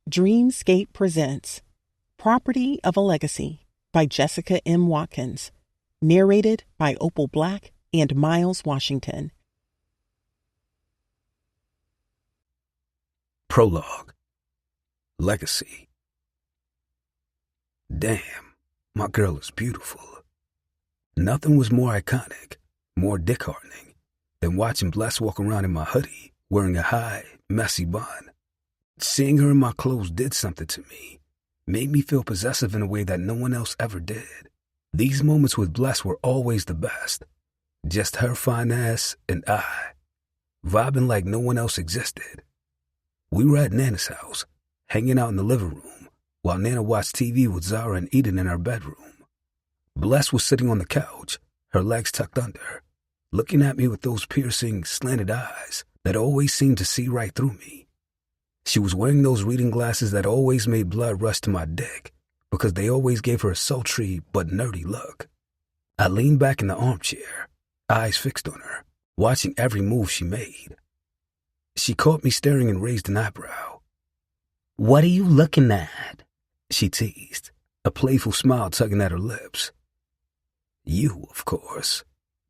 Dreamscape presents Property of a Legacy by Jessica M. Watkins, narrated by Opal Black and Miles Washington. Prologue. Legacy. Damn, my girl is beautiful. Nothing was more iconic, more dick-heartening than watching Bless walk around in my hoodie wearing a high, messy bun. Seeing her in my clothes did something to me, made me feel possessive in a way that no one else ever did. These moments with Bless were always the best. Just her fine ass and I, vibing like no one else existed. We were at Nana's house, hanging out in the living room, while Nana watched TV with Zara and Eden in her bedroom. Bless was sitting on the couch, her legs tucked under, looking at me with those piercing, slanted eyes that always seemed to see right through me. She was wearing those reading glasses that always made blood rush to my dick because they always gave her a sultry but nerdy look. I leaned back in the armchair, eyes fixed on her, watching every move she made. She caught me staring and raised an eyebrow. "What are you looking at?" she teased, a playful smile tugging at her lips. "You, of course,"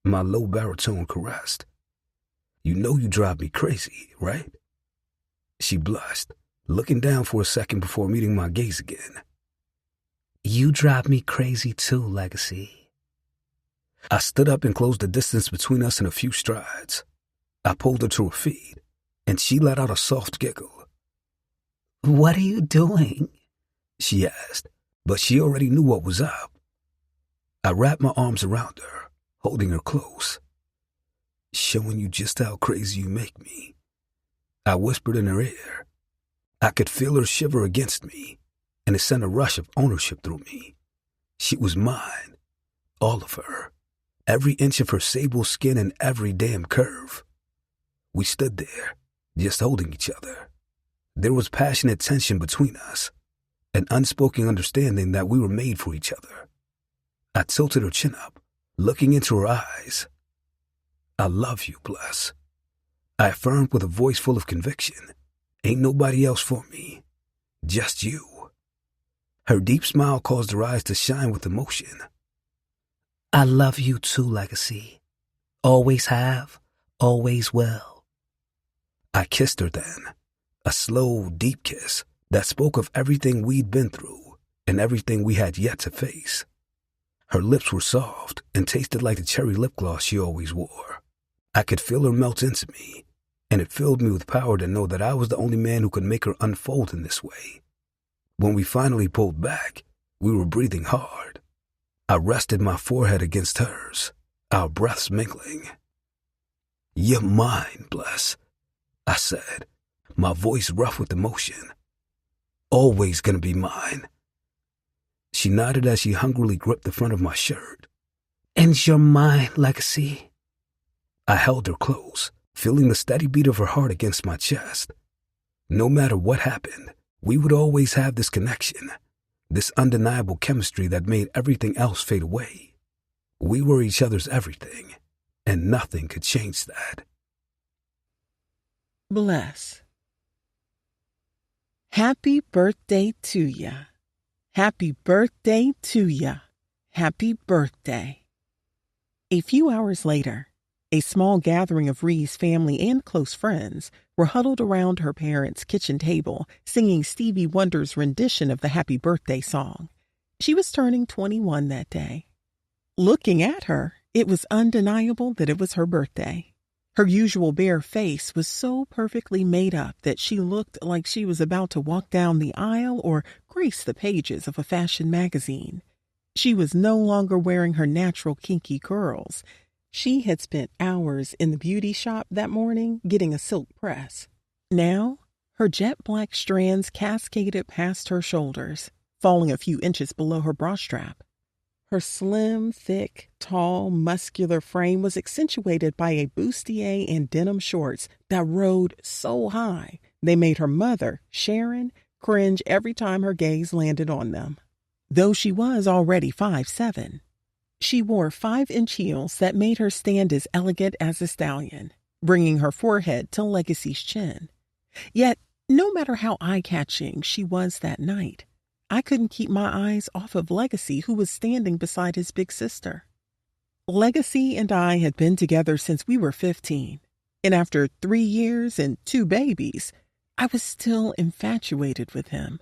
my low baritone caressed. "You know you drive me crazy, right?" She blushed, looking down for a second before meeting my gaze again. "You drive me crazy too, Legacy." I stood up and closed the distance between us in a few strides. I pulled her to her feet, and she let out a soft giggle. "What are you doing?" she asked, but she already knew what was up. I wrapped my arms around her, holding her close. "Showing you just how crazy you make me," I whispered in her ear. I could feel her shiver against me, and it sent a rush of ownership through me. She was mine, all of her, every inch of her sable skin and every damn curve. We stood there, just holding each other. There was passionate tension between us, an unspoken understanding that we were made for each other. I tilted her chin up, looking into her eyes. "I love you, Bless," I affirmed with a voice full of conviction. "Ain't nobody else for me, just you." Her deep smile caused her eyes to shine with emotion. "I love you too, Legacy. Always have, always will." I kissed her then, a slow, deep kiss that spoke of everything we'd been through and everything we had yet to face. Her lips were soft and tasted like the cherry lip gloss she always wore. I could feel her melt into me, and it filled me with power to know that I was the only man who could make her unfold in this way. When we finally pulled back, we were breathing hard. I rested my forehead against hers, our breaths mingling. "You're mine, Bless," I said, my voice rough with emotion. "Always gonna be mine." She nodded as she hungrily gripped the front of my shirt. "And you're mine, Legacy." I held her close, feeling the steady beat of her heart against my chest. No matter what happened, we would always have this connection, this undeniable chemistry that made everything else fade away. We were each other's everything, and nothing could change that. Bless. Happy birthday to ya. Happy birthday to ya. Happy birthday. A few hours later, a small gathering of Ree's family and close friends were huddled around her parents' kitchen table, singing Stevie Wonder's rendition of the Happy Birthday song. She was turning 21 that day. Looking at her, it was undeniable that it was her birthday. Her usual bare face was so perfectly made up that she looked like she was about to walk down the aisle or grace the pages of a fashion magazine. She was no longer wearing her natural kinky curls. She had spent hours in the beauty shop that morning getting a silk press. Now, her jet black strands cascaded past her shoulders, falling a few inches below her bra strap. Her slim, thick, tall, muscular frame was accentuated by a bustier and denim shorts that rode so high they made her mother, Sharon, cringe every time her gaze landed on them. Though she was already 5'7", she wore 5-inch heels that made her stand as elegant as a stallion, bringing her forehead to Legacy's chin. Yet No matter how eye-catching she was that night, I couldn't keep my eyes off of Legacy, who was standing beside his big sister. Legacy and I had been together since we were 15, and after 3 years and 2 babies, I was still infatuated with him.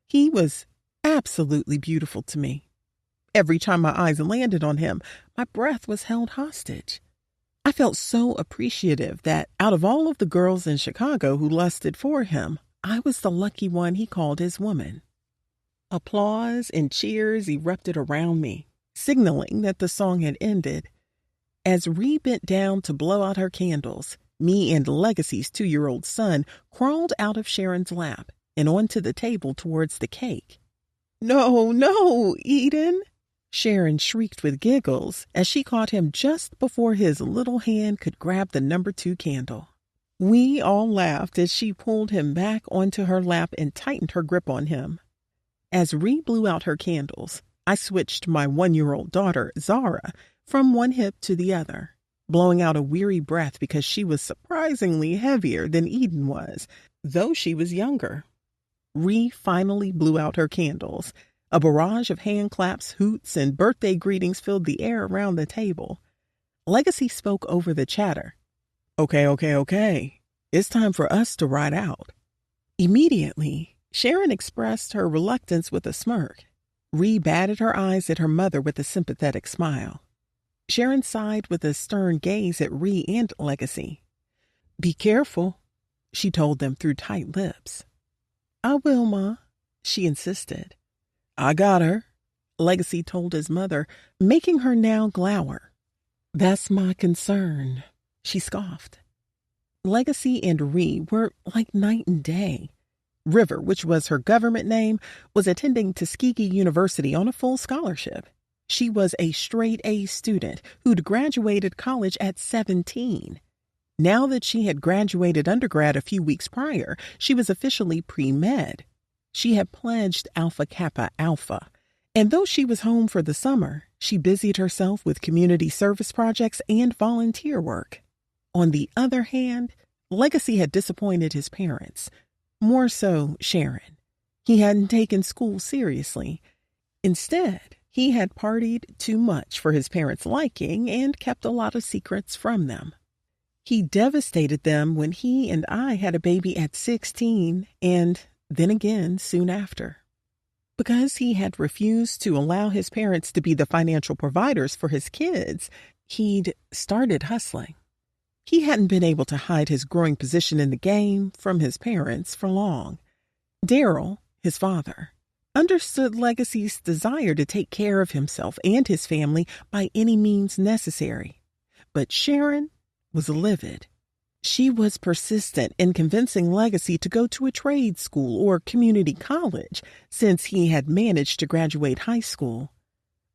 He was absolutely beautiful to me. Every time my eyes landed on him, my breath was held hostage. I felt so appreciative that out of all of the girls in Chicago who lusted for him, I was the lucky one he called his woman. Applause and cheers erupted around me, signaling that the song had ended. As Ree bent down to blow out her candles, me and Legacy's 2-year-old son crawled out of Sharon's lap and onto the table towards the cake. "No, no, Eden!" Sharon shrieked with giggles as she caught him just before his little hand could grab the number 2 candle. We all laughed as she pulled him back onto her lap and tightened her grip on him. As Ree blew out her candles, I switched my 1-year-old daughter, Zara, from one hip to the other, blowing out a weary breath because she was surprisingly heavier than Eden was, though she was younger. Ree finally blew out her candles. A barrage of hand claps, hoots, and birthday greetings filled the air around the table. Legacy spoke over the chatter. Okay. It's time for us to ride out." Immediately, Sharon expressed her reluctance with a smirk. Ree batted her eyes at her mother with a sympathetic smile. Sharon sighed with a stern gaze at Ree and Legacy. "Be careful," she told them through tight lips. "I will, Ma," she insisted. "I got her," Legacy told his mother, making her now glower. "That's my concern," she scoffed. Legacy and Ree were like night and day. River, which was her government name, was attending Tuskegee University on a full scholarship. She was a straight-A student who'd graduated college at 17. Now that she had graduated undergrad a few weeks prior, she was officially pre-med. She had pledged Alpha Kappa Alpha, and though she was home for the summer, she busied herself with community service projects and volunteer work. On the other hand, Legacy had disappointed his parents, more so Sharon. He hadn't taken school seriously. Instead, he had partied too much for his parents' liking and kept a lot of secrets from them. He devastated them when he and I had a baby at 16 and then again soon after. Because he had refused to allow his parents to be the financial providers for his kids, he'd started hustling. He hadn't been able to hide his growing position in the game from his parents for long. Daryl, his father, understood Legacy's desire to take care of himself and his family by any means necessary. But Sharon was livid. She was persistent in convincing Legacy to go to a trade school or community college since he had managed to graduate high school.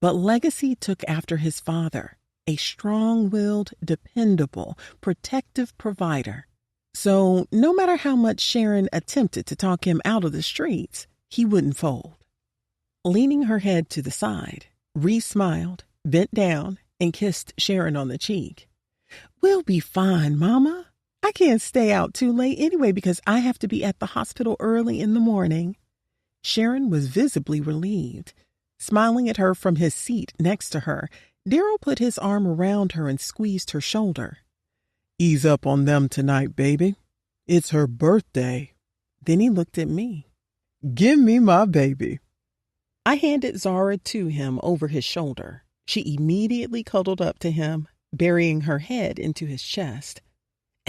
But Legacy took after his father, a strong-willed, dependable, protective provider. So no matter how much Sharon attempted to talk him out of the streets, he wouldn't fold. Leaning her head to the side, Ree smiled, bent down, and kissed Sharon on the cheek. "We'll be fine, Mama. I can't stay out too late anyway because I have to be at the hospital early in the morning." Sharon was visibly relieved. Smiling at her from his seat next to her, Daryl put his arm around her and squeezed her shoulder. "Ease up on them tonight, baby. It's her birthday." Then he looked at me. "Give me my baby." I handed Zara to him over his shoulder. She immediately cuddled up to him, burying her head into his chest.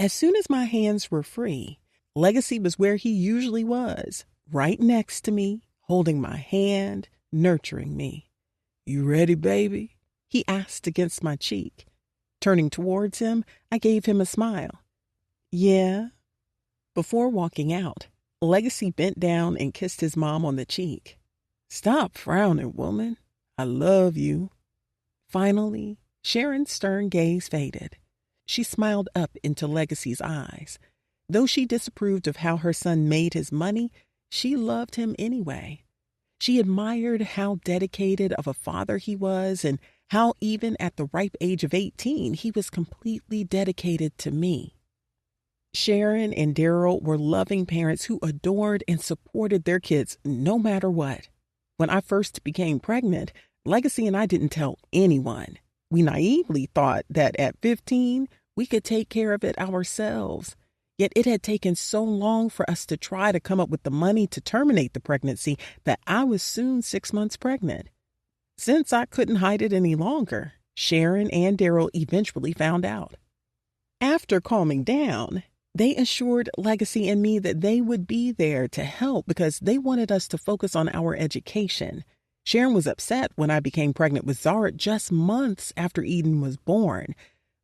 As soon as my hands were free, Legacy was where he usually was, right next to me, holding my hand, nurturing me. "You ready, baby?" he asked against my cheek. Turning towards him, I gave him a smile. "Yeah." Before walking out, Legacy bent down and kissed his mom on the cheek. "Stop frowning, woman. I love you." Finally, Sharon's stern gaze faded. She smiled up into Legacy's eyes. Though she disapproved of how her son made his money, she loved him anyway. She admired how dedicated of a father he was and how even at the ripe age of 18, he was completely dedicated to me. Sharon and Daryl were loving parents who adored and supported their kids no matter what. When I first became pregnant, Legacy and I didn't tell anyone. We naively thought that at 15, we could take care of it ourselves. Yet it had taken so long for us to try to come up with the money to terminate the pregnancy that I was soon 6 months pregnant. Since I couldn't hide it any longer, Sharon and Daryl eventually found out. After calming down, they assured Legacy and me that they would be there to help because they wanted us to focus on our education. Sharon was upset when I became pregnant with Zara just months after Eden was born,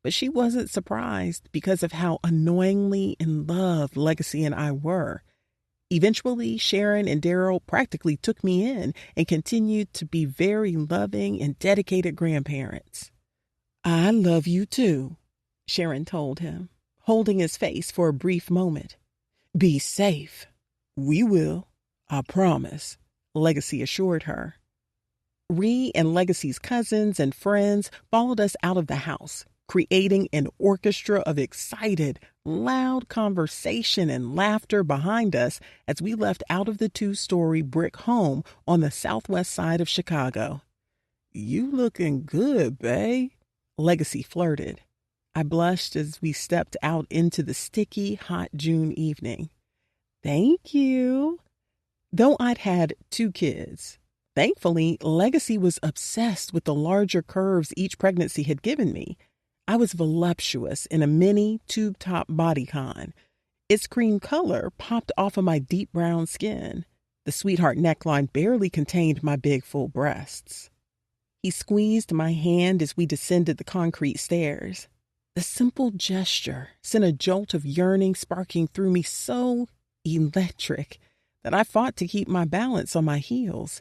but she wasn't surprised because of how annoyingly in love Legacy and I were. Eventually, Sharon and Daryl practically took me in and continued to be very loving and dedicated grandparents. "I love you too," Sharon told him, holding his face for a brief moment. "Be safe." "We will, I promise," Legacy assured her. Ree and Legacy's cousins and friends followed us out of the house, creating an orchestra of excited, loud conversation and laughter behind us as we left out of the 2-story brick home on the southwest side of Chicago. "You looking good, bae," Legacy flirted. I blushed as we stepped out into the sticky, hot June evening. "Thank you." Though I'd had 2 kids, thankfully, Legacy was obsessed with the larger curves each pregnancy had given me. I was voluptuous in a mini tube-top bodycon. Its cream color popped off of my deep brown skin. The sweetheart neckline barely contained my big, full breasts. He squeezed my hand as we descended the concrete stairs. The simple gesture sent a jolt of yearning sparking through me so electric that I fought to keep my balance on my heels.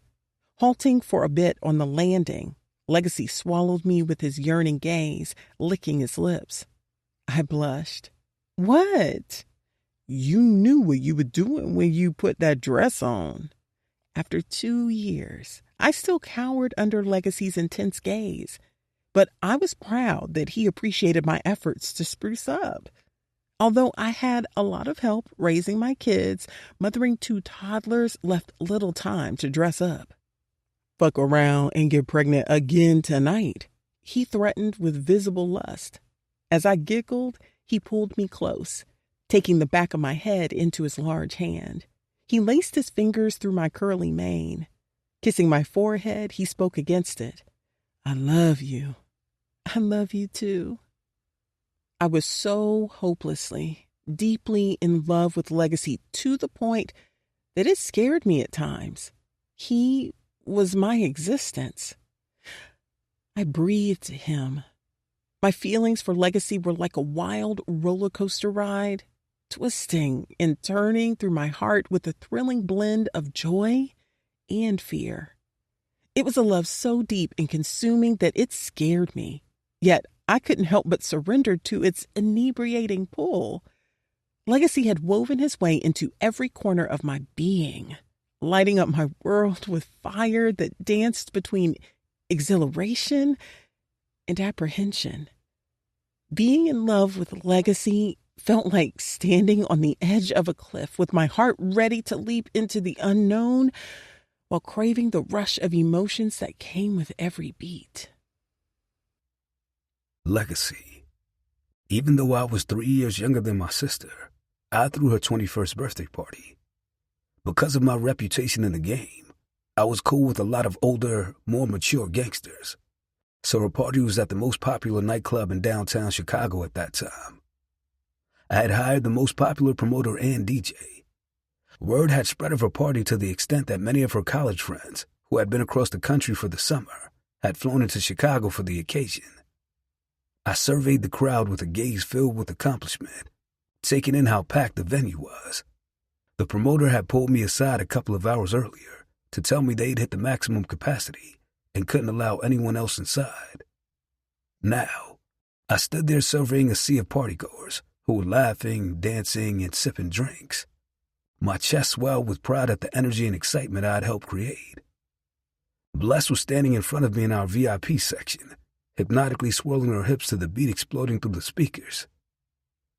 Halting for a bit on the landing, Legacy swallowed me with his yearning gaze, licking his lips. I blushed. "What?" "You knew what you were doing when you put that dress on." After 2 years, I still cowered under Legacy's intense gaze, but I was proud that he appreciated my efforts to spruce up. Although I had a lot of help raising my kids, mothering 2 toddlers left little time to dress up. "Fuck around and get pregnant again tonight," he threatened with visible lust. As I giggled, he pulled me close, taking the back of my head into his large hand. He laced his fingers through my curly mane. Kissing my forehead, he spoke against it. "I love you." "I love you too." I was so hopelessly, deeply in love with Legacy to the point that it scared me at times. He was my existence. I breathed him. My feelings for Legacy were like a wild roller coaster ride, twisting and turning through my heart with a thrilling blend of joy and fear. It was a love so deep and consuming that it scared me, yet I couldn't help but surrender to its inebriating pull. Legacy had woven his way into every corner of my being, lighting up my world with fire that danced between exhilaration and apprehension. Being in love with Legacy felt like standing on the edge of a cliff with my heart ready to leap into the unknown while craving the rush of emotions that came with every beat. Legacy. Even though I was 3 years younger than my sister, I threw her 21st birthday party. Because of my reputation in the game, I was cool with a lot of older, more mature gangsters. So her party was at the most popular nightclub in downtown Chicago at that time. I had hired the most popular promoter and DJ. Word had spread of her party to the extent that many of her college friends, who had been across the country for the summer, had flown into Chicago for the occasion. I surveyed the crowd with a gaze filled with accomplishment, taking in how packed the venue was. The promoter had pulled me aside a couple of hours earlier to tell me they'd hit the maximum capacity and couldn't allow anyone else inside. Now, I stood there surveying a sea of partygoers who were laughing, dancing, and sipping drinks. My chest swelled with pride at the energy and excitement I'd helped create. Bless was standing in front of me in our VIP section, hypnotically swirling her hips to the beat exploding through the speakers.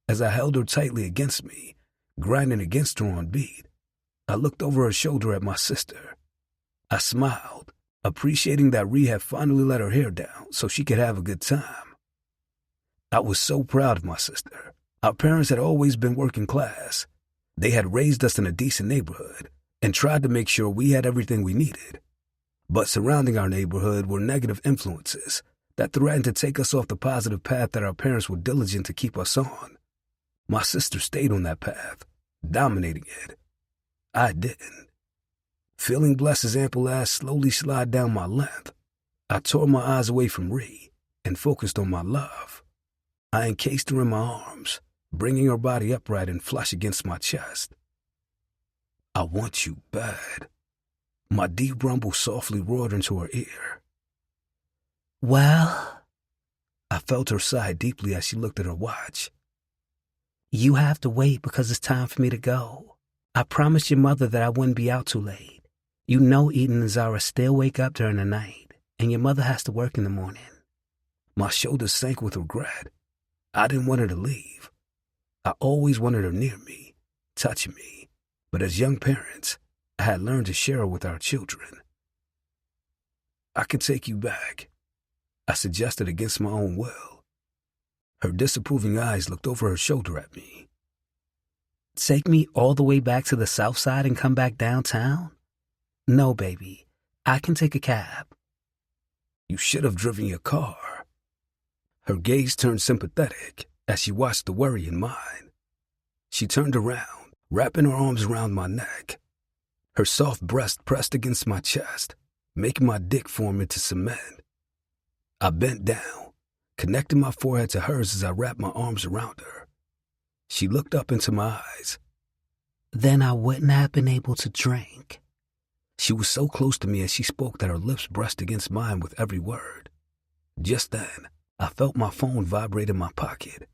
As I held her tightly against me, grinding against her on beat, I looked over her shoulder at my sister. I smiled, appreciating that Ree had finally let her hair down so she could have a good time. I was so proud of my sister. Our parents had always been working class. They had raised us in a decent neighborhood and tried to make sure we had everything we needed. But surrounding our neighborhood were negative influences that threatened to take us off the positive path that our parents were diligent to keep us on. My sister stayed on that path, dominating it. I didn't. Feeling Bless's ample ass slowly slide down my length, I tore my eyes away from Ree and focused on my love. I encased her in my arms, bringing her body upright and flush against my chest. I want you bad. My deep rumble softly roared into her ear. Well, I felt her sigh deeply as she looked at her watch. you have to wait because it's time for me to go. I promised your mother that I wouldn't be out too late. You know Eden and Zara still wake up during the night, and your mother has to work in the morning. My shoulders sank with regret. I didn't want her to leave. I always wanted her near me, touching me. But as young parents, I had learned to share her with our children. I could take you back, I suggested against my own will. Her disapproving eyes looked over her shoulder at me. Take me all the way back to the south side and come back downtown? No, baby. I can take a cab. You should have driven your car. Her gaze turned sympathetic as she watched the worry in mine. She turned around, wrapping her arms around my neck. Her soft breast pressed against my chest, making my dick form into cement. I bent down, connecting my forehead to hers as I wrapped my arms around her. She looked up into my eyes. Then I wouldn't have been able to drink. She was so close to me as she spoke that her lips brushed against mine with every word. Just then, I felt my phone vibrate in my pocket.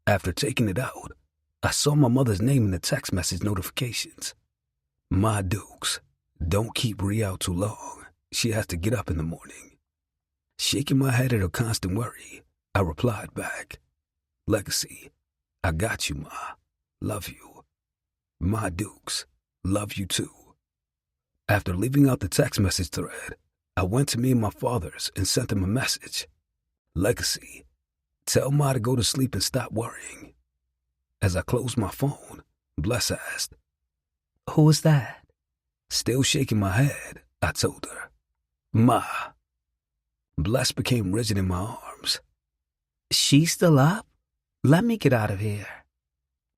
After taking it out, I saw my mother's name in the text message notifications. Ma Dukes, don't keep Ree out too long. She has to get up in the morning. Shaking my head at her constant worry, I replied back. Legacy, I got you, Ma. Love you. Ma Dukes, love you too. After leaving out the text message thread, I went to me and my father's and sent them a message. Legacy, tell Ma to go to sleep and stop worrying. As I closed my phone, Bless asked, Who is that? Still shaking my head, I told her, Ma. Bless became rigid in my arms. She's still up? Let me get out of here.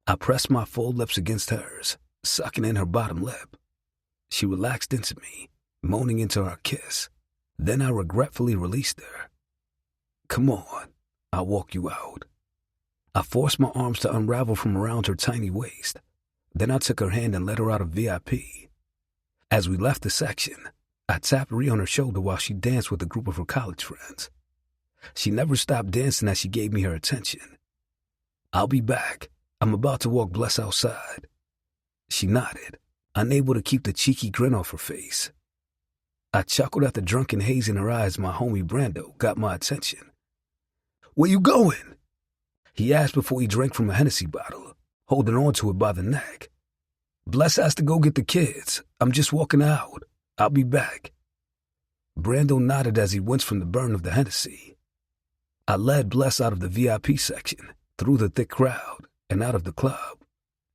I pressed my full lips against hers, sucking in her bottom lip. She relaxed into me, moaning into our kiss. Then I regretfully released her. Come on, I'll walk you out. I forced my arms to unravel from around her tiny waist. Then I took her hand and led her out of VIP. As we left the section, I tapped Ree on her shoulder while she danced with a group of her college friends. She never stopped dancing as she gave me her attention. I'll be back. I'm about to walk Bless outside. She nodded, unable to keep the cheeky grin off her face. I chuckled at the drunken haze in her eyes. My homie Brando got my attention. Where you going? He asked before he drank from a Hennessy bottle, holding on to it by the neck. Bless has to go get the kids. I'm just walking out. I'll be back. Brando nodded as he winced from the burn of the Hennessy. I led Bless out of the VIP section, through the thick crowd, and out of the club.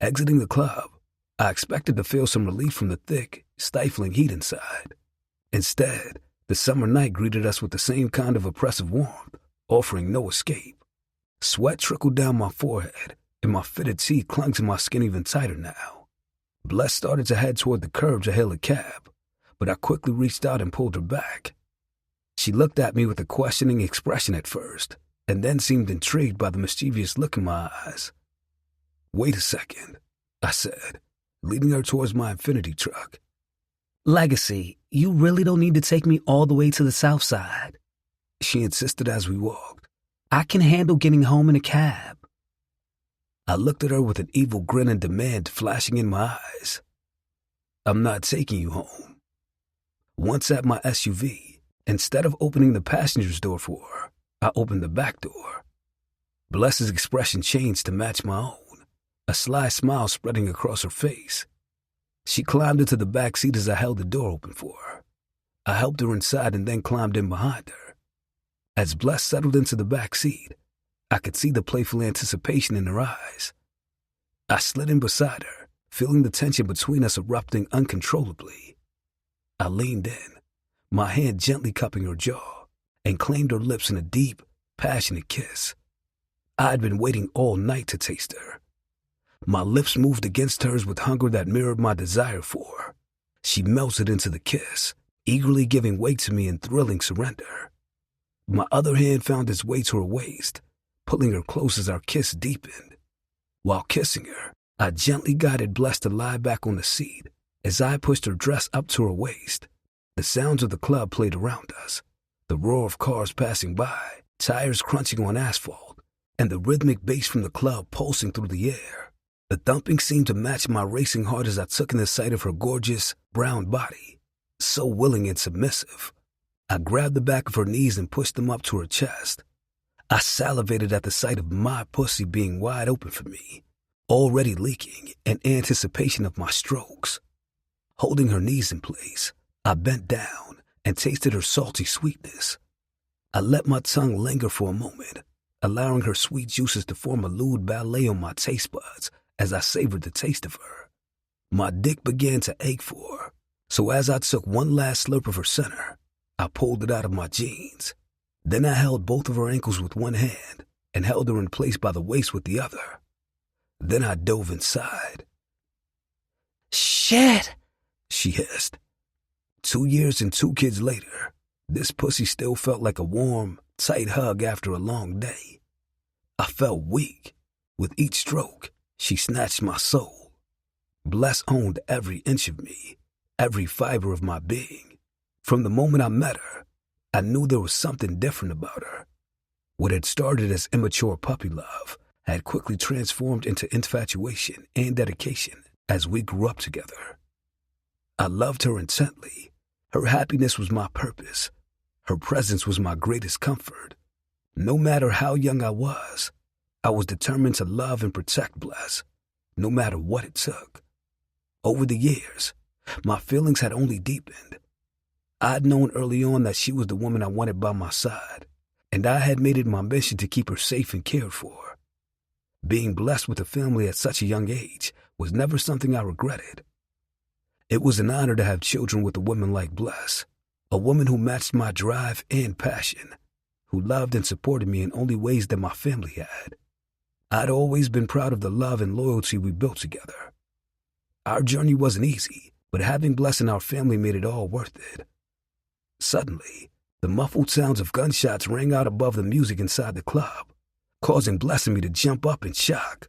Exiting the club, I expected to feel some relief from the thick, stifling heat inside. Instead, the summer night greeted us with the same kind of oppressive warmth, offering no escape. Sweat trickled down my forehead, and my fitted teeth clung to my skin even tighter now. Bless started to head toward the curb to hail a cab, but I quickly reached out and pulled her back. She looked at me with a questioning expression at first, and then seemed intrigued by the mischievous look in my eyes. Wait a second, I said, leading her towards my Infinity truck. Legacy, you really don't need to take me all the way to the south side. She insisted as we walked. I can handle getting home in a cab. I looked at her with an evil grin and demand flashing in my eyes. I'm not taking you home. Once at my SUV, instead of opening the passenger's door for her, I opened the back door. Bless's expression changed to match my own, a sly smile spreading across her face. She climbed into the back seat as I held the door open for her. I helped her inside and then climbed in behind her. As Bless settled into the back seat, I could see the playful anticipation in her eyes. I slid in beside her, feeling the tension between us erupting uncontrollably. I leaned in, my hand gently cupping her jaw, and claimed her lips in a deep, passionate kiss. I had been waiting all night to taste her. My lips moved against hers with hunger that mirrored my desire for her. She melted into the kiss, eagerly giving way to me in thrilling surrender. My other hand found its way to her waist, pulling her close as our kiss deepened. While kissing her, I gently guided Bless to lie back on the seat as I pushed her dress up to her waist. The sounds of the club played around us, the roar of cars passing by, tires crunching on asphalt, and the rhythmic bass from the club pulsing through the air. The thumping seemed to match my racing heart as I took in the sight of her gorgeous, brown body, so willing and submissive. I grabbed the back of her knees and pushed them up to her chest. I salivated at the sight of my pussy being wide open for me, already leaking in anticipation of my strokes. Holding her knees in place, I bent down and tasted her salty sweetness. I let my tongue linger for a moment, allowing her sweet juices to form a lewd ballet on my taste buds as I savored the taste of her. My dick began to ache for her, so as I took one last slurp of her center, I pulled it out of my jeans. Then I held both of her ankles with one hand and held her in place by the waist with the other. Then I dove inside. "Shit!" she hissed. 2 years and 2 kids later, this pussy still felt like a warm, tight hug after a long day. I felt weak. With each stroke, she snatched my soul. Bless owned every inch of me, every fiber of my being. From the moment I met her, I knew there was something different about her. What had started as immature puppy love had quickly transformed into infatuation and dedication as we grew up together. I loved her intently. Her happiness was my purpose. Her presence was my greatest comfort. No matter how young I was determined to love and protect Bless, no matter what it took. Over the years, my feelings had only deepened. I'd known early on that she was the woman I wanted by my side, and I had made it my mission to keep her safe and cared for. Being blessed with a family at such a young age was never something I regretted. It was an honor to have children with a woman like Bless, a woman who matched my drive and passion, who loved and supported me in only ways that my family had. I'd always been proud of the love and loyalty we built together. Our journey wasn't easy, but having Bless in our family made it all worth it. Suddenly, the muffled sounds of gunshots rang out above the music inside the club, causing Bless and me to jump up in shock.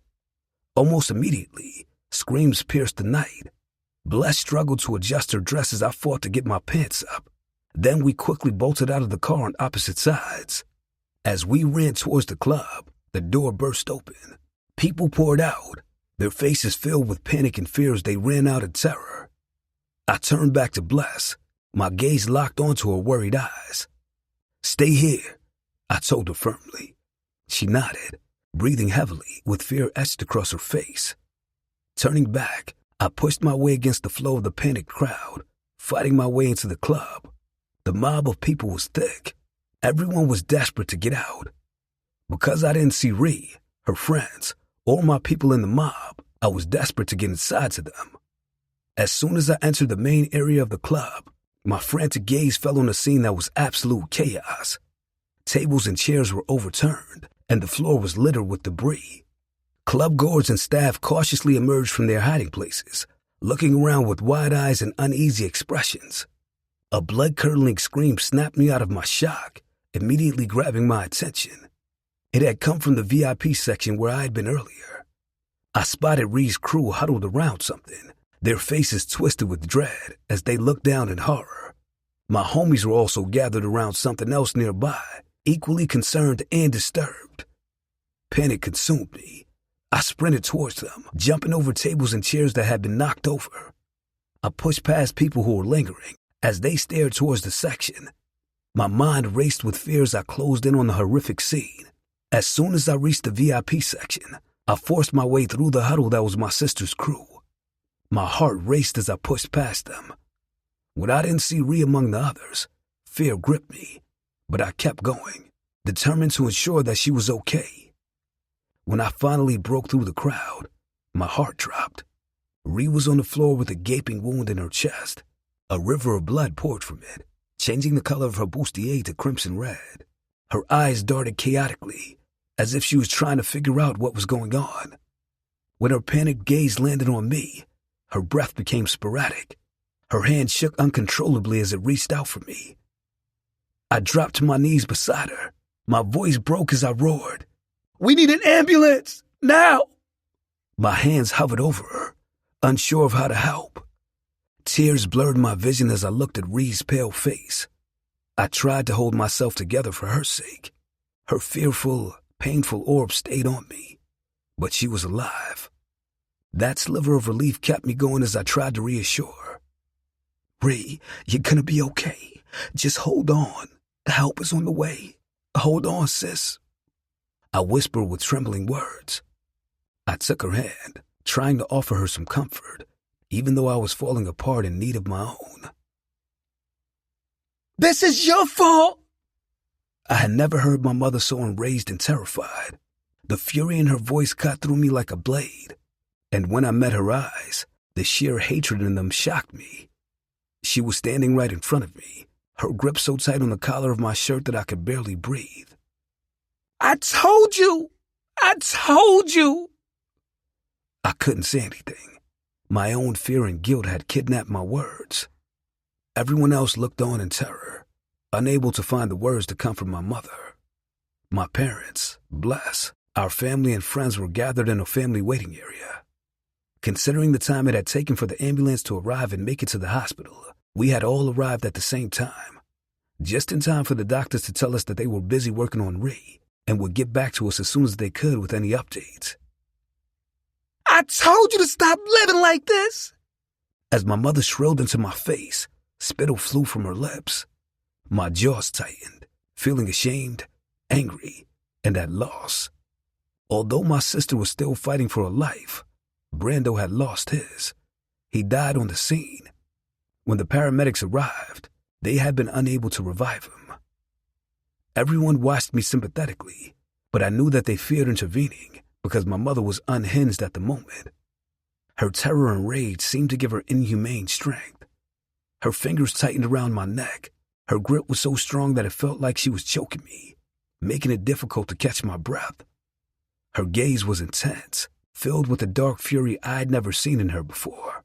Almost immediately, screams pierced the night. Bless struggled to adjust her dress as I fought to get my pants up. Then we quickly bolted out of the car on opposite sides. As we ran towards the club, the door burst open. People poured out, their faces filled with panic and fear as they ran out in terror. I turned back to Bless, my gaze locked onto her worried eyes. "Stay here," I told her firmly. She nodded, breathing heavily with fear etched across her face. Turning back, I pushed my way against the flow of the panicked crowd, fighting my way into the club. The mob of people was thick. Everyone was desperate to get out. Because I didn't see Ree, her friends, or my people in the mob, I was desperate to get inside to them. As soon as I entered the main area of the club, my frantic gaze fell on a scene that was absolute chaos. Tables and chairs were overturned, and the floor was littered with debris. Club guards and staff cautiously emerged from their hiding places, looking around with wide eyes and uneasy expressions. A blood-curdling scream snapped me out of my shock, immediately grabbing my attention. It had come from the VIP section where I had been earlier. I spotted Ree's crew huddled around something, their faces twisted with dread as they looked down in horror. My homies were also gathered around something else nearby, equally concerned and disturbed. Panic consumed me. I sprinted towards them, jumping over tables and chairs that had been knocked over. I pushed past people who were lingering as they stared towards the section. My mind raced with fear as I closed in on the horrific scene. As soon as I reached the VIP section, I forced my way through the huddle that was my sister's crew. My heart raced as I pushed past them. When I didn't see Ree among the others, fear gripped me, but I kept going, determined to ensure that she was okay. When I finally broke through the crowd, my heart dropped. Ree was on the floor with a gaping wound in her chest. A river of blood poured from it, changing the color of her bustier to crimson red. Her eyes darted chaotically, as if she was trying to figure out what was going on. When her panicked gaze landed on me, her breath became sporadic. Her hand shook uncontrollably as it reached out for me. I dropped to my knees beside her. My voice broke as I roared, "We need an ambulance! Now!" My hands hovered over her, unsure of how to help. Tears blurred my vision as I looked at Ree's pale face. I tried to hold myself together for her sake. Her fearful, painful orb stayed on me, but she was alive. That sliver of relief kept me going as I tried to reassure her. "Ree, you're gonna be okay. Just hold on. The help is on the way. Hold on, sis," I whispered with trembling words. I took her hand, trying to offer her some comfort, even though I was falling apart in need of my own. "This is your fault!" I had never heard my mother so enraged and terrified. The fury in her voice cut through me like a blade, and when I met her eyes, the sheer hatred in them shocked me. She was standing right in front of me, her grip so tight on the collar of my shirt that I could barely breathe. "I told you! I told you!" I couldn't say anything. My own fear and guilt had kidnapped my words. Everyone else looked on in terror, unable to find the words to comfort my mother. My parents, bless, our family and friends were gathered in a family waiting area. Considering the time it had taken for the ambulance to arrive and make it to the hospital, we had all arrived at the same time, just in time for the doctors to tell us that they were busy working on Ree and would get back to us as soon as they could with any updates. "I told you to stop living like this!" As my mother shrilled into my face, spittle flew from her lips. My jaws tightened, feeling ashamed, angry, and at loss. Although my sister was still fighting for her life, Brando had lost his. He died on the scene. When the paramedics arrived, they had been unable to revive him. Everyone watched me sympathetically, but I knew that they feared intervening because my mother was unhinged at the moment. Her terror and rage seemed to give her inhumane strength. Her fingers tightened around my neck. Her grip was so strong that it felt like she was choking me, making it difficult to catch my breath. Her gaze was intense, filled with a dark fury I'd never seen in her before.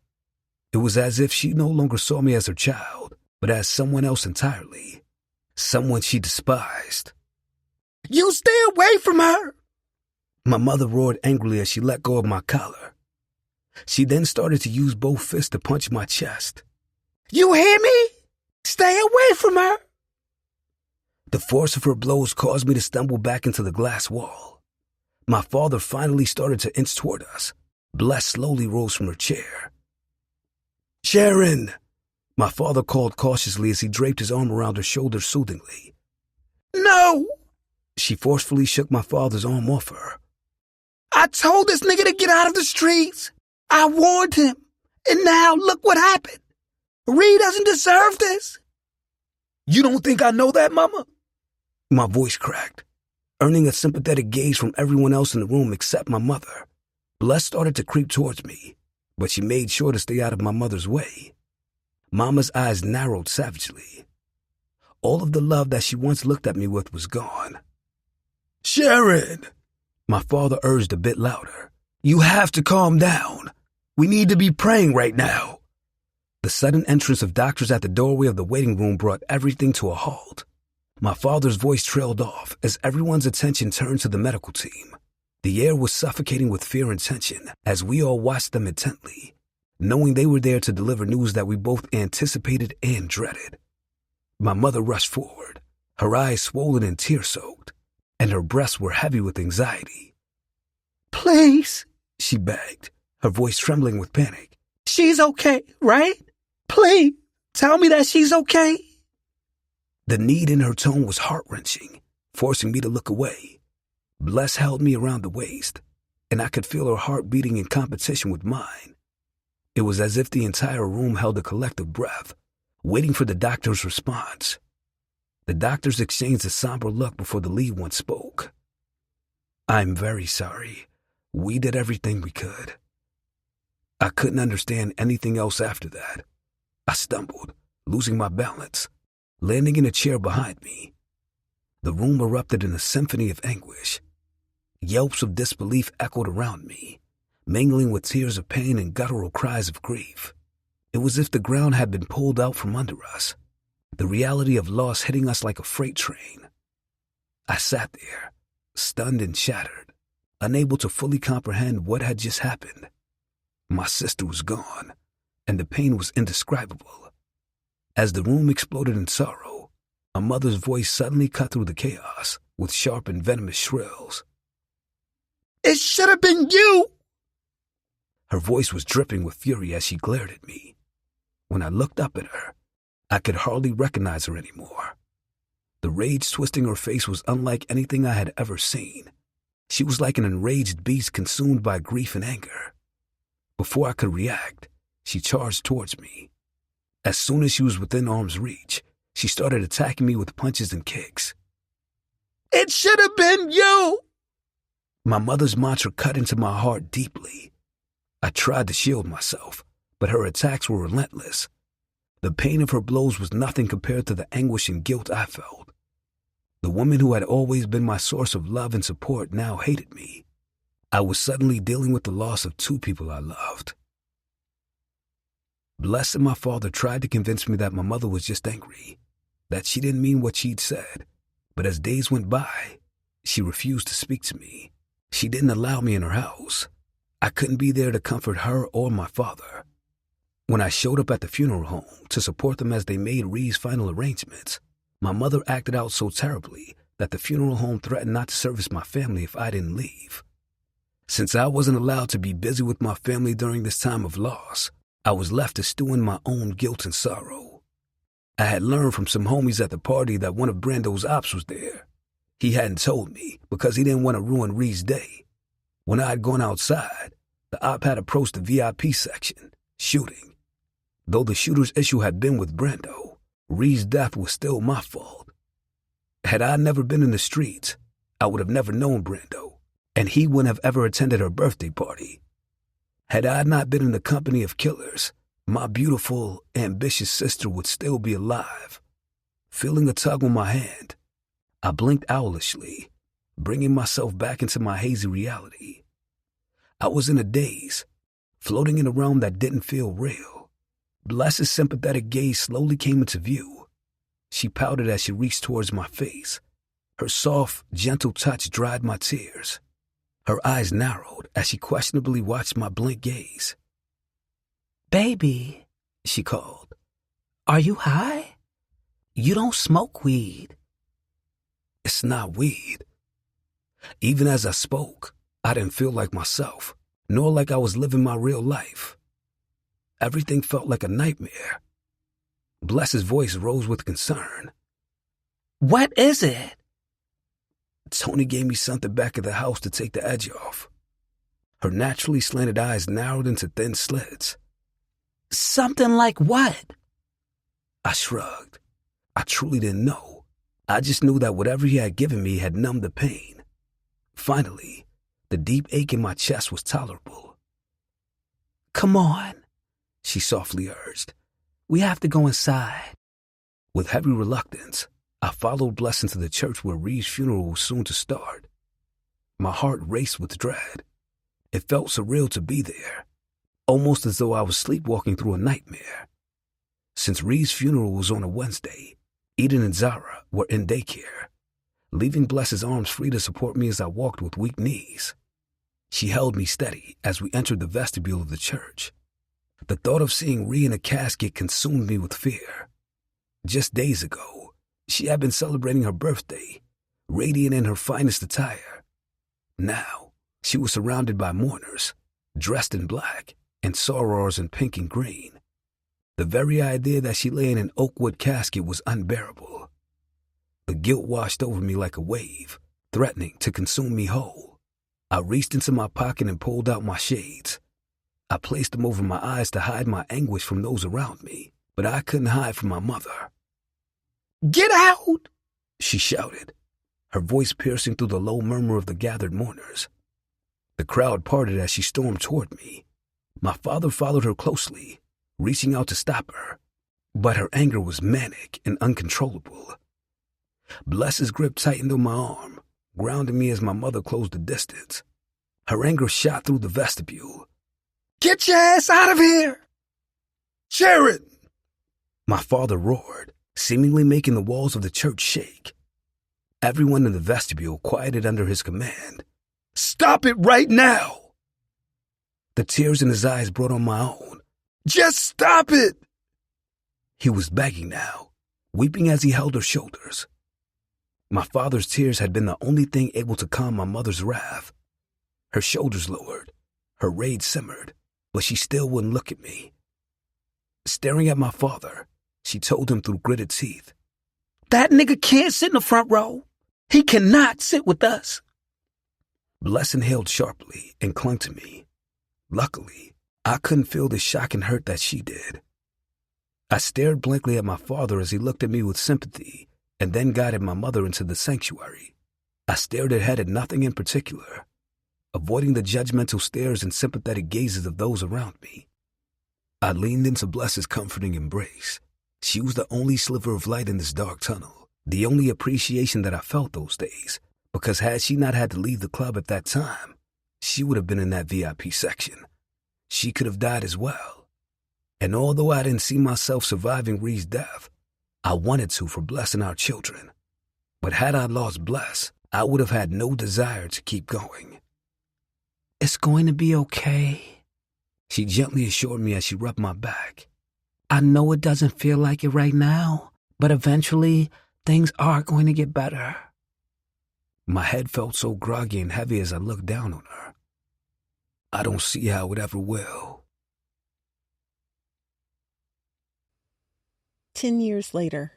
It was as if she no longer saw me as her child, but as someone else entirely, someone she despised. "You stay away from her!" My mother roared angrily as she let go of my collar. She then started to use both fists to punch my chest. "You hear me? Stay away from her!" The force of her blows caused me to stumble back into the glass wall. My father finally started to inch toward us. Bless slowly rose from her chair. "Sharon!" My father called cautiously as he draped his arm around her shoulder soothingly. "No!" She forcefully shook my father's arm off her. "I told this nigga to get out of the streets. I warned him. And now look what happened. Ree doesn't deserve this." "You don't think I know that, Mama?" My voice cracked, earning a sympathetic gaze from everyone else in the room except my mother. Bless started to creep towards me, but she made sure to stay out of my mother's way. Mama's eyes narrowed savagely. All of the love that she once looked at me with was gone. "Sharon!" My father urged a bit louder. "You have to calm down. We need to be praying right now." The sudden entrance of doctors at the doorway of the waiting room brought everything to a halt. My father's voice trailed off as everyone's attention turned to the medical team. The air was suffocating with fear and tension as we all watched them intently, knowing they were there to deliver news that we both anticipated and dreaded. My mother rushed forward, her eyes swollen and tear-soaked, and her breasts were heavy with anxiety. "Please," she begged, her voice trembling with panic. "She's okay, right? Please, tell me that she's okay." The need in her tone was heart-wrenching, forcing me to look away. Bless held me around the waist, and I could feel her heart beating in competition with mine. It was as if the entire room held a collective breath, waiting for the doctor's response. The doctors exchanged a somber look before the lead one spoke. "I'm very sorry. We did everything we could." I couldn't understand anything else after that. I stumbled, losing my balance, landing in a chair behind me. The room erupted in a symphony of anguish. Yelps of disbelief echoed around me, mingling with tears of pain and guttural cries of grief. It was as if the ground had been pulled out from under us, the reality of loss hitting us like a freight train. I sat there, stunned and shattered, unable to fully comprehend what had just happened. My sister was gone, and the pain was indescribable. As the room exploded in sorrow, a mother's voice suddenly cut through the chaos with sharp and venomous shrills. "It should have been you!" Her voice was dripping with fury as she glared at me. When I looked up at her, I could hardly recognize her anymore. The rage twisting her face was unlike anything I had ever seen. She was like an enraged beast consumed by grief and anger. Before I could react, she charged towards me. As soon as she was within arm's reach, she started attacking me with punches and kicks. "It should have been you!" My mother's mantra cut into my heart deeply. I tried to shield myself, but her attacks were relentless. The pain of her blows was nothing compared to the anguish and guilt I felt. The woman who had always been my source of love and support now hated me. I was suddenly dealing with the loss of two people I loved. Bless and my father tried to convince me that my mother was just angry, that she didn't mean what she'd said, but as days went by, she refused to speak to me. She didn't allow me in her house. I couldn't be there to comfort her or my father. When I showed up at the funeral home to support them as they made Ree's final arrangements, my mother acted out so terribly that the funeral home threatened not to service my family if I didn't leave. Since I wasn't allowed to be busy with my family during this time of loss, I was left to stew in my own guilt and sorrow. I had learned from some homies at the party that one of Brando's ops was there. He hadn't told me because he didn't want to ruin Ree's day. When I had gone outside, the op had approached the VIP section, shooting. Though the shooter's issue had been with Brando, Ree's death was still my fault. Had I never been in the streets, I would have never known Brando, and he wouldn't have ever attended her birthday party. Had I not been in the company of killers, my beautiful, ambitious sister would still be alive. Feeling a tug on my hand, I blinked owlishly, bringing myself back into my hazy reality. I was in a daze, floating in a realm that didn't feel real. Bless's sympathetic gaze slowly came into view. She pouted as she reached towards my face. Her soft, gentle touch dried my tears. Her eyes narrowed as she questionably watched my blank gaze. "Baby," she called, "are you high? You don't smoke weed." "It's not weed." Even as I spoke, I didn't feel like myself, nor like I was living my real life. Everything felt like a nightmare. Bless's voice rose with concern. "What is it?" Tony gave me something back at the house to take the edge off. Her naturally slanted eyes narrowed into thin slits. "Something like what?" I shrugged. I truly didn't know. I just knew that whatever he had given me had numbed the pain. Finally, the deep ache in my chest was tolerable. "Come on," she softly urged. "We have to go inside." With heavy reluctance, I followed Bless into the church where Ree's funeral was soon to start. My heart raced with dread. It felt surreal to be there, almost as though I was sleepwalking through a nightmare. Since Ree's funeral was on a Wednesday, Eden and Zara were in daycare, leaving Bless's arms free to support me as I walked with weak knees. She held me steady as we entered the vestibule of the church. The thought of seeing Ree in a casket consumed me with fear. Just days ago, she had been celebrating her birthday, radiant in her finest attire. Now, she was surrounded by mourners, dressed in black, and sorors in pink and green. The very idea that she lay in an oak wood casket was unbearable. The guilt washed over me like a wave, threatening to consume me whole. I reached into my pocket and pulled out my shades. I placed them over my eyes to hide my anguish from those around me, but I couldn't hide from my mother. "Get out!" she shouted, her voice piercing through the low murmur of the gathered mourners. The crowd parted as she stormed toward me. My father followed her closely, reaching out to stop her, but her anger was manic and uncontrollable. Bless's grip tightened on my arm, grounding me as my mother closed the distance. Her anger shot through the vestibule. "Get your ass out of here! Sharon!" my father roared, seemingly making the walls of the church shake. Everyone in the vestibule quieted under his command. "Stop it right now!" The tears in his eyes brought on my own. "Just stop it!" He was begging now, weeping as he held her shoulders. My father's tears had been the only thing able to calm my mother's wrath. Her shoulders lowered, her rage simmered, but she still wouldn't look at me. Staring at my father, she told him through gritted teeth, "That nigga can't sit in the front row. He cannot sit with us." Bless inhaled sharply and clung to me. Luckily, I couldn't feel the shock and hurt that she did. I stared blankly at my father as he looked at me with sympathy and then guided my mother into the sanctuary. I stared ahead at nothing in particular, avoiding the judgmental stares and sympathetic gazes of those around me. I leaned into Bless's comforting embrace. She was the only sliver of light in this dark tunnel, the only appreciation that I felt those days, because had she not had to leave the club at that time, she would have been in that VIP section. She could have died as well. And although I didn't see myself surviving Ree's death, I wanted to for Bless and our children. But had I lost Bless, I would have had no desire to keep going. "It's going to be okay," she gently assured me as she rubbed my back. "I know it doesn't feel like it right now, but eventually things are going to get better." My head felt so groggy and heavy as I looked down on her. I don't see how it ever will. 10 years later.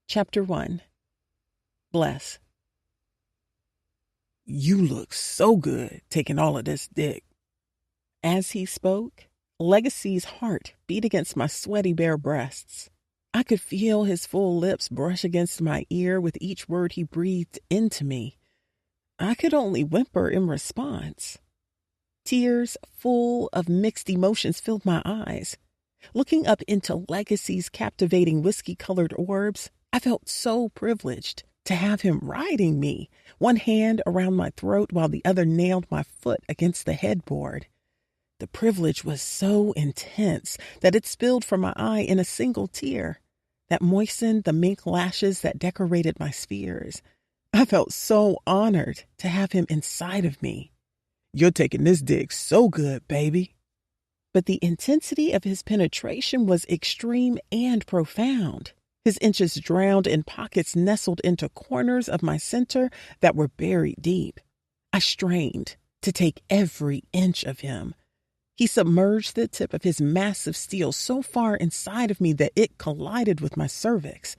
Chapter 1. Bless. "You look so good taking all of this dick." As he spoke, Legacy's heart beat against my sweaty bare breasts. I could feel his full lips brush against my ear with each word he breathed into me. I could only whimper in response. Tears full of mixed emotions filled my eyes. Looking up into Legacy's captivating whiskey-colored orbs, I felt so privileged to have him riding me, one hand around my throat while the other nailed my foot against the headboard. The privilege was so intense that it spilled from my eye in a single tear that moistened the mink lashes that decorated my spheres. I felt so honored to have him inside of me. "You're taking this dick so good, baby." But the intensity of his penetration was extreme and profound. His inches drowned in pockets nestled into corners of my center that were buried deep. I strained to take every inch of him. He submerged the tip of his massive steel so far inside of me that it collided with my cervix.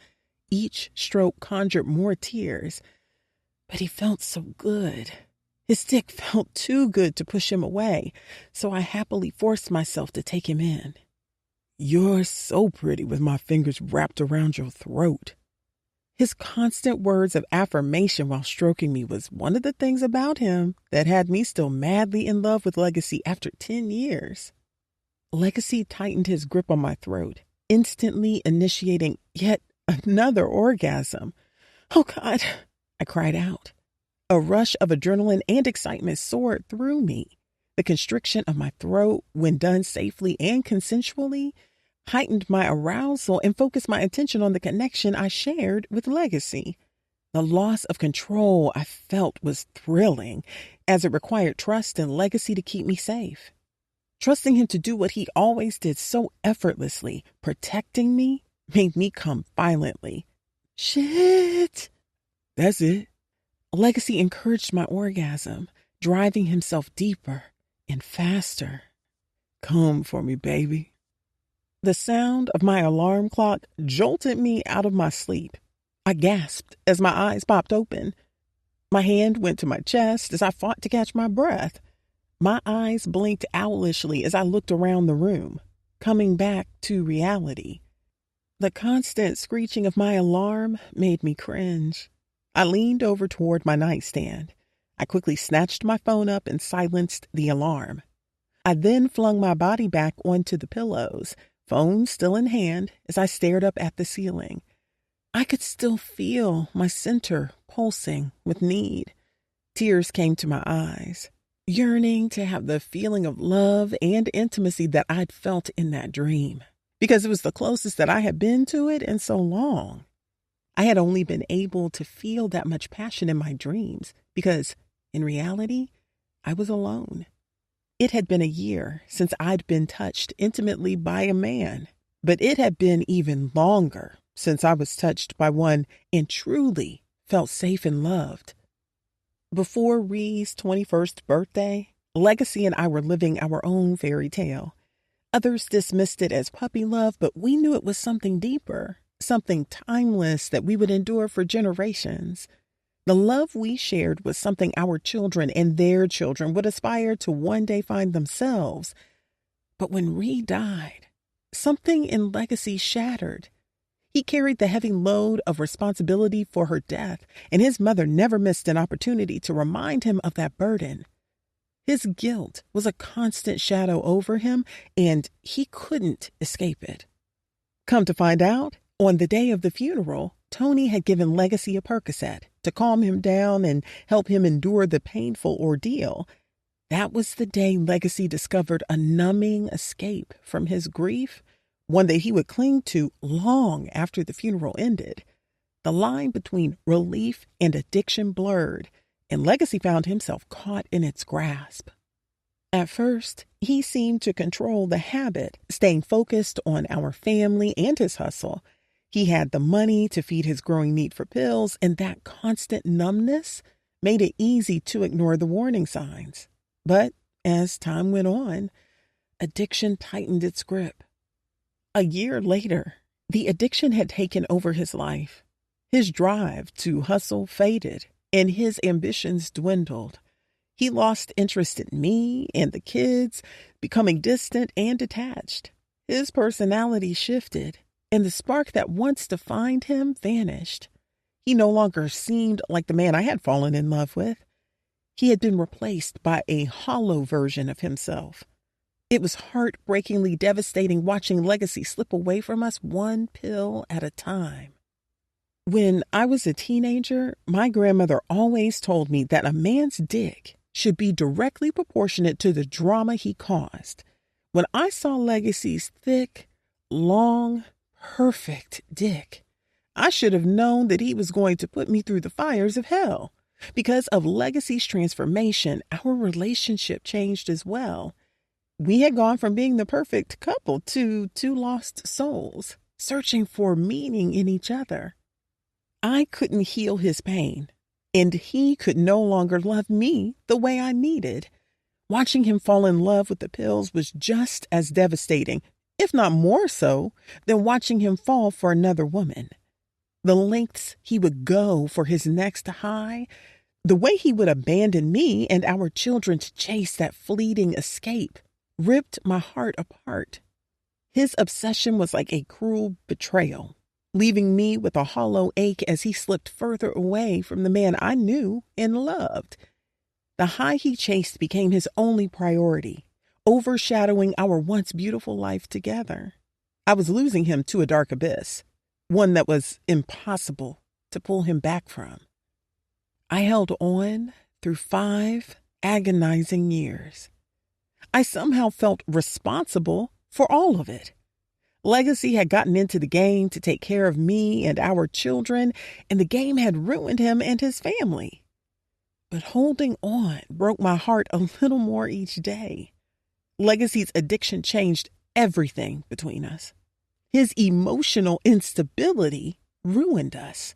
Each stroke conjured more tears, but he felt so good. His dick felt too good to push him away, so I happily forced myself to take him in. "You're so pretty with my fingers wrapped around your throat." His constant words of affirmation while stroking me was one of the things about him that had me still madly in love with Legacy after 10 years. Legacy tightened his grip on my throat, instantly initiating yet another orgasm. "Oh, God," I cried out. A rush of adrenaline and excitement soared through me. The constriction of my throat, when done safely and consensually, heightened my arousal and focused my attention on the connection I shared with Legacy. The loss of control I felt was thrilling, as it required trust and Legacy to keep me safe. Trusting him to do what he always did so effortlessly, protecting me, made me come violently. "Shit!" "That's it." Legacy encouraged my orgasm, driving himself deeper and faster. "Come for me, baby." The sound of my alarm clock jolted me out of my sleep. I gasped as my eyes popped open. My hand went to my chest as I fought to catch my breath. My eyes blinked owlishly as I looked around the room, coming back to reality. The constant screeching of my alarm made me cringe. I leaned over toward my nightstand. I quickly snatched my phone up and silenced the alarm. I then flung my body back onto the pillows, phone still in hand, as I stared up at the ceiling. I could still feel my center pulsing with need. Tears came to my eyes, yearning to have the feeling of love and intimacy that I'd felt in that dream, because it was the closest that I had been to it in so long. I had only been able to feel that much passion in my dreams because, in reality, I was alone. It had been a year since I'd been touched intimately by a man, but it had been even longer since I was touched by one and truly felt safe and loved. Before Ree's 21st birthday, Legacy and I were living our own fairy tale. Others dismissed it as puppy love, but we knew it was something deeper, something timeless that we would endure for generations. The love we shared was something our children and their children would aspire to one day find themselves. But when Ree died, something in Legacy shattered. He carried the heavy load of responsibility for her death, and his mother never missed an opportunity to remind him of that burden. His guilt was a constant shadow over him, and he couldn't escape it. Come to find out, on the day of the funeral, Tony had given Legacy a Percocet to calm him down and help him endure the painful ordeal. That was the day Legacy discovered a numbing escape from his grief, one that he would cling to long after the funeral ended. The line between relief and addiction blurred, and Legacy found himself caught in its grasp. At first, he seemed to control the habit, staying focused on our family and his hustle. He had the money to feed his growing need for pills, and that constant numbness made it easy to ignore the warning signs. But as time went on, addiction tightened its grip. A year later, the addiction had taken over his life. His drive to hustle faded, and his ambitions dwindled. He lost interest in me and the kids, becoming distant and detached. His personality shifted, and the spark that once defined him vanished. He no longer seemed like the man I had fallen in love with. He had been replaced by a hollow version of himself. It was heartbreakingly devastating watching Legacy slip away from us one pill at a time. When I was a teenager, my grandmother always told me that a man's dick should be directly proportionate to the drama he caused. When I saw Legacy's thick, long, perfect dick, I should have known that he was going to put me through the fires of hell. Because of Legacy's transformation, our relationship changed as well. We had gone from being the perfect couple to two lost souls, searching for meaning in each other. I couldn't heal his pain, and he could no longer love me the way I needed. Watching him fall in love with the pills was just as devastating, if not more so, than watching him fall for another woman. The lengths he would go for his next high, the way he would abandon me and our children to chase that fleeting escape, ripped my heart apart. His obsession was like a cruel betrayal, leaving me with a hollow ache as he slipped further away from the man I knew and loved. The high he chased became his only priority, overshadowing our once beautiful life together. I was losing him to a dark abyss, one that was impossible to pull him back from. I held on through 5 agonizing years. I somehow felt responsible for all of it. Legacy had gotten into the game to take care of me and our children, and the game had ruined him and his family. But holding on broke my heart a little more each day. Legacy's addiction changed everything between us. His emotional instability ruined us.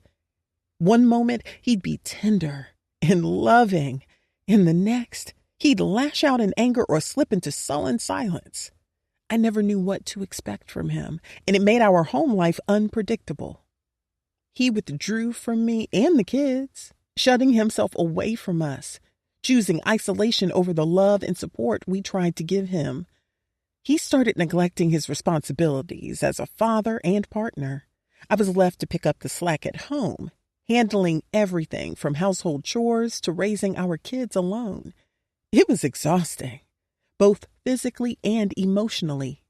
One moment, he'd be tender and loving, and the next, he'd lash out in anger or slip into sullen silence. I never knew what to expect from him, and it made our home life unpredictable. He withdrew from me and the kids, shutting himself away from us, choosing isolation over the love and support we tried to give him. He started neglecting his responsibilities as a father and partner. I was left to pick up the slack at home, handling everything from household chores to raising our kids alone. It was exhausting, both physically and emotionally.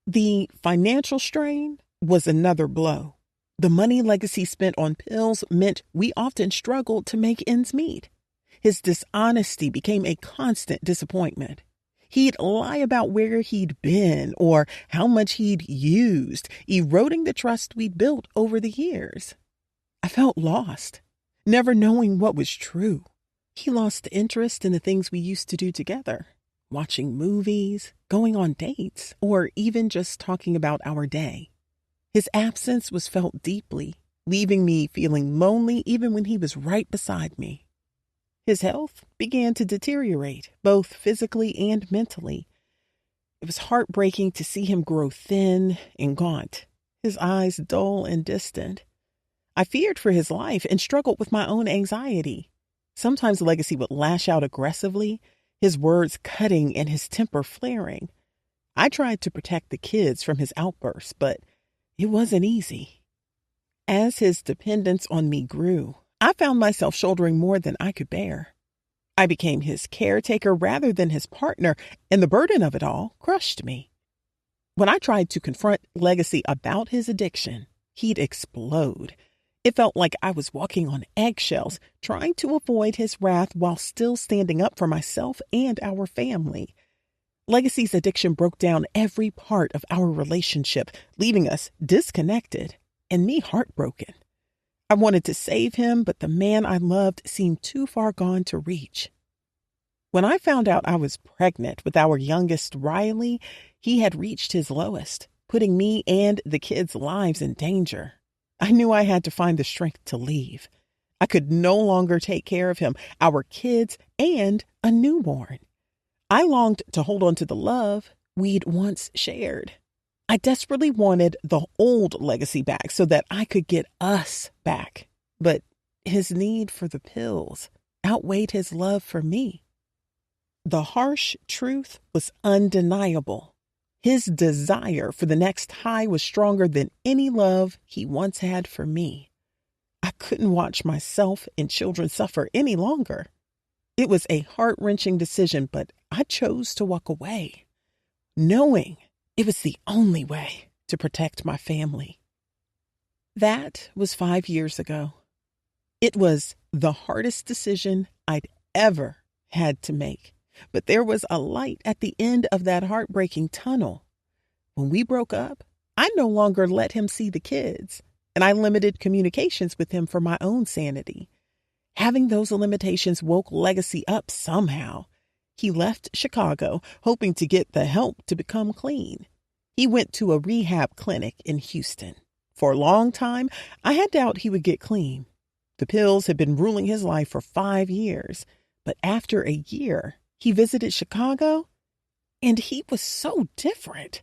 The financial strain was another blow. The money Legacy spent on pills meant we often struggled to make ends meet. His dishonesty became a constant disappointment. He'd lie about where he'd been or how much he'd used, eroding the trust we'd built over the years. I felt lost, never knowing what was true. He lost interest in the things we used to do together, watching movies, going on dates, or even just talking about our day. His absence was felt deeply, leaving me feeling lonely even when he was right beside me. His health began to deteriorate, both physically and mentally. It was heartbreaking to see him grow thin and gaunt, his eyes dull and distant. I feared for his life and struggled with my own anxiety. Sometimes Legacy would lash out aggressively, his words cutting and his temper flaring. I tried to protect the kids from his outbursts, but it wasn't easy. As his dependence on me grew, I found myself shouldering more than I could bear. I became his caretaker rather than his partner, and the burden of it all crushed me. When I tried to confront Legacy about his addiction, he'd explode. It felt like I was walking on eggshells, trying to avoid his wrath while still standing up for myself and our family. Legacy's addiction broke down every part of our relationship, leaving us disconnected and me heartbroken. I wanted to save him, but the man I loved seemed too far gone to reach. When I found out I was pregnant with our youngest, Riley, he had reached his lowest, putting me and the kids' lives in danger. I knew I had to find the strength to leave. I could no longer take care of him, our kids, and a newborn. I longed to hold on to the love we'd once shared. I desperately wanted the old Legacy back so that I could get us back. But his need for the pills outweighed his love for me. The harsh truth was undeniable. His desire for the next high was stronger than any love he once had for me. I couldn't watch myself and children suffer any longer. It was a heart-wrenching decision, but I chose to walk away, knowing it was the only way to protect my family. That was 5 years ago. It was the hardest decision I'd ever had to make, but there was a light at the end of that heartbreaking tunnel. When we broke up, I no longer let him see the kids, and I limited communications with him for my own sanity. Having those limitations woke Legacy up somehow. He left Chicago, hoping to get the help to become clean. He went to a rehab clinic in Houston. For a long time, I had doubt he would get clean. The pills had been ruling his life for 5 years, but after a year, he visited Chicago, and he was so different.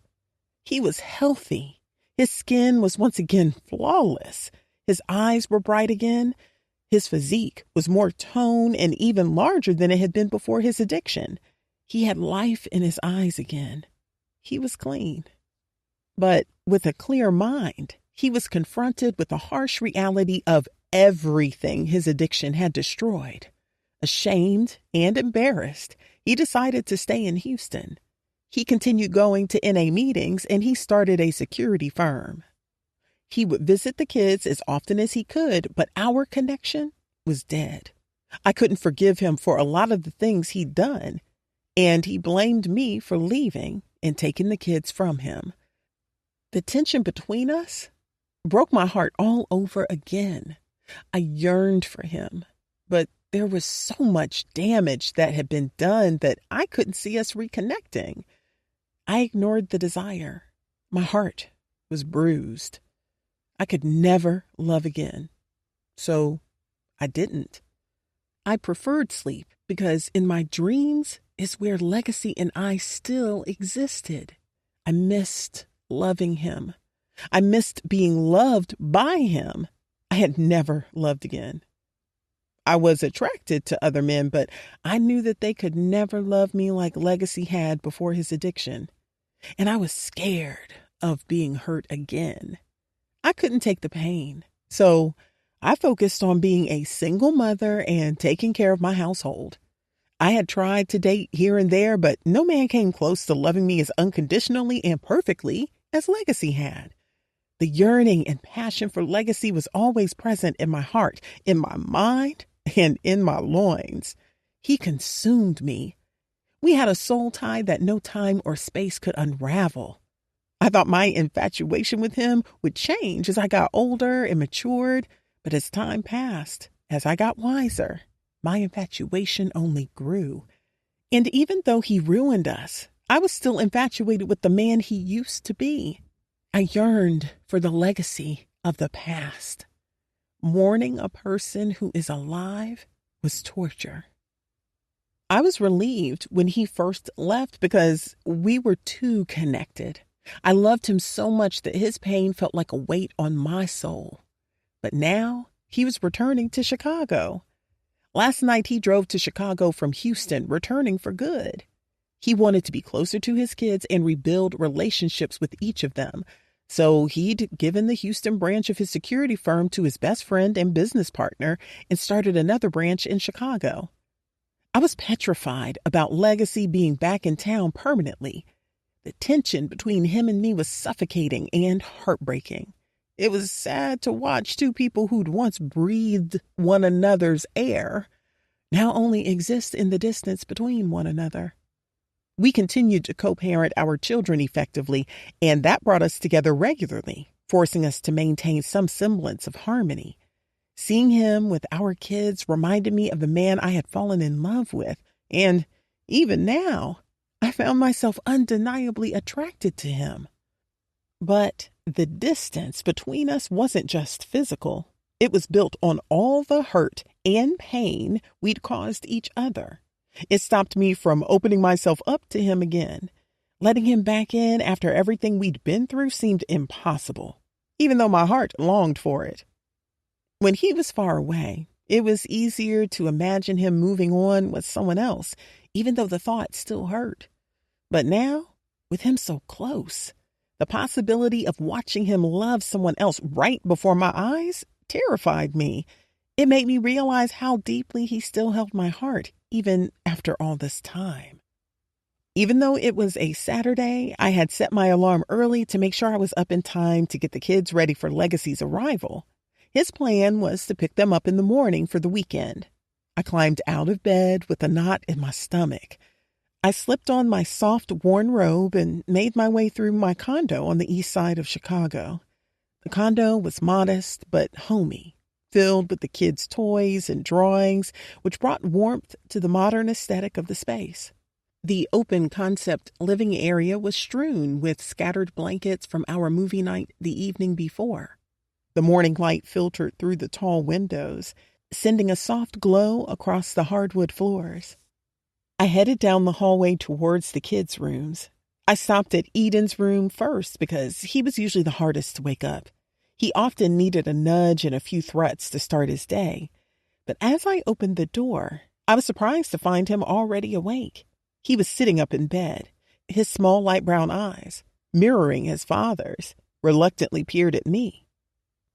He was healthy. His skin was once again flawless. His eyes were bright again. His physique was more toned and even larger than it had been before his addiction. He had life in his eyes again. He was clean. But with a clear mind, he was confronted with the harsh reality of everything his addiction had destroyed. Ashamed and embarrassed, he decided to stay in Houston. He continued going to NA meetings, and he started a security firm. He would visit the kids as often as he could, but our connection was dead. I couldn't forgive him for a lot of the things he'd done, and he blamed me for leaving and taking the kids from him. The tension between us broke my heart all over again. I yearned for him, but there was so much damage that had been done that I couldn't see us reconnecting. I ignored the desire. My heart was bruised. I could never love again. So I didn't. I preferred sleep because in my dreams is where Legacy and I still existed. I missed loving him. I missed being loved by him. I had never loved again. I was attracted to other men, but I knew that they could never love me like Legacy had before his addiction. And I was scared of being hurt again. I couldn't take the pain. So I focused on being a single mother and taking care of my household. I had tried to date here and there, but no man came close to loving me as unconditionally and perfectly as Legacy had. The yearning and passion for Legacy was always present in my heart, in my mind, and in my loins. He consumed me. We had a soul tie that no time or space could unravel. I thought my infatuation with him would change as I got older and matured, but as time passed, as I got wiser, my infatuation only grew. And even though he ruined us, I was still infatuated with the man he used to be. I yearned for the legacy of the past. Mourning a person who is alive was torture. I was relieved when he first left because we were too connected. I loved him so much that his pain felt like a weight on my soul. But now he was returning to Chicago. Last night he drove to Chicago from Houston, returning for good. He wanted to be closer to his kids and rebuild relationships with each of them. So he'd given the Houston branch of his security firm to his best friend and business partner and started another branch in Chicago. I was petrified about Legacy being back in town permanently. The tension between him and me was suffocating and heartbreaking. It was sad to watch two people who'd once breathed one another's air now only exist in the distance between one another. We continued to co-parent our children effectively, and that brought us together regularly, forcing us to maintain some semblance of harmony. Seeing him with our kids reminded me of the man I had fallen in love with, and even now, I found myself undeniably attracted to him. But the distance between us wasn't just physical. It was built on all the hurt and pain we'd caused each other. It stopped me from opening myself up to him again. Letting him back in after everything we'd been through seemed impossible, even though my heart longed for it. When he was far away, it was easier to imagine him moving on with someone else, even though the thought still hurt. But now, with him so close, the possibility of watching him love someone else right before my eyes terrified me. It made me realize how deeply he still held my heart, even after all this time. Even though it was a Saturday, I had set my alarm early to make sure I was up in time to get the kids ready for Legacy's arrival. His plan was to pick them up in the morning for the weekend. I climbed out of bed with a knot in my stomach. I slipped on my soft, worn robe and made my way through my condo on the east side of Chicago. The condo was modest but homey, filled with the kids' toys and drawings, which brought warmth to the modern aesthetic of the space. The open-concept living area was strewn with scattered blankets from our movie night the evening before. The morning light filtered through the tall windows, sending a soft glow across the hardwood floors. I headed down the hallway towards the kids' rooms. I stopped at Eden's room first because he was usually the hardest to wake up. He often needed a nudge and a few threats to start his day. But as I opened the door, I was surprised to find him already awake. He was sitting up in bed, his small light brown eyes, mirroring his father's, reluctantly peered at me.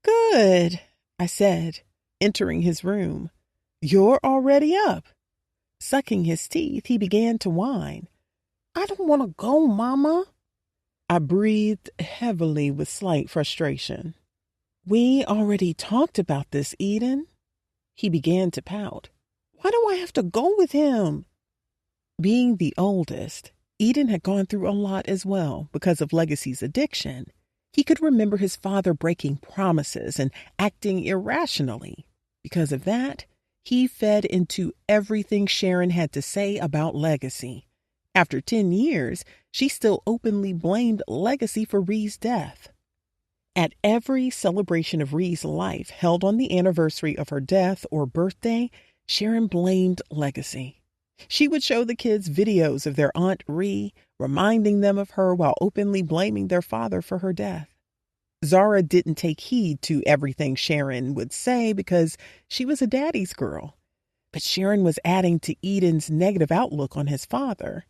"Good," I said, entering his room. "You're already up." Sucking his teeth, he began to whine. "I don't want to go, Mama." I breathed heavily with slight frustration. "We already talked about this, Eden." He began to pout. "Why do I have to go with him?" Being the oldest, Eden had gone through a lot as well because of Legacy's addiction. He could remember his father breaking promises and acting irrationally. Because of that, he fed into everything Sharon had to say about Legacy. After 10 years, she still openly blamed Legacy for Ree's death. At every celebration of Ree's life held on the anniversary of her death or birthday, Sharon blamed Legacy. She would show the kids videos of their Aunt Ree, reminding them of her while openly blaming their father for her death. Zara didn't take heed to everything Sharon would say because she was a daddy's girl. But Sharon was adding to Eden's negative outlook on his father.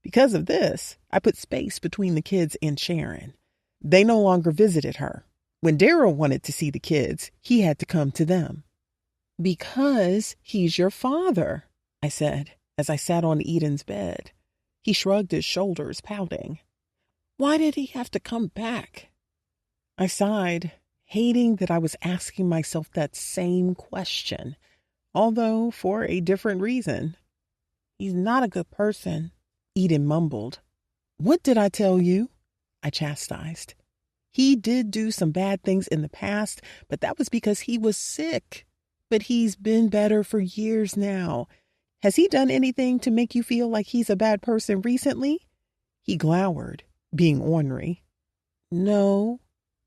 Because of this, I put space between the kids and Sharon. They no longer visited her. When Daryl wanted to see the kids, he had to come to them. Because he's your father, I said, as I sat on Eden's bed. He shrugged his shoulders, pouting. Why did he have to come back? I sighed, hating that I was asking myself that same question, although for a different reason. He's not a good person, Eden mumbled. What did I tell you? I chastised. He did do some bad things in the past, but that was because he was sick. But he's been better for years now. Has he done anything to make you feel like he's a bad person recently? He glowered, being ornery. No.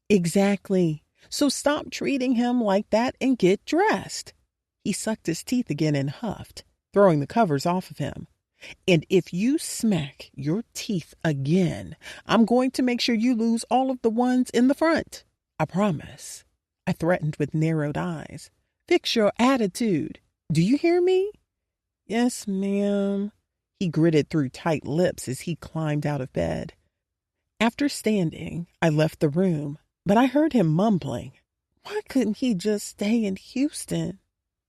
Exactly. So stop treating him like that and get dressed. He sucked his teeth again and huffed, throwing the covers off of him. And if you smack your teeth again, I'm going to make sure you lose all of the ones in the front. I promise. I threatened with narrowed eyes. Fix your attitude. Do you hear me? Yes, ma'am. He gritted through tight lips as he climbed out of bed. After standing, I left the room, but I heard him mumbling. Why couldn't he just stay in Houston?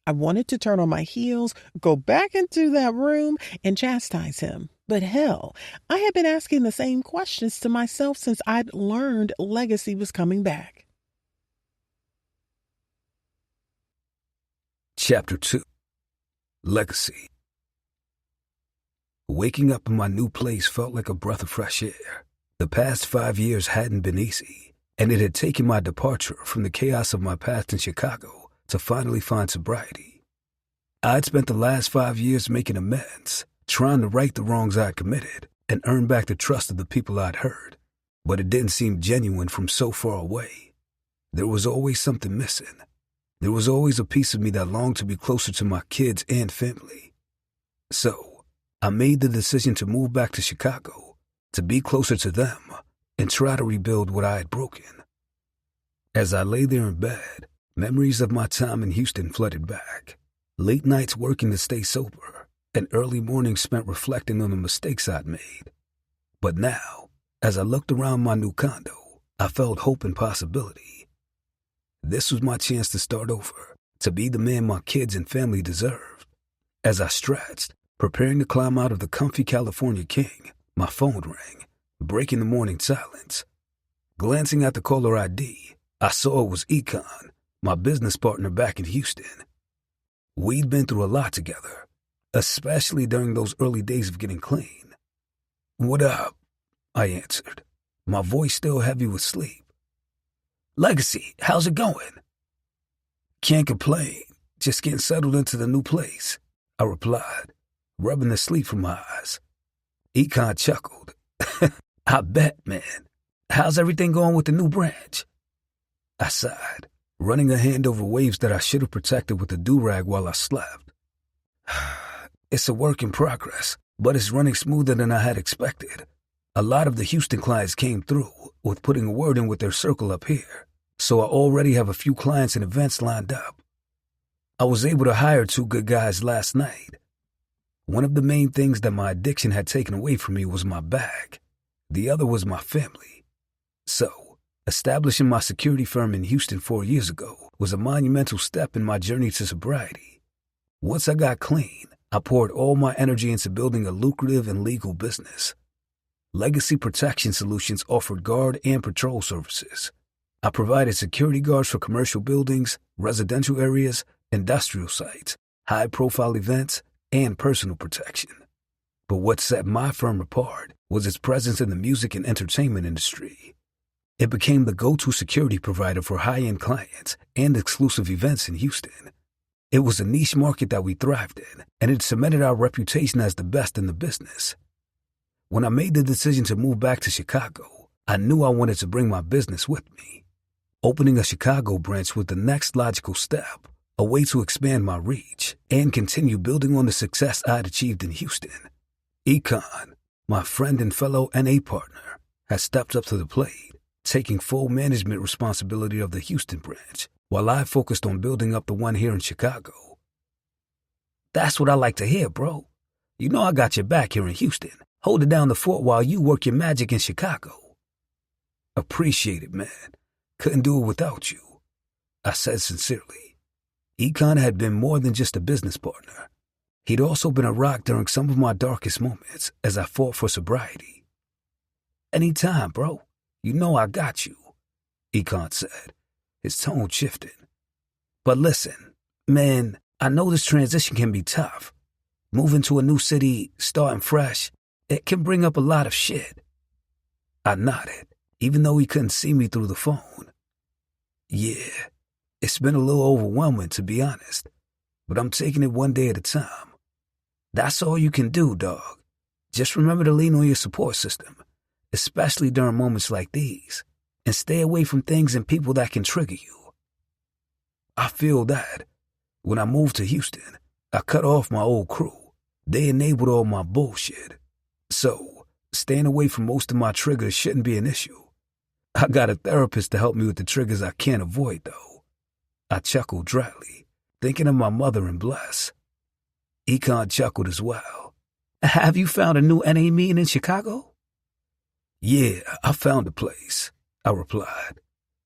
I wanted to turn on my heels, go back into that room, and chastise him. But hell, I had been asking the same questions to myself since I'd learned Legacy was coming back. Chapter 2. Legacy. Waking up in my new place felt like a breath of fresh air. The past 5 years hadn't been easy, and it had taken my departure from the chaos of my past in Chicago to finally find sobriety. I'd spent the last 5 years making amends, trying to right the wrongs I'd committed and earn back the trust of the people I'd hurt, but it didn't seem genuine from so far away. There was always something missing. There was always a piece of me that longed to be closer to my kids and family. So, I made the decision to move back to Chicago, to be closer to them, and try to rebuild what I had broken. As I lay there in bed, memories of my time in Houston flooded back. Late nights working to stay sober, and early mornings spent reflecting on the mistakes I'd made. But now, as I looked around my new condo, I felt hope and possibility. This was my chance to start over, to be the man my kids and family deserved. As I stretched, preparing to climb out of the comfy California King, my phone rang, breaking the morning silence. Glancing at the caller ID, I saw it was Econ, my business partner back in Houston. We'd been through a lot together, especially during those early days of getting clean. "What up?" I answered, my voice still heavy with sleep. "Legacy, how's it going?" "Can't complain, just getting settled into the new place," I replied, rubbing the sleep from my eyes. Econ chuckled. "I bet, man. How's everything going with the new branch?" I sighed, running a hand over waves that I should have protected with a do-rag while I slept. "It's a work in progress, but it's running smoother than I had expected. A lot of the Houston clients came through with putting a word in with their circle up here, so I already have a few clients and events lined up. I was able to hire 2 good guys last night. One of the main things that my addiction had taken away from me was my bag. The other was my family. So, establishing my security firm in Houston 4 years ago was a monumental step in my journey to sobriety. Once I got clean, I poured all my energy into building a lucrative and legal business. Legacy Protection Solutions offered guard and patrol services. I provided security guards for commercial buildings, residential areas, industrial sites, high-profile events, and personal protection. But what set my firm apart was its presence in the music and entertainment industry. It became the go-to security provider for high-end clients and exclusive events in Houston. It was a niche market that we thrived in, and it cemented our reputation as the best in the business. When I made the decision to move back to Chicago, I knew I wanted to bring my business with me. Opening a Chicago branch was the next logical step, a way to expand my reach and continue building on the success I'd achieved in Houston. Econ, my friend and fellow NA partner, has stepped up to the plate, taking full management responsibility of the Houston branch, while I focused on building up the one here in Chicago. That's what I like to hear, bro. You know I got your back here in Houston. Holding down the fort while you work your magic in Chicago. Appreciate it, man. Couldn't do it without you, I said sincerely. Econ had been more than just a business partner. He'd also been a rock during some of my darkest moments as I fought for sobriety. Anytime, bro. You know I got you, Econ said, his tone shifting. But listen, man, I know this transition can be tough. Moving to a new city, starting fresh, it can bring up a lot of shit. I nodded, even though he couldn't see me through the phone. Yeah, it's been a little overwhelming, to be honest, but I'm taking it one day at a time. That's all you can do, dog. Just remember to lean on your support system, especially during moments like these, and stay away from things and people that can trigger you. I feel that. When I moved to Houston, I cut off my old crew. They enabled all my bullshit. So, staying away from most of my triggers shouldn't be an issue. I got a therapist to help me with the triggers I can't avoid, though. I chuckled dryly, thinking of my mother and Bless. Econ chuckled as well. Have you found a new NA meeting in Chicago? Yeah, I found a place, I replied.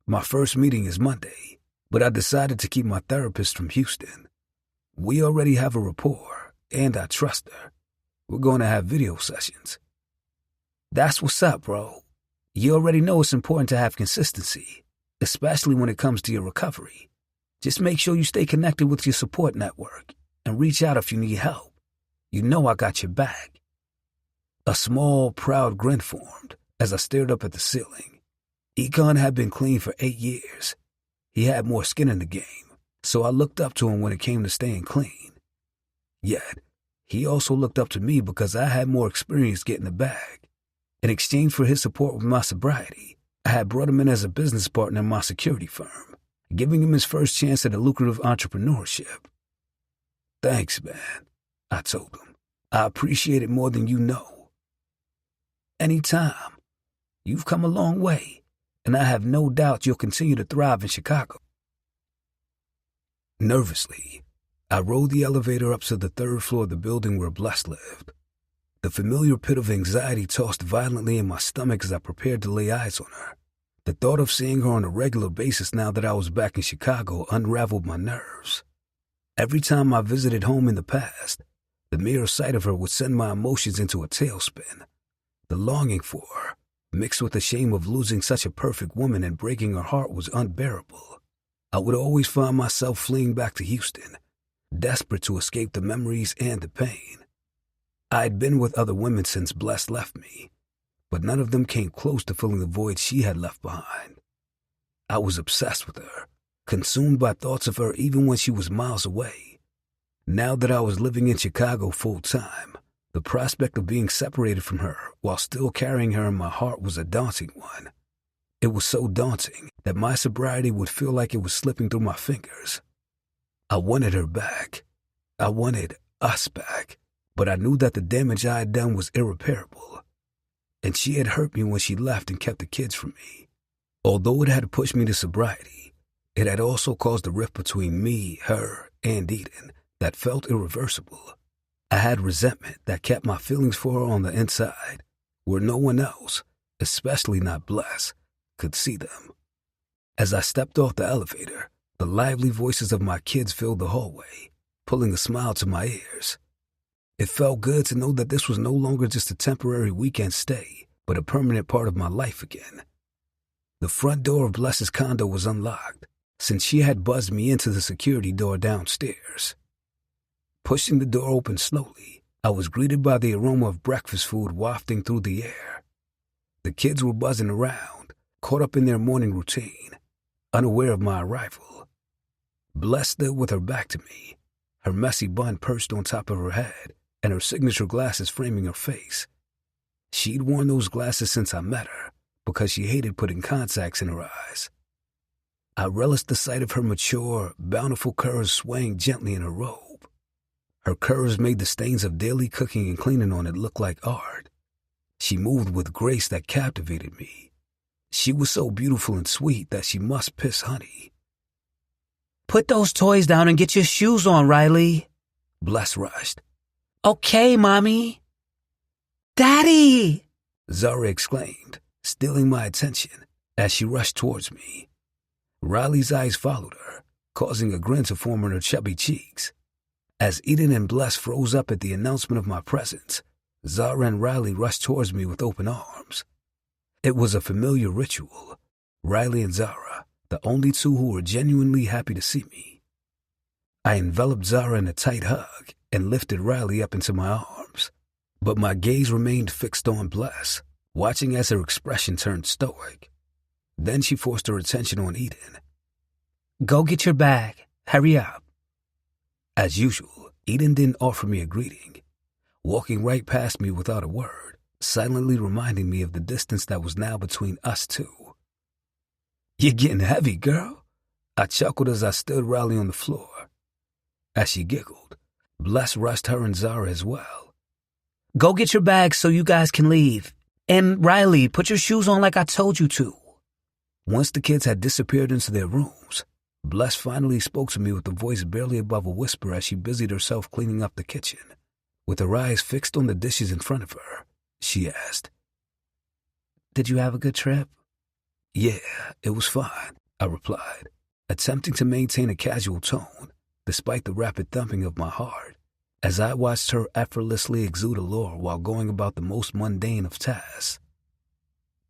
My first meeting is Monday, but I decided to keep my therapist from Houston. We already have a rapport, and I trust her. We're going to have video sessions. That's what's up, bro. You already know it's important to have consistency, especially when it comes to your recovery. Just make sure you stay connected with your support network and reach out if you need help. You know I got your back. A small, proud grin formed as I stared up at the ceiling. Econ had been clean for 8 years. He had more skin in the game, so I looked up to him when it came to staying clean. Yet, he also looked up to me because I had more experience getting the bag. In exchange for his support with my sobriety, I had brought him in as a business partner in my security firm, giving him his first chance at a lucrative entrepreneurship. Thanks, man, I told him. I appreciate it more than you know. Anytime. You've come a long way, and I have no doubt you'll continue to thrive in Chicago. Nervously, I rode the elevator up to the 3rd floor of the building where Bless lived. The familiar pit of anxiety tossed violently in my stomach as I prepared to lay eyes on her. The thought of seeing her on a regular basis now that I was back in Chicago unraveled my nerves. Every time I visited home in the past, the mere sight of her would send my emotions into a tailspin. The longing for her, mixed with the shame of losing such a perfect woman and breaking her heart, was unbearable. I would always find myself fleeing back to Houston, desperate to escape the memories and the pain. I had been with other women since Bless left me, but none of them came close to filling the void she had left behind. I was obsessed with her, consumed by thoughts of her even when she was miles away. Now that I was living in Chicago full-time, the prospect of being separated from her while still carrying her in my heart was a daunting one. It was so daunting that my sobriety would feel like it was slipping through my fingers. I wanted her back. I wanted us back. But I knew that the damage I had done was irreparable. And she had hurt me when she left and kept the kids from me. Although it had pushed me to sobriety, it had also caused a rift between me, her, and Eden that felt irreversible. I had resentment that kept my feelings for her on the inside, where no one else, especially not Bless, could see them. As I stepped off the elevator, the lively voices of my kids filled the hallway, pulling a smile to my ears. It felt good to know that this was no longer just a temporary weekend stay, but a permanent part of my life again. The front door of Bless's condo was unlocked, since she had buzzed me into the security door downstairs. Pushing the door open slowly, I was greeted by the aroma of breakfast food wafting through the air. The kids were buzzing around, caught up in their morning routine, unaware of my arrival. Bless stood with her back to me, her messy bun perched on top of her head, and her signature glasses framing her face. She'd worn those glasses since I met her, because she hated putting contacts in her eyes. I relished the sight of her mature, bountiful curves swaying gently in her robe. Her curves made the stains of daily cooking and cleaning on it look like art. She moved with grace that captivated me. She was so beautiful and sweet that she must piss honey. Put those toys down and get your shoes on, Riley. Bless rushed. Okay, Mommy. Daddy! Zara exclaimed, stealing my attention as she rushed towards me. Riley's eyes followed her, causing a grin to form on her chubby cheeks. As Eden and Bless froze up at the announcement of my presence, Zara and Riley rushed towards me with open arms. It was a familiar ritual. Riley and Zara, the only two who were genuinely happy to see me. I enveloped Zara in a tight hug and lifted Riley up into my arms. But my gaze remained fixed on Bless, watching as her expression turned stoic. Then she forced her attention on Eden. Go get your bag. Hurry up. As usual, Eden didn't offer me a greeting, walking right past me without a word, silently reminding me of the distance that was now between us two. You're getting heavy, girl. I chuckled as I stood Riley on the floor. As she giggled, Bless rushed her and Zara as well. Go get your bags so you guys can leave. And Riley, put your shoes on like I told you to. Once the kids had disappeared into their rooms, Bless finally spoke to me with a voice barely above a whisper as she busied herself cleaning up the kitchen. With her eyes fixed on the dishes in front of her, she asked, Did you have a good trip? Yeah, it was fine, I replied, attempting to maintain a casual tone despite the rapid thumping of my heart, as I watched her effortlessly exude allure while going about the most mundane of tasks.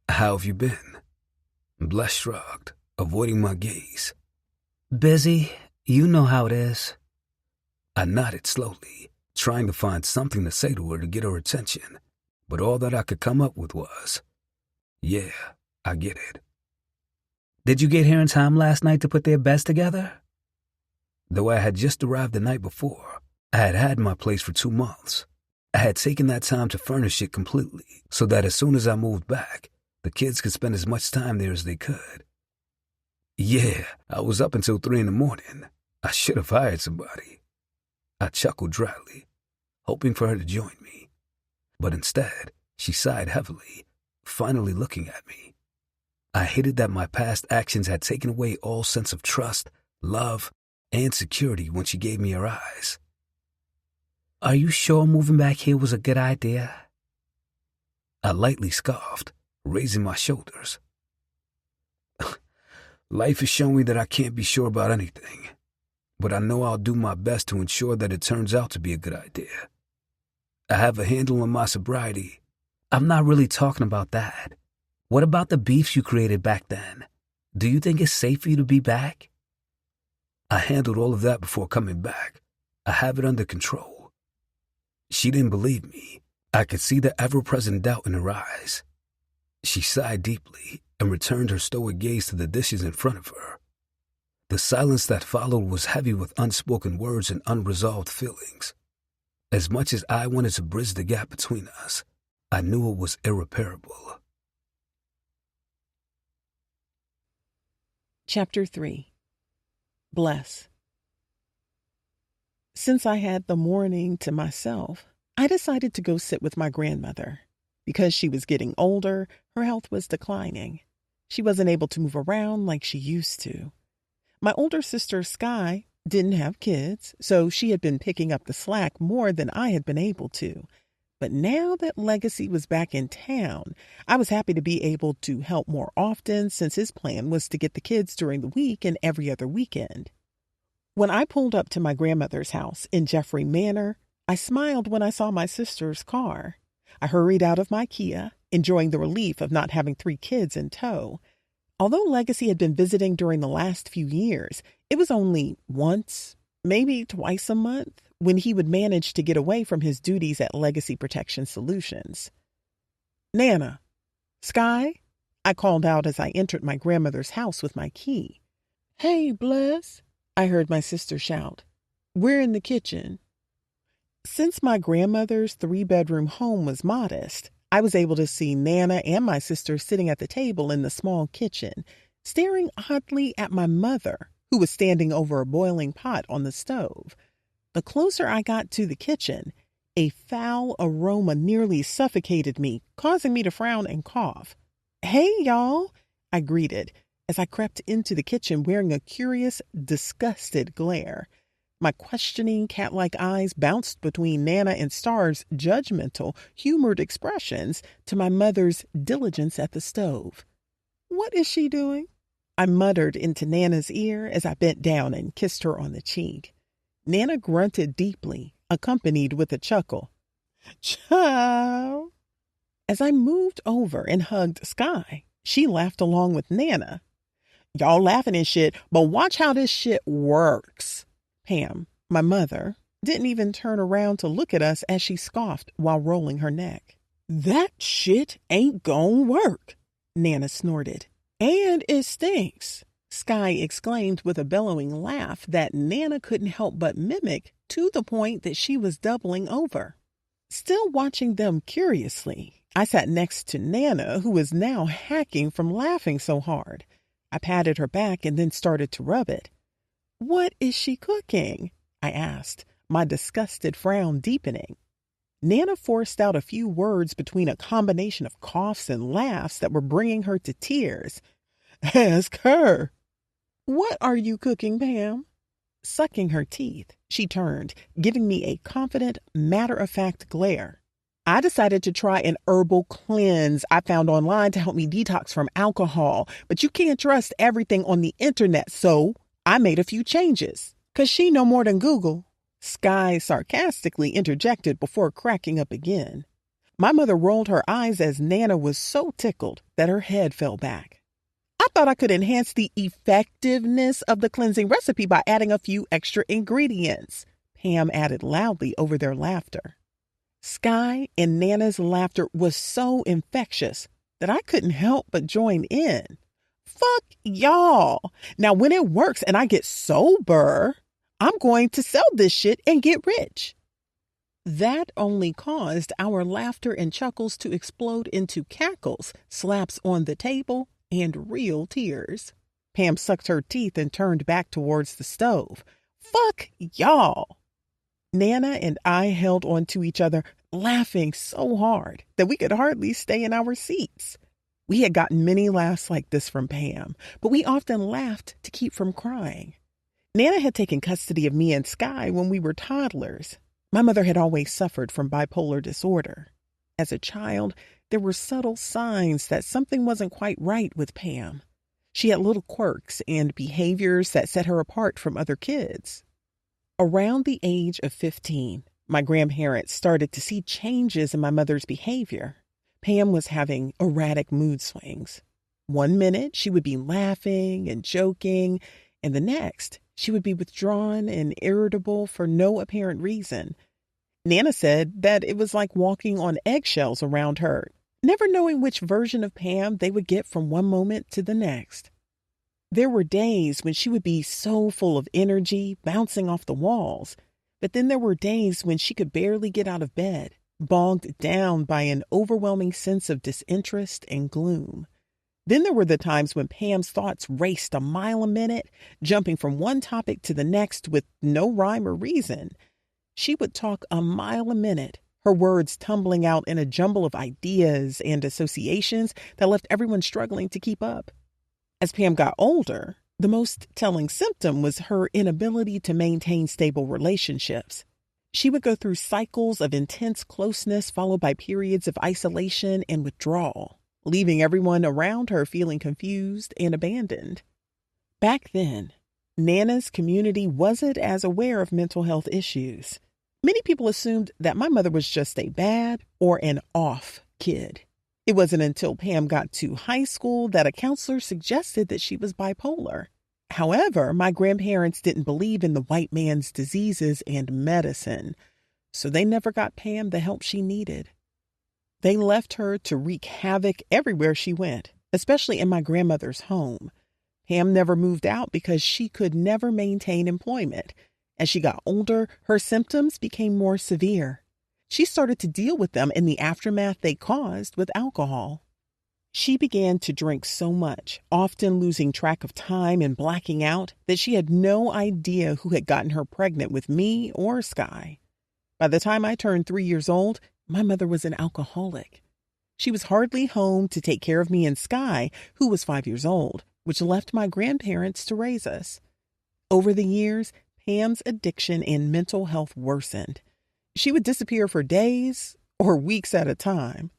How have you been? Bless shrugged, avoiding my gaze. Busy. You know how it is. I nodded slowly, trying to find something to say to her to get her attention, but all that I could come up with was, yeah, I get it. Did you get here in time last night to put their beds together? Though I had just arrived the night before, I had had my place for 2 months. I had taken that time to furnish it completely so that as soon as I moved back, the kids could spend as much time there as they could. Yeah, I was up until 3 a.m. I should have hired somebody. I chuckled dryly, hoping for her to join me. But instead, she sighed heavily, finally looking at me. I hated that my past actions had taken away all sense of trust, love, and security when she gave me her eyes. Are you sure moving back here was a good idea? I lightly scoffed, raising my shoulders. Life has shown me that I can't be sure about anything, but I know I'll do my best to ensure that it turns out to be a good idea. I have a handle on my sobriety. I'm not really talking about that. What about the beefs you created back then? Do you think it's safe for you to be back? I handled all of that before coming back. I have it under control. She didn't believe me. I could see the ever-present doubt in her eyes. She sighed deeply and returned her stoic gaze to the dishes in front of her. The silence that followed was heavy with unspoken words and unresolved feelings. As much as I wanted to bridge the gap between us, I knew it was irreparable. Chapter 3. Bless. Since I had the morning to myself, I decided to go sit with my grandmother. Because she was getting older, her health was declining. She wasn't able to move around like she used to. My older sister, Sky, didn't have kids, so she had been picking up the slack more than I had been able to. But now that Legacy was back in town, I was happy to be able to help more often since his plan was to get the kids during the week and every other weekend. When I pulled up to my grandmother's house in Jeffrey Manor, I smiled when I saw my sister's car. I hurried out of my Kia, enjoying the relief of not having 3 kids in tow. Although Legacy had been visiting during the last few years, it was only once, maybe twice a month, when he would manage to get away from his duties at Legacy Protection Solutions. Nana, Sky, I called out as I entered my grandmother's house with my key. Hey, Bless, I heard my sister shout. We're in the kitchen. Since my grandmother's 3-bedroom home was modest, I was able to see Nana and my sister sitting at the table in the small kitchen, staring oddly at my mother, who was standing over a boiling pot on the stove. The closer I got to the kitchen, a foul aroma nearly suffocated me, causing me to frown and cough. Hey, y'all, I greeted as I crept into the kitchen wearing a curious, disgusted glare. My questioning cat-like eyes bounced between Nana and Star's judgmental, humored expressions to my mother's diligence at the stove. "What is she doing?" I muttered into Nana's ear as I bent down and kissed her on the cheek. Nana grunted deeply, accompanied with a chuckle. "Child." As I moved over and hugged Sky, she laughed along with Nana. "Y'all laughing and shit, but watch how this shit works." Pam, my mother, didn't even turn around to look at us as she scoffed while rolling her neck. "That shit ain't gon' work," Nana snorted. "And it stinks," Sky exclaimed with a bellowing laugh that Nana couldn't help but mimic to the point that she was doubling over. Still watching them curiously, I sat next to Nana, who was now hacking from laughing so hard. I patted her back and then started to rub it. "What is she cooking?" I asked, my disgusted frown deepening. Nana forced out a few words between a combination of coughs and laughs that were bringing her to tears. "Ask her." "What are you cooking, Pam?" Sucking her teeth, she turned, giving me a confident, matter-of-fact glare. "I decided to try an herbal cleanse I found online to help me detox from alcohol, but you can't trust everything on the internet, so I made a few changes. 'Cause she know more than Google." Sky sarcastically interjected before cracking up again. My mother rolled her eyes as Nana was so tickled that her head fell back. "I thought I could enhance the effectiveness of the cleansing recipe by adding a few extra ingredients," Pam added loudly over their laughter. Sky and Nana's laughter was so infectious that I couldn't help but join in. "Fuck y'all. Now when it works and I get sober, I'm going to sell this shit and get rich." That only caused our laughter and chuckles to explode into cackles, slaps on the table, and real tears. Pam sucked her teeth and turned back towards the stove. "Fuck y'all." Nana and I held on to each other, laughing so hard that we could hardly stay in our seats. We had gotten many laughs like this from Pam, but we often laughed to keep from crying. Nana had taken custody of me and Sky when we were toddlers. My mother had always suffered from bipolar disorder. As a child, there were subtle signs that something wasn't quite right with Pam. She had little quirks and behaviors that set her apart from other kids. Around the age of 15, my grandparents started to see changes in my mother's behavior. Pam was having erratic mood swings. One minute, she would be laughing and joking, and the next, she would be withdrawn and irritable for no apparent reason. Nana said that it was like walking on eggshells around her, never knowing which version of Pam they would get from one moment to the next. There were days when she would be so full of energy, bouncing off the walls, but then there were days when she could barely get out of bed, bogged down by an overwhelming sense of disinterest and gloom. Then there were the times when Pam's thoughts raced a mile a minute, jumping from one topic to the next with no rhyme or reason. She would talk a mile a minute, her words tumbling out in a jumble of ideas and associations that left everyone struggling to keep up. As Pam got older, the most telling symptom was her inability to maintain stable relationships. She would go through cycles of intense closeness followed by periods of isolation and withdrawal, leaving everyone around her feeling confused and abandoned. Back then, Nana's community wasn't as aware of mental health issues. Many people assumed that my mother was just a bad or an off kid. It wasn't until Pam got to high school that a counselor suggested that she was bipolar. However, my grandparents didn't believe in the white man's diseases and medicine, so they never got Pam the help she needed. They left her to wreak havoc everywhere she went, especially in my grandmother's home. Pam never moved out because she could never maintain employment. As she got older, her symptoms became more severe. She started to deal with them in the aftermath they caused with alcohol. She began to drink so much, often losing track of time and blacking out, that she had no idea who had gotten her pregnant with me or Sky. By the time I turned 3 years old, my mother was an alcoholic. She was hardly home to take care of me and Sky, who was 5 years old, which left my grandparents to raise us. Over the years, Pam's addiction and mental health worsened. She would disappear for days or weeks at a time.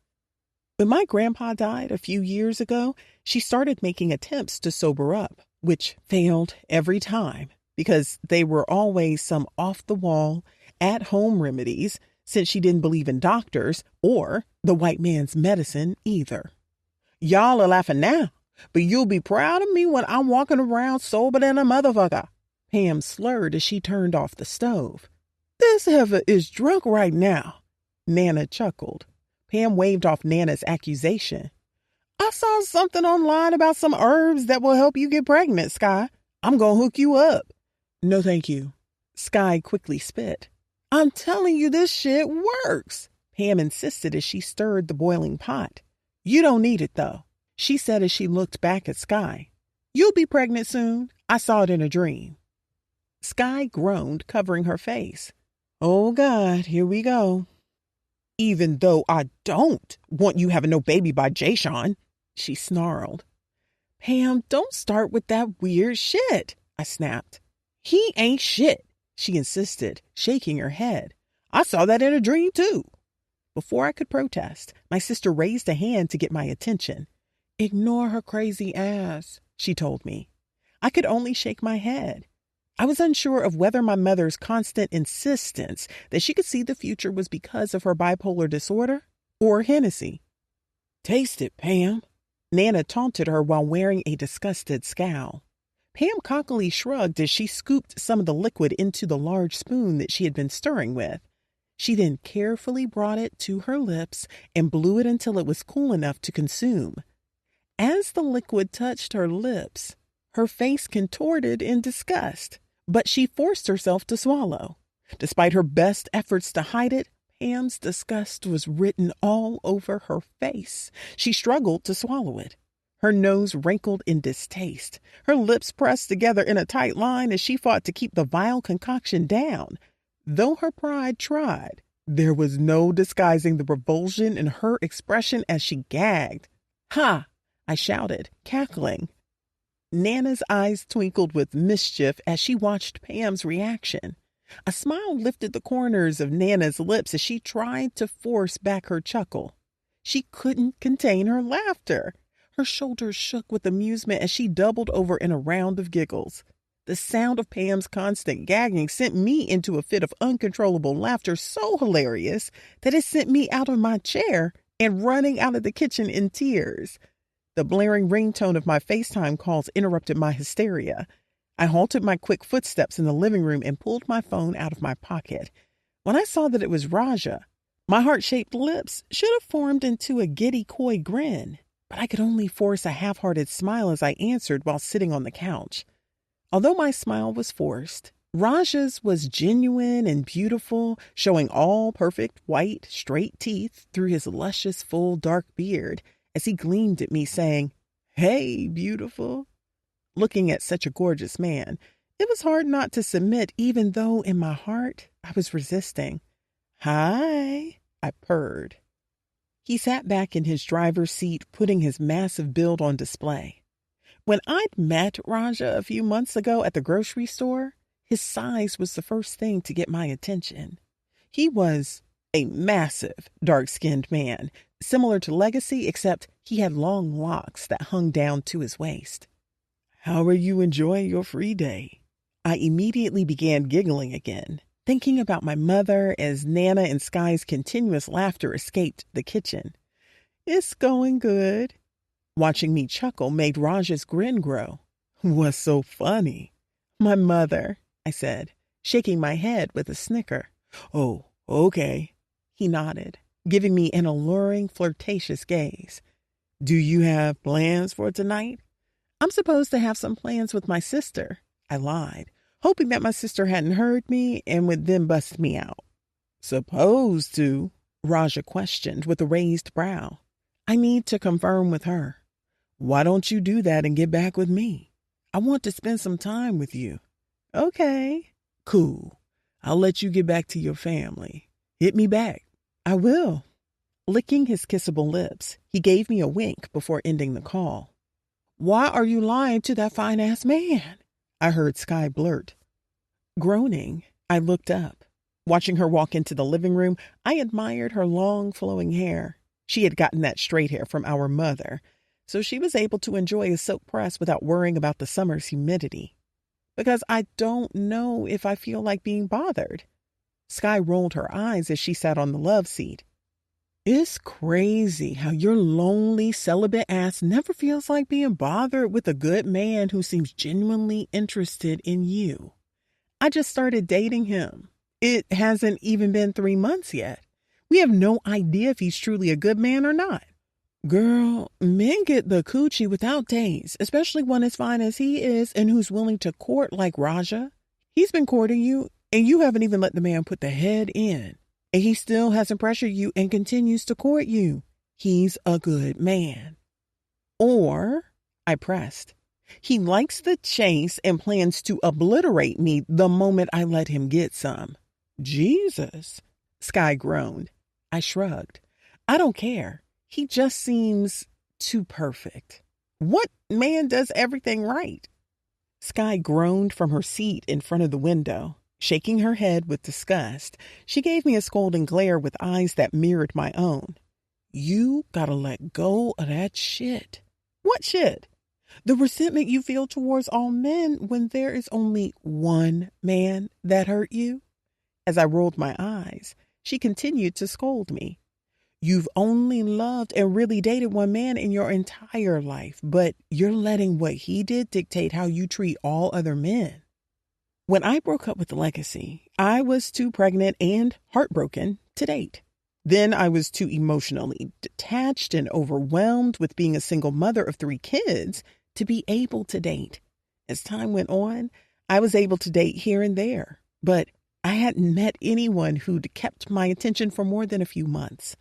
When my grandpa died a few years ago, she started making attempts to sober up, which failed every time because they were always some off-the-wall, at-home remedies, since she didn't believe in doctors or the white man's medicine either. Y'all are laughing now, but you'll be proud of me when I'm walking around sober than a motherfucker. Pam slurred as she turned off the stove. This heifer is drunk right now. Nana chuckled. Pam waved off Nana's accusation. I saw something online about some herbs that will help you get pregnant, Sky. I'm going to hook you up. No, thank you. Sky quickly spit. I'm telling you, this shit works. Pam insisted as she stirred the boiling pot. You don't need it, though, she said as she looked back at Sky. You'll be pregnant soon. I saw it in a dream. Sky groaned, covering her face. Oh, God, here we go. Even though I don't want you having no baby by Jay-Sean, she snarled. Pam, don't start with that weird shit, I snapped. He ain't shit, she insisted, shaking her head. I saw that in a dream, too. Before I could protest, my sister raised a hand to get my attention. Ignore her crazy ass, she told me. I could only shake my head. I was unsure of whether my mother's constant insistence that she could see the future was because of her bipolar disorder or Hennessy. Taste it, Pam. Nana taunted her while wearing a disgusted scowl. Pam cockily shrugged as she scooped some of the liquid into the large spoon that she had been stirring with. She then carefully brought it to her lips and blew it until it was cool enough to consume. As the liquid touched her lips, her face contorted in disgust, but she forced herself to swallow. Despite her best efforts to hide it, Pam's disgust was written all over her face. She struggled to swallow it. Her nose wrinkled in distaste. Her lips pressed together in a tight line as she fought to keep the vile concoction down. Though her pride tried, there was no disguising the revulsion in her expression as she gagged. Ha! I shouted, cackling. Nana's eyes twinkled with mischief as she watched Pam's reaction. A smile lifted the corners of Nana's lips as she tried to force back her chuckle. She couldn't contain her laughter. Her shoulders shook with amusement as she doubled over in a round of giggles. The sound of Pam's constant gagging sent me into a fit of uncontrollable laughter so hilarious that it sent me out of my chair and running out of the kitchen in tears. The blaring ringtone of my FaceTime calls interrupted my hysteria. I halted my quick footsteps in the living room and pulled my phone out of my pocket. When I saw that it was Raja, my heart-shaped lips should have formed into a giddy, coy grin, but I could only force a half-hearted smile as I answered while sitting on the couch. Although my smile was forced, Raja's was genuine and beautiful, showing all perfect, white, straight teeth through his luscious, full, dark beard as he gleamed at me saying, "Hey, beautiful." Looking at such a gorgeous man, it was hard not to submit even though in my heart I was resisting. "Hi," I purred. He sat back in his driver's seat, putting his massive build on display. When I'd met Raja a few months ago at the grocery store, his size was the first thing to get my attention. He was a massive, dark-skinned man, similar to Legacy, except he had long locks that hung down to his waist. "How are you enjoying your free day?" I immediately began giggling again, thinking about my mother as Nana and Sky's continuous laughter escaped the kitchen. "It's going good." Watching me chuckle made Raja's grin grow. "What's so funny?" "My mother," I said, shaking my head with a snicker. "Oh, okay." He nodded, giving me an alluring, flirtatious gaze. "Do you have plans for tonight?" "I'm supposed to have some plans with my sister," I lied, hoping that my sister hadn't heard me and would then bust me out. "Supposed to?" Raja questioned with a raised brow. "I need to confirm with her." "Why don't you do that and get back with me? I want to spend some time with you." "Okay." "Cool. I'll let you get back to your family. Hit me back." "I will." Licking his kissable lips, he gave me a wink before ending the call. "Why are you lying to that fine-ass man?" I heard Sky blurt. Groaning, I looked up. Watching her walk into the living room, I admired her long, flowing hair. She had gotten that straight hair from our mother, so she was able to enjoy a silk press without worrying about the summer's humidity. Because I don't know if I feel like being bothered. Sky rolled her eyes as she sat on the love seat. "It's crazy how your lonely, celibate ass never feels like being bothered with a good man who seems genuinely interested in you. I just started dating him. It hasn't even been 3 months yet. We have no idea if he's truly a good man or not. Girl, men get the coochie without dates, especially one as fine as he is and who's willing to court like Raja. He's been courting you, and you haven't even let the man put the head in. And he still hasn't pressured you and continues to court you. He's a good man." Or, I pressed, "he likes the chase and plans to obliterate me the moment I let him get some." "Jesus," Sky groaned. I shrugged. "I don't care. He just seems too perfect. What man does everything right?" Sky groaned from her seat in front of the window. Shaking her head with disgust, she gave me a scolding glare with eyes that mirrored my own. "You gotta let go of that shit." "What shit?" "The resentment you feel towards all men when there is only one man that hurt you." As I rolled my eyes, she continued to scold me. "You've only loved and really dated one man in your entire life, but you're letting what he did dictate how you treat all other men." When I broke up with Legacy, I was too pregnant and heartbroken to date. Then I was too emotionally detached and overwhelmed with being a single mother of 3 kids to be able to date. As time went on, I was able to date here and there, but I hadn't met anyone who'd kept my attention for more than a few months.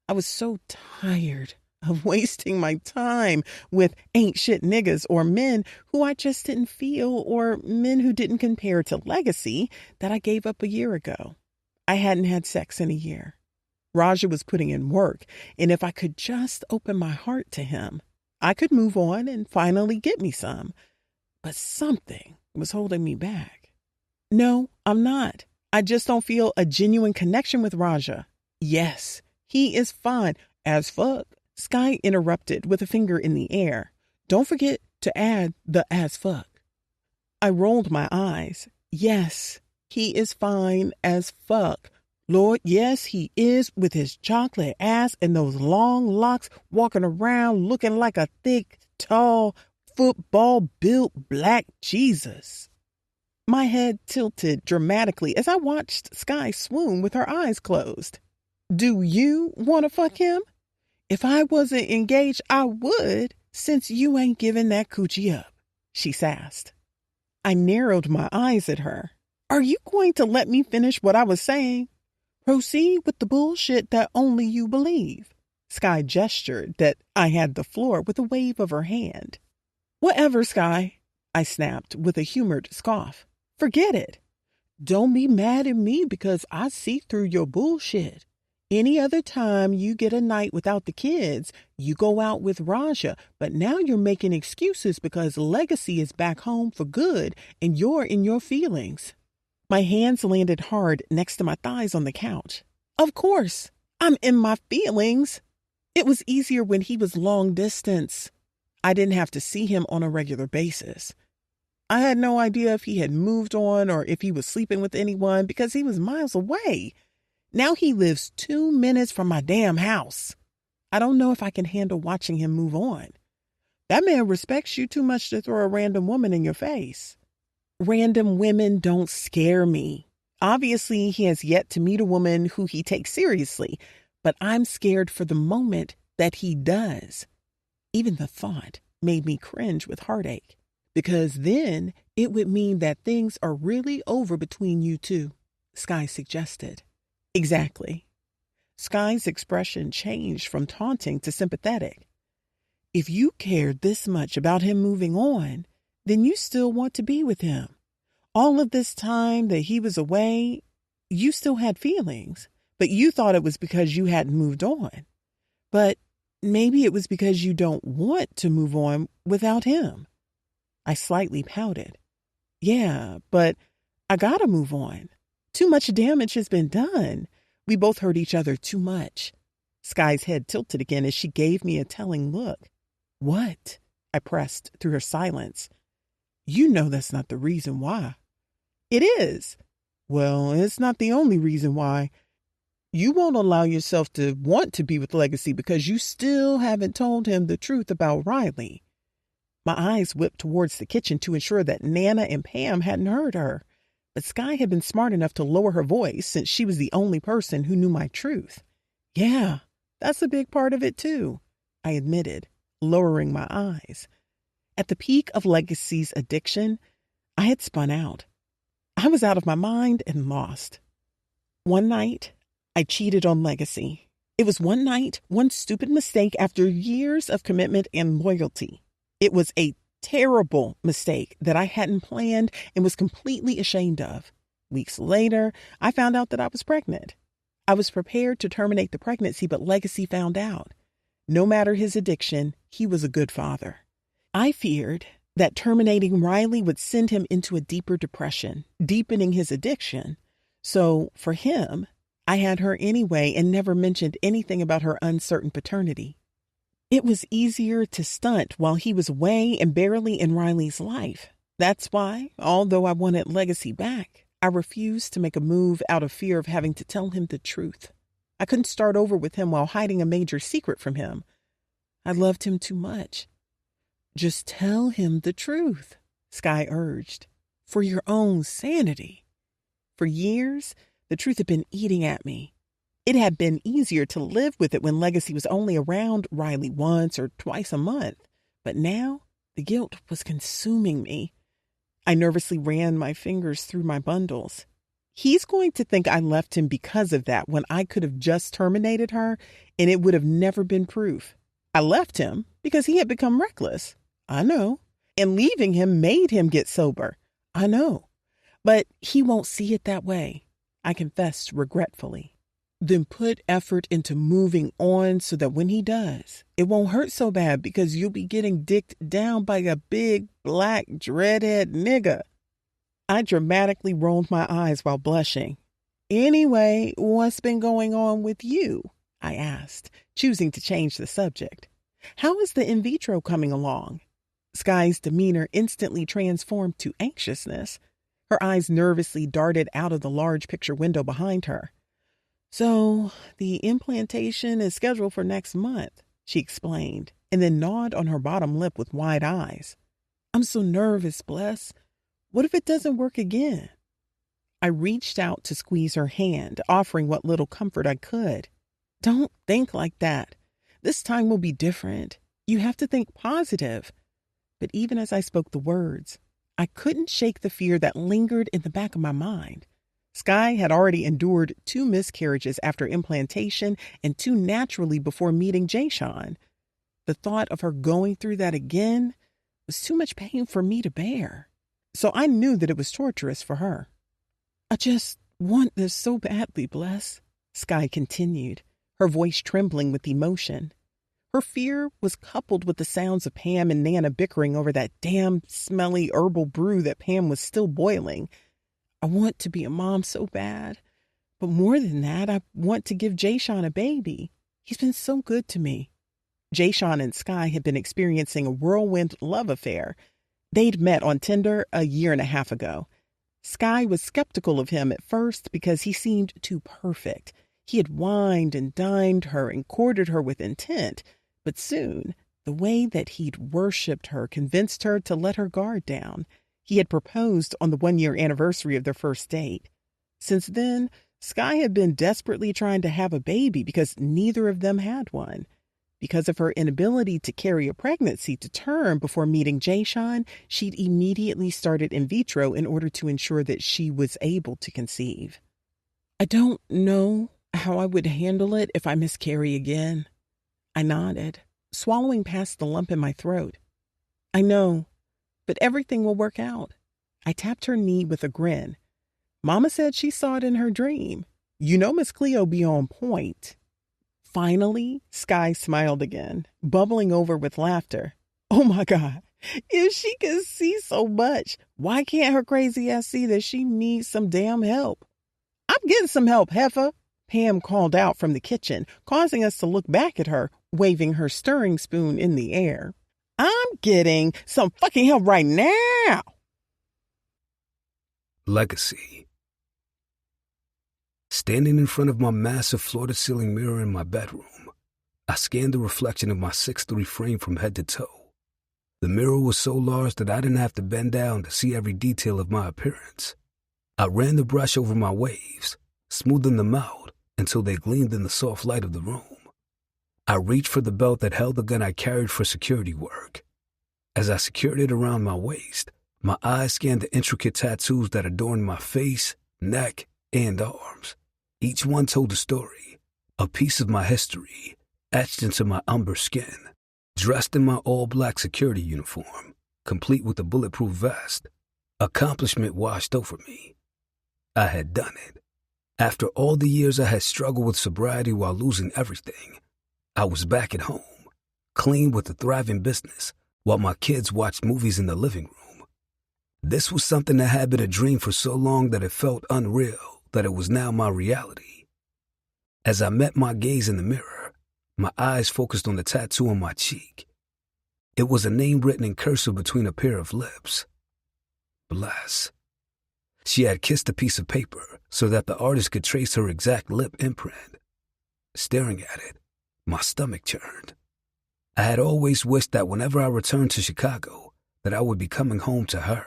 I was so tired of wasting my time with ain't shit niggas or men who I just didn't feel, or men who didn't compare to Legacy that I gave up a year ago. I hadn't had sex in a year. Raja was putting in work, and if I could just open my heart to him, I could move on and finally get me some. But something was holding me back. No, I'm not. I just don't feel a genuine connection with Raja. Yes, he is fine as fuck. Sky interrupted with a finger in the air. "Don't forget to add the as fuck." I rolled my eyes. "Yes, he is fine as fuck. Lord, yes, he is, with his chocolate ass and those long locks, walking around looking like a thick, tall, football-built black Jesus." My head tilted dramatically as I watched Sky swoon with her eyes closed. "Do you want to fuck him?" "If I wasn't engaged, I would, since you ain't giving that coochie up," she sassed. I narrowed my eyes at her. "Are you going to let me finish what I was saying?" "Proceed with the bullshit that only you believe." Sky gestured that I had the floor with a wave of her hand. "Whatever, Sky," I snapped with a humored scoff. "Forget it. Don't be mad at me because I see through your bullshit. Any other time you get a night without the kids, you go out with Raja, but now you're making excuses because Legacy is back home for good and you're in your feelings." My hands landed hard next to my thighs on the couch. Of course, I'm in my feelings. It was easier when he was long distance. I didn't have to see him on a regular basis. I had no idea if he had moved on or if he was sleeping with anyone because he was miles away. Now he lives 2 minutes from my damn house. I don't know if I can handle watching him move on. That man respects you too much to throw a random woman in your face. Random women don't scare me. Obviously, he has yet to meet a woman who he takes seriously, but I'm scared for the moment that he does. Even the thought made me cringe with heartache, because then it would mean that things are really over between you two, Sky suggested. Exactly. Sky's expression changed from taunting to sympathetic. If you cared this much about him moving on, then you still want to be with him. All of this time that he was away, you still had feelings, but you thought it was because you hadn't moved on. But maybe it was because you don't want to move on without him. I slightly pouted. Yeah, but I gotta move on. Too much damage has been done. We both hurt each other too much. Sky's head tilted again as she gave me a telling look. What? I pressed through her silence. You know that's not the reason why. It is. Well, it's not the only reason why. You won't allow yourself to want to be with Legacy because you still haven't told him the truth about Riley. My eyes whipped towards the kitchen to ensure that Nana and Pam hadn't heard her, but Sky had been smart enough to lower her voice since she was the only person who knew my truth. Yeah, that's a big part of it too, I admitted, lowering my eyes. At the peak of Legacy's addiction, I had spun out. I was out of my mind and lost. One night, I cheated on Legacy. It was one night, one stupid mistake after years of commitment and loyalty. It was a terrible mistake that I hadn't planned and was completely ashamed of. Weeks later, I found out that I was pregnant. I was prepared to terminate the pregnancy, but Legacy found out. No matter his addiction, he was a good father. I feared that terminating Riley would send him into a deeper depression, deepening his addiction. So, for him, I had her anyway and never mentioned anything about her uncertain paternity. It was easier to stunt while he was away and barely in Riley's life. That's why, although I wanted Legacy back, I refused to make a move out of fear of having to tell him the truth. I couldn't start over with him while hiding a major secret from him. I loved him too much. Just tell him the truth, Sky urged, for your own sanity. For years, the truth had been eating at me. It had been easier to live with it when Legacy was only around Riley once or twice a month. But now, the guilt was consuming me. I nervously ran my fingers through my bundles. He's going to think I left him because of that when I could have just terminated her and it would have never been proof. I left him because he had become reckless. I know. And leaving him made him get sober. I know. But he won't see it that way, I confessed regretfully. Then put effort into moving on so that when he does, it won't hurt so bad because you'll be getting dicked down by a big, black, dreadhead nigga. I dramatically rolled my eyes while blushing. Anyway, what's been going on with you? I asked, choosing to change the subject. How is the in vitro coming along? Sky's demeanor instantly transformed to anxiousness. Her eyes nervously darted out of the large picture window behind her. So, the implantation is scheduled for next month, she explained, and then gnawed on her bottom lip with wide eyes. I'm so nervous, Bless. What if it doesn't work again? I reached out to squeeze her hand, offering what little comfort I could. Don't think like that. This time will be different. You have to think positive. But even as I spoke the words, I couldn't shake the fear that lingered in the back of my mind. Sky had already endured 2 miscarriages after implantation and 2 naturally before meeting Jayshawn. The thought of her going through that again was too much pain for me to bear. So I knew that it was torturous for her. I just want this so badly, Bless, Sky continued, her voice trembling with emotion. Her fear was coupled with the sounds of Pam and Nana bickering over that damn smelly herbal brew that Pam was still boiling. I want to be a mom so bad. But more than that, I want to give Jayshawn a baby. He's been so good to me. Jayshawn and Sky had been experiencing a whirlwind love affair. They'd met on Tinder a 1.5 years ago. Sky was skeptical of him at first because he seemed too perfect. He had wined and dined her and courted her with intent. But soon, the way that he'd worshipped her convinced her to let her guard down. He had proposed on the 1-year anniversary of their first date. Since then, Sky had been desperately trying to have a baby because neither of them had one. Because of her inability to carry a pregnancy to term before meeting Jayshawn, she'd immediately started in vitro in order to ensure that she was able to conceive. I don't know how I would handle it if I miscarry again. I nodded, swallowing past the lump in my throat. I know, but everything will work out. I tapped her knee with a grin. Mama said she saw it in her dream. You know Miss Cleo be on point. Finally, Sky smiled again, bubbling over with laughter. Oh my God, if she can see so much, why can't her crazy ass see that she needs some damn help? I'm getting some help, heifer, Pam called out from the kitchen, causing us to look back at her, waving her stirring spoon in the air. I'm getting some fucking help right now. Legacy. Standing in front of my massive floor-to-ceiling mirror in my bedroom, I scanned the reflection of my 6'3" frame from head to toe. The mirror was so large that I didn't have to bend down to see every detail of my appearance. I ran the brush over my waves, smoothing them out until they gleamed in the soft light of the room. I reached for the belt that held the gun I carried for security work. As I secured it around my waist, my eyes scanned the intricate tattoos that adorned my face, neck, and arms. Each one told a story, a piece of my history, etched into my umber skin. Dressed in my all-black security uniform, complete with a bulletproof vest, accomplishment washed over me. I had done it. After all the years I had struggled with sobriety while losing everything, I was back at home, clean with a thriving business, while my kids watched movies in the living room. This was something that had been a dream for so long that it felt unreal, that it was now my reality. As I met my gaze in the mirror, my eyes focused on the tattoo on my cheek. It was a name written in cursive between a pair of lips. Bless. She had kissed a piece of paper so that the artist could trace her exact lip imprint. Staring at it, my stomach churned. I had always wished that whenever I returned to Chicago, that I would be coming home to her.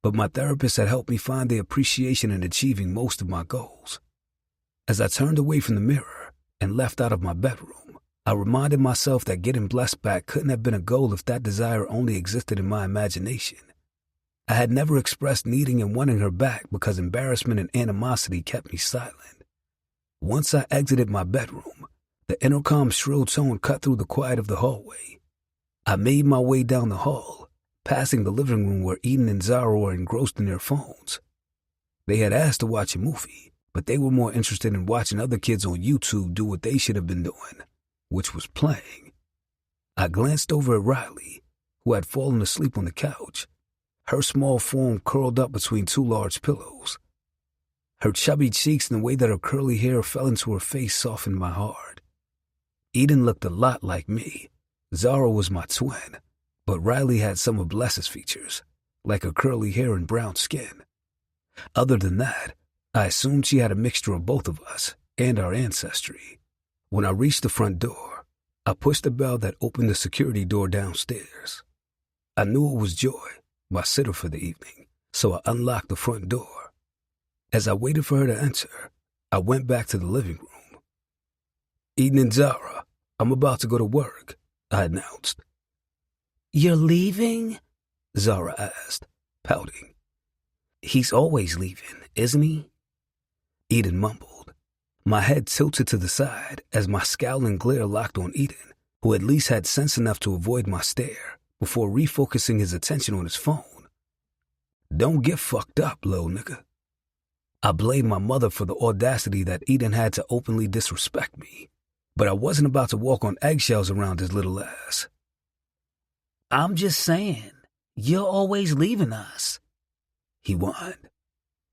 But my therapist had helped me find the appreciation in achieving most of my goals. As I turned away from the mirror and left out of my bedroom, I reminded myself that getting blessed back couldn't have been a goal if that desire only existed in my imagination. I had never expressed needing and wanting her back because embarrassment and animosity kept me silent. Once I exited my bedroom, the intercom's shrill tone cut through the quiet of the hallway. I made my way down the hall, passing the living room where Eden and Zara were engrossed in their phones. They had asked to watch a movie, but they were more interested in watching other kids on YouTube do what they should have been doing, which was playing. I glanced over at Riley, who had fallen asleep on the couch, her small form curled up between two large pillows. Her chubby cheeks and the way that her curly hair fell into her face softened my heart. Eden looked a lot like me. Zara was my twin, but Riley had some of Bless's features, like her curly hair and brown skin. Other than that, I assumed she had a mixture of both of us and our ancestry. When I reached the front door, I pushed the bell that opened the security door downstairs. I knew it was Joy, my sitter for the evening, so I unlocked the front door. As I waited for her to enter, I went back to the living room. Eden and Zara, I'm about to go to work, I announced. You're leaving? Zara asked, pouting. He's always leaving, isn't he? Eden mumbled. My head tilted to the side as my scowling glare locked on Eden, who at least had sense enough to avoid my stare before refocusing his attention on his phone. Don't get fucked up, little nigga. I blamed my mother for the audacity that Eden had to openly disrespect me, but I wasn't about to walk on eggshells around his little ass. I'm just saying, you're always leaving us, he whined.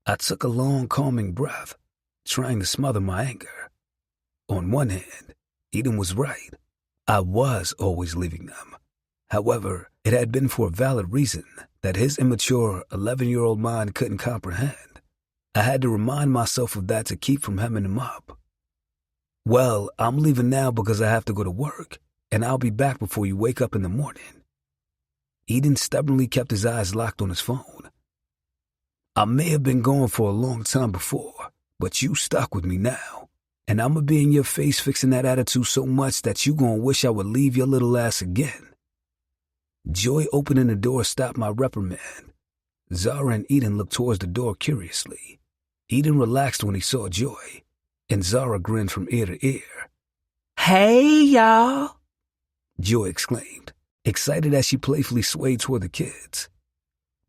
I took a long, calming breath, trying to smother my anger. On one hand, Eden was right. I was always leaving them. However, it had been for a valid reason that his immature 11-year-old mind couldn't comprehend. I had to remind myself of that to keep from hemming him up. Well, I'm leaving now because I have to go to work, and I'll be back before you wake up in the morning. Eden stubbornly kept his eyes locked on his phone. I may have been gone for a long time before, but you stuck with me now, and I'm gonna be in your face fixing that attitude so much that you gonna wish I would leave your little ass again. Joy opening the door stopped my reprimand. Zara and Eden looked towards the door curiously. Eden relaxed when he saw Joy, and Zara grinned from ear to ear. Hey, y'all, Joy exclaimed, excited as she playfully swayed toward the kids.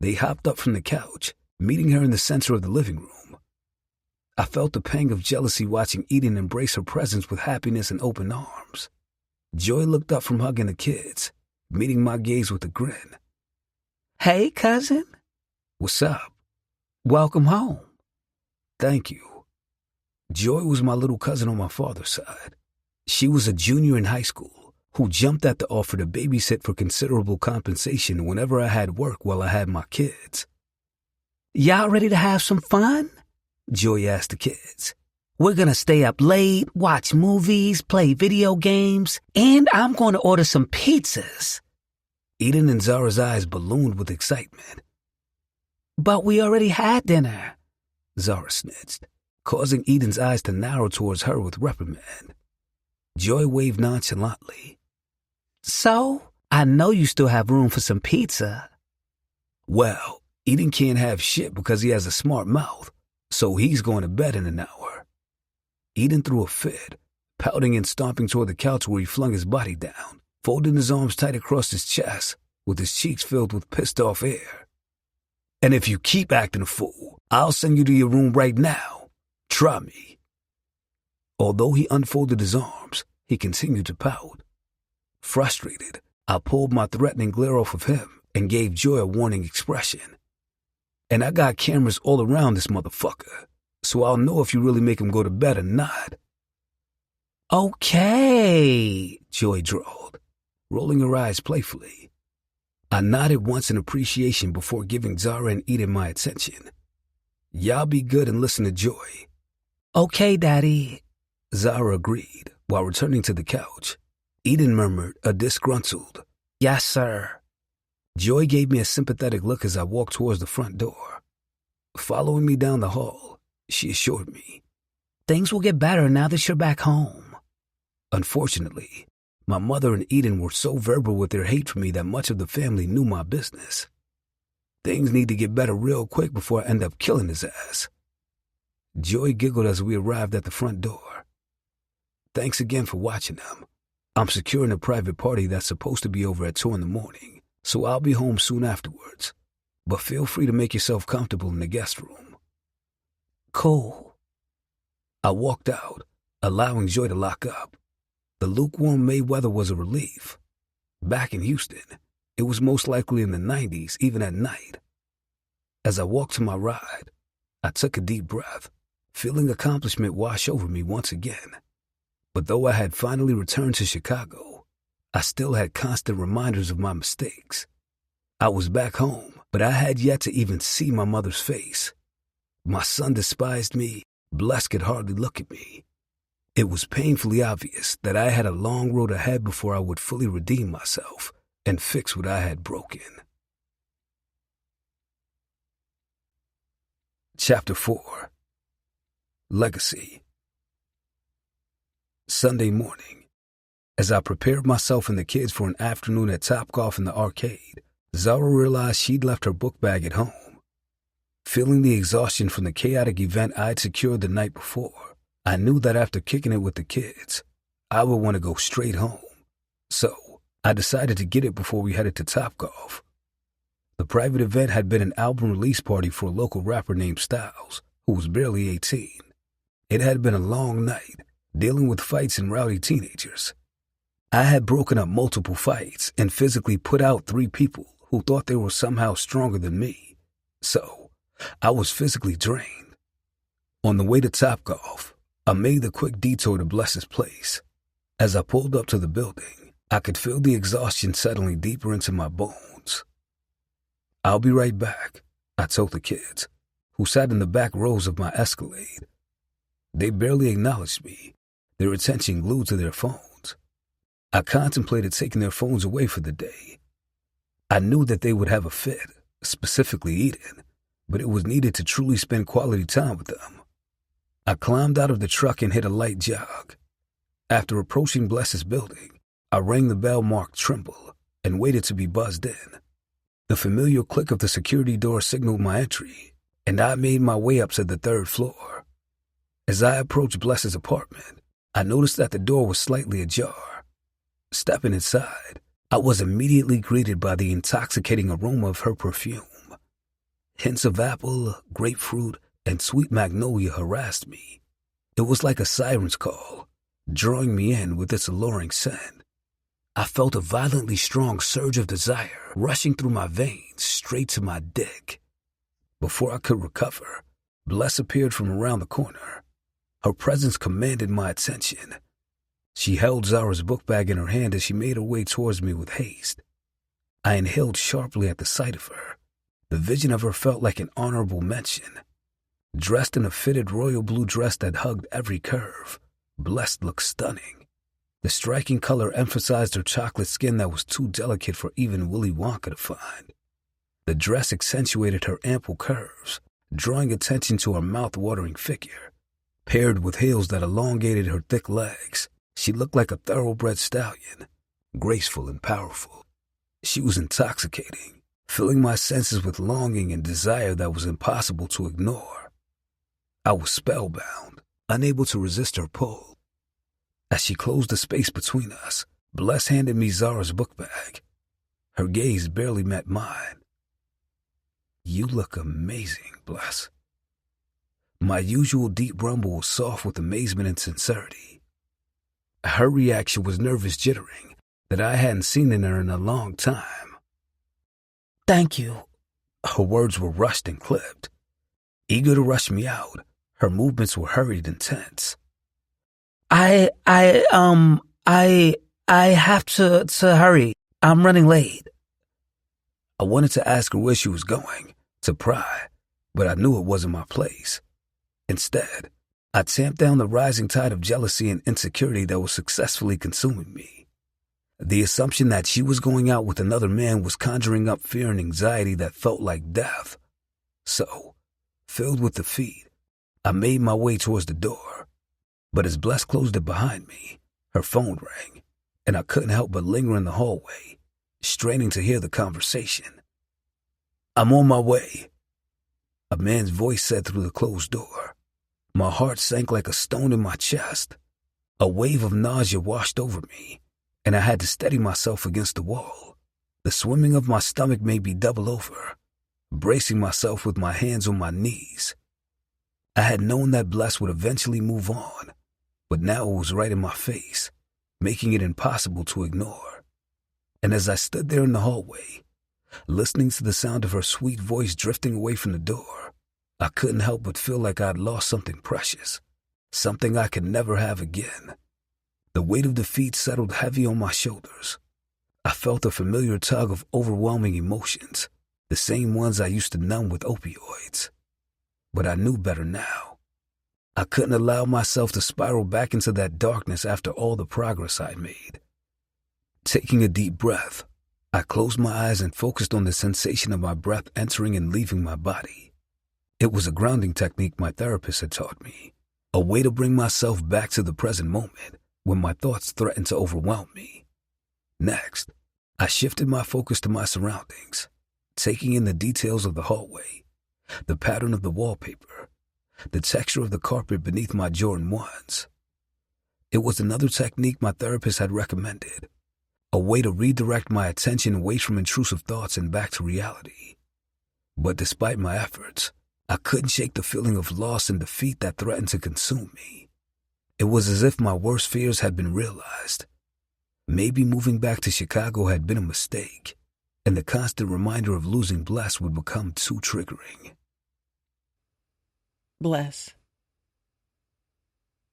They hopped up from the couch, meeting her in the center of the living room. I felt the pang of jealousy watching Eden embrace her presence with happiness and open arms. Joy looked up from hugging the kids, meeting my gaze with a grin. Hey, cousin. What's up? Welcome home. Thank you. Joy was my little cousin on my father's side. She was a junior in high school who jumped at the offer to babysit for considerable compensation whenever I had work while I had my kids. Y'all ready to have some fun? Joy asked the kids. We're gonna stay up late, watch movies, play video games, and I'm going to order some pizzas. Eden and Zara's eyes ballooned with excitement. But we already had dinner, Zara snitched, causing Eden's eyes to narrow towards her with reprimand. Joy waved nonchalantly. So, I know you still have room for some pizza. Well, Eden can't have shit because he has a smart mouth, so he's going to bed in an hour. Eden threw a fit, pouting and stomping toward the couch where he flung his body down, folding his arms tight across his chest, with his cheeks filled with pissed-off air. And if you keep acting a fool, I'll send you to your room right now. Try me. Although he unfolded his arms, he continued to pout. Frustrated, I pulled my threatening glare off of him and gave Joy a warning expression. And I got cameras all around this motherfucker, so I'll know if you really make him go to bed or not. Okay, Joy drawled, rolling her eyes playfully. I nodded once in appreciation before giving Zara and Eden my attention. Y'all be good and listen to Joy. Okay, Daddy, Zara agreed while returning to the couch. Eden murmured a disgruntled, yes, sir. Joy gave me a sympathetic look as I walked towards the front door. Following me down the hall, she assured me, things will get better now that you're back home. Unfortunately, my mother and Eden were so verbal with their hate for me that much of the family knew my business. Things need to get better real quick before I end up killing his ass. Joy giggled as we arrived at the front door. Thanks again for watching them. I'm securing a private party that's supposed to be over at 2 a.m, so I'll be home soon afterwards. But feel free to make yourself comfortable in the guest room. Cool. I walked out, allowing Joy to lock up. The lukewarm May weather was a relief. Back in Houston, it was most likely in the 90s, even at night. As I walked to my ride, I took a deep breath, feeling accomplishment wash over me once again. But though I had finally returned to Chicago, I still had constant reminders of my mistakes. I was back home, but I had yet to even see my mother's face. My son despised me. Bless could hardly look at me. It was painfully obvious that I had a long road ahead before I would fully redeem myself and fix what I had broken. Chapter 4. Legacy. Sunday morning. As I prepared myself and the kids for an afternoon at Topgolf in the arcade, Zara realized she'd left her book bag at home. Feeling the exhaustion from the chaotic event I'd secured the night before, I knew that after kicking it with the kids, I would want to go straight home. So, I decided to get it before we headed to Topgolf. The private event had been an album release party for a local rapper named Styles, who was barely 18. It had been a long night, dealing with fights and rowdy teenagers. I had broken up multiple fights and physically put out 3 people who thought they were somehow stronger than me. So, I was physically drained. On the way to Topgolf, I made the quick detour to Bless's place. As I pulled up to the building, I could feel the exhaustion settling deeper into my bones. I'll be right back, I told the kids, who sat in the back rows of my Escalade. They barely acknowledged me, their attention glued to their phones. I contemplated taking their phones away for the day. I knew that they would have a fit, specifically Eden, but it was needed to truly spend quality time with them. I climbed out of the truck and hit a light jog. After approaching Bless's building, I rang the bell marked Trimble and waited to be buzzed in. The familiar click of the security door signaled my entry, and I made my way up to the 3rd floor. As I approached Bless's apartment, I noticed that the door was slightly ajar. Stepping inside, I was immediately greeted by the intoxicating aroma of her perfume. Hints of apple, grapefruit, and Sweet Magnolia harassed me. It was like a siren's call, drawing me in with its alluring scent. I felt a violently strong surge of desire rushing through my veins straight to my dick. Before I could recover, Bless appeared from around the corner. Her presence commanded my attention. She held Zara's book bag in her hand as she made her way towards me with haste. I inhaled sharply at the sight of her. The vision of her felt like an honorable mention. Dressed in a fitted royal blue dress that hugged every curve, Blessed looked stunning. The striking color emphasized her chocolate skin that was too delicate for even Willy Wonka to find. The dress accentuated her ample curves, drawing attention to her mouth-watering figure. Paired with heels that elongated her thick legs, she looked like a thoroughbred stallion, graceful and powerful. She was intoxicating, filling my senses with longing and desire that was impossible to ignore. I was spellbound, unable to resist her pull. As she closed the space between us, Bless handed me Zara's book bag. Her gaze barely met mine. "You look amazing, Bless." My usual deep rumble was soft with amazement and sincerity. Her reaction was nervous jittering that I hadn't seen in her in a long time. "Thank you." Her words were rushed and clipped. Eager to rush me out, her movements were hurried and tense. I have to hurry. I'm running late." I wanted to ask her where she was going, to pry, but I knew it wasn't my place. Instead, I tamped down the rising tide of jealousy and insecurity that was successfully consuming me. The assumption that she was going out with another man was conjuring up fear and anxiety that felt like death. So, filled with defeat, I made my way towards the door. But as Bless closed it behind me, her phone rang, and I couldn't help but linger in the hallway, straining to hear the conversation. "I'm on my way," a man's voice said through the closed door. My heart sank like a stone in my chest. A wave of nausea washed over me, and I had to steady myself against the wall. The swimming of my stomach made me double over, bracing myself with my hands on my knees. I had known that Bless would eventually move on, but now it was right in my face, making it impossible to ignore. And as I stood there in the hallway, listening to the sound of her sweet voice drifting away from the door, I couldn't help but feel like I'd lost something precious, something I could never have again. The weight of defeat settled heavy on my shoulders. I felt a familiar tug of overwhelming emotions, the same ones I used to numb with opioids. But I knew better now. I couldn't allow myself to spiral back into that darkness after all the progress I'd made. Taking a deep breath, I closed my eyes and focused on the sensation of my breath entering and leaving my body. It was a grounding technique my therapist had taught me, a way to bring myself back to the present moment when my thoughts threatened to overwhelm me. Next, I shifted my focus to my surroundings, taking in the details of the hallway, the pattern of the wallpaper, the texture of the carpet beneath my Jordan 1s. It was another technique my therapist had recommended, a way to redirect my attention away from intrusive thoughts and back to reality. But despite my efforts, I couldn't shake the feeling of loss and defeat that threatened to consume me. It was as if my worst fears had been realized. Maybe moving back to Chicago had been a mistake, and the constant reminder of losing Bless would become too triggering. Bless.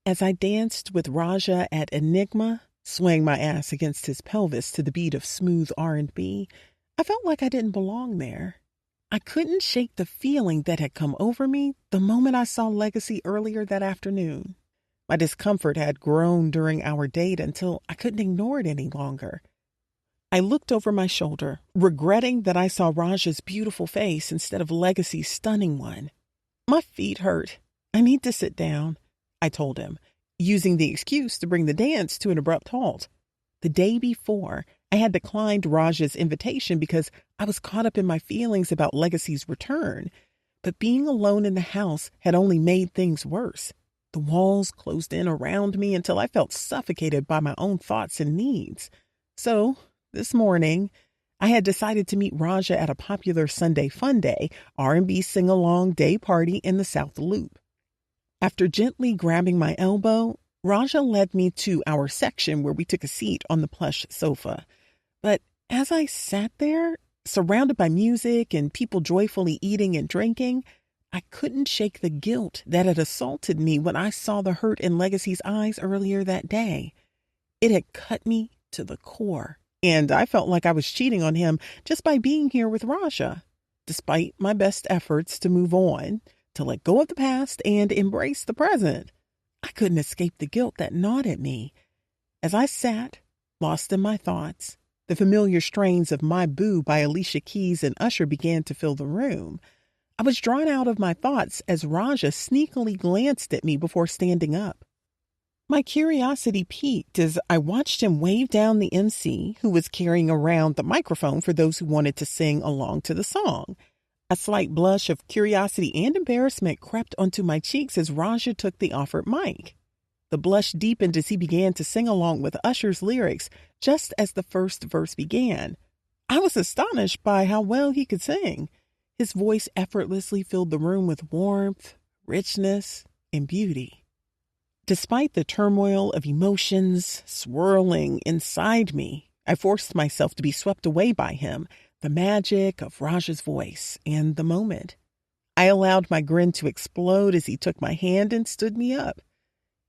As I danced with Raja at Enigma, swaying my ass against his pelvis to the beat of smooth R&B, I felt like I didn't belong there. I couldn't shake the feeling that had come over me the moment I saw Legacy earlier that afternoon. My discomfort had grown during our date until I couldn't ignore it any longer. I looked over my shoulder, regretting that I saw Raja's beautiful face instead of Legacy's stunning one. "My feet hurt. I need to sit down," I told him, using the excuse to bring the dance to an abrupt halt. The day before, I had declined Raja's invitation because I was caught up in my feelings about Legacy's return, but being alone in the house had only made things worse. The walls closed in around me until I felt suffocated by my own thoughts and needs. So, this morning, I had decided to meet Raja at a popular Sunday Fun Day, R&B sing-along day party in the South Loop. After gently grabbing my elbow, Raja led me to our section where we took a seat on the plush sofa. But as I sat there, surrounded by music and people joyfully eating and drinking, I couldn't shake the guilt that had assaulted me when I saw the hurt in Legacy's eyes earlier that day. It had cut me to the core, and I felt like I was cheating on him just by being here with Raja, despite my best efforts to move on, to let go of the past and embrace the present. I couldn't escape the guilt that gnawed at me. As I sat, lost in my thoughts, the familiar strains of My Boo by Alicia Keys and Usher began to fill the room. I was drawn out of my thoughts as Raja sneakily glanced at me before standing up. My curiosity piqued as I watched him wave down the MC, who was carrying around the microphone for those who wanted to sing along to the song. A slight blush of curiosity and embarrassment crept onto my cheeks as Raja took the offered mic. The blush deepened as he began to sing along with Usher's lyrics just as the first verse began. I was astonished by how well he could sing. His voice effortlessly filled the room with warmth, richness, and beauty. Despite the turmoil of emotions swirling inside me, I forced myself to be swept away by him, the magic of Raja's voice, and the moment. I allowed my grin to explode as he took my hand and stood me up.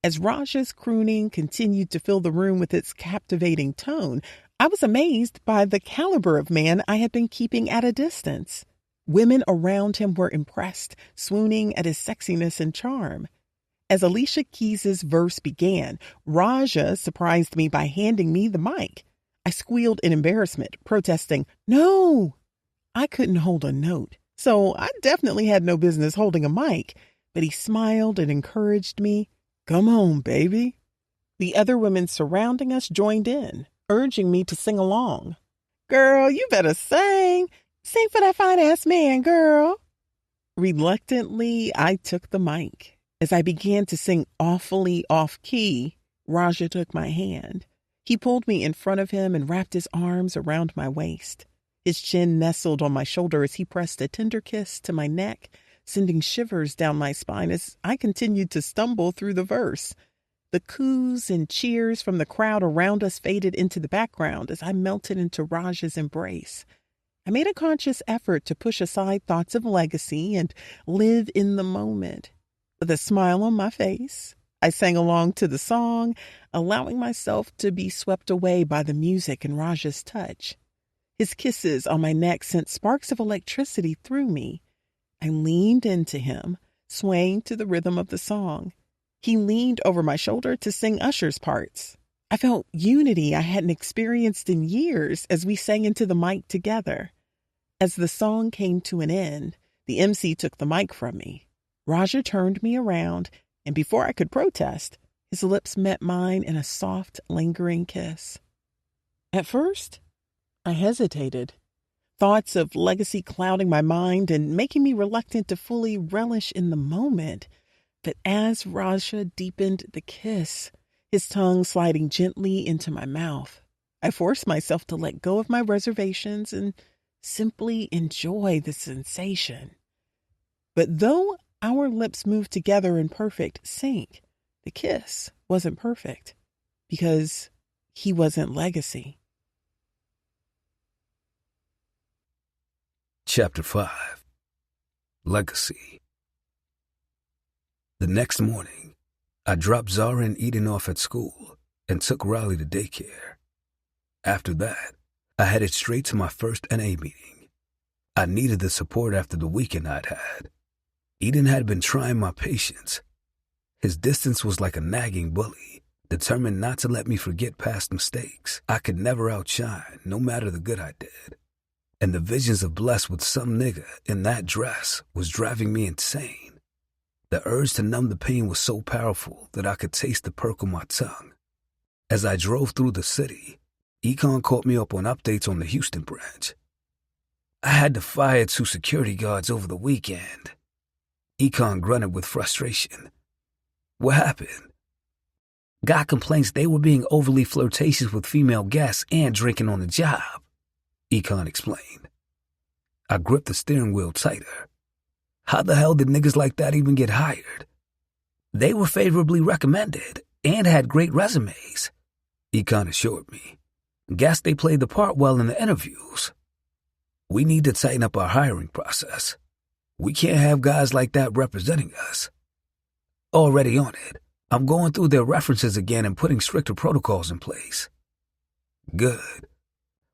As Raja's crooning continued to fill the room with its captivating tone, I was amazed by the caliber of man I had been keeping at a distance. Women around him were impressed, swooning at his sexiness and charm. As Alicia Keys' verse began, Raja surprised me by handing me the mic. I squealed in embarrassment, protesting, "No!" I couldn't hold a note, so I definitely had no business holding a mic, but he smiled and encouraged me. "Come on, baby." The other women surrounding us joined in, urging me to sing along. "Girl, you better sing. Sing for that fine-ass man, girl." Reluctantly, I took the mic. As I began to sing awfully off-key, Raja took my hand. He pulled me in front of him and wrapped his arms around my waist. His chin nestled on my shoulder as he pressed a tender kiss to my neck, sending shivers down my spine as I continued to stumble through the verse. The coos and cheers from the crowd around us faded into the background as I melted into Raja's embrace. I made a conscious effort to push aside thoughts of legacy and live in the moment. With a smile on my face, I sang along to the song, allowing myself to be swept away by the music and Raja's touch. His kisses on my neck sent sparks of electricity through me. I leaned into him, swaying to the rhythm of the song. He leaned over my shoulder to sing Usher's parts. I felt unity I hadn't experienced in years as we sang into the mic together. As the song came to an end, the MC took the mic from me. Raja turned me around, and before I could protest, his lips met mine in a soft, lingering kiss. At first, I hesitated, thoughts of legacy clouding my mind and making me reluctant to fully relish in the moment. But as Raja deepened the kiss, his tongue sliding gently into my mouth, I forced myself to let go of my reservations and simply enjoy the sensation. But though our lips moved together in perfect sync, the kiss wasn't perfect because he wasn't legacy. Chapter 5. Legacy. The next morning, I dropped Zara and Eden off at school and took Riley to daycare. After that, I headed straight to my first NA meeting. I needed the support after the weekend I'd had. Eden had been trying my patience. His distance was like a nagging bully, determined not to let me forget past mistakes. I could never outshine, no matter the good I did. And the visions of Bless with some nigga in that dress was driving me insane. The urge to numb the pain was so powerful that I could taste the perk on my tongue. As I drove through the city, Econ caught me up on updates on the Houston branch. I had to fire 2 security guards over the weekend. Econ grunted with frustration. What happened? Got complaints they were being overly flirtatious with female guests and drinking on the job. Econ explained. I gripped the steering wheel tighter. How the hell did niggas like that even get hired? They were favorably recommended and had great resumes, Econ assured me. Guess they played the part well in the interviews. We need to tighten up our hiring process. We can't have guys like that representing us. Already on it. I'm going through their references again and putting stricter protocols in place. Good.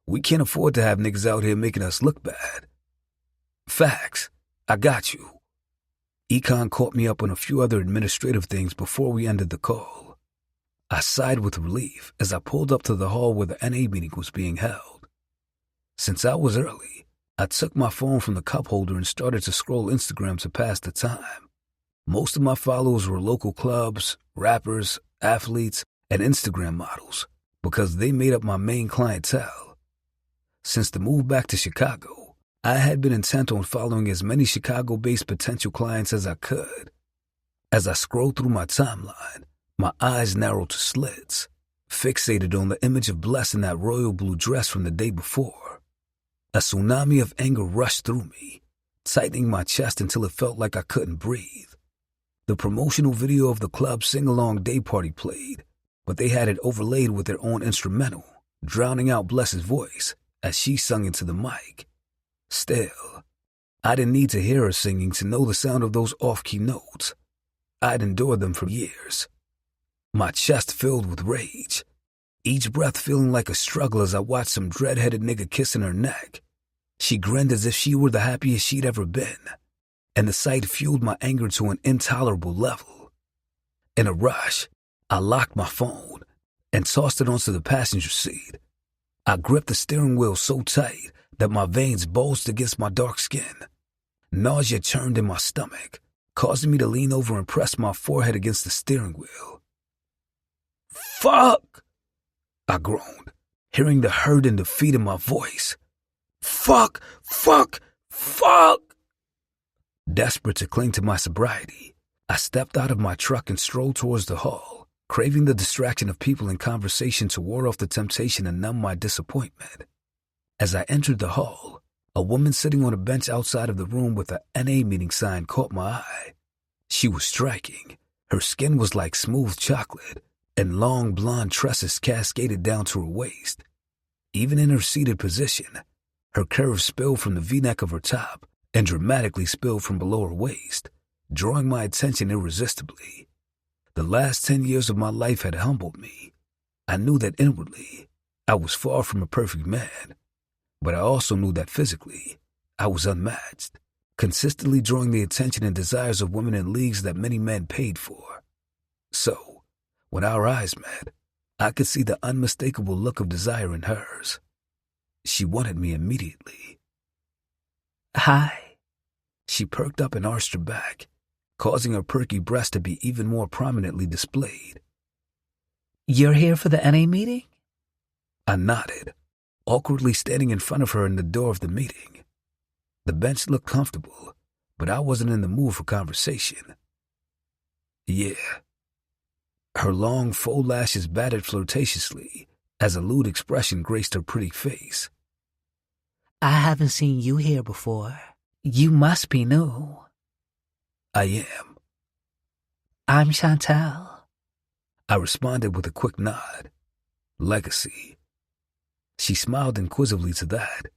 We can't afford to have niggas out here making us look bad. Facts. I got you. Econ caught me up on a few other administrative things before we ended the call. I sighed with relief as I pulled up to the hall where the NA meeting was being held. Since I was early, I took my phone from the cup holder and started to scroll Instagram to pass the time. Most of my followers were local clubs, rappers, athletes, and Instagram models because they made up my main clientele. Since the move back to Chicago, I had been intent on following as many Chicago-based potential clients as I could. As I scrolled through my timeline, my eyes narrowed to slits, fixated on the image of Bless in that royal blue dress from the day before. A tsunami of anger rushed through me, tightening my chest until it felt like I couldn't breathe. The promotional video of the club's sing-along day party played, but they had it overlaid with their own instrumental, drowning out Bless's voice as she sung into the mic. Still, I didn't need to hear her singing to know the sound of those off-key notes. I'd endured them for years. My chest filled with rage, each breath feeling like a struggle as I watched some dread-headed nigga kissing her neck. She grinned as if she were the happiest she'd ever been, and the sight fueled my anger to an intolerable level. In a rush, I locked my phone and tossed it onto the passenger seat. I gripped the steering wheel so tight that my veins bulged against my dark skin. Nausea churned in my stomach, causing me to lean over and press my forehead against the steering wheel. "Fuck!" I groaned, hearing the hurt and defeat in my voice. "Fuck! Fuck! Fuck!" Desperate to cling to my sobriety, I stepped out of my truck and strolled towards the hall, craving the distraction of people and conversation to ward off the temptation and numb my disappointment. As I entered the hall, a woman sitting on a bench outside of the room with a NA meeting sign caught my eye. She was striking. Her skin was like smooth chocolate, and long blonde tresses cascaded down to her waist. Even in her seated position, her curves spilled from the V-neck of her top and dramatically spilled from below her waist, drawing my attention irresistibly. The last 10 years of my life had humbled me. I knew that inwardly, I was far from a perfect man, but I also knew that physically, I was unmatched, consistently drawing the attention and desires of women in leagues that many men paid for. So, when our eyes met, I could see the unmistakable look of desire in hers. She wanted me immediately. "Hi." She perked up and arched her back, causing her perky breast to be even more prominently displayed. "You're here for the NA meeting?" I nodded, awkwardly standing in front of her in the door of the meeting. The bench looked comfortable, but I wasn't in the mood for conversation. "Yeah." Her long, full lashes batted flirtatiously as a lewd expression graced her pretty face. "I haven't seen you here before. You must be new." "I am." "I'm Chantal." I responded with a quick nod. "Legacy." She smiled inquisitively to that.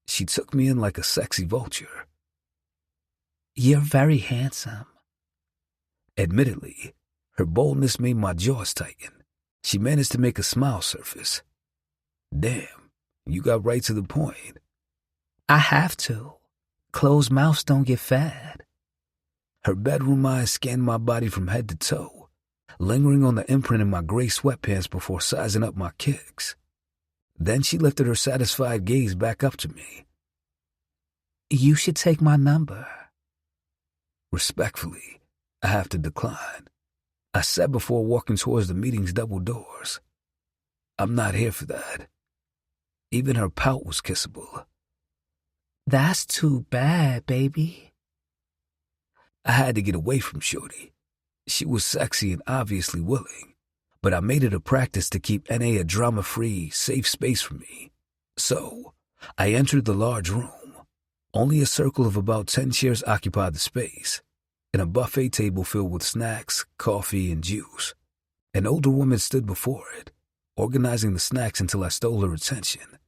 She took me in like a sexy vulture. "You're very handsome." Admittedly, her boldness made my jaws tighten. She managed to make a smile surface. "Damn, you got right to the point." "I have to. Closed mouths don't get fed." Her bedroom eyes scanned my body from head to toe, lingering on the imprint in my gray sweatpants before sizing up my kicks. Then she lifted her satisfied gaze back up to me. "You should take my number." Respectfully, I have to decline. I said before walking towards the meeting's double doors. I'm not here for that. Even her pout was kissable. "That's too bad, baby." I had to get away from Shorty. She was sexy and obviously willing, but I made it a practice to keep NA a drama-free, safe space for me. So, I entered the large room. Only a circle of about 10 chairs occupied the space, and a buffet table filled with snacks, coffee, and juice. An older woman stood before it, organizing the snacks until I stole her attention.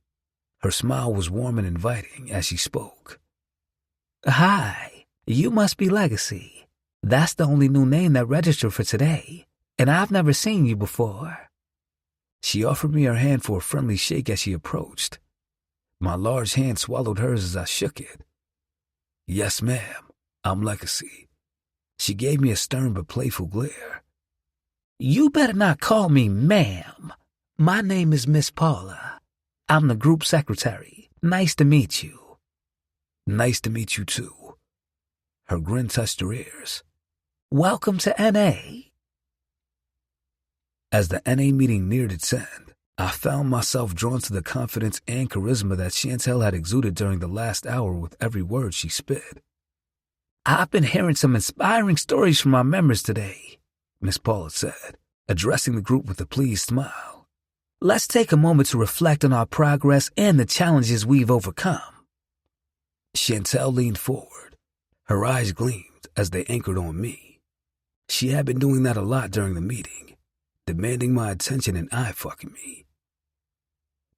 Her smile was warm and inviting as she spoke. Hi, you must be Legacy. That's the only new name that registered for today, and I've never seen you before. She offered me her hand for a friendly shake as she approached. My large hand swallowed hers as I shook it. Yes, ma'am, I'm Legacy. She gave me a stern but playful glare. You better not call me ma'am. My name is Miss Paula. I'm the group secretary. Nice to meet you. Nice to meet you too. Her grin touched her ears. Welcome to NA. As the NA meeting neared its end, I found myself drawn to the confidence and charisma that Chantel had exuded during the last hour with every word she spit. I've been hearing some inspiring stories from our members today, Miss Paula said, addressing the group with a pleased smile. Let's take a moment to reflect on our progress and the challenges we've overcome. Chantel leaned forward. Her eyes gleamed as they anchored on me. She had been doing that a lot during the meeting, demanding my attention and eye-fucking me.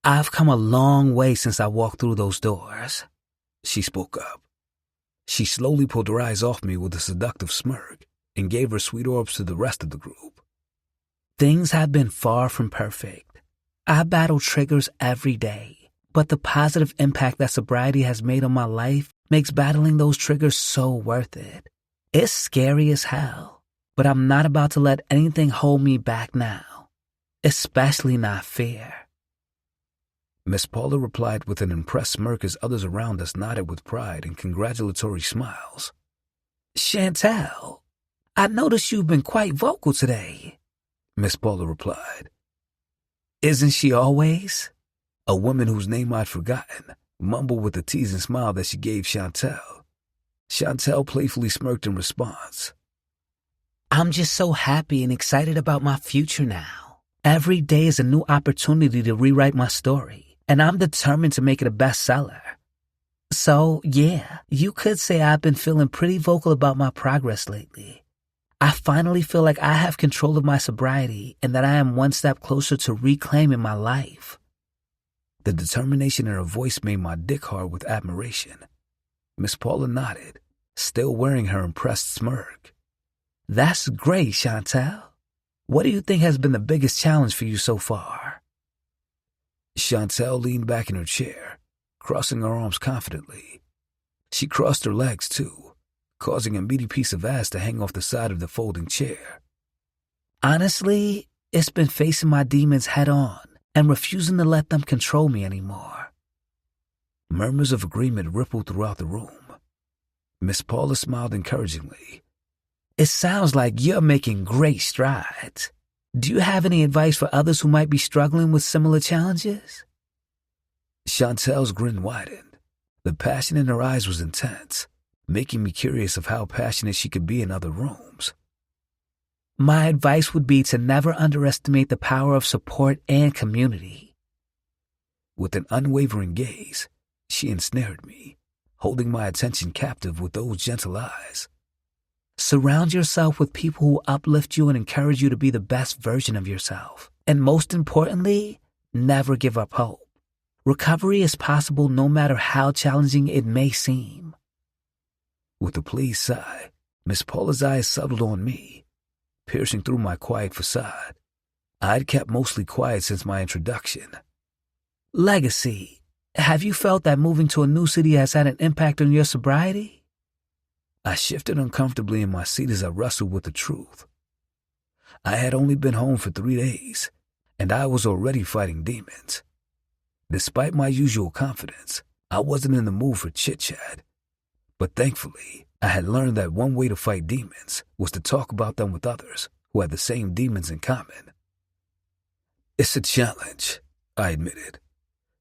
I've come a long way since I walked through those doors, she spoke up. She slowly pulled her eyes off me with a seductive smirk and gave her sweet orbs to the rest of the group. Things have been far from perfect. I battle triggers every day, but the positive impact that sobriety has made on my life makes battling those triggers so worth it. It's scary as hell, but I'm not about to let anything hold me back now, especially not fear. Miss Paula replied with an impressed smirk as others around us nodded with pride and congratulatory smiles. Chantel, I noticed you've been quite vocal today, Miss Paula replied. Isn't she always? A woman whose name I'd forgotten mumbled with a teasing smile that she gave Chantel. Chantel playfully smirked in response. I'm just so happy and excited about my future now. Every day is a new opportunity to rewrite my story, and I'm determined to make it a bestseller. So, yeah, you could say I've been feeling pretty vocal about my progress lately. I finally feel like I have control of my sobriety and that I am one step closer to reclaiming my life. The determination in her voice made my dick hard with admiration. Miss Paula nodded, still wearing her impressed smirk. That's great, Chantel. What do you think has been the biggest challenge for you so far? Chantel leaned back in her chair, crossing her arms confidently. She crossed her legs too, causing a meaty piece of ass to hang off the side of the folding chair. Honestly, it's been facing my demons head on and refusing to let them control me anymore. Murmurs of agreement rippled throughout the room. Miss Paula smiled encouragingly. It sounds like you're making great strides. Do you have any advice for others who might be struggling with similar challenges? Chantel's grin widened. The passion in her eyes was intense, making me curious of how passionate she could be in other rooms. My advice would be to never underestimate the power of support and community. With an unwavering gaze, she ensnared me, holding my attention captive with those gentle eyes. Surround yourself with people who uplift you and encourage you to be the best version of yourself. And most importantly, never give up hope. Recovery is possible no matter how challenging it may seem. With a pleased sigh, Miss Paula's eyes settled on me, piercing through my quiet facade. I'd kept mostly quiet since my introduction. Legacy, have you felt that moving to a new city has had an impact on your sobriety? I shifted uncomfortably in my seat as I wrestled with the truth. I had only been home for 3 days, and I was already fighting demons. Despite my usual confidence, I wasn't in the mood for chit-chat. But thankfully, I had learned that one way to fight demons was to talk about them with others who had the same demons in common. It's a challenge, I admitted.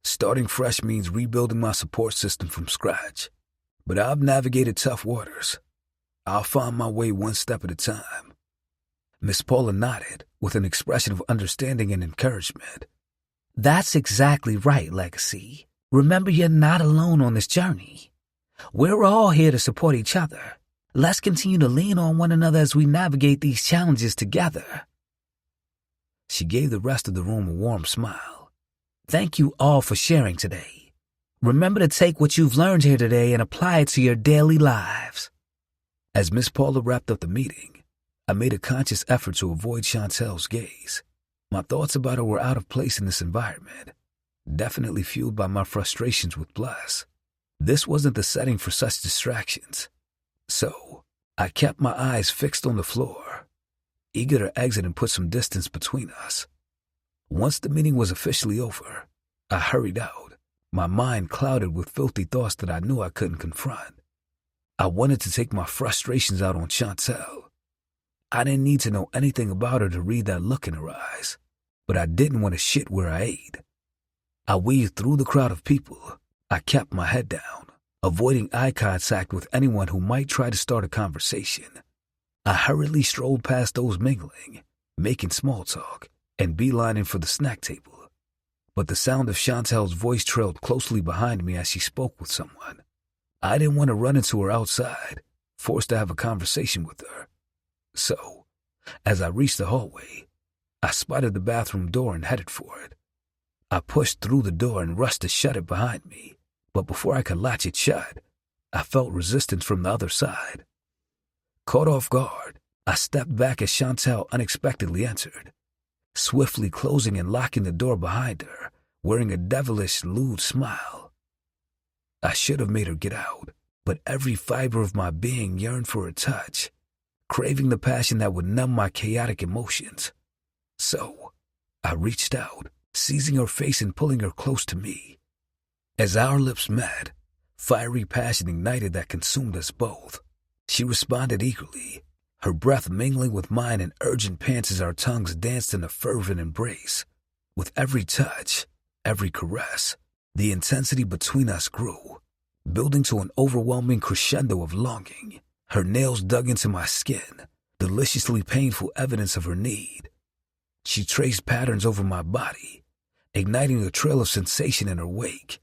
Starting fresh means rebuilding my support system from scratch. But I've navigated tough waters. I'll find my way one step at a time. Miss Paula nodded with an expression of understanding and encouragement. That's exactly right, Legacy. Remember, you're not alone on this journey. We're all here to support each other. Let's continue to lean on one another as we navigate these challenges together. She gave the rest of the room a warm smile. Thank you all for sharing today. Remember to take what you've learned here today and apply it to your daily lives. As Miss Paula wrapped up the meeting, I made a conscious effort to avoid Chantel's gaze. My thoughts about her were out of place in this environment, definitely fueled by my frustrations with Bless. This wasn't the setting for such distractions, so I kept my eyes fixed on the floor, eager to exit and put some distance between us. Once the meeting was officially over, I hurried out, my mind clouded with filthy thoughts that I knew I couldn't confront. I wanted to take my frustrations out on Chantel. I didn't need to know anything about her to read that look in her eyes, but I didn't want to shit where I ate. I weaved through the crowd of people. I kept my head down, avoiding eye contact with anyone who might try to start a conversation. I hurriedly strolled past those mingling, making small talk, and beelining for the snack table. But the sound of Chantel's voice trailed closely behind me as she spoke with someone. I didn't want to run into her outside, forced to have a conversation with her. So, as I reached the hallway, I spotted the bathroom door and headed for it. I pushed through the door and rushed to shut it behind me, but before I could latch it shut, I felt resistance from the other side. Caught off guard, I stepped back as Chantel unexpectedly entered, swiftly closing and locking the door behind her, wearing a devilish, lewd smile. I should have made her get out, but every fiber of my being yearned for a touch, craving the passion that would numb my chaotic emotions. So, I reached out, seizing her face and pulling her close to me. As our lips met, fiery passion ignited that consumed us both. She responded eagerly, her breath mingling with mine in urgent pants as our tongues danced in a fervent embrace. With every touch, every caress, the intensity between us grew, building to an overwhelming crescendo of longing. Her nails dug into my skin, deliciously painful evidence of her need. She traced patterns over my body, igniting a trail of sensation in her wake.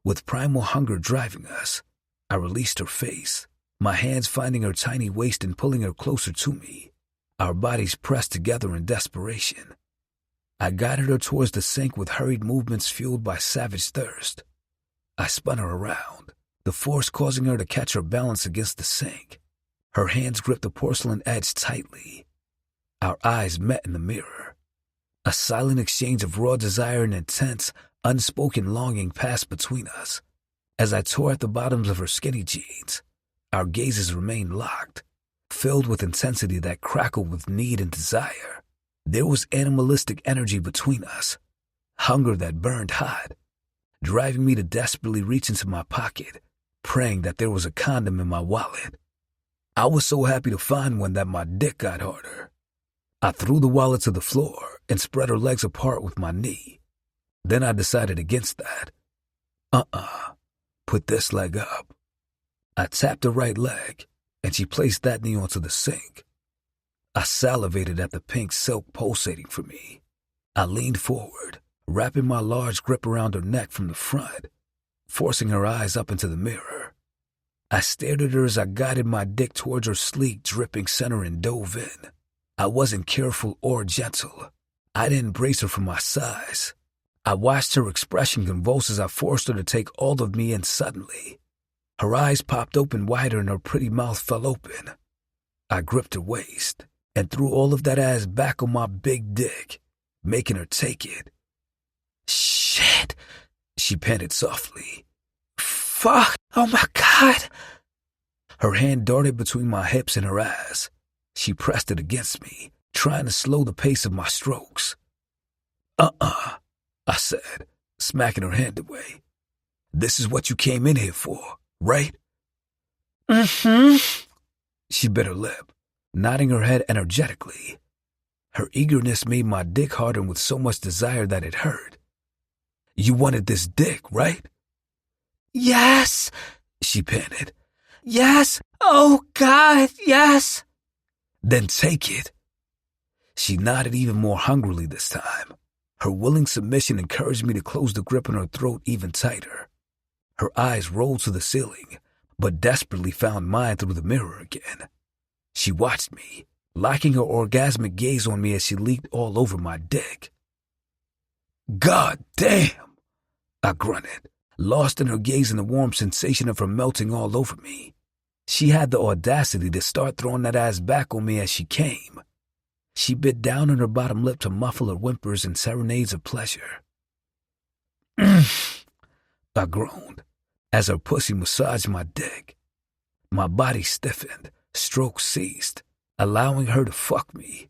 With primal hunger driving us, I released her face, my hands finding her tiny waist and pulling her closer to me, our bodies pressed together in desperation. I guided her towards the sink with hurried movements fueled by savage thirst. I spun her around, the force causing her to catch her balance against the sink. Her hands gripped the porcelain edge tightly. Our eyes met in the mirror. A silent exchange of raw desire and intense, unspoken longing passed between us. As I tore at the bottoms of her skinny jeans, our gazes remained locked, filled with intensity that crackled with need and desire. There was animalistic energy between us, hunger that burned hot, driving me to desperately reach into my pocket, praying that there was a condom in my wallet. I was so happy to find one that my dick got harder. I threw the wallet to the floor and spread her legs apart with my knee. Then I decided against that. Put this leg up. I tapped her right leg, and she placed that knee onto the sink. I salivated at the pink silk pulsating for me. I leaned forward, wrapping my large grip around her neck from the front, forcing her eyes up into the mirror. I stared at her as I guided my dick towards her sleek, dripping center and dove in. I wasn't careful or gentle. I didn't brace her for my size. I watched her expression convulse as I forced her to take all of me in suddenly. Her eyes popped open wider and her pretty mouth fell open. I gripped her waist and threw all of that ass back on my big dick, making her take it. "Shit," she panted softly. "Fuck, oh my God." Her hand darted between my hips and her ass. She pressed it against me, trying to slow the pace of my strokes. I said, smacking her hand away. "This is what you came in here for, right?" "Mm-hmm." She bit her lip, nodding her head energetically. Her eagerness made my dick harden with so much desire that it hurt. "You wanted this dick, right?" "Yes," she panted. "Yes, oh God, yes." "Then take it." She nodded even more hungrily this time. Her willing submission encouraged me to close the grip on her throat even tighter. Her eyes rolled to the ceiling, but desperately found mine through the mirror again. She watched me, locking her orgasmic gaze on me as she leaped all over my dick. God damn! I grunted, lost in her gaze and the warm sensation of her melting all over me. She had the audacity to start throwing that ass back on me as she came. She bit down on her bottom lip to muffle her whimpers and serenades of pleasure. I groaned as her pussy massaged my dick. My body stiffened, strokes ceased, allowing her to fuck me.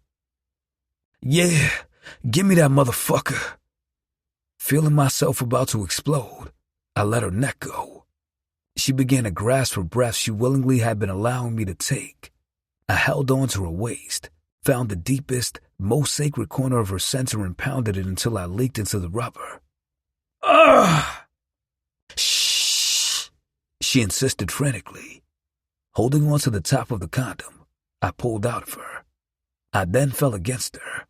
Yeah, give me that motherfucker. Feeling myself about to explode, I let her neck go. She began to grasp for breath she willingly had been allowing me to take. I held on to her waist, found the deepest, most sacred corner of her center and pounded it until I leaked into the rubber. Ugh! Shh! She insisted frantically. Holding on to the top of the condom, I pulled out of her. I then fell against her,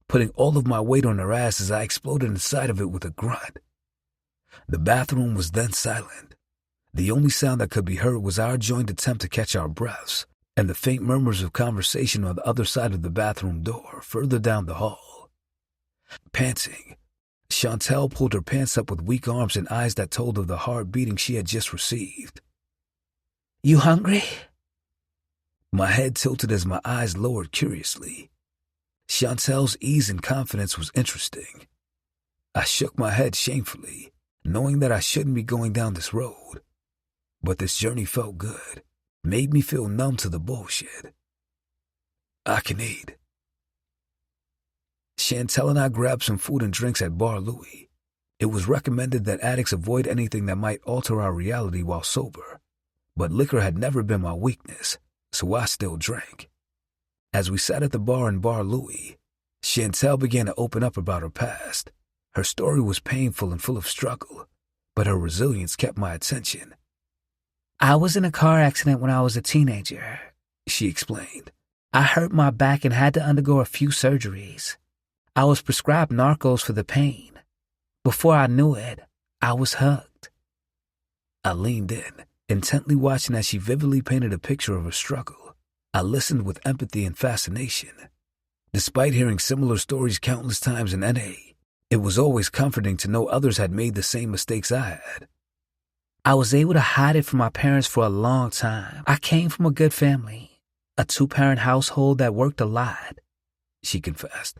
putting all of my weight on her ass as I exploded inside of it with a grunt. The bathroom was then silent. The only sound that could be heard was our joint attempt to catch our breaths and the faint murmurs of conversation on the other side of the bathroom door, further down the hall. Panting, Chantel pulled her pants up with weak arms and eyes that told of the hard beating she had just received. You hungry? My head tilted as my eyes lowered curiously. Chantel's ease and confidence was interesting. I shook my head shamefully, knowing that I shouldn't be going down this road. But this journey felt good, made me feel numb to the bullshit. I can eat. Chantel and I grabbed some food and drinks at Bar Louie. It was recommended that addicts avoid anything that might alter our reality while sober, but liquor had never been my weakness, so I still drank. As we sat at the bar in Bar Louie, Chantel began to open up about her past. Her story was painful and full of struggle, but her resilience kept my attention. I was in a car accident when I was a teenager, she explained. I hurt my back and had to undergo a few surgeries. I was prescribed Narcos for the pain. Before I knew it, I was hooked. I leaned in, intently watching as she vividly painted a picture of her struggle. I listened with empathy and fascination. Despite hearing similar stories countless times in NA, it was always comforting to know others had made the same mistakes I had. I was able to hide it from my parents for a long time. I came from a good family, a 2-parent household that worked a lot, she confessed.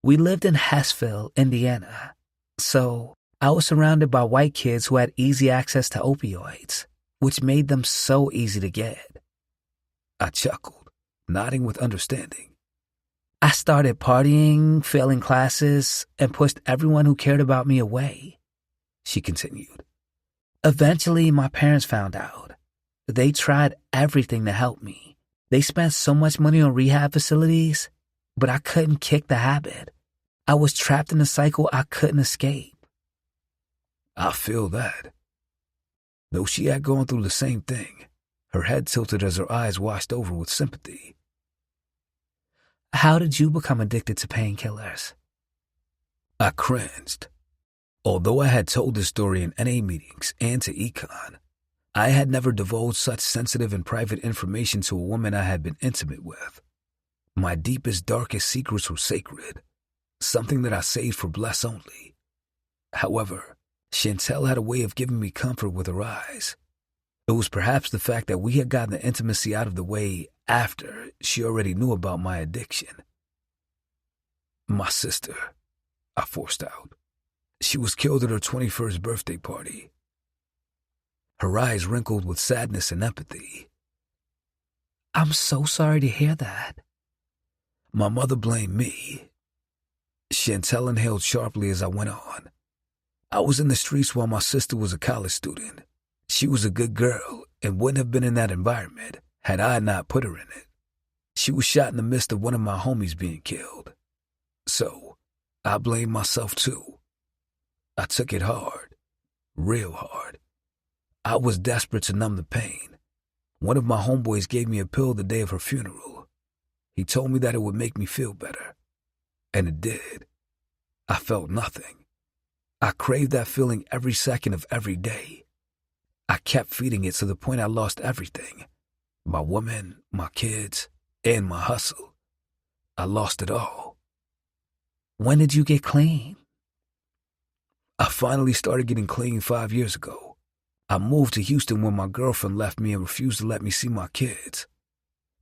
We lived in Hessville, Indiana, so I was surrounded by white kids who had easy access to opioids, which made them so easy to get. I chuckled, nodding with understanding. I started partying, failing classes, and pushed everyone who cared about me away, she continued. Eventually, my parents found out. They tried everything to help me. They spent so much money on rehab facilities, but I couldn't kick the habit. I was trapped in a cycle I couldn't escape. I feel that. Though she had gone through the same thing, her head tilted as her eyes washed over with sympathy. How did you become addicted to painkillers? I cringed. Although I had told this story in NA meetings and to Econ, I had never divulged such sensitive and private information to a woman I had been intimate with. My deepest, darkest secrets were sacred, something that I saved for Bless only. However, Chantel had a way of giving me comfort with her eyes. It was perhaps the fact that we had gotten the intimacy out of the way after she already knew about my addiction. My sister, I forced out. She was killed at her 21st birthday party. Her eyes wrinkled with sadness and empathy. I'm so sorry to hear that. My mother blamed me. Chantel inhaled sharply as I went on. I was in the streets while my sister was a college student. She was a good girl and wouldn't have been in that environment had I not put her in it. She was shot in the midst of one of my homies being killed. So, I blamed myself too. I took it hard, real hard. I was desperate to numb the pain. One of my homeboys gave me a pill the day of her funeral. He told me that it would make me feel better. And it did. I felt nothing. I craved that feeling every second of every day. I kept feeding it to the point I lost everything. My woman, my kids, and my hustle. I lost it all. When did you get clean? I finally started getting clean 5 years ago. I moved to Houston when my girlfriend left me and refused to let me see my kids.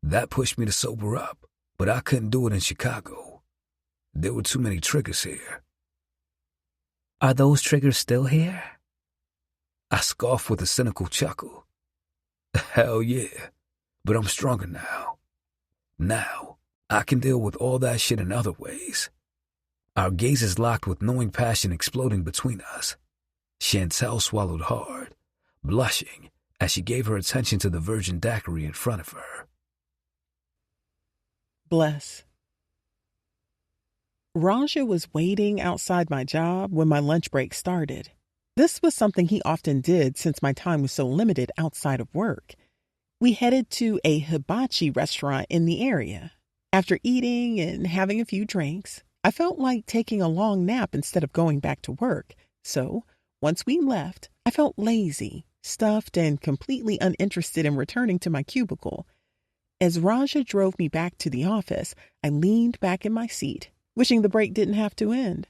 That pushed me to sober up, but I couldn't do it in Chicago. There were too many triggers here. Are those triggers still here? I scoffed with a cynical chuckle. Hell yeah, but I'm stronger now. Now, I can deal with all that shit in other ways. Our gazes locked with knowing passion exploding between us. Chantel swallowed hard, blushing as she gave her attention to the virgin daiquiri in front of her. Bless. Raja was waiting outside my job when my lunch break started. This was something he often did since my time was so limited outside of work. We headed to a hibachi restaurant in the area. After eating and having a few drinks, I felt like taking a long nap instead of going back to work. So, once we left, I felt lazy, stuffed, and completely uninterested in returning to my cubicle. As Raja drove me back to the office, I leaned back in my seat, wishing the break didn't have to end.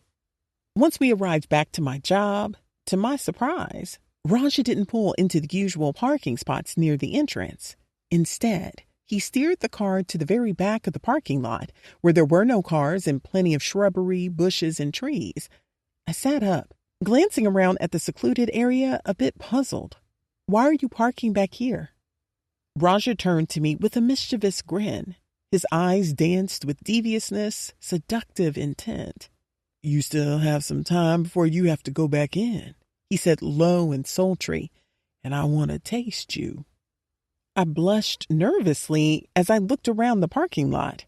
Once we arrived back to my job, to my surprise, Raja didn't pull into the usual parking spots near the entrance. Instead, he steered the car to the very back of the parking lot, where there were no cars and plenty of shrubbery, bushes, and trees. I sat up, glancing around at the secluded area, a bit puzzled. "Why are you parking back here?" Raja turned to me with a mischievous grin. His eyes danced with deviousness, seductive intent. "You still have some time before you have to go back in," he said low and sultry, "and I want to taste you." I blushed nervously as I looked around the parking lot.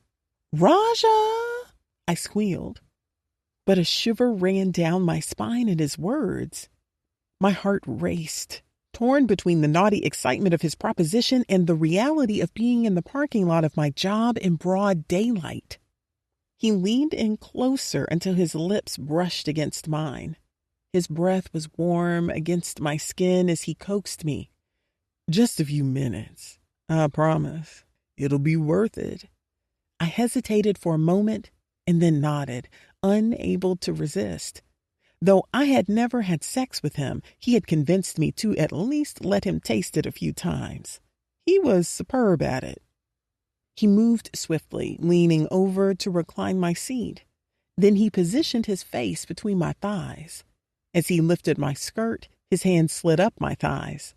"Raja!" I squealed. But a shiver ran down my spine at his words. My heart raced, torn between the naughty excitement of his proposition and the reality of being in the parking lot of my job in broad daylight. He leaned in closer until his lips brushed against mine. His breath was warm against my skin as he coaxed me. "Just a few minutes. I promise. It'll be worth it." I hesitated for a moment and then nodded, unable to resist. Though I had never had sex with him, he had convinced me to at least let him taste it a few times. He was superb at it. He moved swiftly, leaning over to recline my seat. Then he positioned his face between my thighs. As he lifted my skirt, his hand slid up my thighs.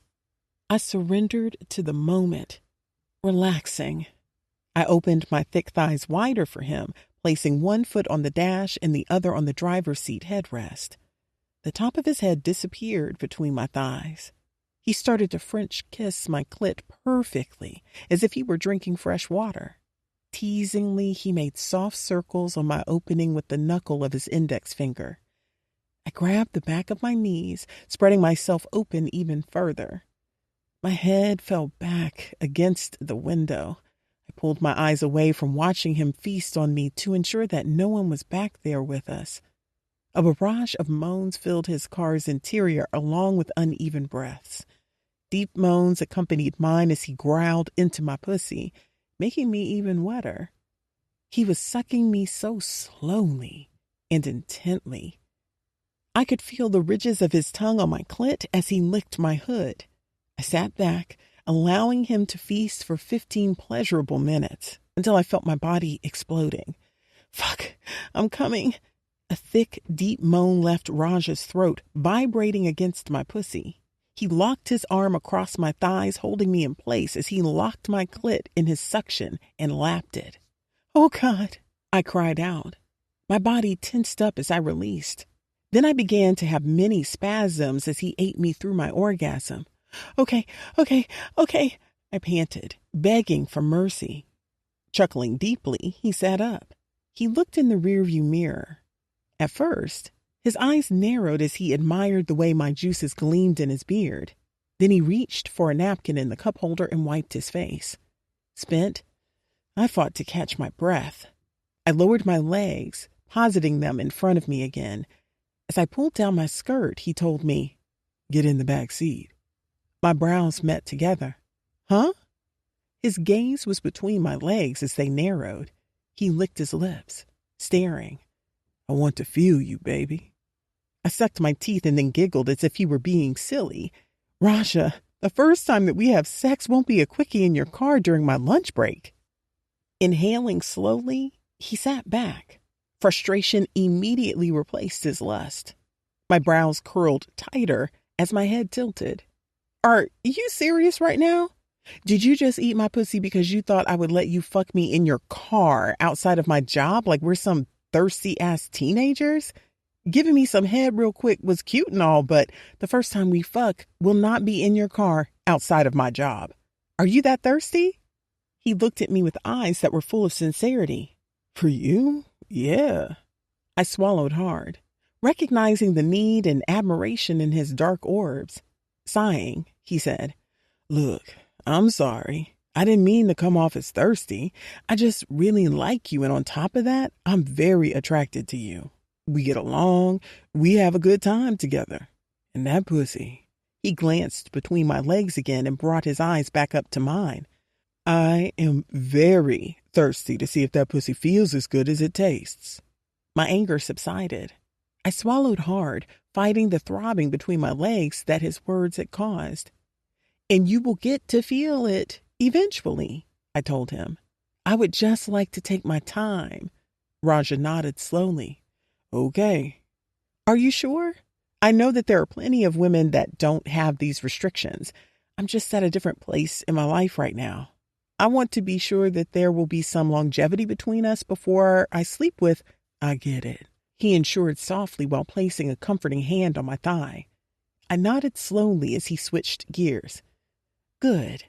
I surrendered to the moment, relaxing. I opened my thick thighs wider for him, placing one foot on the dash and the other on the driver's seat headrest. The top of his head disappeared between my thighs. He started to French kiss my clit perfectly, as if he were drinking fresh water. Teasingly, he made soft circles on my opening with the knuckle of his index finger. I grabbed the back of my knees, spreading myself open even further. My head fell back against the window. I pulled my eyes away from watching him feast on me to ensure that no one was back there with us. A barrage of moans filled his car's interior along with uneven breaths. Deep moans accompanied mine as he growled into my pussy, making me even wetter. He was sucking me so slowly and intently. I could feel the ridges of his tongue on my clit as he licked my hood. I sat back, allowing him to feast for 15 pleasurable minutes until I felt my body exploding. "Fuck, I'm coming." A thick, deep moan left Raja's throat, vibrating against my pussy. He locked his arm across my thighs, holding me in place as he locked my clit in his suction and lapped it. "Oh, God," I cried out. My body tensed up as I released. Then I began to have many spasms as he ate me through my orgasm. Okay, I panted, begging for mercy. Chuckling deeply, he sat up. He looked in the rearview mirror. At first, his eyes narrowed as he admired the way my juices gleamed in his beard. Then he reached for a napkin in the cup holder and wiped his face. Spent, I fought to catch my breath. I lowered my legs, positing them in front of me again. As I pulled down my skirt, he told me, "Get in the back seat." My brows met together. Huh? His gaze was between my legs as they narrowed. He licked his lips, staring. I want to feel you, baby. I sucked my teeth and then giggled as if he were being silly. Rasha, the first time that we have sex won't be a quickie in your car during my lunch break. Inhaling slowly, he sat back. Frustration immediately replaced his lust. My brows curled tighter as my head tilted. Are you serious right now? Did you just eat my pussy because you thought I would let you fuck me in your car outside of my job like we're some thirsty-ass teenagers? Giving me some head real quick was cute and all, but the first time we fuck will not be in your car outside of my job. Are you that thirsty? He looked at me with eyes that were full of sincerity. For you? Yeah. I swallowed hard, recognizing the need and admiration in his dark orbs. Sighing, he said, Look, I'm sorry. I didn't mean to come off as thirsty. I just really like you, and on top of that, I'm very attracted to you. We get along. We have a good time together. And that pussy. He glanced between my legs again and brought his eyes back up to mine. I am very thirsty to see if that pussy feels as good as it tastes. My anger subsided. I swallowed hard, fighting the throbbing between my legs that his words had caused. And you will get to feel it eventually, I told him. I would just like to take my time. Raja nodded slowly. Okay. Are you sure? I know that there are plenty of women that don't have these restrictions. I'm just at a different place in my life right now. I want to be sure that there will be some longevity between us before I sleep with. I get it. He ensured softly while placing a comforting hand on my thigh. I nodded slowly as he switched gears. Good.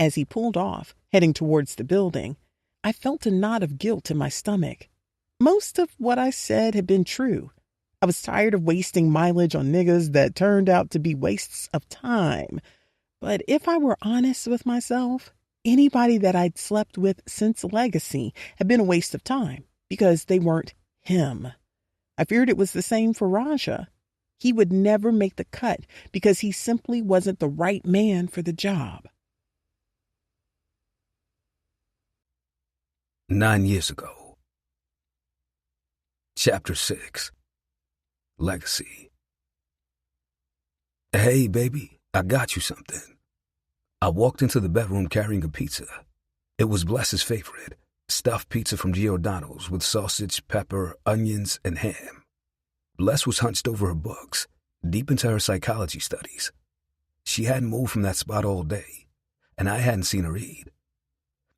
As he pulled off, heading towards the building, I felt a knot of guilt in my stomach. Most of what I said had been true. I was tired of wasting mileage on niggas that turned out to be wastes of time. But if I were honest with myself, anybody that I'd slept with since Legacy had been a waste of time because they weren't him. I feared it was the same for Raja. He would never make the cut because he simply wasn't the right man for the job. 9 years ago. Chapter 6. Legacy. Hey, baby, I got you something. I walked into the bedroom carrying a pizza. It was Bless's favorite, stuffed pizza from Giordano's with sausage, pepper, onions, and ham. Bless was hunched over her books, deep into her psychology studies. She hadn't moved from that spot all day, and I hadn't seen her eat.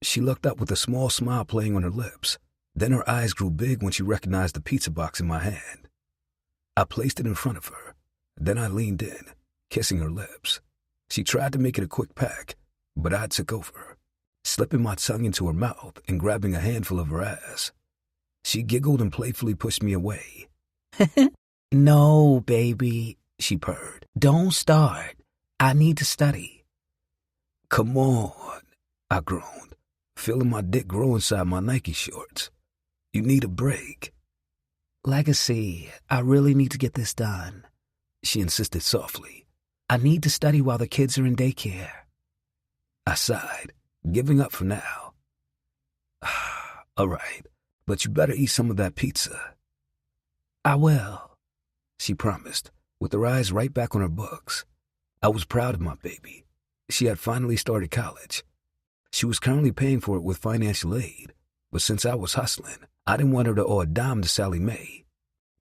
She looked up with a small smile playing on her lips. Then her eyes grew big when she recognized the pizza box in my hand. I placed it in front of her. Then I leaned in, kissing her lips. She tried to make it a quick pack, but I took over, slipping my tongue into her mouth and grabbing a handful of her ass. She giggled and playfully pushed me away. No, baby, she purred. Don't start. I need to study. Come on, I groaned, feeling my dick grow inside my Nike shorts. You need a break. Legacy, I really need to get this done, she insisted softly. I need to study while the kids are in daycare. I sighed, giving up for now. All right, but you better eat some of that pizza. I will, she promised, with her eyes right back on her books. I was proud of my baby. She had finally started college. She was currently paying for it with financial aid, but since I was hustling, I didn't want her to owe a dime to Sally Mae.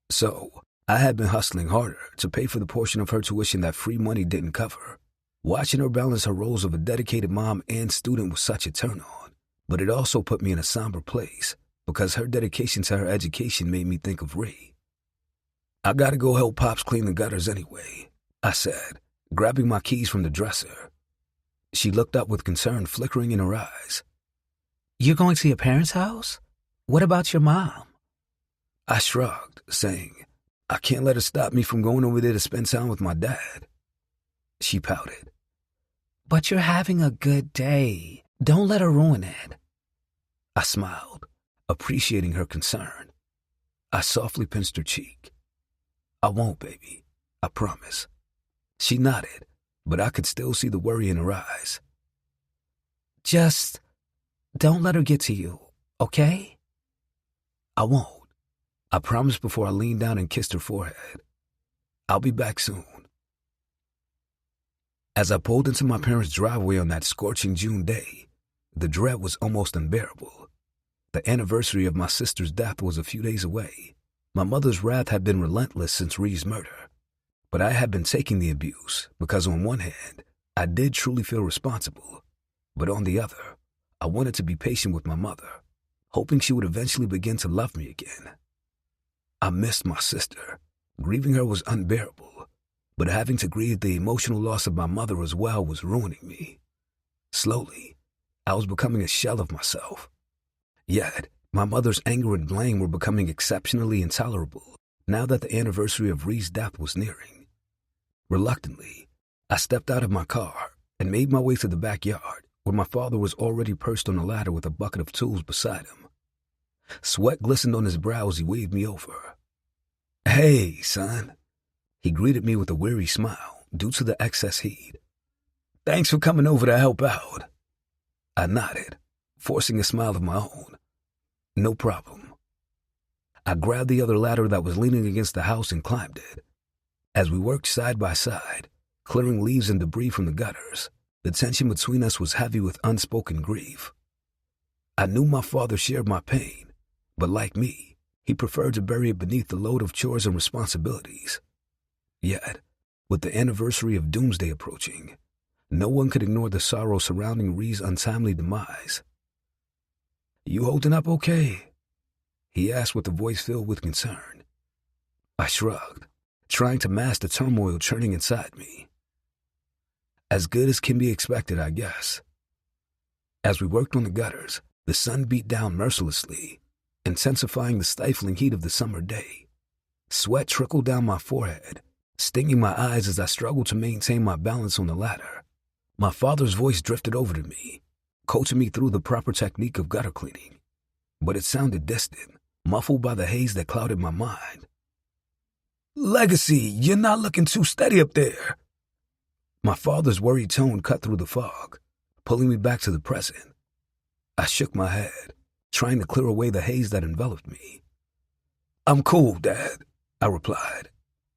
So I had been hustling harder to pay for the portion of her tuition that free money didn't cover. Watching her balance her roles of a dedicated mom and student was such a turn-on, but it also put me in a somber place because her dedication to her education made me think of Ree. I gotta go help Pops clean the gutters anyway, I said, grabbing my keys from the dresser. She looked up with concern flickering in her eyes. You're going to your parents' house? What about your mom? I shrugged, saying, I can't let her stop me from going over there to spend time with my dad. She pouted. But you're having a good day. Don't let her ruin it. I smiled, appreciating her concern. I softly pinched her cheek. I won't, baby. I promise. She nodded, but I could still see the worry in her eyes. Just don't let her get to you, okay? I won't. I promised before I leaned down and kissed her forehead. I'll be back soon. As I pulled into my parents' driveway on that scorching June day, the dread was almost unbearable. The anniversary of my sister's death was a few days away. My mother's wrath had been relentless since Ree's murder, but I had been taking the abuse because on one hand, I did truly feel responsible, but on the other, I wanted to be patient with my mother, hoping she would eventually begin to love me again. I missed my sister. Grieving her was unbearable, but having to grieve the emotional loss of my mother as well was ruining me. Slowly, I was becoming a shell of myself. Yet, my mother's anger and blame were becoming exceptionally intolerable now that the anniversary of Ree's death was nearing. Reluctantly, I stepped out of my car and made my way to the backyard where my father was already perched on a ladder with a bucket of tools beside him. Sweat glistened on his brow as he waved me over. "Hey, son." He greeted me with a weary smile due to the excess heat. "Thanks for coming over to help out." I nodded, forcing a smile of my own. "No problem." I grabbed the other ladder that was leaning against the house and climbed it. As we worked side by side, clearing leaves and debris from the gutters, the tension between us was heavy with unspoken grief. I knew my father shared my pain, but like me, he preferred to bury it beneath the load of chores and responsibilities. Yet, with the anniversary of Doomsday approaching, no one could ignore the sorrow surrounding Ree's untimely demise. "You holding up okay?" he asked with a voice filled with concern. I shrugged, trying to mask the turmoil churning inside me. As good as can be expected, I guess. As we worked on the gutters, the sun beat down mercilessly, intensifying the stifling heat of the summer day. Sweat trickled down my forehead, stinging my eyes as I struggled to maintain my balance on the ladder. My father's voice drifted over to me, coaching me through the proper technique of gutter cleaning, but it sounded distant, muffled by the haze that clouded my mind. "Legacy, you're not looking too steady up there." My father's worried tone cut through the fog, pulling me back to the present. I shook my head, trying to clear away the haze that enveloped me. "I'm cool, Dad," I replied.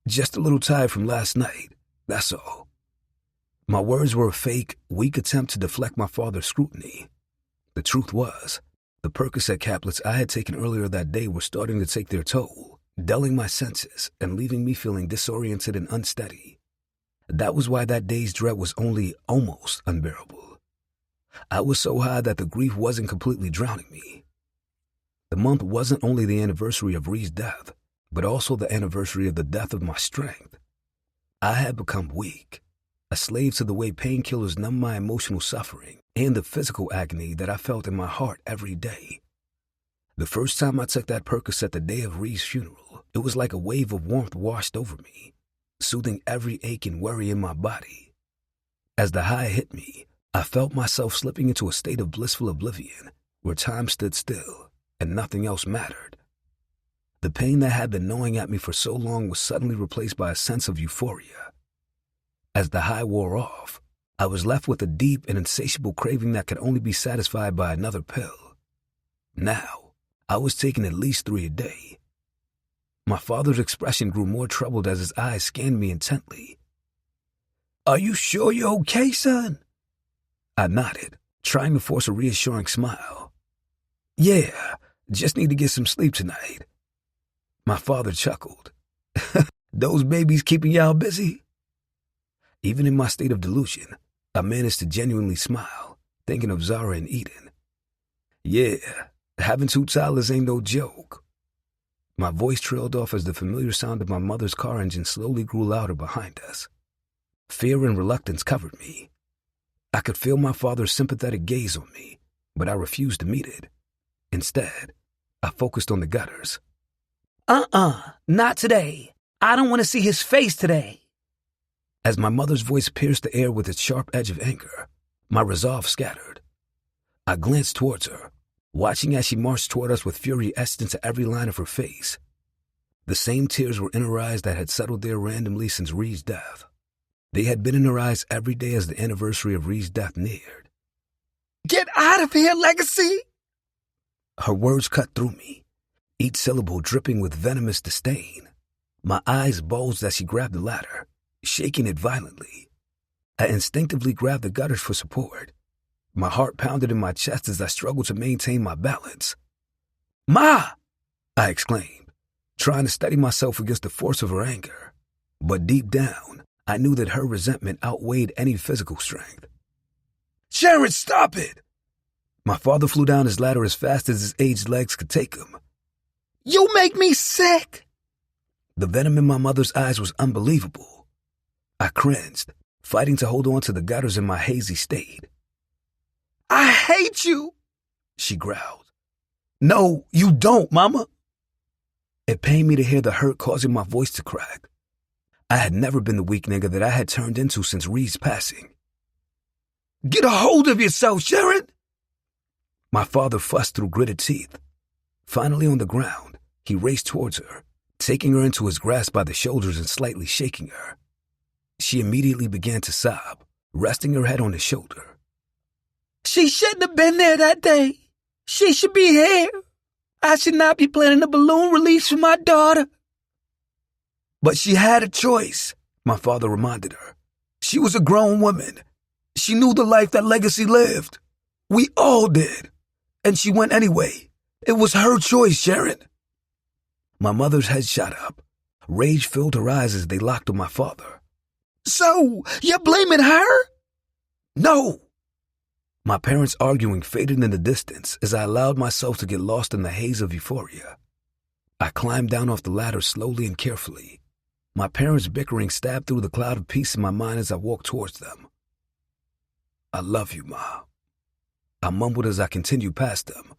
"Just a little tired from last night, that's all." My words were a fake, weak attempt to deflect my father's scrutiny. The truth was, the Percocet caplets I had taken earlier that day were starting to take their toll, dulling my senses and leaving me feeling disoriented and unsteady. That was why that day's dread was only almost unbearable. I was so high that the grief wasn't completely drowning me. The month wasn't only the anniversary of Ree's death, but also the anniversary of the death of my strength. I had become weak, a slave to the way painkillers numb my emotional suffering and the physical agony that I felt in my heart every day. The first time I took that Percocet the day of Ree's funeral, it was like a wave of warmth washed over me, soothing every ache and worry in my body. As the high hit me, I felt myself slipping into a state of blissful oblivion where time stood still and nothing else mattered. The pain that had been gnawing at me for so long was suddenly replaced by a sense of euphoria. As the high wore off, I was left with a deep and insatiable craving that could only be satisfied by another pill. Now, I was taking at least 3 a day. My father's expression grew more troubled as his eyes scanned me intently. "Are you sure you're okay, son?" I nodded, trying to force a reassuring smile. "Yeah, just need to get some sleep tonight." My father chuckled. "Those babies keeping y'all busy?" Even in my state of delusion, I managed to genuinely smile, thinking of Zara and Eden. "Yeah, having 2 toddlers ain't no joke." My voice trailed off as the familiar sound of my mother's car engine slowly grew louder behind us. Fear and reluctance covered me. I could feel my father's sympathetic gaze on me, but I refused to meet it. Instead, I focused on the gutters. Not today. I don't want to see his face today." As my mother's voice pierced the air with its sharp edge of anger, my resolve scattered. I glanced towards her, watching as she marched toward us with fury etched into every line of her face. The same tears were in her eyes that had settled there randomly since Ree's death. They had been in her eyes every day as the anniversary of Reed's death neared. Get out of here, Legacy! Her words cut through me, each syllable dripping with venomous disdain. My eyes bulged as she grabbed the ladder, shaking it violently. I instinctively grabbed the gutters for support. My heart pounded in my chest as I struggled to maintain my balance. "Ma!" I exclaimed, trying to steady myself against the force of her anger. But deep down, I knew that her resentment outweighed any physical strength. "Sharon, stop it!" My father flew down his ladder as fast as his aged legs could take him. "You make me sick!" The venom in my mother's eyes was unbelievable. I cringed, fighting to hold on to the gutters in my hazy state. "I hate you!" she growled. "No, you don't, Mama." It pained me to hear the hurt causing my voice to crack. I had never been the weak nigga that I had turned into since Reed's passing. "Get a hold of yourself, Sharon!" My father fussed through gritted teeth. Finally on the ground, he raced towards her, taking her into his grasp by the shoulders and slightly shaking her. She immediately began to sob, resting her head on his shoulder. "She shouldn't have been there that day. She should be here. I should not be planning a balloon release for my daughter." "But she had a choice," my father reminded her. "She was a grown woman. She knew the life that Legacy lived. We all did. And she went anyway. It was her choice, Sharon." My mother's head shot up. Rage filled her eyes as they locked on my father. "So, you're blaming her?" "No." My parents' arguing faded in the distance as I allowed myself to get lost in the haze of euphoria. I climbed down off the ladder slowly and carefully. My parents' bickering stabbed through the cloud of peace in my mind as I walked towards them. "I love you, Ma," I mumbled as I continued past them,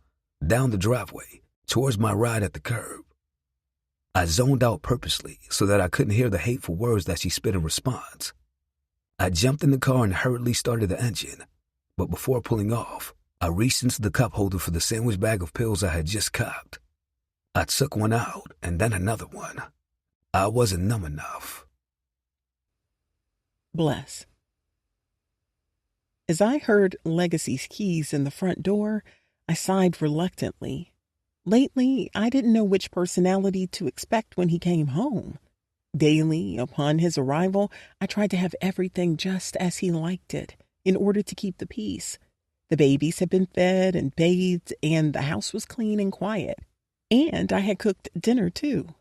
down the driveway, towards my ride at the curb. I zoned out purposely so that I couldn't hear the hateful words that she spit in response. I jumped in the car and hurriedly started the engine, but before pulling off, I reached into the cup holder for the sandwich bag of pills I had just copped. I took one out and then another one. I wasn't numb enough. Bless. As I heard Legacy's keys in the front door, I sighed reluctantly. Lately, I didn't know which personality to expect when he came home. Daily, upon his arrival, I tried to have everything just as he liked it, in order to keep the peace. The babies had been fed and bathed, and the house was clean and quiet. And I had cooked dinner, too.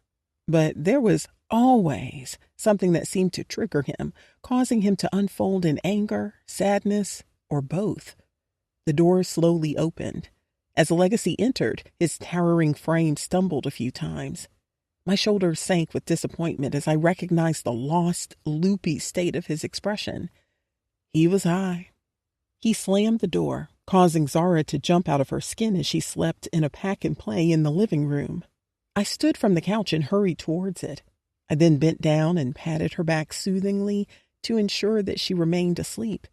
But there was always something that seemed to trigger him, causing him to unfold in anger, sadness, or both. The door slowly opened. As Legacy entered, his towering frame stumbled a few times. My shoulders sank with disappointment as I recognized the lost, loopy state of his expression. He was high. He slammed the door, causing Zara to jump out of her skin as she slept in a pack and play in the living room. I stood from the couch and hurried towards it. I then bent down and patted her back soothingly to ensure that she remained asleep.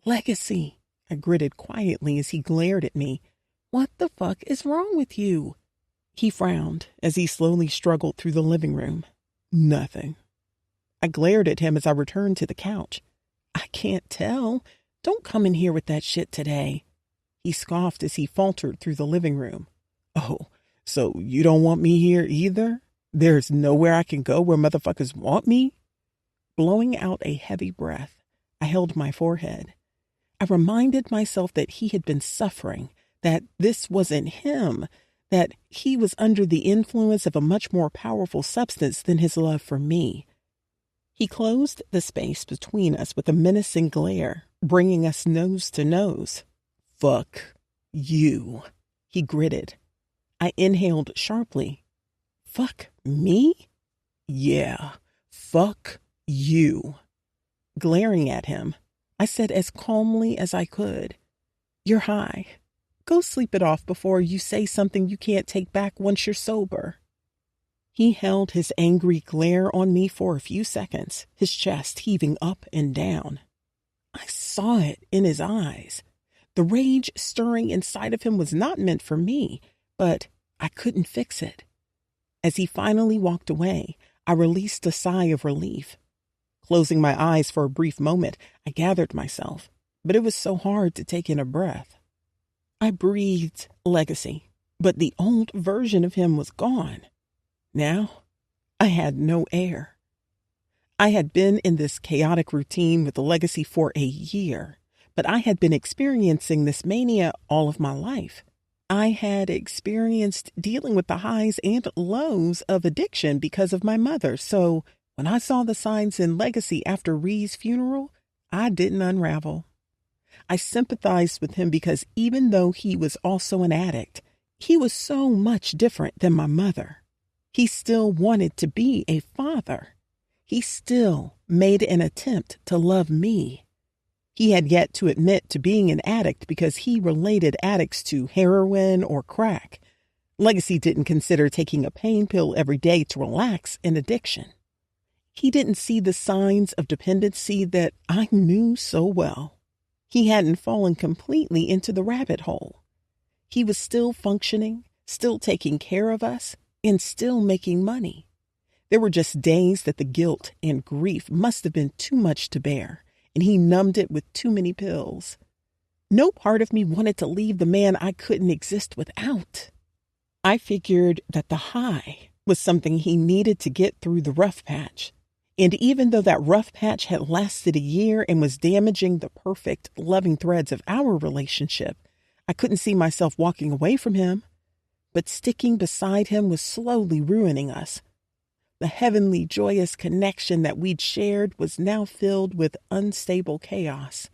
"Legacy," I gritted quietly as he glared at me. "What the fuck is wrong with you?" He frowned as he slowly struggled through the living room. "Nothing." I glared at him as I returned to the couch. "I can't tell. Don't come in here with that shit today." He scoffed as he faltered through the living room. "Oh, so you don't want me here either? There's nowhere I can go where motherfuckers want me?" Blowing out a heavy breath, I held my forehead. I reminded myself that he had been suffering, that this wasn't him, that he was under the influence of a much more powerful substance than his love for me. He closed the space between us with a menacing glare, bringing us nose to nose. "Fuck you," he gritted. I inhaled sharply. "Fuck me?" "Yeah, fuck you." Glaring at him, I said as calmly as I could, "You're high. Go sleep it off before you say something you can't take back once you're sober." He held his angry glare on me for a few seconds, his chest heaving up and down. I saw it in his eyes. The rage stirring inside of him was not meant for me, but I couldn't fix it. As he finally walked away, I released a sigh of relief. Closing my eyes for a brief moment, I gathered myself, but it was so hard to take in a breath. I breathed legacy, but the old version of him was gone. Now, I had no air. I had been in this chaotic routine with the legacy for a year, but I had been experiencing this mania all of my life. I had experienced dealing with the highs and lows of addiction because of my mother, so when I saw the signs in legacy after Ree's funeral, I didn't unravel. I sympathized with him because even though he was also an addict, he was so much different than my mother. He still wanted to be a father. He still made an attempt to love me. He had yet to admit to being an addict because he related addicts to heroin or crack. Legacy didn't consider taking a pain pill every day to relax an addiction. He didn't see the signs of dependency that I knew so well. He hadn't fallen completely into the rabbit hole. He was still functioning, still taking care of us, and still making money. There were just days that the guilt and grief must have been too much to bear, and he numbed it with too many pills. No part of me wanted to leave the man I couldn't exist without. I figured that the high was something he needed to get through the rough patch. And even though that rough patch had lasted a year and was damaging the perfect, loving threads of our relationship, I couldn't see myself walking away from him. But sticking beside him was slowly ruining us. The heavenly, joyous connection that we'd shared was now filled with unstable chaos.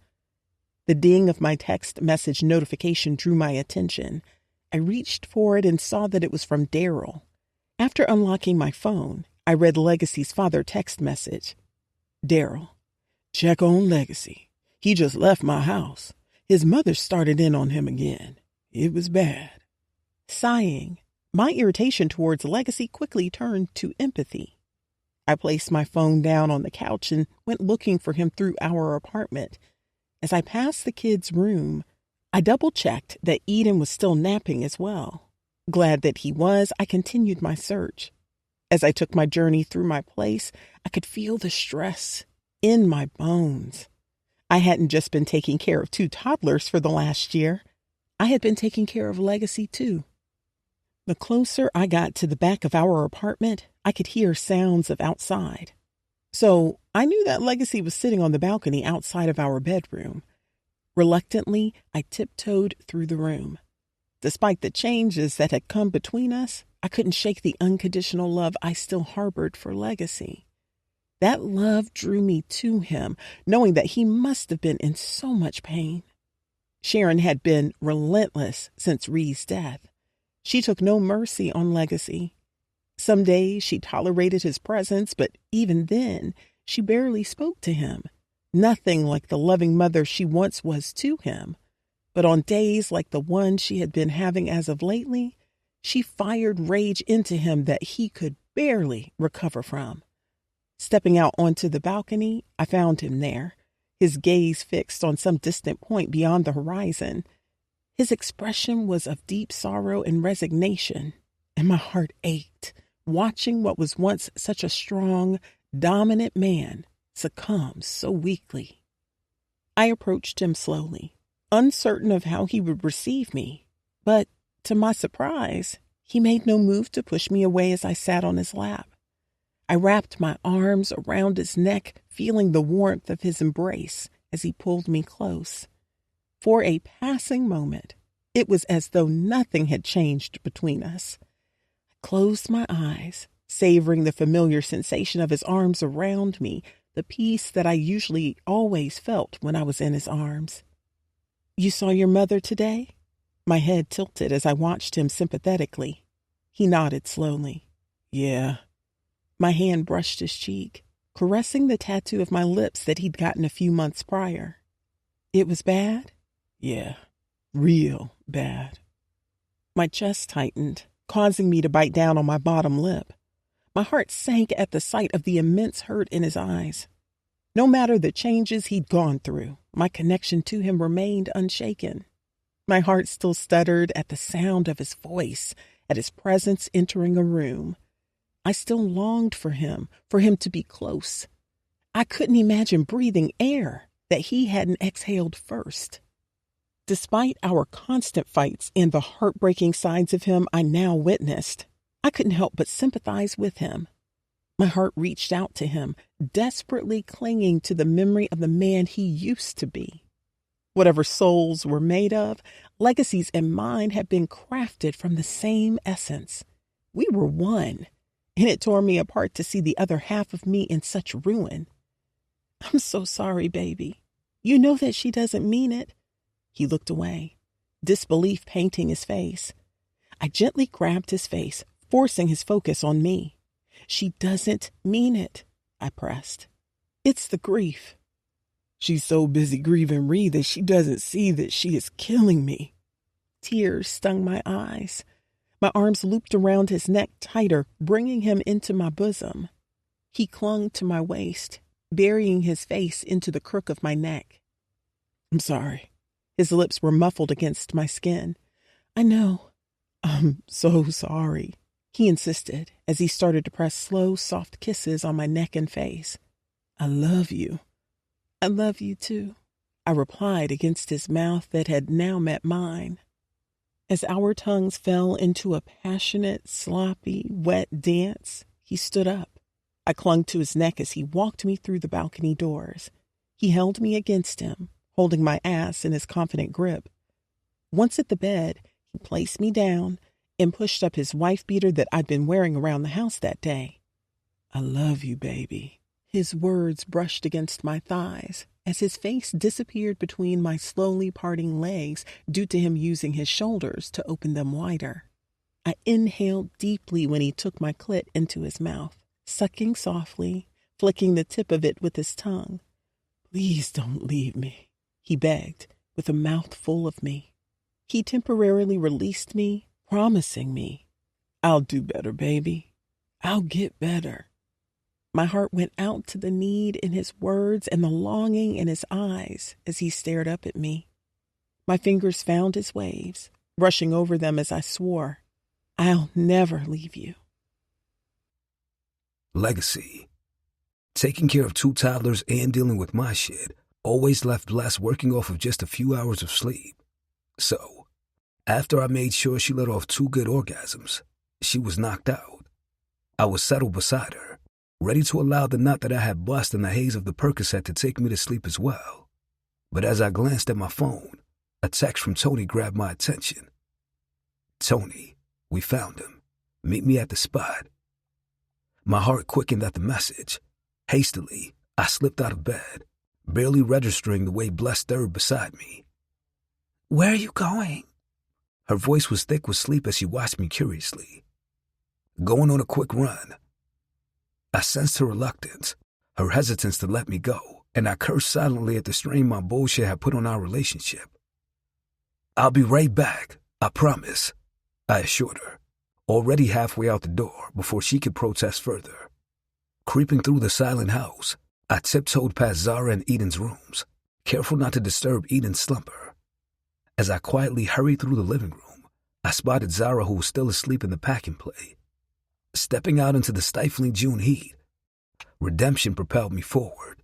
The ding of my text message notification drew my attention. I reached for it and saw that it was from Daryl. After unlocking my phone, I read Legacy's father text message. Daryl, check on Legacy. He just left my house. His mother started in on him again. It was bad. Sighing, my irritation towards Legacy quickly turned to empathy. I placed my phone down on the couch and went looking for him through our apartment. As I passed the kid's room, I double-checked that Eden was still napping as well. Glad that he was, I continued my search. As I took my journey through my place, I could feel the stress in my bones. I hadn't just been taking care of 2 toddlers for the last year. I had been taking care of Legacy too. The closer I got to the back of our apartment, I could hear sounds of outside. So I knew that Legacy was sitting on the balcony outside of our bedroom. Reluctantly, I tiptoed through the room. Despite the changes that had come between us, I couldn't shake the unconditional love I still harbored for Legacy. That love drew me to him, knowing that he must have been in so much pain. Sharon had been relentless since Ree's death. She took no mercy on Legacy. Some days she tolerated his presence, but even then, she barely spoke to him. Nothing like the loving mother she once was to him. But on days like the one she had been having as of lately, she fired rage into him that he could barely recover from. Stepping out onto the balcony, I found him there, his gaze fixed on some distant point beyond the horizon. His expression was of deep sorrow and resignation, and my heart ached, watching what was once such a strong, dominant man succumb so weakly. I approached him slowly, uncertain of how he would receive me, but to my surprise, he made no move to push me away as I sat on his lap. I wrapped my arms around his neck, feeling the warmth of his embrace as he pulled me close. For a passing moment, it was as though nothing had changed between us. I closed my eyes, savoring the familiar sensation of his arms around me, the peace that I usually always felt when I was in his arms. "You saw your mother today?" My head tilted as I watched him sympathetically. He nodded slowly. "Yeah." My hand brushed his cheek, caressing the tattoo of my lips that he'd gotten a few months prior. "It was bad?" "Yeah, real bad." My chest tightened, causing me to bite down on my bottom lip. My heart sank at the sight of the immense hurt in his eyes. No matter the changes he'd gone through, my connection to him remained unshaken. My heart still stuttered at the sound of his voice, at his presence entering a room. I still longed for him to be close. I couldn't imagine breathing air that he hadn't exhaled first. Despite our constant fights and the heartbreaking sides of him I now witnessed, I couldn't help but sympathize with him. My heart reached out to him, desperately clinging to the memory of the man he used to be. Whatever souls were made of, Legacy's and mine had been crafted from the same essence. We were one, and it tore me apart to see the other half of me in such ruin. I'm so sorry, baby. You know that she doesn't mean it. He looked away, disbelief painting his face. I gently grabbed his face, forcing his focus on me. She doesn't mean it, I pressed. It's the grief. She's so busy grieving Ree that she doesn't see that she is killing me. Tears stung my eyes. My arms looped around his neck tighter, bringing him into my bosom. He clung to my waist, burying his face into the crook of my neck. I'm sorry. His lips were muffled against my skin. I know. I'm so sorry, he insisted as he started to press slow, soft kisses on my neck and face. I love you. I love you too, I replied against his mouth that had now met mine. As our tongues fell into a passionate, sloppy, wet dance, he stood up. I clung to his neck as he walked me through the balcony doors. He held me against him, holding my ass in his confident grip. Once at the bed, he placed me down and pushed up his wife beater that I'd been wearing around the house that day. I love you, baby. His words brushed against my thighs as his face disappeared between my slowly parting legs due to him using his shoulders to open them wider. I inhaled deeply when he took my clit into his mouth, sucking softly, flicking the tip of it with his tongue. Please don't leave me, he begged, with a mouthful of me. He temporarily released me, promising me, I'll do better, baby. I'll get better. My heart went out to the need in his words and the longing in his eyes as he stared up at me. My fingers found his waves, brushing over them as I swore, I'll never leave you. Legacy. Taking care of 2 toddlers and dealing with my shit always left Bless working off of just a few hours of sleep. So, after I made sure she let off 2 good orgasms, she was knocked out. I was settled beside her, ready to allow the nut that I had bust in the haze of the Percocet to take me to sleep as well. But as I glanced at my phone, a text from Tony grabbed my attention. Tony, we found him. Meet me at the spot. My heart quickened at the message. Hastily, I slipped out of bed, barely registering the way Bless stirred beside me. Where are you going? Her voice was thick with sleep as she watched me curiously. Going on a quick run. I sensed her reluctance, her hesitance to let me go, and I cursed silently at the strain my bullshit had put on our relationship. I'll be right back, I promise, I assured her, already halfway out the door before she could protest further. Creeping through the silent house, I tiptoed past Zara and Eden's rooms, careful not to disturb Eden's slumber. As I quietly hurried through the living room, I spotted Zara, who was still asleep in the pack and play. Stepping out into the stifling June heat, redemption propelled me forward.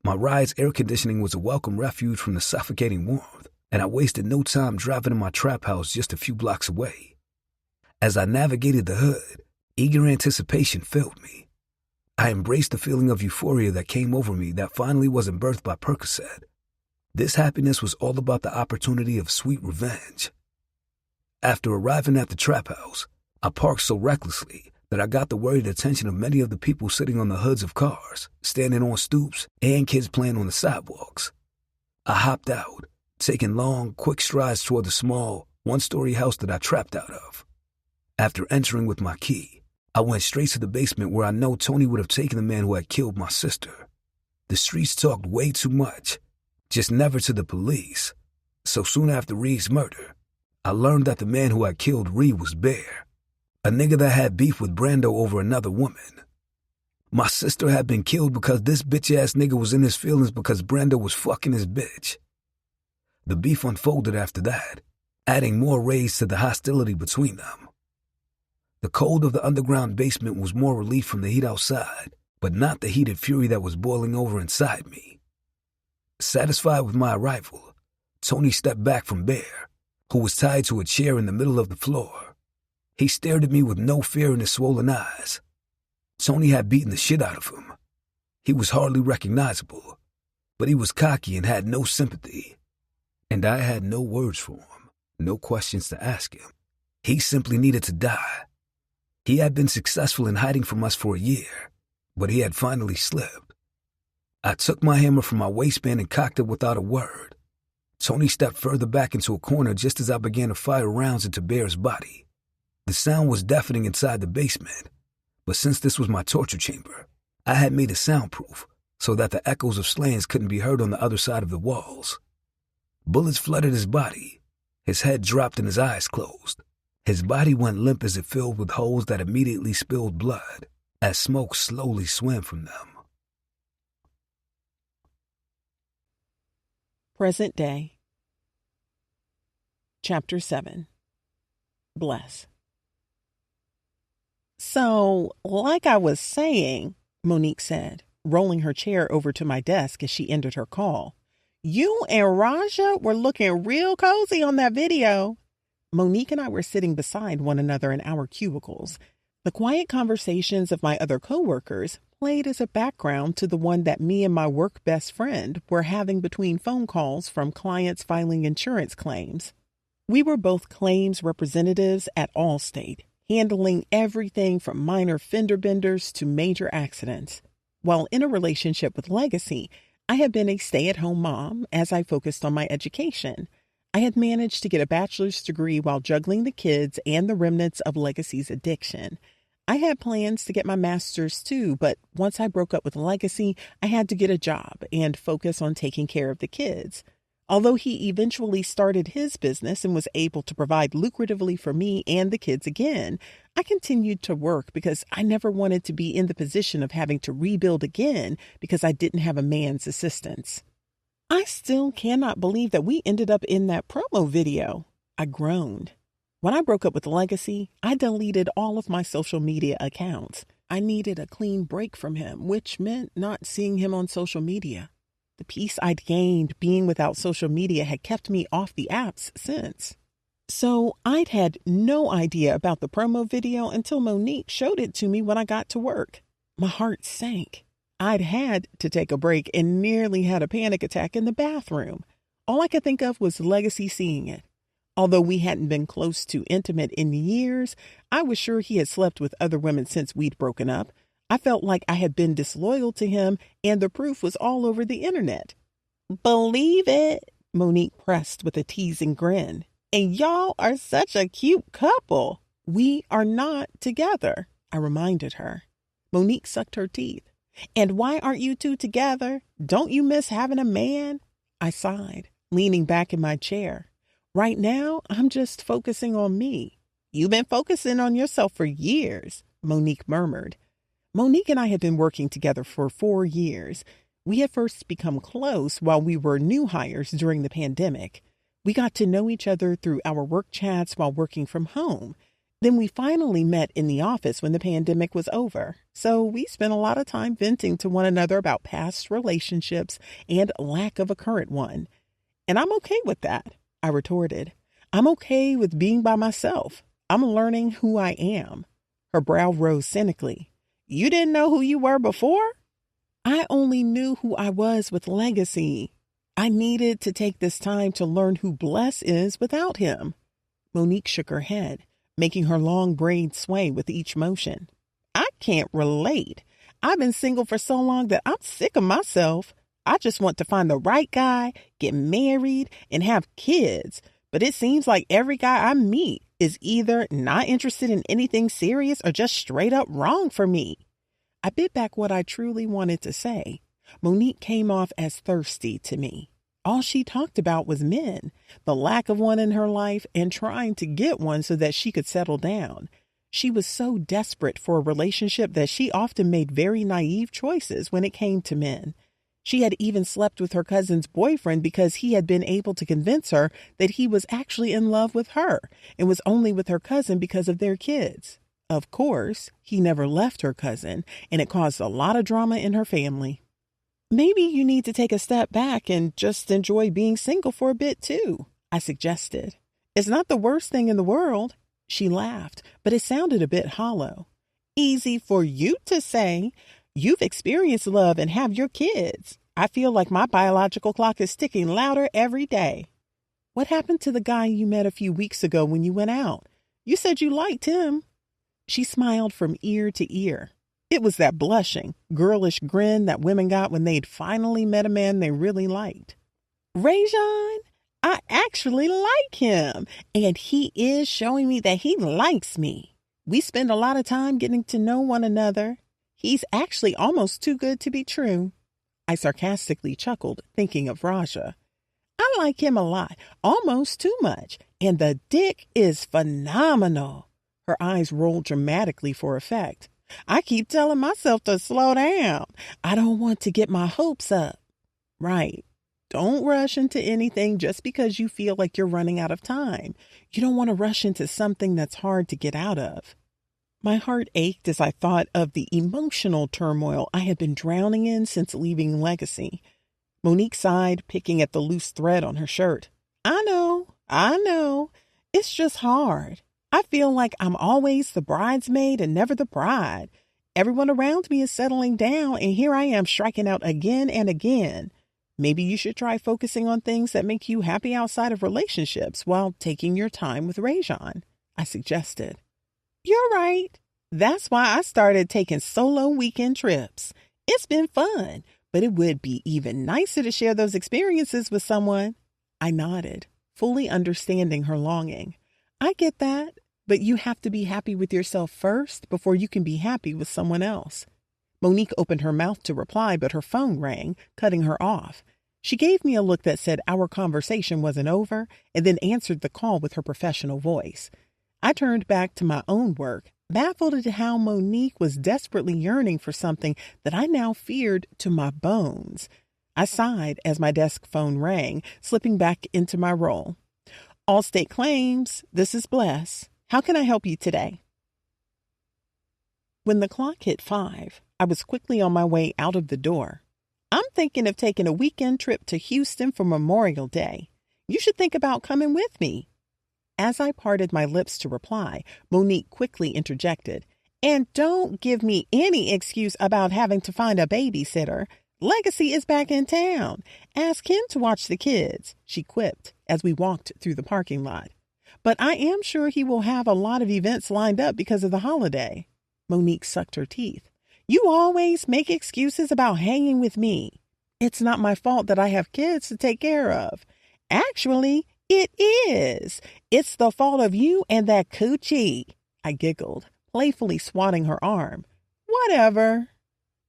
My ride's air conditioning was a welcome refuge from the suffocating warmth, and I wasted no time driving to my trap house just a few blocks away. As I navigated the hood, eager anticipation filled me. I embraced the feeling of euphoria that came over me that finally wasn't birthed by Percocet. This happiness was all about the opportunity of sweet revenge. After arriving at the trap house, I parked so recklessly that I got the worried attention of many of the people sitting on the hoods of cars, standing on stoops, and kids playing on the sidewalks. I hopped out, taking long, quick strides toward the small, one-story house that I trapped out of. After entering with my key, I went straight to the basement where I know Tony would have taken the man who had killed my sister. The streets talked way too much, just never to the police. So soon after Ree's murder, I learned that the man who had killed Ree was Bear, a nigga that had beef with Brando over another woman. My sister had been killed because this bitch-ass nigga was in his feelings because Brando was fucking his bitch. The beef unfolded after that, adding more rays to the hostility between them. The cold of the underground basement was more relief from the heat outside, but not the heated fury that was boiling over inside me. Satisfied with my arrival, Tony stepped back from Bear, who was tied to a chair in the middle of the floor. He stared at me with no fear in his swollen eyes. Tony had beaten the shit out of him. He was hardly recognizable, but he was cocky and had no sympathy. And I had no words for him, no questions to ask him. He simply needed to die. He had been successful in hiding from us for a year, but he had finally slipped. I took my hammer from my waistband and cocked it without a word. Tony stepped further back into a corner just as I began to fire rounds into Bear's body. The sound was deafening inside the basement, but since this was my torture chamber, I had made it soundproof so that the echoes of slayings couldn't be heard on the other side of the walls. Bullets flooded his body. His head dropped and his eyes closed. His body went limp as it filled with holes that immediately spilled blood as smoke slowly swam from them. Present day. Chapter 7. Bless. So, like I was saying, Monique said, rolling her chair over to my desk as she ended her call, you and Raja were looking real cozy on that video. Monique and I were sitting beside one another in our cubicles. The quiet conversations of my other coworkers played as a background to the one that me and my work best friend were having between phone calls from clients filing insurance claims. We were both claims representatives at Allstate, handling everything from minor fender benders to major accidents. While in a relationship with Legacy, I had been a stay-at-home mom as I focused on my education. I had managed to get a bachelor's degree while juggling the kids and the remnants of Legacy's addiction. I had plans to get my master's too, but once I broke up with Legacy, I had to get a job and focus on taking care of the kids. Although he eventually started his business and was able to provide lucratively for me and the kids again, I continued to work because I never wanted to be in the position of having to rebuild again because I didn't have a man's assistance. I still cannot believe that we ended up in that promo video. I groaned. When I broke up with Legacy, I deleted all of my social media accounts. I needed a clean break from him, which meant not seeing him on social media. The peace I'd gained being without social media had kept me off the apps since. So I'd had no idea about the promo video until Monique showed it to me when I got to work. My heart sank. I'd had to take a break and nearly had a panic attack in the bathroom. All I could think of was Legacy seeing it. Although we hadn't been close to intimate in years, I was sure he had slept with other women since we'd broken up. I felt like I had been disloyal to him, and the proof was all over the internet. Believe it, Monique pressed with a teasing grin. And y'all are such a cute couple. We are not together, I reminded her. Monique sucked her teeth. And why aren't you two together? Don't you miss having a man? I sighed, leaning back in my chair. Right now, I'm just focusing on me. You've been focusing on yourself for years, Monique murmured. Monique and I had been working together for 4 years. We had first become close while we were new hires during the pandemic. We got to know each other through our work chats while working from home. Then we finally met in the office when the pandemic was over. So we spent a lot of time venting to one another about past relationships and lack of a current one. And I'm okay with that, I retorted. I'm okay with being by myself. I'm learning who I am. Her brow rose cynically. You didn't know who you were before? I only knew who I was with Legacy. I needed to take this time to learn who Bless is without him. Monique shook her head, making her long braids sway with each motion. I can't relate. I've been single for so long that I'm sick of myself. I just want to find the right guy, get married, and have kids. But it seems like every guy I meet is either not interested in anything serious or just straight up wrong for me. I bit back what I truly wanted to say. Monique came off as thirsty to me. All she talked about was men, the lack of one in her life, and trying to get one so that she could settle down. She was so desperate for a relationship that she often made very naive choices when it came to men. She had even slept with her cousin's boyfriend because he had been able to convince her that he was actually in love with her and was only with her cousin because of their kids. Of course, he never left her cousin, and it caused a lot of drama in her family. Maybe you need to take a step back and just enjoy being single for a bit too, I suggested. It's not the worst thing in the world. She laughed, but it sounded a bit hollow. Easy for you to say. You've experienced love and have your kids. I feel like my biological clock is ticking louder every day. What happened to the guy you met a few weeks ago when you went out? You said you liked him. She smiled from ear to ear. It was that blushing, girlish grin that women got when they'd finally met a man they really liked. Rajon, I actually like him, and he is showing me that he likes me. We spend a lot of time getting to know one another. He's actually almost too good to be true. I sarcastically chuckled, thinking of Raja. I like him a lot, almost too much, and the dick is phenomenal. Her eyes rolled dramatically for effect. I keep telling myself to slow down. I don't want to get my hopes up. Right. Don't rush into anything just because you feel like you're running out of time. You don't want to rush into something that's hard to get out of. My heart ached as I thought of the emotional turmoil I had been drowning in since leaving Legacy. Monique sighed, picking at the loose thread on her shirt. I know. It's just hard. I feel like I'm always the bridesmaid and never the bride. Everyone around me is settling down, and here I am striking out again and again. Maybe you should try focusing on things that make you happy outside of relationships while taking your time with Rajon, I suggested. You're right. That's why I started taking solo weekend trips. It's been fun, but it would be even nicer to share those experiences with someone. I nodded, fully understanding her longing. I get that, but you have to be happy with yourself first before you can be happy with someone else. Monique opened her mouth to reply, but her phone rang, cutting her off. She gave me a look that said our conversation wasn't over, and then answered the call with her professional voice. I turned back to my own work, baffled at how Monique was desperately yearning for something that I now feared to my bones. I sighed as my desk phone rang, slipping back into my role. Allstate Claims, this is Bless. How can I help you today? When the clock hit 5, I was quickly on my way out of the door. I'm thinking of taking a weekend trip to Houston for Memorial Day. You should think about coming with me. As I parted my lips to reply, Monique quickly interjected, And don't give me any excuse about having to find a babysitter. Legacy is back in town. Ask him to watch the kids, she quipped as we walked through the parking lot. But I am sure he will have a lot of events lined up because of the holiday. Monique sucked her teeth. You always make excuses about hanging with me. It's not my fault that I have kids to take care of. Actually, it is. It's the fault of you and that coochie. I giggled, playfully swatting her arm. Whatever.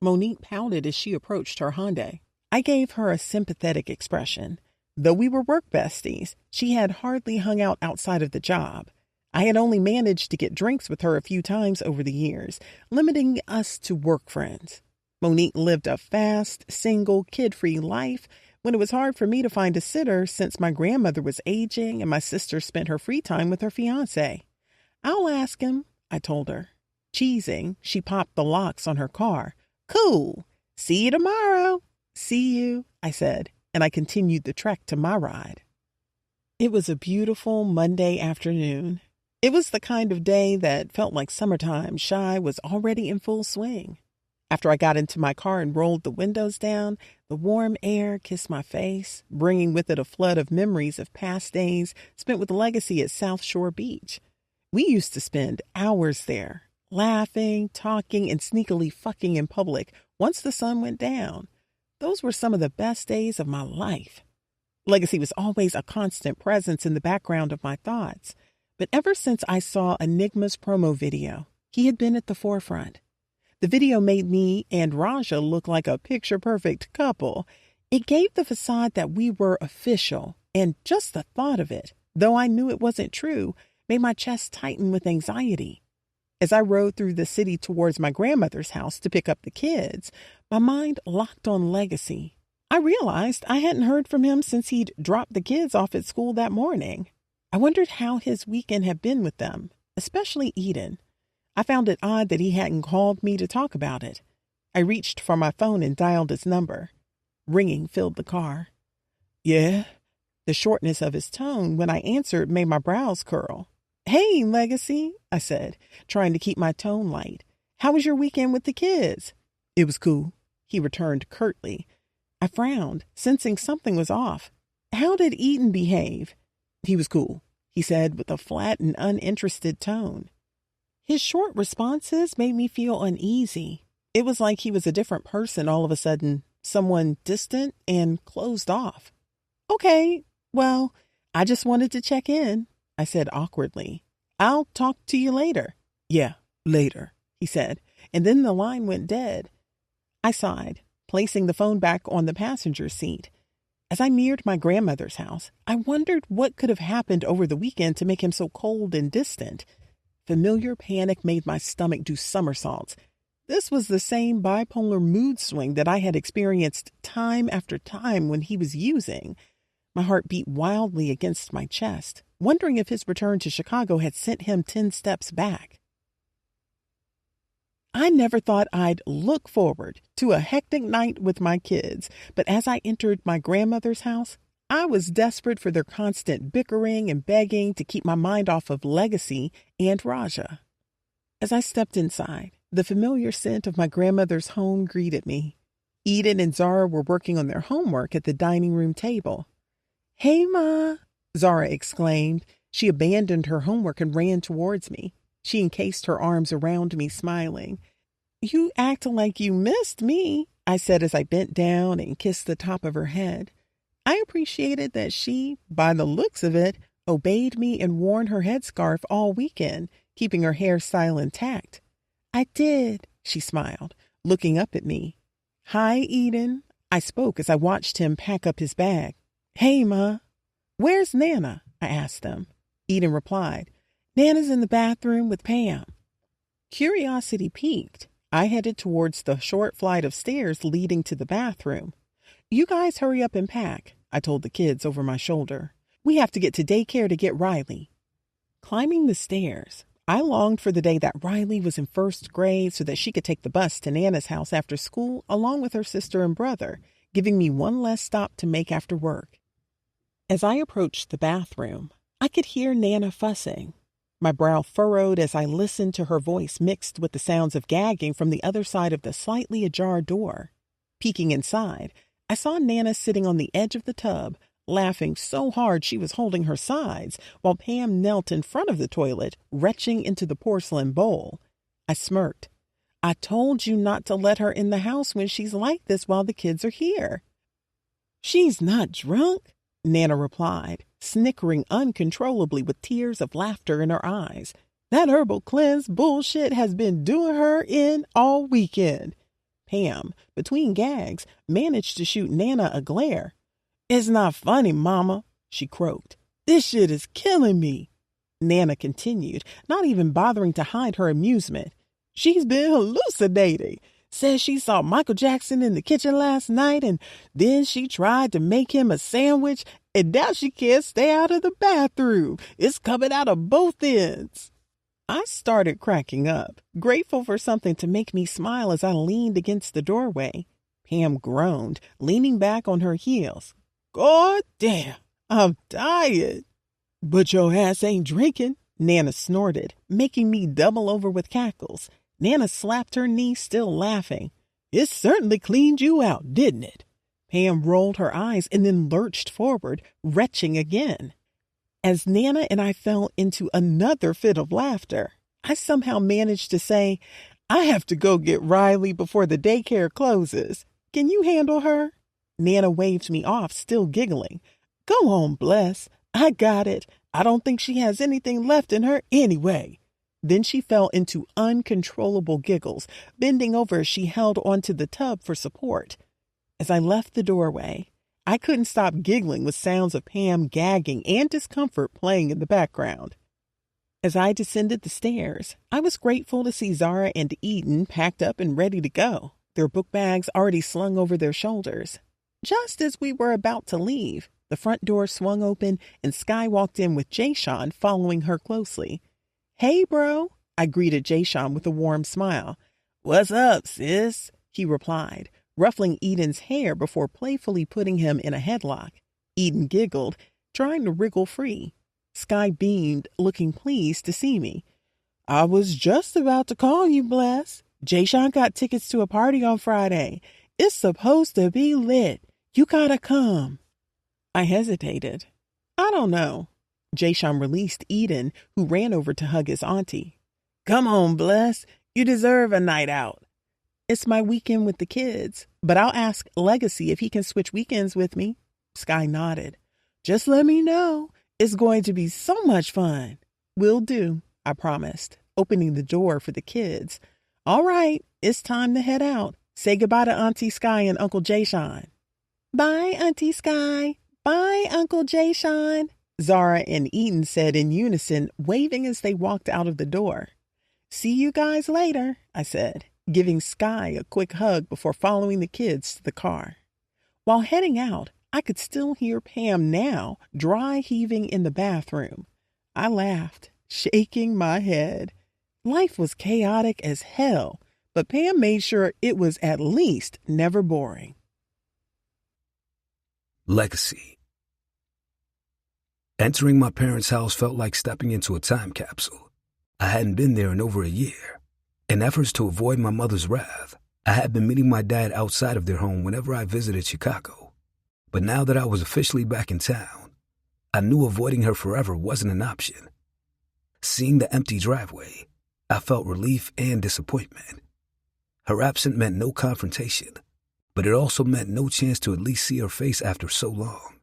Monique pouted as she approached her Hyundai. I gave her a sympathetic expression. Though we were work besties, she had hardly hung out outside of the job. I had only managed to get drinks with her a few times over the years, limiting us to work friends. Monique lived a fast, single, kid-free life when it was hard for me to find a sitter since my grandmother was aging and my sister spent her free time with her fiancé. I'll ask him, I told her. Cheesing, she popped the locks on her car. Cool. See you tomorrow. See you, I said, and I continued the trek to my ride. It was a beautiful Monday afternoon. It was the kind of day that felt like summertime. Shy was already in full swing. After I got into my car and rolled the windows down, the warm air kissed my face, bringing with it a flood of memories of past days spent with Legacy at South Shore Beach. We used to spend hours there, laughing, talking, and sneakily fucking in public once the sun went down. Those were some of the best days of my life. Legacy was always a constant presence in the background of my thoughts. But ever since I saw Enigma's promo video, he had been at the forefront. The video made me and Raja look like a picture-perfect couple. It gave the facade that we were official, and just the thought of it, though I knew it wasn't true, made my chest tighten with anxiety. As I rode through the city towards my grandmother's house to pick up the kids, my mind locked on Legacy. I realized I hadn't heard from him since he'd dropped the kids off at school that morning. I wondered how his weekend had been with them, especially Eden. I found it odd that he hadn't called me to talk about it. I reached for my phone and dialed his number. Ringing filled the car. Yeah? The shortness of his tone when I answered made my brows curl. Hey, Legacy, I said, trying to keep my tone light. How was your weekend with the kids? It was cool, he returned curtly. I frowned, sensing something was off. How did Eden behave? He was cool, he said with a flat and uninterested tone. His short responses made me feel uneasy. It was like he was a different person all of a sudden, someone distant and closed off. Okay, well, I just wanted to check in, I said awkwardly. I'll talk to you later. Yeah, later, he said, and then the line went dead. I sighed, placing the phone back on the passenger seat. As I neared my grandmother's house, I wondered what could have happened over the weekend to make him so cold and distant. Familiar panic made my stomach do somersaults. This was the same bipolar mood swing that I had experienced time after time when he was using. My heart beat wildly against my chest, wondering if his return to Chicago had sent him 10 steps back. I never thought I'd look forward to a hectic night with my kids, but as I entered my grandmother's house, I was desperate for their constant bickering and begging to keep my mind off of Legacy and Raja. As I stepped inside, the familiar scent of my grandmother's home greeted me. Eden and Zara were working on their homework at the dining room table. Hey, Ma, Zara exclaimed. She abandoned her homework and ran towards me. She encased her arms around me, smiling. You act like you missed me, I said as I bent down and kissed the top of her head. I appreciated that she, by the looks of it, obeyed me and worn her headscarf all weekend, keeping her hairstyle intact. I did, she smiled, looking up at me. Hi, Eden, I spoke as I watched him pack up his bag. Hey, Ma. Where's Nana? I asked them. Eden replied, Nana's in the bathroom with Pam. Curiosity piqued. I headed towards the short flight of stairs leading to the bathroom. You guys hurry up and pack, I told the kids over my shoulder. We have to get to daycare to get Riley. Climbing the stairs, I longed for the day that Riley was in first grade so that she could take the bus to Nana's house after school along with her sister and brother, giving me one less stop to make after work. As I approached the bathroom, I could hear Nana fussing. My brow furrowed as I listened to her voice mixed with the sounds of gagging from the other side of the slightly ajar door. Peeking inside, I saw Nana sitting on the edge of the tub, laughing so hard she was holding her sides, while Pam knelt in front of the toilet, retching into the porcelain bowl. I smirked. I told you not to let her in the house when she's like this while the kids are here. She's not drunk, Nana replied, snickering uncontrollably with tears of laughter in her eyes. That herbal cleanse bullshit has been doing her in all weekend. Pam, between gags, managed to shoot Nana a glare. It's not funny, Mama, she croaked. This shit is killing me. Nana continued, not even bothering to hide her amusement. She's been hallucinating. Says she saw Michael Jackson in the kitchen last night and then she tried to make him a sandwich and now she can't stay out of the bathroom. It's coming out of both ends. I started cracking up, grateful for something to make me smile as I leaned against the doorway. Pam groaned, leaning back on her heels. God damn, I'm dying. But your ass ain't drinking, Nana snorted, making me double over with cackles. Nana slapped her knee, still laughing. It certainly cleaned you out, didn't it? Pam rolled her eyes and then lurched forward, retching again. As Nana and I fell into another fit of laughter, I somehow managed to say, I have to go get Riley before the daycare closes. Can you handle her? Nana waved me off, still giggling. Go on, Bless. I got it. I don't think she has anything left in her anyway. Then she fell into uncontrollable giggles, bending over as she held onto the tub for support. As I left the doorway, I couldn't stop giggling with sounds of Pam gagging and discomfort playing in the background. As I descended the stairs, I was grateful to see Zara and Eden packed up and ready to go, their book bags already slung over their shoulders. Just as we were about to leave, the front door swung open and Sky walked in with Jayshawn following her closely. Hey, bro, I greeted Jayshawn with a warm smile. "What's up, sis?" he replied, ruffling Eden's hair before playfully putting him in a headlock. Eden giggled, trying to wriggle free. Sky beamed, looking pleased to see me. "I was just about to call you, Bless. Jayshawn got tickets to a party on Friday. It's supposed to be lit. You gotta come." I hesitated. "I don't know." Jayshawn released Eden, who ran over to hug his auntie. "Come on, Bless. You deserve a night out." "It's my weekend with the kids, but I'll ask Legacy if he can switch weekends with me." Sky nodded. "Just let me know. It's going to be so much fun." "Will do," I promised, opening the door for the kids. "All right, it's time to head out. Say goodbye to Auntie Sky and Uncle Jayshawn." "Bye, Auntie Sky. Bye, Uncle Jayshawn," Zara and Eden said in unison, waving as they walked out of the door. "See you guys later," I said, giving Sky a quick hug before following the kids to the car. While heading out, I could still hear Pam now, dry heaving in the bathroom. I laughed, shaking my head. Life was chaotic as hell, but Pam made sure it was at least never boring. Legacy. Entering my parents' house felt like stepping into a time capsule. I hadn't been there in over a year. In efforts to avoid my mother's wrath, I had been meeting my dad outside of their home whenever I visited Chicago. But now that I was officially back in town, I knew avoiding her forever wasn't an option. Seeing the empty driveway, I felt relief and disappointment. Her absence meant no confrontation, but it also meant no chance to at least see her face after so long.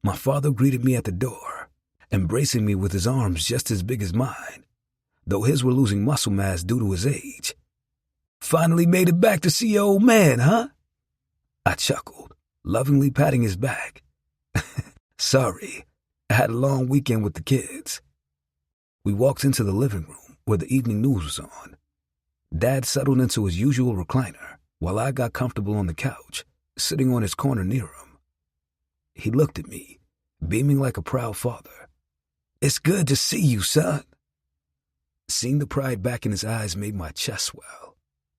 My father greeted me at the door, embracing me with his arms just as big as mine, though his were losing muscle mass due to his age. "Finally made it back to see your old man, huh?" I chuckled, lovingly patting his back. "Sorry, I had a long weekend with the kids." We walked into the living room where the evening news was on. Dad settled into his usual recliner while I got comfortable on the couch, sitting on his corner near him. He looked at me, beaming like a proud father. "It's good to see you, son." Seeing the pride back in his eyes made my chest swell.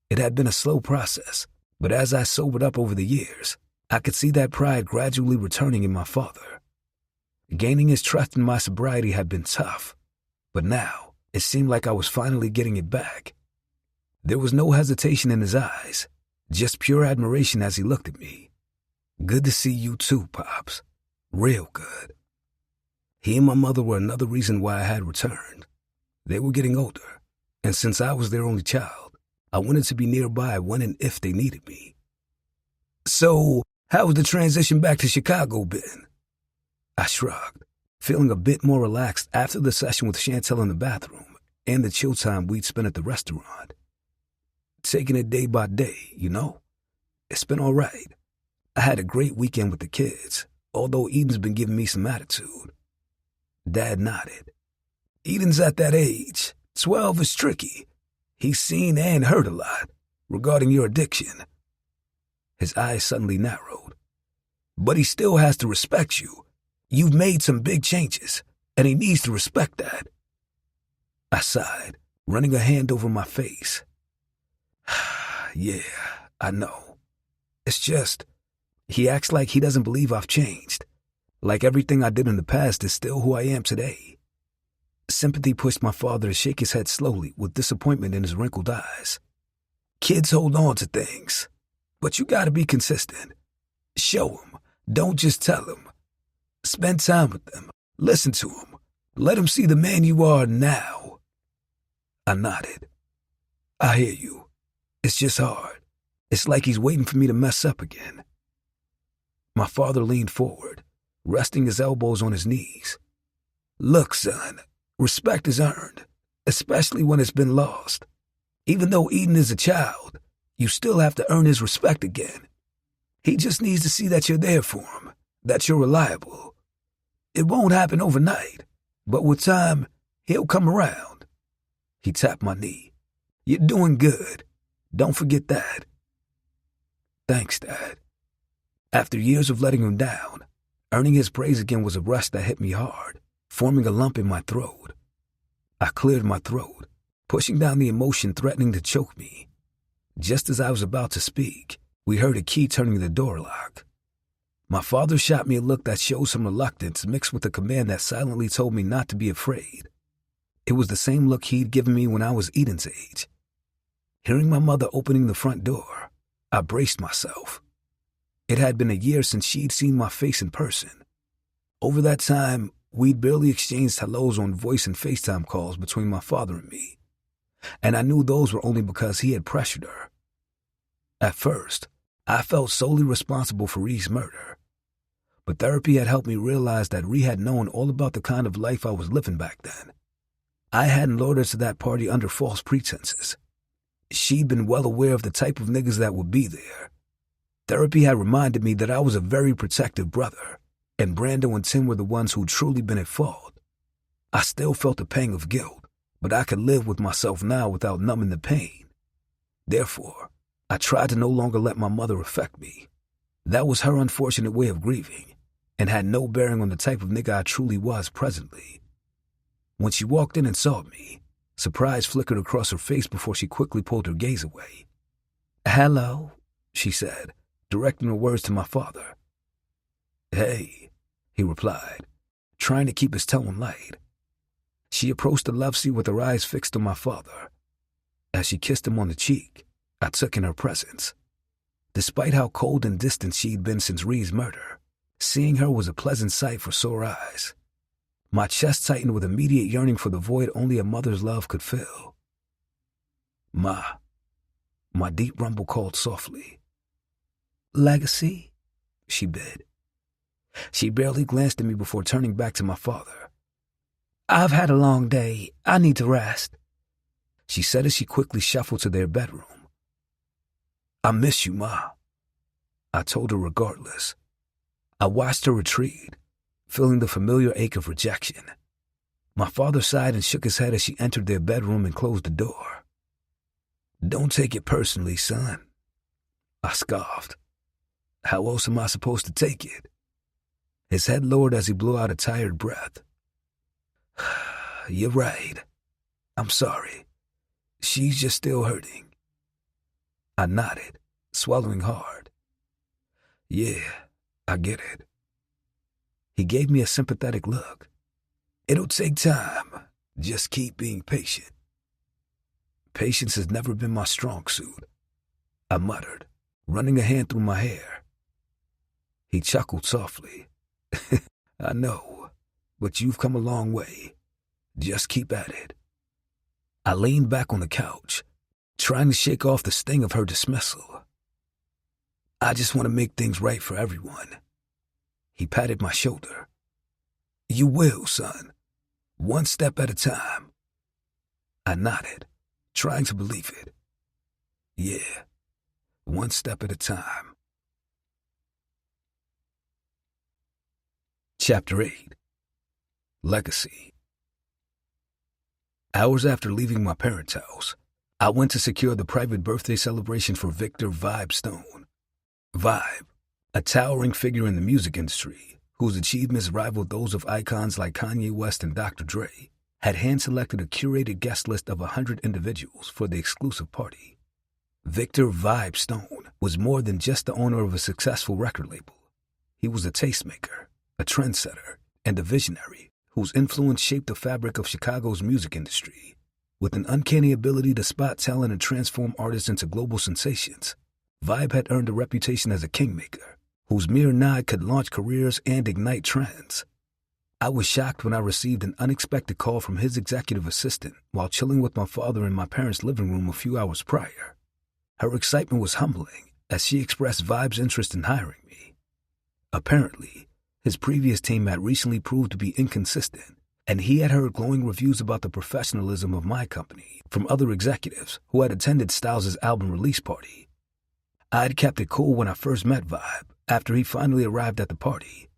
It had been a slow process, but as I sobered up over the years, I could see that pride gradually returning in my father. Gaining his trust in my sobriety had been tough, but now it seemed like I was finally getting it back. There was no hesitation in his eyes, just pure admiration as he looked at me. "Good to see you too, Pops. Real good." He and my mother were another reason why I had returned. They were getting older, and since I was their only child, I wanted to be nearby when and if they needed me. "So, how's the transition back to Chicago been?" I shrugged, feeling a bit more relaxed after the session with Chantel in the bathroom and the chill time we'd spent at the restaurant. Taking it day by day, you know? It's been all right. I had a great weekend with the kids, although Eden's been giving me some attitude. Dad nodded. "Eden's at that age. 12 is tricky. He's seen and heard a lot regarding your addiction." His eyes suddenly narrowed. "But he still has to respect you. You've made some big changes, and he needs to respect that." I sighed, running a hand over my face. "Yeah, I know. It's just, he acts like he doesn't believe I've changed. Like everything I did in the past is still who I am today." Sympathy pushed my father to shake his head slowly with disappointment in his wrinkled eyes. "Kids hold on to things, but you gotta be consistent. Show them, don't just them. Spend time with them, listen to them, let them see the man you are now." I nodded. "I hear you. It's just hard. It's like he's waiting for me to mess up again." My father leaned forward, resting his elbows on his knees. "Look, son, respect is earned, especially when it's been lost. Even though Eden is a child, you still have to earn his respect again. He just needs to see that you're there for him, that you're reliable. It won't happen overnight, but with time, he'll come around." He tapped my knee. "You're doing good. Don't forget that." "Thanks, Dad." After years of letting him down, earning his praise again was a rush that hit me hard, forming a lump in my throat. I cleared my throat, pushing down the emotion threatening to choke me. Just as I was about to speak, we heard a key turning the door lock. My father shot me a look that showed some reluctance mixed with a command that silently told me not to be afraid. It was the same look he'd given me when I was Eden's age. Hearing my mother opening the front door, I braced myself. It had been a year since she'd seen my face in person. Over that time, we'd barely exchanged hellos on voice and FaceTime calls between my father and me, and I knew those were only because he had pressured her. At first, I felt solely responsible for Ree's murder, but therapy had helped me realize that Ree had known all about the kind of life I was living back then. I hadn't lured her to that party under false pretenses. She'd been well aware of the type of niggas that would be there. Therapy had reminded me that I was a very protective brother, and Brando and Tim were the ones who'd truly been at fault. I still felt a pang of guilt, but I could live with myself now without numbing the pain. Therefore, I tried to no longer let my mother affect me. That was her unfortunate way of grieving, and had no bearing on the type of nigga I truly was presently. When she walked in and saw me, surprise flickered across her face before she quickly pulled her gaze away. "Hello," she said, directing her words to my father. "Hey," he replied, trying to keep his tone light. She approached the loveseat with her eyes fixed on my father. As she kissed him on the cheek, I took in her presence. Despite how cold and distant she'd been since Ree's murder, seeing her was a pleasant sight for sore eyes. My chest tightened with immediate yearning for the void only a mother's love could fill. "Ma," my deep rumble called softly. "Legacy?" she bid. She barely glanced at me before turning back to my father. "I've had a long day. I need to rest," she said as she quickly shuffled to their bedroom. "I miss you, Ma," I told her regardless. I watched her retreat, feeling the familiar ache of rejection. My father sighed and shook his head as she entered their bedroom and closed the door. "Don't take it personally, son," I scoffed. "How else am I supposed to take it?" His head lowered as he blew out a tired breath. "You're right. I'm sorry. She's just still hurting." I nodded, swallowing hard. "Yeah, I get it." He gave me a sympathetic look. "It'll take time. Just keep being patient." "Patience has never been my strong suit," I muttered, running a hand through my hair. He chuckled softly. "I know, but you've come a long way. Just keep at it." I leaned back on the couch, trying to shake off the sting of her dismissal. "I just want to make things right for everyone." He patted my shoulder. "You will, son. One step at a time." I nodded, trying to believe it. "Yeah, one step at a time." Chapter 8. Legacy. Hours after leaving my parents' house, I went to secure the private birthday celebration for Victor Vibe Stone. Vibe, a towering figure in the music industry, whose achievements rivaled those of icons like Kanye West and Dr. Dre, had hand-selected a curated guest list of 100 individuals for the exclusive party. Victor Vibe Stone was more than just the owner of a successful record label. He was a tastemaker, a trendsetter, and a visionary whose influence shaped the fabric of Chicago's music industry. With an uncanny ability to spot talent and transform artists into global sensations, Vibe had earned a reputation as a kingmaker, whose mere nod could launch careers and ignite trends. I was shocked when I received an unexpected call from his executive assistant while chilling with my father in my parents' living room a few hours prior. Her excitement was humbling as she expressed Vibe's interest in hiring me. Apparently, his previous team had recently proved to be inconsistent, and he had heard glowing reviews about the professionalism of my company from other executives who had attended Styles' album release party. I had kept it cool when I first met Vibe after he finally arrived at the party.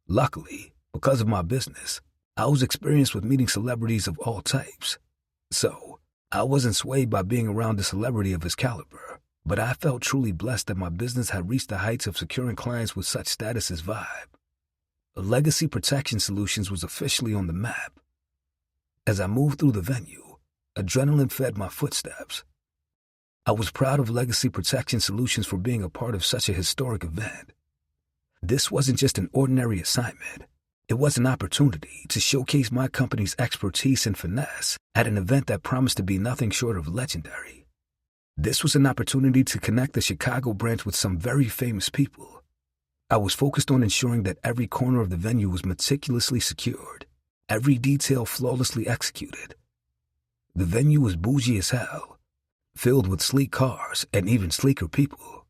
Luckily, because of my business, I was experienced with meeting celebrities of all types. So, I wasn't swayed by being around a celebrity of his caliber, but I felt truly blessed that my business had reached the heights of securing clients with such status as Vibe. Legacy Protection Solutions was officially on the map. As I moved through the venue, Adrenaline fed my footsteps. I was proud of Legacy Protection Solutions for being a part of such a historic event. This wasn't just an ordinary assignment. It was an opportunity to showcase my company's expertise and finesse at an event that promised to be nothing short of legendary. This was an opportunity to connect the Chicago branch with some very famous people. I was focused on ensuring that every corner of the venue was meticulously secured, every detail flawlessly executed. The venue was bougie as hell, filled with sleek cars and even sleeker people.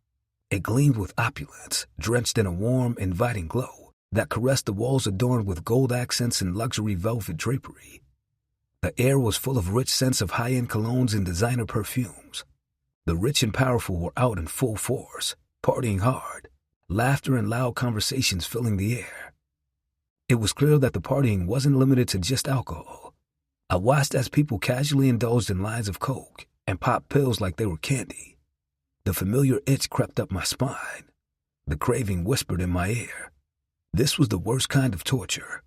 It gleamed with opulence, drenched in a warm, inviting glow that caressed the walls adorned with gold accents and luxury velvet drapery. The air was full of rich scents of high-end colognes and designer perfumes. The rich and powerful were out in full force, partying hard, laughter and loud conversations filling the air. It was clear that the partying wasn't limited to just alcohol. I watched as people casually indulged in lines of coke and popped pills like they were candy. The familiar itch crept up my spine. The craving whispered in my ear. This was the worst kind of torture,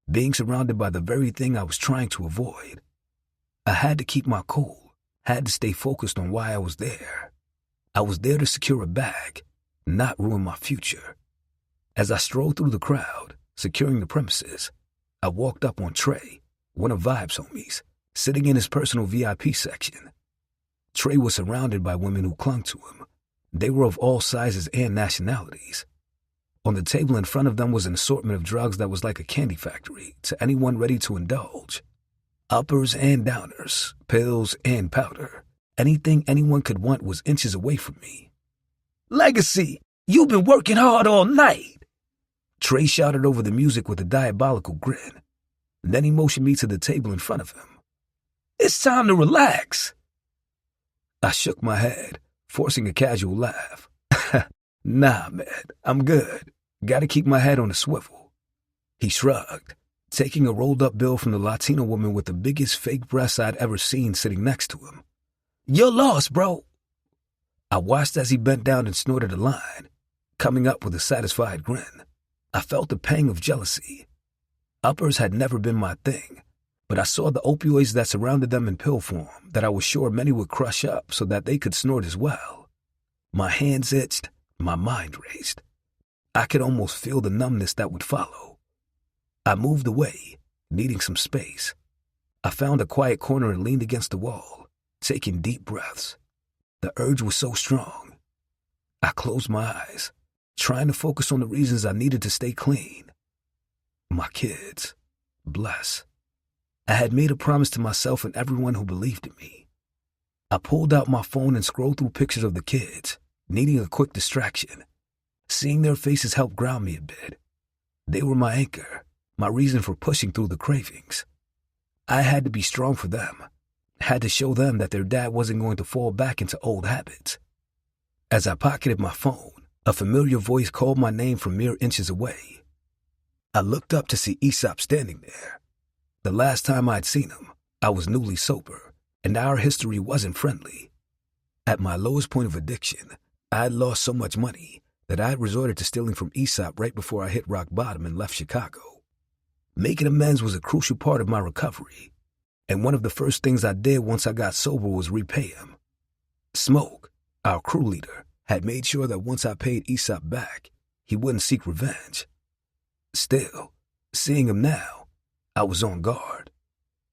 being surrounded by the very thing I was trying to avoid. I had to keep my cool, had to stay focused on why I was there. I was there to secure a bag, not ruin my future. As I strolled through the crowd, securing the premises, I walked up on Trey, one of Vibe's homies, sitting in his personal VIP section. Trey was surrounded by women who clung to him. They were of all sizes and nationalities. On the table in front of them was an assortment of drugs that was like a candy factory to anyone ready to indulge. Uppers and downers, pills and powder. Anything anyone could want was inches away from me. Legacy, you've been working hard all night. Trey shouted over the music with a diabolical grin. Then he motioned me to the table in front of him. It's time to relax. I shook my head, forcing a casual laugh. Nah, man, I'm good. Gotta keep my head on a swivel. He shrugged, taking a rolled-up bill from the Latino woman with the biggest fake breasts I'd ever seen sitting next to him. You're lost, bro. I watched as he bent down and snorted a line, coming up with a satisfied grin. I felt the pang of jealousy. Uppers had never been my thing, but I saw the opioids that surrounded them in pill form that I was sure many would crush up so that they could snort as well. My hands itched, my mind raced. I could almost feel the numbness that would follow. I moved away, needing some space. I found a quiet corner and leaned against the wall, taking deep breaths. The urge was so strong. I closed my eyes, trying to focus on the reasons I needed to stay clean. My kids, bless. I had made a promise to myself and everyone who believed in me. I pulled out my phone and scrolled through pictures of the kids, needing a quick distraction. Seeing their faces helped ground me a bit. They were my anchor, my reason for pushing through the cravings. I had to be strong for them, had to show them that their dad wasn't going to fall back into old habits. As I pocketed my phone, a familiar voice called my name from mere inches away. I looked up to see Aesop standing there. The last time I'd seen him, I was newly sober, and our history wasn't friendly. At my lowest point of addiction, I had lost so much money that I had resorted to stealing from Aesop right before I hit rock bottom and left Chicago. Making amends was a crucial part of my recovery, and one of the first things I did once I got sober was repay him. Smoke, our crew leader, had made sure that once I paid Aesop back, he wouldn't seek revenge. Still, seeing him now, I was on guard.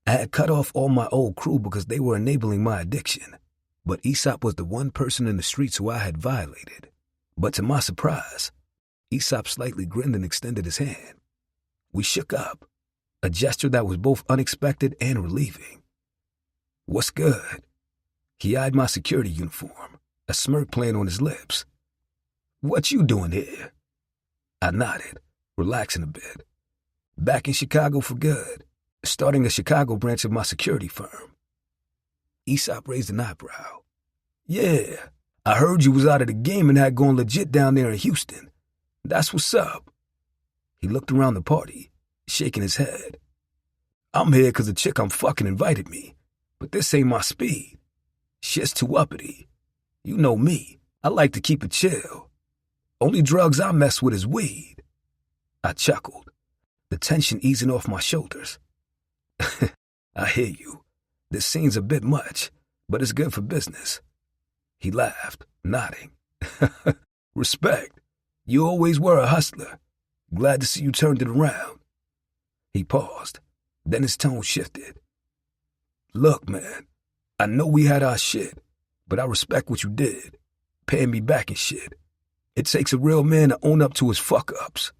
I had cut off all my old crew because they were enabling my addiction, but Aesop was the one person in the streets who I had violated. But to my surprise, Aesop slightly grinned and extended his hand. We shook up, a gesture that was both unexpected and relieving. What's good? He eyed my security uniform, a smirk playing on his lips. What you doing here? I nodded, relaxing a bit. Back in Chicago for good, starting a Chicago branch of my security firm. Aesop raised an eyebrow. Yeah, I heard you was out of the game and had gone legit down there in Houston. That's what's up. He looked around the party, shaking his head. I'm here 'cause the chick I'm fucking invited me, but this ain't my speed. Shit's too uppity. You know me, I like to keep it chill. Only drugs I mess with is weed. I chuckled, the tension easing off my shoulders. I hear you. This scene's a bit much, but it's good for business. He laughed, nodding. Respect. You always were a hustler. Glad to see you turned it around. He paused. Then his tone shifted. Look, man, I know we had our shit, but I respect what you did. Paying me back and shit. It takes a real man to own up to his fuck-ups.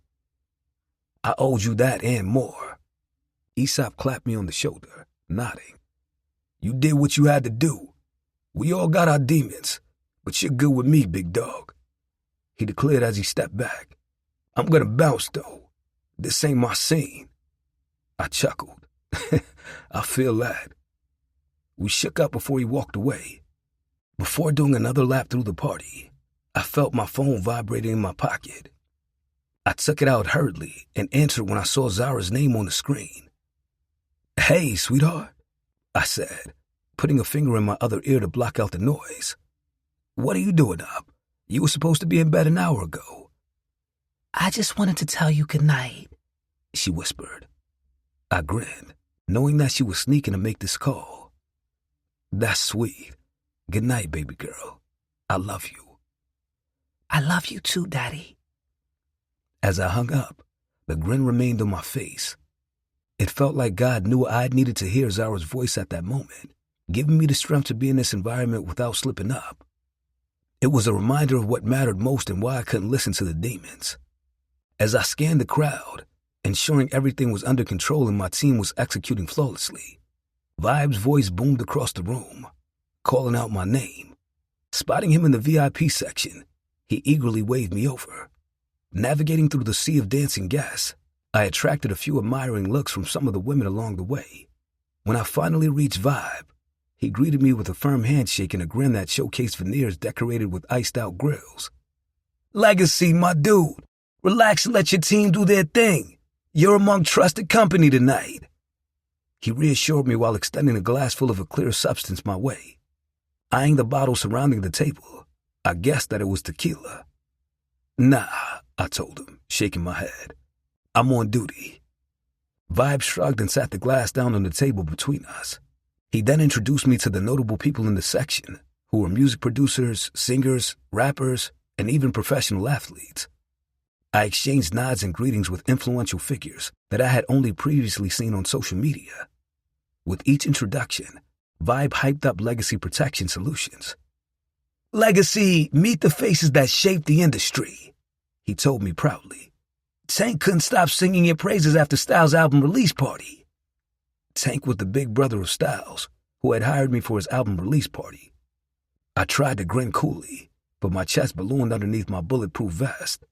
I owed you that and more. Aesop clapped me on the shoulder, nodding. You did what you had to do. We all got our demons, but you're good with me, big dog. He declared as he stepped back. I'm gonna bounce, though. This ain't my scene. I chuckled. I feel that. We shook up before he walked away. Before doing another lap through the party, I felt my phone vibrating in my pocket. I took it out hurriedly and answered when I saw Zara's name on the screen. Hey, sweetheart, I said, putting a finger in my other ear to block out the noise. What are you doing up? You were supposed to be in bed an hour ago. I just wanted to tell you good night, she whispered. I grinned, knowing that she was sneaking to make this call. That's sweet. Good night, baby girl. I love you. I love you too, Daddy. As I hung up, the grin remained on my face. It felt like God knew I'd needed to hear Zara's voice at that moment, giving me the strength to be in this environment without slipping up. It was a reminder of what mattered most and why I couldn't listen to the demons. As I scanned the crowd, ensuring everything was under control and my team was executing flawlessly, Vibe's voice boomed across the room, calling out my name. Spotting him in the VIP section, he eagerly waved me over. Navigating through the sea of dancing guests, I attracted a few admiring looks from some of the women along the way. When I finally reached Vibe, he greeted me with a firm handshake and a grin that showcased veneers decorated with iced-out grills. Legacy, my dude. Relax and let your team do their thing. You're among trusted company tonight. He reassured me while extending a glass full of a clear substance my way. Eyeing the bottle surrounding the table, I guessed that it was tequila. Nah, I told him, shaking my head. I'm on duty. Vibe shrugged and sat the glass down on the table between us. He then introduced me to the notable people in the section, who were music producers, singers, rappers, and even professional athletes. I exchanged nods and greetings with influential figures that I had only previously seen on social media. With each introduction, Vibe hyped up Legacy Protection Solutions. Legacy, meet the faces that shaped the industry, he told me proudly. Tank couldn't stop singing your praises after Styles' album release party. Tank was the big brother of Styles, who had hired me for his album release party. I tried to grin coolly, but my chest ballooned underneath my bulletproof vest.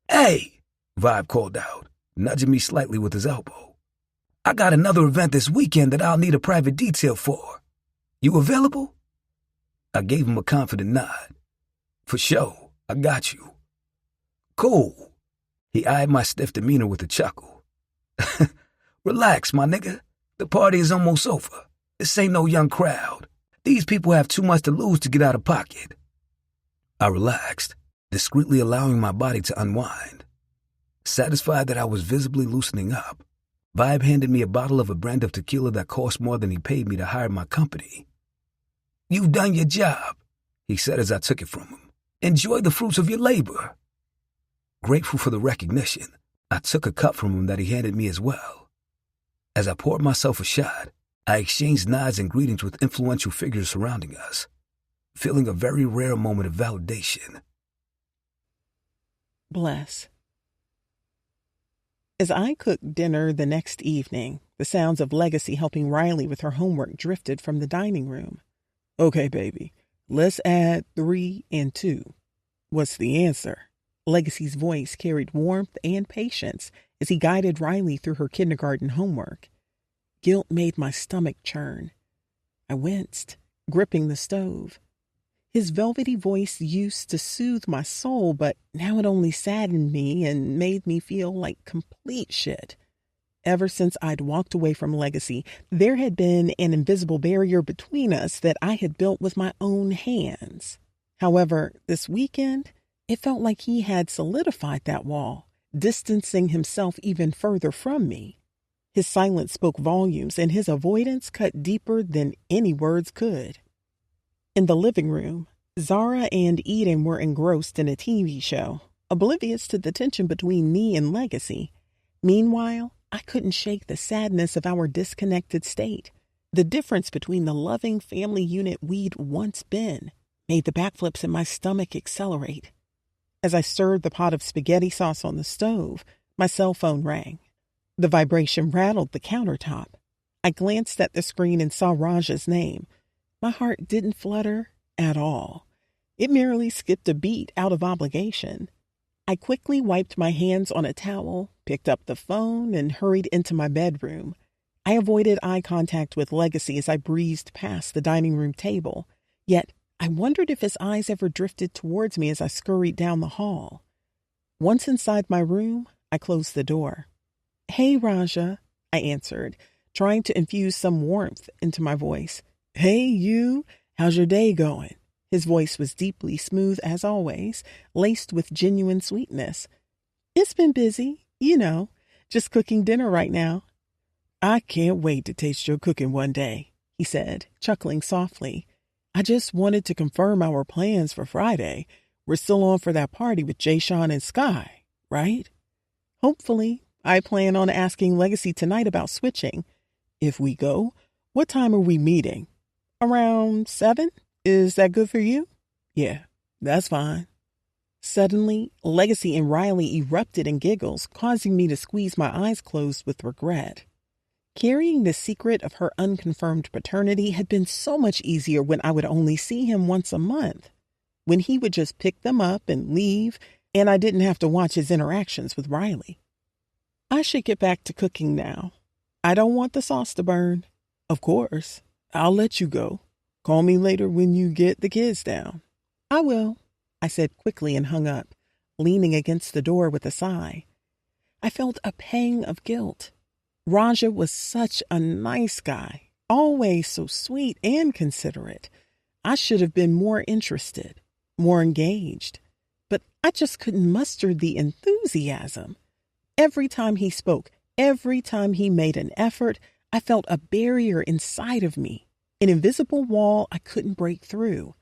Hey, Vibe called out, nudging me slightly with his elbow. I got another event this weekend that I'll need a private detail for. You available? I gave him a confident nod. For sure, I got you. Cool. He eyed my stiff demeanor with a chuckle. Relax, my nigga. The party is almost over. This ain't no young crowd. These people have too much to lose to get out of pocket. I relaxed, discreetly allowing my body to unwind. Satisfied that I was visibly loosening up, Vibe handed me a bottle of a brand of tequila that cost more than he paid me to hire my company. You've done your job, he said as I took it from him. Enjoy the fruits of your labor. Grateful for the recognition, I took a cup from him that he handed me as well. As I poured myself a shot, I exchanged nods and greetings with influential figures surrounding us, feeling a very rare moment of validation. Bless. As I cooked dinner the next evening, the sounds of Legacy helping Riley with her homework drifted from the dining room. Okay, baby, let's add 3 and 2. What's the answer? Legacy's voice carried warmth and patience as he guided Riley through her kindergarten homework. Guilt made my stomach churn. I winced, gripping the stove. His velvety voice used to soothe my soul, but now it only saddened me and made me feel like complete shit. Ever since I'd walked away from Legacy, there had been an invisible barrier between us that I had built with my own hands. However, this weekend, it felt like he had solidified that wall, distancing himself even further from me. His silence spoke volumes, and his avoidance cut deeper than any words could. In the living room, Zara and Eden were engrossed in a TV show, oblivious to the tension between me and Legacy. Meanwhile, I couldn't shake the sadness of our disconnected state. The difference between the loving family unit we'd once been made the backflips in my stomach accelerate. As I stirred the pot of spaghetti sauce on the stove, my cell phone rang. The vibration rattled the countertop. I glanced at the screen and saw Raja's name. My heart didn't flutter at all. It merely skipped a beat out of obligation. I quickly wiped my hands on a towel, picked up the phone, and hurried into my bedroom. I avoided eye contact with Legacy as I breezed past the dining room table. Yet, I wondered if his eyes ever drifted towards me as I scurried down the hall. Once inside my room, I closed the door. "Hey, Raja," I answered, trying to infuse some warmth into my voice. "Hey, you. How's your day going?" His voice was deeply smooth as always, laced with genuine sweetness. "It's been busy, just cooking dinner right now." "I can't wait to taste your cooking one day," he said, chuckling softly. "I just wanted to confirm our plans for Friday. We're still on for that party with Jay Sean and Sky, right?" "Hopefully. I plan on asking Legacy tonight about switching." "If we go, what time are we meeting?" "Around 7? Is that good for you?" "Yeah, that's fine." Suddenly, Legacy and Riley erupted in giggles, causing me to squeeze my eyes closed with regret. Carrying the secret of her unconfirmed paternity had been so much easier when I would only see him once a month, when he would just pick them up and leave, and I didn't have to watch his interactions with Riley. I should get back to cooking now. I don't want the sauce to burn. "Of course. I'll let you go. Call me later when you get the kids down." "I will," I said quickly and hung up, leaning against the door with a sigh. I felt a pang of guilt. Raja was such a nice guy, always so sweet and considerate. I should have been more interested, more engaged, but I just couldn't muster the enthusiasm. Every time he spoke, every time he made an effort, I felt a barrier inside of me, an invisible wall I couldn't break through.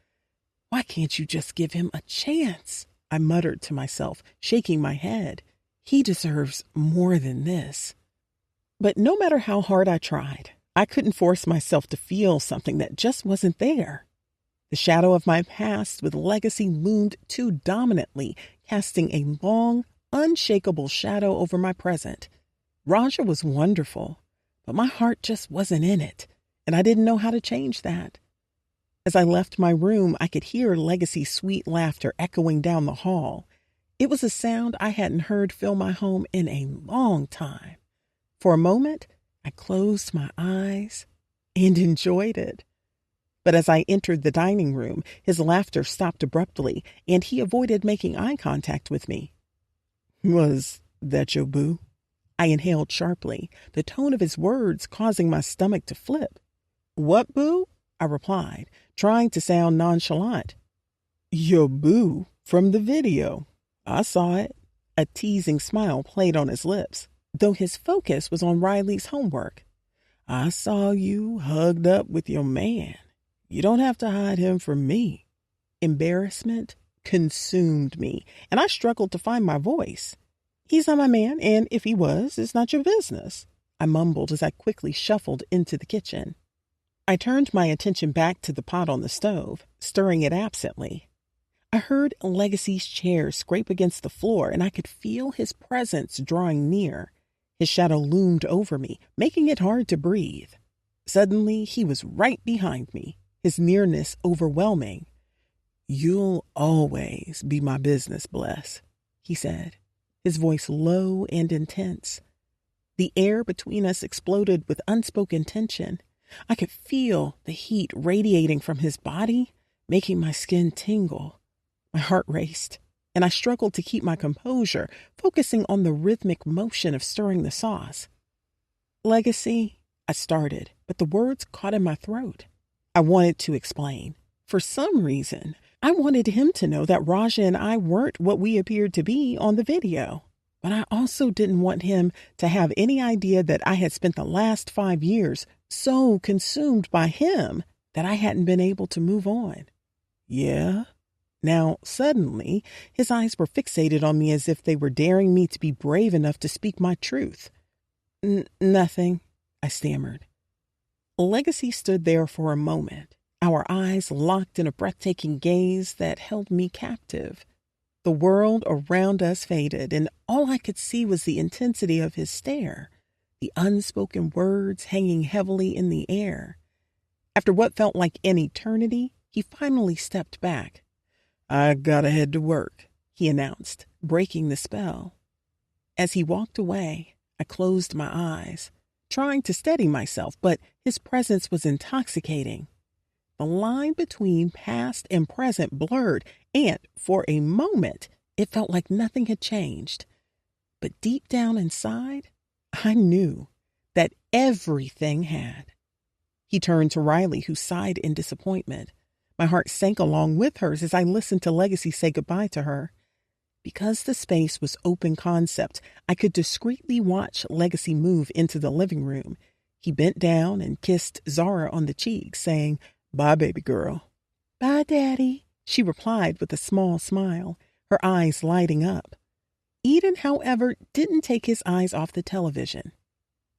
"Why can't you just give him a chance?" I muttered to myself, shaking my head. "He deserves more than this." But no matter how hard I tried, I couldn't force myself to feel something that just wasn't there. The shadow of my past with Legacy loomed too dominantly, casting a long, unshakable shadow over my present. Raja was wonderful, but my heart just wasn't in it, and I didn't know how to change that. As I left my room, I could hear Legacy's sweet laughter echoing down the hall. It was a sound I hadn't heard fill my home in a long time. For a moment, I closed my eyes and enjoyed it. But as I entered the dining room, his laughter stopped abruptly, and he avoided making eye contact with me. "Was that your boo?" I inhaled sharply, the tone of his words causing my stomach to flip. "What boo?" I replied, trying to sound nonchalant. "Your boo from the video. I saw it." A teasing smile played on his lips, though his focus was on Riley's homework. "I saw you hugged up with your man. You don't have to hide him from me." Embarrassment consumed me, and I struggled to find my voice. "He's not my man, and if he was, it's not your business," I mumbled as I quickly shuffled into the kitchen. I turned my attention back to the pot on the stove, stirring it absently. I heard Legacy's chair scrape against the floor, and I could feel his presence drawing near. His shadow loomed over me, making it hard to breathe. Suddenly, he was right behind me, his nearness overwhelming. "You'll always be my business, Bless," he said, his voice low and intense. The air between us exploded with unspoken tension. I could feel the heat radiating from his body, making my skin tingle. My heart raced, and I struggled to keep my composure, focusing on the rhythmic motion of stirring the sauce. "Legacy," I started, but the words caught in my throat. I wanted to explain. For some reason, I wanted him to know that Raja and I weren't what we appeared to be on the video. But I also didn't want him to have any idea that I had spent the last 5 years so consumed by him that I hadn't been able to move on. Yeah? Now, suddenly, his eyes were fixated on me as if they were daring me to be brave enough to speak my truth. Nothing, I stammered. Legacy stood there for a moment, our eyes locked in a breathtaking gaze that held me captive. The world around us faded, and all I could see was the intensity of his stare, the unspoken words hanging heavily in the air. After what felt like an eternity, he finally stepped back. "I gotta head to work," he announced, breaking the spell. As he walked away, I closed my eyes, trying to steady myself, but his presence was intoxicating. The line between past and present blurred, and for a moment, it felt like nothing had changed. But deep down inside, I knew that everything had. He turned to Riley, who sighed in disappointment. My heart sank along with hers as I listened to Legacy say goodbye to her. Because the space was open concept, I could discreetly watch Legacy move into the living room. He bent down and kissed Zara on the cheek, saying, "Bye, baby girl." "Bye, Daddy," she replied with a small smile, her eyes lighting up. Eden, however, didn't take his eyes off the television.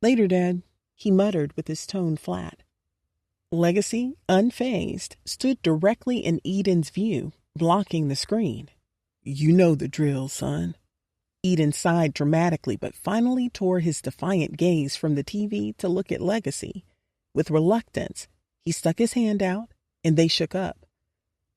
"Later, Dad," he muttered with his tone flat. Legacy, unfazed, stood directly in Eden's view, blocking the screen. "You know the drill, son." Eden sighed dramatically, but finally tore his defiant gaze from the TV to look at Legacy. With reluctance, he stuck his hand out, and they shook up.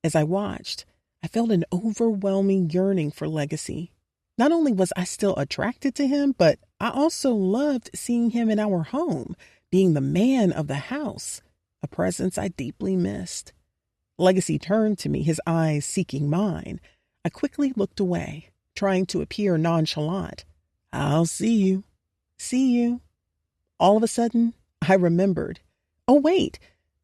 As I watched, I felt an overwhelming yearning for Legacy. Not only was I still attracted to him, but I also loved seeing him in our home, being the man of the house, a presence I deeply missed. Legacy turned to me, his eyes seeking mine. I quickly looked away, trying to appear nonchalant. "I'll see you." "See you." All of a sudden, I remembered. Oh, wait.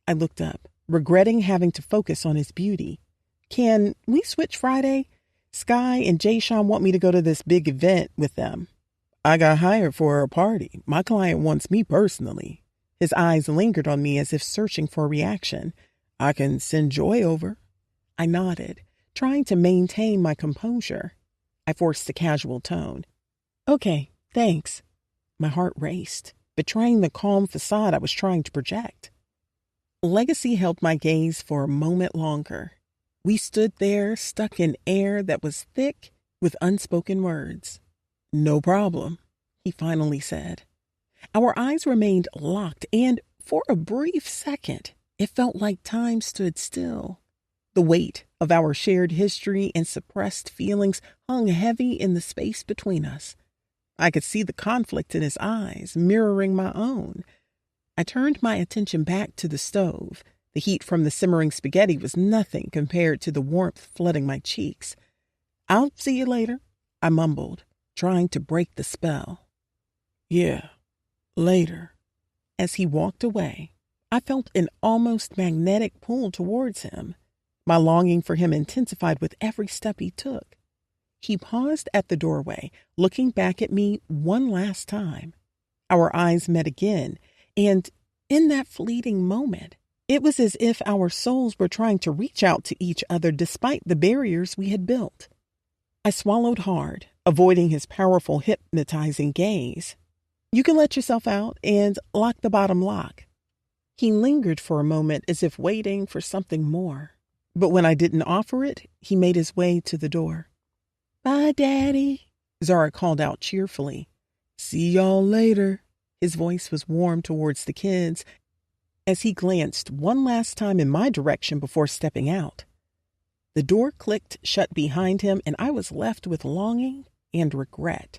I looked up, regretting having to focus on his beauty. "Can we switch Friday? Sky and Jay Sean want me to go to this big event with them." "I got hired for a party. My client wants me personally." His eyes lingered on me as if searching for a reaction. "I can send Joy over." I nodded, trying to maintain my composure. I forced a casual tone. "Okay, thanks." My heart raced, betraying the calm facade I was trying to project. Legacy held my gaze for a moment longer. We stood there, stuck in air that was thick with unspoken words. "No problem," he finally said. Our eyes remained locked, and for a brief second, it felt like time stood still. The weight of our shared history and suppressed feelings hung heavy in the space between us. I could see the conflict in his eyes, mirroring my own. I turned my attention back to the stove. The heat from the simmering spaghetti was nothing compared to the warmth flooding my cheeks. "I'll see you later," I mumbled, trying to break the spell. "Yeah, later." As he walked away, I felt an almost magnetic pull towards him. My longing for him intensified with every step he took. He paused at the doorway, looking back at me one last time. Our eyes met again, and in that fleeting moment, it was as if our souls were trying to reach out to each other despite the barriers we had built. I swallowed hard, avoiding his powerful, hypnotizing gaze. "You can let yourself out and lock the bottom lock." He lingered for a moment as if waiting for something more. But when I didn't offer it, he made his way to the door. "Bye, Daddy," Zara called out cheerfully. "See y'all later." His voice was warm towards the kids as he glanced one last time in my direction before stepping out. The door clicked shut behind him, and I was left with longing and regret.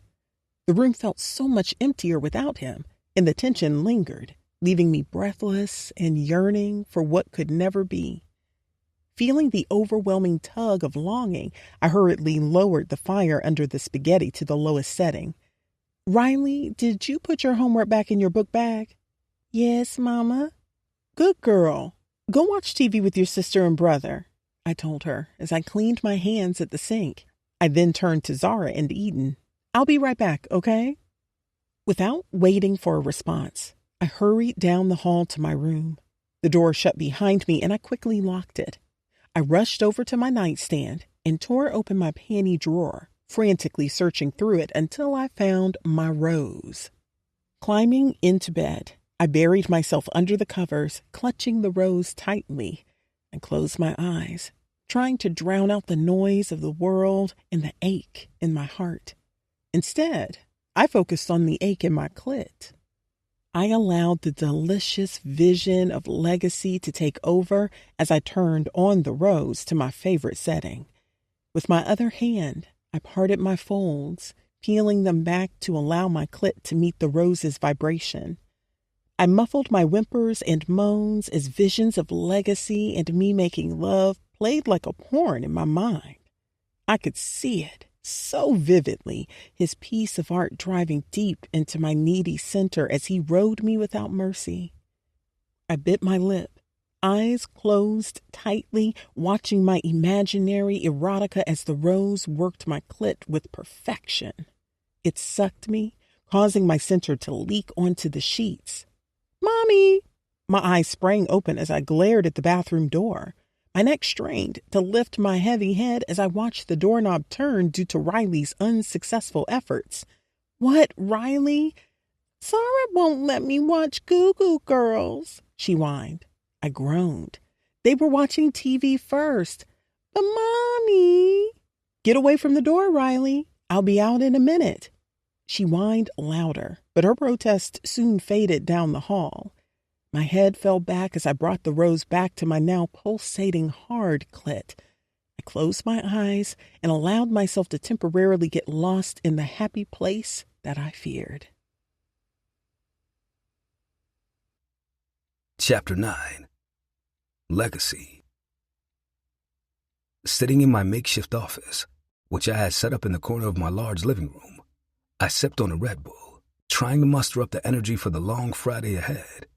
The room felt so much emptier without him, and the tension lingered, leaving me breathless and yearning for what could never be. Feeling the overwhelming tug of longing, I hurriedly lowered the fire under the spaghetti to the lowest setting. "Riley, did you put your homework back in your book bag?" "Yes, Mama." "Good girl. Go watch TV with your sister and brother," I told her as I cleaned my hands at the sink. I then turned to Zara and Eden. I'll be right back, okay? Without waiting for a response, I hurried down the hall to my room. The door shut behind me and I quickly locked it. I rushed over to my nightstand and tore open my panty drawer, frantically searching through it until I found my rose. Climbing into bed, I buried myself under the covers, clutching the rose tightly, and closed my eyes, trying to drown out the noise of the world and the ache in my heart. Instead, I focused on the ache in my clit. I allowed the delicious vision of legacy to take over as I turned on the rose to my favorite setting. With my other hand, I parted my folds, peeling them back to allow my clit to meet the rose's vibration. I muffled my whimpers and moans as visions of legacy and me making love played like a porn in my mind. I could see it so vividly, his piece of art driving deep into my needy center as he rode me without mercy. I bit my lip, eyes closed tightly, watching my imaginary erotica as the rose worked my clit with perfection. It sucked me, causing my center to leak onto the sheets. "Mommy!" My eyes sprang open as I glared at the bathroom door. My neck strained to lift my heavy head as I watched the doorknob turn due to Riley's unsuccessful efforts. "What, Riley?" "Sarah won't let me watch Goo Goo Girls," she whined. I groaned. "They were watching TV first." "But Mommy." "Get away from the door, Riley. I'll be out in a minute." She whined louder, but her protest soon faded down the hall. My head fell back as I brought the rose back to my now pulsating hard clit. I closed my eyes and allowed myself to temporarily get lost in the happy place that I feared. Chapter 9. Legacy. Sitting in my makeshift office, which I had set up in the corner of my large living room, I sipped on a Red Bull, trying to muster up the energy for the long Friday ahead.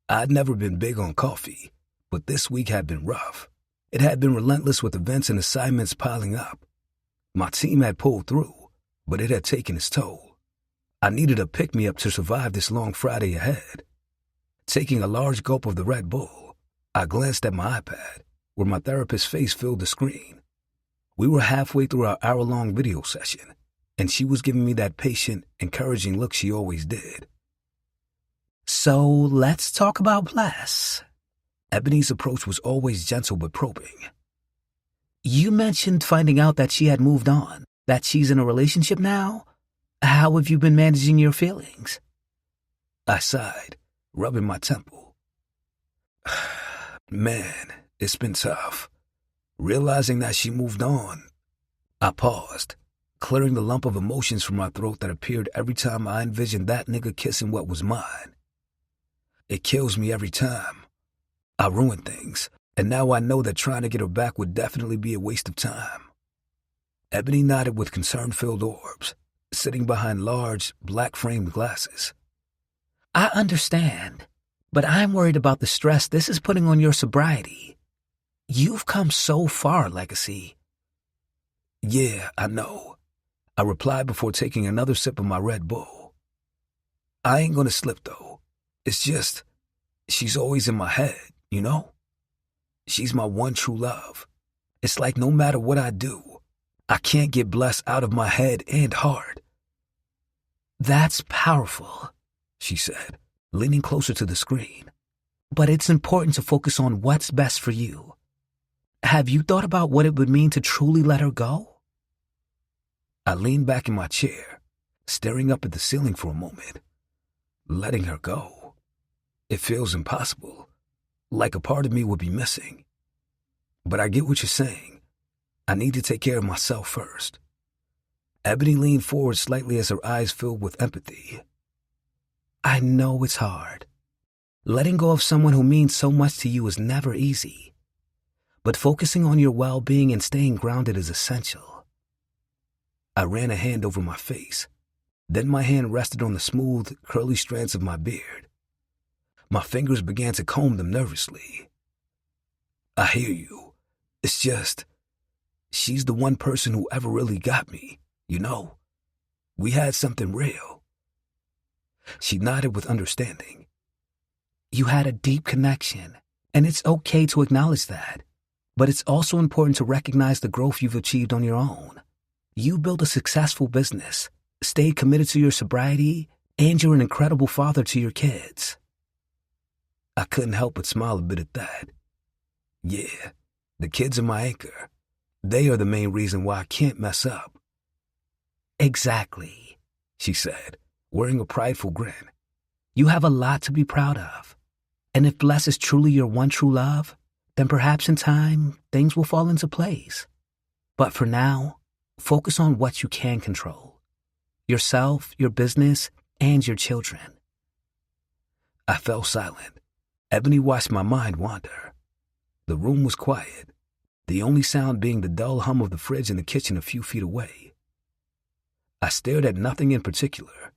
I'd never been big on coffee, but this week had been rough. It had been relentless with events and assignments piling up. My team had pulled through, but it had taken its toll. I needed a pick-me-up to survive this long Friday ahead. Taking a large gulp of the Red Bull, I glanced at my iPad, where my therapist's face filled the screen. We were halfway through our hour-long video session, and she was giving me that patient, encouraging look she always did. "So let's talk about Bless." Ebony's approach was always gentle but probing. "You mentioned finding out that she had moved on, that she's in a relationship now. How have you been managing your feelings?" I sighed, rubbing my temple. Man, it's been tough. Realizing that she moved on, I paused, clearing the lump of emotions from my throat that appeared every time I envisioned that nigga kissing what was mine. It kills me every time. I ruined things, and now I know that trying to get her back would definitely be a waste of time. Ebony nodded with concern-filled orbs, sitting behind large, black-framed glasses. "I understand, but I'm worried about the stress this is putting on your sobriety. You've come so far, Legacy." "Yeah, I know," I replied before taking another sip of my Red Bull. "I ain't gonna slip, though. It's just, she's always in my head, you know? She's my one true love. It's like no matter what I do, I can't get Blessed out of my head and heart." "That's powerful," she said, leaning closer to the screen. "But it's important to focus on what's best for you. Have you thought about what it would mean to truly let her go?" I leaned back in my chair, staring up at the ceiling for a moment. Letting her go. It feels impossible, like a part of me would be missing. But I get what you're saying. I need to take care of myself first. Ebony leaned forward slightly as her eyes filled with empathy. "I know it's hard. Letting go of someone who means so much to you is never easy. But focusing on your well-being and staying grounded is essential." I ran a hand over my face. Then my hand rested on the smooth, curly strands of my beard. My fingers began to comb them nervously. "I hear you. It's just, she's the one person who ever really got me, you know? We had something real. She nodded with understanding. You had a deep connection, and it's okay to acknowledge that. But it's also important to recognize the growth you've achieved on your own. You built a successful business, stayed committed to your sobriety, and you're an incredible father to your kids. I couldn't help but smile a bit at that. Yeah, the kids are my anchor. They are the main reason why I can't mess up. Exactly, she said, wearing a prideful grin. You have a lot to be proud of. And if Bless is truly your one true love, then perhaps in time, things will fall into place. But for now, focus on what you can control. Yourself, your business, and your children. I fell silent. Ebony watched my mind wander. The room was quiet, the only sound being the dull hum of the fridge in the kitchen a few feet away. I stared at nothing in particular,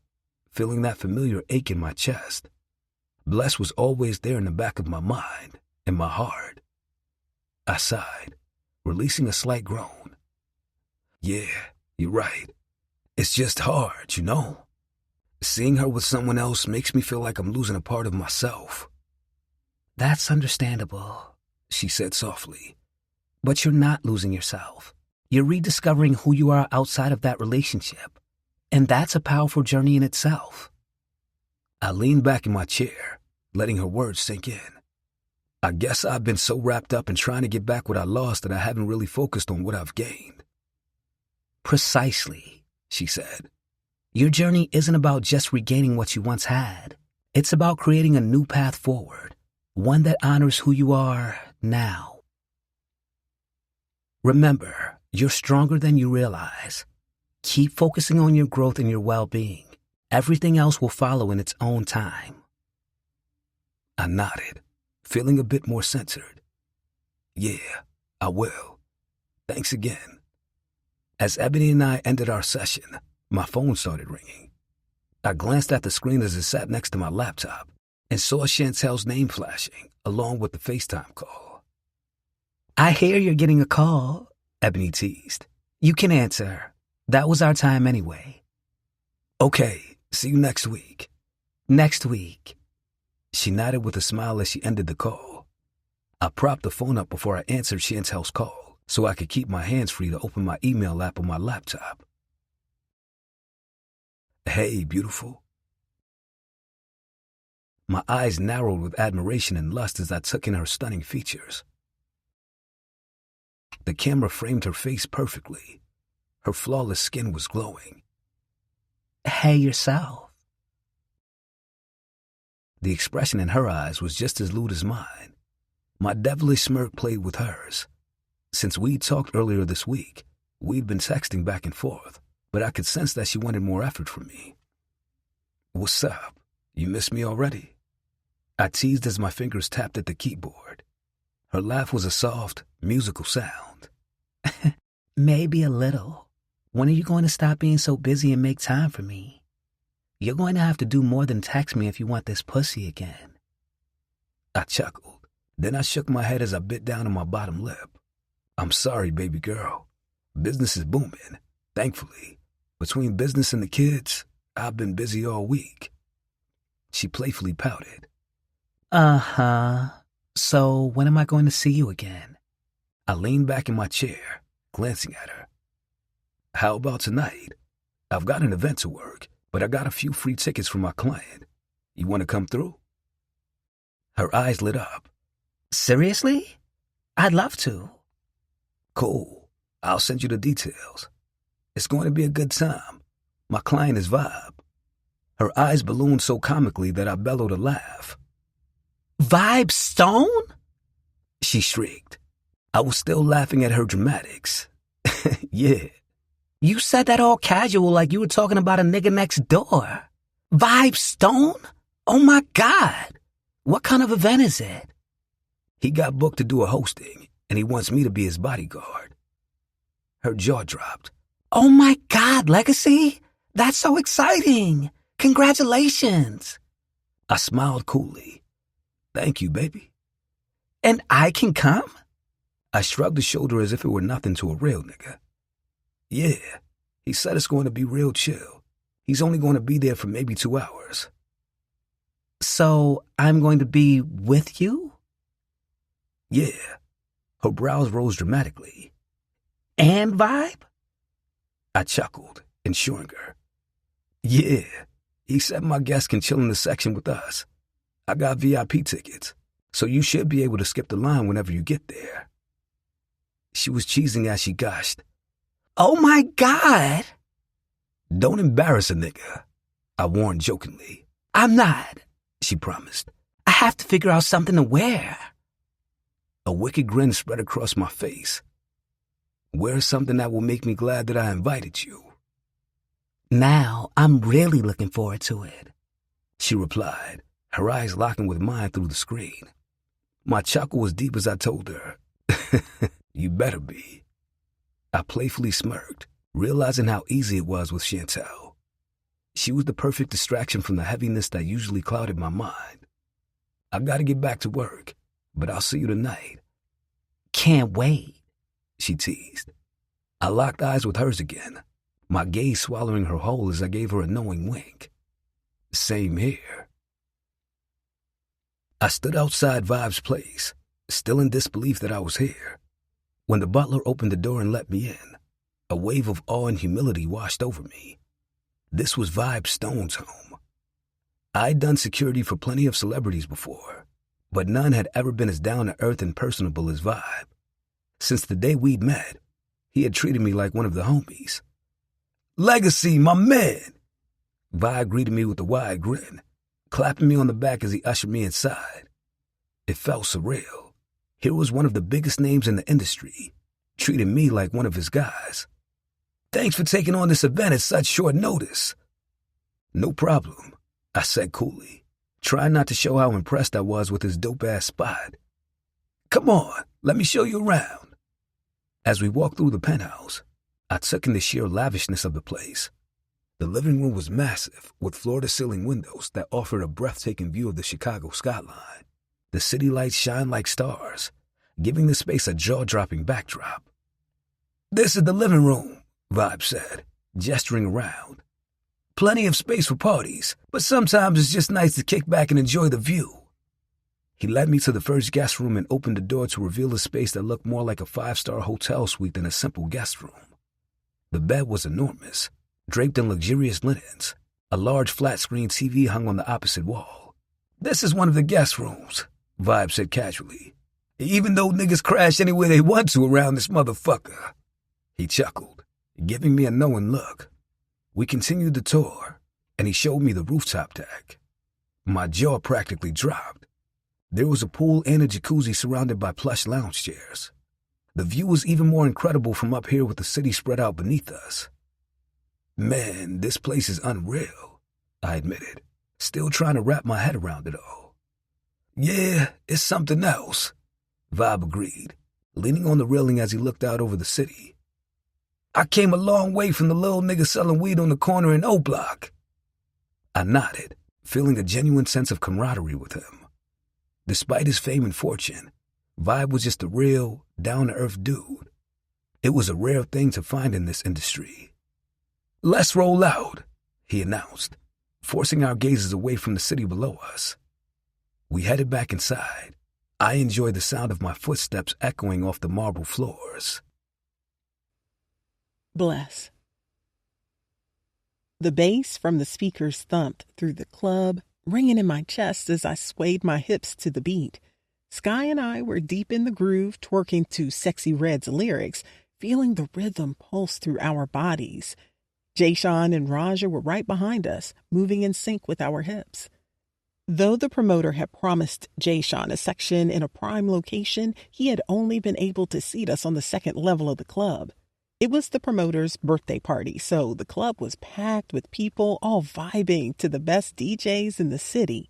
feeling that familiar ache in my chest. Bless was always there in the back of my mind, in my heart. I sighed, releasing a slight groan. Yeah, you're right. It's just hard, you know? Seeing her with someone else makes me feel like I'm losing a part of myself. That's understandable, she said softly. But you're not losing yourself. You're rediscovering who you are outside of that relationship. And that's a powerful journey in itself. I leaned back in my chair, letting her words sink in. I guess I've been so wrapped up in trying to get back what I lost that I haven't really focused on what I've gained. Precisely, she said. Your journey isn't about just regaining what you once had. It's about creating a new path forward, one that honors who you are now. Remember, you're stronger than you realize. Keep focusing on your growth and your well-being. Everything else will follow in its own time. I nodded, feeling a bit more centered. Yeah, I will. Thanks again. As Ebony and I ended our session, my phone started ringing. I glanced at the screen as it sat next to my laptop and saw Chantel's name flashing, along with the FaceTime call. I hear you're getting a call, Ebony teased. You can answer. That was our time anyway. Okay, see you next week. Next week. She nodded with a smile as she ended the call. I propped the phone up before I answered Chantel's call so I could keep my hands free to open my email app on my laptop. Hey, beautiful. My eyes narrowed with admiration and lust as I took in her stunning features. The camera framed her face perfectly. Her flawless skin was glowing. Hey, yourself. The expression in her eyes was just as lewd as mine. My devilish smirk played with hers. Since we'd talked earlier this week, we'd been texting back and forth, but I could sense that she wanted more effort from me. What's up? You miss me already? I teased as my fingers tapped at the keyboard. Her laugh was a soft, musical sound. Maybe a little. When are you going to stop being so busy and make time for me? You're going to have to do more than text me if you want this pussy again. I chuckled. Then I shook my head as I bit down on my bottom lip. I'm sorry, baby girl. Business is booming, thankfully. Between business and the kids, I've been busy all week. She playfully pouted. Uh-huh. So when am I going to see you again? I leaned back in my chair, glancing at her. How about tonight? I've got an event to work, but I got a few free tickets from my client. You want to come through? Her eyes lit up. Seriously? I'd love to. Cool. I'll send you the details. It's going to be a good time. My client is Vibe. Her eyes ballooned so comically that I bellowed a laugh. Vibe Stone? She shrieked. I was still laughing at her dramatics. Yeah. You said that all casual like you were talking about a nigga next door. Vibe Stone? Oh my God. What kind of event is it? He got booked to do a hosting, and he wants me to be his bodyguard. Her jaw dropped. Oh my God, Legacy? That's so exciting. Congratulations. I smiled coolly. Thank you, baby. And I can come? I shrugged a shoulder as if it were nothing to a real nigga. Yeah, he said it's going to be real chill. He's only going to be there for maybe 2 hours. So I'm going to be with you? Yeah. Her brows rose dramatically. And Vibe? I chuckled, ensuring her. Yeah. He said my guests can chill in the section with us. I got VIP tickets, so you should be able to skip the line whenever you get there. She was cheesing as she gushed. Oh my God! Don't embarrass a nigga, I warned jokingly. I'm not, she promised. I have to figure out something to wear. A wicked grin spread across my face. Wear something that will make me glad that I invited you. Now I'm really looking forward to it, she replied, her eyes locking with mine through the screen. My chuckle was deep as I told her. You better be. I playfully smirked, realizing how easy it was with Chantel. She was the perfect distraction from the heaviness that usually clouded my mind. I gotta get back to work, but I'll see you tonight. Can't wait, she teased. I locked eyes with hers again, my gaze swallowing her whole as I gave her a knowing wink. Same here. I stood outside Vibe's place, still in disbelief that I was here. When the butler opened the door and let me in, a wave of awe and humility washed over me. This was Vibe Stone's home. I'd done security for plenty of celebrities before, but none had ever been as down-to-earth and personable as Vibe. Since the day we'd met, he had treated me like one of the homies. Legacy, my man! Vibe greeted me with a wide grin, clapping me on the back as he ushered me inside. It felt surreal. Here was one of the biggest names in the industry, treating me like one of his guys. Thanks for taking on this event at such short notice. No problem, I said coolly, trying not to show how impressed I was with his dope-ass spot. Come on, let me show you around. As we walked through the penthouse, I took in the sheer lavishness of the place. The living room was massive, with floor-to-ceiling windows that offered a breathtaking view of the Chicago skyline. The city lights shined like stars, giving the space a jaw-dropping backdrop. This is the living room, Vibe said, gesturing around. Plenty of space for parties, but sometimes it's just nice to kick back and enjoy the view. He led me to the first guest room and opened the door to reveal a space that looked more like a 5-star hotel suite than a simple guest room. The bed was enormous, draped in luxurious linens. A large flat-screen TV hung on the opposite wall. This is one of the guest rooms, Vibe said casually. Even though niggas crash anywhere they want to around this motherfucker. He chuckled, giving me a knowing look. We continued the tour, and he showed me the rooftop deck. My jaw practically dropped. There was a pool and a jacuzzi surrounded by plush lounge chairs. The view was even more incredible from up here with the city spread out beneath us. Man, this place is unreal, I admitted, still trying to wrap my head around it all. Yeah, it's something else, Vibe agreed, leaning on the railing as he looked out over the city. I came a long way from the little nigga selling weed on the corner in O-Block. I nodded, feeling a genuine sense of camaraderie with him. Despite his fame and fortune, Vibe was just a real, down-to-earth dude. It was a rare thing to find in this industry. Let's roll out, he announced, forcing our gazes away from the city below us. We headed back inside. I enjoyed the sound of my footsteps echoing off the marble floors. Bless. The bass from the speakers thumped through the club, ringing in my chest as I swayed my hips to the beat. Sky and I were deep in the groove, twerking to Sexy Red's lyrics, feeling the rhythm pulse through our bodies. Jayshawn and Raja were right behind us, moving in sync with our hips. Though the promoter had promised Jayshawn a section in a prime location, he had only been able to seat us on the second level of the club. It was the promoter's birthday party, so the club was packed with people all vibing to the best DJs in the city.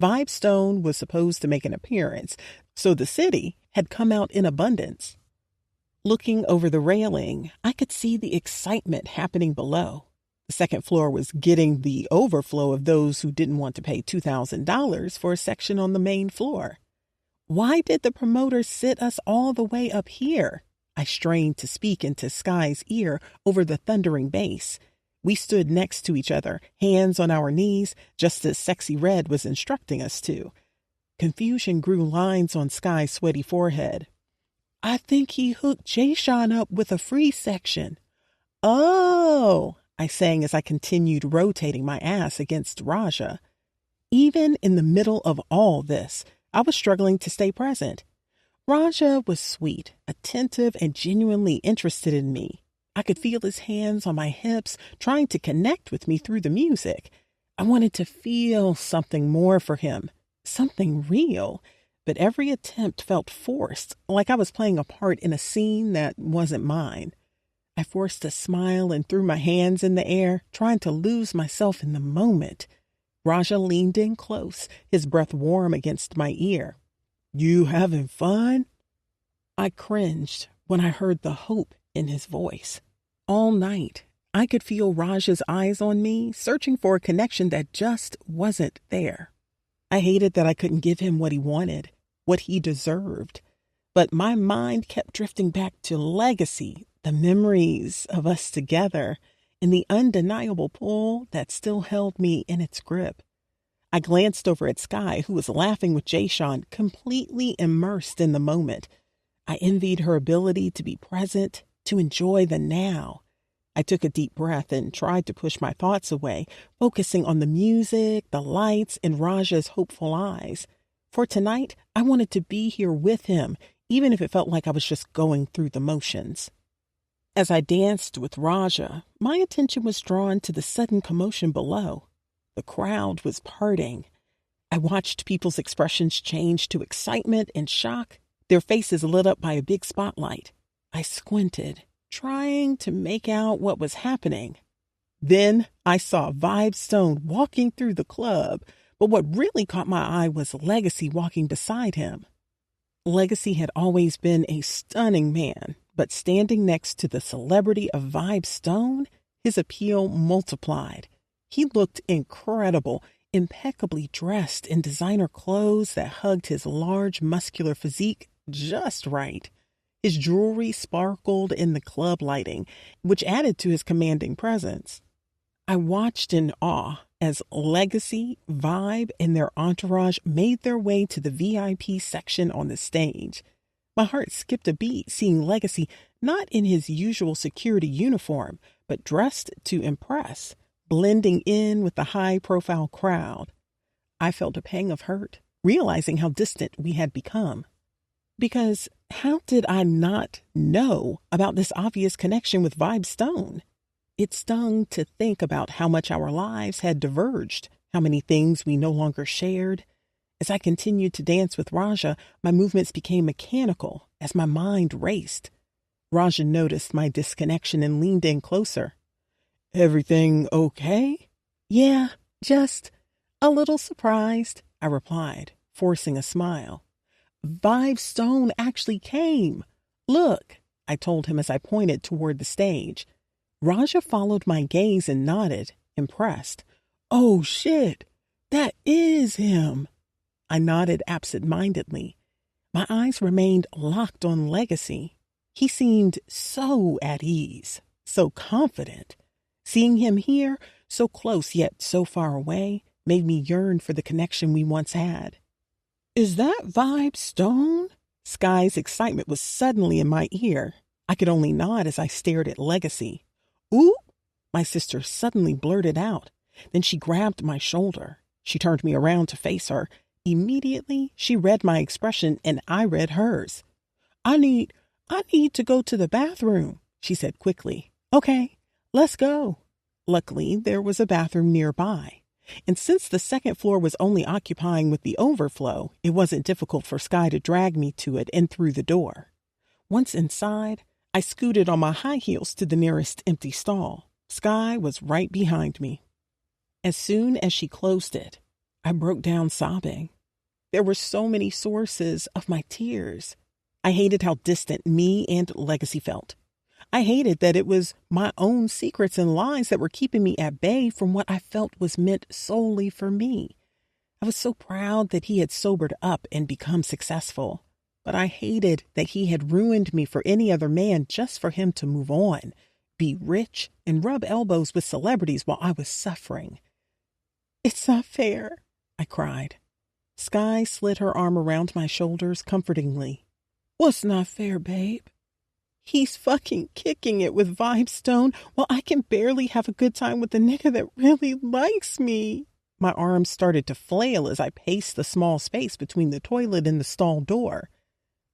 Vibe Stone was supposed to make an appearance, so the city had come out in abundance. Looking over the railing, I could see the excitement happening below. The second floor was getting the overflow of those who didn't want to pay $2,000 for a section on the main floor. Why did the promoter sit us all the way up here? I strained to speak into Sky's ear over the thundering bass. We stood next to each other, hands on our knees, just as Sexy Red was instructing us to. Confusion grew lines on Sky's sweaty forehead. I think he hooked Jay-Sean up with a free section. Oh, I sang as I continued rotating my ass against Raja. Even in the middle of all this, I was struggling to stay present. Raja was sweet, attentive, and genuinely interested in me. I could feel his hands on my hips, trying to connect with me through the music. I wanted to feel something more for him, something real, but every attempt felt forced, like I was playing a part in a scene that wasn't mine. I forced a smile and threw my hands in the air, trying to lose myself in the moment. Raja leaned in close, his breath warm against my ear. You having fun? I cringed when I heard the hope in his voice. All night, I could feel Raja's eyes on me, searching for a connection that just wasn't there. I hated that I couldn't give him what he wanted, what he deserved. But my mind kept drifting back to legacy, the memories of us together, and the undeniable pull that still held me in its grip. I glanced over at Sky, who was laughing with Jay-Sean, completely immersed in the moment. I envied her ability to be present, to enjoy the now. I took a deep breath and tried to push my thoughts away, focusing on the music, the lights, and Raja's hopeful eyes. For tonight, I wanted to be here with him, even if it felt like I was just going through the motions. As I danced with Raja, my attention was drawn to the sudden commotion below. The crowd was parting. I watched people's expressions change to excitement and shock, their faces lit up by a big spotlight. I squinted, trying to make out what was happening. Then I saw Vibe Stone walking through the club, but what really caught my eye was Legacy walking beside him. Legacy had always been a stunning man, but standing next to the celebrity of Vibe Stone, his appeal multiplied. He looked incredible, impeccably dressed in designer clothes that hugged his large, muscular physique just right. His jewelry sparkled in the club lighting, which added to his commanding presence. I watched in awe as Legacy, Vibe, and their entourage made their way to the VIP section on the stage. My heart skipped a beat seeing Legacy not in his usual security uniform, but dressed to impress, blending in with the high-profile crowd. I felt a pang of hurt, realizing how distant we had become. Because how did I not know about this obvious connection with Vibe Stone? It stung to think about how much our lives had diverged, how many things we no longer shared. As I continued to dance with Raja, my movements became mechanical as my mind raced. Raja noticed my disconnection and leaned in closer. Everything okay? Yeah, just a little surprised, I replied, forcing a smile. Vibe Stone actually came. Look, I told him as I pointed toward the stage. Raja followed my gaze and nodded, impressed. Oh, shit, that is him. I nodded absent-mindedly. My eyes remained locked on Legacy. He seemed so at ease, so confident. Seeing him here, so close yet so far away, made me yearn for the connection we once had. Is that Vibe Stone? Sky's excitement was suddenly in my ear. I could only nod as I stared at Legacy. Ooh, my sister suddenly blurted out. Then she grabbed my shoulder. She turned me around to face her. Immediately, she read my expression and I read hers. I need to go to the bathroom, she said quickly. Okay, let's go. Luckily, there was a bathroom nearby. And since the second floor was only occupying with the overflow, it wasn't difficult for Sky to drag me to it and through the door. Once inside, I scooted on my high heels to the nearest empty stall. Sky was right behind me. As soon as she closed it, I broke down sobbing. There were so many sources of my tears. I hated how distant me and Legacy felt. I hated that it was my own secrets and lies that were keeping me at bay from what I felt was meant solely for me. I was so proud that he had sobered up and become successful, but I hated that he had ruined me for any other man just for him to move on, be rich, and rub elbows with celebrities while I was suffering. It's not fair, I cried. Sky slid her arm around my shoulders comfortingly. What's not fair, babe? He's fucking kicking it with Vibestone while I can barely have a good time with the nigga that really likes me. My arms started to flail as I paced the small space between the toilet and the stall door.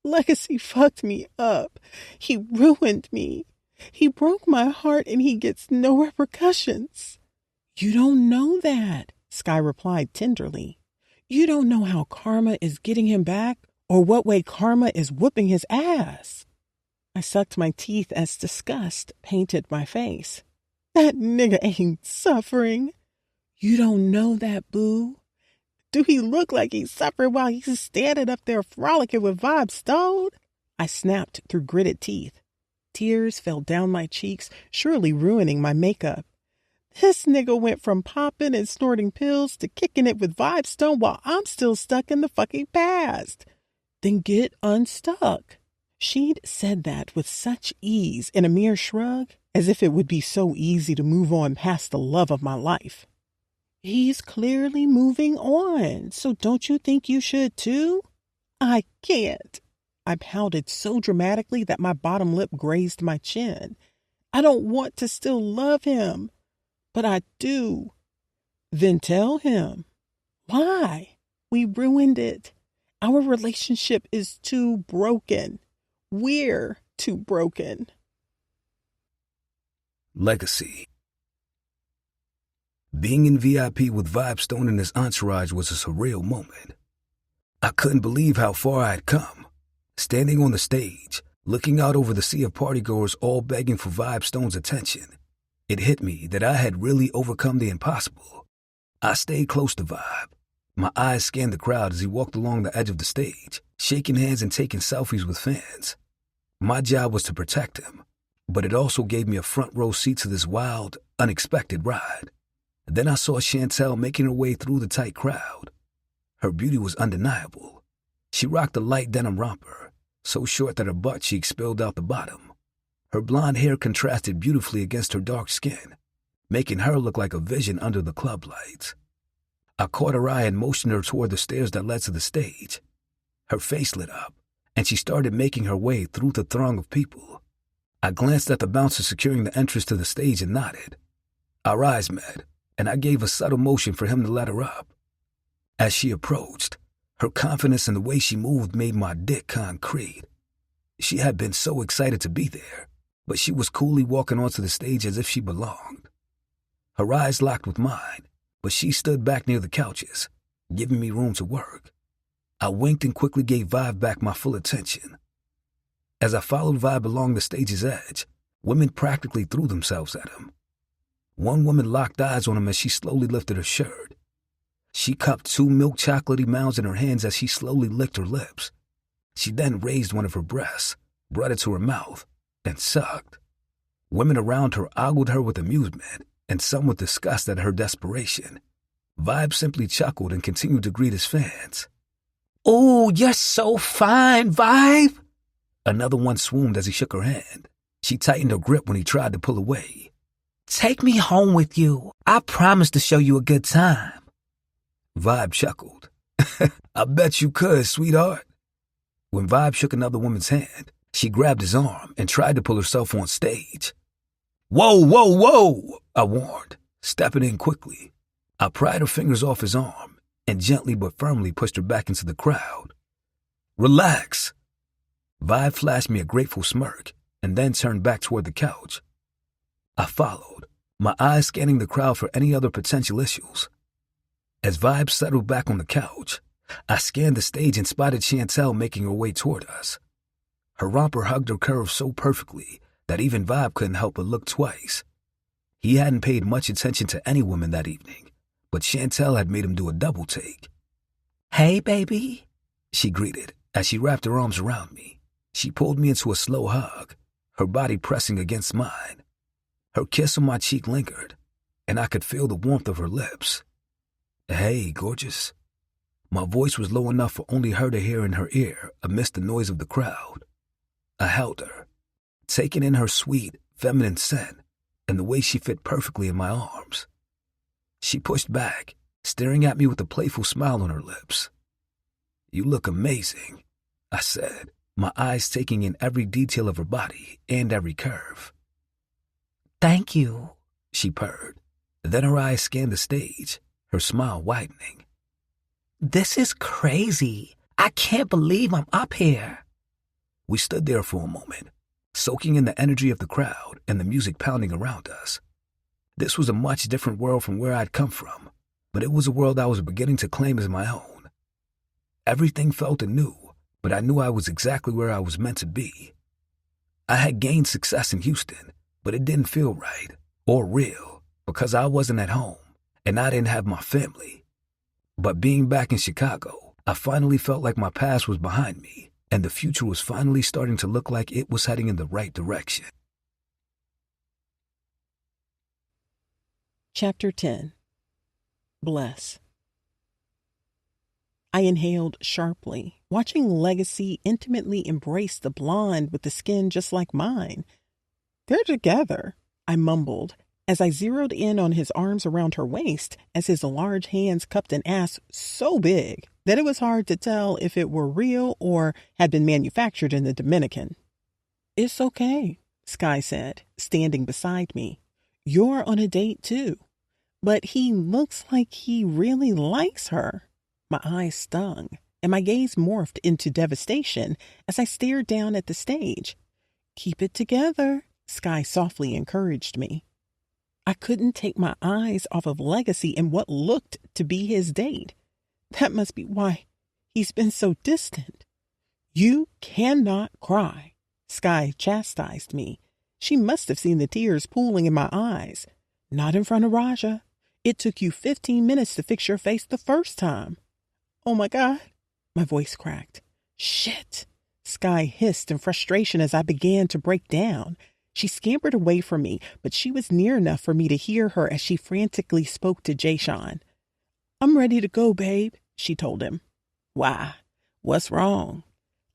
Legacy fucked me up. He ruined me. He broke my heart and he gets no repercussions. You don't know that, Sky replied tenderly. You don't know how karma is getting him back or what way karma is whooping his ass. I sucked my teeth as disgust painted my face. That nigga ain't suffering. You don't know that, boo. Do he look like he's suffering while he's standing up there frolicking with Vibestone? I snapped through gritted teeth. Tears fell down my cheeks, surely ruining my makeup. This nigga went from popping and snorting pills to kicking it with Vibestone while I'm still stuck in the fucking past. Then get unstuck. She'd said that with such ease and a mere shrug, as if it would be so easy to move on past the love of my life. He's clearly moving on, so don't you think you should too? I can't. I pouted so dramatically that my bottom lip grazed my chin. I don't want to still love him, but I do. Then tell him. Why? We ruined it. Our relationship is too broken. We're too broken. Legacy. Being in VIP with Vibestone and his entourage was a surreal moment. I couldn't believe how far I had come. Standing on the stage, looking out over the sea of partygoers all begging for Vibestone's attention, it hit me that I had really overcome the impossible. I stayed close to Vibe. My eyes scanned the crowd as he walked along the edge of the stage, shaking hands and taking selfies with fans. My job was to protect him, but it also gave me a front row seat to this wild, unexpected ride. Then I saw Chantel making her way through the tight crowd. Her beauty was undeniable. She rocked a light denim romper, so short that her butt cheeks spilled out the bottom. Her blonde hair contrasted beautifully against her dark skin, making her look like a vision under the club lights. I caught her eye and motioned her toward the stairs that led to the stage. Her face lit up, and she started making her way through the throng of people. I glanced at the bouncer securing the entrance to the stage and nodded. Our eyes met, and I gave a subtle motion for him to let her up. As she approached, her confidence in the way she moved made my dick concrete. She had been so excited to be there, but she was coolly walking onto the stage as if she belonged. Her eyes locked with mine, but she stood back near the couches, giving me room to work. I winked and quickly gave Vibe back my full attention. As I followed Vibe along the stage's edge, women practically threw themselves at him. One woman locked eyes on him as she slowly lifted her shirt. She cupped 2 milk chocolatey mounds in her hands as she slowly licked her lips. She then raised one of her breasts, brought it to her mouth, and sucked. Women around her ogled her with amusement, and some with disgust at her desperation. Vibe simply chuckled and continued to greet his fans. Oh, you're so fine, Vibe. Another one swooned as he shook her hand. She tightened her grip when he tried to pull away. Take me home with you. I promise to show you a good time. Vibe chuckled. I bet you could, sweetheart. When Vibe shook another woman's hand, she grabbed his arm and tried to pull herself on stage. Whoa, whoa, whoa, I warned, stepping in quickly. I pried her fingers off his arm and gently but firmly pushed her back into the crowd. Relax. Vibe flashed me a grateful smirk and then turned back toward the couch. I followed, my eyes scanning the crowd for any other potential issues. As Vibe settled back on the couch, I scanned the stage and spotted Chantel making her way toward us. Her romper hugged her curves so perfectly that even Vibe couldn't help but look twice. He hadn't paid much attention to any woman that evening, but Chantel had made him do a double take. Hey, baby, she greeted as she wrapped her arms around me. She pulled me into a slow hug, her body pressing against mine. Her kiss on my cheek lingered, and I could feel the warmth of her lips. Hey, gorgeous. My voice was low enough for only her to hear in her ear amidst the noise of the crowd. I held her, taking in her sweet, feminine scent, and the way she fit perfectly in my arms. She pushed back, staring at me with a playful smile on her lips. "You look amazing," I said, my eyes taking in every detail of her body and every curve. "Thank you," she purred. Then her eyes scanned the stage, her smile widening. "This is crazy. I can't believe I'm up here." We stood there for a moment, soaking in the energy of the crowd and the music pounding around us. This was a much different world from where I'd come from, but it was a world I was beginning to claim as my own. Everything felt anew, but I knew I was exactly where I was meant to be. I had gained success in Houston, but it didn't feel right or real because I wasn't at home and I didn't have my family. But being back in Chicago, I finally felt like my past was behind me and the future was finally starting to look like it was heading in the right direction. Chapter 10. Bless. I inhaled sharply, watching Legacy intimately embrace the blonde with the skin just like mine. "They're together," I mumbled, as I zeroed in on his arms around her waist as his large hands cupped an ass so big that it was hard to tell if it were real or had been manufactured in the Dominican. "It's okay," Sky said, standing beside me. "You're on a date too. But he looks like he really likes her." My eyes stung, and my gaze morphed into devastation as I stared down at the stage. "Keep it together," Sky softly encouraged me. I couldn't take my eyes off of Legacy and what looked to be his date. That must be why he's been so distant. "You cannot cry," Sky chastised me. She must have seen the tears pooling in my eyes. "Not in front of Raja. It took you 15 minutes to fix your face the first time." "Oh my God," my voice cracked. "Shit," Sky hissed in frustration as I began to break down. She scampered away from me, but she was near enough for me to hear her as she frantically spoke to Jayshawn. "I'm ready to go, babe," she told him. "Why? What's wrong?"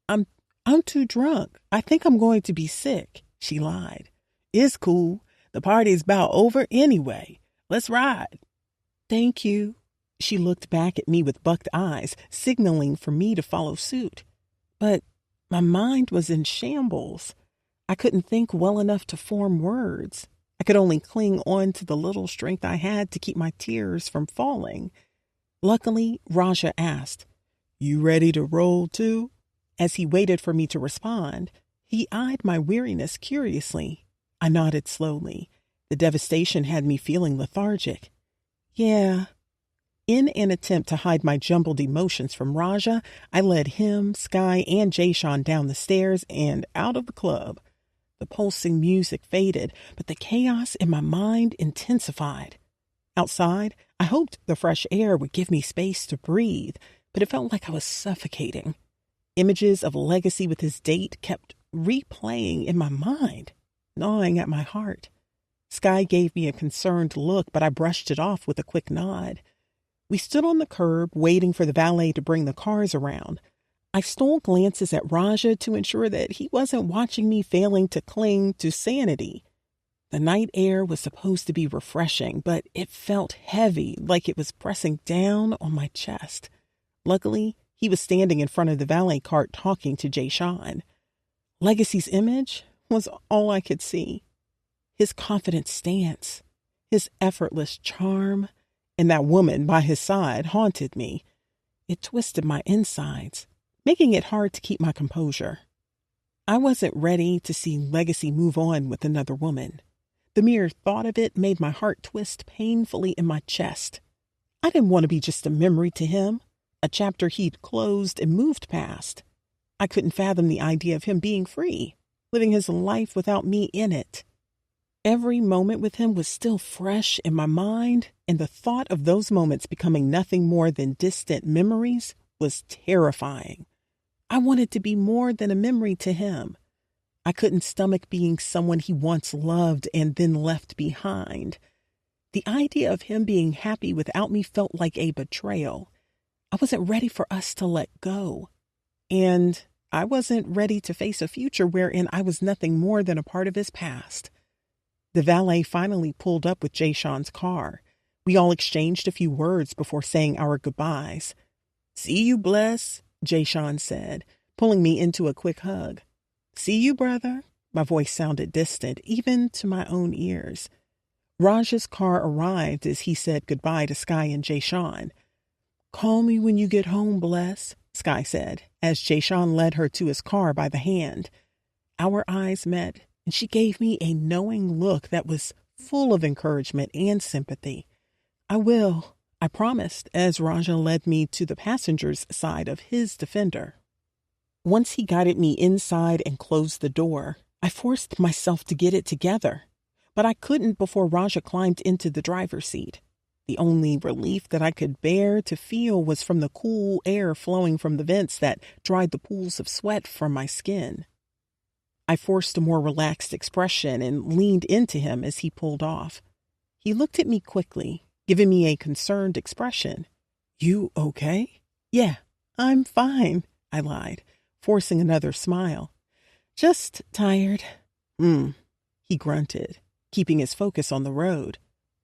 I'm too drunk. I think I'm going to be sick," she lied. "It's cool. The party's about over anyway. Let's ride." "Thank you." She looked back at me with bucked eyes, signaling for me to follow suit. But my mind was in shambles. I couldn't think well enough to form words. I could only cling on to the little strength I had to keep my tears from falling. Luckily, Raja asked, "You ready to roll too?" As he waited for me to respond, he eyed my weariness curiously. I nodded slowly. The devastation had me feeling lethargic. "Yeah." In an attempt to hide my jumbled emotions from Raja, I led him, Sky, and Jayshawn down the stairs and out of the club. The pulsing music faded, but the chaos in my mind intensified. Outside, I hoped the fresh air would give me space to breathe, but it felt like I was suffocating. Images of Legacy with his date kept replaying in my mind, gnawing at my heart. Sky gave me a concerned look, but I brushed it off with a quick nod. We stood on the curb, waiting for the valet to bring the cars around. I stole glances at Raja to ensure that he wasn't watching me failing to cling to sanity. The night air was supposed to be refreshing, but it felt heavy, like it was pressing down on my chest. Luckily, he was standing in front of the valet cart talking to Jayshawn. Legacy's image was all I could see. His confident stance, his effortless charm, and that woman by his side haunted me. It twisted my insides, making it hard to keep my composure. I wasn't ready to see Legacy move on with another woman. The mere thought of it made my heart twist painfully in my chest. I didn't want to be just a memory to him, a chapter he'd closed and moved past. I couldn't fathom the idea of him being free, living his life without me in it. Every moment with him was still fresh in my mind, and the thought of those moments becoming nothing more than distant memories was terrifying. I wanted to be more than a memory to him. I couldn't stomach being someone he once loved and then left behind. The idea of him being happy without me felt like a betrayal. I wasn't ready for us to let go. And I wasn't ready to face a future wherein I was nothing more than a part of his past. The valet finally pulled up with Jayshawn's car. We all exchanged a few words before saying our goodbyes. "See you, Bless," Jayshawn said, pulling me into a quick hug. "See you, brother." My voice sounded distant, even to my own ears. Raj's car arrived as he said goodbye to Sky and Jayshawn. "Call me when you get home, Bless," Sky said, as Jayshawn led her to his car by the hand. Our eyes met, and she gave me a knowing look that was full of encouragement and sympathy. "I will," I promised, as Raja led me to the passenger's side of his Defender. Once he guided me inside and closed the door, I forced myself to get it together, but I couldn't before Raja climbed into the driver's seat. The only relief that I could bear to feel was from the cool air flowing from the vents that dried the pools of sweat from my skin. I forced a more relaxed expression and leaned into him as he pulled off. He looked at me quickly, giving me a concerned expression. "You okay?" "Yeah, I'm fine," I lied, forcing another smile. "Just tired." He grunted, keeping his focus on the road.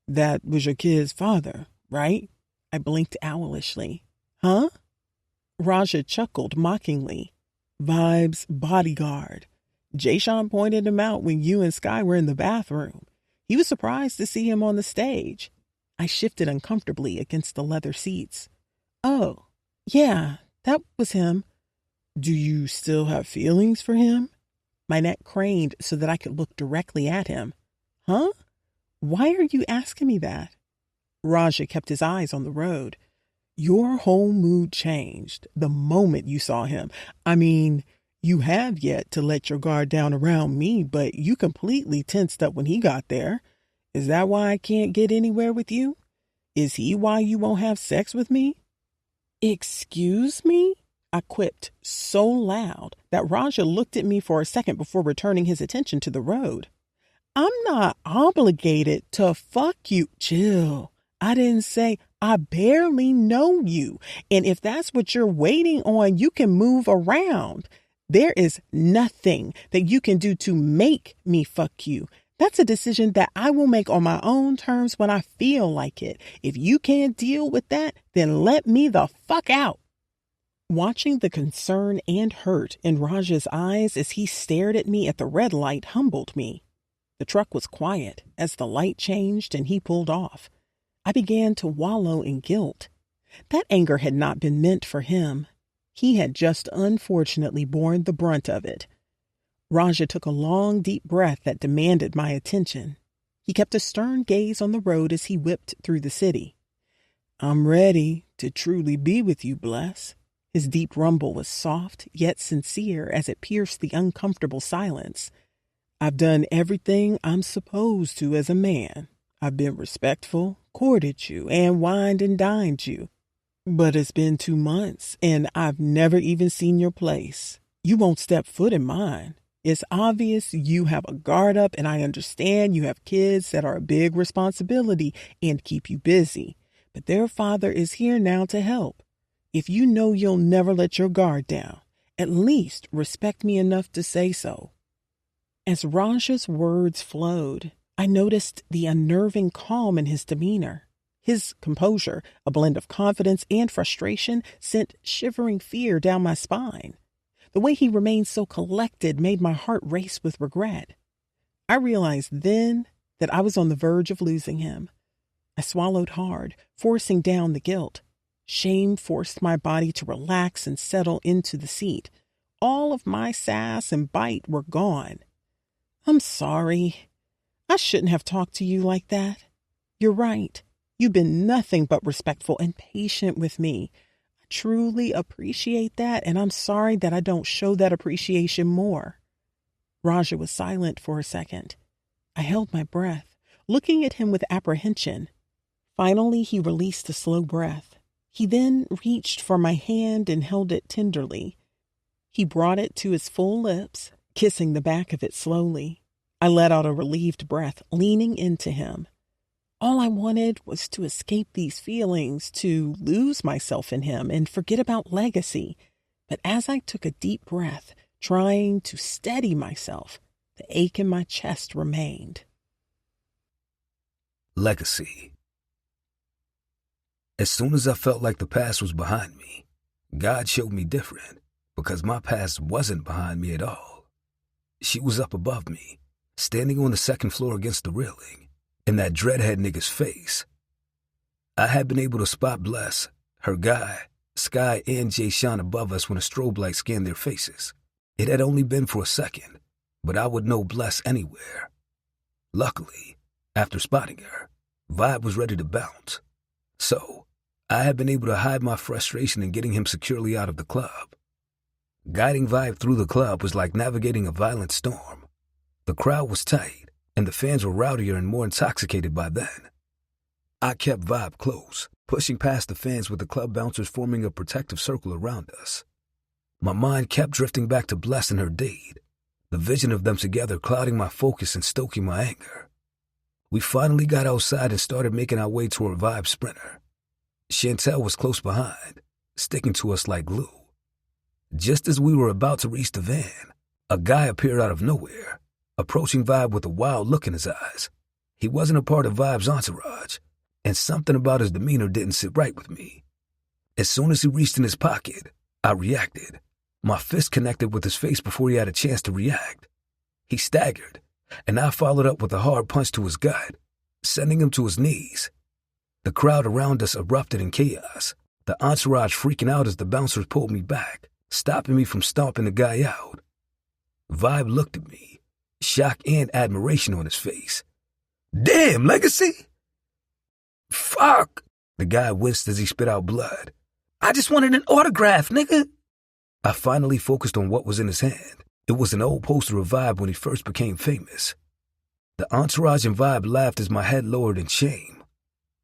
"That was your kid's father, right?" I blinked owlishly. "Huh?" Raja chuckled mockingly. "Vibe's bodyguard. Jayshawn pointed him out when you and Sky were in the bathroom. He was surprised to see him on the stage." I shifted uncomfortably against the leather seats. "Oh, yeah, that was him." "Do you still have feelings for him?" My neck craned so that I could look directly at him. "Huh? Why are you asking me that?" Raja kept his eyes on the road. "Your whole mood changed the moment you saw him. I mean, you have yet to let your guard down around me, but you completely tensed up when he got there. Is that why I can't get anywhere with you? Is he why you won't have sex with me?" "Excuse me?" I quipped so loud that Raja looked at me for a second before returning his attention to the road. "I'm not obligated to fuck you." "Chill. I didn't say I barely know you. And if that's what you're waiting on, you can move around. There is nothing that you can do to make me fuck you. That's a decision that I will make on my own terms when I feel like it. If you can't deal with that, then let me the fuck out." Watching the concern and hurt in Raja's eyes as he stared at me at the red light humbled me. The truck was quiet as the light changed and he pulled off. I began to wallow in guilt. That anger had not been meant for him. He had just unfortunately borne the brunt of it. Raja took a long, deep breath that demanded my attention. He kept a stern gaze on the road as he whipped through the city. "I'm ready to truly be with you, Bless." His deep rumble was soft yet sincere as it pierced the uncomfortable silence. "I've done everything I'm supposed to as a man. I've been respectful, courted you, and wined and dined you. But it's been 2 months, and I've never even seen your place. You won't step foot in mine. It's obvious you have a guard up, and I understand you have kids that are a big responsibility and keep you busy. But their father is here now to help. If you know you'll never let your guard down, at least respect me enough to say so." As Raja's words flowed, I noticed the unnerving calm in his demeanor. His composure, a blend of confidence and frustration, sent shivering fear down my spine. The way he remained so collected made my heart race with regret. I realized then that I was on the verge of losing him. I swallowed hard, forcing down the guilt. Shame forced my body to relax and settle into the seat. All of my sass and bite were gone. "I'm sorry. I shouldn't have talked to you like that. You're right. You've been nothing but respectful and patient with me. I truly appreciate that, and I'm sorry that I don't show that appreciation more." Raja was silent for a second. I held my breath, looking at him with apprehension. Finally, he released a slow breath. He then reached for my hand and held it tenderly. He brought it to his full lips, kissing the back of it slowly. I let out a relieved breath, leaning into him. All I wanted was to escape these feelings, to lose myself in him and forget about legacy. But as I took a deep breath, trying to steady myself, the ache in my chest remained. Legacy. As soon as I felt like the past was behind me, God showed me different, because my past wasn't behind me at all. She was up above me, standing on the second floor against the railing, in that dreadhead nigga's face. I had been able to spot Bless, her guy, Sky, and Jay Sean above us when a strobe light scanned their faces. It had only been for a second, but I would know Bless anywhere. Luckily, after spotting her, Vibe was ready to bounce. So, I had been able to hide my frustration in getting him securely out of the club. Guiding Vibe through the club was like navigating a violent storm. The crowd was tight, and the fans were rowdier and more intoxicated by then. I kept Vibe close, pushing past the fans with the club bouncers forming a protective circle around us. My mind kept drifting back to Bless and her date, the vision of them together clouding my focus and stoking my anger. We finally got outside and started making our way toward Vibe's Sprinter. Chantel was close behind, sticking to us like glue. Just as we were about to reach the van, a guy appeared out of nowhere, approaching Vibe with a wild look in his eyes. He wasn't a part of Vibe's entourage, and something about his demeanor didn't sit right with me. As soon as he reached in his pocket, I reacted. My fist connected with his face before he had a chance to react. He staggered, and I followed up with a hard punch to his gut, sending him to his knees. The crowd around us erupted in chaos, the entourage freaking out as the bouncers pulled me back, stopping me from stomping the guy out. Vibe looked at me, shock and admiration on his face. "Damn, Legacy!" "Fuck!" The guy winced as he spit out blood. "I just wanted an autograph, nigga." I finally focused on what was in his hand. It was an old poster of Vibe when he first became famous. The entourage and Vibe laughed as my head lowered in shame.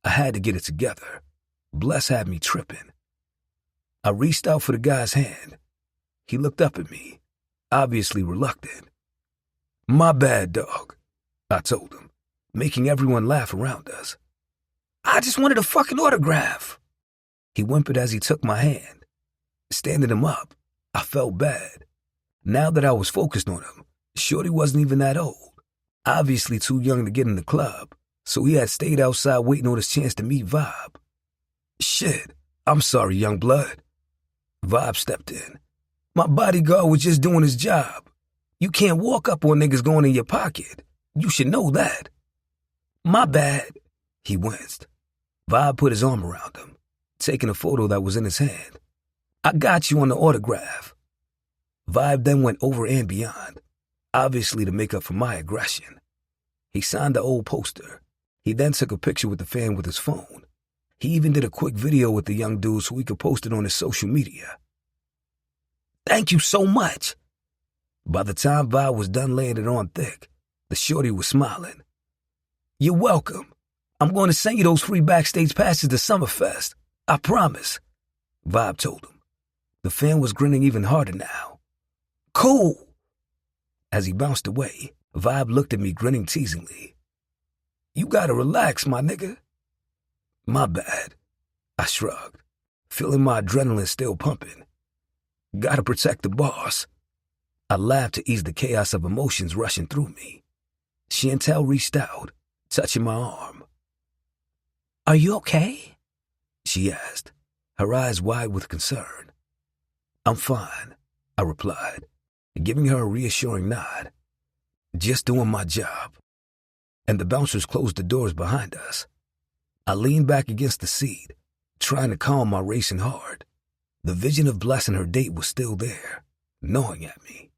I had to get it together. Bless had me tripping. I reached out for the guy's hand. He looked up at me, obviously reluctant. "My bad, dog," I told him, making everyone laugh around us. "I just wanted a fucking autograph." He whimpered as he took my hand. Standing him up, I felt bad. Now that I was focused on him, Shorty wasn't even that old, obviously too young to get in the club, so he had stayed outside waiting on his chance to meet Vibe. "Shit, I'm sorry, young blood." Vibe stepped in. "My bodyguard was just doing his job. You can't walk up on niggas going in your pocket. You should know that." "My bad." He winced. Vibe put his arm around him, taking a photo that was in his hand. "I got you on the autograph." Vibe then went over and beyond, obviously to make up for my aggression. He signed the old poster. He then took a picture with the fan with his phone. He even did a quick video with the young dude so he could post it on his social media. "Thank you so much." By the time Vibe was done laying it on thick, the shorty was smiling. "You're welcome. I'm going to send you those free backstage passes to Summerfest. I promise," Vibe told him. The fan was grinning even harder now. "Cool." As he bounced away, Vibe looked at me grinning teasingly. "You gotta relax, my nigga." "My bad." I shrugged, feeling my adrenaline still pumping. "Gotta protect the boss." I laughed to ease the chaos of emotions rushing through me. Chantel reached out, touching my arm. "Are you okay?" she asked, her eyes wide with concern. "I'm fine," I replied, giving her a reassuring nod. "Just doing my job." And the bouncers closed the doors behind us. I leaned back against the seat, trying to calm my racing heart. The vision of Bless and her date was still there, gnawing at me.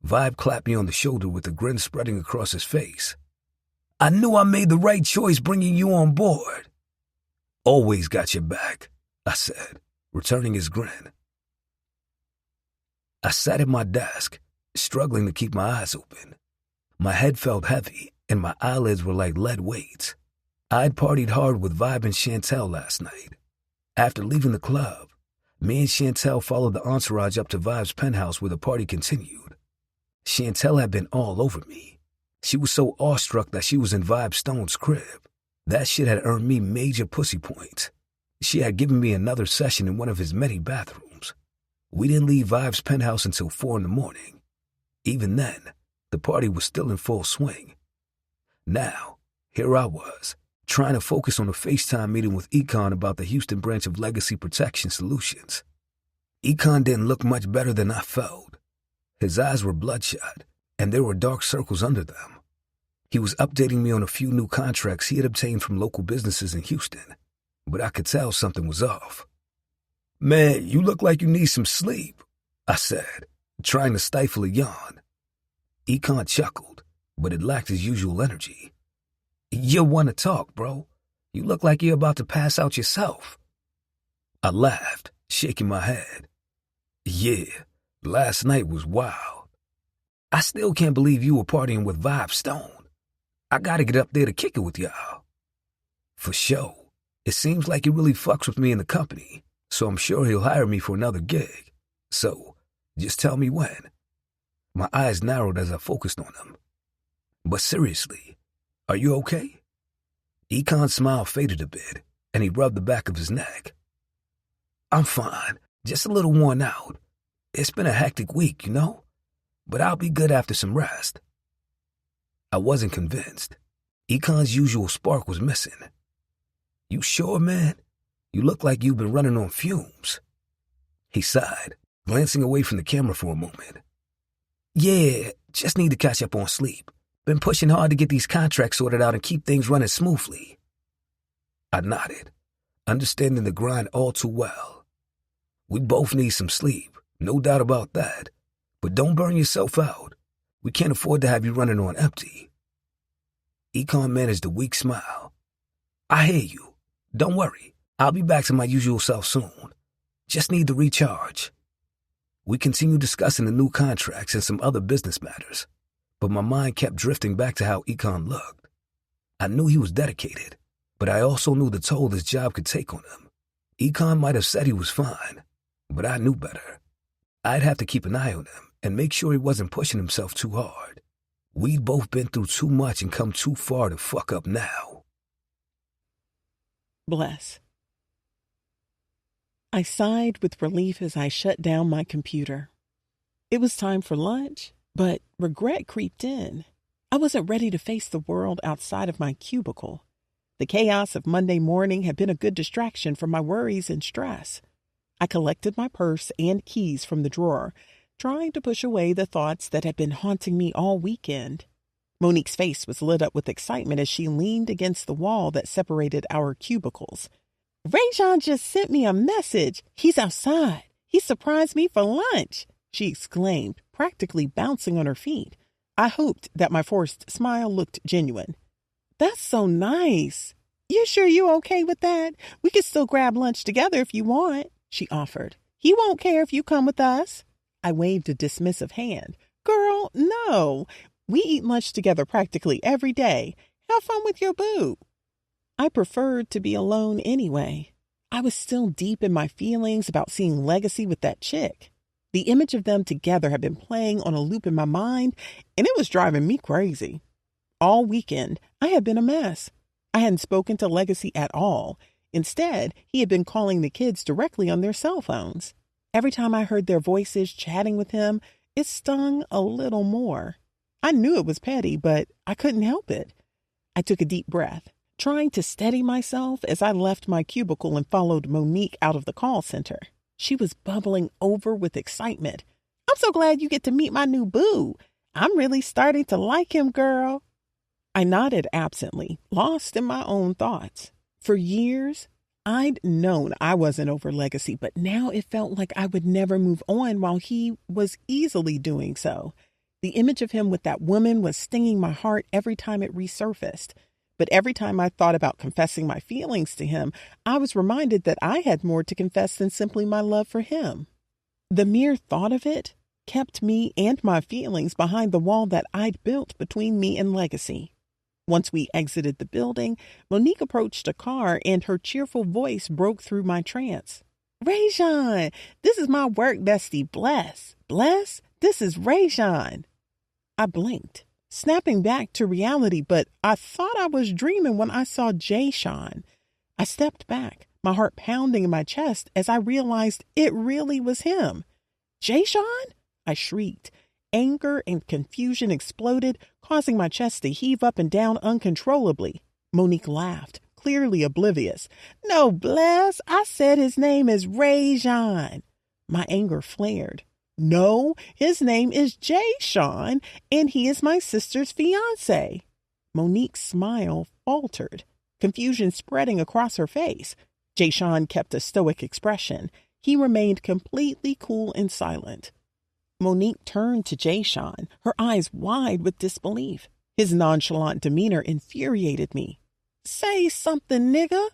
Vibe clapped me on the shoulder with a grin spreading across his face. "I knew I made the right choice bringing you on board." "Always got your back," I said, returning his grin. I sat at my desk, struggling to keep my eyes open. My head felt heavy, and my eyelids were like lead weights. I'd partied hard with Vibe and Chantel last night. After leaving the club, me and Chantel followed the entourage up to Vibe's penthouse where the party continued. Chantel had been all over me. She was so awestruck that she was in Vibe Stone's crib. That shit had earned me major pussy points. She had given me another session in one of his many bathrooms. We didn't leave Vibe's penthouse until 4 a.m. Even then, the party was still in full swing. Now, here I was, trying to focus on a FaceTime meeting with Econ about the Houston branch of Legacy Protection Solutions. Econ didn't look much better than I felt. His eyes were bloodshot, and there were dark circles under them. He was updating me on a few new contracts he had obtained from local businesses in Houston, but I could tell something was off. "Man, you look like you need some sleep," I said, trying to stifle a yawn. Econ chuckled, but it lacked his usual energy. "You want to talk, bro? You look like you're about to pass out yourself." I laughed, shaking my head. "Yeah, last night was wild. I still can't believe you were partying with Vibe Stone. I gotta get up there to kick it with y'all." "For sure. It seems like he really fucks with me in the company, so I'm sure he'll hire me for another gig. So, just tell me when." My eyes narrowed as I focused on him. "But seriously, are you okay?" Econ's smile faded a bit, and he rubbed the back of his neck. "I'm fine, just a little worn out. It's been a hectic week, you know? But I'll be good after some rest." I wasn't convinced. Econ's usual spark was missing. "You sure, man? You look like you've been running on fumes." He sighed, glancing away from the camera for a moment. "Yeah, just need to catch up on sleep. Been pushing hard to get these contracts sorted out and keep things running smoothly." I nodded, understanding the grind all too well. "We both need some sleep, no doubt about that. But don't burn yourself out. We can't afford to have you running on empty." Econ managed a weak smile. "I hear you. Don't worry. I'll be back to my usual self soon. Just need to recharge." We continued discussing the new contracts and some other business matters, but my mind kept drifting back to how Econ looked. I knew he was dedicated, but I also knew the toll this job could take on him. Econ might have said he was fine, but I knew better. I'd have to keep an eye on him and make sure he wasn't pushing himself too hard. We'd both been through too much and come too far to fuck up now. Bless. I sighed with relief as I shut down my computer. It was time for lunch, but regret creeped in. I wasn't ready to face the world outside of my cubicle. The chaos of Monday morning had been a good distraction from my worries and stress. I collected my purse and keys from the drawer, trying to push away the thoughts that had been haunting me all weekend. Monique's face was lit up with excitement as she leaned against the wall that separated our cubicles. "Rajon just sent me a message. He's outside. He surprised me for lunch," she exclaimed, practically bouncing on her feet. I hoped that my forced smile looked genuine. "That's so nice. You sure you okay with that? We could still grab lunch together if you want," she offered. "He won't care if you come with us." I waved a dismissive hand. "Girl, no. We eat lunch together practically every day. Have fun with your boo." I preferred to be alone anyway. I was still deep in my feelings about seeing Legacy with that chick. The image of them together had been playing on a loop in my mind, and it was driving me crazy. All weekend, I had been a mess. I hadn't spoken to Legacy at all. Instead, he had been calling the kids directly on their cell phones. Every time I heard their voices chatting with him, it stung a little more. I knew it was petty, but I couldn't help it. I took a deep breath, trying to steady myself as I left my cubicle and followed Monique out of the call center. She was bubbling over with excitement. "I'm so glad you get to meet my new boo. I'm really starting to like him, girl." I nodded absently, lost in my own thoughts. For years, I'd known I wasn't over Legacy, but now it felt like I would never move on while he was easily doing so. The image of him with that woman was stinging my heart every time it resurfaced. But every time I thought about confessing my feelings to him, I was reminded that I had more to confess than simply my love for him. The mere thought of it kept me and my feelings behind the wall that I'd built between me and Legacy. Once we exited the building, Monique approached a car and her cheerful voice broke through my trance. "Rajon, this is my work bestie, Bless. Bless, this is Rajon." I blinked, snapping back to reality, but I thought I was dreaming when I saw Jay-Sean. I stepped back, my heart pounding in my chest as I realized it really was him. "Jay-Sean?" I shrieked. Anger and confusion exploded, causing my chest to heave up and down uncontrollably. Monique laughed, clearly oblivious. No, bless, I said his name is Rajon. My anger flared. No, his name is Jay-Sean, and he is my sister's fiancé. Monique's smile faltered, confusion spreading across her face. Jay-Sean kept a stoic expression. He remained completely cool and silent. Monique turned to Jay-Sean, her eyes wide with disbelief. His nonchalant demeanor infuriated me. Say something, nigga,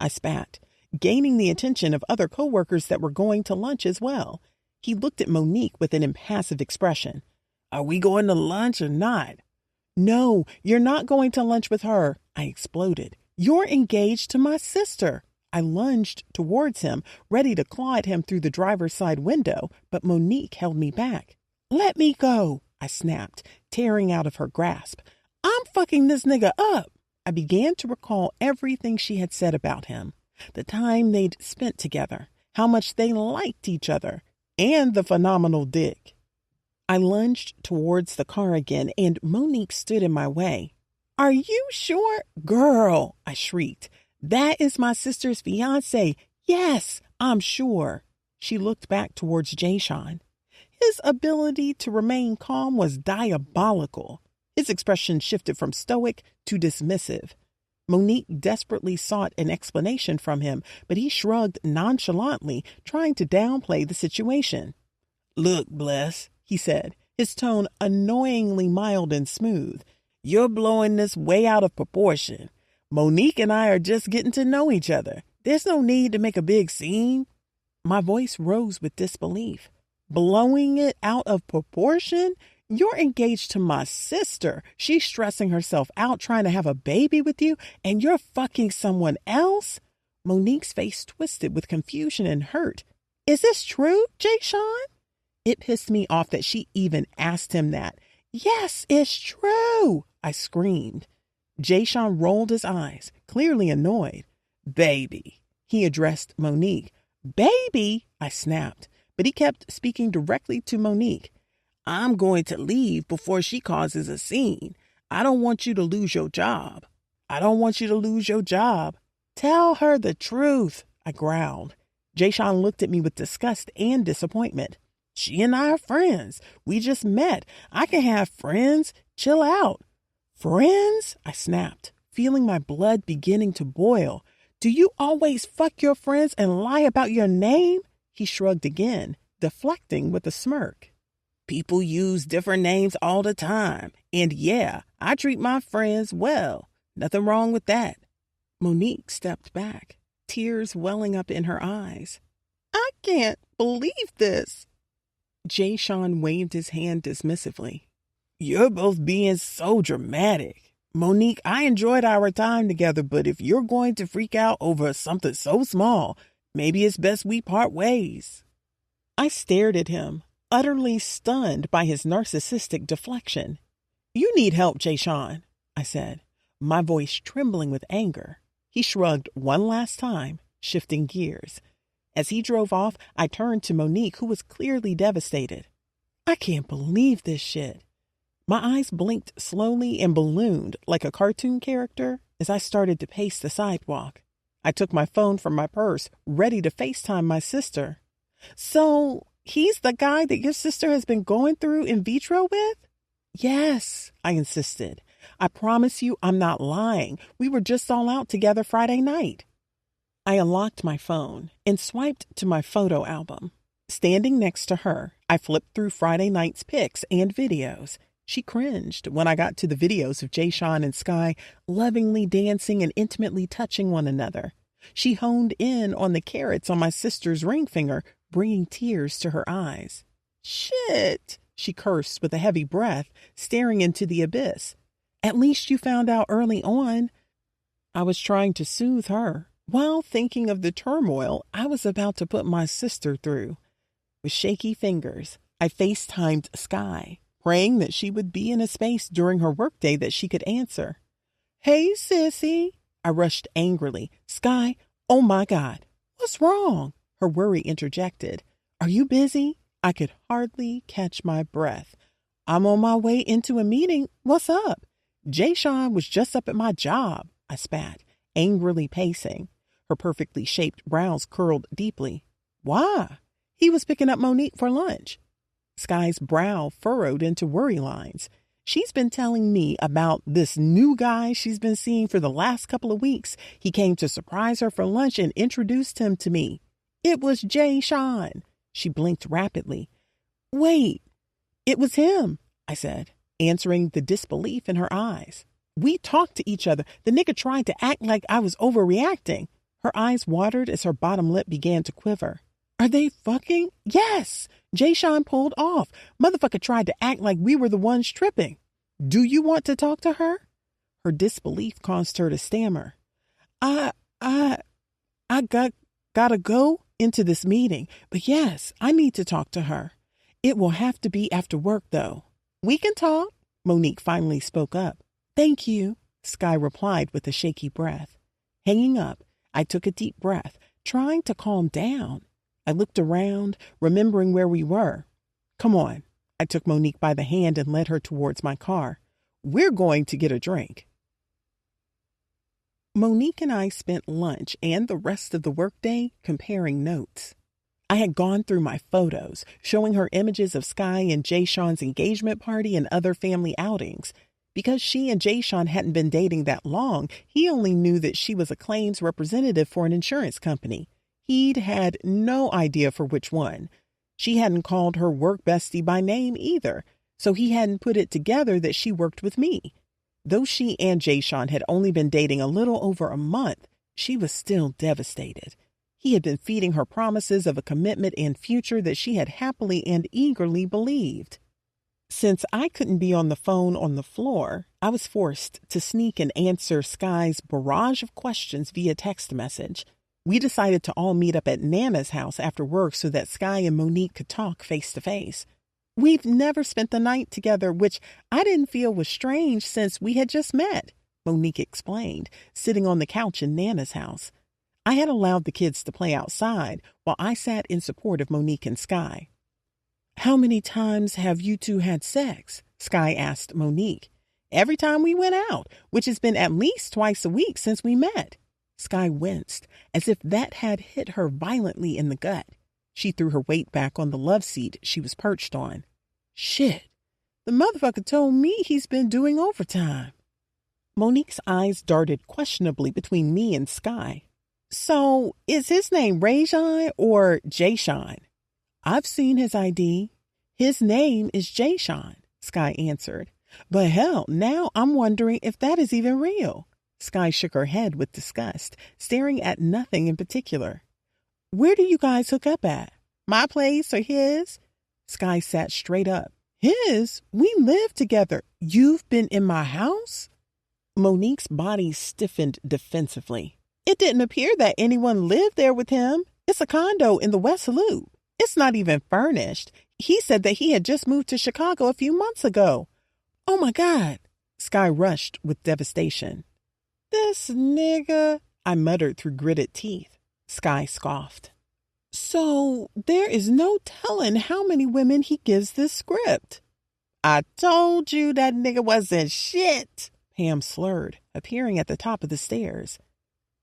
I spat, gaining the attention of other coworkers that were going to lunch as well. He looked at Monique with an impassive expression. Are we going to lunch or not? No, you're not going to lunch with her, I exploded. You're engaged to my sister. I lunged towards him, ready to claw at him through the driver's side window, but Monique held me back. Let me go, I snapped, tearing out of her grasp. I'm fucking this nigga up. I began to recall everything she had said about him, the time they'd spent together, how much they liked each other, and the phenomenal dick. I lunged towards the car again, and Monique stood in my way. Are you sure? Girl, I shrieked. That is my sister's fiancé. Yes, I'm sure. She looked back towards Jay-Sean. His ability to remain calm was diabolical. His expression shifted from stoic to dismissive. Monique desperately sought an explanation from him, but he shrugged nonchalantly, trying to downplay the situation. Look, Bless, he said, his tone annoyingly mild and smooth. You're blowing this way out of proportion. Monique and I are just getting to know each other. There's no need to make a big scene. My voice rose with disbelief. Blowing it out of proportion? You're engaged to my sister. She's stressing herself out trying to have a baby with you, and you're fucking someone else? Monique's face twisted with confusion and hurt. Is this true, Jay-Sean? It pissed me off that she even asked him that. Yes, it's true, I screamed. Jay-Sean rolled his eyes, clearly annoyed. Baby, he addressed Monique. Baby, I snapped, but he kept speaking directly to Monique. I'm going to leave before she causes a scene. I don't want you to lose your job. I don't want you to lose your job. Tell her the truth, I growled. Jay-Sean looked at me with disgust and disappointment. She and I are friends. We just met. I can have friends. Chill out. Friends? I snapped, feeling my blood beginning to boil. Do you always fuck your friends and lie about your name? He shrugged again, deflecting with a smirk. People use different names all the time. And yeah, I treat my friends well. Nothing wrong with that. Monique stepped back, tears welling up in her eyes. I can't believe this. Jay-Sean waved his hand dismissively. You're both being so dramatic. Monique, I enjoyed our time together, but if you're going to freak out over something so small, maybe it's best we part ways. I stared at him, utterly stunned by his narcissistic deflection. You need help, Jay-Sean, I said, my voice trembling with anger. He shrugged one last time, shifting gears. As he drove off, I turned to Monique, who was clearly devastated. I can't believe this shit. My eyes blinked slowly and ballooned like a cartoon character as I started to pace the sidewalk. I took my phone from my purse, ready to FaceTime my sister. So, he's the guy that your sister has been going through in vitro with? Yes, I insisted. I promise you I'm not lying. We were just all out together Friday night. I unlocked my phone and swiped to my photo album. Standing next to her, I flipped through Friday night's pics and videos. She cringed when I got to the videos of Jay-Sean and Sky lovingly dancing and intimately touching one another. She honed in on the carrots on my sister's ring finger, bringing tears to her eyes. Shit, she cursed with a heavy breath, staring into the abyss. At least you found out early on. I was trying to soothe her, while thinking of the turmoil I was about to put my sister through. With shaky fingers, I FaceTimed Sky, praying that she would be in a space during her workday that she could answer. Hey, sissy, I rushed angrily. Sky, oh my God, what's wrong? Her worry interjected. Are you busy? I could hardly catch my breath. I'm on my way into a meeting. What's up? Jay-Sean was just up at my job. I spat, angrily pacing. Her perfectly shaped brows curled deeply. Why? He was picking up Monique for lunch. Sky's brow furrowed into worry lines. She's been telling me about this new guy she's been seeing for the last couple of weeks. He came to surprise her for lunch and introduced him to me. It was Jay Sean. She blinked rapidly. Wait, it was him, I said, answering the disbelief in her eyes. We talked to each other. The nigga tried to act like I was overreacting. Her eyes watered as her bottom lip began to quiver. Are they fucking? Yes. Jay Sean pulled off. Motherfucker tried to act like we were the ones tripping. Do you want to talk to her? Her disbelief caused her to stammer. I gotta go into this meeting, but yes, I need to talk to her. It will have to be after work, though. We can talk, Monique finally spoke up. Thank you, Sky replied with a shaky breath. Hanging up, I took a deep breath, trying to calm down. I looked around, remembering where we were. Come on. I took Monique by the hand and led her towards my car. We're going to get a drink. Monique and I spent lunch and the rest of the workday comparing notes. I had gone through my photos, showing her images of Sky and Jay Sean's engagement party and other family outings. Because she and Jay Sean hadn't been dating that long, he only knew that she was a claims representative for an insurance company. He'd had no idea for which one. She hadn't called her work bestie by name either, so he hadn't put it together that she worked with me. Though she and Jay Sean had only been dating a little over a month, she was still devastated. He had been feeding her promises of a commitment and future that she had happily and eagerly believed. Since I couldn't be on the phone on the floor, I was forced to sneak and answer Sky's barrage of questions via text message. We decided to all meet up at Nana's house after work so that Sky and Monique could talk face to face. We've never spent the night together, which I didn't feel was strange since we had just met, Monique explained, sitting on the couch in Nana's house. I had allowed the kids to play outside while I sat in support of Monique and Sky. How many times have you two had sex? Sky asked Monique. Every time we went out, which has been at least twice a week since we met. Sky winced, as if that had hit her violently in the gut. She threw her weight back on the love seat she was perched on. Shit, the motherfucker told me he's been doing overtime. Monique's eyes darted questionably between me and Sky. So, is his name Rajon or Jay-Sean? I've seen his ID. His name is Jay-Sean, Sky answered. But hell, now I'm wondering if that is even real. Sky shook her head with disgust, staring at nothing in particular. Where do you guys hook up at? My place or his? Sky sat straight up. His? We live together. You've been in my house? Monique's body stiffened defensively. It didn't appear that anyone lived there with him. It's a condo in the West Loop. It's not even furnished. He said that he had just moved to Chicago a few months ago. Oh my God. Sky rushed with devastation. This nigga, I muttered through gritted teeth. Sky scoffed. So there is no telling how many women he gives this script. I told you that nigga wasn't shit, Pam slurred, appearing at the top of the stairs.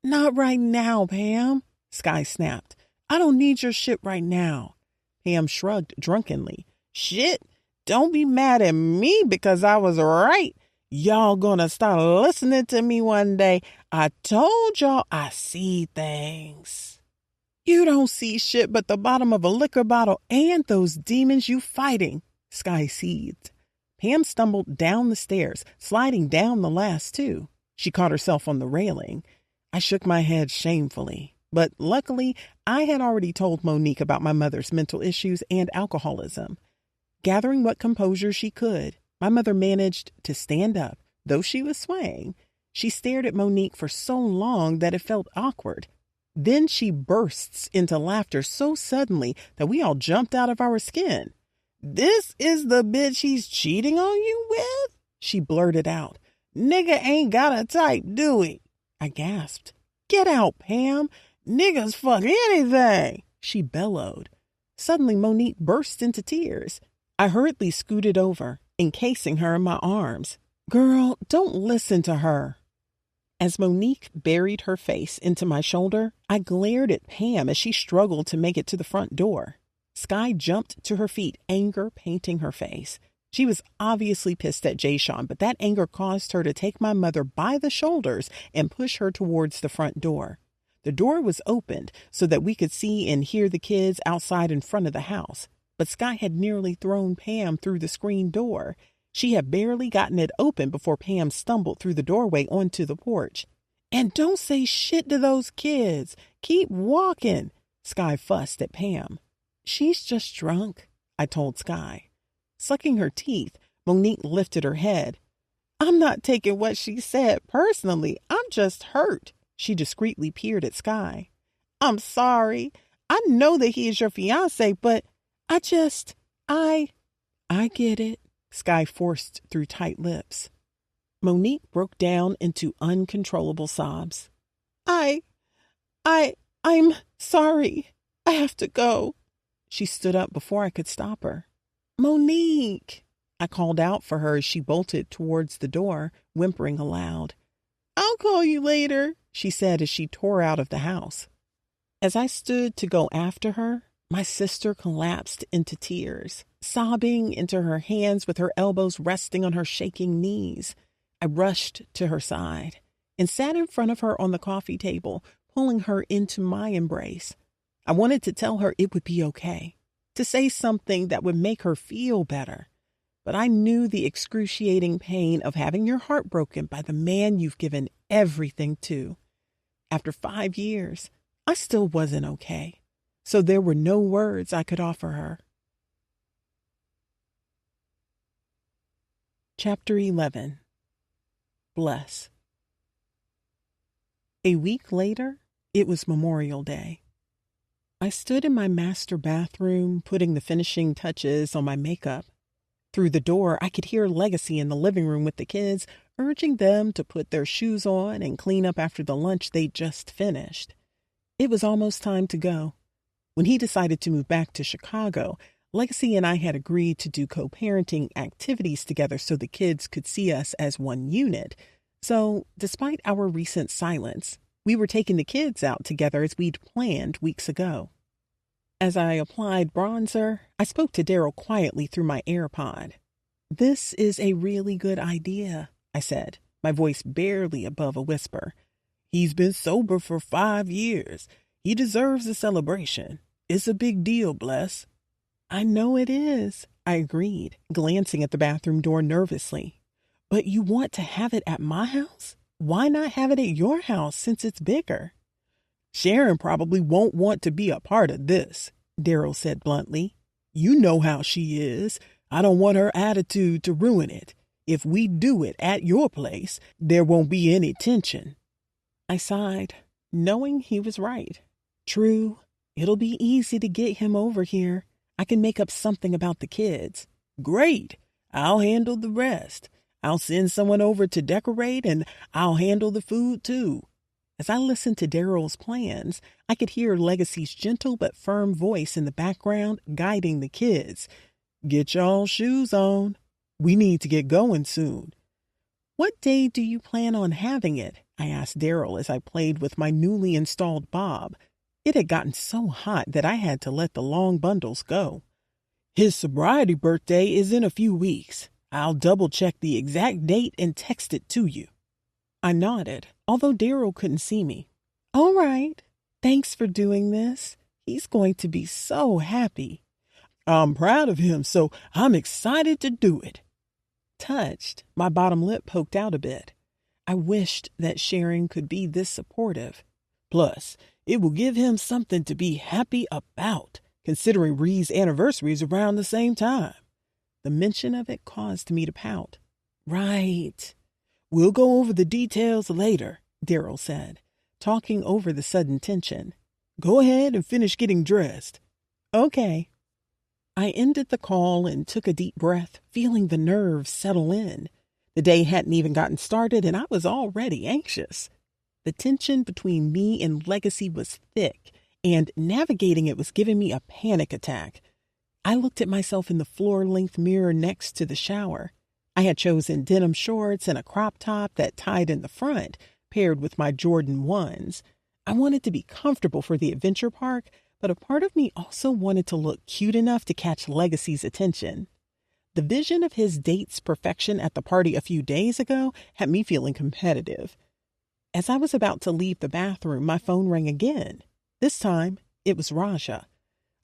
Not right now, Pam, Sky snapped. I don't need your shit right now. Pam shrugged drunkenly. Shit, don't be mad at me because I was right. Y'all gonna start listening to me one day. I told y'all I see things. You don't see shit but the bottom of a liquor bottle and those demons you fighting, Sky seethed. Pam stumbled down the stairs, sliding down the last two. She caught herself on the railing. I shook my head shamefully. But luckily, I had already told Monique about my mother's mental issues and alcoholism. Gathering what composure she could, my mother managed to stand up, though she was swaying. She stared at Monique for so long that it felt awkward. Then she bursts into laughter so suddenly that we all jumped out of our skin. This is the bitch he's cheating on you with? She blurted out. Nigga ain't got a type, do he? I gasped. Get out, Pam. Niggas fuck anything, she bellowed. Suddenly, Monique burst into tears. I hurriedly scooted over, encasing her in my arms. Girl, don't listen to her. As Monique buried her face into my shoulder, I glared at Pam as she struggled to make it to the front door. Sky jumped to her feet, anger painting her face. She was obviously pissed at Jayshawn, but that anger caused her to take my mother by the shoulders and push her towards the front door. The door was opened so that we could see and hear the kids outside in front of the house, but Sky had nearly thrown Pam through the screen door. She had barely gotten it open before Pam stumbled through the doorway onto the porch. "And don't say shit to those kids. Keep walking," Sky fussed at Pam. "She's just drunk," I told Sky. Sucking her teeth, Monique lifted her head. "I'm not taking what she said personally. I'm just hurt." She discreetly peered at Sky. "I'm sorry. I know that he is your fiancé, but I get it," Sky forced through tight lips. Monique broke down into uncontrollable sobs. I'm sorry. I have to go." She stood up before I could stop her. "Monique," I called out for her as she bolted towards the door, whimpering aloud. "I'll call you later," she said as she tore out of the house. As I stood to go after her, my sister collapsed into tears, sobbing into her hands with her elbows resting on her shaking knees. I rushed to her side and sat in front of her on the coffee table, pulling her into my embrace. I wanted to tell her it would be okay, to say something that would make her feel better. But I knew the excruciating pain of having your heart broken by the man you've given everything to. After 5 years, I still wasn't okay, so there were no words I could offer her. Chapter 11. Bless. A week later, it was Memorial Day. I stood in my master bathroom, putting the finishing touches on my makeup. Through the door, I could hear Legacy in the living room with the kids, urging them to put their shoes on and clean up after the lunch they'd just finished. It was almost time to go. When he decided to move back to Chicago, Legacy and I had agreed to do co-parenting activities together so the kids could see us as one unit. So, despite our recent silence, we were taking the kids out together as we'd planned weeks ago. As I applied bronzer, I spoke to Daryl quietly through my AirPod. "This is a really good idea," I said, my voice barely above a whisper. "He's been sober for 5 years. He deserves a celebration. It's a big deal, Bless." "I know it is," I agreed, glancing at the bathroom door nervously. "But you want to have it at my house? Why not have it at your house since it's bigger?" "Sharon probably won't want to be a part of this," Daryl said bluntly. "You know how she is. I don't want her attitude to ruin it. If we do it at your place, there won't be any tension." I sighed, knowing he was right. True, it'll be easy to get him over here. I can make up something about the kids. "Great. I'll handle the rest. I'll send someone over to decorate, and I'll handle the food, too." As I listened to Daryl's plans, I could hear Legacy's gentle but firm voice in the background guiding the kids. "Get y'all shoes on. We need to get going soon." "What day do you plan on having it?" I asked Daryl as I played with my newly installed bob. It had gotten so hot that I had to let the long bundles go. "His sobriety birthday is in a few weeks. I'll double-check the exact date and text it to you." I nodded, although Daryl couldn't see me. "All right. Thanks for doing this. He's going to be so happy." "I'm proud of him, so I'm excited to do it." Touched, my bottom lip poked out a bit. I wished that Sharon could be this supportive. Plus, it will give him something to be happy about, considering Ree's anniversary is around the same time. The mention of it caused me to pout. "Right. We'll go over the details later," Daryl said, talking over the sudden tension. "Go ahead and finish getting dressed." "Okay." I ended the call and took a deep breath, feeling the nerves settle in. The day hadn't even gotten started, and I was already anxious. The tension between me and Legacy was thick, and navigating it was giving me a panic attack. I looked at myself in the floor-length mirror next to the shower. I had chosen denim shorts and a crop top that tied in the front, paired with my Jordan 1s. I wanted to be comfortable for the adventure park, but a part of me also wanted to look cute enough to catch Legacy's attention. The vision of his date's perfection at the party a few days ago had me feeling competitive. As I was about to leave the bathroom, my phone rang again. This time, it was Raja.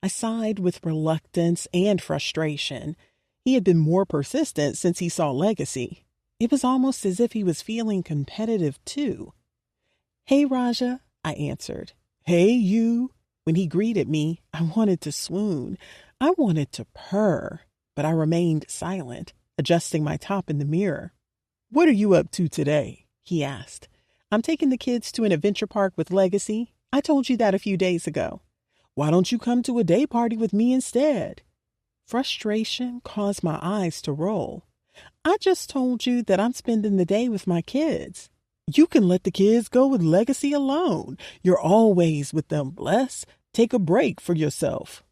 I sighed with reluctance and frustration. He had been more persistent since he saw Legacy. It was almost as if he was feeling competitive too. "Hey, Raja," I answered. "Hey, you." When he greeted me, I wanted to swoon. I wanted to purr, but I remained silent, adjusting my top in the mirror. "What are you up to today?" he asked. "I'm taking the kids to an adventure park with Legacy. I told you that a few days ago. Why don't you come to a day party with me instead?" Frustration caused my eyes to roll. "I just told you that I'm spending the day with my kids." "You can let the kids go with Legacy alone. You're always with them, Bless. Take a break for yourself."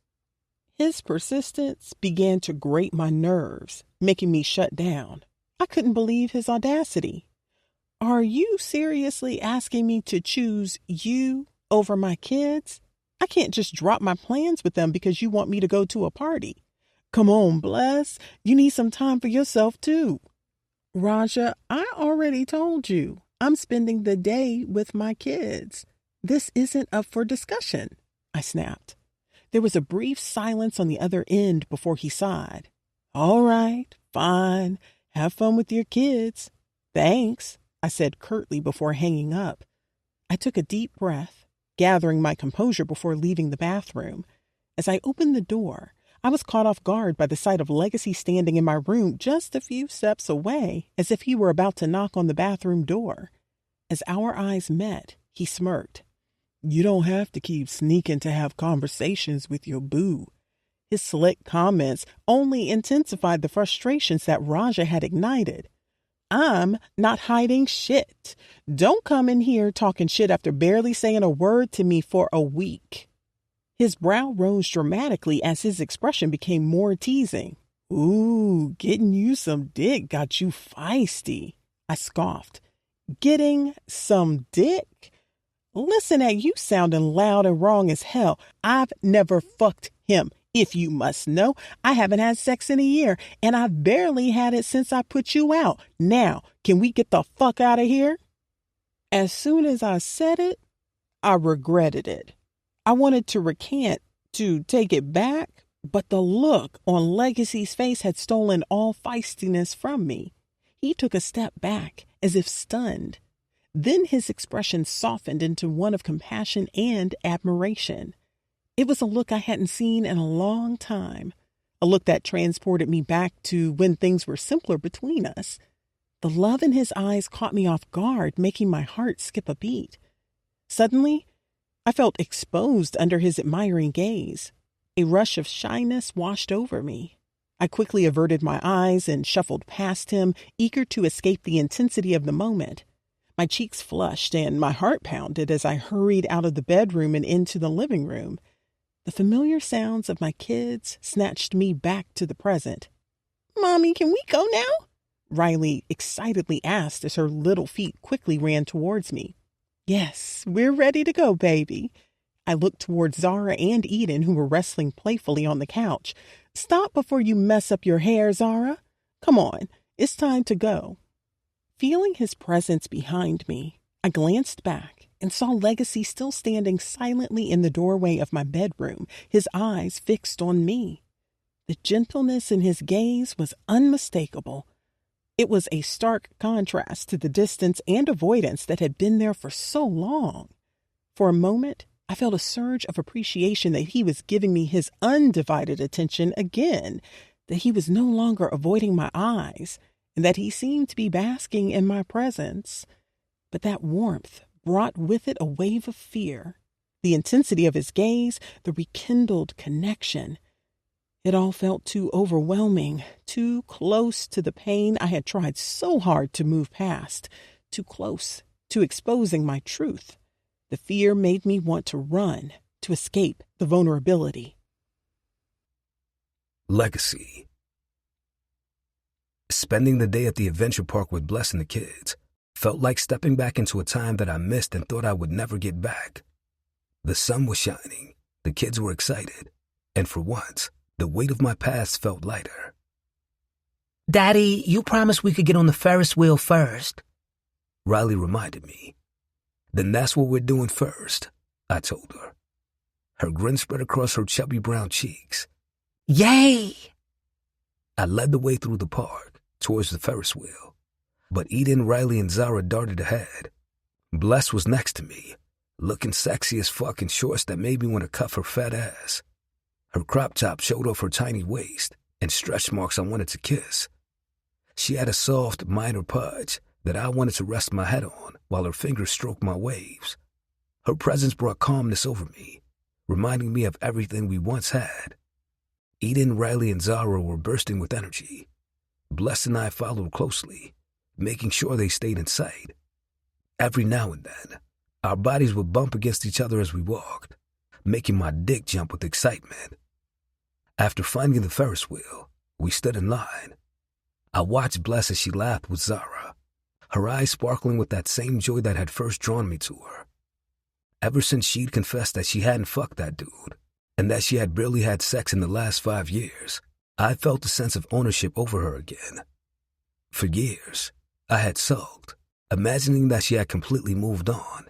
His persistence began to grate my nerves, making me shut down. I couldn't believe his audacity. "Are you seriously asking me to choose you over my kids? I can't just drop my plans with them because you want me to go to a party. Come on, Bless. You need some time for yourself, too." "Raja, I already told you. I'm spending the day with my kids. This isn't up for discussion," I snapped. There was a brief silence on the other end before he sighed. "All right, fine. Have fun with your kids." "Thanks," I said curtly before hanging up. I took a deep breath, gathering my composure before leaving the bathroom. As I opened the door, I was caught off guard by the sight of Legacy standing in my room just a few steps away, as if he were about to knock on the bathroom door. As our eyes met, he smirked. "You don't have to keep sneaking to have conversations with your boo." His slick comments only intensified the frustrations that Raja had ignited. "I'm not hiding shit. Don't come in here talking shit after barely saying a word to me for a week." His brow rose dramatically as his expression became more teasing. "Ooh, getting you some dick got you feisty," I scoffed. "Getting some dick? Listen at you sounding loud and wrong as hell. I've never fucked him. If you must know, I haven't had sex in a year, and I've barely had it since I put you out. Now, can we get the fuck out of here?" As soon as I said it, I regretted it. I wanted to recant, to take it back, but the look on Legacy's face had stolen all feistiness from me. He took a step back, as if stunned. Then his expression softened into one of compassion and admiration. It was a look I hadn't seen in a long time, a look that transported me back to when things were simpler between us. The love in his eyes caught me off guard, making my heart skip a beat. Suddenly, I felt exposed under his admiring gaze. A rush of shyness washed over me. I quickly averted my eyes and shuffled past him, eager to escape the intensity of the moment. My cheeks flushed and my heart pounded as I hurried out of the bedroom and into the living room. The familiar sounds of my kids snatched me back to the present. "Mommy, can we go now?" Riley excitedly asked as her little feet quickly ran towards me. "Yes, we're ready to go, baby." I looked towards Zara and Eden, who were wrestling playfully on the couch. "Stop before you mess up your hair, Zara. Come on, it's time to go." Feeling his presence behind me, I glanced back and saw Legacy still standing silently in the doorway of my bedroom, his eyes fixed on me. The gentleness in his gaze was unmistakable. It was a stark contrast to the distance and avoidance that had been there for so long. For a moment, I felt a surge of appreciation that he was giving me his undivided attention again, that he was no longer avoiding my eyes, and that he seemed to be basking in my presence. But that warmth brought with it a wave of fear. The intensity of his gaze, the rekindled connection. It all felt too overwhelming, too close to the pain I had tried so hard to move past, too close to exposing my truth. The fear made me want to run, to escape the vulnerability. Legacy. Spending the day at the adventure park with Bless and the kids Felt like stepping back into a time that I missed and thought I would never get back. The sun was shining, the kids were excited, and for once, the weight of my past felt lighter. Daddy, you promised we could get on the Ferris wheel first. Riley reminded me. Then that's what we're doing first, I told her. Her grin spread across her chubby brown cheeks. Yay! I led the way through the park, towards the Ferris wheel. But Eden, Riley, and Zara darted ahead. Bless was next to me, looking sexy as fuck in shorts that made me want to cuff her fat ass. Her crop top showed off her tiny waist and stretch marks I wanted to kiss. She had a soft, minor pudge that I wanted to rest my head on while her fingers stroked my waves. Her presence brought calmness over me, reminding me of everything we once had. Eden, Riley, and Zara were bursting with energy. Bless and I followed closely, making sure they stayed in sight. Every now and then, our bodies would bump against each other as we walked, making my dick jump with excitement. After finding the Ferris wheel, we stood in line. I watched Bless as she laughed with Zara, her eyes sparkling with that same joy that had first drawn me to her. Ever since she'd confessed that she hadn't fucked that dude, and that she had barely had sex in the last 5 years, I felt a sense of ownership over her again. For years, I had sulked, imagining that she had completely moved on.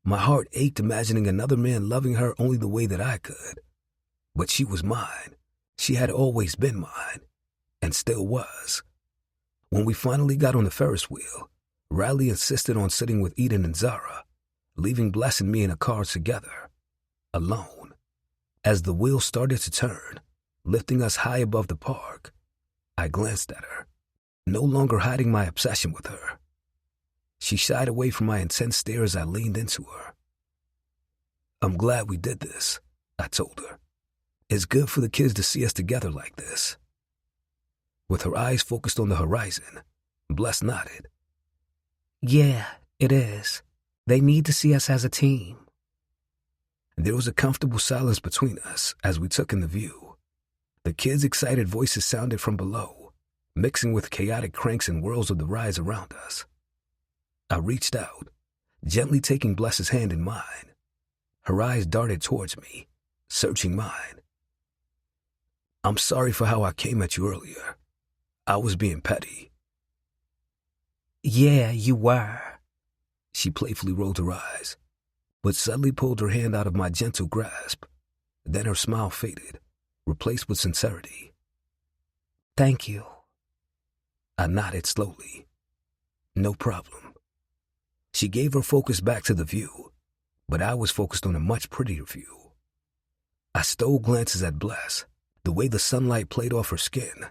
My heart ached imagining another man loving her only the way that I could. But she was mine. She had always been mine, and still was. When we finally got on the Ferris wheel, Riley insisted on sitting with Eden and Zara, leaving Bless and me in a car together, alone. As the wheel started to turn, lifting us high above the park, I glanced at her, no longer hiding my obsession with her. She shied away from my intense stare as I leaned into her. I'm glad we did this, I told her. It's good for the kids to see us together like this. With her eyes focused on the horizon, Bless nodded. Yeah, it is. They need to see us as a team. There was a comfortable silence between us as we took in the view. The kids' excited voices sounded from below, mixing with chaotic cranks and whirls of the rides around us. I reached out, gently taking Bless's hand in mine. Her eyes darted towards me, searching mine. I'm sorry for how I came at you earlier. I was being petty. Yeah, you were. She playfully rolled her eyes, but suddenly pulled her hand out of my gentle grasp. Then her smile faded, replaced with sincerity. Thank you. I nodded slowly. No problem. She gave her focus back to the view, but I was focused on a much prettier view. I stole glances at Bless, the way the sunlight played off her skin,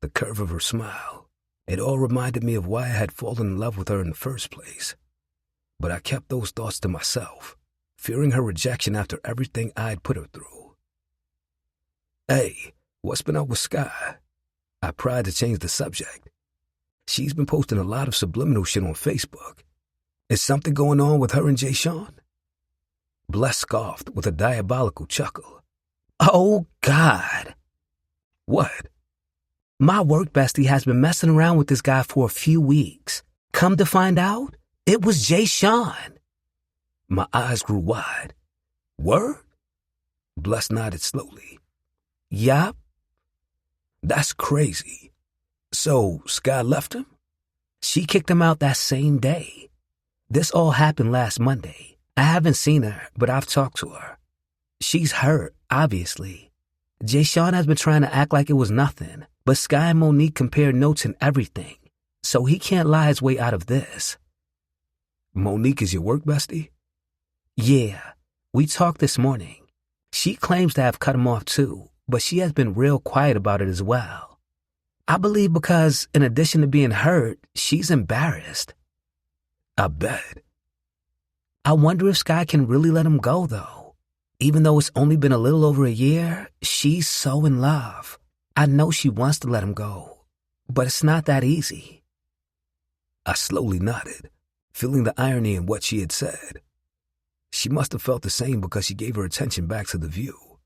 the curve of her smile. It all reminded me of why I had fallen in love with her in the first place. But I kept those thoughts to myself, fearing her rejection after everything I'd put her through. Hey, what's been up with Sky? I tried to change the subject. She's been posting a lot of subliminal shit on Facebook. Is something going on with her and Jay Sean? Bless scoffed with a diabolical chuckle. Oh, God. What? My work bestie has been messing around with this guy for a few weeks. Come to find out, it was Jay Sean. My eyes grew wide. Word? Bless nodded slowly. Yup. That's crazy. So, Sky left him? She kicked him out that same day. This all happened last Monday. I haven't seen her, but I've talked to her. She's hurt, obviously. Jay Sean has been trying to act like it was nothing, but Sky and Monique compared notes and everything, so he can't lie his way out of this. Monique is your work bestie? Yeah, we talked this morning. She claims to have cut him off too, but she has been real quiet about it as well. I believe because, in addition to being hurt, she's embarrassed. I bet. I wonder if Sky can really let him go, though. Even though it's only been a little over a year, she's so in love. I know she wants to let him go, but it's not that easy. I slowly nodded, feeling the irony in what she had said. She must have felt the same because she gave her attention back to the view.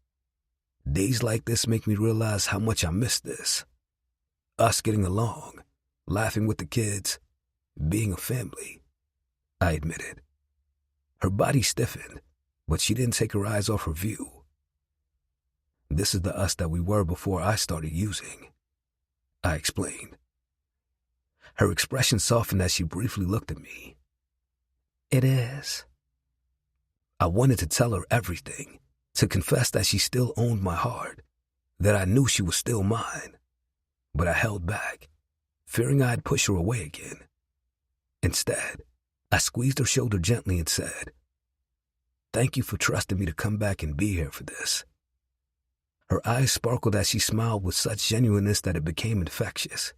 Days like this make me realize how much I miss this. Us getting along, laughing with the kids, being a family, I admitted. Her body stiffened, but she didn't take her eyes off her view. This is the us that we were before I started using, I explained. Her expression softened as she briefly looked at me. It is. I wanted to tell her everything, to confess that she still owned my heart, that I knew she was still mine. But I held back, fearing I'd push her away again. Instead, I squeezed her shoulder gently and said, "Thank you for trusting me to come back and be here for this." Her eyes sparkled as she smiled with such genuineness that it became infectious.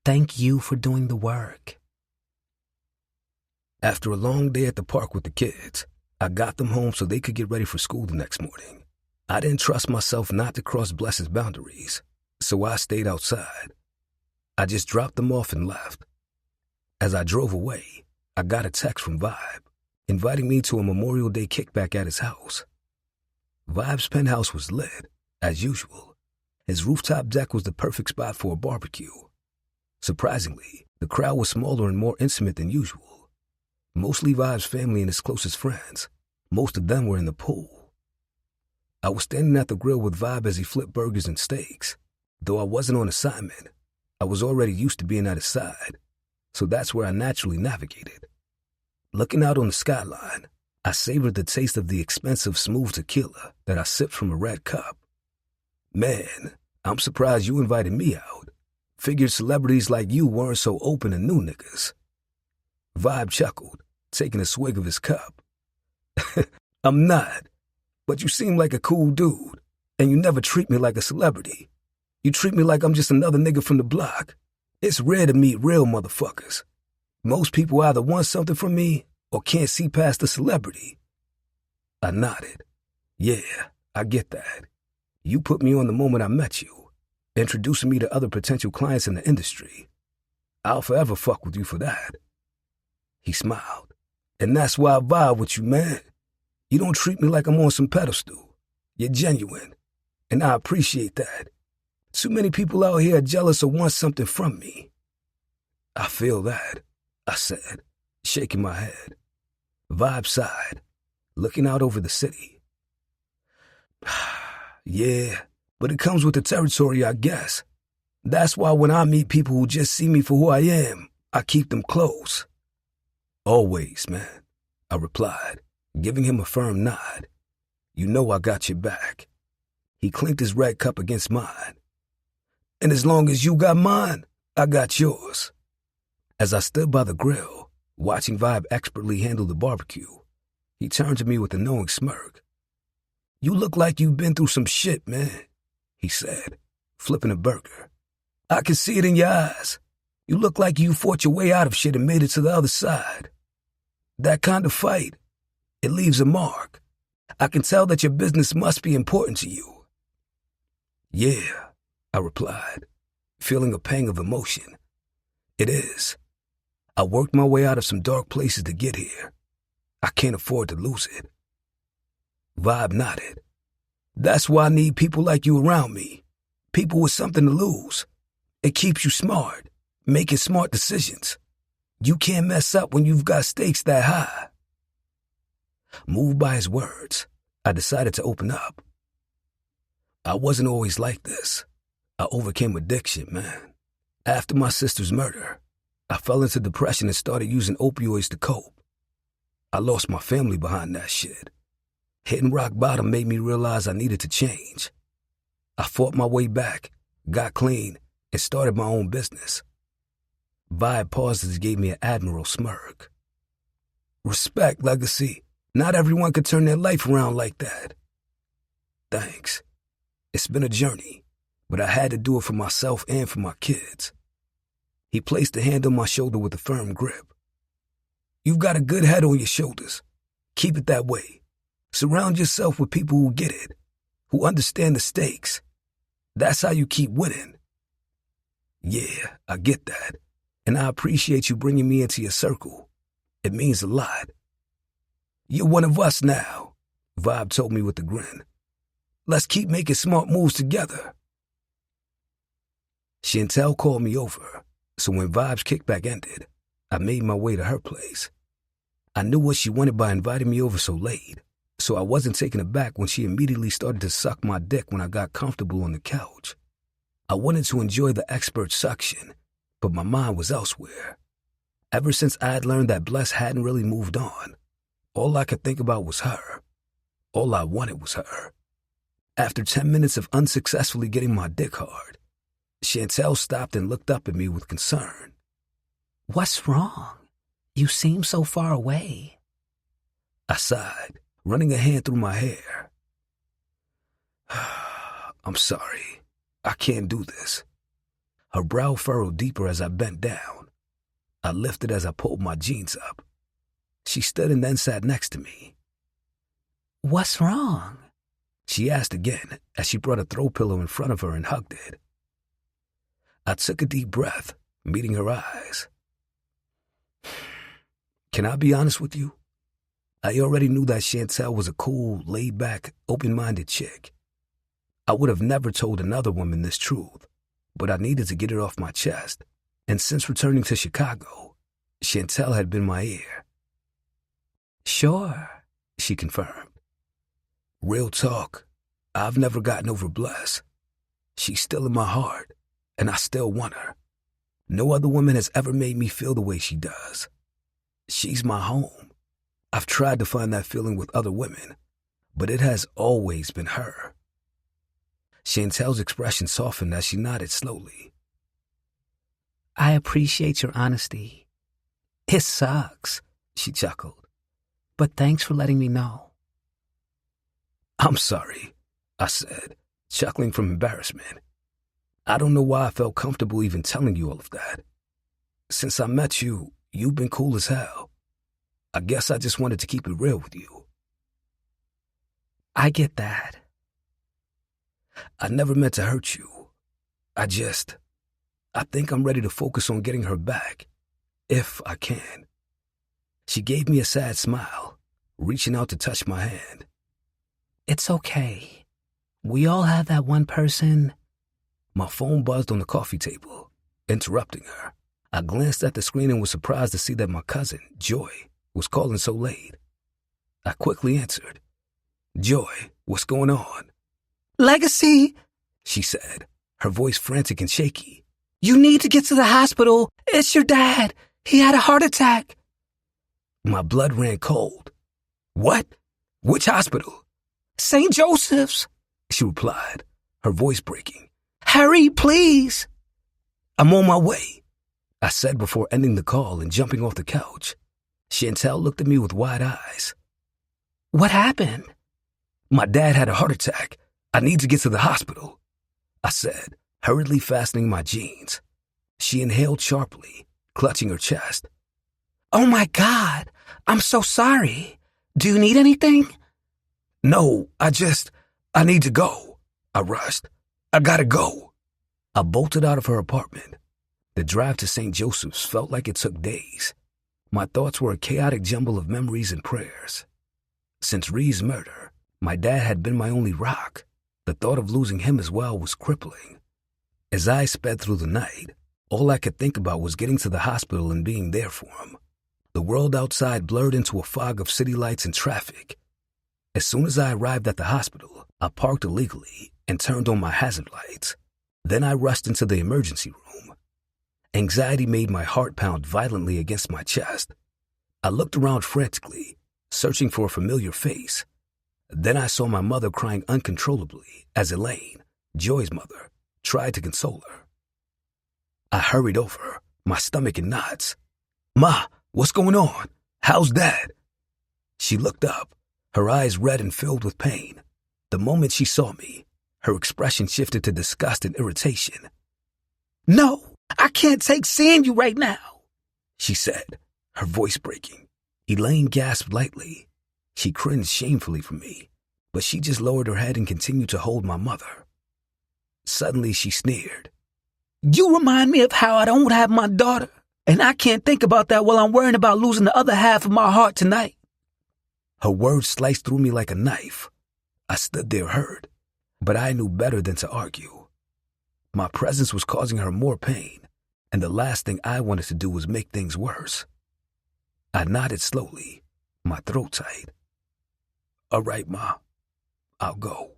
Thank you for doing the work. After a long day at the park with the kids, I got them home so they could get ready for school the next morning. I didn't trust myself not to cross Bless's boundaries, so I stayed outside. I just dropped them off and left. As I drove away, I got a text from Vibe, inviting me to a Memorial Day kickback at his house. Vibe's penthouse was lit, as usual. His rooftop deck was the perfect spot for a barbecue. Surprisingly, the crowd was smaller and more intimate than usual. Mostly Vibe's family and his closest friends. Most of them were in the pool. I was standing at the grill with Vibe as he flipped burgers and steaks. Though I wasn't on assignment, I was already used to being at his side, so that's where I naturally navigated. Looking out on the skyline, I savored the taste of the expensive smooth tequila that I sipped from a red cup. Man, I'm surprised you invited me out. Figured celebrities like you weren't so open to new niggas. Vibe chuckled, taking a swig of his cup. I'm not, but you seem like a cool dude, and you never treat me like a celebrity. You treat me like I'm just another nigga from the block. It's rare to meet real motherfuckers. Most people either want something from me or can't see past the celebrity. I nodded. Yeah, I get that. You put me on the moment I met you, introducing me to other potential clients in the industry. I'll forever fuck with you for that. He smiled. And that's why I vibe with you, man. You don't treat me like I'm on some pedestal. You're genuine, and I appreciate that. Too many people out here are jealous or want something from me. I feel that, I said, shaking my head. Vibe sighed, looking out over the city. Yeah, but it comes with the territory, I guess. That's why when I meet people who just see me for who I am, I keep them close. Always, man, I replied, giving him a firm nod. You know I got your back. He clinked his red cup against mine. And as long as you got mine, I got yours. As I stood by the grill, watching Vibe expertly handle the barbecue, he turned to me with a knowing smirk. You look like you've been through some shit, man, he said, flipping a burger. I can see it in your eyes. You look like you fought your way out of shit and made it to the other side. That kind of fight, it leaves a mark. I can tell that your business must be important to you. Yeah, I replied, feeling a pang of emotion. It is. I worked my way out of some dark places to get here. I can't afford to lose it. Vibe nodded. That's why I need people like you around me. People with something to lose. It keeps you smart, making smart decisions. You can't mess up when you've got stakes that high. Moved by his words, I decided to open up. I wasn't always like this. I overcame addiction, man. After my sister's murder, I fell into depression and started using opioids to cope. I lost my family behind that shit. Hitting rock bottom made me realize I needed to change. I fought my way back, got clean, and started my own business. Vibe paused as he gave me an admirable smirk. Respect, Legacy. Not everyone could turn their life around like that. Thanks. It's been a journey, but I had to do it for myself and for my kids. He placed a hand on my shoulder with a firm grip. You've got a good head on your shoulders. Keep it that way. Surround yourself with people who get it, who understand the stakes. That's how you keep winning. Yeah, I get that. And I appreciate you bringing me into your circle. It means a lot. You're one of us now, Vibe told me with a grin. Let's keep making smart moves together. Chantel called me over, So when Vibe's kickback ended, I made my way to her place. I knew what she wanted by inviting me over so late, so I wasn't taken aback when she immediately started to suck my dick when I got comfortable on the couch. I wanted to enjoy the expert suction, but my mind was elsewhere. Ever since I had learned that Bless hadn't really moved on, all I could think about was her. All I wanted was her. After 10 minutes of unsuccessfully getting my dick hard, Chantel stopped and looked up at me with concern. What's wrong? You seem so far away. I sighed, running a hand through my hair. I'm sorry. I can't do this. Her brow furrowed deeper as I bent down. I lifted as I pulled my jeans up. She stood and then sat next to me. What's wrong? She asked again as she brought a throw pillow in front of her and hugged it. I took a deep breath, meeting her eyes. Can I be honest with you? I already knew that Chantel was a cool, laid-back, open-minded chick. I would have never told another woman this truth, but I needed to get it off my chest, and since returning to Chicago, Chantel had been my ear. Sure, she confirmed. Real talk, I've never gotten over Bless. She's still in my heart, and I still want her. No other woman has ever made me feel the way she does. She's my home. I've tried to find that feeling with other women, but it has always been her. Chantel's expression softened as she nodded slowly. I appreciate your honesty. It sucks, she chuckled, but thanks for letting me know. I'm sorry, I said, chuckling from embarrassment. I don't know why I felt comfortable even telling you all of that. Since I met you, you've been cool as hell. I guess I just wanted to keep it real with you. I get that. I never meant to hurt you. I think I'm ready to focus on getting her back, if I can. She gave me a sad smile, reaching out to touch my hand. It's okay. We all have that one person. My phone buzzed on the coffee table, interrupting her. I glanced at the screen and was surprised to see that my cousin, Joy, was calling so late. I quickly answered. Joy, what's going on? Legacy, she said, her voice frantic and shaky. You need to get to the hospital. It's your dad. He had a heart attack. My blood ran cold. What? Which hospital? St. Joseph's, she replied, her voice breaking. Hurry, please. I'm on my way, I said before ending the call and jumping off the couch. Chantel looked at me with wide eyes. What happened? My dad had a heart attack. I need to get to the hospital, I said, hurriedly fastening my jeans. She inhaled sharply, clutching her chest. Oh my God, I'm so sorry. Do you need anything? No, I need to go. I rushed. I gotta go. I bolted out of her apartment. The drive to St. Joseph's felt like it took days. My thoughts were a chaotic jumble of memories and prayers. Since Ree's murder, my dad had been my only rock. The thought of losing him as well was crippling. As I sped through the night, all I could think about was getting to the hospital and being there for him. The world outside blurred into a fog of city lights and traffic. As soon as I arrived at the hospital, I parked illegally and turned on my hazard lights. Then I rushed into the emergency room. Anxiety made my heart pound violently against my chest. I looked around frantically, searching for a familiar face. Then I saw my mother crying uncontrollably as Elaine, Joy's mother, tried to console her. I hurried over, my stomach in knots. Ma, what's going on? How's Dad? She looked up, her eyes red and filled with pain. The moment she saw me, her expression shifted to disgust and irritation. No, I can't take seeing you right now, she said, her voice breaking. Elaine gasped lightly. She cringed shamefully from me, but she just lowered her head and continued to hold my mother. Suddenly she sneered. You remind me of how I don't have my daughter, and I can't think about that while I'm worrying about losing the other half of my heart tonight. Her words sliced through me like a knife. I stood there hurt, but I knew better than to argue. My presence was causing her more pain, and the last thing I wanted to do was make things worse. I nodded slowly, my throat tight. "All right, Ma, I'll go,"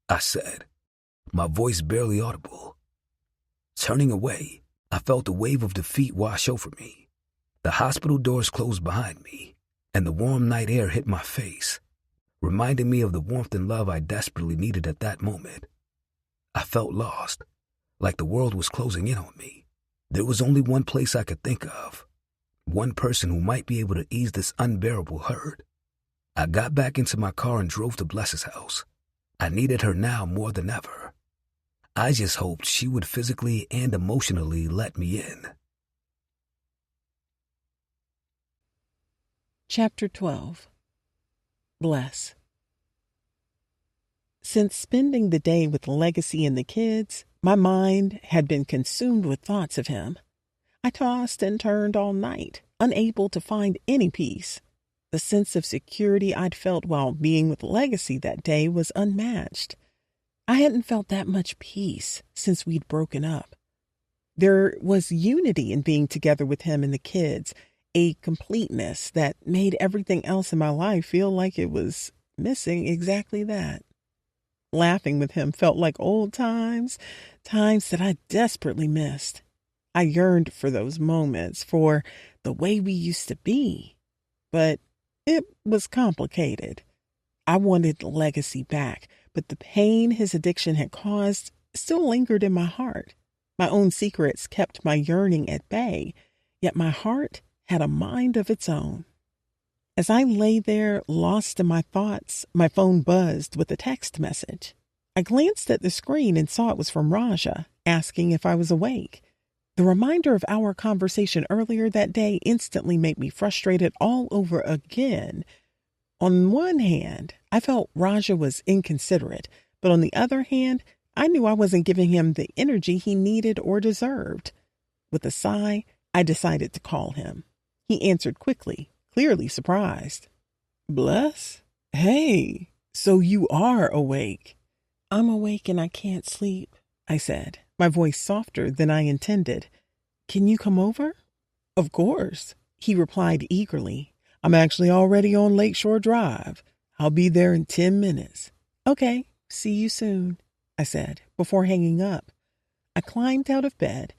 I said, my voice barely audible. Turning away, I felt a wave of defeat wash over me. The hospital doors closed behind me, and the warm night air hit my face, reminding me of the warmth and love I desperately needed at that moment. I felt lost, like the world was closing in on me. There was only one place I could think of, one person who might be able to ease this unbearable hurt. I got back into my car and drove to Bless's house. I needed her now more than ever. I just hoped she would physically and emotionally let me in. Chapter 12. Bless. Since spending the day with Legacy and the kids, my mind had been consumed with thoughts of him. I tossed and turned all night, unable to find any peace. The sense of security I'd felt while being with Legacy that day was unmatched. I hadn't felt that much peace since we'd broken up. There was unity in being together with him and the kids, a completeness that made everything else in my life feel like it was missing exactly that. Laughing with him felt like old times, times that I desperately missed. I yearned for those moments, for the way we used to be. But it was complicated. I wanted Legacy back, but the pain his addiction had caused still lingered in my heart. My own secrets kept my yearning at bay, yet my heart had a mind of its own. As I lay there, lost in my thoughts, my phone buzzed with a text message. I glanced at the screen and saw it was from Raja, asking if I was awake. The reminder of our conversation earlier that day instantly made me frustrated all over again. On one hand, I felt Raja was inconsiderate, but on the other hand, I knew I wasn't giving him the energy he needed or deserved. With a sigh, I decided to call him. He answered quickly, clearly surprised. "Bless? Hey, so you are awake." "I'm awake and I can't sleep," I said, my voice softer than I intended. "Can you come over?" "Of course," he replied eagerly. "I'm actually already on Lakeshore Drive. I'll be there in 10 minutes. "Okay, see you soon," I said, before hanging up. I climbed out of bed,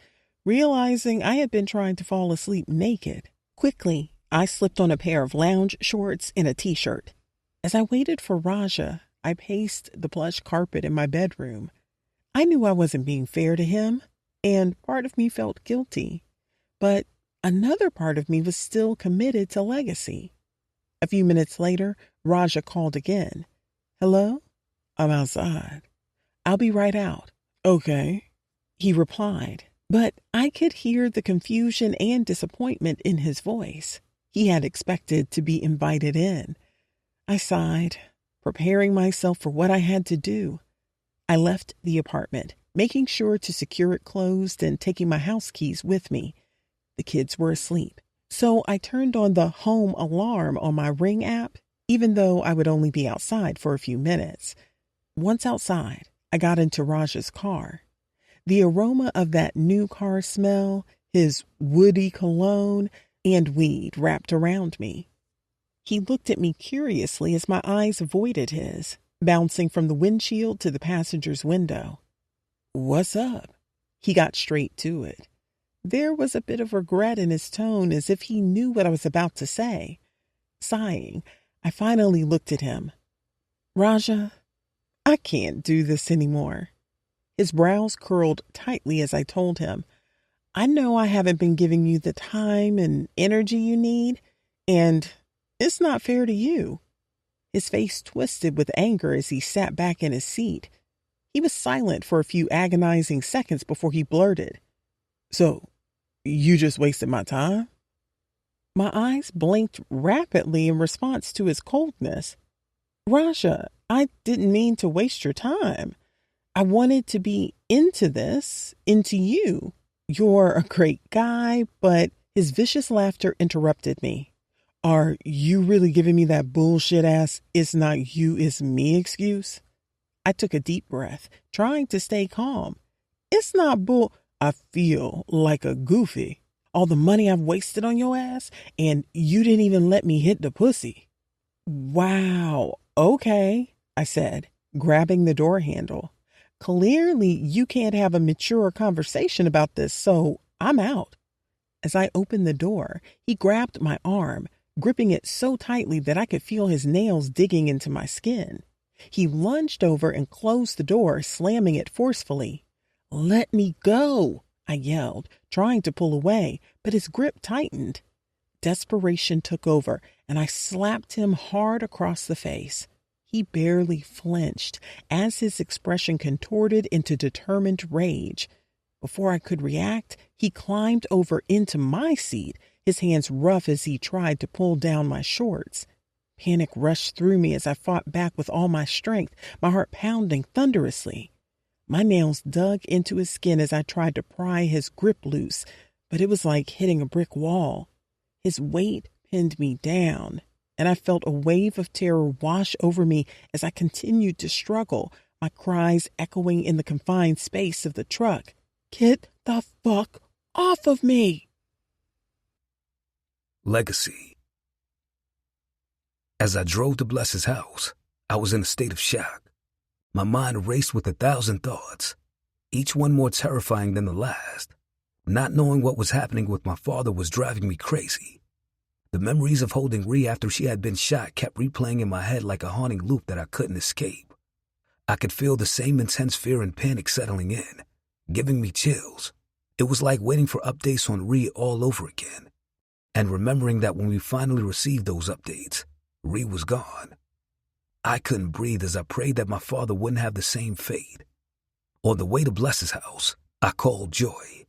realizing I had been trying to fall asleep naked. Quickly, I slipped on a pair of lounge shorts and a t-shirt. As I waited for Raja, I paced the plush carpet in my bedroom. I knew I wasn't being fair to him, and part of me felt guilty. But another part of me was still committed to Legacy. A few minutes later, Raja called again. "Hello? I'm outside. I'll be right out." "Okay," he replied, but I could hear the confusion and disappointment in his voice. He had expected to be invited in. I sighed, preparing myself for what I had to do. I left the apartment, making sure to secure it closed and taking my house keys with me. The kids were asleep, so I turned on the home alarm on my Ring app, even though I would only be outside for a few minutes. Once outside, I got into Raja's car. The aroma of that new car smell, his woody cologne, and weed wrapped around me. He looked at me curiously as my eyes avoided his, bouncing from the windshield to the passenger's window. "What's up?" He got straight to it. There was a bit of regret in his tone, as if he knew what I was about to say. Sighing, I finally looked at him. "Raja, I can't do this anymore." His brows curled tightly as I told him, "I know I haven't been giving you the time and energy you need, and it's not fair to you." His face twisted with anger as he sat back in his seat. He was silent for a few agonizing seconds before he blurted, "So, you just wasted my time?" My eyes blinked rapidly in response to his coldness. "Raja, I didn't mean to waste your time. I wanted to be into this, into you. You're a great guy," but his vicious laughter interrupted me. "Are you really giving me that bullshit ass "it's not you, it's me" excuse?" I took a deep breath, trying to stay calm. "It's not I feel like a goofy. All the money I've wasted on your ass, and you didn't even let me hit the pussy. Wow, okay, I said, grabbing the door handle. Clearly, you can't have a mature conversation about this, so I'm out. As I opened the door, he grabbed my arm, gripping it so tightly that I could feel his nails digging into my skin. He lunged over and closed the door, slamming it forcefully. "Let me go," I yelled, trying to pull away, but his grip tightened. Desperation took over, and I slapped him hard across the face. He barely flinched as his expression contorted into determined rage. Before I could react, he climbed over into my seat, his hands rough as he tried to pull down my shorts. Panic rushed through me as I fought back with all my strength, my heart pounding thunderously. My nails dug into his skin as I tried to pry his grip loose, but it was like hitting a brick wall. His weight pinned me down, and I felt a wave of terror wash over me as I continued to struggle, my cries echoing in the confined space of the truck. "Get the fuck off of me!" Legacy. As I drove to Bless's house, I was in a state of shock. My mind raced with 1,000 thoughts, each one more terrifying than the last. Not knowing what was happening with my father was driving me crazy. The memories of holding Rhea after she had been shot kept replaying in my head like a haunting loop that I couldn't escape. I could feel the same intense fear and panic settling in, giving me chills. It was like waiting for updates on Rhea all over again, and remembering that when we finally received those updates, Rhea was gone. I couldn't breathe as I prayed that my father wouldn't have the same fate. On the way to Bless's house, I called Joy.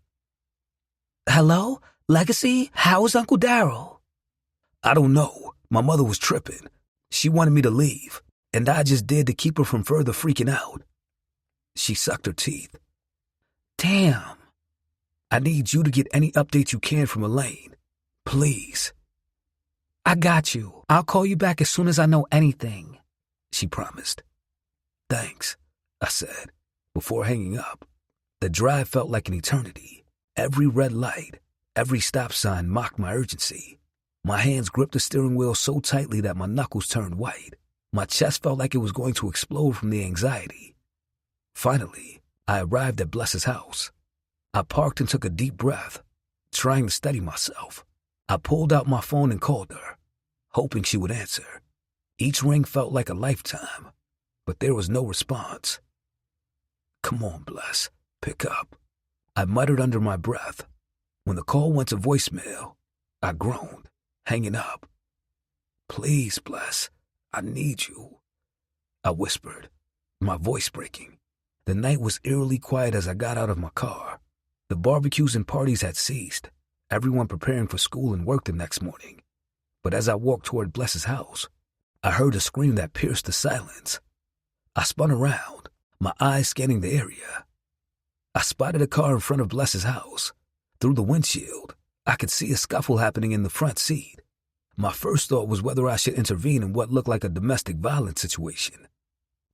"Hello? Legacy? How's Uncle Darryl?" "I don't know. My mother was tripping. She wanted me to leave, and I just did to keep her from further freaking out." She sucked her teeth. "Damn." "I need you to get any updates you can from Elaine. Please." "I got you. I'll call you back as soon as I know anything," she promised. "Thanks," I said, before hanging up. The drive felt like an eternity. Every red light, every stop sign mocked my urgency. My hands gripped the steering wheel so tightly that my knuckles turned white. My chest felt like it was going to explode from the anxiety. Finally, I arrived at Bless's house. I parked and took a deep breath, trying to steady myself. I pulled out my phone and called her, hoping she would answer. Each ring felt like a lifetime, but there was no response. "Come on, Bless, pick up," I muttered under my breath. When the call went to voicemail, I groaned, hanging up. "Please, Bless, I need you," I whispered, my voice breaking. The night was eerily quiet as I got out of my car. The barbecues and parties had ceased, everyone preparing for school and work the next morning. But as I walked toward Bless's house, I heard a scream that pierced the silence. I spun around, my eyes scanning the area. I spotted a car in front of Bless's house. Through the windshield, I could see a scuffle happening in the front seat. My first thought was whether I should intervene in what looked like a domestic violence situation.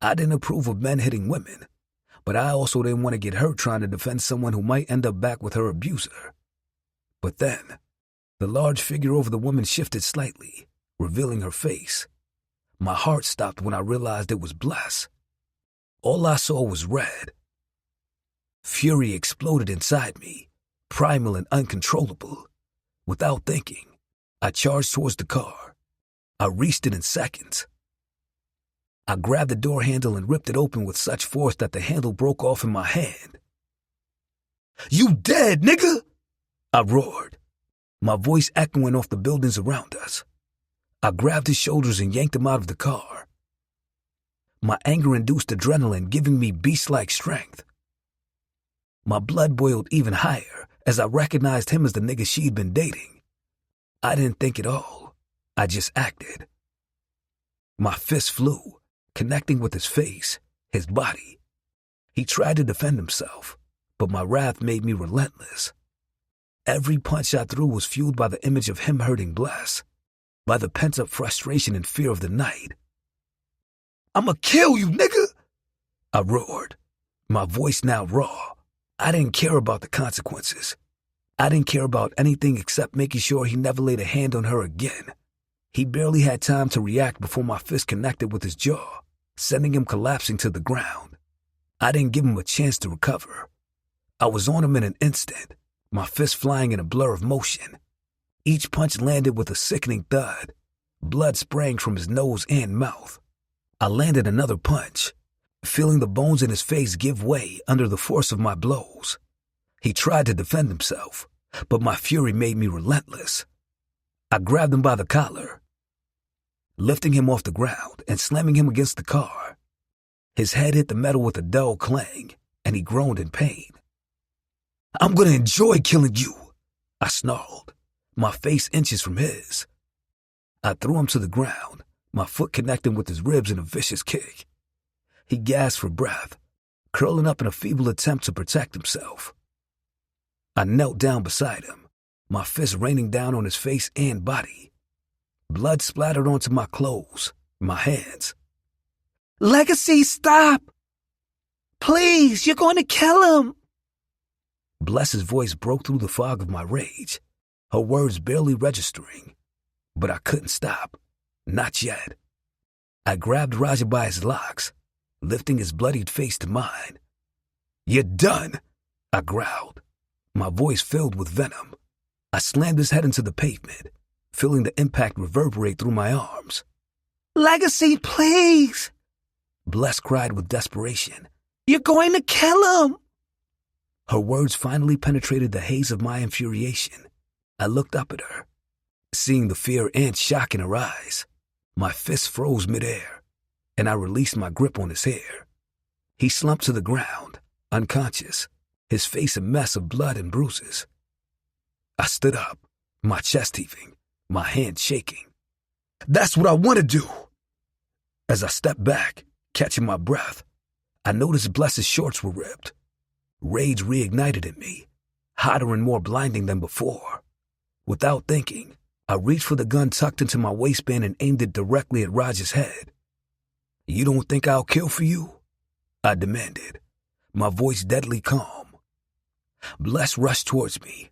I didn't approve of men hitting women, but I also didn't want to get hurt trying to defend someone who might end up back with her abuser. But then, the large figure over the woman shifted slightly, revealing her face. My heart stopped when I realized it was Bless. All I saw was red. Fury exploded inside me, primal and uncontrollable. Without thinking, I charged towards the car. I reached it in seconds. I grabbed the door handle and ripped it open with such force that the handle broke off in my hand. "You dead, nigga!" I roared, my voice echoing off the buildings around us. I grabbed his shoulders and yanked him out of the car. My anger induced adrenaline, giving me beast-like strength. My blood boiled even higher as I recognized him as the nigga she'd been dating. I didn't think at all. I just acted. My fist flew, connecting with his face, his body. He tried to defend himself, but my wrath made me relentless. Every punch I threw was fueled by the image of him hurting Bless, by the pent-up frustration and fear of the night. "I'ma kill you, nigga!" I roared, my voice now raw. I didn't care about the consequences. I didn't care about anything except making sure he never laid a hand on her again. He barely had time to react before my fist connected with his jaw, sending him collapsing to the ground. I didn't give him a chance to recover. I was on him in an instant, my fist flying in a blur of motion. Each punch landed with a sickening thud, blood spraying from his nose and mouth. I landed another punch, feeling the bones in his face give way under the force of my blows. He tried to defend himself, but my fury made me relentless. I grabbed him by the collar, lifting him off the ground and slamming him against the car. His head hit the metal with a dull clang, and he groaned in pain. "I'm gonna enjoy killing you," I snarled, my face inches from his. I threw him to the ground, my foot connecting with his ribs in a vicious kick. He gasped for breath, curling up in a feeble attempt to protect himself. I knelt down beside him, my fist raining down on his face and body. Blood splattered onto my clothes, my hands. Legacy, stop! Please, you're going to kill him! Bless's voice broke through the fog of my rage, her words barely registering. But I couldn't stop. Not yet. I grabbed Raja by his locks, lifting his bloodied face to mine. "You're done," I growled, my voice filled with venom. I slammed his head into the pavement, feeling the impact reverberate through my arms. Legacy, please! Bless cried with desperation. "You're going to kill him!" Her words finally penetrated the haze of my infuriation. I looked up at her, seeing the fear and shock in her eyes. My fist froze midair, and I released my grip on his hair. He slumped to the ground, unconscious, his face a mess of blood and bruises. I stood up, my chest heaving, my hands shaking. "That's what I want to do!" As I stepped back, catching my breath, I noticed Bless's shorts were ripped. Rage reignited in me, hotter and more blinding than before. Without thinking, I reached for the gun tucked into my waistband and aimed it directly at Raj's head. "You don't think I'll kill for you?" I demanded, my voice deadly calm. Bless rushed towards me,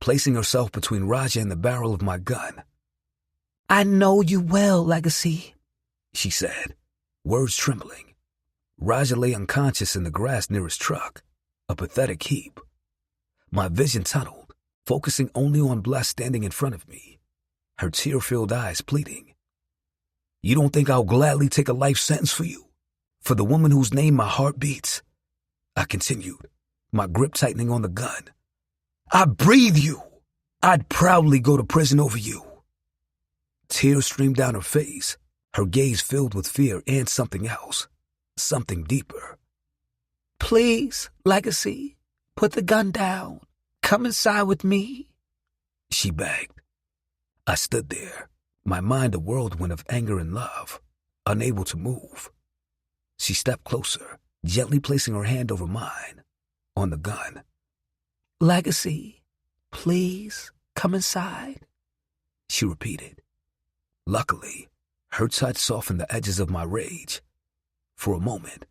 placing herself between Raja and the barrel of my gun. "I know you will, Legacy," she said, words trembling. Raja lay unconscious in the grass near his truck, a pathetic heap. My vision tunneled, focusing only on Bless standing in front of me, her tear-filled eyes pleading. "You don't think I'll gladly take a life sentence for you? For the woman whose name my heart beats?" I continued, my grip tightening on the gun. "I breathe you. I'd proudly go to prison over you." Tears streamed down her face, her gaze filled with fear and something else, something deeper. "Please, Legacy, put the gun down. Come inside with me," she begged. I stood there, my mind a whirlwind of anger and love, unable to move. She stepped closer, gently placing her hand over mine, on the gun. "Legacy, please, come inside," she repeated. Luckily, her touch softened the edges of my rage. For a moment,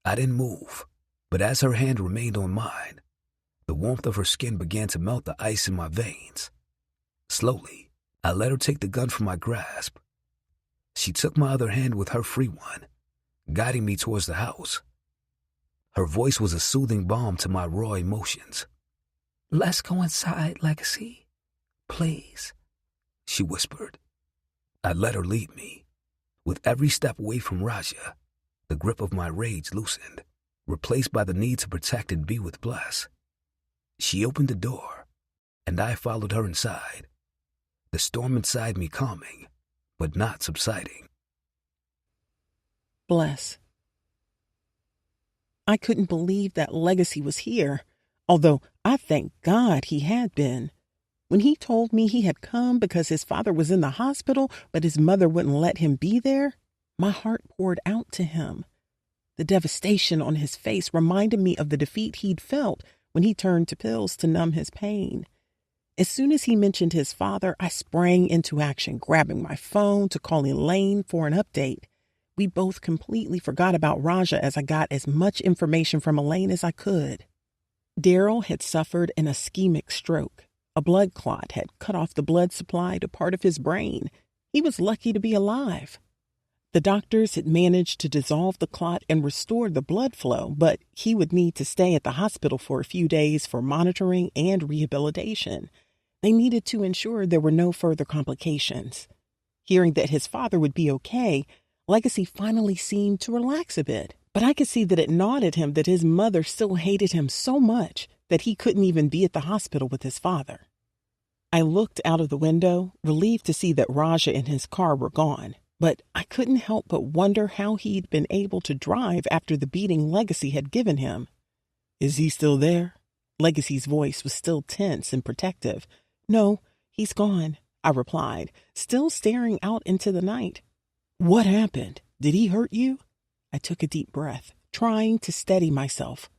I didn't move, but as her hand remained on mine, the warmth of her skin began to melt the ice in my veins. Slowly, I let her take the gun from my grasp. She took my other hand with her free one, guiding me towards the house. Her voice was a soothing balm to my raw emotions. "Let's go inside, Legacy. Please," she whispered. I let her lead me. With every step away from Raja, the grip of my rage loosened, replaced by the need to protect and be with Bless. She opened the door, and I followed her inside, the storm inside me calming, but not subsiding. Bless. I couldn't believe that Legacy was here, although I thank God he had been. When he told me he had come because his father was in the hospital, but his mother wouldn't let him be there, my heart poured out to him. The devastation on his face reminded me of the defeat he'd felt when he turned to pills to numb his pain. As soon as he mentioned his father, I sprang into action, grabbing my phone to call Elaine for an update. We both completely forgot about Raja as I got as much information from Elaine as I could. Daryl had suffered an ischemic stroke. A blood clot had cut off the blood supply to part of his brain. He was lucky to be alive. The doctors had managed to dissolve the clot and restore the blood flow, but he would need to stay at the hospital for a few days for monitoring and rehabilitation. They needed to ensure there were no further complications. Hearing that his father would be okay, Legacy finally seemed to relax a bit, but I could see that it gnawed at him that his mother still hated him so much that he couldn't even be at the hospital with his father. I looked out of the window, relieved to see that Raja and his car were gone, but I couldn't help but wonder how he'd been able to drive after the beating Legacy had given him. "Is he still there?" Legacy's voice was still tense and protective. "No, he's gone," I replied, still staring out into the night. "What happened? Did he hurt you?" I took a deep breath, trying to steady myself.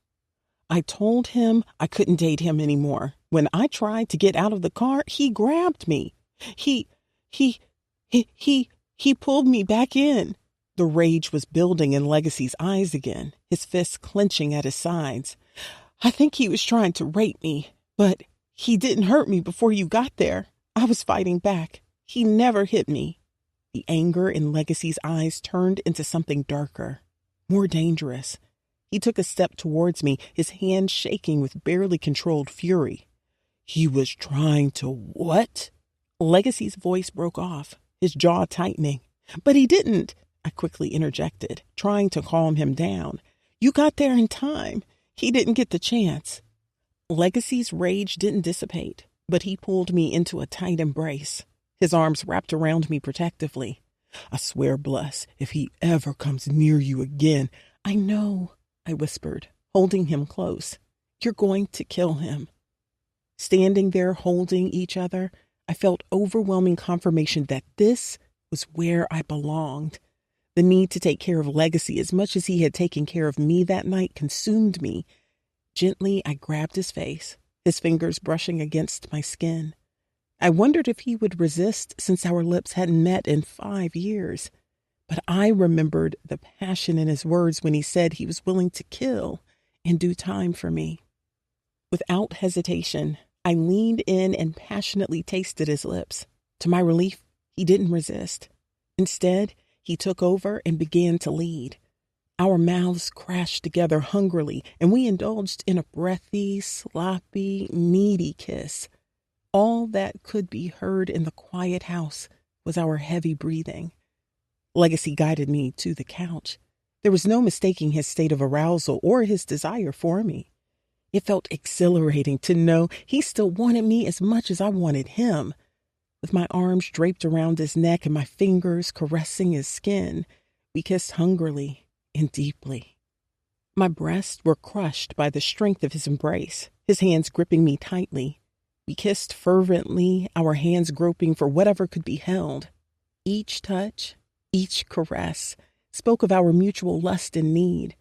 "I told him I couldn't date him anymore. When I tried to get out of the car, he grabbed me. He pulled me back in." The rage was building in Legacy's eyes again, his fists clenching at his sides. "I think he was trying to rape me, but he didn't hurt me before you got there. I was fighting back. He never hit me." The anger in Legacy's eyes turned into something darker, more dangerous. He took a step towards me, his hand shaking with barely controlled fury. "He was trying to what?" Legacy's voice broke off, his jaw tightening. "But he didn't," I quickly interjected, trying to calm him down. "You got there in time. He didn't get the chance." Legacy's rage didn't dissipate, but he pulled me into a tight embrace, his arms wrapped around me protectively. "I swear, Bless, if he ever comes near you again—" "I know," I whispered, holding him close. "You're going to kill him." Standing there holding each other, I felt overwhelming confirmation that this was where I belonged. The need to take care of Legacy as much as he had taken care of me that night consumed me. Gently, I grabbed his face, his fingers brushing against my skin. I wondered if he would resist since our lips hadn't met in 5 years. But I remembered the passion in his words when he said he was willing to kill and do time for me. Without hesitation, I leaned in and passionately tasted his lips. To my relief, he didn't resist. Instead, he took over and began to lead. Our mouths crashed together hungrily, and we indulged in a breathy, sloppy, needy kiss. All that could be heard in the quiet house was our heavy breathing. Legacy guided me to the couch. There was no mistaking his state of arousal or his desire for me. It felt exhilarating to know he still wanted me as much as I wanted him. With my arms draped around his neck and my fingers caressing his skin, we kissed hungrily and deeply. My breasts were crushed by the strength of his embrace, his hands gripping me tightly. We kissed fervently, our hands groping for whatever could be held. Each touch, each caress, spoke of our mutual lust and need.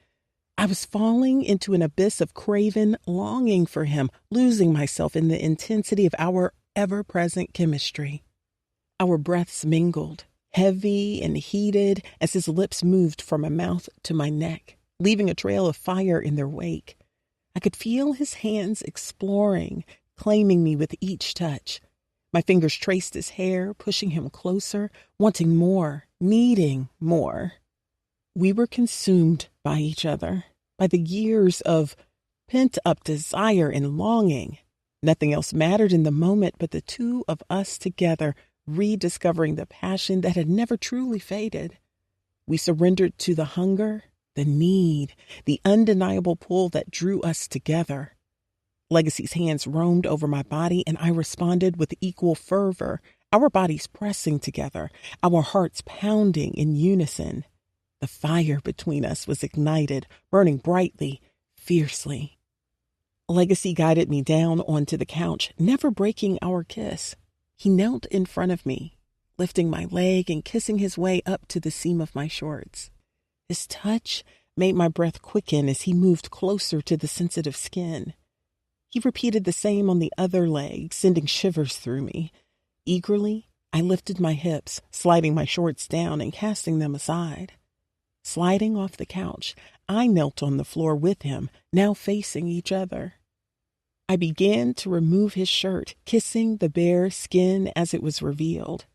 I was falling into an abyss of craven longing for him, losing myself in the intensity of our ever-present chemistry. Our breaths mingled, heavy and heated, as his lips moved from my mouth to my neck, leaving a trail of fire in their wake. I could feel his hands exploring, claiming me with each touch. My fingers traced his hair, pushing him closer, wanting more, needing more. We were consumed by each other, by the years of pent-up desire and longing. Nothing else mattered in the moment but the two of us together, rediscovering the passion that had never truly faded. We surrendered to the hunger, the need, the undeniable pull that drew us together. Legacy's hands roamed over my body, and I responded with equal fervor, our bodies pressing together, our hearts pounding in unison. The fire between us was ignited, burning brightly, fiercely. Legacy guided me down onto the couch, never breaking our kiss. He knelt in front of me, lifting my leg and kissing his way up to the seam of my shorts. His touch made my breath quicken as he moved closer to the sensitive skin. He repeated the same on the other leg, sending shivers through me. Eagerly, I lifted my hips, sliding my shorts down and casting them aside. Sliding off the couch, I knelt on the floor with him, now facing each other. I began to remove his shirt, kissing the bare skin as it was revealed.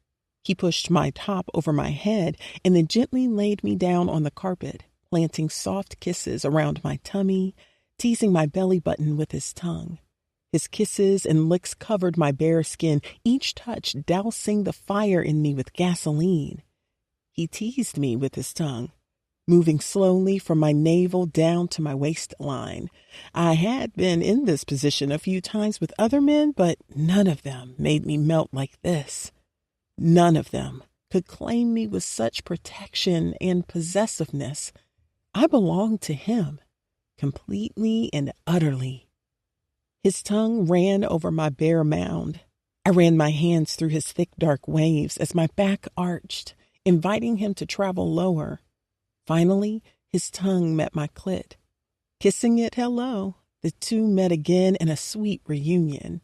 He pushed my top over my head and then gently laid me down on the carpet, planting soft kisses around my tummy, teasing my belly button with his tongue. His kisses and licks covered my bare skin, each touch dousing the fire in me with gasoline. He teased me with his tongue, moving slowly from my navel down to my waistline. I had been in this position a few times with other men, but none of them made me melt like this. None of them could claim me with such protection and possessiveness. I belonged to him, completely and utterly. His tongue ran over my bare mound. I ran my hands through his thick, dark waves as my back arched, inviting him to travel lower. Finally, his tongue met my clit. Kissing it hello, the two met again in a sweet reunion.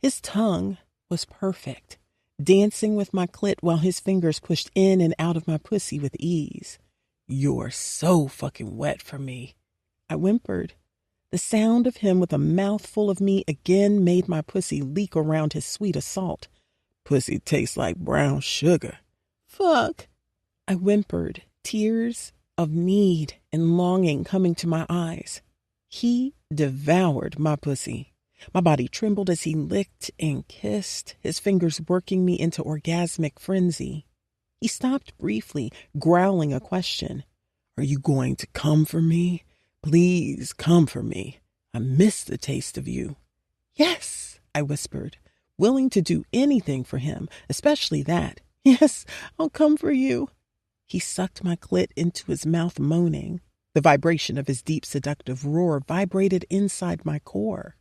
His tongue was perfect, dancing with my clit while his fingers pushed in and out of my pussy with ease. "You're so fucking wet for me," I whimpered. The sound of him with a mouthful of me again made my pussy leak around his sweet assault. "Pussy tastes like brown sugar." "Fuck," I whimpered, tears of need and longing coming to my eyes. He devoured my pussy. My body trembled as he licked and kissed, his fingers working me into orgasmic frenzy. He stopped briefly, growling a question. "Are you going to come for me? Please come for me. I miss the taste of you." "Yes," I whispered, willing to do anything for him, especially that. "Yes, I'll come for you." He sucked my clit into his mouth, moaning. The vibration of his deep, seductive roar vibrated inside my core.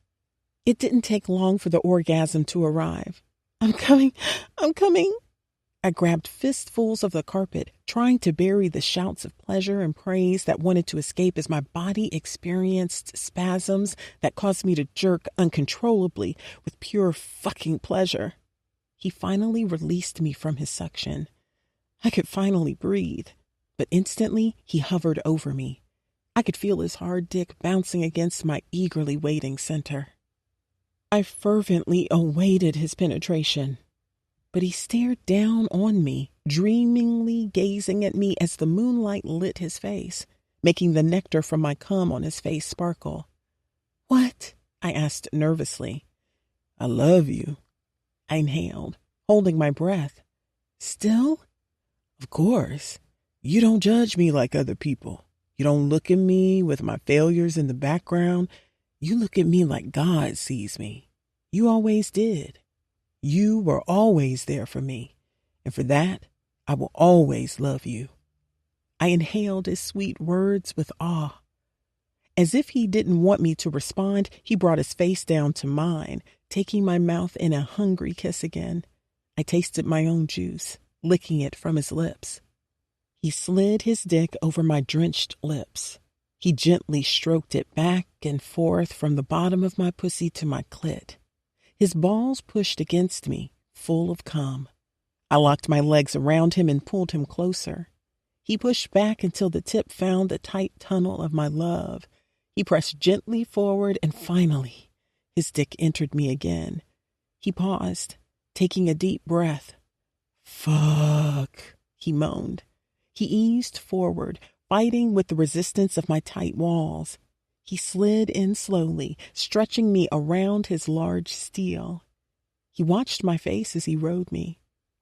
It didn't take long for the orgasm to arrive. I'm coming. I grabbed fistfuls of the carpet, trying to bury the shouts of pleasure and praise that wanted to escape as my body experienced spasms that caused me to jerk uncontrollably with pure fucking pleasure. He finally released me from his suction. I could finally breathe, but instantly he hovered over me. I could feel his hard dick bouncing against my eagerly waiting center. I fervently awaited his penetration, but he stared down on me, dreamingly gazing at me as the moonlight lit his face, making the nectar from my cum on his face sparkle. "What?" I asked nervously. "I love you," I inhaled, holding my breath. "Still?" "Of course. You don't judge me like other people. You don't look at me with my failures in the background. You look at me like God sees me. You always did. You were always there for me. And for that, I will always love you." I inhaled his sweet words with awe. As if he didn't want me to respond, he brought his face down to mine, taking my mouth in a hungry kiss again. I tasted my own juice, licking it from his lips. He slid his dick over my drenched lips. He gently stroked it back and forth from the bottom of my pussy to my clit. His balls pushed against me, full of cum. I locked my legs around him and pulled him closer. He pushed back until the tip found the tight tunnel of my love. He pressed gently forward, and finally, his dick entered me again. He paused, taking a deep breath. "Fuck," he moaned. He eased forward, fighting with the resistance of my tight walls. He slid in slowly, stretching me around his large steel. He watched my face as he rode me.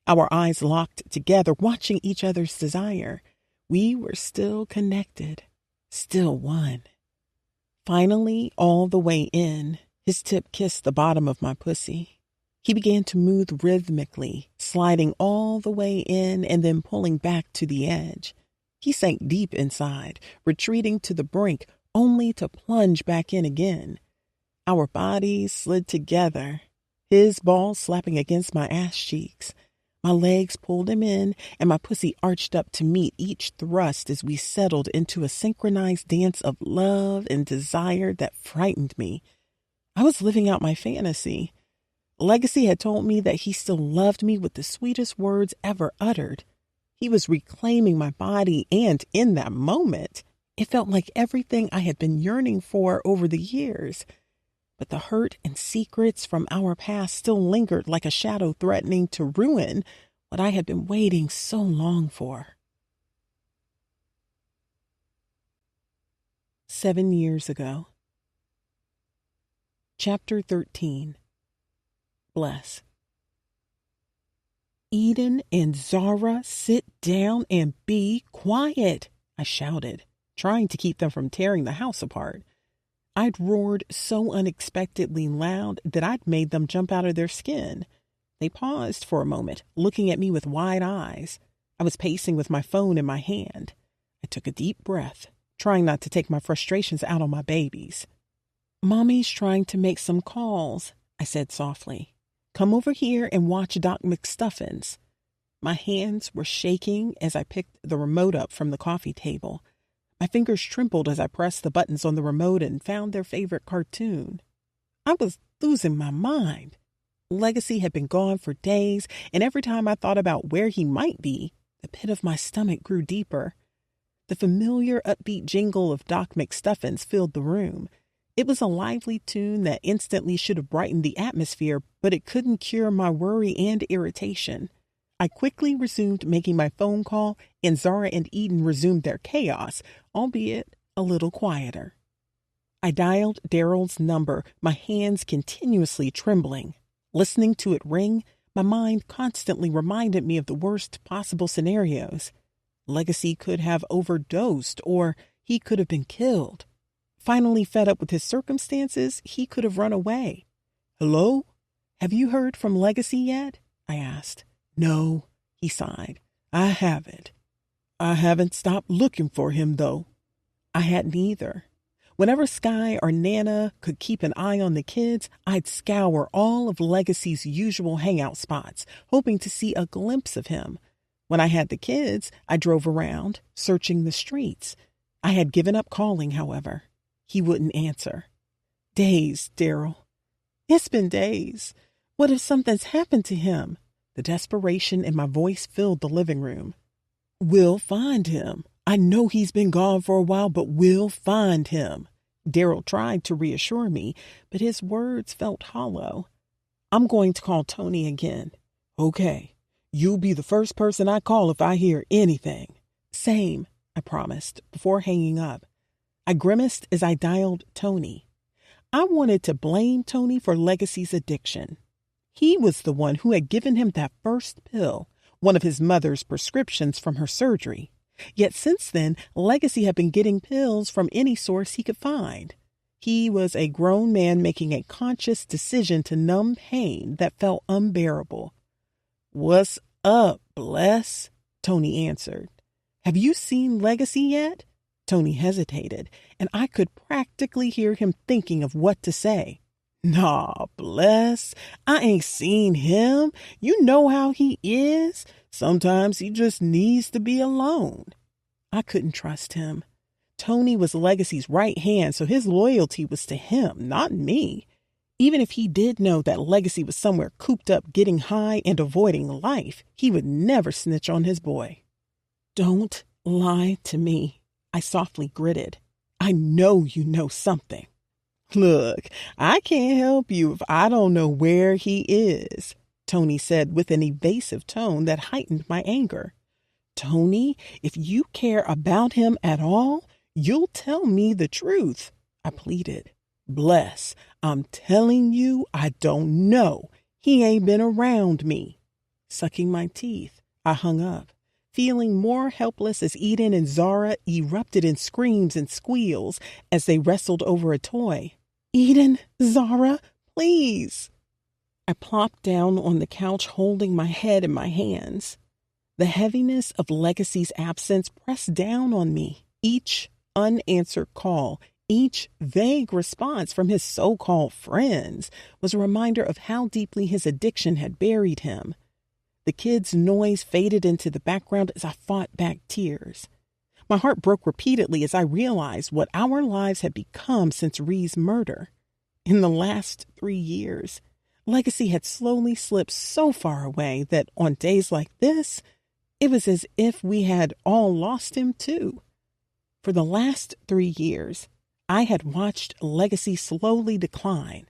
Our eyes locked together, watching each other's desire. We were still connected, still one. Finally, all the way in, his tip kissed the bottom of my pussy. He began to move rhythmically, sliding all the way in and then pulling back to the edge. He sank deep inside, retreating to the brink, only to plunge back in again. Our bodies slid together, his balls slapping against my ass cheeks. My legs pulled him in, and my pussy arched up to meet each thrust as we settled into a synchronized dance of love and desire that frightened me. I was living out my fantasy. Legacy had told me that he still loved me with the sweetest words ever uttered. He was reclaiming my body, and in that moment, it felt like everything I had been yearning for over the years. but the hurt and secrets from our past still lingered like a shadow threatening to ruin what I had been waiting so long for. 7 years ago. Chapter 13. Bless. Eden and Zara, sit down and be quiet, I shouted, trying to keep them from tearing the house apart. I'd roared so unexpectedly loud that I'd made them jump out of their skin. They paused for a moment, looking at me with wide eyes. I was pacing with my phone in my hand. I took a deep breath, trying not to take my frustrations out on my babies. "Mommy's trying to make some calls," I said softly. "Come over here and watch Doc McStuffins." My hands were shaking as I picked the remote up from the coffee table. My fingers trembled as I pressed the buttons on the remote and found their favorite cartoon. I was losing my mind. Legacy had been gone for days, and every time I thought about where he might be, the pit of my stomach grew deeper. The familiar upbeat jingle of Doc McStuffins filled the room. It was a lively tune that instantly should have brightened the atmosphere, but it couldn't cure my worry and irritation. I quickly resumed making my phone call, and Zara and Eden resumed their chaos, albeit a little quieter. I dialed Daryl's number, my hands continuously trembling. Listening to it ring, my mind constantly reminded me of the worst possible scenarios. Legacy could have overdosed, or he could have been killed. Finally fed up with his circumstances, he could have run away. "Hello? Have you heard from Legacy yet?" I asked. "No," he sighed. "I haven't. I haven't stopped looking for him, though." I hadn't either. Whenever Sky or Nana could keep an eye on the kids, I'd scour all of Legacy's usual hangout spots, hoping to see a glimpse of him. When I had the kids, I drove around, searching the streets. I had given up calling, however. He wouldn't answer. "Days, Daryl. It's been days. What if something's happened to him?" The desperation in my voice filled the living room. "We'll find him. I know he's been gone for a while, but we'll find him." Daryl tried to reassure me, but his words felt hollow. "I'm going to call Tony again." "Okay. You'll be the first person I call if I hear anything." "Same," I promised, before hanging up. I grimaced as I dialed Tony. I wanted to blame Tony for Legacy's addiction. He was the one who had given him that first pill, one of his mother's prescriptions from her surgery. Yet since then, Legacy had been getting pills from any source he could find. He was a grown man making a conscious decision to numb pain that felt unbearable. "What's up, Bless?" Tony answered. "Have you seen Legacy yet?" Tony hesitated, and I could practically hear him thinking of what to say. "Nah, Bless, I ain't seen him. You know how he is. Sometimes he just needs to be alone." I couldn't trust him. Tony was Legacy's right hand, so his loyalty was to him, not me. Even if he did know that Legacy was somewhere cooped up getting high and avoiding life, he would never snitch on his boy. "Don't lie to me," I softly gritted. "I know you know something." "Look, I can't help you if I don't know where he is," Tony said with an evasive tone that heightened my anger. "Tony, if you care about him at all, you'll tell me the truth," I pleaded. "Bless, I'm telling you, I don't know. He ain't been around me." Sucking my teeth, I hung up, feeling more helpless as Eden and Zara erupted in screams and squeals as they wrestled over a toy. "Eden, Zara, please." I plopped down on the couch holding my head in my hands. The heaviness of Legacy's absence pressed down on me. Each unanswered call, each vague response from his so-called friends was a reminder of how deeply his addiction had buried him. The kids' noise faded into the background as I fought back tears. My heart broke repeatedly as I realized what our lives had become since Ree's murder. In the last 3 years, Legacy had slowly slipped so far away that on days like this, it was as if we had all lost him too. For the last 3 years, I had watched Legacy slowly decline,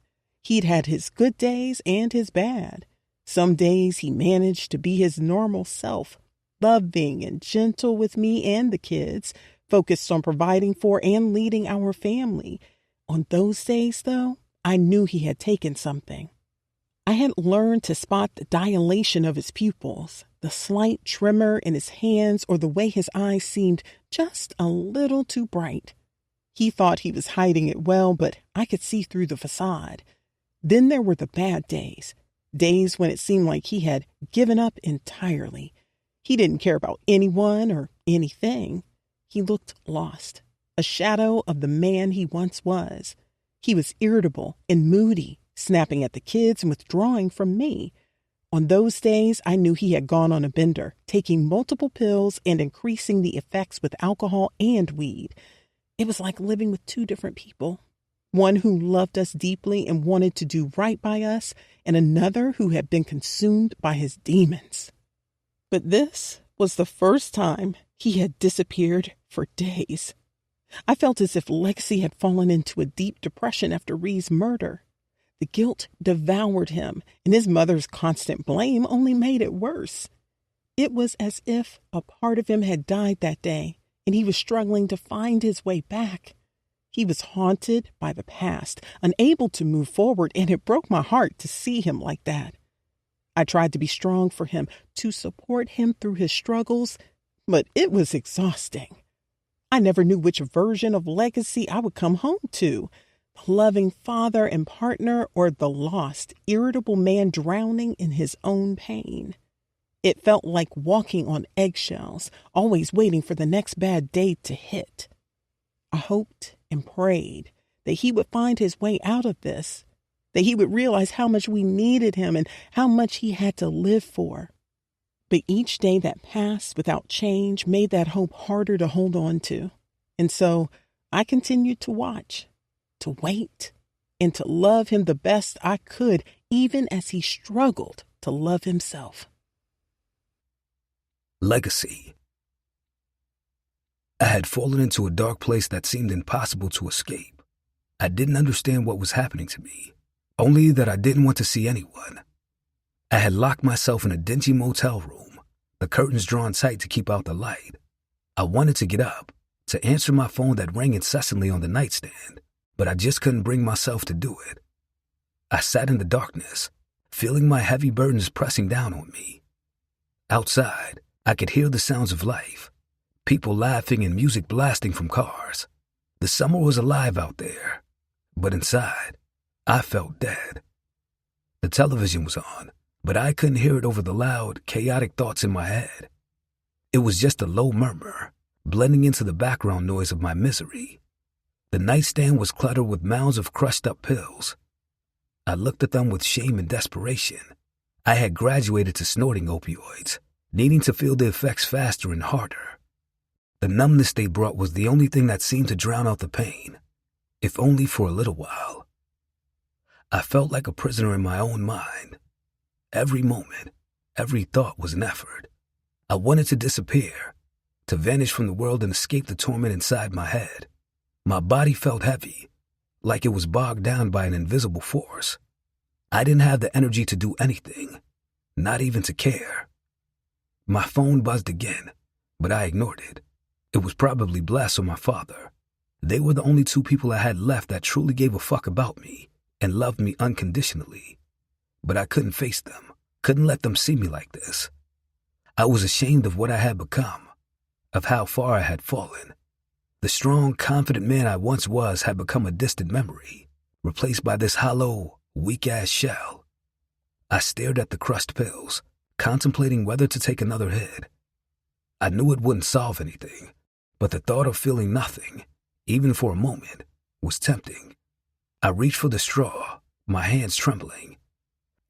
He'd had his good days and his bad. Some days he managed to be his normal self, loving and gentle with me and the kids, focused on providing for and leading our family. On those days, though, I knew he had taken something. I had learned to spot the dilation of his pupils, the slight tremor in his hands, or the way his eyes seemed just a little too bright. He thought he was hiding it well, but I could see through the facade. Then there were the bad days, days when it seemed like he had given up entirely. He didn't care about anyone or anything. He looked lost, a shadow of the man he once was. He was irritable and moody, snapping at the kids and withdrawing from me. On those days, I knew he had gone on a bender, taking multiple pills and increasing the effects with alcohol and weed. It was like living with two different people. One who loved us deeply and wanted to do right by us, and another who had been consumed by his demons. But this was the first time he had disappeared for days. I felt as if Legacy had fallen into a deep depression after Ree's murder. The guilt devoured him, and his mother's constant blame only made it worse. It was as if a part of him had died that day, and he was struggling to find his way back. He was haunted by the past, unable to move forward, and it broke my heart to see him like that. I tried to be strong for him, to support him through his struggles, but it was exhausting. I never knew which version of Legacy I would come home to. The loving father and partner, or the lost, irritable man drowning in his own pain. It felt like walking on eggshells, always waiting for the next bad day to hit. I hoped and prayed that he would find his way out of this, that he would realize how much we needed him and how much he had to live for. But each day that passed without change made that hope harder to hold on to. And so I continued to watch, to wait, and to love him the best I could, even as he struggled to love himself. Legacy. I had fallen into a dark place that seemed impossible to escape. I didn't understand what was happening to me, only that I didn't want to see anyone. I had locked myself in a dingy motel room, the curtains drawn tight to keep out the light. I wanted to get up, to answer my phone that rang incessantly on the nightstand, but I just couldn't bring myself to do it. I sat in the darkness, feeling my heavy burdens pressing down on me. Outside, I could hear the sounds of life, people laughing and music blasting from cars. The summer was alive out there, but inside, I felt dead. The television was on, but I couldn't hear it over the loud, chaotic thoughts in my head. It was just a low murmur, blending into the background noise of my misery. The nightstand was cluttered with mounds of crushed-up pills. I looked at them with shame and desperation. I had graduated to snorting opioids, needing to feel the effects faster and harder. The numbness they brought was the only thing that seemed to drown out the pain, if only for a little while. I felt like a prisoner in my own mind. Every moment, every thought was an effort. I wanted to disappear, to vanish from the world and escape the torment inside my head. My body felt heavy, like it was bogged down by an invisible force. I didn't have the energy to do anything, not even to care. My phone buzzed again, but I ignored it. It was probably Bless or my father. They were the only two people I had left that truly gave a fuck about me and loved me unconditionally. But I couldn't face them, couldn't let them see me like this. I was ashamed of what I had become, of how far I had fallen. The strong, confident man I once was had become a distant memory, replaced by this hollow, weak-ass shell. I stared at the crushed pills, contemplating whether to take another hit. I knew it wouldn't solve anything, but the thought of feeling nothing, even for a moment, was tempting. I reached for the straw, my hands trembling.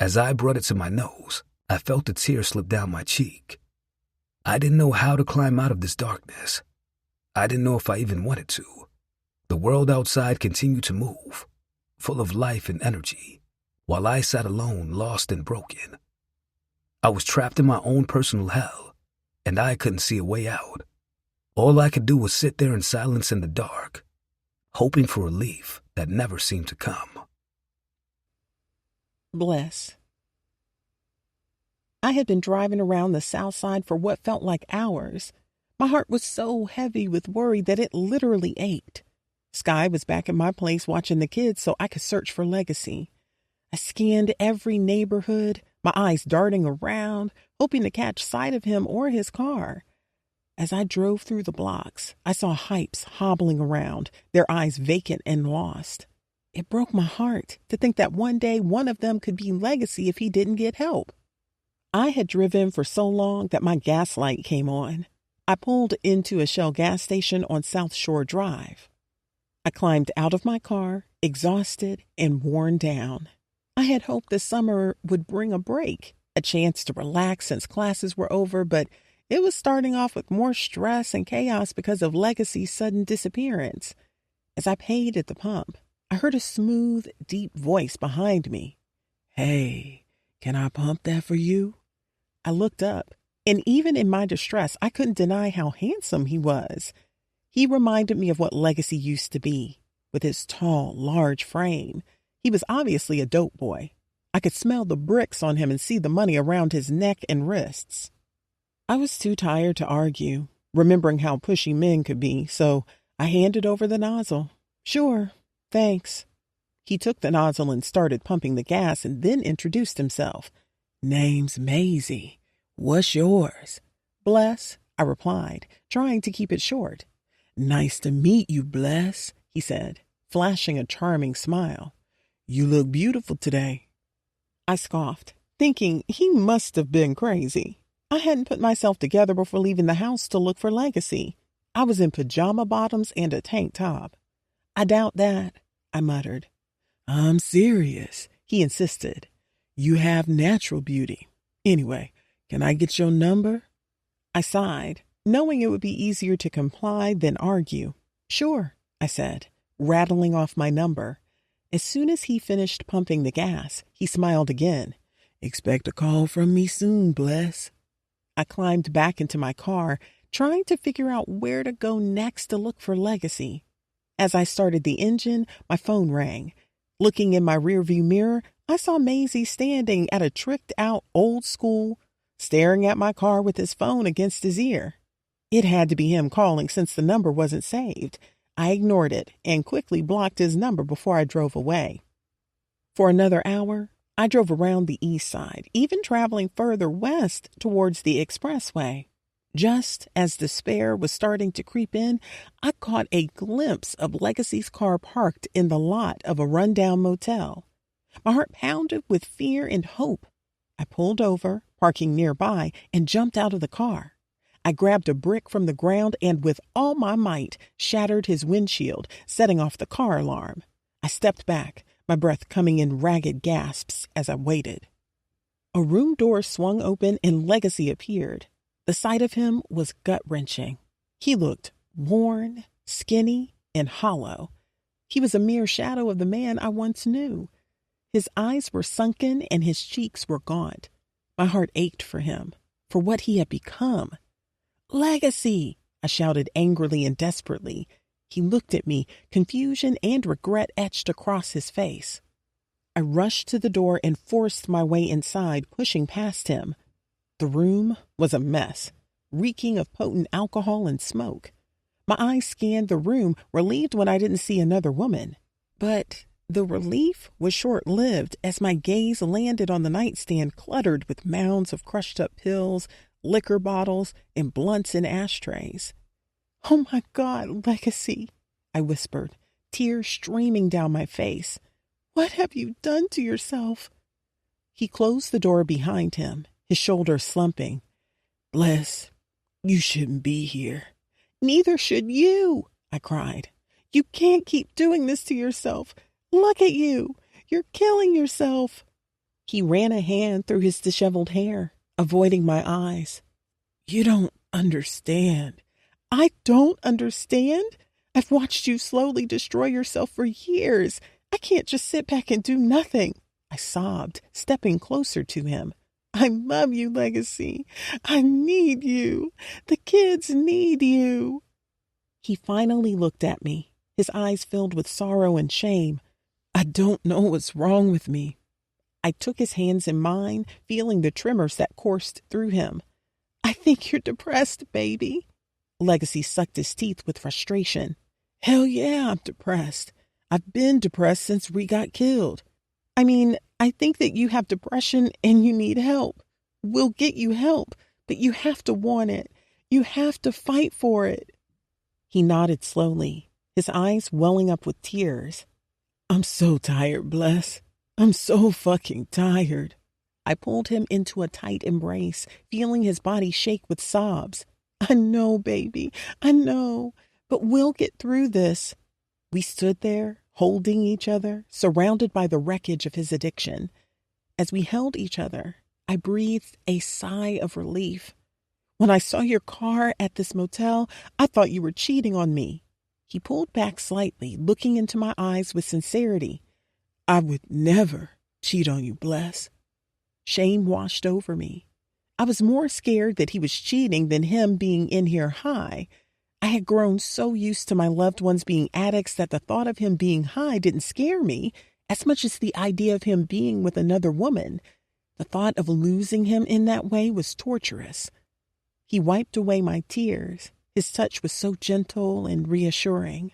As I brought it to my nose, I felt a tear slip down my cheek. I didn't know how to climb out of this darkness. I didn't know if I even wanted to. The world outside continued to move, full of life and energy, while I sat alone, lost and broken. I was trapped in my own personal hell, and I couldn't see a way out. All I could do was sit there in silence in the dark, hoping for relief that never seemed to come. Bless. I had been driving around the South Side for what felt like hours. My heart was so heavy with worry that it literally ached. Sky was back at my place watching the kids so I could search for Legacy. I scanned every neighborhood, my eyes darting around, hoping to catch sight of him or his car. As I drove through the blocks, I saw hypes hobbling around, their eyes vacant and lost. It broke my heart to think that one day one of them could be Legacy if he didn't get help. I had driven for so long that my gas light came on. I pulled into a Shell gas station on South Shore Drive. I climbed out of my car, exhausted and worn down. I had hoped the summer would bring a break, a chance to relax since classes were over, but it was starting off with more stress and chaos because of Legacy's sudden disappearance. As I paid at the pump, I heard a smooth, deep voice behind me. "Hey, can I pump that for you?" I looked up, and even in my distress, I couldn't deny how handsome he was. He reminded me of what Legacy used to be, with his tall, large frame. He was obviously a dope boy. I could smell the bricks on him and see the money around his neck and wrists. I was too tired to argue, remembering how pushy men could be, so I handed over the nozzle. "Sure, thanks." He took the nozzle and started pumping the gas and then introduced himself. "Name's Maisie. What's yours?" "Bless," I replied, trying to keep it short. "Nice to meet you, Bless," he said, flashing a charming smile. "You look beautiful today." I scoffed, thinking he must have been crazy. I hadn't put myself together before leaving the house to look for Legacy. I was in pajama bottoms and a tank top. "I doubt that," I muttered. "I'm serious," he insisted. "You have natural beauty. Anyway, can I get your number?" I sighed, knowing it would be easier to comply than argue. "Sure," I said, rattling off my number. As soon as he finished pumping the gas, he smiled again. "Expect a call from me soon, Bless." I climbed back into my car, trying to figure out where to go next to look for Legacy. As I started the engine, my phone rang. Looking in my rearview mirror, I saw Maisie standing at a tricked-out old school, staring at my car with his phone against his ear. It had to be him calling since the number wasn't saved. I ignored it and quickly blocked his number before I drove away. For another hour, I drove around the east side, even traveling further west towards the expressway. Just as despair was starting to creep in, I caught a glimpse of Legacy's car parked in the lot of a rundown motel. My heart pounded with fear and hope. I pulled over, parking nearby, and jumped out of the car. I grabbed a brick from the ground and with all my might shattered his windshield, setting off the car alarm. I stepped back, my breath coming in ragged gasps as I waited. A room door swung open and Legacy appeared. The sight of him was gut-wrenching. He looked worn, skinny, and hollow. He was a mere shadow of the man I once knew. His eyes were sunken and his cheeks were gaunt. My heart ached for him, for what he had become. "Legacy!" I shouted angrily and desperately. He looked at me, confusion and regret etched across his face. I rushed to the door and forced my way inside, pushing past him. The room was a mess, reeking of potent alcohol and smoke. My eyes scanned the room, relieved when I didn't see another woman. But the relief was short-lived as my gaze landed on the nightstand cluttered with mounds of crushed-up pills, liquor bottles, and blunts in ashtrays. "Oh my God, Legacy," I whispered, tears streaming down my face. "What have you done to yourself?" He closed the door behind him, his shoulders slumping. "Bless, you shouldn't be here." "Neither should you," I cried. "You can't keep doing this to yourself. Look at you. You're killing yourself." He ran a hand through his disheveled hair, avoiding my eyes. "You don't understand." "I don't understand? I've watched you slowly destroy yourself for years. I can't just sit back and do nothing," I sobbed, stepping closer to him. "I love you, Legacy. I need you. The kids need you." He finally looked at me, his eyes filled with sorrow and shame. "I don't know what's wrong with me." I I took his hands in mine, feeling the tremors that coursed through him. I think you're depressed, baby. Legacy sucked his teeth with frustration. Hell yeah, I'm depressed. I've been depressed since Ree got killed. I mean, I think that you have depression and you need help. We'll get you help, but you have to want it. You have to fight for it. He nodded slowly, his eyes welling up with tears. I'm so tired, Bless. I'm so fucking tired. I pulled him into a tight embrace, feeling his body shake with sobs. I know, baby, I know, but we'll get through this. We stood there, holding each other, surrounded by the wreckage of his addiction. As we held each other, I breathed a sigh of relief. When I saw your car at this motel, I thought you were cheating on me. He pulled back slightly, looking into my eyes with sincerity. I would never cheat on you, Bless. Shame washed over me. I was more scared that he was cheating than him being in here high. I had grown so used to my loved ones being addicts that the thought of him being high didn't scare me as much as the idea of him being with another woman. The thought of losing him in that way was torturous. He wiped away my tears. His touch was so gentle and reassuring.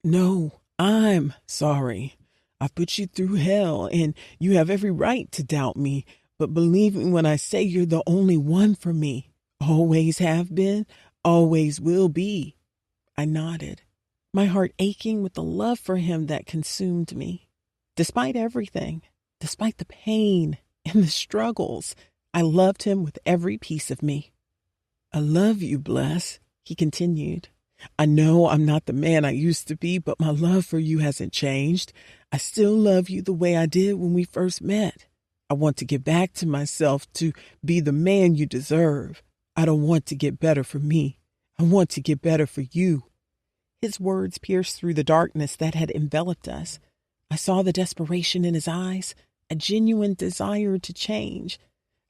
No, I'm sorry. I've put you through hell, and you have every right to doubt me, but believe me when I say you're the only one for me. Always have been, always will be. I nodded, my heart aching with the love for him that consumed me. Despite everything, despite the pain and the struggles, I loved him with every piece of me. I love you, Bless, he continued. I know I'm not the man I used to be, but my love for you hasn't changed. I still love you the way I did when we first met. I want to get back to myself to be the man you deserve. I don't want to get better for me. I want to get better for you. His words pierced through the darkness that had enveloped us. I saw the desperation in his eyes, a genuine desire to change.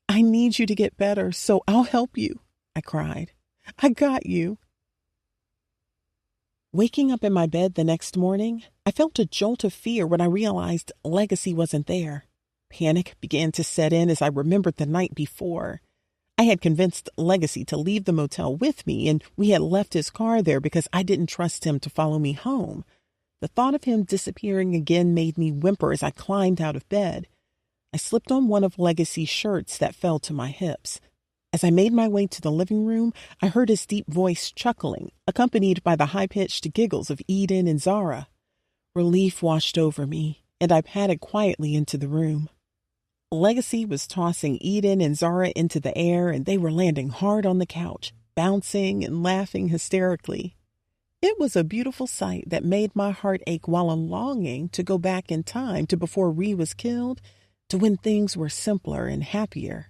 I need you to get better, so I'll help you, I cried. I got you. Waking up in my bed the next morning, I felt a jolt of fear when I realized Legacy wasn't there. Panic began to set in as I remembered the night before. I had convinced Legacy to leave the motel with me, and we had left his car there because I didn't trust him to follow me home. The thought of him disappearing again made me whimper as I climbed out of bed. I slipped on one of Legacy's shirts that fell to my hips. As I made my way to the living room, I heard his deep voice chuckling, accompanied by the high-pitched giggles of Eden and Zara. Relief washed over me, and I padded quietly into the room. Legacy was tossing Eden and Zara into the air, and they were landing hard on the couch, bouncing and laughing hysterically. It was a beautiful sight that made my heart ache while longing to go back in time to before Ree was killed, to when things were simpler and happier.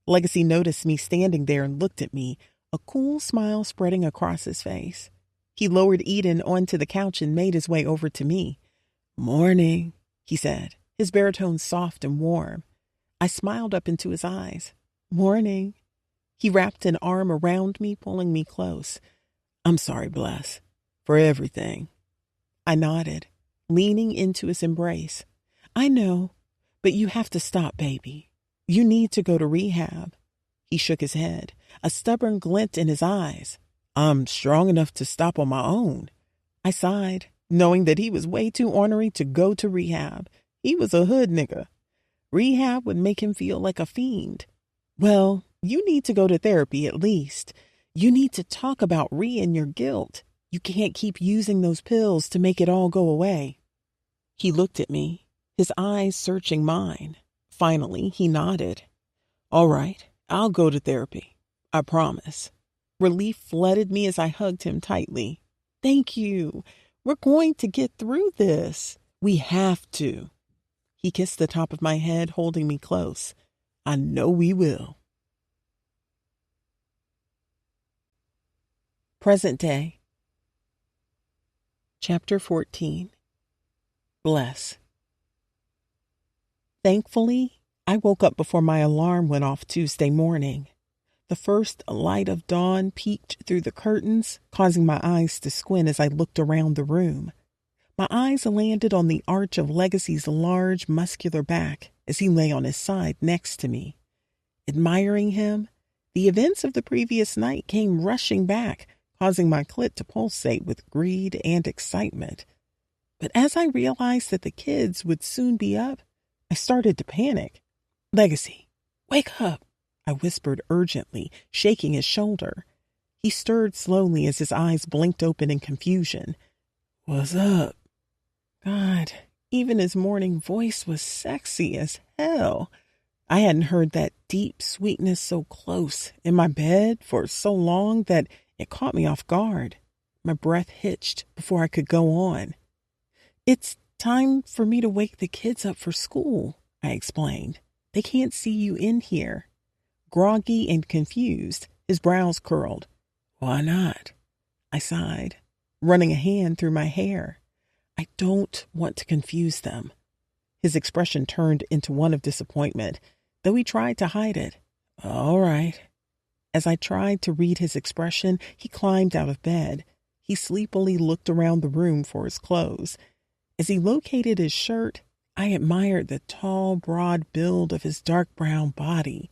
Legacy noticed me standing there and looked at me, a cool smile spreading across his face. He lowered Eden onto the couch and made his way over to me. "Morning," he said, his baritone soft and warm. I smiled up into his eyes. "Morning." He wrapped an arm around me, pulling me close. "I'm sorry, Bless, for everything." I nodded, leaning into his embrace. "I know, but you have to stop, baby. You need to go to rehab." He shook his head, a stubborn glint in his eyes. "I'm strong enough to stop on my own." I sighed, knowing that he was way too ornery to go to rehab. He was a hood nigga. Rehab would make him feel like a fiend. "Well, you need to go to therapy at least. You need to talk about Ree and your guilt. You can't keep using those pills to make it all go away." He looked at me, his eyes searching mine. Finally, he nodded. "All right, I'll go to therapy. I promise." Relief flooded me as I hugged him tightly. "Thank you. We're going to get through this. We have to." He kissed the top of my head, holding me close. "I know we will." Present day. Chapter 14. Bless. Thankfully, I woke up before my alarm went off Tuesday morning. The first light of dawn peeked through the curtains, causing my eyes to squint as I looked around the room. My eyes landed on the arch of Legacy's large, muscular back, as he lay on his side next to me. Admiring him, the events of the previous night came rushing back, causing my clit to pulsate with greed and excitement. But as I realized that the kids would soon be up, I started to panic. "Legacy, wake up," I whispered urgently, shaking his shoulder. He stirred slowly as his eyes blinked open in confusion. "What's up?" God, even his morning voice was sexy as hell. I hadn't heard that deep sweetness so close in my bed for so long that it caught me off guard. My breath hitched before I could go on. "It's time for me to wake the kids up for school," I explained. "They can't see you in here." Groggy and confused, his brows curled. "Why not?" I sighed, running a hand through my hair. "I don't want to confuse them." His expression turned into one of disappointment, though he tried to hide it. "All right." As I tried to read his expression, he climbed out of bed. He sleepily looked around the room for his clothes. As he located his shirt, I admired the tall, broad build of his dark brown body.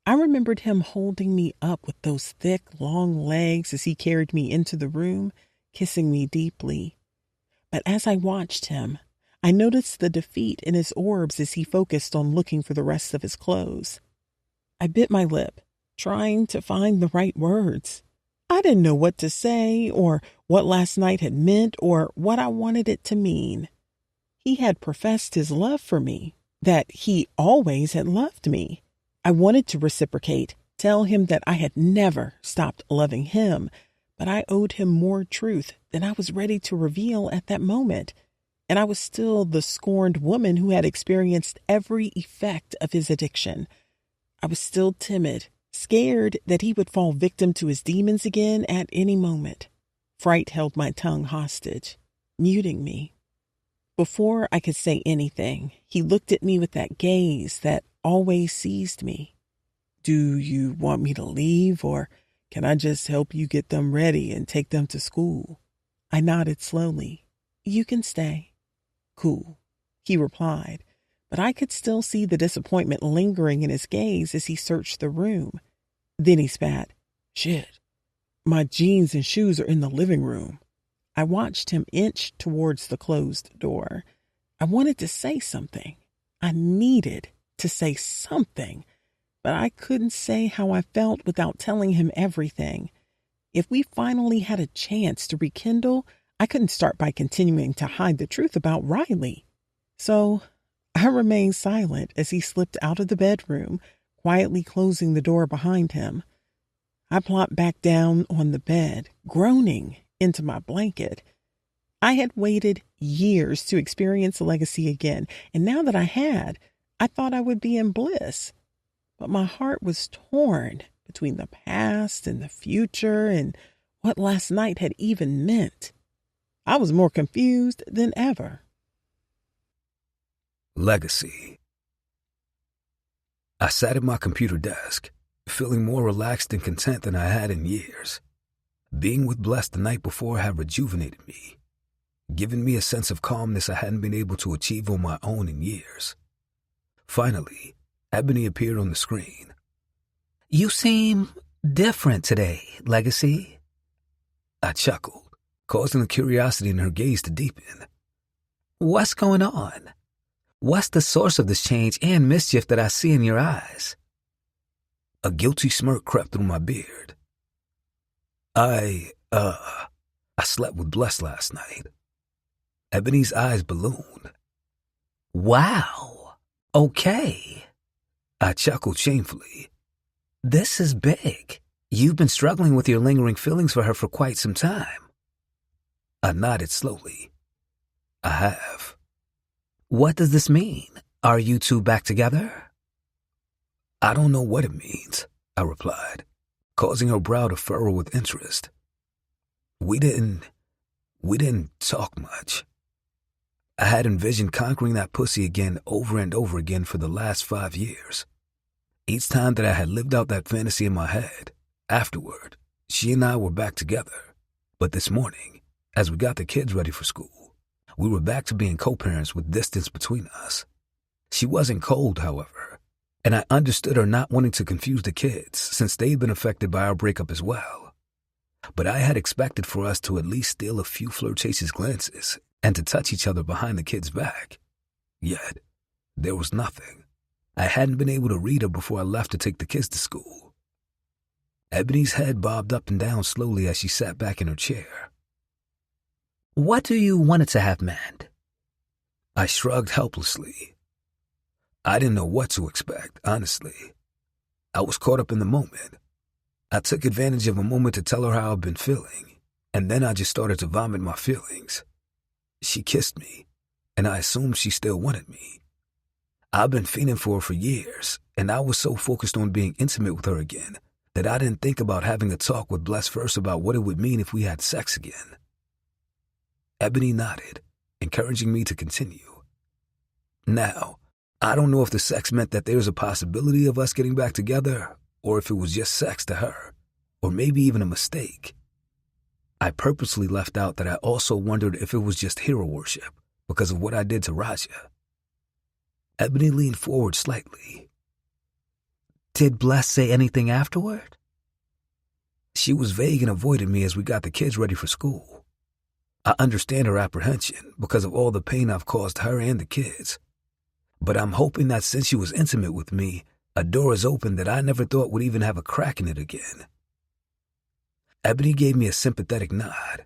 I remembered him holding me up with those thick, long legs as he carried me into the room, kissing me deeply. But as I watched him, I noticed the defeat in his orbs as he focused on looking for the rest of his clothes. I bit my lip, trying to find the right words. I didn't know what to say, or what last night had meant, or what I wanted it to mean. He had professed his love for me, that he always had loved me. I wanted to reciprocate, tell him that I had never stopped loving him, but I owed him more truth than I was ready to reveal at that moment. And I was still the scorned woman who had experienced every effect of his addiction. I was still timid, scared that he would fall victim to his demons again at any moment. Fright held my tongue hostage, muting me. Before I could say anything, he looked at me with that gaze that always seized me. "Do you want me to leave, or can I just help you get them ready and take them to school?" I nodded slowly. "You can stay." "Cool," he replied, but I could still see the disappointment lingering in his gaze as he searched the room. Then he spat. "Shit, my jeans and shoes are in the living room." I watched him inch towards the closed door. I wanted to say something. I needed to say something, but I couldn't say how I felt without telling him everything. If we finally had a chance to rekindle, I couldn't start by continuing to hide the truth about Riley. So I remained silent as he slipped out of the bedroom, quietly closing the door behind him. I plopped back down on the bed, groaning into my blanket. I had waited years to experience Legacy again, and now that I had, I thought I would be in bliss. But my heart was torn between the past and the future and what last night had even meant. I was more confused than ever. Legacy. I sat at my computer desk, feeling more relaxed and content than I had in years. Being with Bless the night before had rejuvenated me, giving me a sense of calmness I hadn't been able to achieve on my own in years. Finally, Ebony appeared on the screen. "You seem different today, Legacy." I chuckled, causing the curiosity in her gaze to deepen. "What's going on? What's the source of this change and mischief that I see in your eyes?" A guilty smirk crept through my beard. I slept with Bless last night." Ebony's eyes ballooned. "Wow. Okay." I chuckled shamefully. "This is big. You've been struggling with your lingering feelings for her for quite some time." I nodded slowly. "I have." "What does this mean? Are you two back together?" "I don't know what it means," I replied, causing her brow to furrow with interest. We didn't talk much. I had envisioned conquering that pussy again over and over again for the last 5 years. Each time that I had lived out that fantasy in my head, afterward, she and I were back together. But this morning, as we got the kids ready for school, we were back to being co-parents with distance between us. She wasn't cold, however, and I understood her not wanting to confuse the kids since they'd been affected by our breakup as well. But I had expected for us to at least steal a few flirtatious glances and to touch each other behind the kids' back. Yet, there was nothing. I hadn't been able to read her before I left to take the kids to school. Ebony's head bobbed up and down slowly as she sat back in her chair. What do you want it to have meant? I shrugged helplessly. I didn't know what to expect, honestly. I was caught up in the moment. I took advantage of a moment to tell her how I've been feeling, and then I just started to vomit my feelings. She kissed me, and I assumed she still wanted me. I've been fiending for her for years, and I was so focused on being intimate with her again that I didn't think about having a talk with Bless first about what it would mean if we had sex again. Ebony nodded, encouraging me to continue. Now, I don't know if the sex meant that there's a possibility of us getting back together, or if it was just sex to her, or maybe even a mistake. I purposely left out that I also wondered if it was just hero worship because of what I did to Raja. Ebony leaned forward slightly. Did Bless say anything afterward? She was vague and avoided me as we got the kids ready for school. I understand her apprehension because of all the pain I've caused her and the kids. But I'm hoping that since she was intimate with me, a door is open that I never thought would even have a crack in it again. Ebony gave me a sympathetic nod.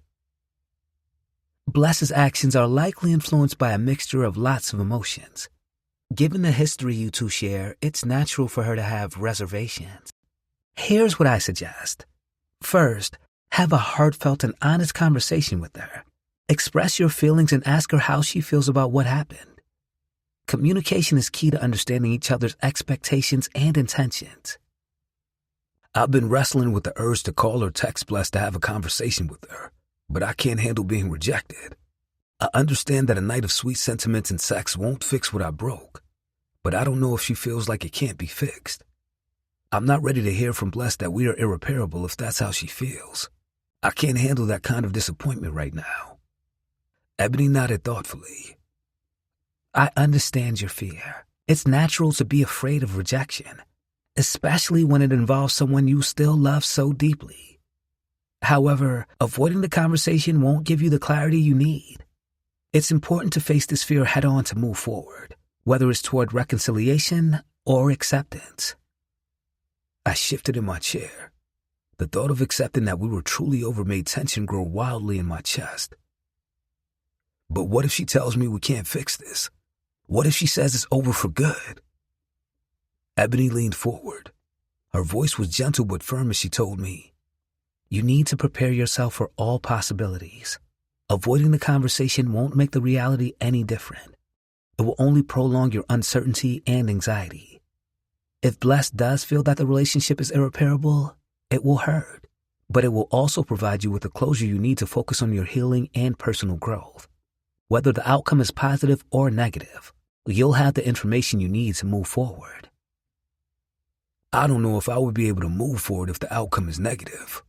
Bless's actions are likely influenced by a mixture of lots of emotions. Given the history you two share, it's natural for her to have reservations. Here's what I suggest. First, have a heartfelt and honest conversation with her. Express your feelings and ask her how she feels about what happened. Communication is key to understanding each other's expectations and intentions. I've been wrestling with the urge to call or text Bless to have a conversation with her, but I can't handle being rejected. I understand that a night of sweet sentiments and sex won't fix what I broke, but I don't know if she feels like it can't be fixed. I'm not ready to hear from Bless that we are irreparable if that's how she feels. I can't handle that kind of disappointment right now. Ebony nodded thoughtfully. I understand your fear. It's natural to be afraid of rejection, especially when it involves someone you still love so deeply. However, avoiding the conversation won't give you the clarity you need. It's important to face this fear head-on to move forward, whether it's toward reconciliation or acceptance. I shifted in my chair. The thought of accepting that we were truly over made tension grow wildly in my chest. But what if she tells me we can't fix this? What if she says it's over for good? Ebony leaned forward. Her voice was gentle but firm as she told me, You need to prepare yourself for all possibilities. Avoiding the conversation won't make the reality any different. It will only prolong your uncertainty and anxiety. If Bless does feel that the relationship is irreparable, it will hurt, but it will also provide you with the closure you need to focus on your healing and personal growth. Whether the outcome is positive or negative, you'll have the information you need to move forward. I don't know if I would be able to move forward if the outcome is negative.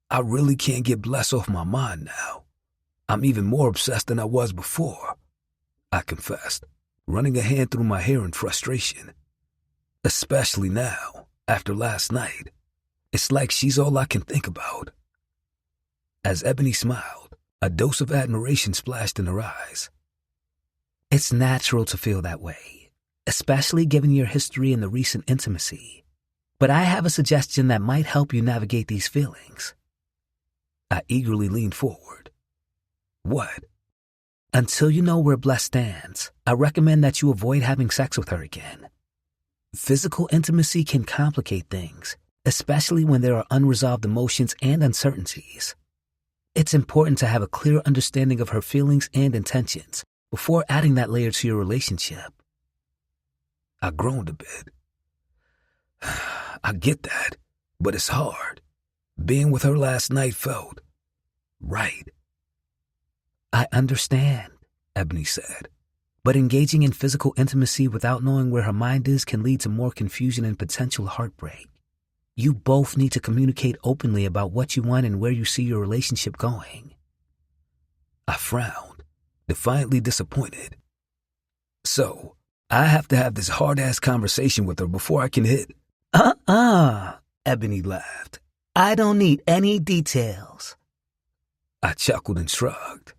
I really can't get Bless off my mind now. I'm even more obsessed than I was before, I confessed, running a hand through my hair in frustration. Especially now, after last night. It's like she's all I can think about. As Ebony smiled, a dose of admiration splashed in her eyes. It's natural to feel that way, especially given your history and the recent intimacy. But I have a suggestion that might help you navigate these feelings. I eagerly leaned forward. What? Until you know where Bless stands, I recommend that you avoid having sex with her again. Physical intimacy can complicate things, especially when there are unresolved emotions and uncertainties. It's important to have a clear understanding of her feelings and intentions before adding that layer to your relationship. I groaned a bit. I get that, but it's hard. Being with her last night felt right. I understand, Ebony said, but engaging in physical intimacy without knowing where her mind is can lead to more confusion and potential heartbreak. You both need to communicate openly about what you want and where you see your relationship going. I frowned, defiantly disappointed. So, I have to have this hard-ass conversation with her before I can hit. Ebony laughed. I don't need any details. I chuckled and shrugged.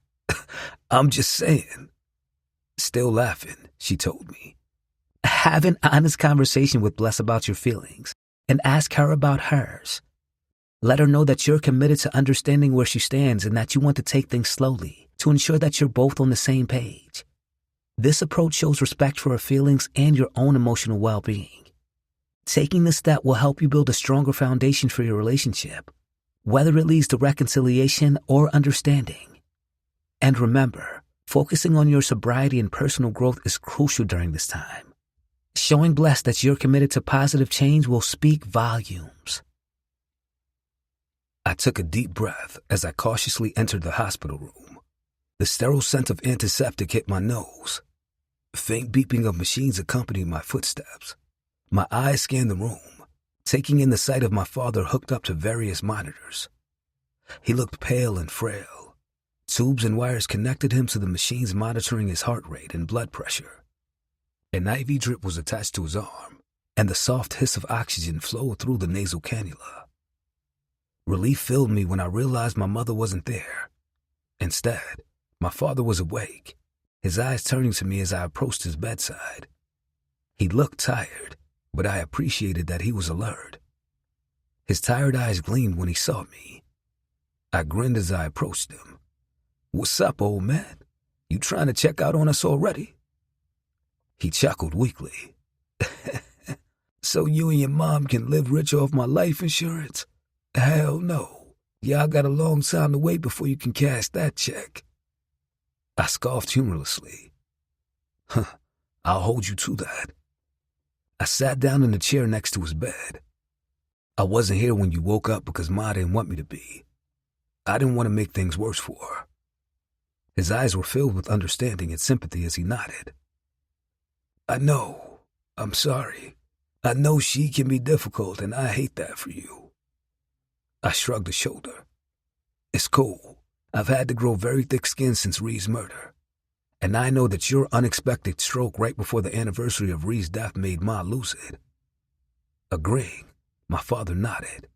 I'm just saying. Still laughing, she told me. Have an honest conversation with Bless about your feelings and ask her about hers. Let her know that you're committed to understanding where she stands and that you want to take things slowly to ensure that you're both on the same page. This approach shows respect for her feelings and your own emotional well-being. Taking this step will help you build a stronger foundation for your relationship, whether it leads to reconciliation or understanding. And remember, focusing on your sobriety and personal growth is crucial during this time. Showing Bless that you're committed to positive change will speak volumes. I took a deep breath as I cautiously entered the hospital room. The sterile scent of antiseptic hit my nose. Faint beeping of machines accompanied my footsteps. My eyes scanned the room, taking in the sight of my father hooked up to various monitors. He looked pale and frail. Tubes and wires connected him to the machines monitoring his heart rate and blood pressure. An IV drip was attached to his arm, and the soft hiss of oxygen flowed through the nasal cannula. Relief filled me when I realized my mother wasn't there. Instead, my father was awake, his eyes turning to me as I approached his bedside. He looked tired, but I appreciated that he was alert. His tired eyes gleamed when he saw me. I grinned as I approached him. "What's up, old man? You trying to check out on us already?" He chuckled weakly. "So you and your mom can live rich off my life insurance? Hell no. Y'all got a long time to wait before you can cash that check." I scoffed humorlessly. I'll hold you to that." I sat down in the chair next to his bed. "I wasn't here when you woke up because Ma didn't want me to be. I didn't want to make things worse for her." His eyes were filled with understanding and sympathy as he nodded. "I know. I'm sorry. I know she can be difficult, and I hate that for you." I shrugged a shoulder. "It's cool. I've had to grow very thick skin since Ree's murder. And I know that your unexpected stroke right before the anniversary of Ree's death made Ma lose it." Agreeing, my father nodded.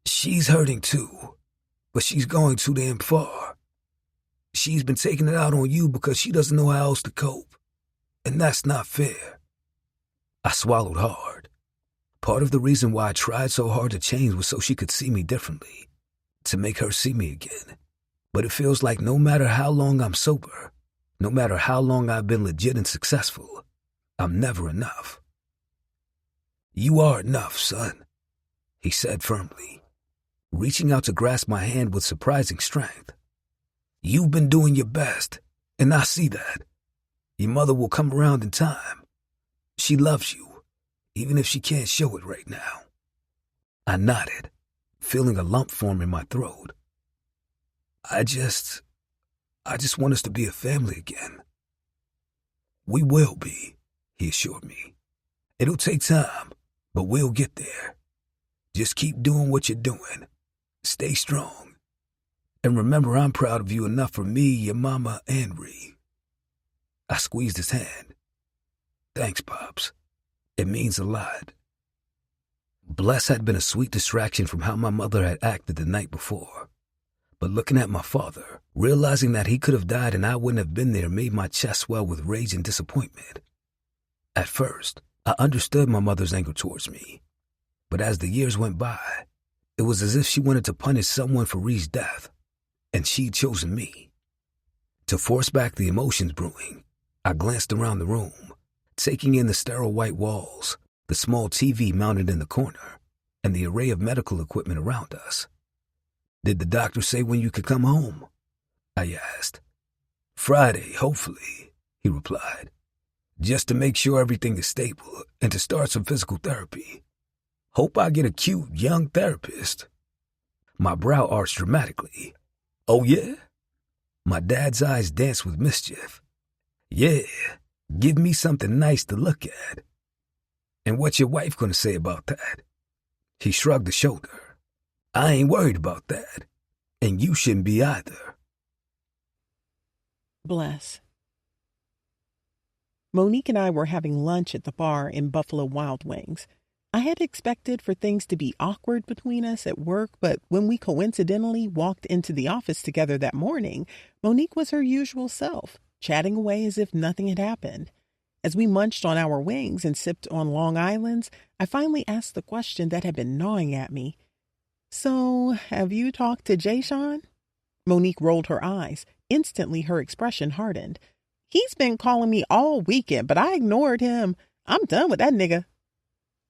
"She's hurting too, but she's going too damn far. She's been taking it out on you because she doesn't know how else to cope. And that's not fair." I swallowed hard. Part of the reason why I tried so hard to change was so she could see me differently, to make her see me again. But it feels like no matter how long I'm sober, no matter how long I've been legit and successful, I'm never enough. "You are enough, son," he said firmly, reaching out to grasp my hand with surprising strength. "You've been doing your best, and I see that. Your mother will come around in time. She loves you, even if she can't show it right now." I nodded, feeling a lump form in my throat. I just want us to be a family again." "We will be," he assured me. "It'll take time, but we'll get there. Just keep doing what you're doing. Stay strong. And remember, I'm proud of you enough for me, your mama, and Ree." I squeezed his hand. "Thanks, Pops. It means a lot." Bless had been a sweet distraction from how my mother had acted the night before. But looking at my father, realizing that he could have died and I wouldn't have been there made my chest swell with rage and disappointment. At first, I understood my mother's anger towards me. But as the years went by, it was as if she wanted to punish someone for Ree's death, and she'd chosen me. To force back the emotions brewing, I glanced around the room, taking in the sterile white walls, the small TV mounted in the corner, and the array of medical equipment around us. "Did the doctor say when you could come home?" I asked. "Friday, hopefully," he replied. "Just to make sure everything is stable and to start some physical therapy. Hope I get a cute young therapist." My brow arched dramatically. "Oh yeah?" My dad's eyes danced with mischief. "Yeah, give me something nice to look at." "And what's your wife gonna say about that?" He shrugged a shoulder. "I ain't worried about that, and you shouldn't be either." Bless. Monique and I were having lunch at the bar in Buffalo Wild Wings. I had expected for things to be awkward between us at work, but when we coincidentally walked into the office together that morning, Monique was her usual self, chatting away as if nothing had happened. As we munched on our wings and sipped on Long Islands, I finally asked the question that had been gnawing at me. "So, have you talked to Jay Sean?" Monique rolled her eyes. Instantly, her expression hardened. "He's been calling me all weekend, but I ignored him. I'm done with that nigga."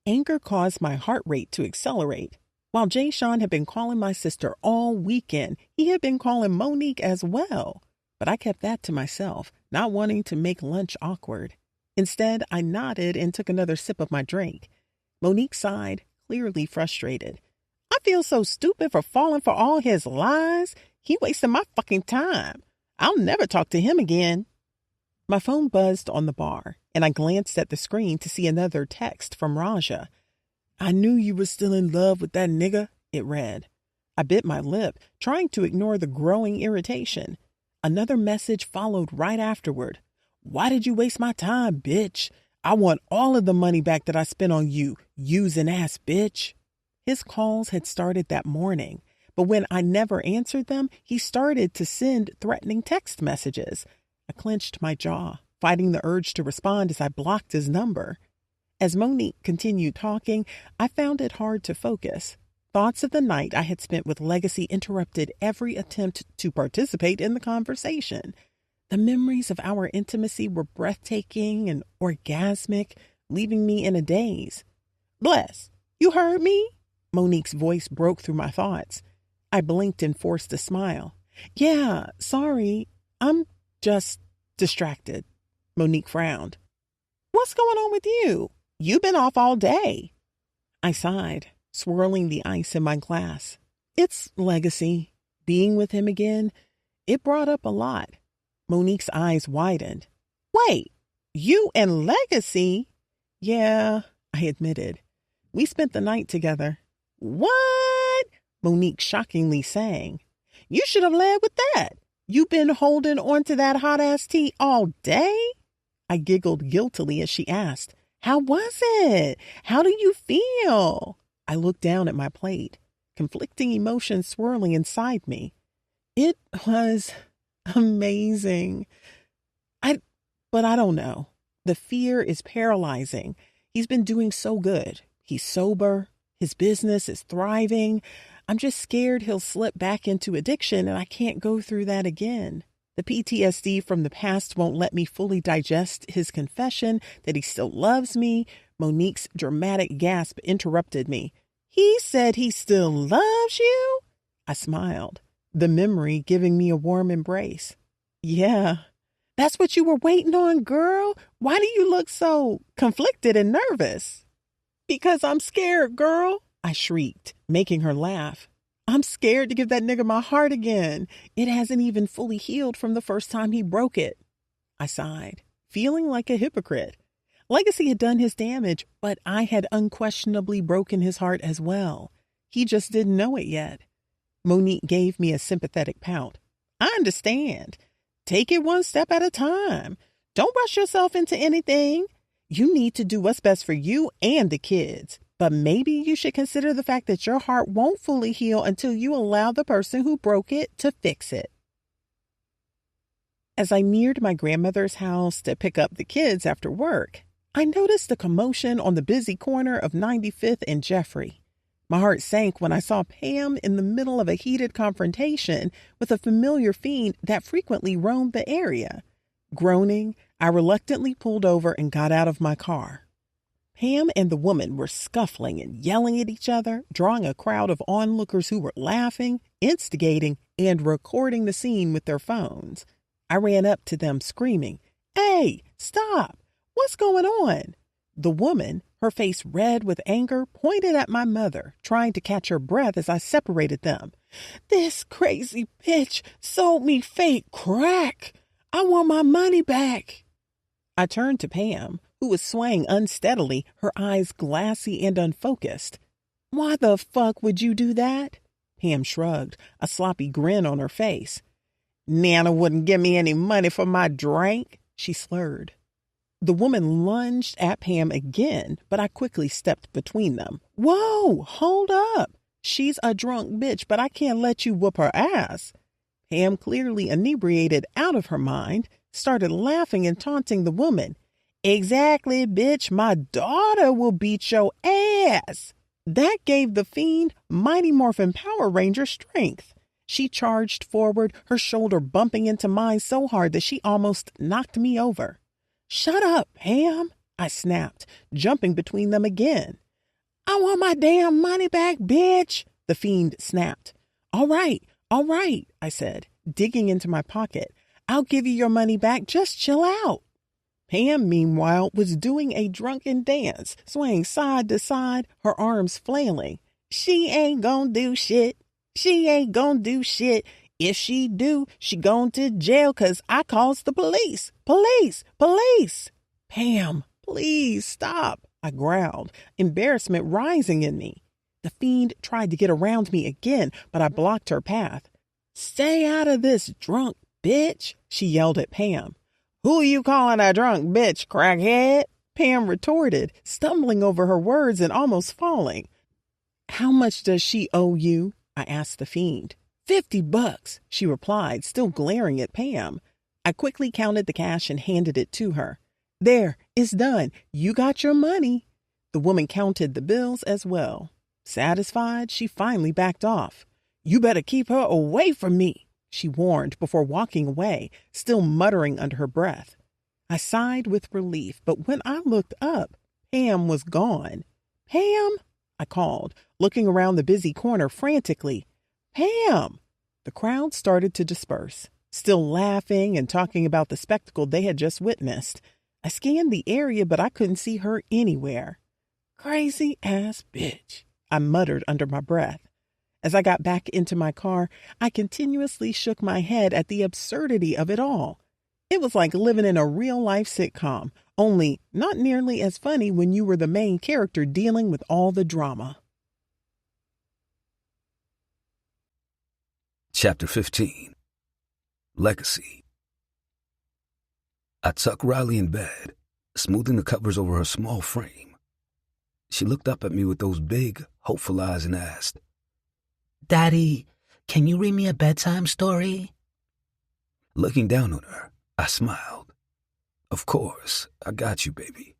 Anger caused my heart rate to accelerate. While Jay Sean had been calling my sister all weekend, he had been calling Monique as well. But I kept that to myself, not wanting to make lunch awkward. Instead, I nodded and took another sip of my drink. Monique sighed, clearly frustrated. "I feel so stupid for falling for all his lies. He wasted my fucking time. I'll never talk to him again." My phone buzzed on the bar, and I glanced at the screen to see another text from Raja. "I knew you were still in love with that nigga," it read. I bit my lip, trying to ignore the growing irritation. Another message followed right afterward. "Why did you waste my time, bitch? I want all of the money back that I spent on you, using ass bitch." His calls had started that morning, but when I never answered them, he started to send threatening text messages. I clenched my jaw, fighting the urge to respond as I blocked his number. As Monique continued talking, I found it hard to focus. Thoughts of the night I had spent with Legacy interrupted every attempt to participate in the conversation. The memories of our intimacy were breathtaking and orgasmic, leaving me in a daze. "Bless, you heard me?" Monique's voice broke through my thoughts. I blinked and forced a smile. "Yeah, sorry. I'm just distracted." Monique frowned. "What's going on with you? You've been off all day." I sighed, swirling the ice in my glass. "It's Legacy. Being with him again, it brought up a lot." Monique's eyes widened. "Wait, you and Legacy?" "Yeah," I admitted. "We spent the night together." "What?" Monique shockingly sang. "You should have led with that. You've been holding on to that hot-ass tea all day?" I giggled guiltily as she asked, "How was it? How do you feel?" I looked down at my plate, conflicting emotions swirling inside me. It was amazing. But I don't know. The fear is paralyzing. He's been doing so good. He's sober. His business is thriving. I'm just scared he'll slip back into addiction and I can't go through that again. The PTSD from the past won't let me fully digest his confession that he still loves me. Monique's dramatic gasp interrupted me. "He said he still loves you?" I smiled, the memory giving me a warm embrace. "Yeah. That's what you were waiting on, girl? Why do you look so conflicted and nervous?" "Because I'm scared, girl," I shrieked, making her laugh. "I'm scared to give that nigga my heart again. It hasn't even fully healed from the first time he broke it." I sighed, feeling like a hypocrite. Legacy had done his damage, but I had unquestionably broken his heart as well. He just didn't know it yet. Monique gave me a sympathetic pout. "I understand. Take it one step at a time. Don't rush yourself into anything. You need to do what's best for you and the kids. But maybe you should consider the fact that your heart won't fully heal until you allow the person who broke it to fix it." As I neared my grandmother's house to pick up the kids after work, I noticed a commotion on the busy corner of 95th and Jeffrey. My heart sank when I saw Pam in the middle of a heated confrontation with a familiar fiend that frequently roamed the area. Groaning, I reluctantly pulled over and got out of my car. Pam and the woman were scuffling and yelling at each other, drawing a crowd of onlookers who were laughing, instigating, and recording the scene with their phones. I ran up to them screaming, "Hey, stop! What's going on?" The woman, her face red with anger, pointed at my mother, trying to catch her breath as I separated them. "This crazy bitch sold me fake crack. I want my money back." I turned to Pam, who was swaying unsteadily, her eyes glassy and unfocused. "Why the fuck would you do that?" Pam shrugged, a sloppy grin on her face. "Nana wouldn't give me any money for my drink," she slurred. The woman lunged at Pam again, but I quickly stepped between them. Whoa, hold up. She's a drunk bitch, but I can't let you whoop her ass. Pam, clearly inebriated out of her mind, started laughing and taunting the woman. Exactly, bitch, my daughter will beat your ass. That gave the fiend Mighty Morphin Power Ranger strength. She charged forward, her shoulder bumping into mine so hard that she almost knocked me over. Shut up, Pam, I snapped, jumping between them again. I want my damn money back, bitch, the fiend snapped. All right, I said, digging into my pocket. I'll give you your money back, just chill out. Pam, meanwhile, was doing a drunken dance, swaying side to side, her arms flailing. She ain't gonna do shit. She ain't gonna do shit. If she do, she going to jail 'cause I calls the police. Police. Pam, please stop, I growled, embarrassment rising in me. The fiend tried to get around me again, but I blocked her path. Stay out of this, drunk bitch, she yelled at Pam. Who you calling a drunk bitch, crackhead? Pam retorted, stumbling over her words and almost falling. How much does she owe you? I asked the fiend. $50, she replied, still glaring at Pam. I quickly counted the cash and handed it to her. There, it's done. You got your money. The woman counted the bills as well. Satisfied, she finally backed off. You better keep her away from me, she warned before walking away, still muttering under her breath. I sighed with relief, but when I looked up, Pam was gone. Pam, I called, looking around the busy corner frantically. Pam! The crowd started to disperse, still laughing and talking about the spectacle they had just witnessed. I scanned the area, but I couldn't see her anywhere. Crazy ass bitch, I muttered under my breath. As I got back into my car, I continuously shook my head at the absurdity of it all. It was like living in a real-life sitcom, only not nearly as funny when you were the main character dealing with all the drama. Chapter 15. Legacy. I tucked Riley in bed, smoothing the covers over her small frame. She looked up at me with those big, hopeful eyes and asked, Daddy, can you read me a bedtime story? Looking down on her, I smiled. Of course, I got you, baby.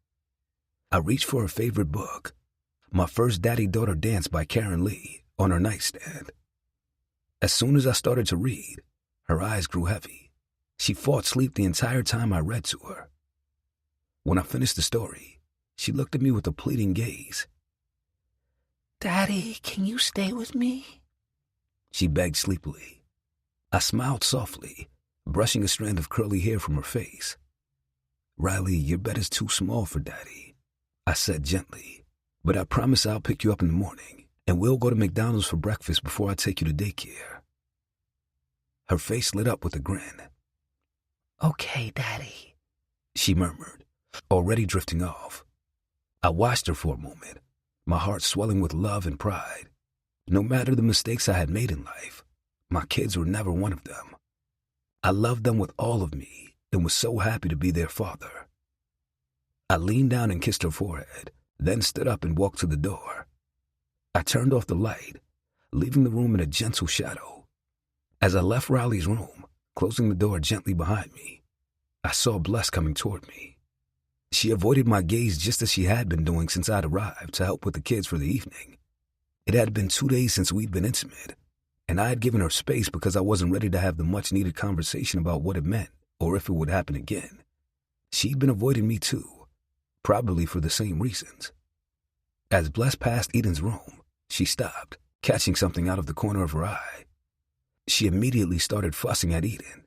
I reached for her favorite book, My First Daddy-Daughter Dance by Karen Lee, on her nightstand. As soon as I started to read, her eyes grew heavy. She fought sleep the entire time I read to her. When I finished the story, she looked at me with a pleading gaze. Daddy, can you stay with me? She begged sleepily. I smiled softly, brushing a strand of curly hair from her face. Riley, your bed is too small for Daddy, I said gently, but I promise I'll pick you up in the morning, and we'll go to McDonald's for breakfast before I take you to daycare. Her face lit up with a grin. Okay, Daddy, she murmured, already drifting off. I watched her for a moment, my heart swelling with love and pride. No matter the mistakes I had made in life, my kids were never one of them. I loved them with all of me and was so happy to be their father. I leaned down and kissed her forehead, then stood up and walked to the door. I turned off the light, leaving the room in a gentle shadow. As I left Riley's room, closing the door gently behind me, I saw Bless coming toward me. She avoided my gaze just as she had been doing since I'd arrived to help with the kids for the evening. It had been 2 days since we'd been intimate, and I had given her space because I wasn't ready to have the much-needed conversation about what it meant or if it would happen again. She'd been avoiding me too, probably for the same reasons. As Bless passed Eden's room, she stopped, catching something out of the corner of her eye. She immediately started fussing at Eden.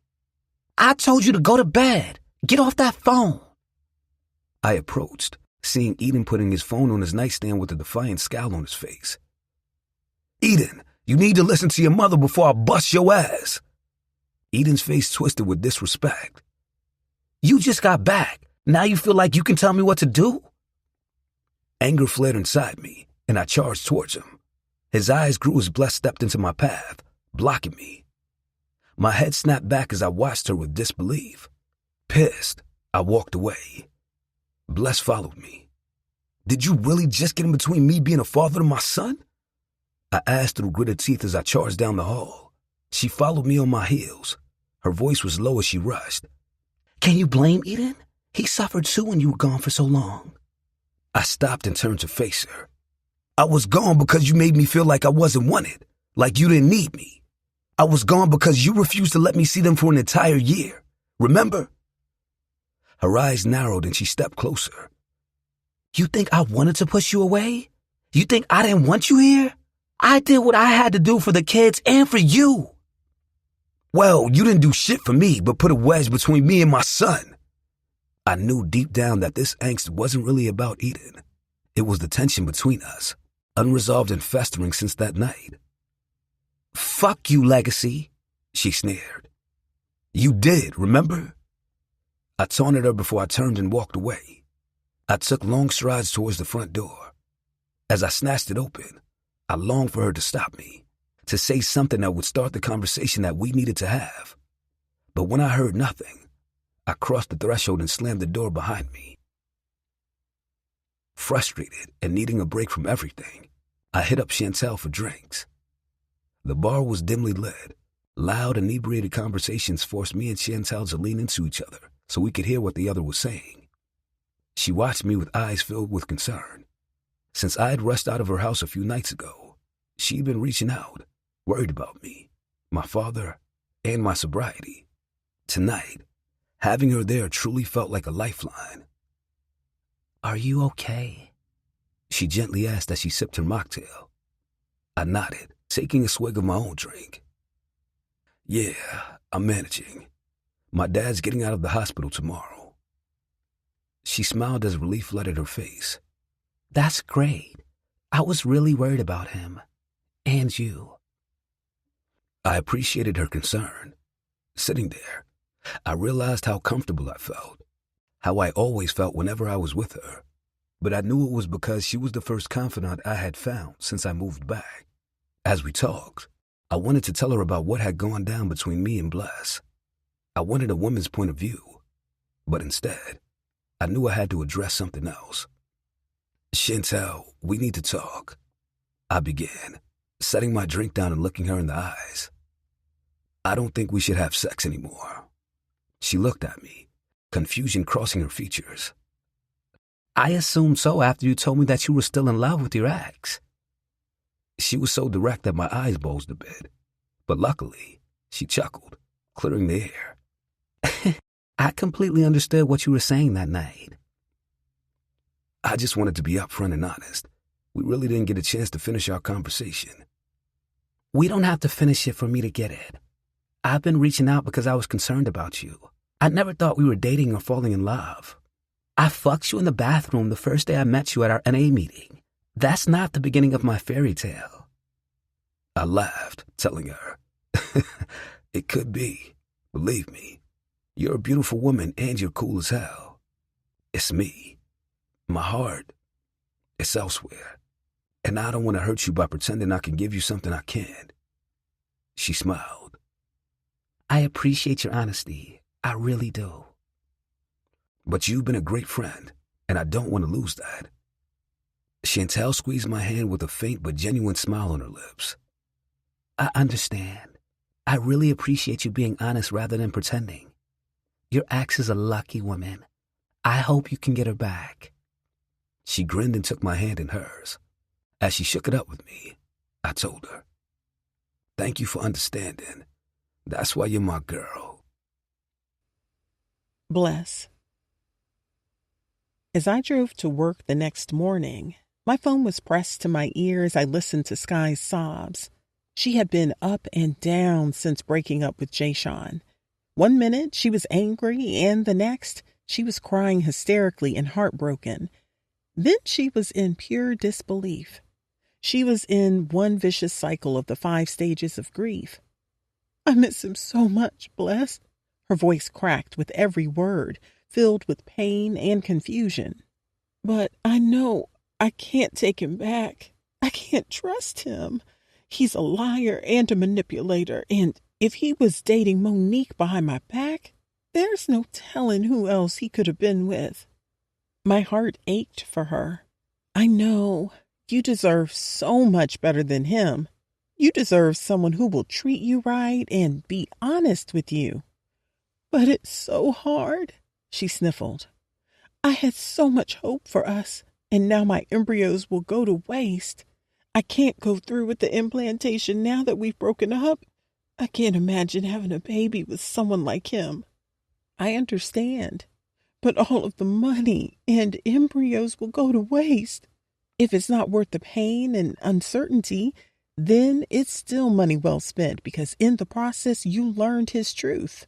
I told you to go to bed. Get off that phone. I approached, seeing Eden putting his phone on his nightstand with a defiant scowl on his face. Eden, you need to listen to your mother before I bust your ass. Eden's face twisted with disrespect. You just got back. Now you feel like you can tell me what to do? Anger flared inside me, and I charged towards him. His eyes grew as Bless stepped into my path, blocking me. My head snapped back as I watched her with disbelief. Pissed, I walked away. Bless followed me. Did you really just get in between me being a father to my son? I asked through gritted teeth as I charged down the hall. She followed me on my heels. Her voice was low as she rushed. Can you blame Eden? He suffered too when you were gone for so long. I stopped and turned to face her. I was gone because you made me feel like I wasn't wanted, like you didn't need me. I was gone because you refused to let me see them for an entire year. Remember? Her eyes narrowed and she stepped closer. You think I wanted to push you away? You think I didn't want you here? I did what I had to do for the kids and for you. Well, you didn't do shit for me but put a wedge between me and my son. I knew deep down that this angst wasn't really about Eden. It was the tension between us, unresolved and festering since that night. Fuck you, Legacy, she sneered. You did, remember? I taunted her before I turned and walked away. I took long strides towards the front door. As I snatched it open, I longed for her to stop me, to say something that would start the conversation that we needed to have. But when I heard nothing, I crossed the threshold and slammed the door behind me. Frustrated and needing a break from everything, I hit up Chantel for drinks. The bar was dimly lit. Loud, inebriated conversations forced me and Chantel to lean into each other so we could hear what the other was saying. She watched me with eyes filled with concern. Since I had rushed out of her house a few nights ago, she'd been reaching out, worried about me, my father, and my sobriety. Tonight, having her there truly felt like a lifeline. Are you okay? She gently asked as she sipped her mocktail. I nodded, taking a swig of my own drink. Yeah, I'm managing. My dad's getting out of the hospital tomorrow. She smiled as relief flooded her face. That's great. I was really worried about him. And you. I appreciated her concern. Sitting there, I realized how comfortable I felt, how I always felt whenever I was with her. But I knew it was because she was the first confidant I had found since I moved back. As we talked, I wanted to tell her about what had gone down between me and Bless. I wanted a woman's point of view, but instead, I knew I had to address something else. Chantel, we need to talk. I began, setting my drink down and looking her in the eyes. I don't think we should have sex anymore. She looked at me, confusion crossing her features. I assumed so after you told me that you were still in love with your ex. She was so direct that my eyes bulged a bit, but luckily, she chuckled, clearing the air. I completely understood what you were saying that night. I just wanted to be upfront and honest. We really didn't get a chance to finish our conversation. We don't have to finish it for me to get it. I've been reaching out because I was concerned about you. I never thought we were dating or falling in love. I fucked you in the bathroom the first day I met you at our NA meeting. That's not the beginning of my fairy tale. I laughed, telling her, it could be. Believe me, you're a beautiful woman and you're cool as hell. It's me. My heart is elsewhere. And I don't want to hurt you by pretending I can give you something I can't. She smiled. I appreciate your honesty. I really do. But you've been a great friend, and I don't want to lose that. Chantel squeezed my hand with a faint but genuine smile on her lips. I understand. I really appreciate you being honest rather than pretending. Your ex is a lucky woman. I hope you can get her back. She grinned and took my hand in hers. As she shook it up with me, I told her, thank you for understanding. That's why you're my girl. Bless. As I drove to work the next morning, my phone was pressed to my ear as I listened to Sky's sobs. She had been up and down since breaking up with Jayshawn. One minute she was angry, and the next she was crying hysterically and heartbroken. Then she was in pure disbelief. She was in one vicious cycle of the 5 stages of grief. I miss him so much, Bless. Her voice cracked with every word, filled with pain and confusion. But I know I can't take him back. I can't trust him. He's a liar and a manipulator, and if he was dating Monique behind my back, there's no telling who else he could have been with. My heart ached for her. I know you deserve so much better than him. You deserve someone who will treat you right and be honest with you. But it's so hard, she sniffled. I had so much hope for us, and now my embryos will go to waste. I can't go through with the implantation now that we've broken up. I can't imagine having a baby with someone like him. I understand, but all of the money and embryos will go to waste. If it's not worth the pain and uncertainty, then it's still money well spent because in the process you learned his truth.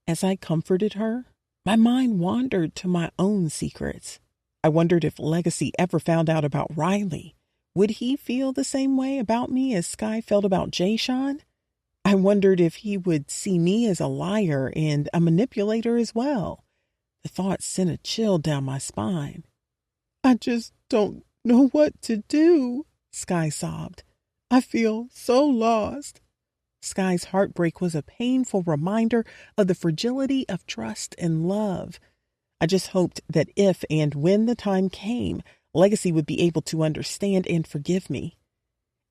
As I comforted her, my mind wandered to my own secrets. I wondered if Legacy ever found out about Riley. Would he feel the same way about me as Sky felt about Jayshawn? I wondered if he would see me as a liar and a manipulator as well. The thought sent a chill down my spine. I just don't know what to do, Sky sobbed. I feel so lost. Sky's heartbreak was a painful reminder of the fragility of trust and love. I just hoped that if and when the time came, Legacy would be able to understand and forgive me.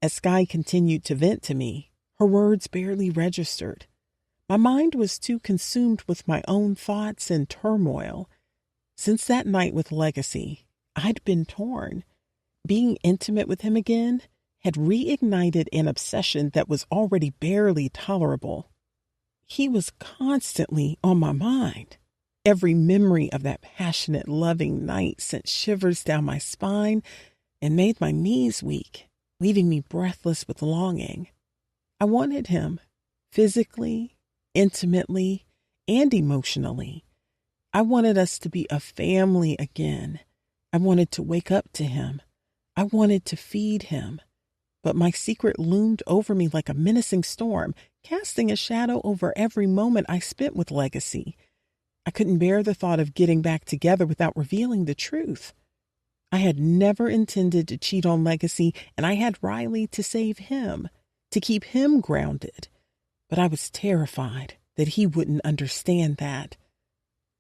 As Sky continued to vent to me, her words barely registered. My mind was too consumed with my own thoughts and turmoil. Since that night with Legacy, I'd been torn. Being intimate with him again had reignited an obsession that was already barely tolerable. He was constantly on my mind. Every memory of that passionate, loving night sent shivers down my spine and made my knees weak, leaving me breathless with longing. I wanted him, physically, intimately, and emotionally. I wanted us to be a family again. I wanted to wake up to him. I wanted to feed him. But my secret loomed over me like a menacing storm, casting a shadow over every moment I spent with Legacy. I couldn't bear the thought of getting back together without revealing the truth. I had never intended to cheat on Legacy, and I had Riley to save him, to keep him grounded. But I was terrified that he wouldn't understand that.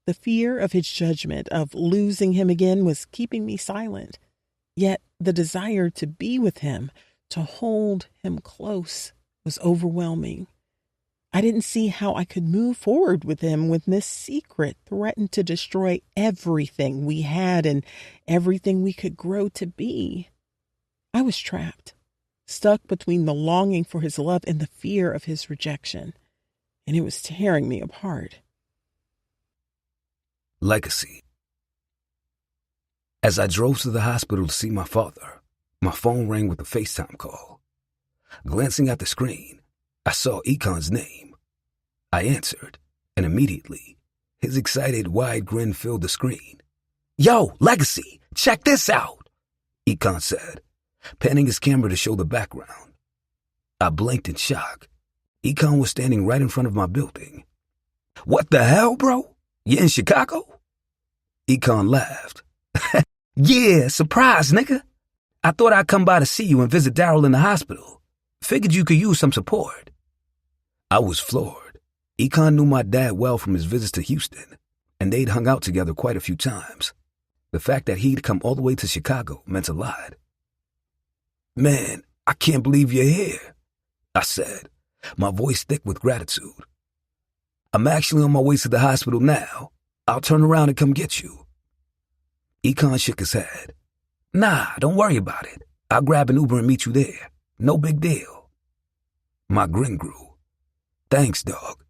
The fear of his judgment, of losing him again, was keeping me silent. Yet the desire to be with him, to hold him close, was overwhelming. I didn't see how I could move forward with him when this secret threatened to destroy everything we had and everything we could grow to be. I was trapped, stuck between the longing for his love and the fear of his rejection, and it was tearing me apart. Legacy. As I drove to the hospital to see my father, my phone rang with a FaceTime call. Glancing at the screen, I saw Econ's name. I answered, and immediately, his excited, wide grin filled the screen. "Yo, Legacy, check this out," Econ said, panning his camera to show the background. I blinked in shock. Econ was standing right in front of my building. "What the hell, bro? You in Chicago?" Econ laughed. "Yeah, surprise, nigga. I thought I'd come by to see you and visit Daryl in the hospital. Figured you could use some support." I was floored. Econ knew my dad well from his visits to Houston, and they'd hung out together quite a few times. The fact that he'd come all the way to Chicago meant a lot. "Man, I can't believe you're here," I said, my voice thick with gratitude. "I'm actually on my way to the hospital now. I'll turn around and come get you." Econ shook his head. "Nah, don't worry about it. I'll grab an Uber and meet you there. No big deal." My grin grew. "Thanks, dog.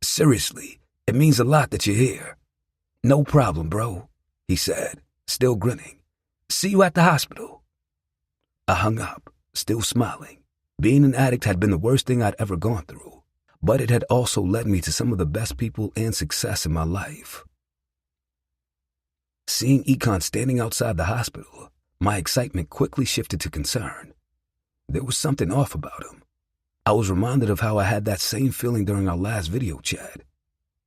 Seriously, it means a lot that you're here." "No problem, bro," he said, still grinning. "See you at the hospital." I hung up, still smiling. Being an addict had been the worst thing I'd ever gone through, but it had also led me to some of the best people and success in my life. Seeing Econ standing outside the hospital, my excitement quickly shifted to concern. There was something off about him. I was reminded of how I had that same feeling during our last video chat.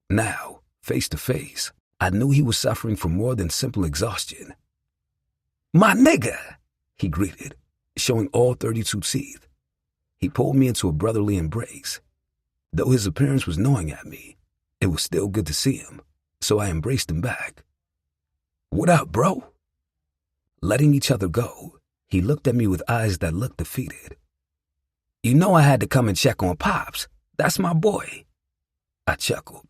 Now, face to face, I knew he was suffering from more than simple exhaustion. "My nigga," he greeted, showing all 32 teeth. He pulled me into a brotherly embrace. Though his appearance was gnawing at me, it was still good to see him, so I embraced him back. "What up, bro?" Letting each other go, he looked at me with eyes that looked defeated. "You know I had to come and check on Pops. That's my boy." I chuckled.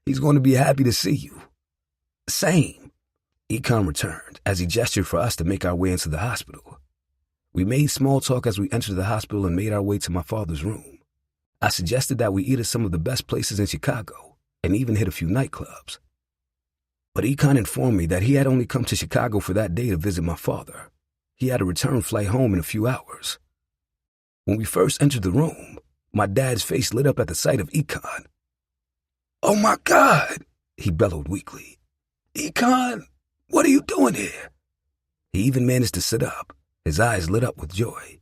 "He's going to be happy to see you." "Same." Econ returned as he gestured for us to make our way into the hospital. We made small talk as we entered the hospital and made our way to my father's room. I suggested that we eat at some of the best places in Chicago and even hit a few nightclubs. But Econ informed me that he had only come to Chicago for that day to visit my father. He had a return flight home in a few hours. When we first entered the room, my dad's face lit up at the sight of Econ. "Oh my God," he bellowed weakly. "Econ, what are you doing here?" He even managed to sit up, his eyes lit up with joy.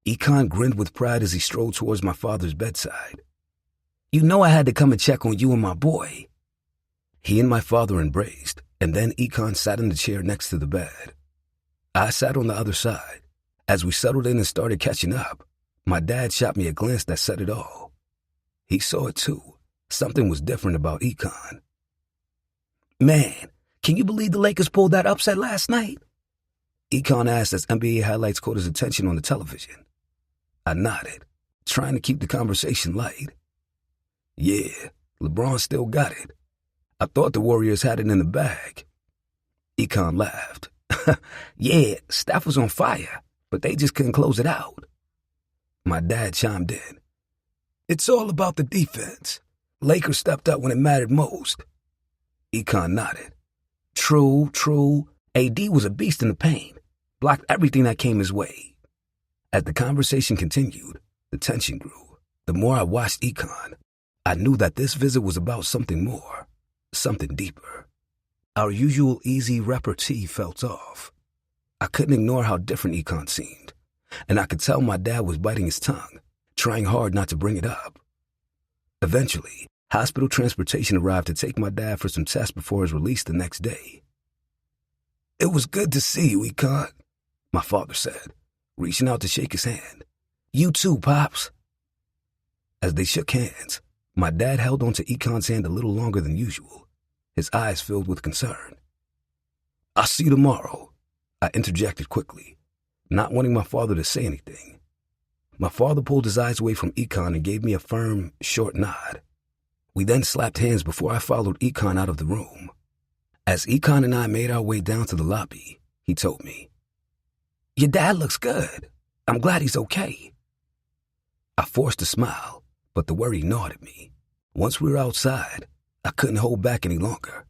Econ grinned with pride as he strode towards my father's bedside. "You know I had to come and check on you and my boy." He and my father embraced, and then Econ sat in the chair next to the bed. I sat on the other side. As we settled in and started catching up, my dad shot me a glance that said it all. He saw it too. Something was different about Econ. "Man, can you believe the Lakers pulled that upset last night?" Econ asked as NBA highlights caught his attention on the television. I nodded, trying to keep the conversation light. "Yeah, LeBron still got it. I thought the Warriors had it in the bag." Econ laughed. "Yeah, Steph was on fire, but they just couldn't close it out." My dad chimed in. "It's all about the defense. Lakers stepped up when it mattered most." Econ nodded. True. AD was a beast in the paint, blocked everything that came his way." As the conversation continued, the tension grew. The more I watched Econ, I knew that this visit was about something more, something deeper. Our usual easy repartee felt off. I couldn't ignore how different Econ seemed, and I could tell my dad was biting his tongue, trying hard not to bring it up. Eventually, hospital transportation arrived to take my dad for some tests before his release the next day. "It was good to see you, Econ," my father said, reaching out to shake his hand. "You too, Pops." As they shook hands, my dad held onto Econ's hand a little longer than usual, his eyes filled with concern. "I'll see you tomorrow," I interjected quickly, not wanting my father to say anything. My father pulled his eyes away from Econ and gave me a firm, short nod. We then slapped hands before I followed Econ out of the room. As Econ and I made our way down to the lobby, he told me, "Your dad looks good. I'm glad he's okay." I forced a smile, but the worry gnawed at me. Once we were outside, I couldn't hold back any longer.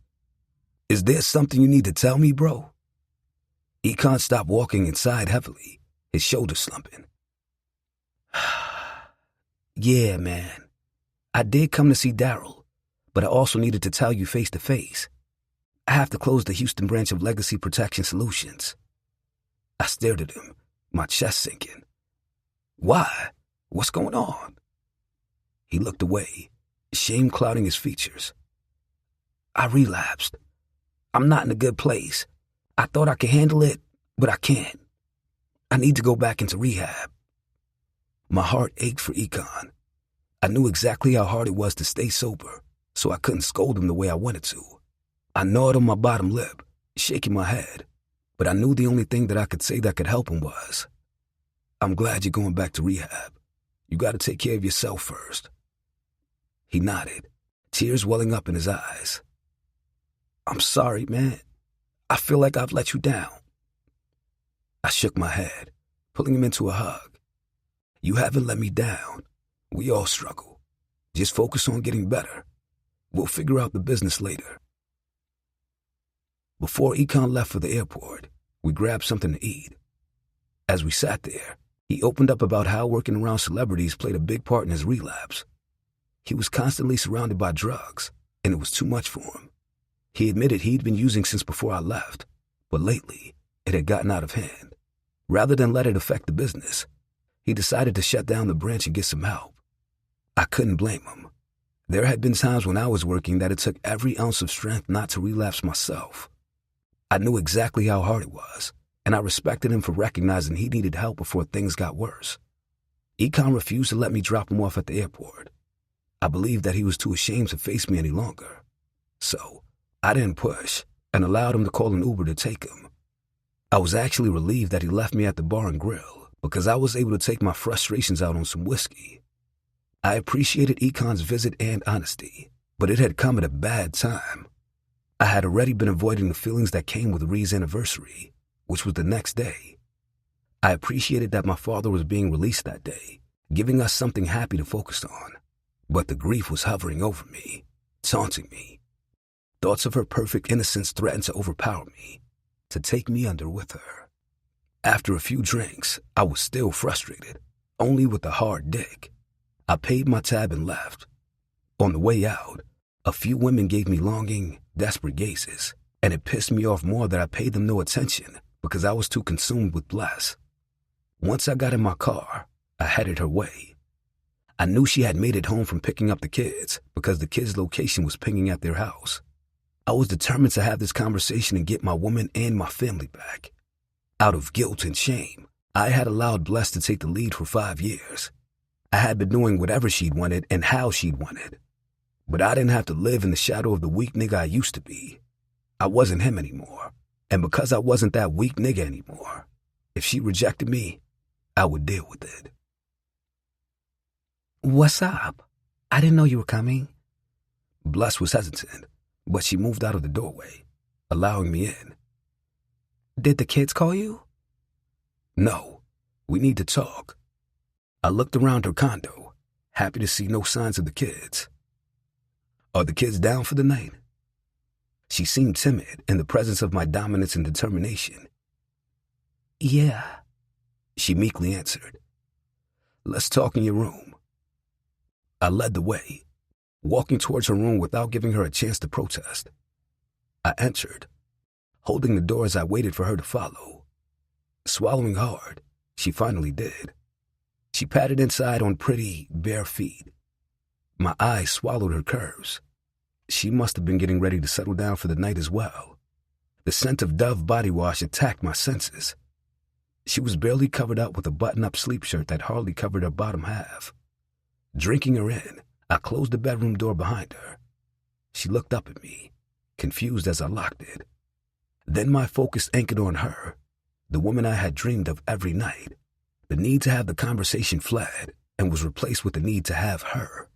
"Is there something you need to tell me, bro?" Econ stopped walking and sighed heavily, his shoulders slumping. "Yeah, man. I did come to see Daryl, but I also needed to tell you face to face. I have to close the Houston branch of Legacy Protection Solutions." I stared at him, my chest sinking. "Why? What's going on?" He looked away, shame clouding his features. "I relapsed. I'm not in a good place. I thought I could handle it, but I can't. I need to go back into rehab." My heart ached for Econ. I knew exactly how hard it was to stay sober, so I couldn't scold him the way I wanted to. I gnawed on my bottom lip, shaking my head, but I knew the only thing that I could say that could help him was, "I'm glad you're going back to rehab. You got to take care of yourself first." He nodded, tears welling up in his eyes. "I'm sorry, man. I feel like I've let you down." I shook my head, pulling him into a hug. "You haven't let me down. We all struggle. Just focus on getting better. We'll figure out the business later." Before Econ left for the airport, we grabbed something to eat. As we sat there, he opened up about how working around celebrities played a big part in his relapse. He was constantly surrounded by drugs, and it was too much for him. He admitted he'd been using since before I left, but lately, it had gotten out of hand. Rather than let it affect the business, he decided to shut down the branch and get some help. I couldn't blame him. There had been times when I was working that it took every ounce of strength not to relapse myself. I knew exactly how hard it was, and I respected him for recognizing he needed help before things got worse. Econ refused to let me drop him off at the airport. I believed that he was too ashamed to face me any longer. So, I didn't push, and allowed him to call an Uber to take him. I was actually relieved that he left me at the bar and grill because I was able to take my frustrations out on some whiskey. I appreciated Econ's visit and honesty, but it had come at a bad time. I had already been avoiding the feelings that came with Ree's anniversary, which was the next day. I appreciated that my father was being released that day, giving us something happy to focus on. But the grief was hovering over me, taunting me. Thoughts of her perfect innocence threatened to overpower me, to take me under with her. After a few drinks, I was still frustrated, only with a hard dick. I paid my tab and left. On the way out, a few women gave me longing, desperate gazes, and it pissed me off more that I paid them no attention because I was too consumed with Bless. Once I got in my car, I headed her way. I knew she had made it home from picking up the kids because the kids' location was pinging at their house. I was determined to have this conversation and get my woman and my family back. Out of guilt and shame, I had allowed Bless to take the lead for 5 years. I had been doing whatever she'd wanted and how she'd wanted. But I didn't have to live in the shadow of the weak nigga I used to be. I wasn't him anymore. And because I wasn't that weak nigga anymore, if she rejected me, I would deal with it. What's up? I didn't know you were coming. Bless was hesitant, but she moved out of the doorway, allowing me in. Did the kids call you? No, we need to talk. I looked around her condo, happy to see no signs of the kids. Are the kids down for the night? She seemed timid in the presence of my dominance and determination. Yeah, she meekly answered. Let's talk in your room. I led the way, walking towards her room without giving her a chance to protest. I entered, holding the door as I waited for her to follow. Swallowing hard, she finally did. She patted inside on pretty, bare feet. My eyes swallowed her curves. She must have been getting ready to settle down for the night as well. The scent of Dove body wash attacked my senses. She was barely covered up with a button-up sleep shirt that hardly covered her bottom half. Drinking her in, I closed the bedroom door behind her. She looked up at me, confused as I locked it. Then my focus anchored on her, the woman I had dreamed of every night. The need to have the conversation fled and was replaced with the need to have her.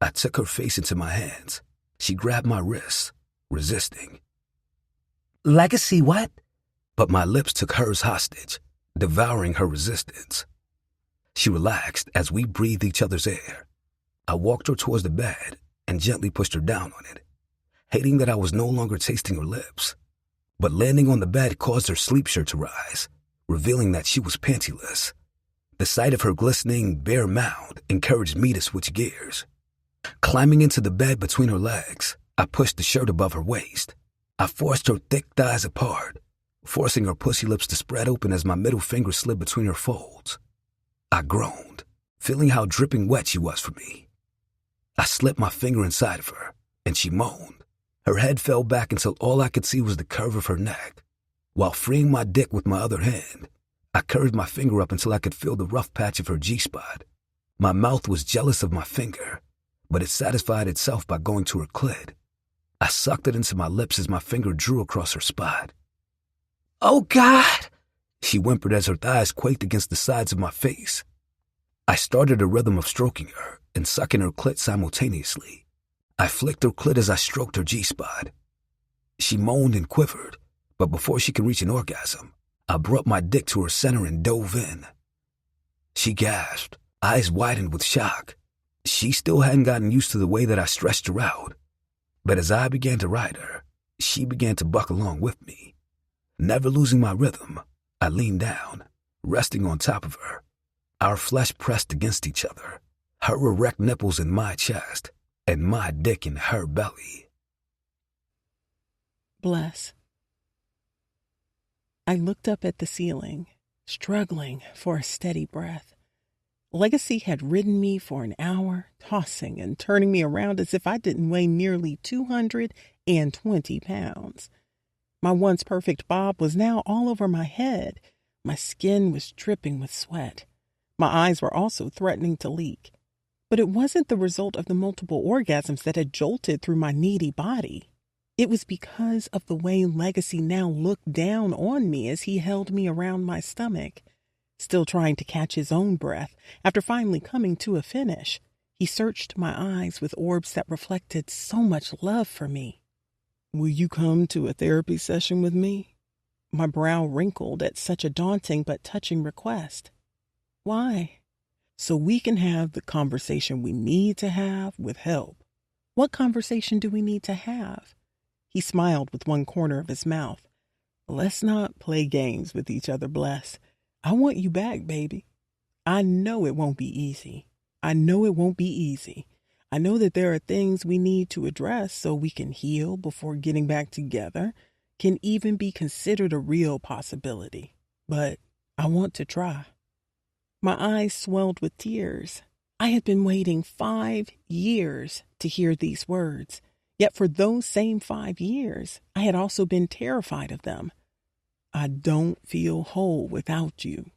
I took her face into my hands. She grabbed my wrists, resisting. Legacy what? But my lips took hers hostage, devouring her resistance. She relaxed as we breathed each other's air. I walked her towards the bed and gently pushed her down on it, hating that I was no longer tasting her lips. But landing on the bed caused her sleep shirt to rise, revealing that she was pantyless. The sight of her glistening, bare mound encouraged me to switch gears. Climbing into the bed between her legs, I pushed the shirt above her waist. I forced her thick thighs apart, forcing her pussy lips to spread open as my middle finger slid between her folds. I groaned, feeling how dripping wet she was for me. I slipped my finger inside of her, and she moaned. Her head fell back until all I could see was the curve of her neck. While freeing my dick with my other hand, I curved my finger up until I could feel the rough patch of her G-spot. My mouth was jealous of my finger, but it satisfied itself by going to her clit. I sucked it into my lips as my finger drew across her spot. Oh, God! She whimpered as her thighs quaked against the sides of my face. I started a rhythm of stroking her and sucking her clit simultaneously. I flicked her clit as I stroked her G-spot. She moaned and quivered, but before she could reach an orgasm, I brought my dick to her center and dove in. She gasped, eyes widened with shock. She still hadn't gotten used to the way that I stretched her out. But as I began to ride her, she began to buck along with me. Never losing my rhythm, I leaned down, resting on top of her. Our flesh pressed against each other, her erect nipples in my chest, and my dick in her belly. Bless. I looked up at the ceiling, struggling for a steady breath. Legacy had ridden me for an hour, tossing and turning me around as if I didn't weigh nearly 220 pounds. My once perfect bob was now all over my head. My skin was dripping with sweat. My eyes were also threatening to leak. But it wasn't the result of the multiple orgasms that had jolted through my needy body. It was because of the way Legacy now looked down on me as he held me around my stomach. Still trying to catch his own breath, after finally coming to a finish, he searched my eyes with orbs that reflected so much love for me. "Will you come to a therapy session with me?" My brow wrinkled at such a daunting but touching request. "Why?" "So we can have the conversation we need to have with help." "What conversation do we need to have?" He smiled with one corner of his mouth. "Let's not play games with each other, Bless. I want you back, baby. I know it won't be easy. I know that there are things we need to address so we can heal before getting back together can even be considered a real possibility. But I want to try." My eyes swelled with tears. I had been waiting 5 years to hear these words. Yet for those same 5 years, I had also been terrified of them. "I don't feel whole without you."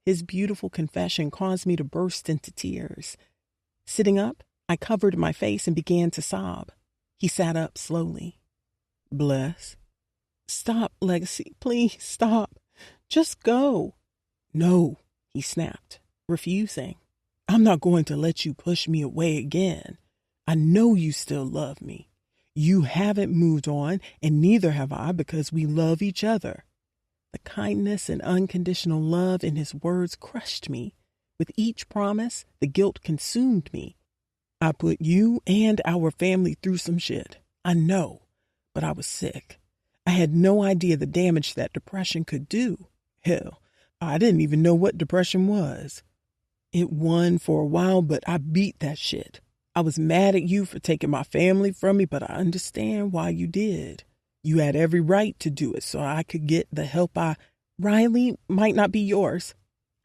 His beautiful confession caused me to burst into tears. Sitting up, I covered my face and began to sob. He sat up slowly. "Bless." "Stop, Legacy. Please stop. Just go." "No," he snapped, refusing. "I'm not going to let you push me away again. I know you still love me. You haven't moved on, and neither have I, because we love each other." The kindness and unconditional love in his words crushed me. With each promise, the guilt consumed me. "I put you and our family through some shit. I know, but I was sick. I had no idea the damage that depression could do. Hell, I didn't even know what depression was. It won for a while, but I beat that shit. I was mad at you for taking my family from me, but I understand why you did. You had every right to do it so I could get the help Riley might not be yours."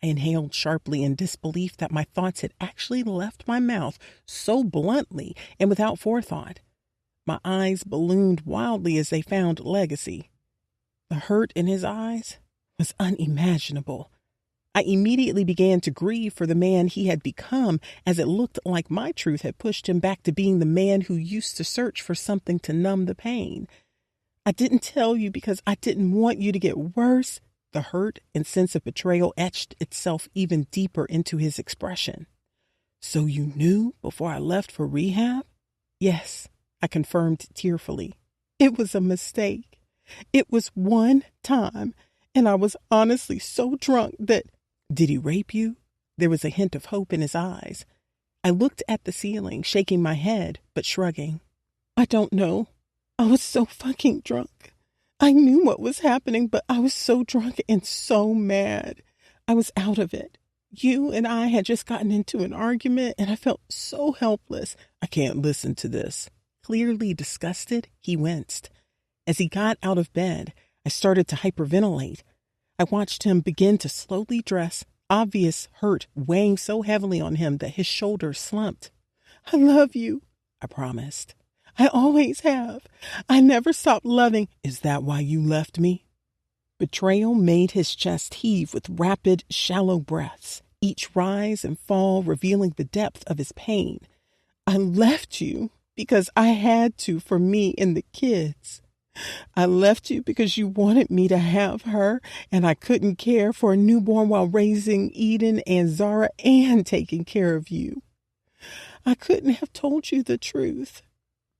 I inhaled sharply in disbelief that my thoughts had actually left my mouth so bluntly and without forethought. My eyes ballooned wildly as they found Legacy. The hurt in his eyes was unimaginable. I immediately began to grieve for the man he had become, as it looked like my truth had pushed him back to being the man who used to search for something to numb the pain. "I didn't tell you because I didn't want you to get worse." The hurt and sense of betrayal etched itself even deeper into his expression. "So you knew before I left for rehab?" "Yes," I confirmed tearfully. "It was a mistake. It was one time, and I was honestly so drunk that—" "Did he rape you?" There was a hint of hope in his eyes. I looked at the ceiling, shaking my head, but shrugging. "I don't know. I was so fucking drunk. I knew what was happening, but I was so drunk and so mad. I was out of it. You and I had just gotten into an argument, and I felt so helpless. I can't listen to this." Clearly disgusted, he winced. As he got out of bed, I started to hyperventilate. I watched him begin to slowly dress, obvious hurt weighing so heavily on him that his shoulders slumped. "I love you," I promised. "I always have. I never stopped loving." "Is that why you left me?" Betrayal made his chest heave with rapid, shallow breaths, each rise and fall revealing the depth of his pain. "I left you because I had to for me and the kids. I left you because you wanted me to have her, and I couldn't care for a newborn while raising Eden and Zara and taking care of you. I couldn't have told you the truth.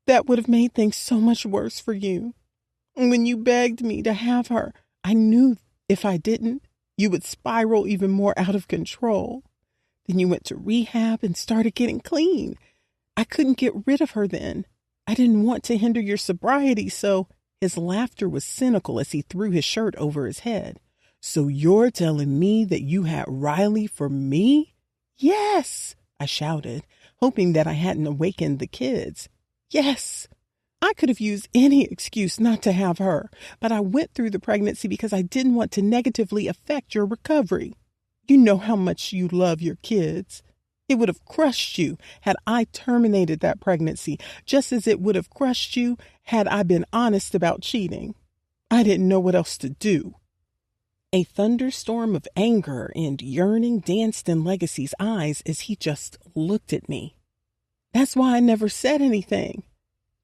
That would have made things so much worse for you. And when you begged me to have her, I knew if I didn't, you would spiral even more out of control. Then you went to rehab and started getting clean. I couldn't get rid of her then. I didn't want to hinder your sobriety, so..." His laughter was cynical as he threw his shirt over his head. "So you're telling me that you had Riley for me?" "Yes," I shouted, hoping that I hadn't awakened the kids. "Yes. I could have used any excuse not to have her, but I went through the pregnancy because I didn't want to negatively affect your recovery. You know how much you love your kids. It would have crushed you had I terminated that pregnancy, just as it would have crushed you had I been honest about cheating. I didn't know what else to do." A thunderstorm of anger and yearning danced in Legacy's eyes as he just looked at me. "That's why I never said anything."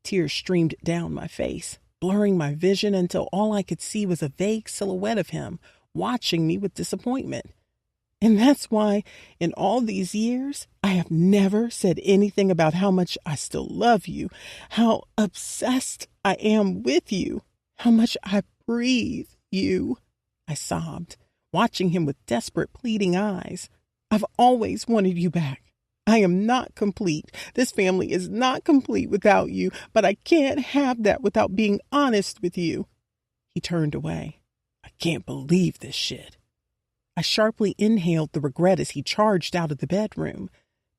Tears streamed down my face, blurring my vision until all I could see was a vague silhouette of him watching me with disappointment. And that's why, in all these years, I have never said anything about how much I still love you, how obsessed I am with you, how much I breathe you, I sobbed, watching him with desperate, pleading eyes. I've always wanted you back. I am not complete. This family is not complete without you, but I can't have that without being honest with you. He turned away. I can't believe this shit. I sharply inhaled the regret as he charged out of the bedroom.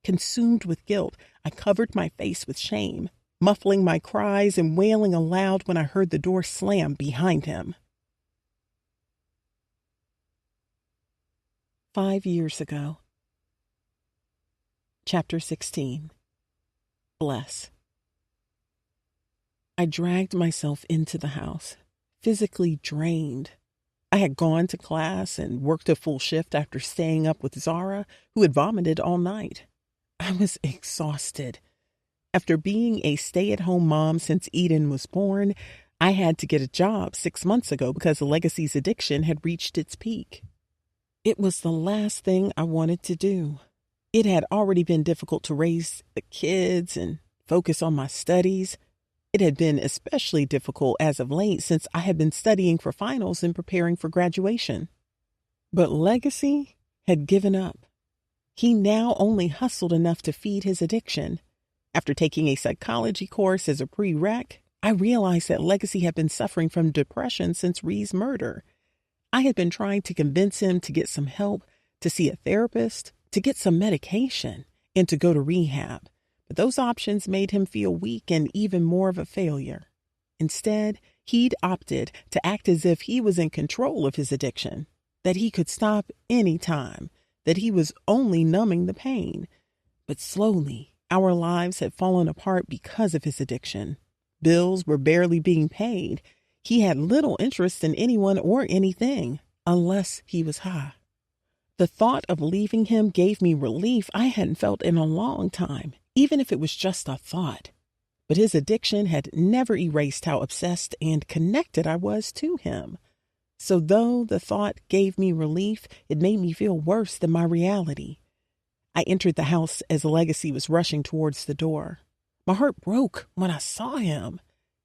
Consumed with guilt, I covered my face with shame, muffling my cries and wailing aloud when I heard the door slam behind him. 5 years ago. Chapter 16. Bless. I dragged myself into the house, physically drained. I had gone to class and worked a full shift after staying up with Zara, who had vomited all night. I was exhausted. After being a stay-at-home mom since Eden was born, I had to get a job 6 months ago because Legacy's addiction had reached its peak. It was the last thing I wanted to do. It had already been difficult to raise the kids and focus on my studies. It had been especially difficult as of late since I had been studying for finals and preparing for graduation. But Legacy had given up. He now only hustled enough to feed his addiction. After taking a psychology course as a prereq, I realized that Legacy had been suffering from depression since Ree's murder. I had been trying to convince him to get some help, to see a therapist, to get some medication, and to go to rehab. But those options made him feel weak and even more of a failure. Instead, he'd opted to act as if he was in control of his addiction, that he could stop any time, that he was only numbing the pain. But slowly, our lives had fallen apart because of his addiction. Bills were barely being paid. He had little interest in anyone or anything, unless he was high. The thought of leaving him gave me relief I hadn't felt in a long time, even if it was just a thought. But his addiction had never erased how obsessed and connected I was to him. So though the thought gave me relief, it made me feel worse than my reality. I entered the house as Legacy was rushing towards the door. My heart broke when I saw him.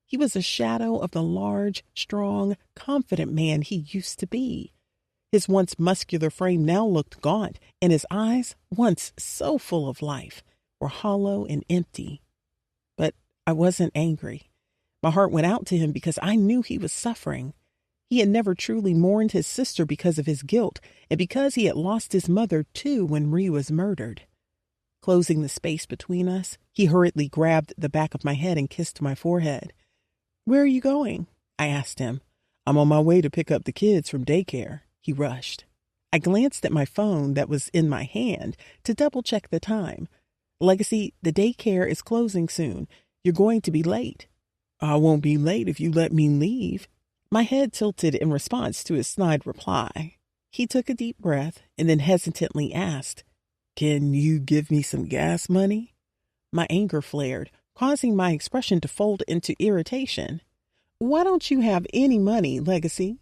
He was a shadow of the large, strong, confident man he used to be. His once muscular frame now looked gaunt, and his eyes, once so full of life, were hollow and empty. But I wasn't angry. My heart went out to him because I knew he was suffering. He had never truly mourned his sister because of his guilt, and because he had lost his mother too when Ree was murdered. Closing the space between us, he hurriedly grabbed the back of my head and kissed my forehead. "Where are you going?" I asked him. "I'm on my way to pick up the kids from daycare," he rushed. I glanced at my phone that was in my hand to double-check the time. "Legacy, the daycare is closing soon. You're going to be late." "I won't be late if you let me leave." My head tilted in response to his snide reply. He took a deep breath and then hesitantly asked, "Can you give me some gas money?" My anger flared, causing my expression to fold into irritation. "Why don't you have any money, Legacy?"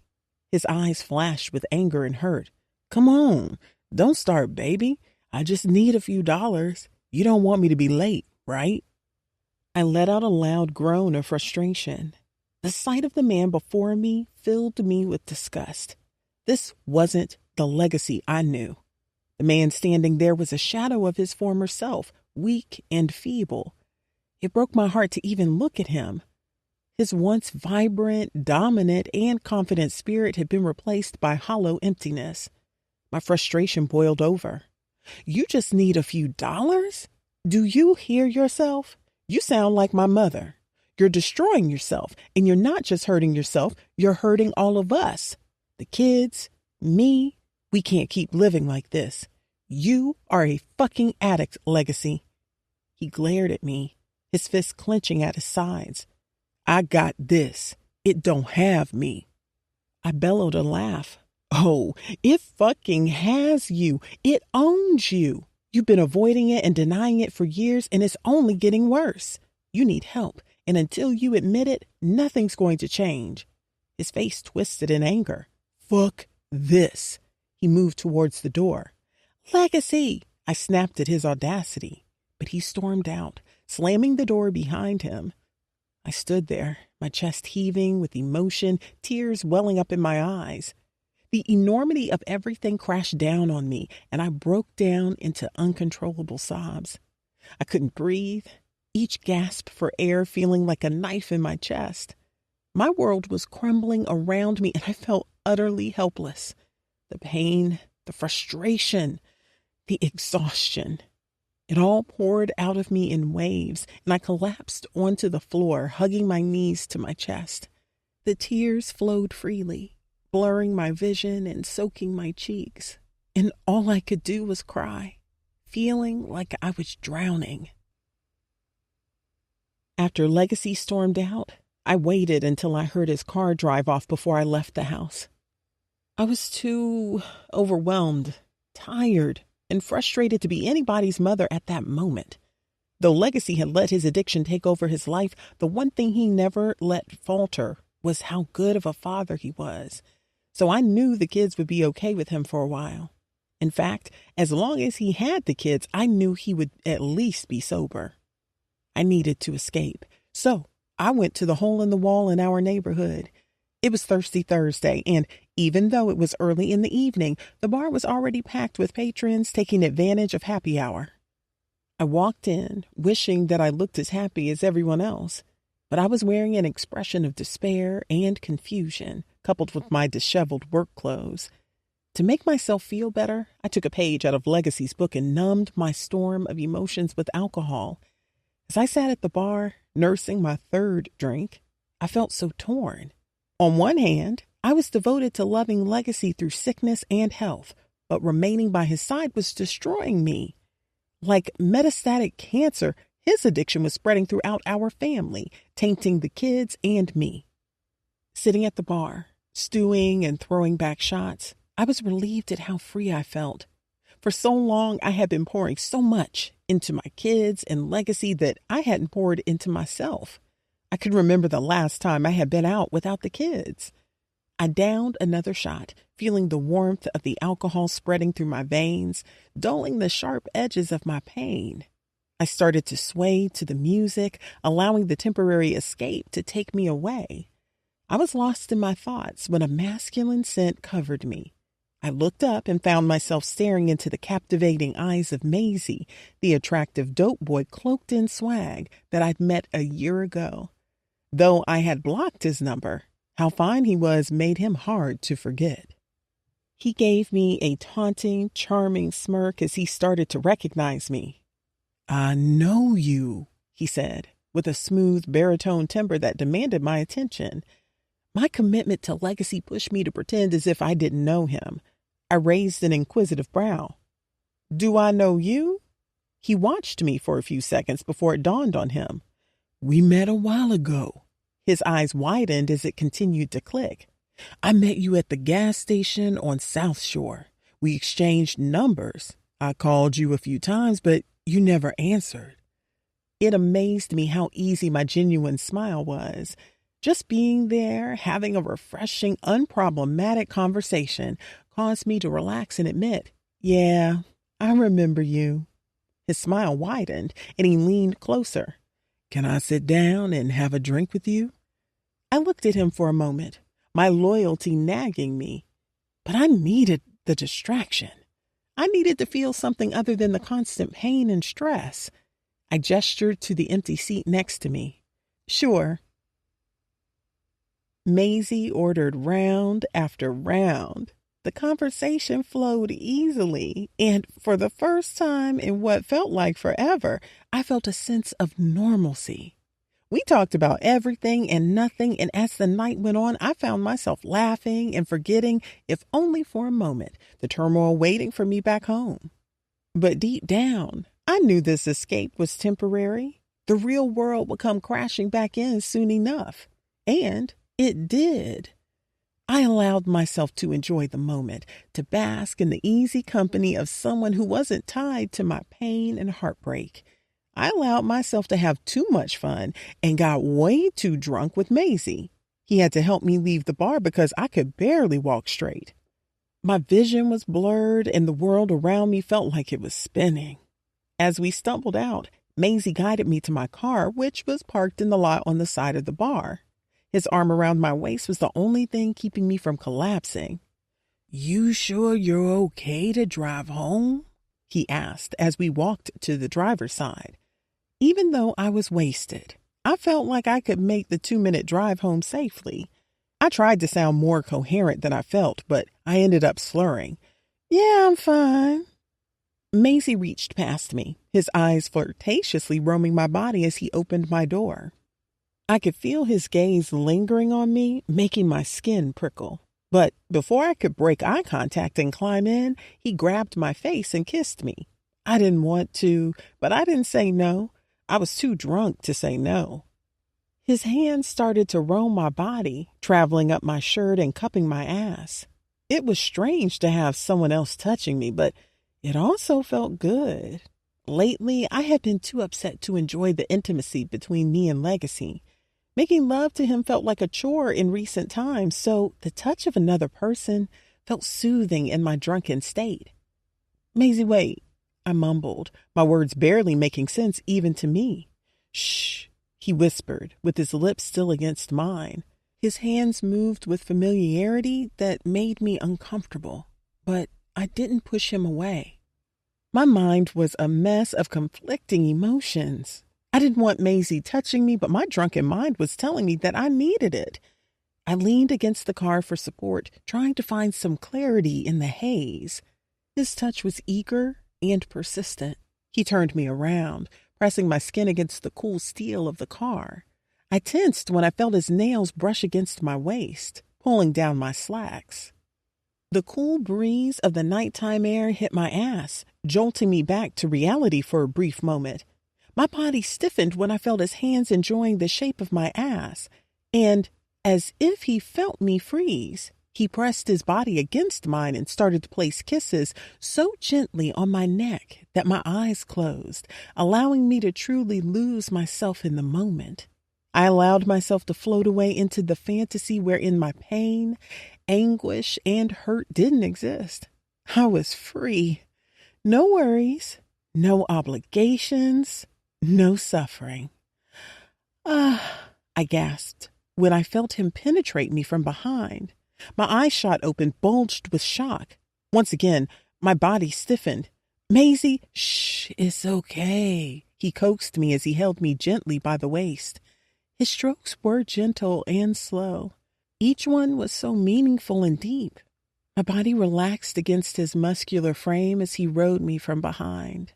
His eyes flashed with anger and hurt. "Come on, don't start, baby. I just need a few dollars. You don't want me to be late, right?" I let out a loud groan of frustration. The sight of the man before me filled me with disgust. This wasn't the Legacy I knew. The man standing there was a shadow of his former self, weak and feeble. It broke my heart to even look at him. His once vibrant, dominant, and confident spirit had been replaced by hollow emptiness. My frustration boiled over. "You just need a few dollars? Do you hear yourself? You sound like my mother. You're destroying yourself, and you're not just hurting yourself, you're hurting all of us. The kids, me, we can't keep living like this. You are a fucking addict, Legacy." He glared at me, his fists clenching at his sides. "I got this. It don't have me." I bellowed a laugh. "Oh, it fucking has you. It owns you. You've been avoiding it and denying it for years, and it's only getting worse. You need help, And until you admit it, nothing's going to change. His face twisted in anger. Fuck this. He moved towards the door. Legacy! I snapped at his audacity, but he stormed out, slamming the door behind him. I stood there, my chest heaving with emotion, tears welling up in my eyes. The enormity of everything crashed down on me, and I broke down into uncontrollable sobs. I couldn't breathe, each gasp for air feeling like a knife in my chest. My world was crumbling around me, and I felt utterly helpless. The pain, the frustration, the exhaustion. It all poured out of me in waves, and I collapsed onto the floor, hugging my knees to my chest. The tears flowed freely, blurring my vision and soaking my cheeks. And all I could do was cry, feeling like I was drowning. After Legacy stormed out, I waited until I heard his car drive off before I left the house. I was too overwhelmed, tired, and frustrated to be anybody's mother at that moment. Though Legacy had let his addiction take over his life, the one thing he never let falter was how good of a father he was. So I knew the kids would be okay with him for a while. In fact, as long as he had the kids, I knew he would at least be sober. I needed to escape. So I went to the hole in the wall in our neighborhood. It was Thirsty Thursday, and even though it was early in the evening, the bar was already packed with patrons taking advantage of happy hour. I walked in, wishing that I looked as happy as everyone else, but I was wearing an expression of despair and confusion, coupled with my disheveled work clothes. To make myself feel better, I took a page out of Legacy's book and numbed my storm of emotions with alcohol. As I sat at the bar, nursing my third drink, I felt so torn. On one hand, I was devoted to loving Legacy through sickness and health, but remaining by his side was destroying me. Like metastatic cancer, his addiction was spreading throughout our family, tainting the kids and me. Sitting at the bar, stewing and throwing back shots, I was relieved at how free I felt. For so long, I had been pouring so much into my kids and Legacy that I hadn't poured into myself. I could remember the last time I had been out without the kids. I downed another shot, feeling the warmth of the alcohol spreading through my veins, dulling the sharp edges of my pain. I started to sway to the music, allowing the temporary escape to take me away. I was lost in my thoughts when a masculine scent covered me. I looked up and found myself staring into the captivating eyes of Maisie, the attractive dope boy cloaked in swag that I'd met a year ago. Though I had blocked his number, how fine he was made him hard to forget. He gave me a taunting, charming smirk as he started to recognize me. I know you, he said, with a smooth baritone timbre that demanded my attention. My commitment to Legacy pushed me to pretend as if I didn't know him. I raised an inquisitive brow. Do I know you? He watched me for a few seconds before it dawned on him. We met a while ago. His eyes widened as it continued to click. I met you at the gas station on South Shore. We exchanged numbers. I called you a few times, but you never answered. It amazed me how easy my genuine smile was. Just being there, having a refreshing, unproblematic conversation caused me to relax and admit, yeah, I remember you. His smile widened and he leaned closer. Can I sit down and have a drink with you? I looked at him for a moment, my loyalty nagging me. But I needed the distraction. I needed to feel something other than the constant pain and stress. I gestured to the empty seat next to me. Sure. Maisie ordered round after round. The conversation flowed easily, and for the first time in what felt like forever, I felt a sense of normalcy. We talked about everything and nothing, and as the night went on, I found myself laughing and forgetting, if only for a moment, the turmoil waiting for me back home. But deep down, I knew this escape was temporary. The real world would come crashing back in soon enough. And it did. I allowed myself to enjoy the moment, to bask in the easy company of someone who wasn't tied to my pain and heartbreak. I allowed myself to have too much fun and got way too drunk with Maisie. He had to help me leave the bar because I could barely walk straight. My vision was blurred and the world around me felt like it was spinning. As we stumbled out, Maisie guided me to my car, which was parked in the lot on the side of the bar. His arm around my waist was the only thing keeping me from collapsing. "You sure you're okay to drive home?" he asked as we walked to the driver's side. Even though I was wasted, I felt like I could make the 2-minute drive home safely. I tried to sound more coherent than I felt, but I ended up slurring. "Yeah, I'm fine." Maisie reached past me, his eyes flirtatiously roaming my body as he opened my door. I could feel his gaze lingering on me, making my skin prickle. But before I could break eye contact and climb in, he grabbed my face and kissed me. I didn't want to, but I didn't say no. I was too drunk to say no. His hands started to roam my body, traveling up my shirt and cupping my ass. It was strange to have someone else touching me, but it also felt good. Lately, I had been too upset to enjoy the intimacy between me and Legacy. Making love to him felt like a chore in recent times, so the touch of another person felt soothing in my drunken state. "Maisie, wait," I mumbled, my words barely making sense even to me. "Shh," he whispered, with his lips still against mine. His hands moved with familiarity that made me uncomfortable, but I didn't push him away. My mind was a mess of conflicting emotions. I didn't want Maisie touching me, but my drunken mind was telling me that I needed it. I leaned against the car for support, trying to find some clarity in the haze. His touch was eager and persistent. He turned me around, pressing my skin against the cool steel of the car. I tensed when I felt his nails brush against my waist, pulling down my slacks. The cool breeze of the nighttime air hit my ass, jolting me back to reality for a brief moment. My body stiffened when I felt his hands enjoying the shape of my ass, and as if he felt me freeze, he pressed his body against mine and started to place kisses so gently on my neck that my eyes closed, allowing me to truly lose myself in the moment. I allowed myself to float away into the fantasy wherein my pain, anguish, and hurt didn't exist. I was free. No worries, no obligations, no suffering. I gasped when I felt him penetrate me from behind. My eyes shot open, bulged with shock. Once again, my body stiffened. "Maisie, shh, it's okay," he coaxed me as he held me gently by the waist. His strokes were gentle and slow. Each one was so meaningful and deep. My body relaxed against his muscular frame as he rode me from behind.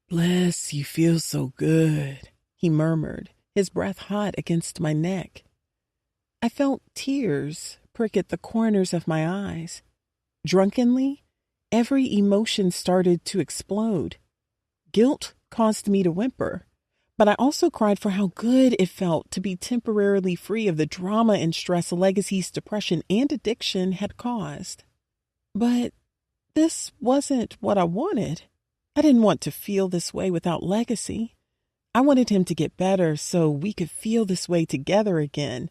"Bless, you feel so good," he murmured, his breath hot against my neck. I felt tears prick at the corners of my eyes. Drunkenly, every emotion started to explode. Guilt caused me to whimper, but I also cried for how good it felt to be temporarily free of the drama and stress Legacy's depression and addiction had caused. But this wasn't what I wanted. I didn't want to feel this way without Legacy. I wanted him to get better so we could feel this way together again,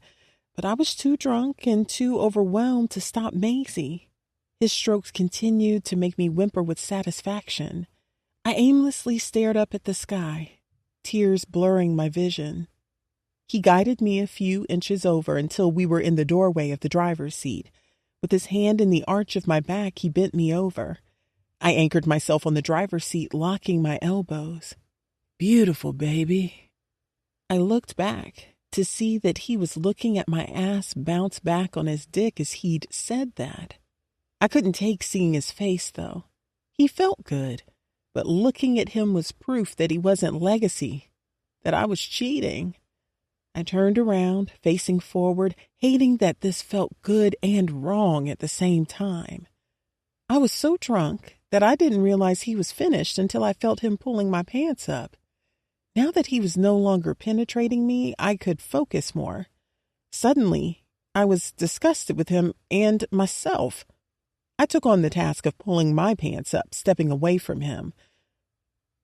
but I was too drunk and too overwhelmed to stop Maisie. His strokes continued to make me whimper with satisfaction. I aimlessly stared up at the sky, tears blurring my vision. He guided me a few inches over until we were in the doorway of the driver's seat. With his hand in the arch of my back, he bent me over. I anchored myself on the driver's seat, locking my elbows. "Beautiful, baby." I looked back to see that he was looking at my ass bounce back on his dick as he'd said that. I couldn't take seeing his face, though. He felt good, but looking at him was proof that he wasn't Legacy, that I was cheating. I turned around, facing forward, hating that this felt good and wrong at the same time. I was so drunk that I didn't realize he was finished until I felt him pulling my pants up. Now that he was no longer penetrating me, I could focus more. Suddenly, I was disgusted with him and myself. I took on the task of pulling my pants up, stepping away from him.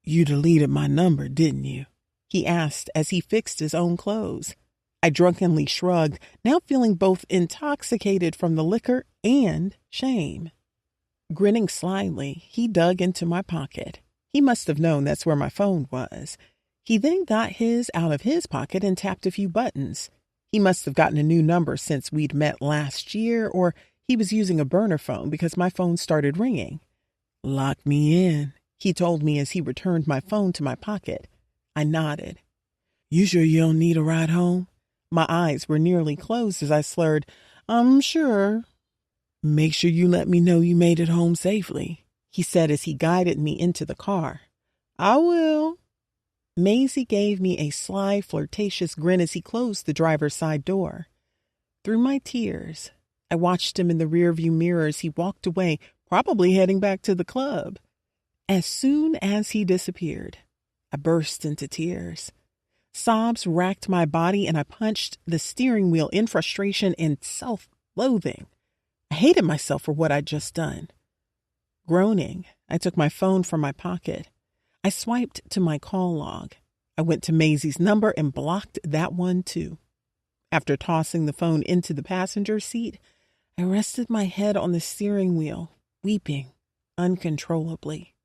You deleted my number, didn't you? He asked as he fixed his own clothes. I drunkenly shrugged, now feeling both intoxicated from the liquor and shame. Grinning slyly, he dug into my pocket. He must have known that's where my phone was. He then got his out of his pocket and tapped a few buttons. He must have gotten a new number since we'd met last year, or he was using a burner phone because my phone started ringing. Lock me in, he told me as he returned my phone to my pocket. I nodded. You sure you don't need a ride home? My eyes were nearly closed as I slurred, I'm sure. Make sure you let me know you made it home safely, he said as he guided me into the car. I will. Maisie gave me a sly, flirtatious grin as he closed the driver's side door. Through my tears, I watched him in the rearview mirror as he walked away, probably heading back to the club. As soon as he disappeared, I burst into tears. Sobs racked my body and I punched the steering wheel in frustration and self-loathing. I hated myself for what I'd just done. Groaning, I took my phone from my pocket. I swiped to my call log. I went to Maisie's number and blocked that one too. After tossing the phone into the passenger seat, I rested my head on the steering wheel, weeping uncontrollably.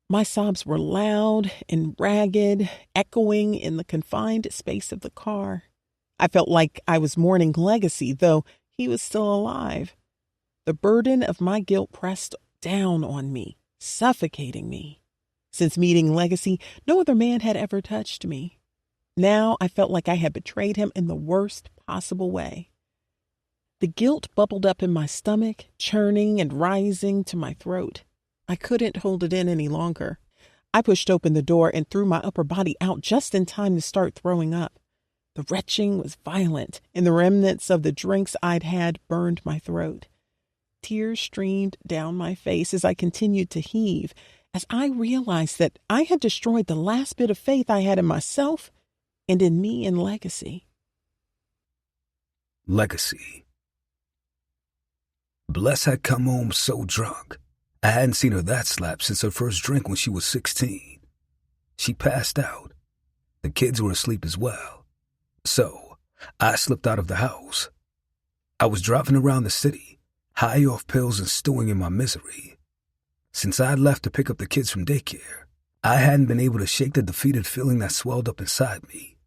My sobs were loud and ragged, echoing in the confined space of the car. I felt like I was mourning Legacy, though he was still alive. The burden of my guilt pressed down on me, suffocating me. Since meeting Legacy, no other man had ever touched me. Now I felt like I had betrayed him in the worst possible way. The guilt bubbled up in my stomach, churning and rising to my throat. I couldn't hold it in any longer. I pushed open the door and threw my upper body out just in time to start throwing up. The retching was violent, and the remnants of the drinks I'd had burned my throat. Tears streamed down my face as I continued to heave, as I realized that I had destroyed the last bit of faith I had in myself and in me and Legacy. Legacy. Bless had come home so drunk. I hadn't seen her that slapped since her first drink when she was 16. She passed out. The kids were asleep as well. So, I slipped out of the house. I was driving around the city, high off pills and stewing in my misery. Since I'd left to pick up the kids from daycare, I hadn't been able to shake the defeated feeling that swelled up inside me.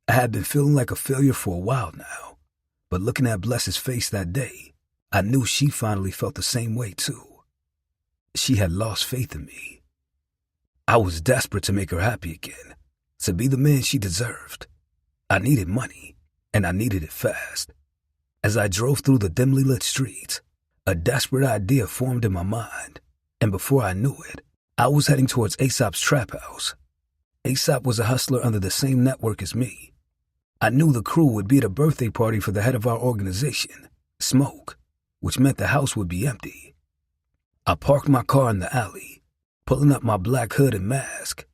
I had been feeling like a failure for a while now, but looking at Bless's face that day, I knew she finally felt the same way too. She had lost faith in me. I was desperate to make her happy again, to be the man she deserved. I needed money, and I needed it fast. As I drove through the dimly lit streets, a desperate idea formed in my mind, and before I knew it, I was heading towards Aesop's trap house. Aesop was a hustler under the same network as me. I knew the crew would be at a birthday party for the head of our organization, Smoke, which meant the house would be empty. I parked my car in the alley, pulling up my black hood and mask.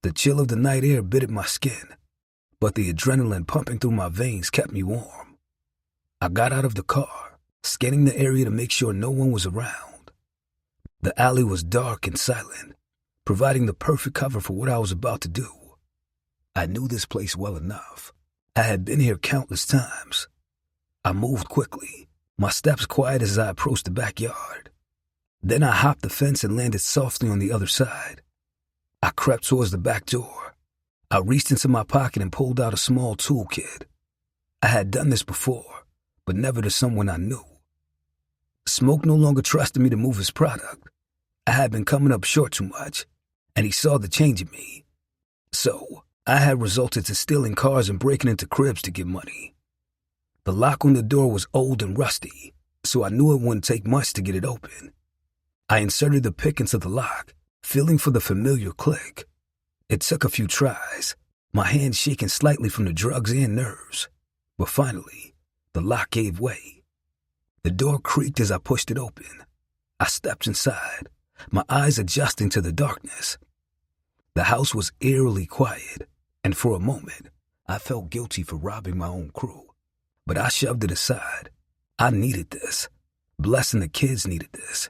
The chill of the night air bit at my skin, but the adrenaline pumping through my veins kept me warm. I got out of the car, scanning the area to make sure no one was around. The alley was dark and silent, providing the perfect cover for what I was about to do. I knew this place well enough. I had been here countless times. I moved quickly, my steps quiet as I approached the backyard. Then I hopped the fence and landed softly on the other side. I crept towards the back door. I reached into my pocket and pulled out a small toolkit. I had done this before, but never to someone I knew. Smoke no longer trusted me to move his product. I had been coming up short too much, and he saw the change in me. So, I had resorted to stealing cars and breaking into cribs to get money. The lock on the door was old and rusty, so I knew it wouldn't take much to get it open. I inserted the pick into the lock, feeling for the familiar click. It took a few tries, my hands shaking slightly from the drugs and nerves. But finally, the lock gave way. The door creaked as I pushed it open. I stepped inside, my eyes adjusting to the darkness. The house was eerily quiet, and for a moment, I felt guilty for robbing my own crew. But I shoved it aside. I needed this. Bless and the kids needed this.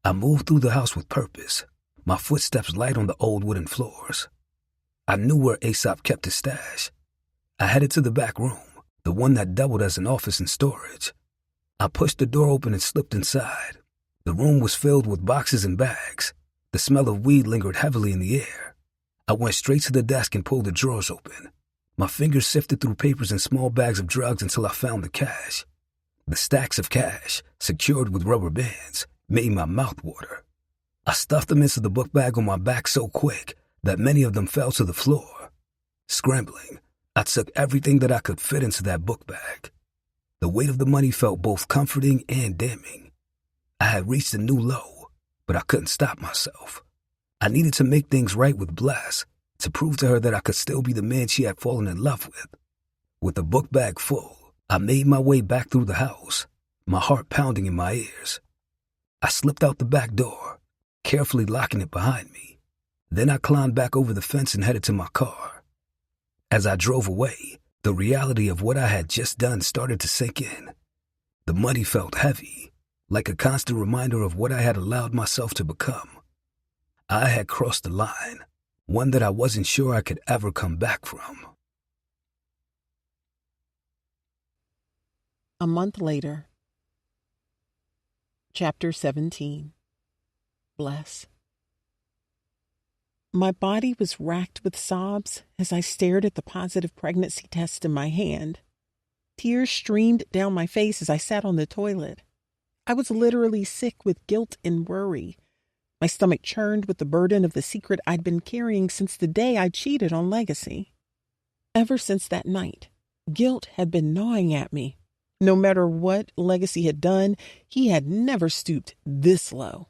I moved through the house with purpose, my footsteps light on the old wooden floors. I knew where Aesop kept his stash. I headed to the back room, the one that doubled as an office and storage. I pushed the door open and slipped inside. The room was filled with boxes and bags. The smell of weed lingered heavily in the air. I went straight to the desk and pulled the drawers open. My fingers sifted through papers and small bags of drugs until I found the cash. The stacks of cash, secured with rubber bands, made my mouth water. I stuffed them into the book bag on my back so quick that many of them fell to the floor. Scrambling, I took everything that I could fit into that book bag. The weight of the money felt both comforting and damning. I had reached a new low, but I couldn't stop myself. I needed to make things right with Bless, to prove to her that I could still be the man she had fallen in love with. With the book bag full, I made my way back through the house, my heart pounding in my ears. I slipped out the back door, carefully locking it behind me. Then I climbed back over the fence and headed to my car. As I drove away, the reality of what I had just done started to sink in. The money felt heavy, like a constant reminder of what I had allowed myself to become. I had crossed the line, one that I wasn't sure I could ever come back from. A month later. Chapter 17. Bless. My body was racked with sobs as I stared at the positive pregnancy test in my hand. Tears streamed down my face as I sat on the toilet. I was literally sick with guilt and worry. My stomach churned with the burden of the secret I'd been carrying since the day I cheated on Legacy. Ever since that night, guilt had been gnawing at me. No matter what Legacy had done, he had never stooped this low.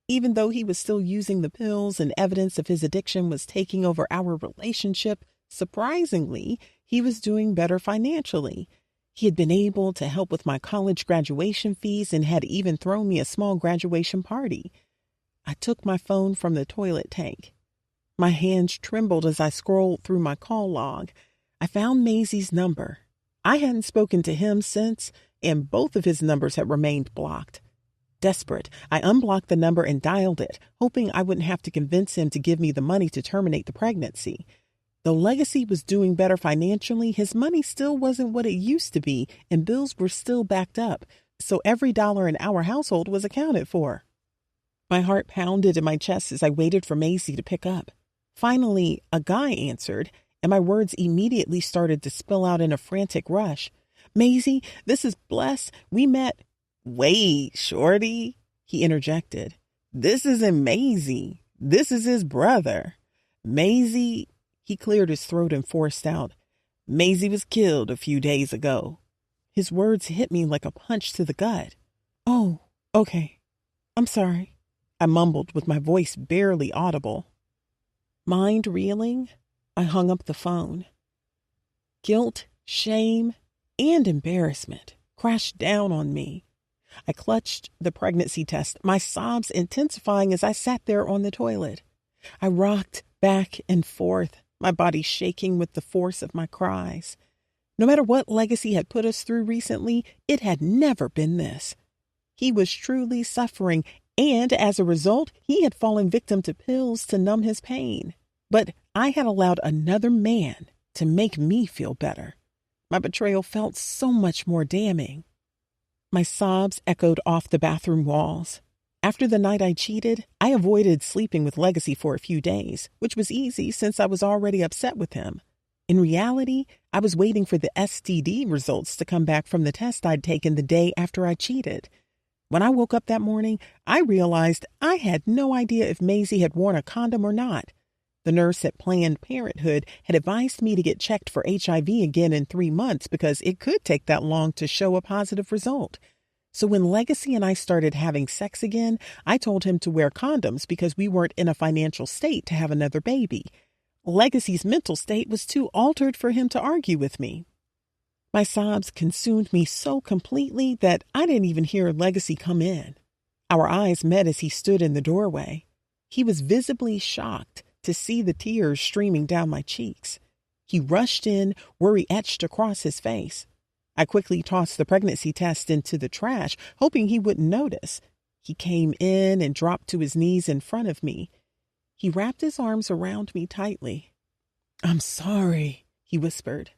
Even though he was still using the pills and evidence of his addiction was taking over our relationship, surprisingly, he was doing better financially. He had been able to help with my college graduation fees and had even thrown me a small graduation party. I took my phone from the toilet tank. My hands trembled as I scrolled through my call log. I found Maisie's number. I hadn't spoken to him since, and both of his numbers had remained blocked. Desperate, I unblocked the number and dialed it, hoping I wouldn't have to convince him to give me the money to terminate the pregnancy. Though Legacy was doing better financially, his money still wasn't what it used to be, and bills were still backed up, so every dollar in our household was accounted for. My heart pounded in my chest as I waited for Maisie to pick up. Finally, a guy answered, and my words immediately started to spill out in a frantic rush. "Maisie, this is Bless. We met—" "Wait, shorty," he interjected. "This isn't Maisie. This is his brother. Maisie—" He cleared his throat and forced out, "Maisie was killed a few days ago." His words hit me like a punch to the gut. "Oh, okay. I'm sorry," I mumbled with my voice barely audible. Mind reeling, I hung up the phone. Guilt, shame, and embarrassment crashed down on me. I clutched the pregnancy test, my sobs intensifying as I sat there on the toilet. I rocked back and forth, my body shaking with the force of my cries. No matter what Legacy had put us through recently, it had never been this. He was truly suffering, and as a result, he had fallen victim to pills to numb his pain. But I had allowed another man to make me feel better. My betrayal felt so much more damning. My sobs echoed off the bathroom walls. After the night I cheated, I avoided sleeping with Legacy for a few days, which was easy since I was already upset with him. In reality, I was waiting for the STD results to come back from the test I'd taken the day after I cheated. When I woke up that morning, I realized I had no idea if Maisie had worn a condom or not. The nurse at Planned Parenthood had advised me to get checked for HIV again in 3 months because it could take that long to show a positive result. So when Legacy and I started having sex again, I told him to wear condoms because we weren't in a financial state to have another baby. Legacy's mental state was too altered for him to argue with me. My sobs consumed me so completely that I didn't even hear Legacy come in. Our eyes met as he stood in the doorway. He was visibly shocked to see the tears streaming down my cheeks. He rushed in, worry etched across his face. I quickly tossed the pregnancy test into the trash, hoping he wouldn't notice. He came in and dropped to his knees in front of me. He wrapped his arms around me tightly. "I'm sorry," he whispered.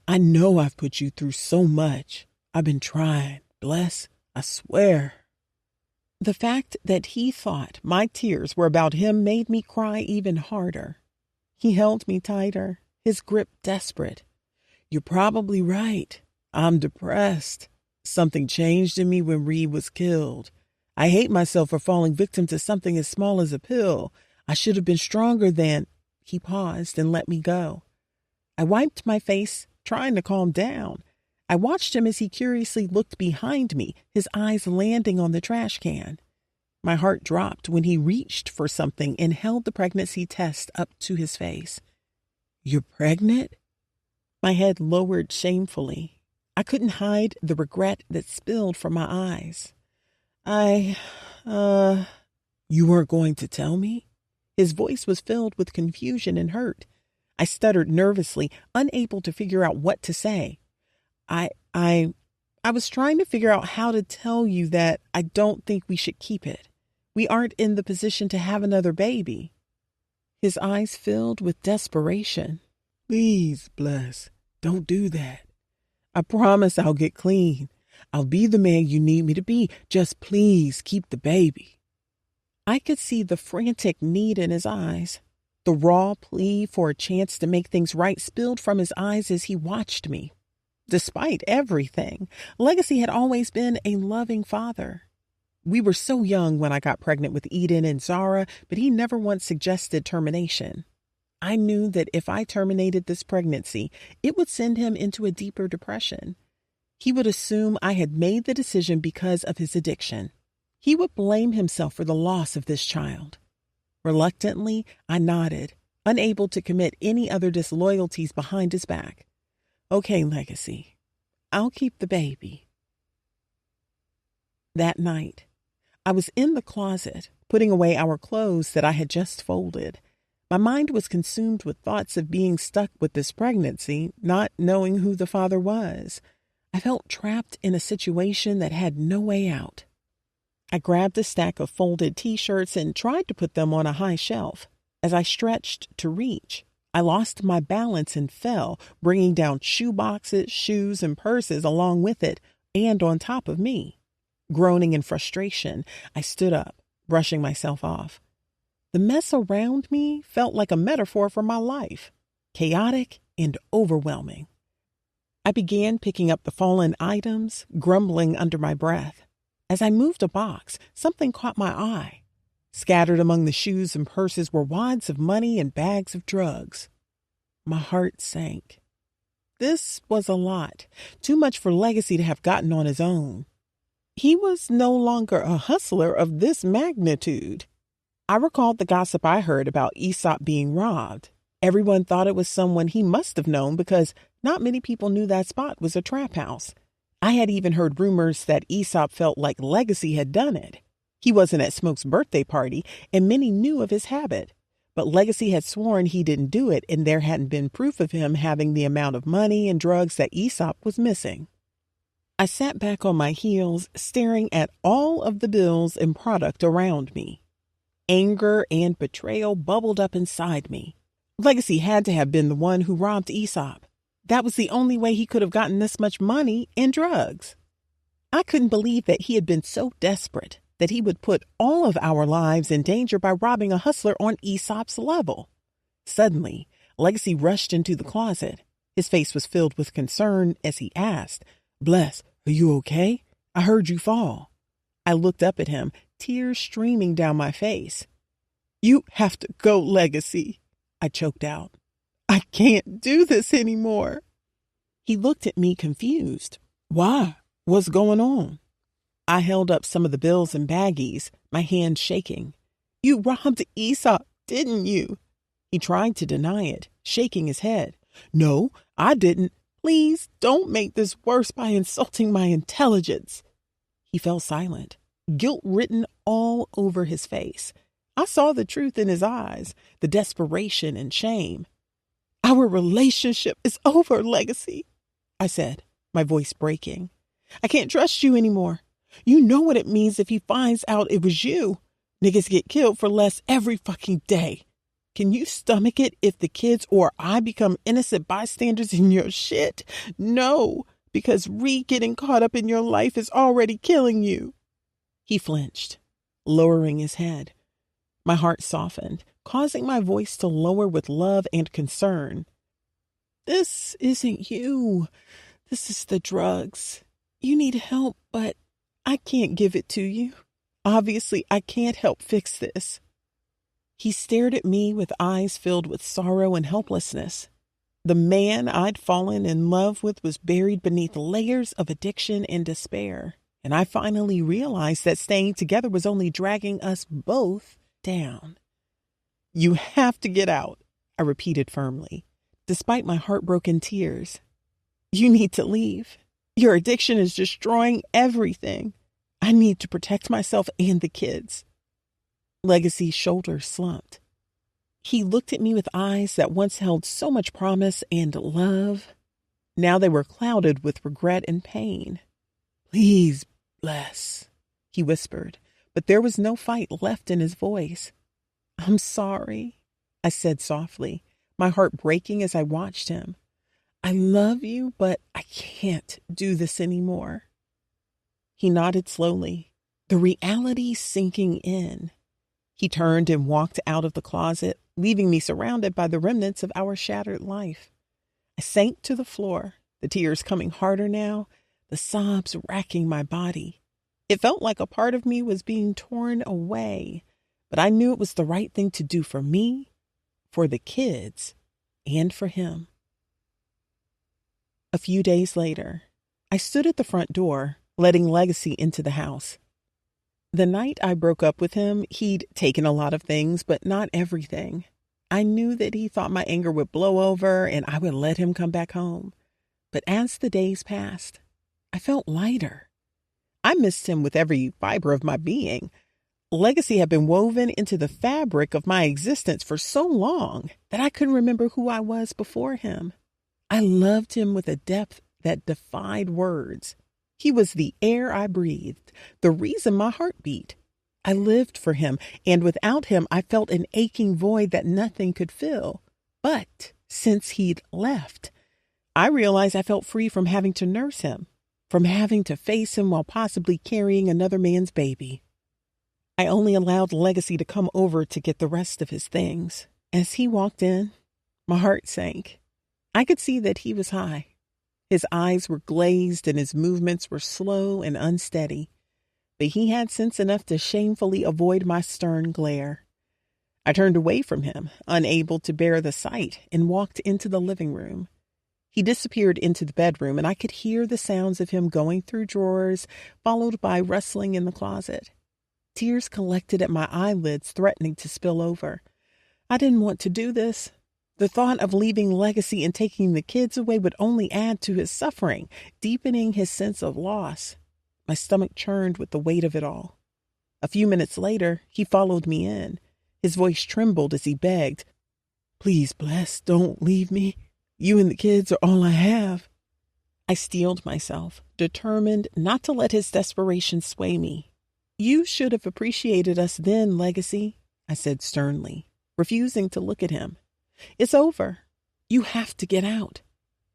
"I know I've put you through so much. I've been trying, bless, I swear." The fact that he thought my tears were about him made me cry even harder. He held me tighter, his grip desperate. "You're probably right. I'm depressed. Something changed in me when Reed was killed. I hate myself for falling victim to something as small as a pill. I should have been stronger than—" He paused and let me go. I wiped my face, trying to calm down. I watched him as he curiously looked behind me, his eyes landing on the trash can. My heart dropped when he reached for something and held the pregnancy test up to his face. "You're pregnant?" My head lowered shamefully. I couldn't hide the regret that spilled from my eyes. You weren't going to tell me?" His voice was filled with confusion and hurt. I stuttered nervously, unable to figure out what to say. I was trying to figure out how to tell you that I don't think we should keep it. We aren't in the position to have another baby." His eyes filled with desperation. "Please, Bless, don't do that. I promise I'll get clean. I'll be the man you need me to be. Just please keep the baby." I could see the frantic need in his eyes. The raw plea for a chance to make things right spilled from his eyes as he watched me. Despite everything, Legacy had always been a loving father. We were so young when I got pregnant with Eden and Zara, but he never once suggested termination. I knew that if I terminated this pregnancy, it would send him into a deeper depression. He would assume I had made the decision because of his addiction. He would blame himself for the loss of this child. Reluctantly, I nodded, unable to commit any other disloyalties behind his back. "Okay, Legacy, I'll keep the baby." That night, I was in the closet, putting away our clothes that I had just folded. My mind was consumed with thoughts of being stuck with this pregnancy, not knowing who the father was. I felt trapped in a situation that had no way out. I grabbed a stack of folded T-shirts and tried to put them on a high shelf. As I stretched to reach, I lost my balance and fell, bringing down shoe boxes, shoes, and purses along with it and on top of me. Groaning in frustration, I stood up, brushing myself off. The mess around me felt like a metaphor for my life, chaotic and overwhelming. I began picking up the fallen items, grumbling under my breath. As I moved a box, something caught my eye. Scattered among the shoes and purses were wads of money and bags of drugs. My heart sank. This was a lot, too much for Legacy to have gotten on his own. He was no longer a hustler of this magnitude. I recalled the gossip I heard about Aesop being robbed. Everyone thought it was someone he must have known because not many people knew that spot was a trap house. I had even heard rumors that Aesop felt like Legacy had done it. He wasn't at Smoke's birthday party, and many knew of his habit. But Legacy had sworn he didn't do it, and there hadn't been proof of him having the amount of money and drugs that Aesop was missing. I sat back on my heels, staring at all of the bills and product around me. Anger and betrayal bubbled up inside me. Legacy had to have been the one who robbed Aesop. That was the only way he could have gotten this much money and drugs. I couldn't believe that he had been so desperate that he would put all of our lives in danger by robbing a hustler on Aesop's level. Suddenly, Legacy rushed into the closet. His face was filled with concern as he asked, "Bless, are you okay? I heard you fall." I looked up at him, tears streaming down my face. "You have to go, Legacy," I choked out. "I can't do this anymore." He looked at me confused. "Why? What's going on?" I held up some of the bills and baggies, my hand shaking. "You robbed Aesop, didn't you?" He tried to deny it, shaking his head. "No, I didn't. Please don't make this worse by insulting my intelligence." He fell silent, guilt written all over his face. I saw the truth in his eyes, the desperation and shame. "Our relationship is over, Legacy," I said, my voice breaking. "I can't trust you anymore. You know what it means if he finds out it was you. Niggas get killed for less every fucking day. Can you stomach it if the kids or I become innocent bystanders in your shit? No, because getting caught up in your life is already killing you. He flinched, lowering his head. My heart softened, causing my voice to lower with love and concern. This isn't you. This is the drugs. You need help, but I can't give it to you. Obviously, I can't help fix this. He stared at me with eyes filled with sorrow and helplessness. The man I'd fallen in love with was buried beneath layers of addiction and despair, and I finally realized that staying together was only dragging us both down. You have to get out, I repeated firmly, despite my heartbroken tears. You need to leave. Your addiction is destroying everything. I need to protect myself and the kids. Legacy's shoulders slumped. He looked at me with eyes that once held so much promise and love. Now they were clouded with regret and pain. Please, Bless, he whispered, but there was no fight left in his voice. I'm sorry, I said softly, my heart breaking as I watched him. I love you, but I can't do this anymore. He nodded slowly, the reality sinking in. He turned and walked out of the closet, leaving me surrounded by the remnants of our shattered life. I sank to the floor, the tears coming harder now, the sobs racking my body. It felt like a part of me was being torn away, but I knew it was the right thing to do for me, for the kids, and for him. A few days later, I stood at the front door, letting Legacy into the house. The night I broke up with him, he'd taken a lot of things, but not everything. I knew that he thought my anger would blow over and I would let him come back home. But as the days passed, I felt lighter. I missed him with every fiber of my being. Legacy had been woven into the fabric of my existence for so long that I couldn't remember who I was before him. I loved him with a depth that defied words. He was the air I breathed, the reason my heart beat. I lived for him, and without him, I felt an aching void that nothing could fill. But since he'd left, I realized I felt free from having to nurse him, from having to face him while possibly carrying another man's baby. I only allowed Legacy to come over to get the rest of his things. As he walked in, my heart sank. I could see that he was high. His eyes were glazed and his movements were slow and unsteady, but he had sense enough to shamefully avoid my stern glare. I turned away from him, unable to bear the sight, and walked into the living room. He disappeared into the bedroom, and I could hear the sounds of him going through drawers, followed by rustling in the closet. Tears collected at my eyelids, threatening to spill over. I didn't want to do this. The thought of leaving Legacy and taking the kids away would only add to his suffering, deepening his sense of loss. My stomach churned with the weight of it all. A few minutes later, he followed me in. His voice trembled as he begged, "Please, Bless, don't leave me. You and the kids are all I have." I steeled myself, determined not to let his desperation sway me. "You should have appreciated us then, Legacy," I said sternly, refusing to look at him. "It's over. You have to get out."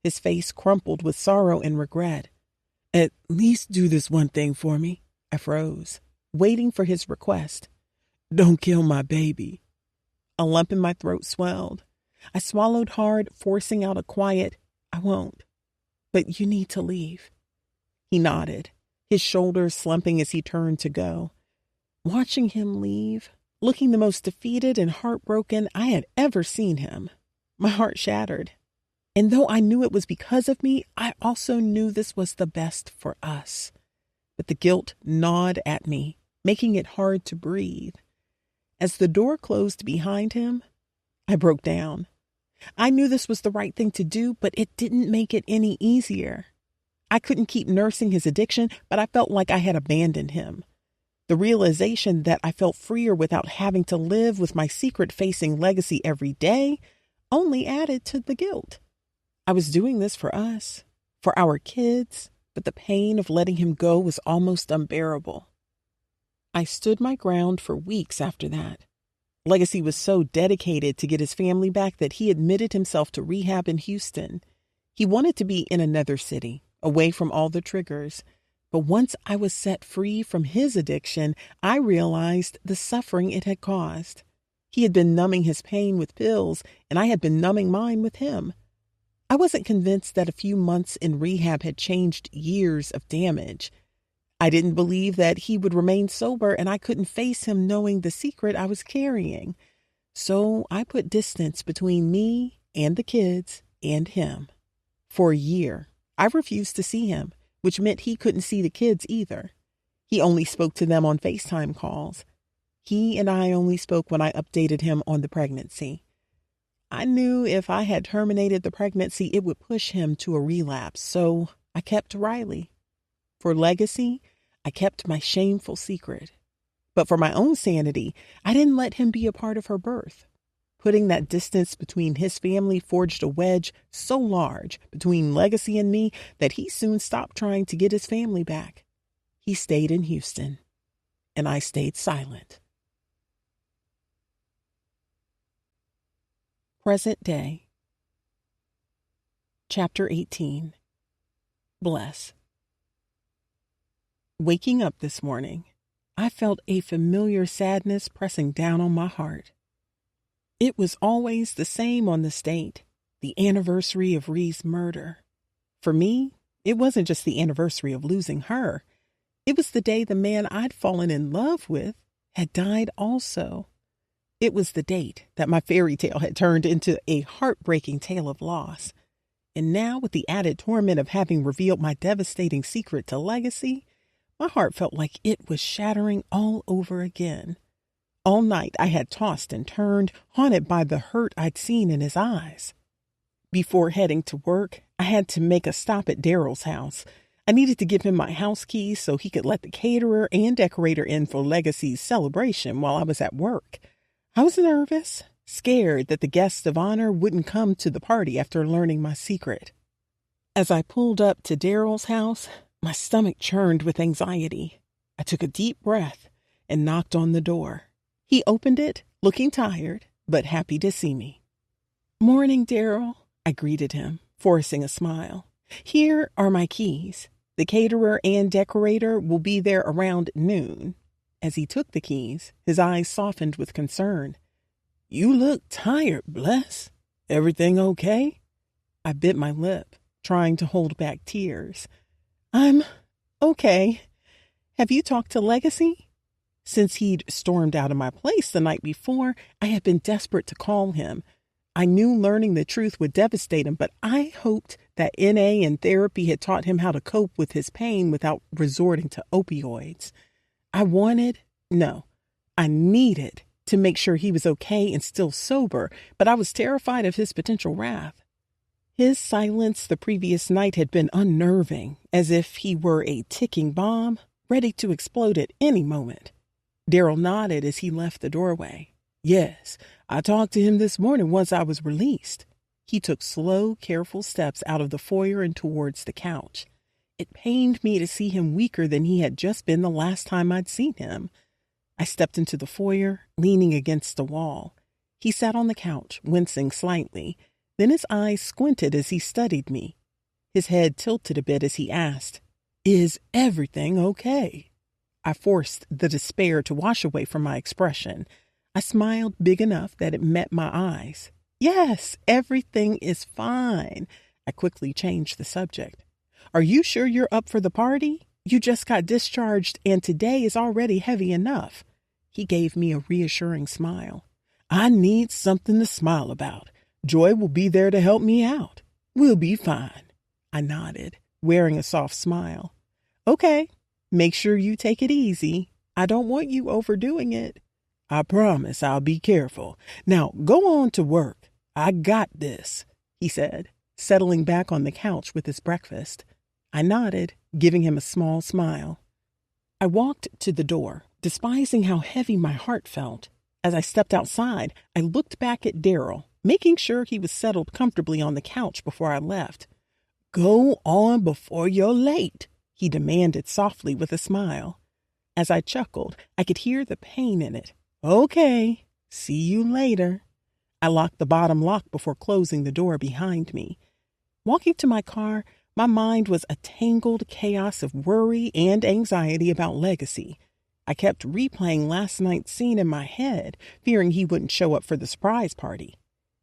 His face crumpled with sorrow and regret. "At least do this one thing for me." I froze, waiting for his request. "Don't kill my baby." A lump in my throat swelled. I swallowed hard, forcing out a quiet, "I won't. But you need to leave." He nodded, his shoulders slumping as he turned to go. Watching him leave, looking the most defeated and heartbroken I had ever seen him, my heart shattered. And though I knew it was because of me, I also knew this was the best for us. But the guilt gnawed at me, making it hard to breathe. As the door closed behind him, I broke down. I knew this was the right thing to do, but it didn't make it any easier. I couldn't keep nursing his addiction, but I felt like I had abandoned him. The realization that I felt freer without having to live with my secret facing Legacy every day only added to the guilt. I was doing this for us, for our kids, but the pain of letting him go was almost unbearable. I stood my ground for weeks after that. Legacy was so dedicated to get his family back that he admitted himself to rehab in Houston. He wanted to be in another city, away from all the triggers. But once I was set free from his addiction, I realized the suffering it had caused. He had been numbing his pain with pills, and I had been numbing mine with him. I wasn't convinced that a few months in rehab had changed years of damage. I didn't believe that he would remain sober, and I couldn't face him knowing the secret I was carrying. So I put distance between me and the kids and him. For a year, I refused to see him, which meant he couldn't see the kids either. He only spoke to them on FaceTime calls. He and I only spoke when I updated him on the pregnancy. I knew if I had terminated the pregnancy, it would push him to a relapse, so I kept Riley. For Legacy, I kept my shameful secret. But for my own sanity, I didn't let him be a part of her birth. Putting that distance between his family forged a wedge so large between Legacy and me that he soon stopped trying to get his family back. He stayed in Houston, and I stayed silent. Present day. Chapter 18. Bless. Waking up this morning, I felt a familiar sadness pressing down on my heart. It was always the same on this date, the anniversary of Ree's murder. For me, it wasn't just the anniversary of losing her. It was the day the man I'd fallen in love with had died also. It was the date that my fairy tale had turned into a heartbreaking tale of loss. And now, with the added torment of having revealed my devastating secret to Legacy, my heart felt like it was shattering all over again. All night I had tossed and turned, haunted by the hurt I'd seen in his eyes. Before heading to work, I had to make a stop at Daryl's house. I needed to give him my house keys so he could let the caterer and decorator in for Legacy's celebration while I was at work. I was nervous, scared that the guests of honor wouldn't come to the party after learning my secret. As I pulled up to Daryl's house, my stomach churned with anxiety. I took a deep breath and knocked on the door. He opened it, looking tired, but happy to see me. "Morning, Daryl," I greeted him, forcing a smile. "Here are my keys. The caterer and decorator will be there around noon." As he took the keys, his eyes softened with concern. "You look tired, Bless. Everything okay?" I bit my lip, trying to hold back tears. "I'm okay. Have you talked to Legacy?" Since he'd stormed out of my place the night before, I had been desperate to call him. I knew learning the truth would devastate him, but I hoped that NA and therapy had taught him how to cope with his pain without resorting to opioids. I needed to make sure he was okay and still sober, but I was terrified of his potential wrath. His silence the previous night had been unnerving, as if he were a ticking bomb, ready to explode at any moment. Daryl nodded as he left the doorway. "Yes, I talked to him this morning once I was released." He took slow, careful steps out of the foyer and towards the couch. It pained me to see him weaker than he had just been the last time I'd seen him. I stepped into the foyer, leaning against the wall. He sat on the couch, wincing slightly. Then his eyes squinted as he studied me. His head tilted a bit as he asked, "Is everything okay?" I forced the despair to wash away from my expression. I smiled big enough that it met my eyes. "Yes, everything is fine." I quickly changed the subject. "Are you sure you're up for the party? You just got discharged and today is already heavy enough." He gave me a reassuring smile. "I need something to smile about. Joy will be there to help me out. We'll be fine." I nodded, wearing a soft smile. "Okay, make sure you take it easy. I don't want you overdoing it." "I promise I'll be careful. Now go on to work. I got this," he said, settling back on the couch with his breakfast. I nodded, giving him a small smile. I walked to the door, despising how heavy my heart felt. As I stepped outside, I looked back at Daryl, making sure he was settled comfortably on the couch before I left. "Go on before you're late," he demanded softly with a smile. As I chuckled, I could hear the pain in it. Okay, see you later. I locked the bottom lock before closing the door behind me. Walking to my car, my mind was a tangled chaos of worry and anxiety about Legacy. I kept replaying last night's scene in my head, fearing he wouldn't show up for the surprise party.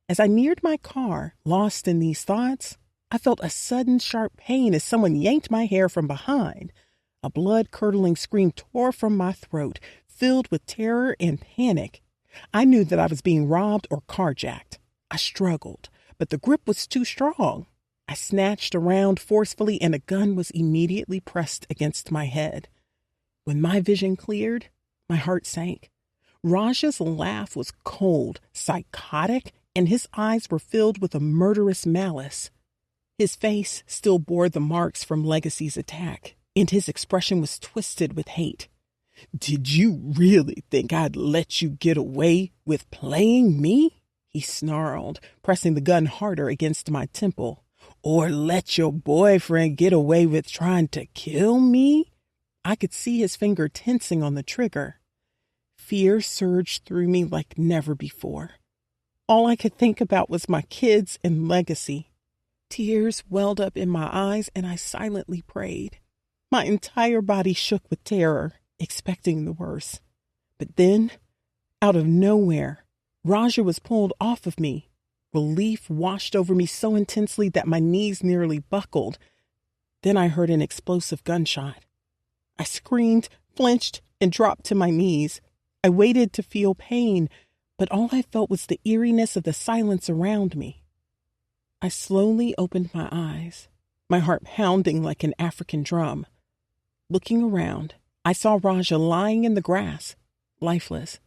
As I neared my car, lost in these thoughts, I felt a sudden sharp pain as someone yanked my hair from behind. A blood-curdling scream tore from my throat, filled with terror and panic. I knew that I was being robbed or carjacked. I struggled, but the grip was too strong. I snatched around forcefully, and a gun was immediately pressed against my head. When my vision cleared, my heart sank. Raja's laugh was cold, psychotic, and his eyes were filled with a murderous malice. His face still bore the marks from Legacy's attack, and his expression was twisted with hate. "Did you really think I'd let you get away with playing me?" he snarled, pressing the gun harder against my temple. "Or let your boyfriend get away with trying to kill me?" I could see his finger tensing on the trigger. Fear surged through me like never before. All I could think about was my kids and Legacy. Tears welled up in my eyes, and I silently prayed. My entire body shook with terror, expecting the worst. But then, out of nowhere, Raja was pulled off of me. Relief washed over me so intensely that my knees nearly buckled. Then I heard an explosive gunshot. I screamed, flinched, and dropped to my knees. I waited to feel pain, but all I felt was the eeriness of the silence around me. I slowly opened my eyes, my heart pounding like an African drum. Looking around, I saw Raja lying in the grass, lifeless.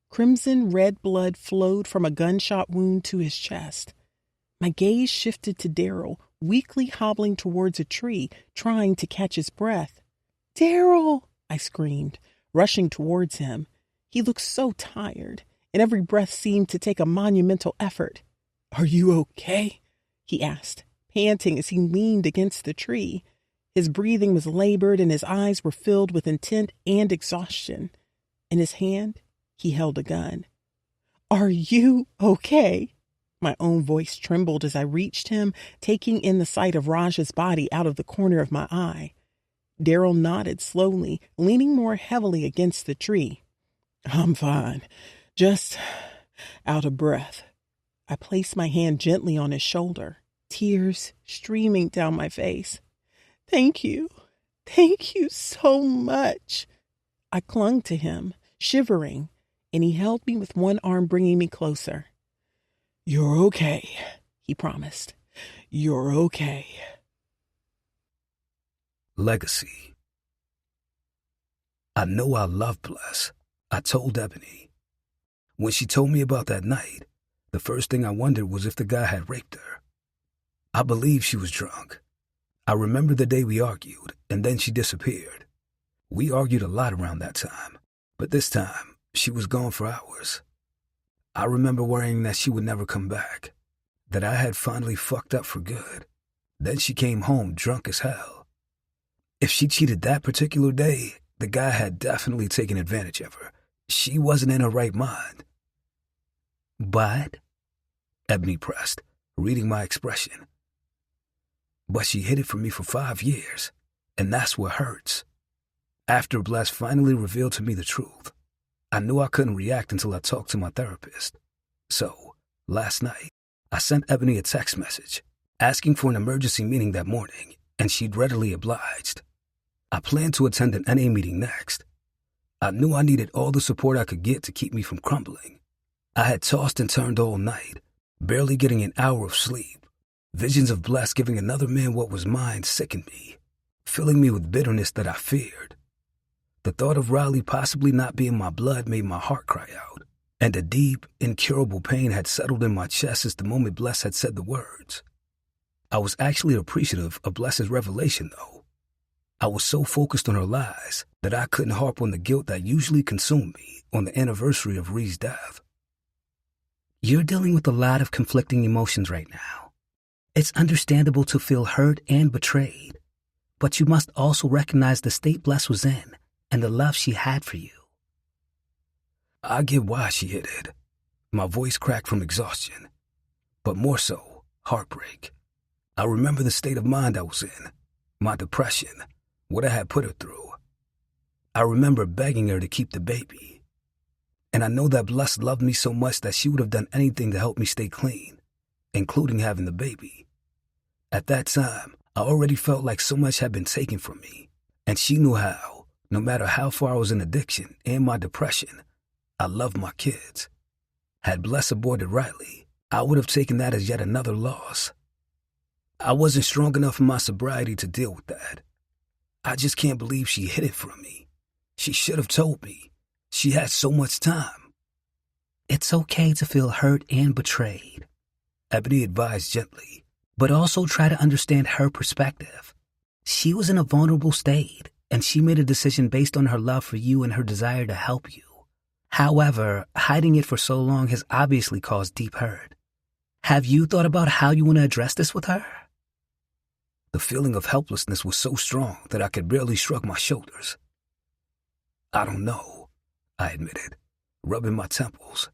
Crimson red blood flowed from a gunshot wound to his chest. My gaze shifted to Daryl, weakly hobbling towards a tree, trying to catch his breath. "Daryl!" I screamed, rushing towards him. He looked so tired, and every breath seemed to take a monumental effort. "Are you okay?" he asked, panting as he leaned against the tree. His breathing was labored, and his eyes were filled with intent and exhaustion. In his hand, he held a gun. "Are you okay?" My own voice trembled as I reached him, taking in the sight of Raja's body out of the corner of my eye. Daryl nodded slowly, leaning more heavily against the tree. "I'm fine, just out of breath." I placed my hand gently on his shoulder, tears streaming down my face. Thank you so much." I clung to him, shivering, and he held me with one arm, bringing me closer. "You're okay," he promised. "You're okay." Legacy. I know I love Bless. I told Ebony. When she told me about that night, the first thing I wondered was if the guy had raped her. I believe she was drunk. I remember the day we argued, and then she disappeared. We argued a lot around that time, but this time, she was gone for hours. I remember worrying that she would never come back, that I had finally fucked up for good. Then she came home drunk as hell. If she cheated that particular day, the guy had definitely taken advantage of her. She wasn't in her right mind. But? Ebony pressed, reading my expression. But she hid it from me for 5 years, and that's what hurts. After Bless finally revealed to me the truth, I knew I couldn't react until I talked to my therapist. So, last night, I sent Ebony a text message, asking for an emergency meeting that morning, and she'd readily obliged. I planned to attend an NA meeting next. I knew I needed all the support I could get to keep me from crumbling. I had tossed and turned all night, barely getting an hour of sleep. Visions of Bless giving another man what was mine sickened me, filling me with bitterness that I feared. The thought of Riley possibly not being my blood made my heart cry out, and a deep, incurable pain had settled in my chest since the moment Bless had said the words. I was actually appreciative of Bless's revelation, though. I was so focused on her lies that I couldn't harp on the guilt that usually consumed me on the anniversary of Ree's death. You're dealing with a lot of conflicting emotions right now. It's understandable to feel hurt and betrayed, but you must also recognize the state Bless was in and the love she had for you. I get why she hit it. My voice cracked from exhaustion, but more so, heartbreak. I remember the state of mind I was in, my depression, what I had put her through. I remember begging her to keep the baby. And I know that Bless loved me so much that she would have done anything to help me stay clean, including having the baby. At that time, I already felt like so much had been taken from me, and she knew how, no matter how far I was in addiction and my depression, I loved my kids. Had Bless aborted Riley, I would have taken that as yet another loss. I wasn't strong enough in my sobriety to deal with that. I just can't believe she hid it from me. She should have told me. She had so much time. It's okay to feel hurt and betrayed, Ebony advised gently. but also try to understand her perspective. She was in a vulnerable state, and she made a decision based on her love for you and her desire to help you. However, hiding it for so long has obviously caused deep hurt. Have you thought about how you want to address this with her? The feeling of helplessness was so strong that I could barely shrug my shoulders. I don't know, I admitted, rubbing my temples.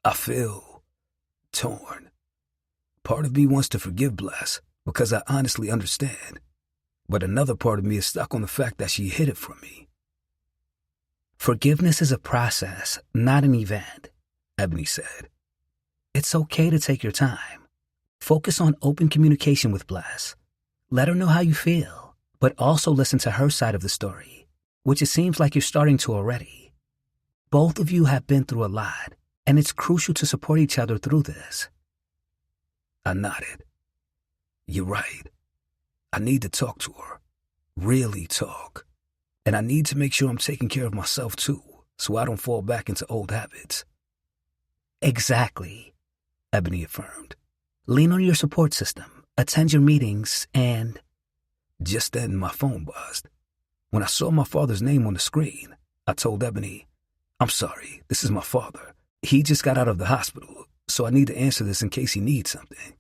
I feel torn. Part of me wants to forgive Bless because I honestly understand, but another part of me is stuck on the fact that she hid it from me. Forgiveness is a process, not an event, Ebony said. It's okay to take your time. Focus on open communication with Bless. Let her know how you feel, but also listen to her side of the story, which it seems like you're starting to already. Both of you have been through a lot, and it's crucial to support each other through this. I nodded. You're right. I need to talk to her. Really talk. And I need to make sure I'm taking care of myself too, so I don't fall back into old habits. Exactly, Ebony affirmed. Lean on your support system, attend your meetings, and... Just then, my phone buzzed. When I saw my father's name on the screen, I told Ebony, I'm sorry, this is my father. He just got out of the hospital, so I need to answer this in case he needs something.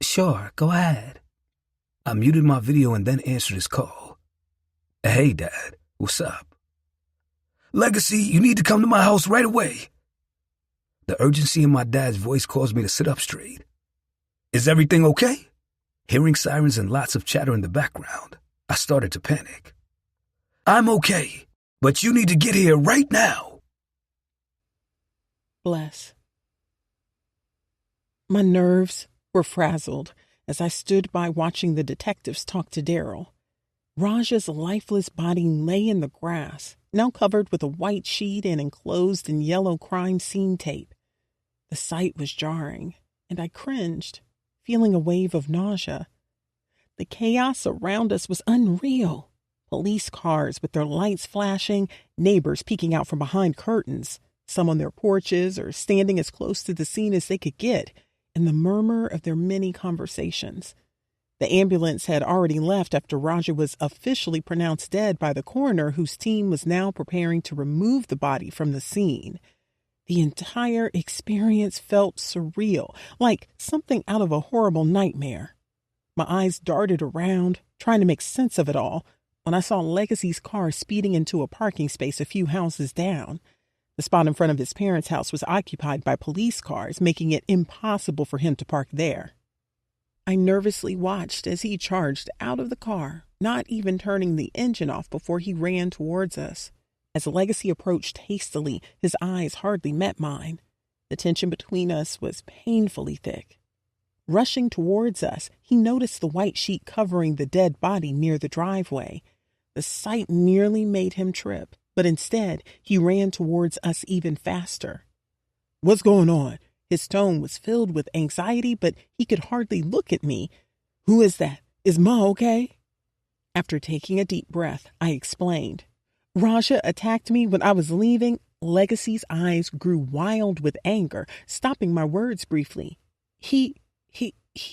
Sure, go ahead. I muted my video and then answered his call. Hey, Dad, what's up? Legacy, you need to come to my house right away. The urgency in my dad's voice caused me to sit up straight. Is everything okay? Hearing sirens and lots of chatter in the background, I started to panic. I'm okay, but you need to get here right now. Bless. My nerves were frazzled as I stood by watching the detectives talk to Daryl. Raja's lifeless body lay in the grass, now covered with a white sheet and enclosed in yellow crime scene tape. The sight was jarring, and I cringed, feeling a wave of nausea. The chaos around us was unreal. Police cars with their lights flashing, neighbors peeking out from behind curtains, some on their porches or standing as close to the scene as they could get, and the murmur of their many conversations. The ambulance had already left after Raja was officially pronounced dead by the coroner, whose team was now preparing to remove the body from the scene. The entire experience felt surreal, like something out of a horrible nightmare. My eyes darted around, trying to make sense of it all, when I saw Legacy's car speeding into a parking space a few houses down. The spot in front of his parents' house was occupied by police cars, making it impossible for him to park there. I nervously watched as he charged out of the car, not even turning the engine off before he ran towards us. As Legacy approached hastily, his eyes hardly met mine. The tension between us was painfully thick. Rushing towards us, he noticed the white sheet covering the dead body near the driveway. The sight nearly made him trip, but instead, he ran towards us even faster. "What's going on?" His tone was filled with anxiety, but he could hardly look at me. "Who is that? Is Ma okay?" After taking a deep breath, I explained. "Raja attacked me when I was leaving." Legacy's eyes grew wild with anger, stopping my words briefly. He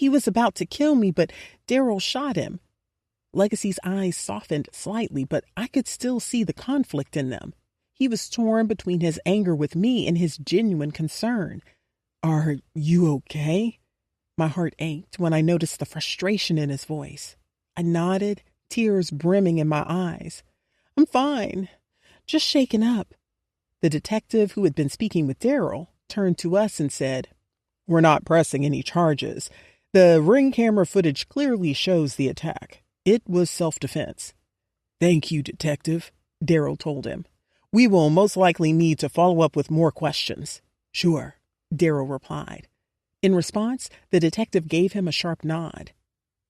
was about to kill me, but Daryl shot him." Legacy's eyes softened slightly, but I could still see the conflict in them. He was torn between his anger with me and his genuine concern. "Are you okay?" My heart ached when I noticed the frustration in his voice. I nodded, tears brimming in my eyes. I'm fine. Just shaken up. The detective who had been speaking with Daryl turned to us and said, "We're not pressing any charges. The ring camera footage clearly shows the attack. It was self-defense." "Thank you, Detective," Daryl told him. "We will most likely need to follow up with more questions." "Sure," Daryl replied. In response, the detective gave him a sharp nod.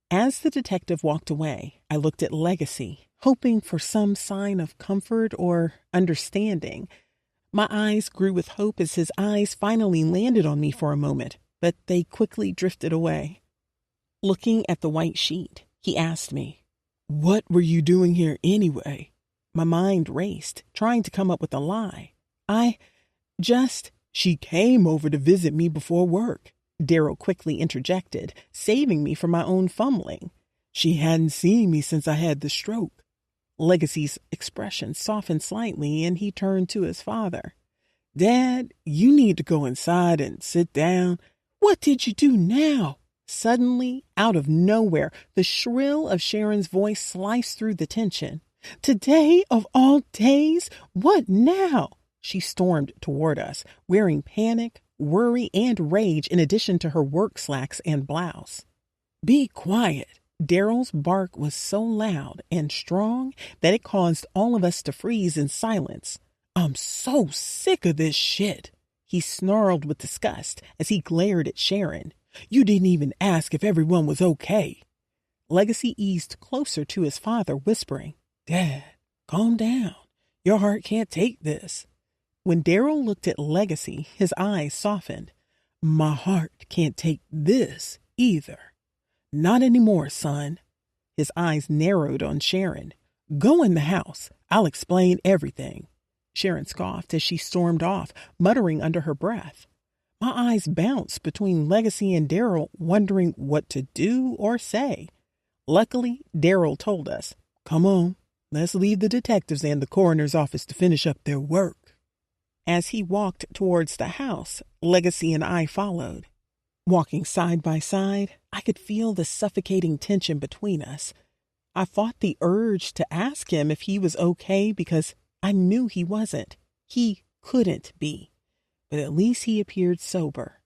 As the detective walked away, I looked at Legacy, hoping for some sign of comfort or understanding. My eyes grew with hope as his eyes finally landed on me for a moment, but they quickly drifted away. Looking at the white sheet, he asked me, "What were you doing here anyway?" My mind raced, trying to come up with a lie. She came over to visit me before work," Daryl quickly interjected, saving me from my own fumbling. "She hadn't seen me since I had the stroke." Legacy's expression softened slightly, and he turned to his father. "Dad, you need to go inside and sit down." "What did you do now?" Suddenly, out of nowhere, the shrill of Sharon's voice sliced through the tension. "Today of all days? What now?" She stormed toward us, wearing panic, worry, and rage in addition to her work slacks and blouse. "Be quiet." Daryl's bark was so loud and strong that it caused all of us to freeze in silence. "I'm so sick of this shit," he snarled with disgust as he glared at Sharon. "You didn't even ask if everyone was okay." Legacy eased closer to his father, whispering, "Dad, calm down. Your heart can't take this." When Daryl looked at Legacy, his eyes softened. "My heart can't take this either." "Not anymore, son." His eyes narrowed on Sharon. "Go in the house. I'll explain everything." Sharon scoffed as she stormed off, muttering under her breath. My eyes bounced between Legacy and Daryl, wondering what to do or say. Luckily, Daryl told us, "Come on, let's leave the detectives and the coroner's office to finish up their work." As he walked towards the house, Legacy and I followed. Walking side by side, I could feel the suffocating tension between us. I fought the urge to ask him if he was okay because I knew he wasn't. He couldn't be. But at least he appeared sober.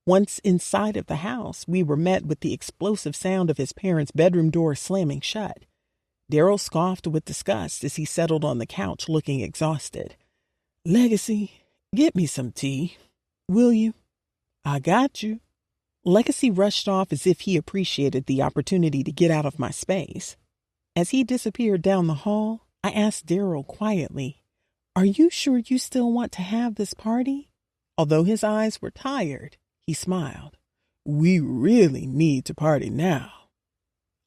Once inside of the house, we were met with the explosive sound of his parents' bedroom door slamming shut. Daryl scoffed with disgust as he settled on the couch looking exhausted. "Legacy, get me some tea, will you?" "I got you." Legacy rushed off as if he appreciated the opportunity to get out of my space. As he disappeared down the hall, I asked Daryl quietly, "Are you sure you still want to have this party?" Although his eyes were tired, he smiled. "We really need to party now."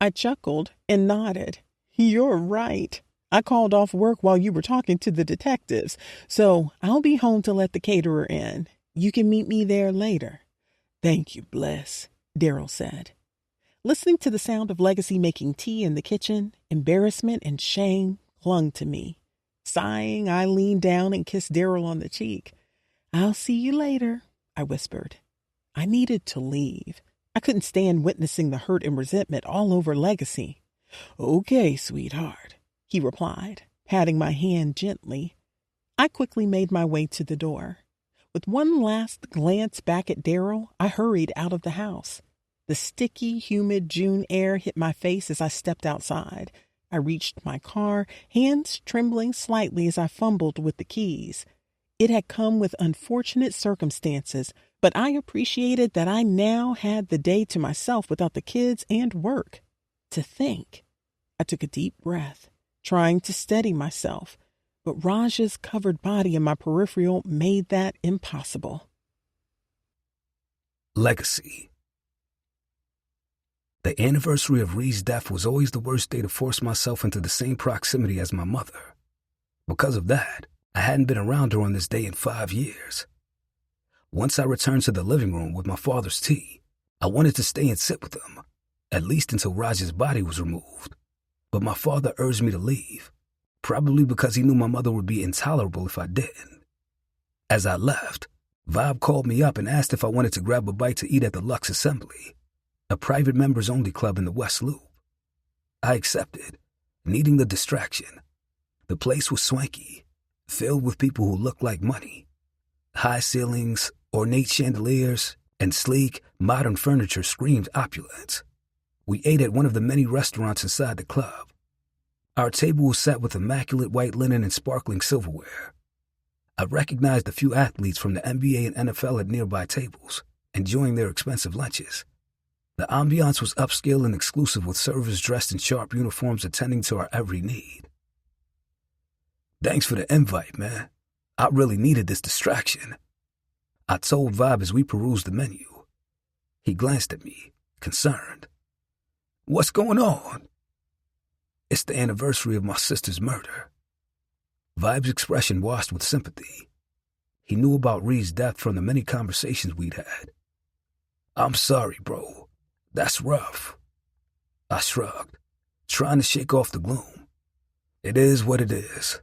I chuckled and nodded. "You're right. I called off work while you were talking to the detectives, so I'll be home to let the caterer in. You can meet me there later." "Thank you, Bless," Daryl said. Listening to the sound of Legacy making tea in the kitchen, embarrassment and shame clung to me. Sighing, I leaned down and kissed Daryl on the cheek. "I'll see you later," I whispered. I needed to leave. I couldn't stand witnessing the hurt and resentment all over Legacy. "Okay, sweetheart," he replied, patting my hand gently. I quickly made my way to the door. With one last glance back at Daryl, I hurried out of the house. The sticky, humid June air hit my face as I stepped outside. I reached my car, hands trembling slightly as I fumbled with the keys. It had come with unfortunate circumstances, but I appreciated that I now had the day to myself without the kids and work. To think. I took a deep breath, trying to steady myself, but Raja's covered body in my peripheral made that impossible. Legacy. The anniversary of Ree's death was always the worst day to force myself into the same proximity as my mother. Because of that, I hadn't been around her on this day in 5 years. Once I returned to the living room with my father's tea, I wanted to stay and sit with him, at least until Raja's body was removed. But my father urged me to leave, probably because he knew my mother would be intolerable if I didn't. As I left, Vibe called me up and asked if I wanted to grab a bite to eat at the Lux Assembly, a private members-only club in the West Loop. I accepted, needing the distraction. The place was swanky, filled with people who looked like money. High ceilings, ornate chandeliers, and sleek, modern furniture screamed opulence. We ate at one of the many restaurants inside the club. Our table was set with immaculate white linen and sparkling silverware. I recognized a few athletes from the NBA and NFL at nearby tables, enjoying their expensive lunches. The ambiance was upscale and exclusive, with servers dressed in sharp uniforms attending to our every need. Thanks for the invite, man. I really needed this distraction. I told Vibe as we perused the menu. He glanced at me, concerned. What's going on? It's the anniversary of my sister's murder. Vibe's expression washed with sympathy. He knew about Ree's death from the many conversations we'd had. I'm sorry, bro. That's rough. I shrugged, trying to shake off the gloom. It is what it is,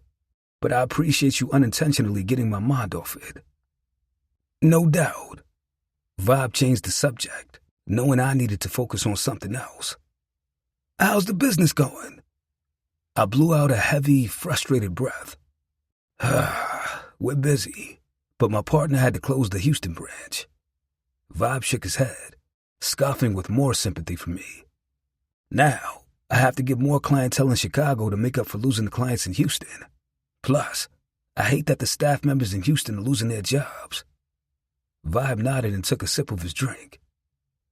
but I appreciate you unintentionally getting my mind off it. No doubt. Vibe changed the subject, knowing I needed to focus on something else. How's the business going? I blew out a heavy, frustrated breath. We're busy, but my partner had to close the Houston branch. Vibe shook his head, scoffing with more sympathy for me. Now, I have to get more clientele in Chicago to make up for losing the clients in Houston. Plus, I hate that the staff members in Houston are losing their jobs. Vibe nodded and took a sip of his drink.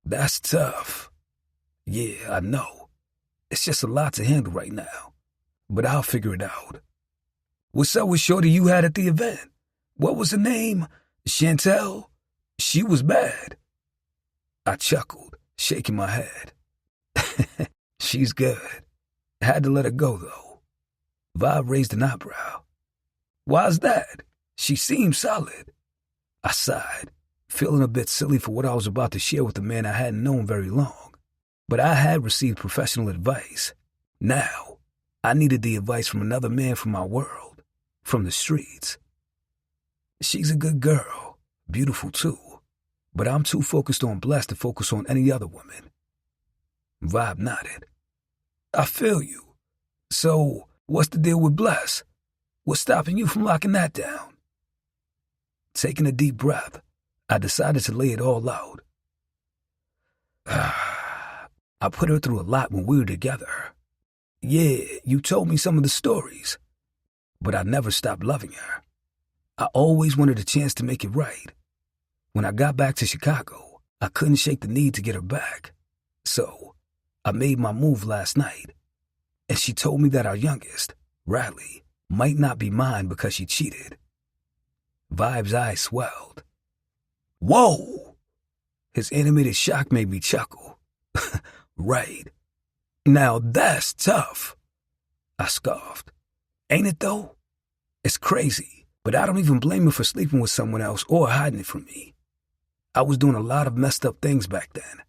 That's tough. Yeah, I know. It's just a lot to handle right now, but I'll figure it out. What's up with Shorty you had at the event? What was her name? Chantel? She was bad. I chuckled, shaking my head. She's good. Had to let her go, though. Vibe raised an eyebrow. Why's that? She seemed solid. I sighed, feeling a bit silly for what I was about to share with a man I hadn't known very long. But I had received professional advice. Now, I needed the advice from another man from my world, from the streets. She's a good girl, beautiful too, but I'm too focused on Bless to focus on any other woman. Vibe nodded. I feel you. So, what's the deal with Bless? What's stopping you from locking that down? Taking a deep breath, I decided to lay it all out. I put her through a lot when we were together. Yeah, you told me some of the stories, but I never stopped loving her. I always wanted a chance to make it right. When I got back to Chicago, I couldn't shake the need to get her back. So, I made my move last night, and she told me that our youngest, Riley, might not be mine because she cheated. Vibe's eyes swelled. Whoa! His animated shock made me chuckle. Right. Now that's tough. I scoffed. Ain't it though? It's crazy, but I don't even blame her for sleeping with someone else or hiding it from me. I was doing a lot of messed up things back then.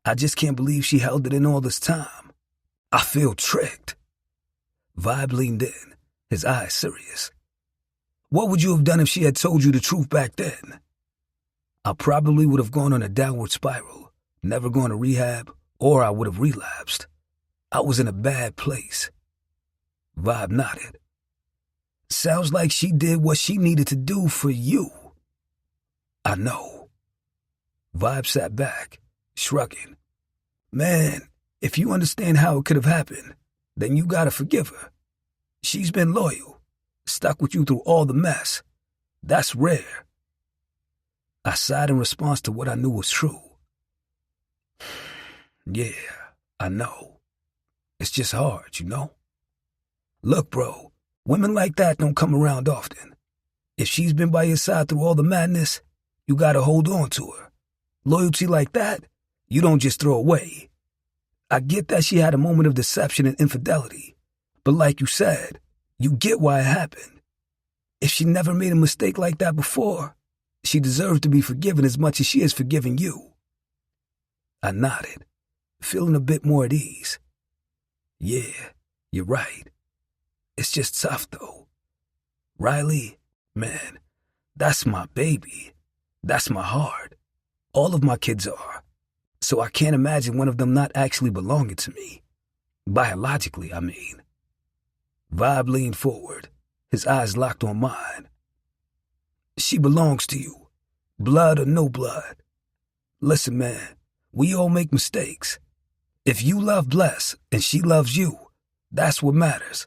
I just can't believe she held it in all this time. I feel tricked. Vibe leaned in, his eyes serious. What would you have done if she had told you the truth back then? I probably would have gone on a downward spiral, never gone to rehab, or I would have relapsed. I was in a bad place. Vibe nodded. Sounds like she did what she needed to do for you. I know. Vibe sat back, shrugging. Man, if you understand how it could have happened, then you gotta forgive her. She's been loyal, stuck with you through all the mess. That's rare. I sighed in response to what I knew was true. Yeah, I know. It's just hard, you know? Look, bro, women like that don't come around often. If she's been by your side through all the madness, you gotta hold on to her. Loyalty like that, you don't just throw away. I get that she had a moment of deception and infidelity, but like you said, you get why it happened. If she never made a mistake like that before, she deserves to be forgiven as much as she has forgiven you. I nodded, feeling a bit more at ease. Yeah, you're right. It's just tough, though. Riley, man, that's my baby. That's my heart. All of my kids are. So I can't imagine one of them not actually belonging to me. Biologically, I mean. Vibe leaned forward, his eyes locked on mine. She belongs to you, blood or no blood. Listen, man, we all make mistakes. If you love Bless and she loves you, that's what matters.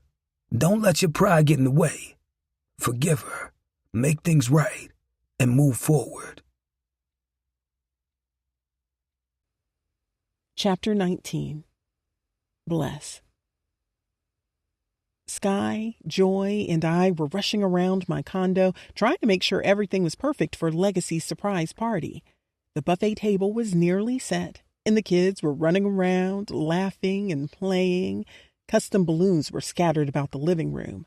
Don't let your pride get in the way. Forgive her, make things right, and move forward. Chapter 19. Bless. Sky, Joy, and I were rushing around my condo, trying to make sure everything was perfect for Legacy's surprise party. The buffet table was nearly set, and the kids were running around, laughing and playing. Custom balloons were scattered about the living room.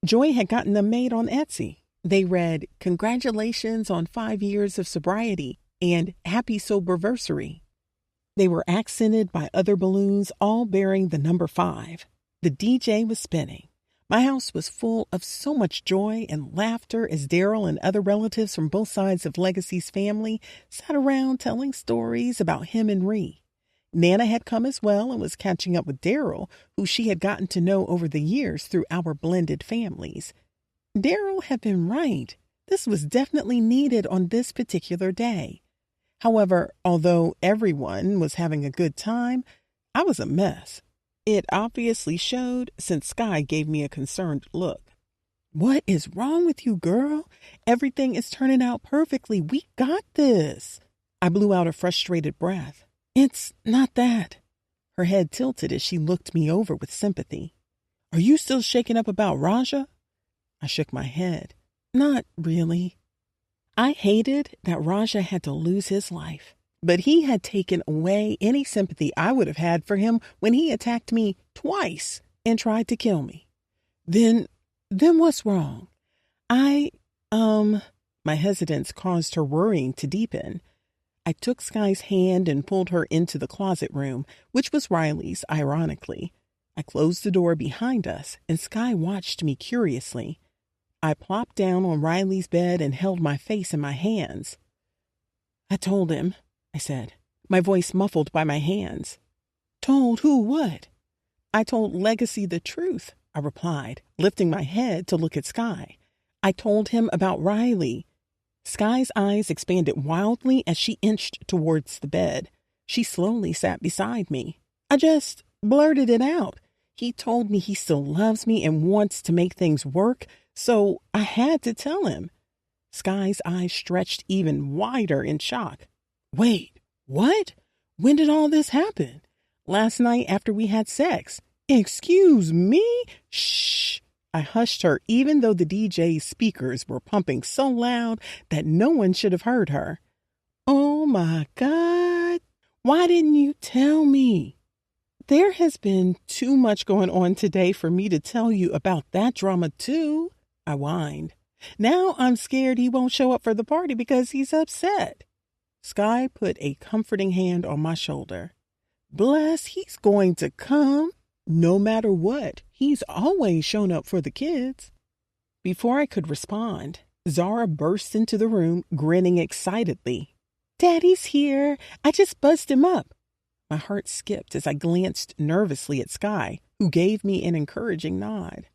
Joy had gotten them made on Etsy. They read, "Congratulations on 5 years of sobriety," and "Happy Soberversary." They were accented by other balloons, all bearing the number 5. The DJ was spinning. My house was full of so much joy and laughter as Daryl and other relatives from both sides of Legacy's family sat around telling stories about him and Ree. Nana had come as well and was catching up with Daryl, who she had gotten to know over the years through our blended families. Daryl had been right. This was definitely needed on this particular day. However, although everyone was having a good time, I was a mess. It obviously showed since Sky gave me a concerned look. "What is wrong with you, girl? Everything is turning out perfectly. We got this." I blew out a frustrated breath. "It's not that." Her head tilted as she looked me over with sympathy. "Are you still shaken up about Raja?" I shook my head. "Not really." I hated that Raja had to lose his life, but he had taken away any sympathy I would have had for him when he attacked me twice and tried to kill me. Then what's wrong? My hesitance caused her worrying to deepen. I took Sky's hand and pulled her into the closet room, which was Riley's, ironically. I closed the door behind us, and Sky watched me curiously. I plopped down on Riley's bed and held my face in my hands. "I told him," I said, my voice muffled by my hands. "Told who what?" "I told Legacy the truth," I replied, lifting my head to look at Sky. "I told him about Riley." Sky's eyes expanded wildly as she inched towards the bed. She slowly sat beside me. "I just blurted it out. He told me he still loves me and wants to make things work, so I had to tell him." Sky's eyes stretched even wider in shock. "Wait, what? When did all this happen?" "Last night after we had sex." "Excuse me?" "Shh." I hushed her even though the DJ's speakers were pumping so loud that no one should have heard her. "Oh my God. Why didn't you tell me?" "There has been too much going on today for me to tell you about that drama too," I whined. "Now I'm scared he won't show up for the party because he's upset." Sky put a comforting hand on my shoulder. "Bless, he's going to come. No matter what, he's always shown up for the kids." Before I could respond, Zara burst into the room, grinning excitedly. "Daddy's here. I just buzzed him up." My heart skipped as I glanced nervously at Sky, who gave me an encouraging nod.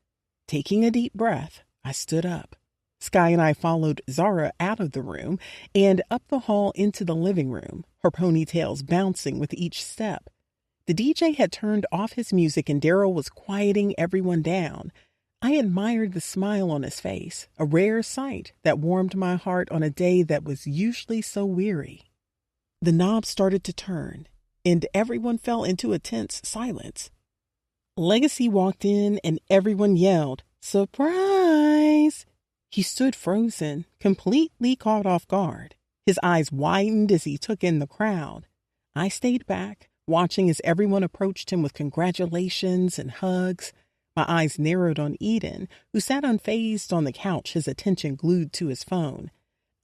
Taking a deep breath, I stood up. Sky and I followed Zara out of the room and up the hall into the living room, her ponytails bouncing with each step. The DJ had turned off his music and Daryl was quieting everyone down. I admired the smile on his face, a rare sight that warmed my heart on a day that was usually so weary. The knob started to turn, and everyone fell into a tense silence. Legacy walked in and everyone yelled, "Surprise!" He stood frozen, completely caught off guard. His eyes widened as he took in the crowd. I stayed back, watching as everyone approached him with congratulations and hugs. My eyes narrowed on Eden, who sat unfazed on the couch, his attention glued to his phone.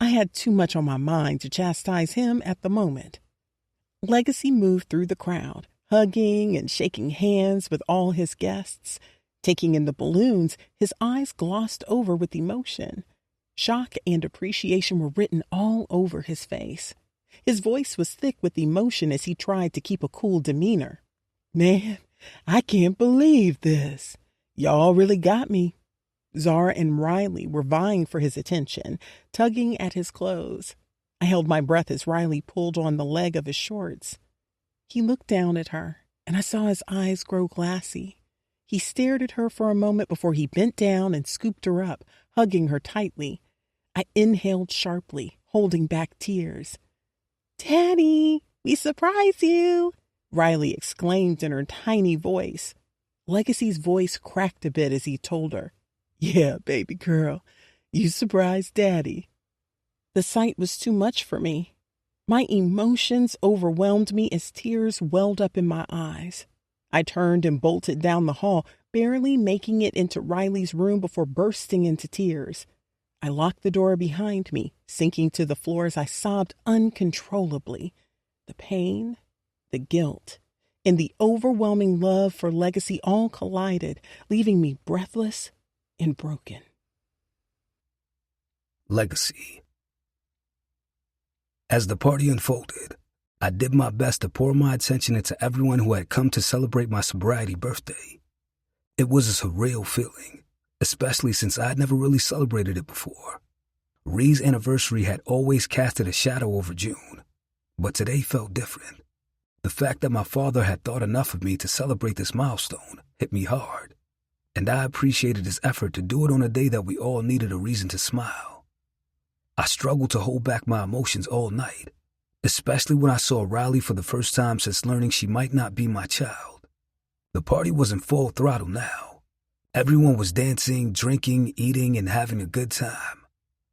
I had too much on my mind to chastise him at the moment. Legacy moved through the crowd, hugging and shaking hands with all his guests. Taking in the balloons, his eyes glossed over with emotion. Shock and appreciation were written all over his face. His voice was thick with emotion as he tried to keep a cool demeanor. "Man, I can't believe this. Y'all really got me. Zara and Riley were vying for his attention, tugging at his clothes. I held my breath as Riley pulled on the leg of his shorts. He looked down at her, and I saw his eyes grow glassy. He stared at her for a moment before he bent down and scooped her up, hugging her tightly. I inhaled sharply, holding back tears. "Daddy, we surprise you!" Riley exclaimed in her tiny voice. Legacy's voice cracked a bit as he told her, "Yeah, baby girl, you surprised Daddy." The sight was too much for me. My emotions overwhelmed me as tears welled up in my eyes. I turned and bolted down the hall, barely making it into Riley's room before bursting into tears. I locked the door behind me, sinking to the floor as I sobbed uncontrollably. The pain, the guilt, and the overwhelming love for Legacy all collided, leaving me breathless and broken. Legacy. As the party unfolded, I did my best to pour my attention into everyone who had come to celebrate my sobriety birthday. It was a surreal feeling, especially since I'd never really celebrated it before. Ree's anniversary had always casted a shadow over June, but today felt different. The fact that my father had thought enough of me to celebrate this milestone hit me hard, and I appreciated his effort to do it on a day that we all needed a reason to smile. I struggled to hold back my emotions all night, especially when I saw Riley for the first time since learning she might not be my child. The party was in full throttle now. Everyone was dancing, drinking, eating, and having a good time.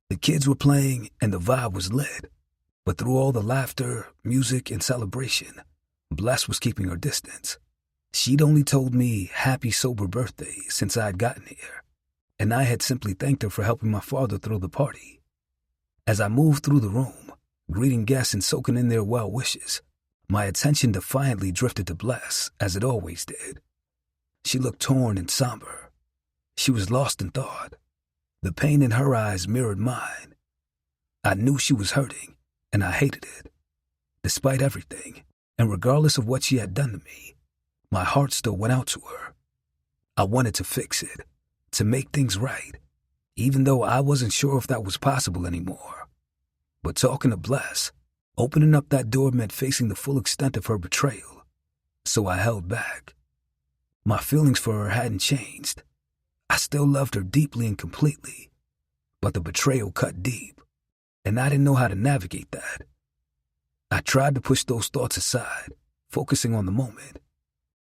The kids were playing, and the vibe was lit. But through all the laughter, music, and celebration, Bless was keeping her distance. She'd only told me happy sober birthday since I'd gotten here, and I had simply thanked her for helping my father throw the party. As I moved through the room, greeting guests and soaking in their well wishes, my attention defiantly drifted to Bless, as it always did. She looked torn and somber. She was lost in thought. The pain in her eyes mirrored mine. I knew she was hurting, and I hated it. Despite everything, and regardless of what she had done to me, my heart still went out to her. I wanted to fix it, to make things right, even though I wasn't sure if that was possible anymore. But talking to Bless, opening up that door meant facing the full extent of her betrayal, so I held back. My feelings for her hadn't changed. I still loved her deeply and completely, but the betrayal cut deep, and I didn't know how to navigate that. I tried to push those thoughts aside, focusing on the moment.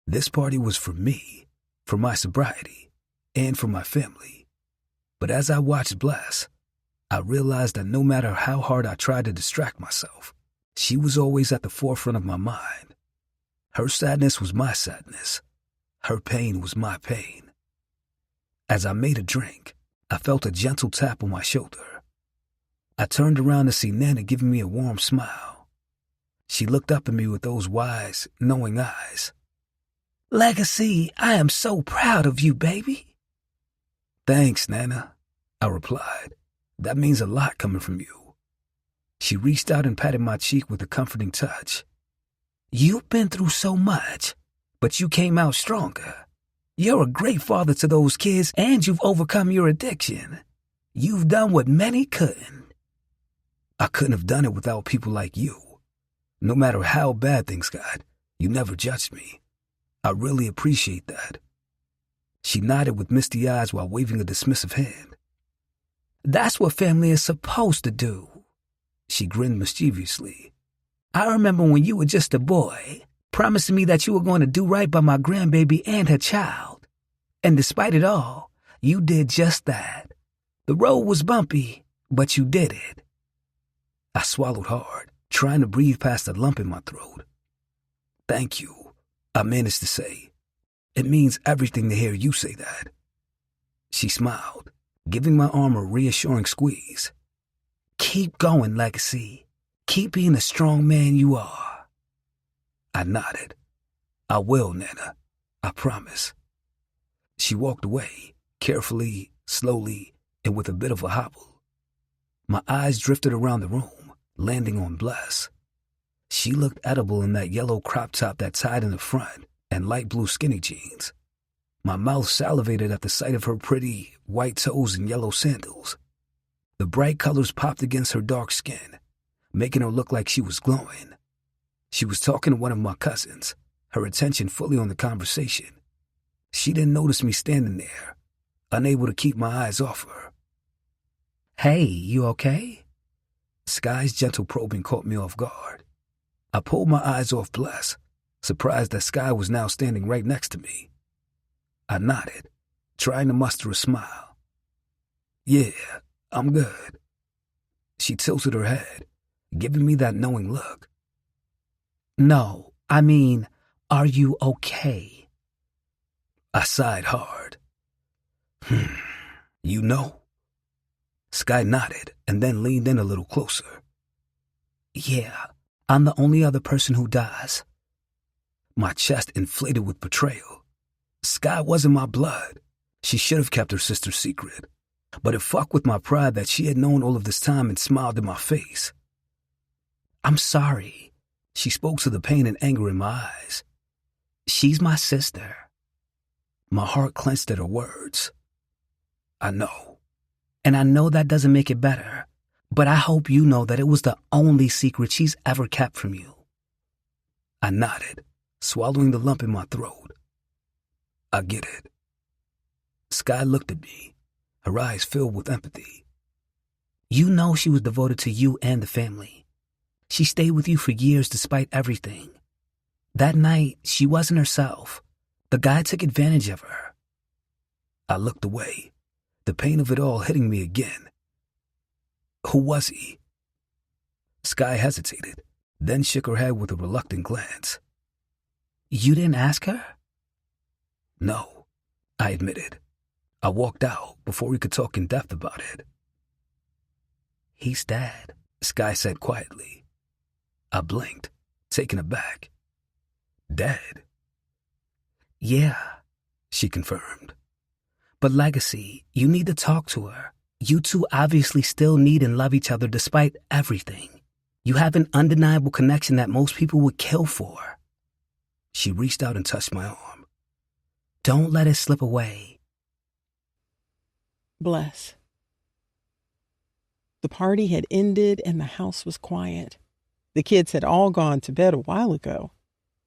This party was for me, for my sobriety, and for my family. But as I watched Bless, I realized that no matter how hard I tried to distract myself, she was always at the forefront of my mind. Her sadness was my sadness. Her pain was my pain. As I made a drink, I felt a gentle tap on my shoulder. I turned around to see Nana giving me a warm smile. She looked up at me with those wise, knowing eyes. "Legacy, I am so proud of you, baby." "Thanks, Nana," I replied. "That means a lot coming from you." She reached out and patted my cheek with a comforting touch. "You've been through so much, but you came out stronger. You're a great father to those kids, and you've overcome your addiction. You've done what many couldn't." "I couldn't have done it without people like you. No matter how bad things got, you never judged me. I really appreciate that." She nodded with misty eyes while waving a dismissive hand. "That's what family is supposed to do." She grinned mischievously. "I remember when you were just a boy, promising me that you were going to do right by my grandbaby and her child. And despite it all, you did just that. The road was bumpy, but you did it." I swallowed hard, trying to breathe past the lump in my throat. "Thank you," I managed to say. "It means everything to hear you say that." She smiled, giving my arm a reassuring squeeze. "Keep going, Legacy. Keep being the strong man you are." I nodded. "I will, Nana. I promise." She walked away, carefully, slowly, and with a bit of a hobble. My eyes drifted around the room, landing on Bless. She looked edible in that yellow crop top that tied in the front and light blue skinny jeans. My mouth salivated at the sight of her pretty white toes and yellow sandals. The bright colors popped against her dark skin, making her look like she was glowing. She was talking to one of my cousins, her attention fully on the conversation. She didn't notice me standing there, unable to keep my eyes off her. Hey, you okay? Sky's gentle probing caught me off guard. I pulled my eyes off Bless, surprised that Sky was now standing right next to me. I nodded, trying to muster a smile. Yeah, I'm good. She tilted her head, giving me that knowing look. No, I mean, are you okay? I sighed hard. You know? Sky nodded and then leaned in a little closer. Yeah, I'm the only other person who does. My chest inflated with betrayal. Sky wasn't my blood. She should have kept her sister's secret. But it fucked with my pride that she had known all of this time and smiled in my face. I'm sorry. She spoke to the pain and anger in my eyes. She's my sister. My heart clenched at her words. I know. And I know that doesn't make it better, but I hope you know that it was the only secret she's ever kept from you. I nodded, swallowing the lump in my throat. I get it. Sky looked at me, her eyes filled with empathy. You know she was devoted to you and the family. She stayed with you for years despite everything. That night, she wasn't herself. The guy took advantage of her. I looked away, the pain of it all hitting me again. Who was he? Sky hesitated, then shook her head with a reluctant glance. You didn't ask her? No, I admitted. I walked out before we could talk in depth about it. He's dead, Sky said quietly. I blinked, taken aback. Dead? Yeah, she confirmed. But Legacy, you need to talk to her. You two obviously still need and love each other despite everything. You have an undeniable connection that most people would kill for. She reached out and touched my arm. Don't let it slip away. Bless. The party had ended and the house was quiet. The kids had all gone to bed a while ago.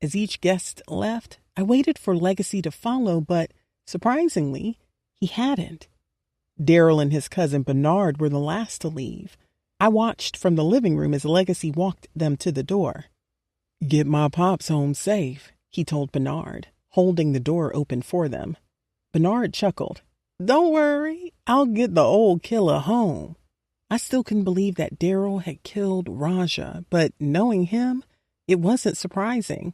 As each guest left, I waited for Legacy to follow, but surprisingly, he hadn't. Daryl and his cousin Bernard were the last to leave. I watched from the living room as Legacy walked them to the door. "Get my pops home safe," he told Bernard, holding the door open for them. Bernard chuckled. "Don't worry, I'll get the old killer home." I still couldn't believe that Daryl had killed Raja, but knowing him, it wasn't surprising.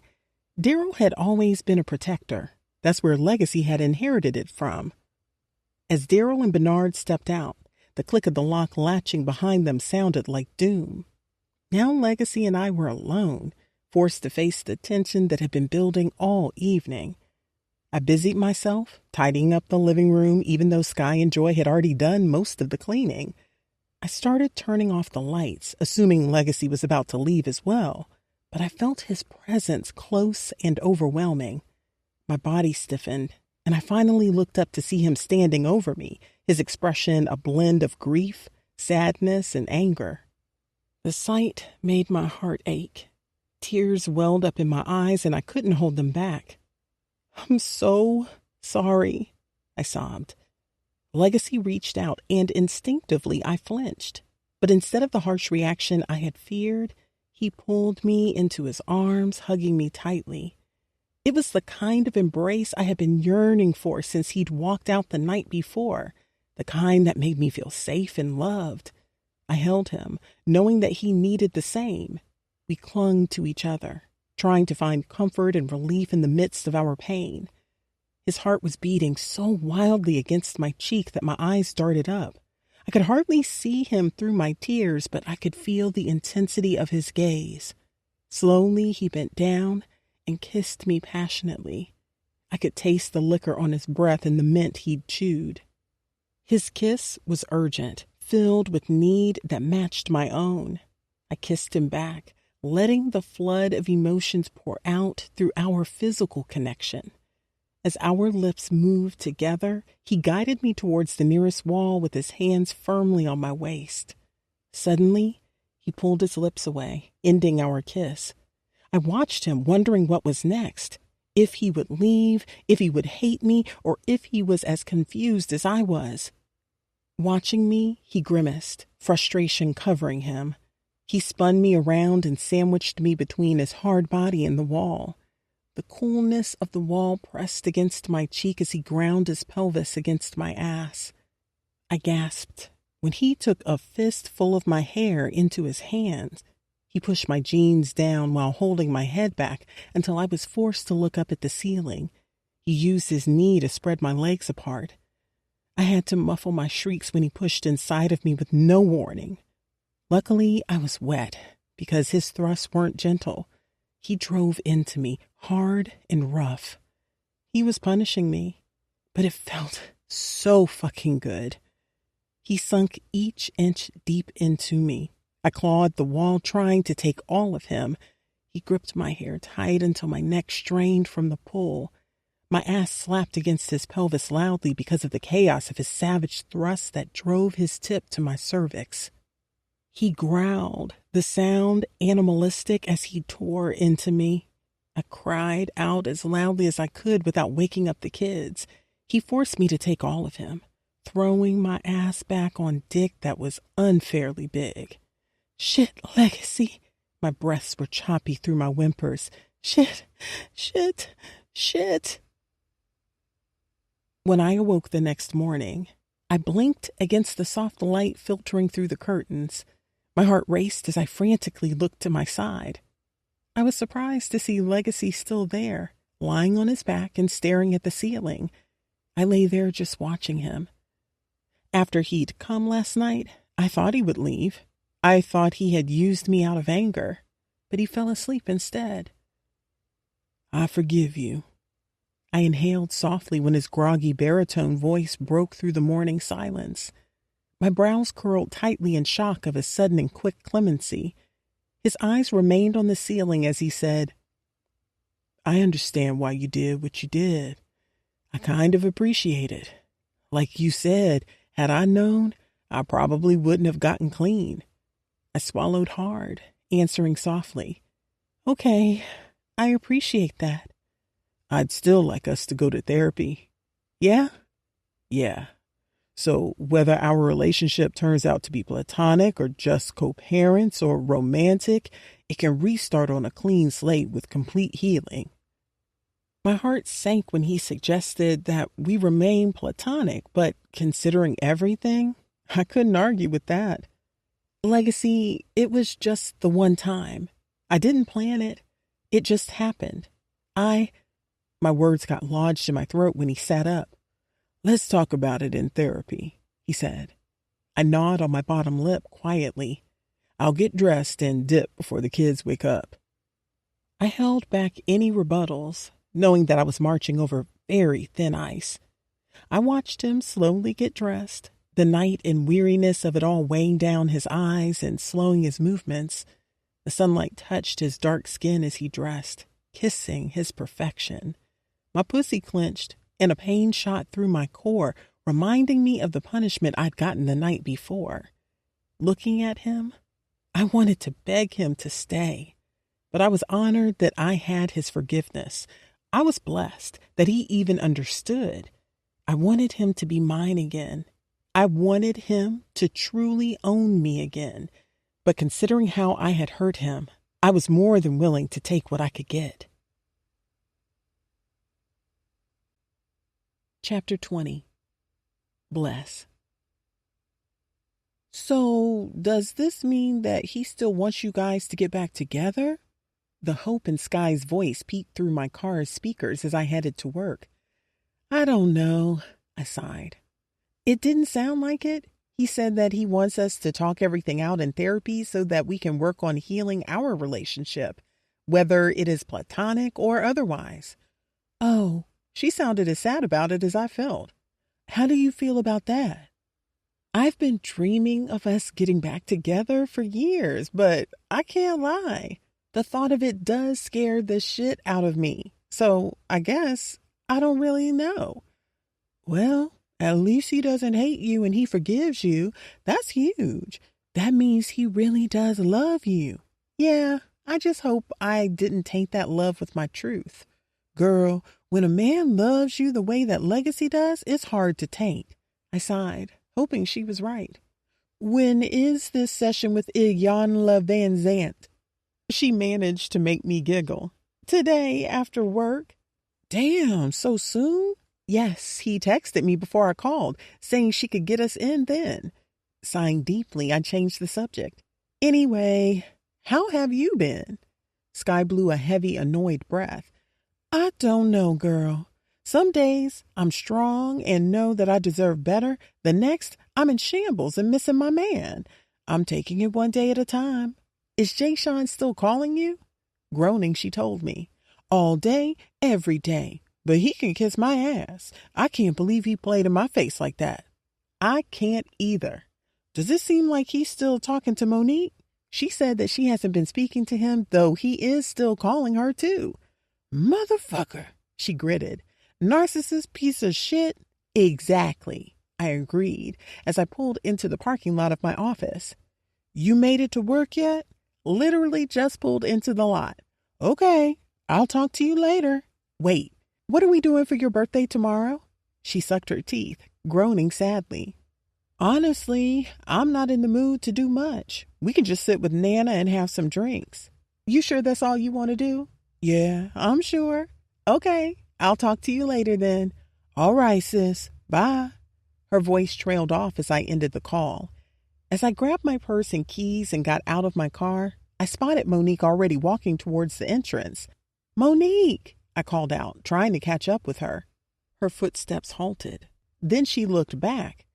Daryl had always been a protector. That's where Legacy had inherited it from. As Daryl and Bernard stepped out, the click of the lock latching behind them sounded like doom. Now Legacy and I were alone, forced to face the tension that had been building all evening. I busied myself, tidying up the living room, even though Sky and Joy had already done most of the cleaning. I started turning off the lights, assuming Legacy was about to leave as well, but I felt his presence close and overwhelming. My body stiffened, and I finally looked up to see him standing over me, his expression a blend of grief, sadness, and anger. The sight made my heart ache. Tears welled up in my eyes, and I couldn't hold them back. "I'm so sorry," I sobbed. Legacy reached out, and instinctively I flinched. But instead of the harsh reaction I had feared, he pulled me into his arms, hugging me tightly. It was the kind of embrace I had been yearning for since he'd walked out the night before, the kind that made me feel safe and loved. I held him, knowing that he needed the same. We clung to each other, trying to find comfort and relief in the midst of our pain. His heart was beating so wildly against my cheek that my eyes darted up. I could hardly see him through my tears, but I could feel the intensity of his gaze. Slowly, he bent down and kissed me passionately. I could taste the liquor on his breath and the mint he'd chewed. His kiss was urgent, filled with need that matched my own. I kissed him back, letting the flood of emotions pour out through our physical connection. As our lips moved together, he guided me towards the nearest wall with his hands firmly on my waist. Suddenly, he pulled his lips away, ending our kiss. I watched him, wondering what was next. If he would leave, if he would hate me, or if he was as confused as I was. Watching me, he grimaced, frustration covering him. He spun me around and sandwiched me between his hard body and the wall. The coolness of the wall pressed against my cheek as he ground his pelvis against my ass. I gasped when he took a fistful of my hair into his hands. He pushed my jeans down while holding my head back until I was forced to look up at the ceiling. He used his knee to spread my legs apart. I had to muffle my shrieks when he pushed inside of me with no warning. Luckily, I was wet because his thrusts weren't gentle. He drove into me, hard and rough. He was punishing me, but it felt so fucking good. He sunk each inch deep into me. I clawed the wall, trying to take all of him. He gripped my hair tight until my neck strained from the pull. My ass slapped against his pelvis loudly because of the chaos of his savage thrusts that drove his tip to my cervix. He growled, the sound animalistic as he tore into me. I cried out as loudly as I could without waking up the kids. He forced me to take all of him, throwing my ass back on dick that was unfairly big. Shit, Legacy. My breaths were choppy through my whimpers. Shit. When I awoke the next morning, I blinked against the soft light filtering through the curtains. My heart raced as I frantically looked to my side. I was surprised to see Legacy still there, lying on his back and staring at the ceiling. I lay there just watching him. After he'd come last night, I thought he would leave. I thought he had used me out of anger, but he fell asleep instead. I forgive you. I inhaled softly when his groggy baritone voice broke through the morning silence. My brows curled tightly in shock of his sudden and quick clemency. His eyes remained on the ceiling as he said, I understand why you did what you did. I kind of appreciate it. Like you said, had I known, I probably wouldn't have gotten clean. I swallowed hard, answering softly, Okay, I appreciate that. I'd still like us to go to therapy. Yeah? Yeah. So whether our relationship turns out to be platonic or just co-parents or romantic, it can restart on a clean slate with complete healing. My heart sank when he suggested that we remain platonic, but considering everything, I couldn't argue with that. Legacy, it was just the one time. I didn't plan it. It just happened. My words got lodged in my throat when he sat up. Let's talk about it in therapy, he said. I gnawed on my bottom lip quietly. I'll get dressed and dip before the kids wake up. I held back any rebuttals, knowing that I was marching over very thin ice. I watched him slowly get dressed, the night and weariness of it all weighing down his eyes and slowing his movements. The sunlight touched his dark skin as he dressed, kissing his perfection. My pussy clenched, and a pain shot through my core, reminding me of the punishment I'd gotten the night before. Looking at him, I wanted to beg him to stay, but I was honored that I had his forgiveness. I was blessed that he even understood. I wanted him to be mine again. I wanted him to truly own me again. But considering how I had hurt him, I was more than willing to take what I could get. Chapter 20. Bless. So, does this mean that he still wants you guys to get back together? The hope in Sky's voice peeked through my car's speakers as I headed to work. I don't know, I sighed. It didn't sound like it. He said that he wants us to talk everything out in therapy so that we can work on healing our relationship, whether it is platonic or otherwise. Oh, she sounded as sad about it as I felt. How do you feel about that? I've been dreaming of us getting back together for years, but I can't lie. The thought of it does scare the shit out of me. So I guess I don't really know. Well, at least he doesn't hate you and he forgives you. That's huge. That means he really does love you. Yeah, I just hope I didn't taint that love with my truth. Girl, when a man loves you the way that Legacy does, it's hard to taint. I sighed, hoping she was right. When is this session with Iyanla Van Zant? She managed to make me giggle. Today, after work. Damn, so soon? Yes, he texted me before I called, saying she could get us in then. Sighing deeply, I changed the subject. Anyway, how have you been? Sky blew a heavy, annoyed breath. I don't know, girl. Some days I'm strong and know that I deserve better. The next, I'm in shambles and missing my man. I'm taking it one day at a time. Is Jay Sean still calling you? Groaning, she told me. All day, every day. But he can kiss my ass. I can't believe he played in my face like that. I can't either. Does it seem like he's still talking to Monique? She said that she hasn't been speaking to him, though he is still calling her too. Motherfucker, she gritted. Narcissist piece of shit? Exactly, I agreed as I pulled into the parking lot of my office. You made it to work yet? Literally just pulled into the lot. Okay, I'll talk to you later. Wait, what are we doing for your birthday tomorrow? She sucked her teeth, groaning sadly. Honestly, I'm not in the mood to do much. We can just sit with Nana and have some drinks. You sure that's all you want to do? Yeah, I'm sure. Okay, I'll talk to you later then. All right, sis. Bye. Her voice trailed off as I ended the call. As I grabbed my purse and keys and got out of my car, I spotted Monique already walking towards the entrance. Monique, I called out, trying to catch up with her. Her footsteps halted. Then she looked back,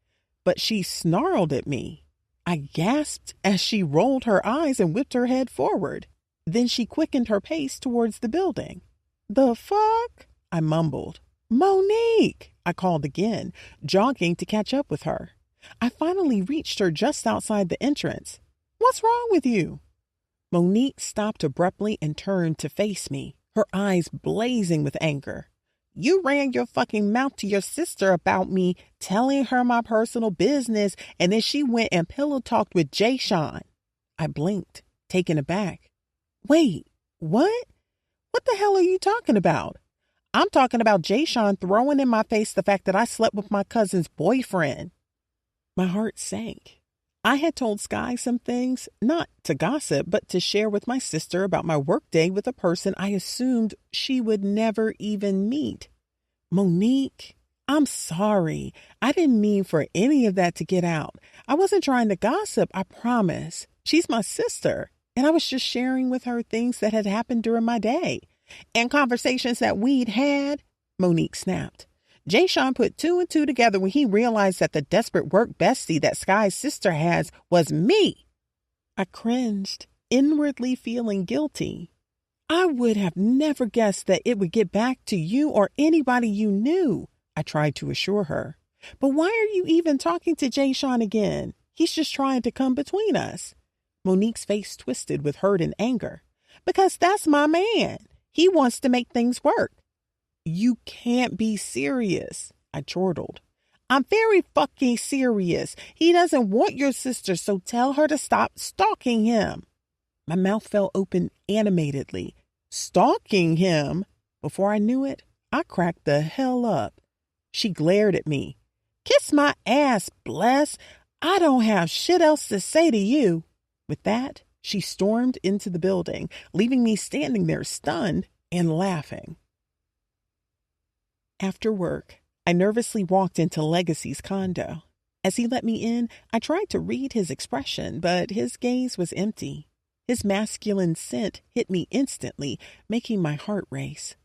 but she snarled at me. I gasped as she rolled her eyes and whipped her head forward. Then she quickened her pace towards the building. The fuck? I mumbled. Monique, I called again, jogging to catch up with her. I finally reached her just outside the entrance. What's wrong with you? Monique stopped abruptly and turned to face me, her eyes blazing with anger. You ran your fucking mouth to your sister about me, telling her my personal business, and then she went and pillow talked with Jay Sean. I blinked, taken aback. Wait, what? What the hell are you talking about? I'm talking about Jay Sean throwing in my face the fact that I slept with my cousin's boyfriend. My heart sank. I had told Sky some things, not to gossip, but to share with my sister about my workday with a person I assumed she would never even meet. Monique, I'm sorry. I didn't mean for any of that to get out. I wasn't trying to gossip, I promise. She's my sister, and I was just sharing with her things that had happened during my day. And conversations that we'd had, Monique snapped. Jay Sean put two and two together when he realized that the desperate work bestie that Sky's sister has was me. I cringed, inwardly feeling guilty. I would have never guessed that it would get back to you or anybody you knew, I tried to assure her. But why are you even talking to Jay Sean again? He's just trying to come between us. Monique's face twisted with hurt and anger. Because that's my man. He wants to make things work. You can't be serious, I chortled. I'm very fucking serious. He doesn't want your sister, so tell her to stop stalking him. My mouth fell open animatedly. Stalking him? Before I knew it, I cracked the hell up. She glared at me. Kiss my ass, bless. I don't have shit else to say to you. With that, she stormed into the building, leaving me standing there stunned and laughing. After work, I nervously walked into Legacy's condo. As he let me in, I tried to read his expression, but his gaze was empty. His masculine scent hit me instantly, making my heart race.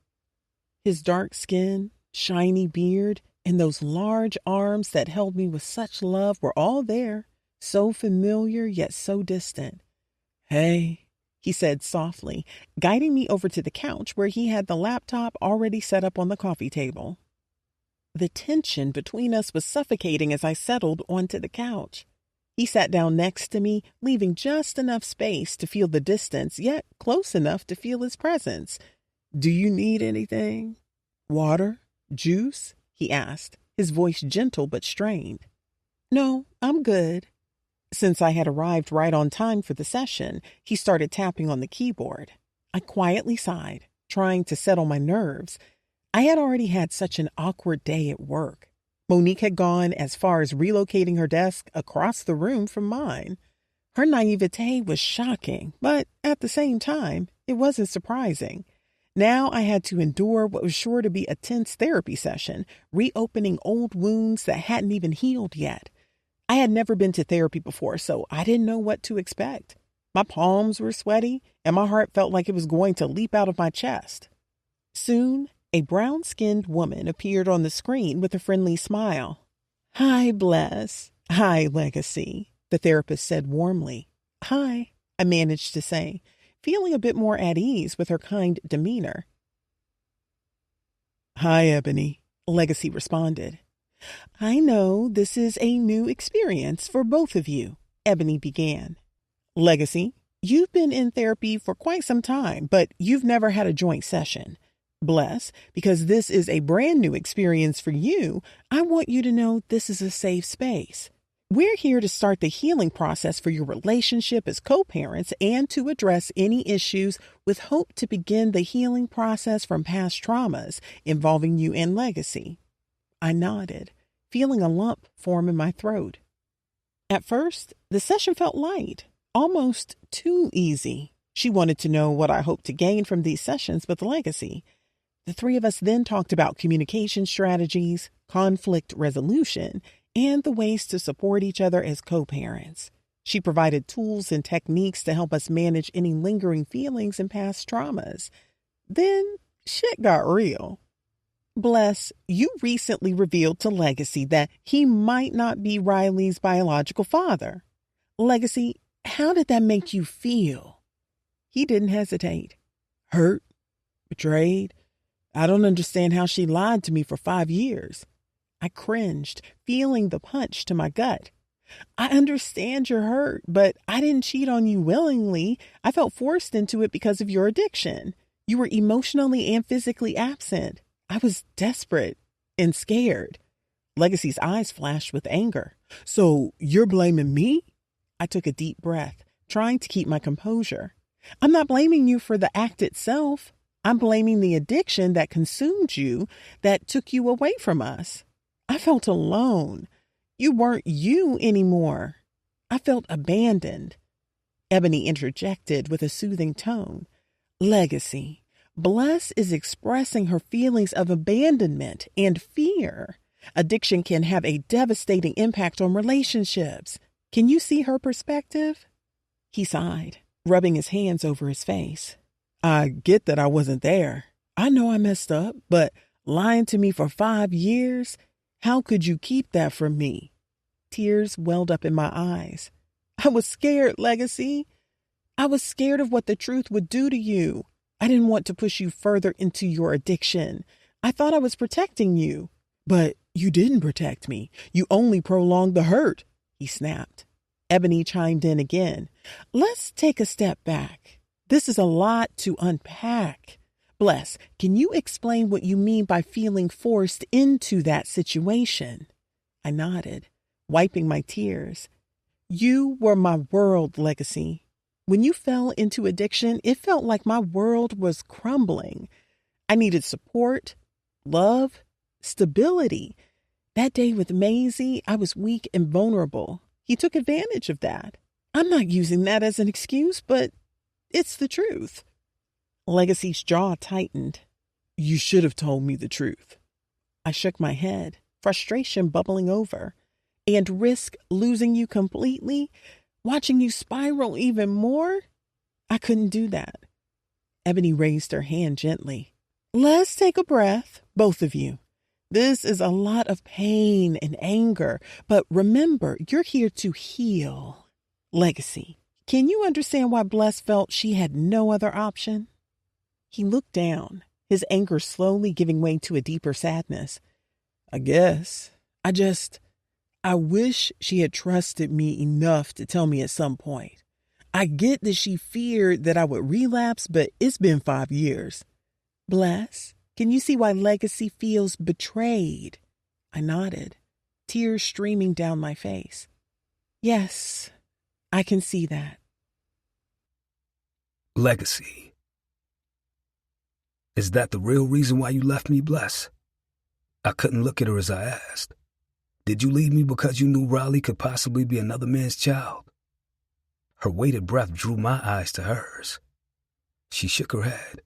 His dark skin, shiny beard, and those large arms that held me with such love were all there, so familiar yet so distant. Hey, he said softly, guiding me over to the couch where he had the laptop already set up on the coffee table. The tension between us was suffocating as I settled onto the couch. He sat down next to me, leaving just enough space to feel the distance, yet close enough to feel his presence. Do you need anything? Water? Juice? He asked, his voice gentle but strained. No, I'm good. Since I had arrived right on time for the session, he started tapping on the keyboard. I quietly sighed, trying to settle my nerves. I had already had such an awkward day at work. Monique had gone as far as relocating her desk across the room from mine. Her naivete was shocking, but at the same time, it wasn't surprising. Now I had to endure what was sure to be a tense therapy session, reopening old wounds that hadn't even healed yet. I had never been to therapy before, so I didn't know what to expect. My palms were sweaty, and my heart felt like it was going to leap out of my chest. Soon, a brown-skinned woman appeared on the screen with a friendly smile. Hi, Bless. Hi, Legacy, the therapist said warmly. Hi, I managed to say, feeling a bit more at ease with her kind demeanor. Hi, Ebony, Legacy responded. I know this is a new experience for both of you, Ebony began. Legacy, you've been in therapy for quite some time, but you've never had a joint session. Bless, because this is a brand new experience for you, I want you to know this is a safe space. We're here to start the healing process for your relationship as co-parents and to address any issues with hope to begin the healing process from past traumas involving you and Legacy. I nodded, feeling a lump form in my throat. At first, the session felt light, almost too easy. She wanted to know what I hoped to gain from these sessions with Legacy. The three of us then talked about communication strategies, conflict resolution, and the ways to support each other as co-parents. She provided tools and techniques to help us manage any lingering feelings and past traumas. Then shit got real. Bless, you recently revealed to Legacy that he might not be Riley's biological father. Legacy, how did that make you feel? He didn't hesitate. Hurt? Betrayed? I don't understand how she lied to me for 5 years. I cringed, feeling the punch to my gut. I understand you're hurt, but I didn't cheat on you willingly. I felt forced into it because of your addiction. You were emotionally and physically absent. I was desperate and scared. Legacy's eyes flashed with anger. So you're blaming me? I took a deep breath, trying to keep my composure. I'm not blaming you for the act itself. I'm blaming the addiction that consumed you, that took you away from us. I felt alone. You weren't you anymore. I felt abandoned. Ebony interjected with a soothing tone. Legacy. Bless is expressing her feelings of abandonment and fear. Addiction can have a devastating impact on relationships. Can you see her perspective? He sighed, rubbing his hands over his face. I get that I wasn't there. I know I messed up, but lying to me for 5 years, how could you keep that from me? Tears welled up in my eyes. I was scared, Legacy. I was scared of what the truth would do to you. I didn't want to push you further into your addiction. I thought I was protecting you. But you didn't protect me. You only prolonged the hurt, he snapped. Ebony chimed in again. Let's take a step back. This is a lot to unpack. Bless, can you explain what you mean by feeling forced into that situation? I nodded, wiping my tears. You were my world, Legacy. When you fell into addiction, it felt like my world was crumbling. I needed support, love, stability. That day with Maisie, I was weak and vulnerable. He took advantage of that. I'm not using that as an excuse, but it's the truth. Legacy's jaw tightened. You should have told me the truth. I shook my head, frustration bubbling over. And risk losing you completely? Watching you spiral even more? I couldn't do that. Ebony raised her hand gently. Let's take a breath, both of you. This is a lot of pain and anger, but remember, you're here to heal. Legacy, can you understand why Bless felt she had no other option? He looked down, his anger slowly giving way to a deeper sadness. I guess. I wish she had trusted me enough to tell me at some point. I get that she feared that I would relapse, but it's been 5 years. Bless, Can you see why Legacy feels betrayed? I nodded, tears streaming down my face. Yes, I can see that. Legacy. Is that the real reason why you left me, Bless? I couldn't look at her as I asked. Did you leave me because you knew Riley could possibly be another man's child? Her weighted breath drew my eyes to hers. She shook her head,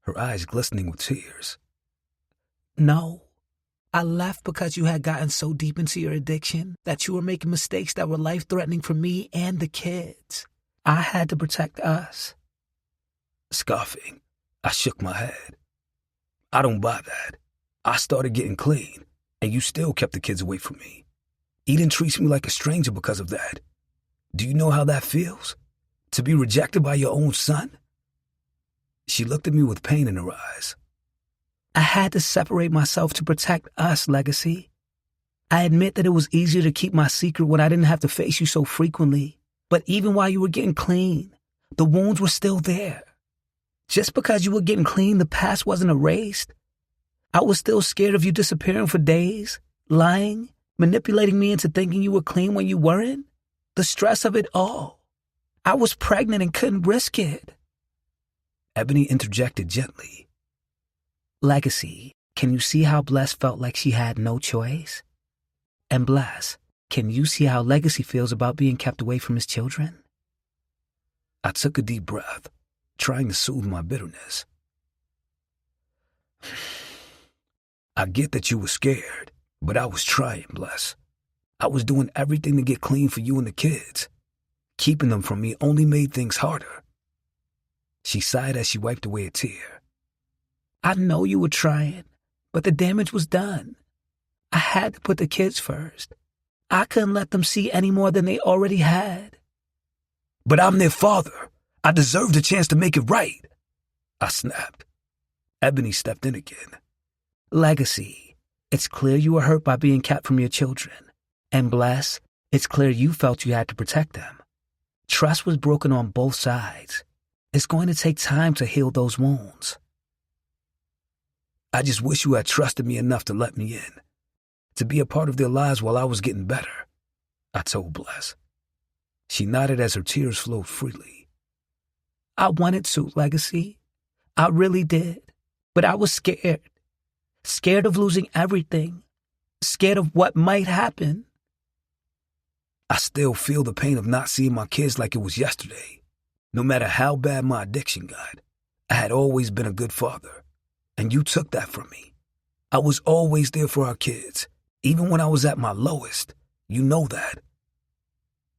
her eyes glistening with tears. No, I left because you had gotten so deep into your addiction that you were making mistakes that were life-threatening for me and the kids. I had to protect us. Scoffing, I shook my head. I don't buy that. I started getting clean, and you still kept the kids away from me. Eden treats me like a stranger because of that. Do you know how that feels? To be rejected by your own son? She looked at me with pain in her eyes. I had to separate myself to protect us, Legacy. I admit that it was easier to keep my secret when I didn't have to face you so frequently. But even while you were getting clean, the wounds were still there. Just because you were getting clean, the past wasn't erased. I was still scared of you disappearing for days, lying, manipulating me into thinking you were clean when you weren't. The stress of it all. I was pregnant and couldn't risk it. Ebony interjected gently. Legacy, can you see how Bless felt like she had no choice? And Bless, can you see how Legacy feels about being kept away from his children? I took a deep breath, trying to soothe my bitterness. I get that you were scared, but I was trying, Bless. I was doing everything to get clean for you and the kids. Keeping them from me only made things harder. She sighed as she wiped away a tear. I know you were trying, but the damage was done. I had to put the kids first. I couldn't let them see any more than they already had. But I'm their father. I deserved a chance to make it right. I snapped. Ebony stepped in again. Legacy, it's clear you were hurt by being kept from your children. And Bless, it's clear you felt you had to protect them. Trust was broken on both sides. It's going to take time to heal those wounds. I just wish you had trusted me enough to let me in, to be a part of their lives while I was getting better, I told Bless. She nodded as her tears flowed freely. I wanted to, Legacy. I really did. But I was scared. Scared of losing everything. Scared of what might happen. I still feel the pain of not seeing my kids like it was yesterday. No matter how bad my addiction got, I had always been a good father. And you took that from me. I was always there for our kids, even when I was at my lowest. You know that.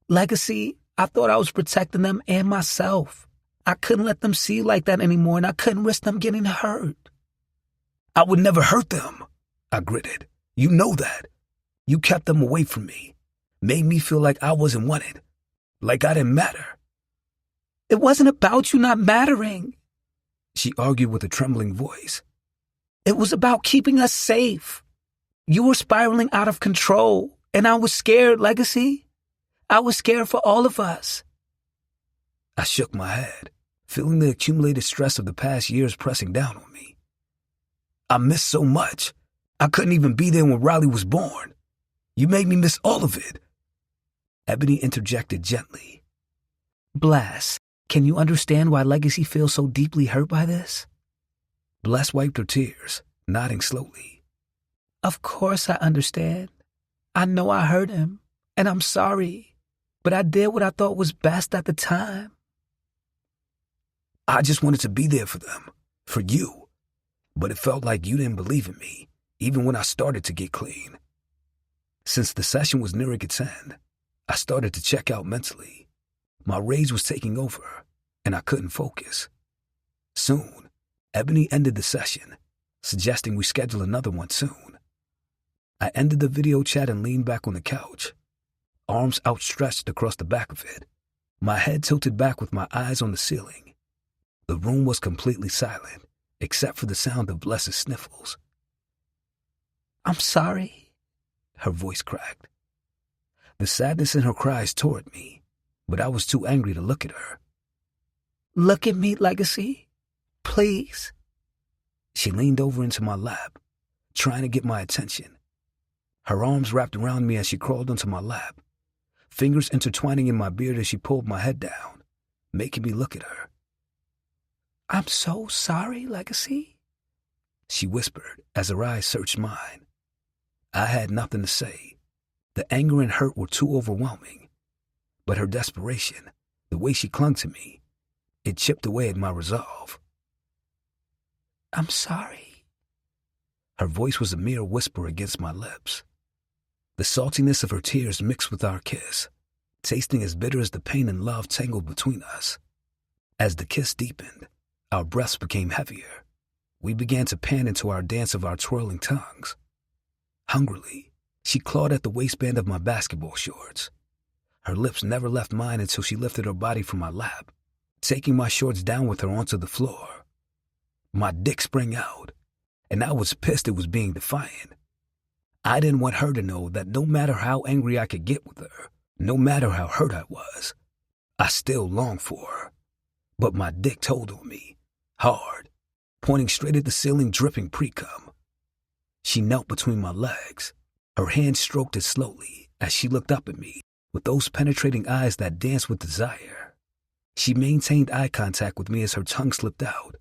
Legacy, I thought I was protecting them and myself. I couldn't let them see like that anymore, and I couldn't risk them getting hurt. I would never hurt them, I gritted. You know that. You kept them away from me, made me feel like I wasn't wanted, like I didn't matter. It wasn't about you not mattering, she argued with a trembling voice. It was about keeping us safe. You were spiraling out of control, and I was scared, Legacy. I was scared for all of us. I shook my head, feeling the accumulated stress of the past years pressing down on me. I missed so much. I couldn't even be there when Riley was born. You made me miss all of it. Ebony interjected gently. Bless, can you understand why Legacy feels so deeply hurt by this? Bless wiped her tears, nodding slowly. Of course I understand. I know I hurt him, and I'm sorry, but I did what I thought was best at the time. I just wanted to be there for them, for you. But it felt like you didn't believe in me, even when I started to get clean. Since the session was nearing its end, I started to check out mentally. My rage was taking over, and I couldn't focus. Soon, Ebony ended the session, suggesting we schedule another one soon. I ended the video chat and leaned back on the couch, arms outstretched across the back of it, my head tilted back with my eyes on the ceiling. The room was completely silent, except for the sound of Bless's sniffles. I'm sorry, her voice cracked. The sadness in her cries tore at me, but I was too angry to look at her. Look at me, Legacy. Please. She leaned over into my lap, trying to get my attention. Her arms wrapped around me as she crawled onto my lap, fingers intertwining in my beard as she pulled my head down, making me look at her. "I'm so sorry, Legacy," she whispered as her eyes searched mine. I had nothing to say. The anger and hurt were too overwhelming. But her desperation, the way she clung to me, it chipped away at my resolve. "I'm sorry." Her voice was a mere whisper against my lips. The saltiness of her tears mixed with our kiss, tasting as bitter as the pain and love tangled between us. As the kiss deepened, our breaths became heavier. We began to pan into our dance of our twirling tongues. Hungrily, she clawed at the waistband of my basketball shorts. Her lips never left mine until she lifted her body from my lap, taking my shorts down with her onto the floor. My dick sprang out, and I was pissed it was being defiant. I didn't want her to know that no matter how angry I could get with her, no matter how hurt I was, I still longed for her. But my dick told on me, hard, pointing straight at the ceiling, dripping pre-cum. She knelt between my legs. Her hand stroked it slowly as she looked up at me with those penetrating eyes that danced with desire. She maintained eye contact with me as her tongue slipped out.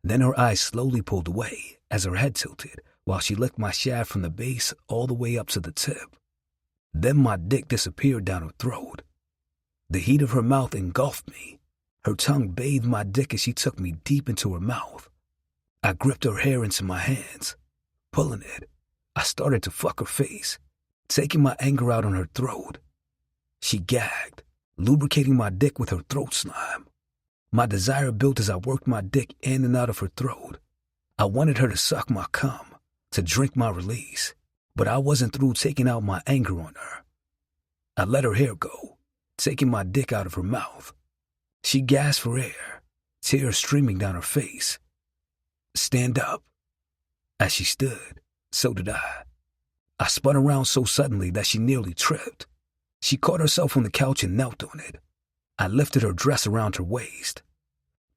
Then her eyes slowly pulled away as her head tilted while she licked my shaft from the base all the way up to the tip. Then my dick disappeared down her throat. The heat of her mouth engulfed me. Her tongue bathed my dick as she took me deep into her mouth. I gripped her hair into my hands. Pulling it, I started to fuck her face, taking my anger out on her throat. She gagged, lubricating my dick with her throat slime. My desire built as I worked my dick in and out of her throat. I wanted her to suck my cum, to drink my release, but I wasn't through taking out my anger on her. I let her hair go, taking my dick out of her mouth. She gasped for air, tears streaming down her face. "Stand up." As she stood, so did I. I spun around so suddenly that she nearly tripped. She caught herself on the couch and knelt on it. I lifted her dress around her waist.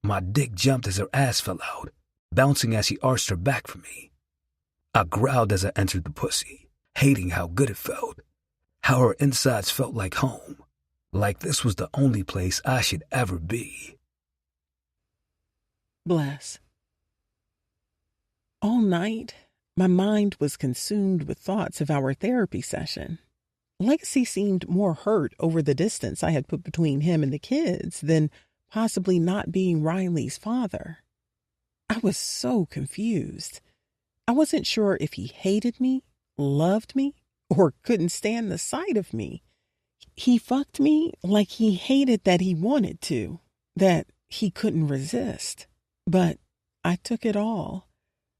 My dick jumped as her ass fell out, bouncing as she arched her back for me. I growled as I entered the pussy, hating how good it felt, how her insides felt like home, like this was the only place I should ever be. Bless. All night, my mind was consumed with thoughts of our therapy session. Legacy seemed more hurt over the distance I had put between him and the kids than possibly not being Riley's father. I was so confused. I wasn't sure if he hated me, loved me, or couldn't stand the sight of me. He fucked me like he hated that he wanted to, that he couldn't resist. But I took it all.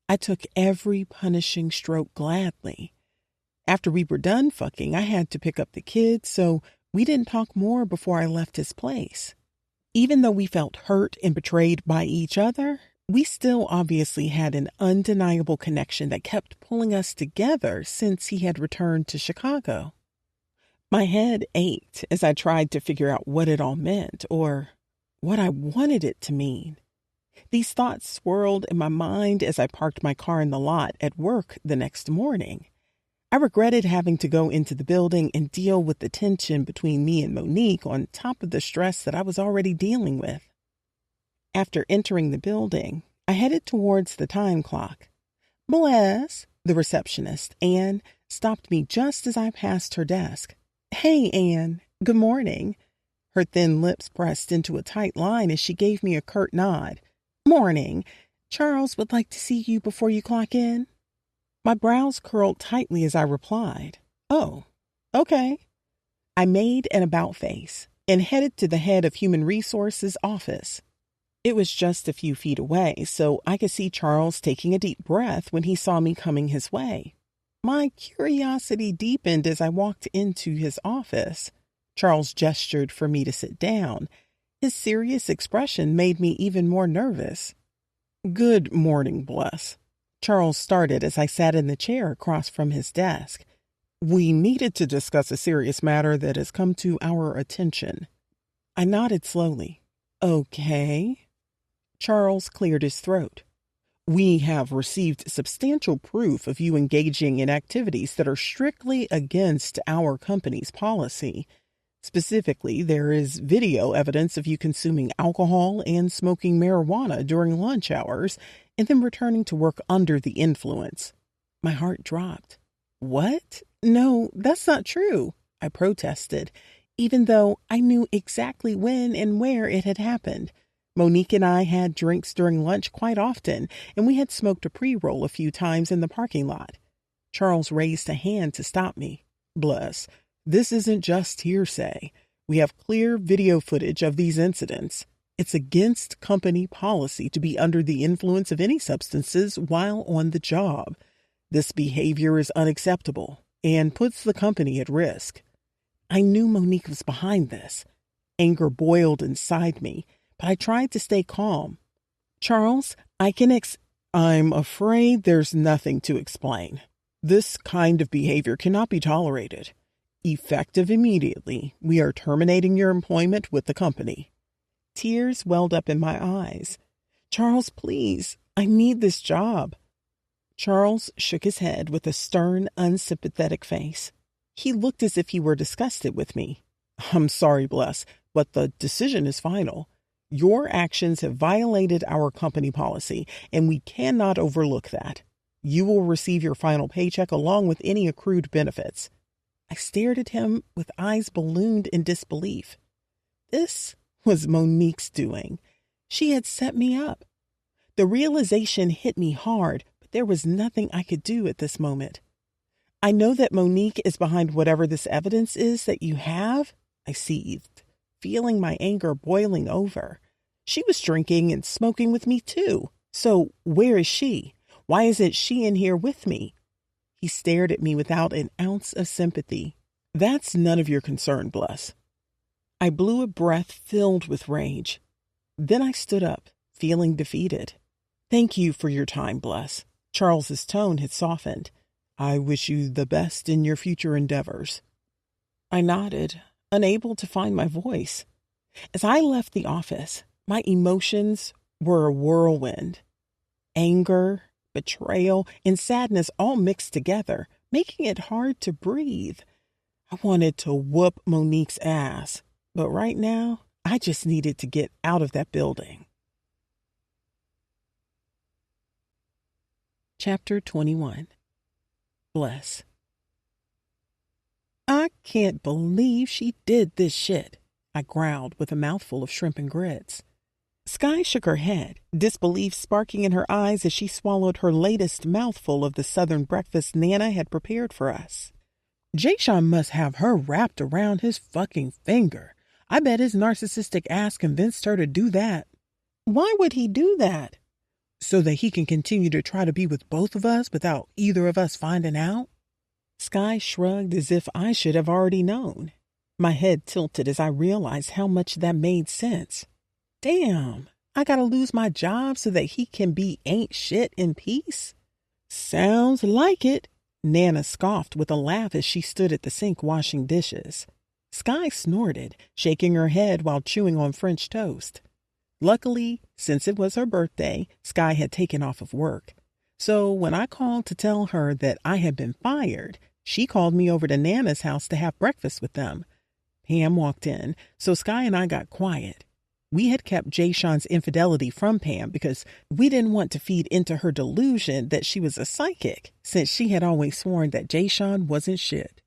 I took every punishing stroke gladly. After we were done fucking, I had to pick up the kids, so we didn't talk more before I left his place. Even though we felt hurt and betrayed by each other, we still obviously had an undeniable connection that kept pulling us together since he had returned to Chicago. My head ached as I tried to figure out what it all meant, or what I wanted it to mean. These thoughts swirled in my mind as I parked my car in the lot at work the next morning. I regretted having to go into the building and deal with the tension between me and Monique on top of the stress that I was already dealing with. After entering the building, I headed towards the time clock. Bless, the receptionist, Anne, stopped me just as I passed her desk. "Hey, Anne. Good morning." Her thin lips pressed into a tight line as she gave me a curt nod. "Morning. Charles would like to see you before you clock in." My brows curled tightly as I replied, "Oh, okay." I made an about face and headed to the head of Human Resources office. It was just a few feet away, so I could see Charles taking a deep breath when he saw me coming his way. My curiosity deepened as I walked into his office. Charles gestured for me to sit down. His serious expression made me even more nervous. "Good morning, Bless." Charles started as I sat in the chair across from his desk. "We needed to discuss a serious matter that has come to our attention." I nodded slowly. "Okay." Charles cleared his throat. We have received substantial proof of you engaging in activities that are strictly against our company's policy. Specifically, there is video evidence of you consuming alcohol and smoking marijuana during lunch hours and then returning to work under the influence. My heart dropped. What? No, that's not true, I protested, even though I knew exactly when and where it had happened. Monique and I had drinks during lunch quite often, and we had smoked a pre-roll a few times in the parking lot. Charles raised a hand to stop me. Bless, this isn't just hearsay. We have clear video footage of these incidents. It's against company policy to be under the influence of any substances while on the job. This behavior is unacceptable and puts the company at risk. I knew Monique was behind this. Anger boiled inside me, but I tried to stay calm. Charles, I'm afraid there's nothing to explain. This kind of behavior cannot be tolerated. Effective immediately, we are terminating your employment with the company. Tears welled up in my eyes. Charles, please, I need this job. Charles shook his head with a stern, unsympathetic face. He looked as if he were disgusted with me. I'm sorry, Bless, but the decision is final. Your actions have violated our company policy, and we cannot overlook that. You will receive your final paycheck along with any accrued benefits. I stared at him with eyes ballooned in disbelief. This was Monique's doing. She had set me up. The realization hit me hard, but there was nothing I could do at this moment. I know that Monique is behind whatever this evidence is that you have, I seethed, feeling my anger boiling over. She was drinking and smoking with me too. So where is she? Why isn't she in here with me? He stared at me without an ounce of sympathy. That's none of your concern, Bless. I blew a breath filled with rage. Then I stood up, feeling defeated. Thank you for your time, Bless. Charles's tone had softened. I wish you the best in your future endeavors. I nodded, unable to find my voice. As I left the office, my emotions were a whirlwind. Anger, betrayal, and sadness all mixed together, making it hard to breathe. I wanted to whoop Monique's ass, but right now, I just needed to get out of that building. Chapter 21. Bless. I can't believe she did this shit, I growled with a mouthful of shrimp and grits. Sky shook her head, disbelief sparking in her eyes as she swallowed her latest mouthful of the southern breakfast Nana had prepared for us. Jayshawn must have her wrapped around his fucking finger. I bet his narcissistic ass convinced her to do that. Why would he do that? So that he can continue to try to be with both of us without either of us finding out? Sky shrugged as if I should have already known. My head tilted as I realized how much that made sense. Damn, I gotta lose my job so that he can be ain't shit in peace? Sounds like it. Nana scoffed with a laugh as she stood at the sink washing dishes. Sky snorted, shaking her head while chewing on French toast. Luckily, since it was her birthday, Sky had taken off of work. So when I called to tell her that I had been fired, she called me over to Nana's house to have breakfast with them. Pam walked in, so Sky and I got quiet. We had kept Jayshawn's infidelity from Pam because we didn't want to feed into her delusion that she was a psychic, since she had always sworn that Jayshawn wasn't shit.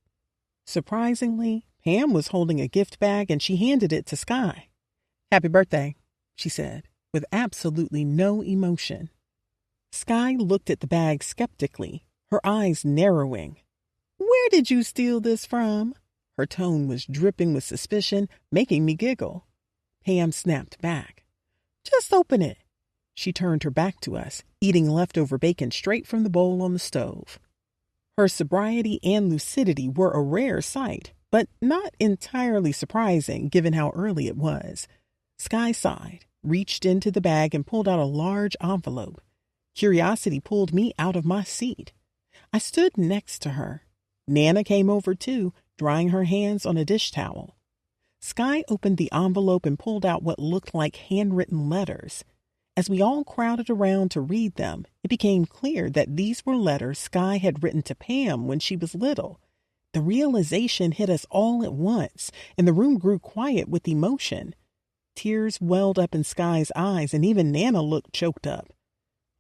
Surprisingly, Pam was holding a gift bag and she handed it to Sky. Happy birthday, she said, with absolutely no emotion. Sky looked at the bag skeptically, her eyes narrowing. Where did you steal this from? Her tone was dripping with suspicion, making me giggle. Pam snapped back. Just open it. She turned her back to us, eating leftover bacon straight from the bowl on the stove. Her sobriety and lucidity were a rare sight, but not entirely surprising given how early it was. Sky sighed, reached into the bag and pulled out a large envelope. Curiosity pulled me out of my seat. I stood next to her. Nana came over too, drying her hands on a dish towel. Sky opened the envelope and pulled out what looked like handwritten letters. As we all crowded around to read them, it became clear that these were letters Sky had written to Pam when she was little. The realization hit us all at once, and the room grew quiet with emotion. Tears welled up in Sky's eyes, and even Nana looked choked up.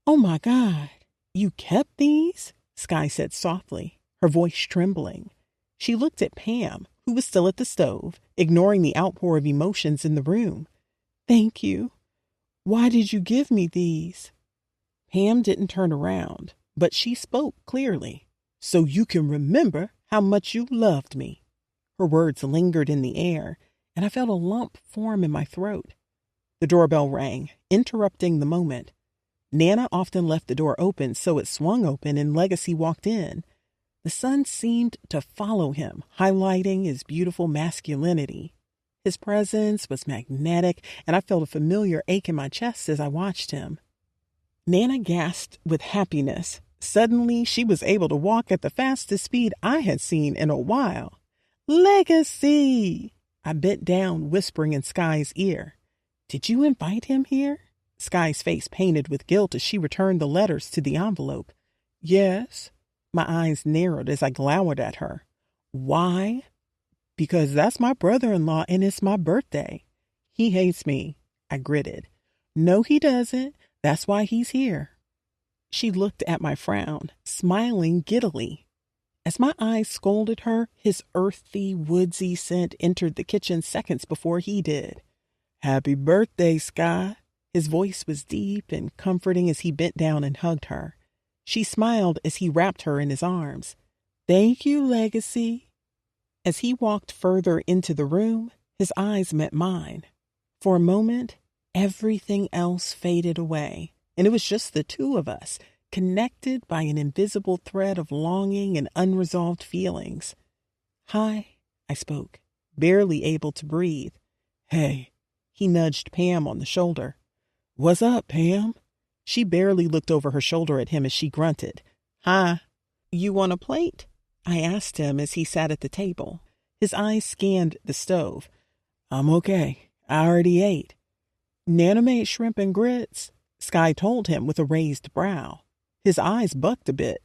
"Oh my God, you kept these?" Sky said softly, her voice trembling. She looked at Pam, who was still at the stove, ignoring the outpour of emotions in the room. "Thank you. Why did you give me these?" Pam didn't turn around, but she spoke clearly. "So you can remember how much you loved me." Her words lingered in the air, and I felt a lump form in my throat. The doorbell rang, interrupting the moment. Nana often left the door open, so it swung open and Legacy walked in. The sun seemed to follow him, highlighting his beautiful masculinity. His presence was magnetic, and I felt a familiar ache in my chest as I watched him. Nana gasped with happiness. Suddenly, she was able to walk at the fastest speed I had seen in a while. "Legacy!" I bent down, whispering in Sky's ear. "Did you invite him here?" Sky's face painted with guilt as she returned the letters to the envelope. "Yes." My eyes narrowed as I glowered at her. "Why?" "Because that's my brother-in-law and it's my birthday." "He hates me," I gritted. "No, he doesn't. That's why he's here." She looked at my frown, smiling giddily. As my eyes scolded her, his earthy, woodsy scent entered the kitchen seconds before he did. "Happy birthday, Sky." His voice was deep and comforting as he bent down and hugged her. She smiled as he wrapped her in his arms. "Thank you, Legacy." As he walked further into the room, his eyes met mine. For a moment, everything else faded away, and it was just the two of us, connected by an invisible thread of longing and unresolved feelings. "Hi," I spoke, barely able to breathe. "Hey," he nudged Pam on the shoulder. "What's up, Pam?" She barely looked over her shoulder at him as she grunted. "Hi. You want a plate?" I asked him as he sat at the table. His eyes scanned the stove. "I'm okay. I already ate." "Nana made shrimp and grits," Sky told him with a raised brow. His eyes bucked a bit.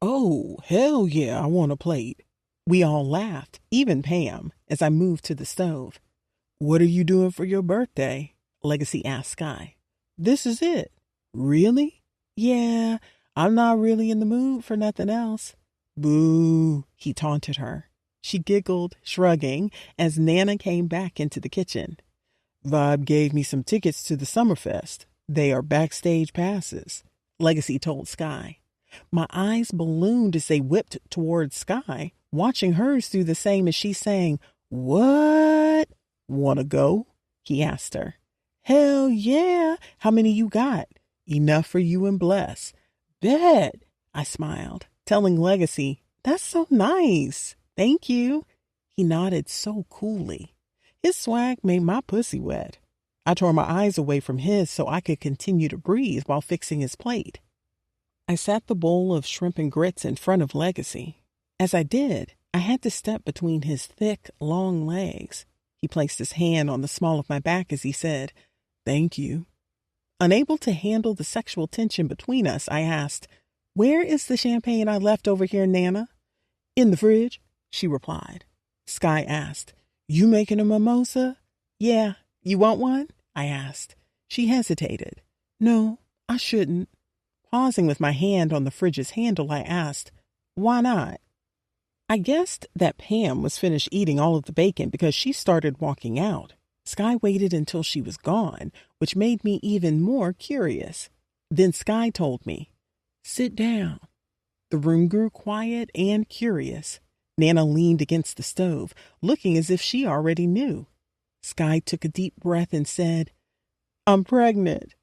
"Oh, hell yeah, I want a plate." We all laughed, even Pam, as I moved to the stove. "What are you doing for your birthday?" Legacy asked Sky. "This is it." "Really?" "Yeah, I'm not really in the mood for nothing else." "Boo," he taunted her. She giggled, shrugging, as Nana came back into the kitchen. "Vibe gave me some tickets to the Summerfest. They are backstage passes," Legacy told Sky. My eyes ballooned as they whipped towards Sky, watching hers do the same as she sang, "What? Wanna go?" he asked her. "Hell yeah. How many you got?" "Enough for you and Bless." "Bet," I smiled, telling Legacy, "That's so nice. Thank you." He nodded so coolly. His swag made my pussy wet. I tore my eyes away from his so I could continue to breathe while fixing his plate. I sat the bowl of shrimp and grits in front of Legacy. As I did, I had to step between his thick, long legs. He placed his hand on the small of my back as he said, "Thank you." Unable to handle the sexual tension between us, I asked, "Where is the champagne I left over here, Nana?" "In the fridge," she replied. Sky asked, "You making a mimosa?" "Yeah. You want one?" I asked. She hesitated. "No, I shouldn't." Pausing with my hand on the fridge's handle, I asked, "Why not?" I guessed that Pam was finished eating all of the bacon because she started walking out. Sky waited until she was gone, which made me even more curious. Then Sky told me, "Sit down." The room grew quiet and curious. Nana leaned against the stove, looking as if she already knew. Sky took a deep breath and said, "I'm pregnant."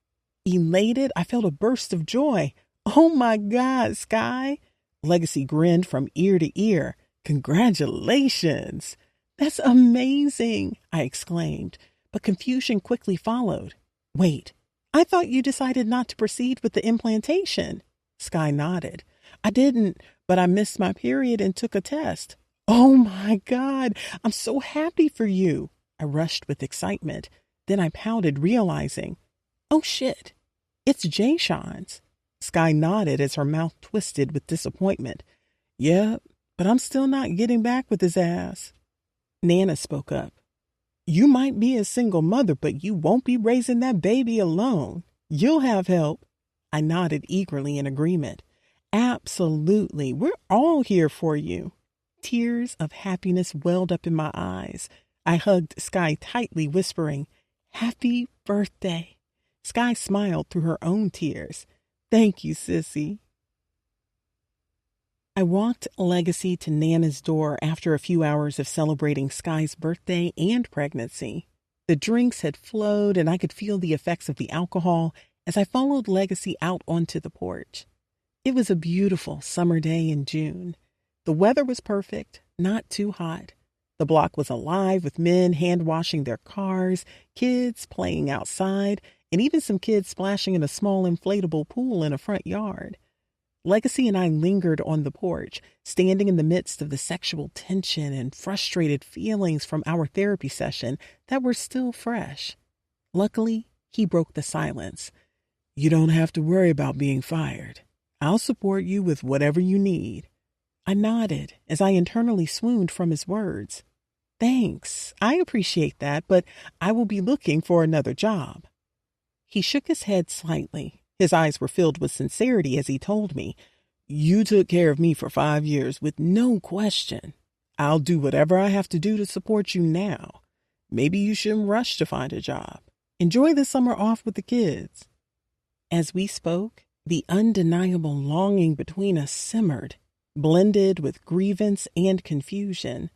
Elated, I felt a burst of joy. "Oh my God, Sky." Legacy grinned from ear to ear. "Congratulations." "That's amazing," I exclaimed, but confusion quickly followed. "Wait, I thought you decided not to proceed with the implantation." Sky nodded. "I didn't, but I missed my period and took a test." "Oh my God, I'm so happy for you." I rushed with excitement. Then I pouted, realizing, Oh, shit. It's Jay Sean's. Sky nodded as her mouth twisted with disappointment. Yep, but I'm still not getting back with his ass. Nana spoke up. You might be a single mother, but you won't be raising that baby alone. You'll have help. I nodded eagerly in agreement. Absolutely. We're all here for you. Tears of happiness welled up in my eyes. I hugged Sky tightly, whispering, Happy birthday. Sky smiled through her own tears. Thank you, sissy. I walked Legacy to Nana's door after a few hours of celebrating Sky's birthday and pregnancy. The drinks had flowed, and I could feel the effects of the alcohol as I followed Legacy out onto the porch. It was a beautiful summer day in June. The weather was perfect, not too hot. The block was alive with men hand-washing their cars, kids playing outside, and even some kids splashing in a small inflatable pool in a front yard. Legacy and I lingered on the porch, standing in the midst of the sexual tension and frustrated feelings from our therapy session that were still fresh. Luckily, he broke the silence. You don't have to worry about being fired. I'll support you with whatever you need. I nodded as I internally swooned from his words. Thanks. I appreciate that, but I will be looking for another job. He shook his head slightly. His eyes were filled with sincerity as he told me, You took care of me for 5 years with no question. I'll do whatever I have to do to support you now. Maybe you shouldn't rush to find a job. Enjoy the summer off with the kids. As we spoke, the undeniable longing between us simmered, blended with grievance and confusion.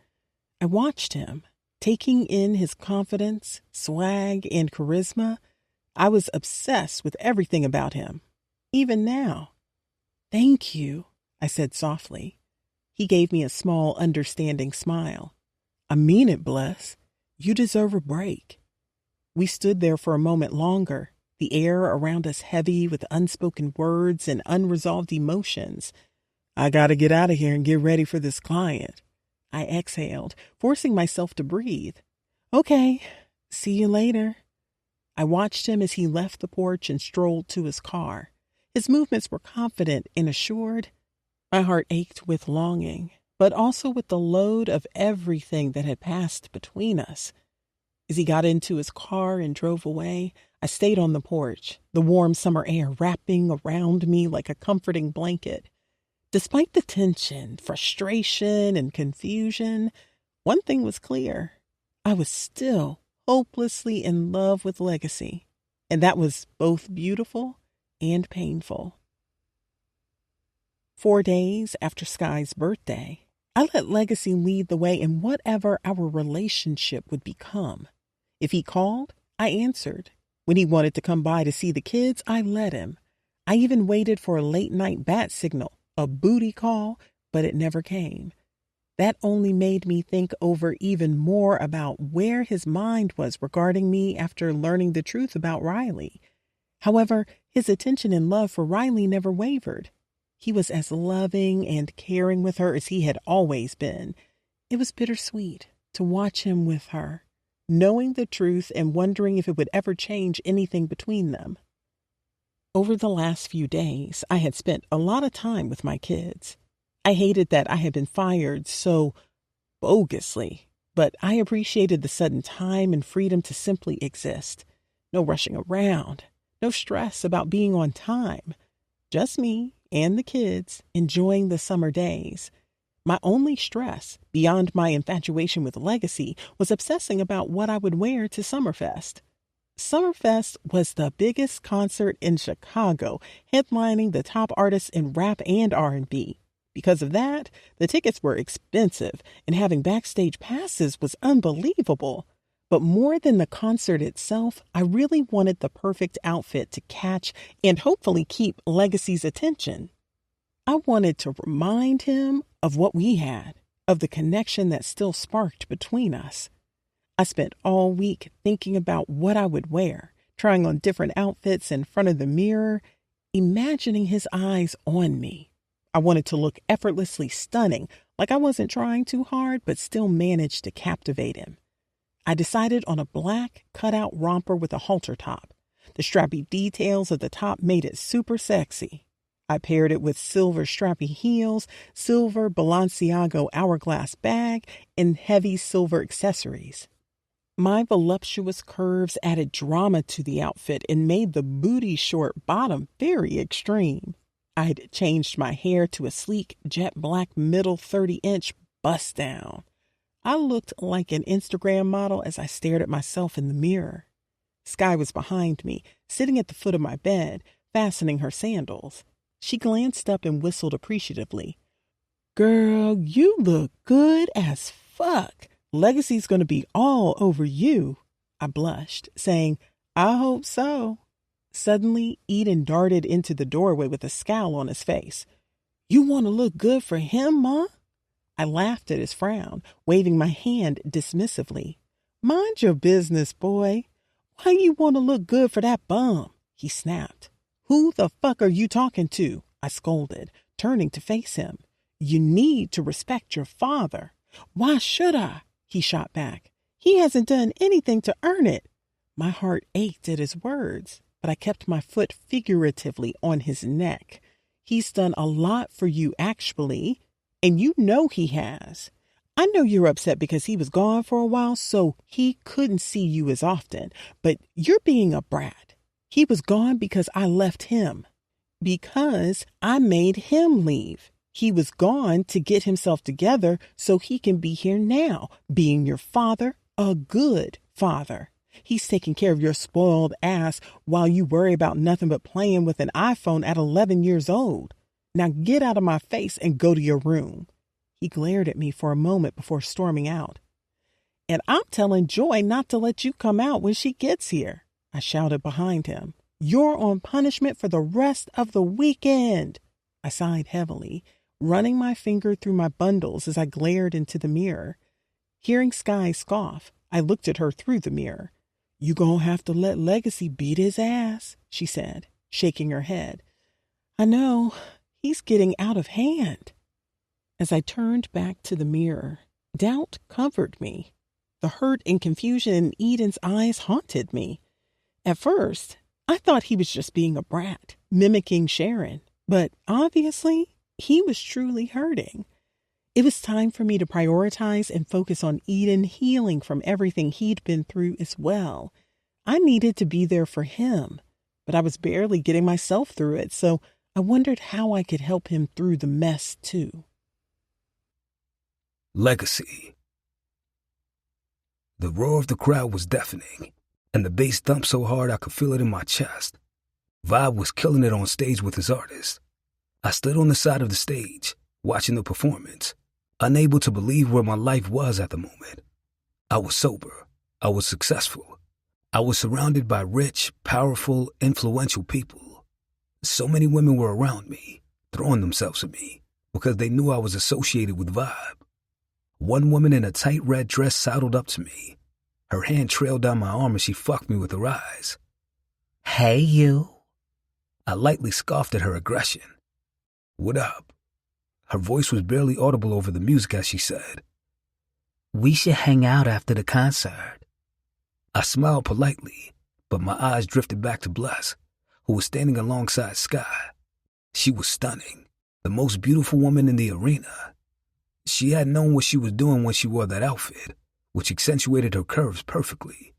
I watched him, taking in his confidence, swag, and charisma. I was obsessed with everything about him, even now. Thank you, I said softly. He gave me a small, understanding smile. I mean it, Bless. You deserve a break. We stood there for a moment longer, the air around us heavy with unspoken words and unresolved emotions. I gotta get out of here and get ready for this client. I exhaled, forcing myself to breathe. Okay, see you later. I watched him as he left the porch and strolled to his car. His movements were confident and assured. My heart ached with longing, but also with the load of everything that had passed between us. As he got into his car and drove away, I stayed on the porch, the warm summer air wrapping around me like a comforting blanket. Despite the tension, frustration, and confusion, one thing was clear. I was still hopelessly in love with Legacy, and that was both beautiful and painful. 4 days after Sky's birthday, I let Legacy lead the way in whatever our relationship would become. If he called, I answered. When he wanted to come by to see the kids, I let him. I even waited for a late-night bat signal, a booty call, but it never came. That only made me think over even more about where his mind was regarding me after learning the truth about Riley. However, his attention and love for Riley never wavered. He was as loving and caring with her as he had always been. It was bittersweet to watch him with her, knowing the truth and wondering if it would ever change anything between them. Over the last few days, I had spent a lot of time with my kids. I hated that I had been fired so bogusly, but I appreciated the sudden time and freedom to simply exist. No rushing around, no stress about being on time. Just me and the kids enjoying the summer days. My only stress, beyond my infatuation with Legacy, was obsessing about what I would wear to Summerfest. Summerfest was the biggest concert in Chicago, headlining the top artists in rap and R&B. Because of that, the tickets were expensive, and having backstage passes was unbelievable. But more than the concert itself, I really wanted the perfect outfit to catch and hopefully keep Legacy's attention. I wanted to remind him of what we had, of the connection that still sparked between us. I spent all week thinking about what I would wear, trying on different outfits in front of the mirror, imagining his eyes on me. I wanted to look effortlessly stunning, like I wasn't trying too hard, but still managed to captivate him. I decided on a black cutout romper with a halter top, The strappy details of the top made it super sexy. I paired it with silver strappy heels, silver Balenciaga hourglass bag, and heavy silver accessories. My voluptuous curves added drama to the outfit and made the booty short bottom very extreme. I'd changed my hair to a sleek, jet black middle 30-inch bust down. I looked like an Instagram model as I stared at myself in the mirror. Sky was behind me, sitting at the foot of my bed, fastening her sandals. She glanced up and whistled appreciatively. "Girl, you look good as fuck. Legacy's gonna be all over you." I blushed, saying, "I hope so." Suddenly, Eden darted into the doorway with a scowl on his face. "You want to look good for him, Ma?" I laughed at his frown, waving my hand dismissively. "Mind your business, boy. Why you want to look good for that bum?" he snapped. "Who the fuck are you talking to?" I scolded, turning to face him. "You need to respect your father." "Why should I?" he shot back. "He hasn't done anything to earn it." My heart ached at his words, but I kept my foot figuratively on his neck. "He's done a lot for you, actually, and you know he has. I know you're upset because he was gone for a while, so he couldn't see you as often, but you're being a brat. He was gone because I left him, because I made him leave. He was gone to get himself together so he can be here now, being your father, a good father. He's taking care of your spoiled ass while you worry about nothing but playing with an iPhone at 11 years old. Now get out of my face and go to your room." He glared at me for a moment before storming out. "And I'm telling Joy not to let you come out when she gets here," I shouted behind him. "You're on punishment for the rest of the weekend." I sighed heavily, running my finger through my bundles as I glared into the mirror. Hearing Sky scoff, I looked at her through the mirror. "You gonna have to let Legacy beat his ass," she said, shaking her head. "I know. He's getting out of hand." As I turned back to the mirror, doubt covered me. The hurt and confusion in Eden's eyes haunted me. At first, I thought he was just being a brat, mimicking Sharon, but obviously, he was truly hurting. It was time for me to prioritize and focus on Eden healing from everything he'd been through as well. I needed to be there for him, but I was barely getting myself through it, so I wondered how I could help him through the mess too. Legacy. The roar of the crowd was deafening, and the bass thumped so hard I could feel it in my chest. Vibe was killing it on stage with his artist. I stood on the side of the stage, watching the performance, unable to believe where my life was at the moment. I was sober. I was successful. I was surrounded by rich, powerful, influential people. So many women were around me, throwing themselves at me, because they knew I was associated with Vibe. One woman in a tight red dress sidled up to me. Her hand trailed down my arm as she fucked me with her eyes. "Hey, you." I lightly scoffed at her aggression. "What up?" Her voice was barely audible over the music as she said, "We should hang out after the concert." I smiled politely, but my eyes drifted back to Bless, who was standing alongside Sky. She was stunning, the most beautiful woman in the arena. She had known what she was doing when she wore that outfit, which accentuated her curves perfectly.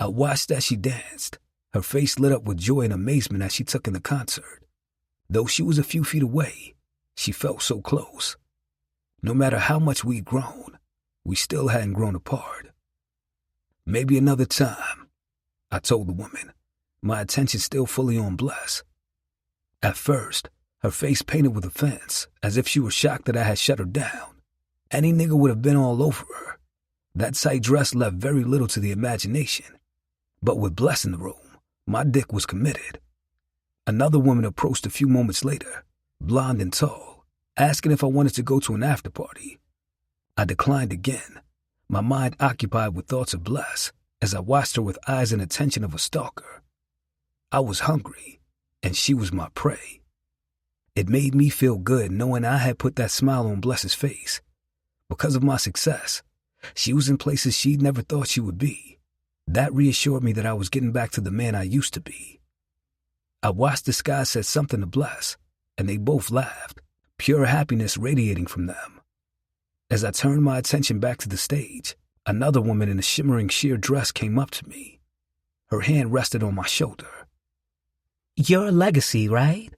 I watched as she danced, her face lit up with joy and amazement as she took in the concert. Though she was a few feet away, she felt so close. No matter how much we'd grown, we still hadn't grown apart. "Maybe another time," I told the woman, my attention still fully on Bless. At first, her face painted with offense, as if she was shocked that I had shut her down. Any nigga would have been all over her. That tight dress left very little to the imagination. But with Bless in the room, my dick was committed. Another woman approached a few moments later, blonde and tall, asking if I wanted to go to an after party. I declined again, my mind occupied with thoughts of Bless as I watched her with eyes and attention of a stalker. I was hungry, and she was my prey. It made me feel good knowing I had put that smile on Bless's face. Because of my success, she was in places she'd never thought she would be. That reassured me that I was getting back to the man I used to be. I watched the Sky said something to Bless, and they both laughed, pure happiness radiating from them. As I turned my attention back to the stage, another woman in a shimmering sheer dress came up to me. Her hand rested on my shoulder. You're Legacy, right?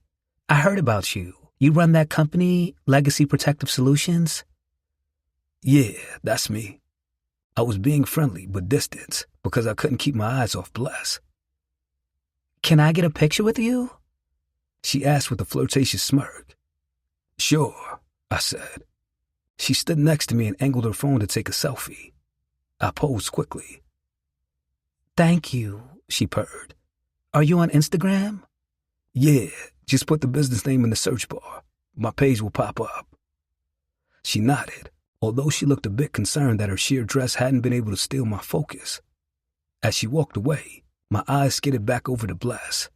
I heard about you. You run that company, Legacy Protective Solutions? Yeah, that's me. I was being friendly but distant because I couldn't keep my eyes off Bless. Can I get a picture with you? She asked with a flirtatious smirk. Sure, I said. She stood next to me and angled her phone to take a selfie. I posed quickly. Thank you, she purred. Are you on Instagram? Yeah, just put the business name in the search bar. My page will pop up. She nodded, although she looked a bit concerned that her sheer dress hadn't been able to steal my focus. As she walked away, my eyes skidded back over to Bless.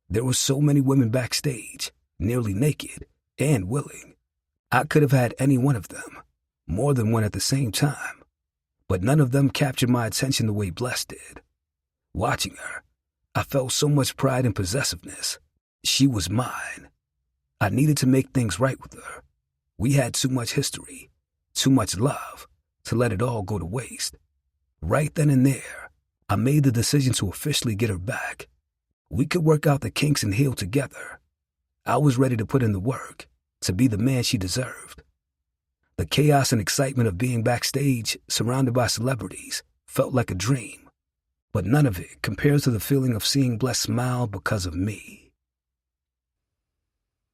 There were so many women backstage, nearly naked and willing. I could have had any one of them, more than one at the same time, but none of them captured my attention the way Bless did. Watching her, I felt so much pride and possessiveness. She was mine. I needed to make things right with her. We had too much history, too much love, to let it all go to waste. Right then and there, I made the decision to officially get her back. We could work out the kinks and heal together. I was ready to put in the work, to be the man she deserved. The chaos and excitement of being backstage, surrounded by celebrities, felt like a dream, but none of it compares to the feeling of seeing Bless smile because of me.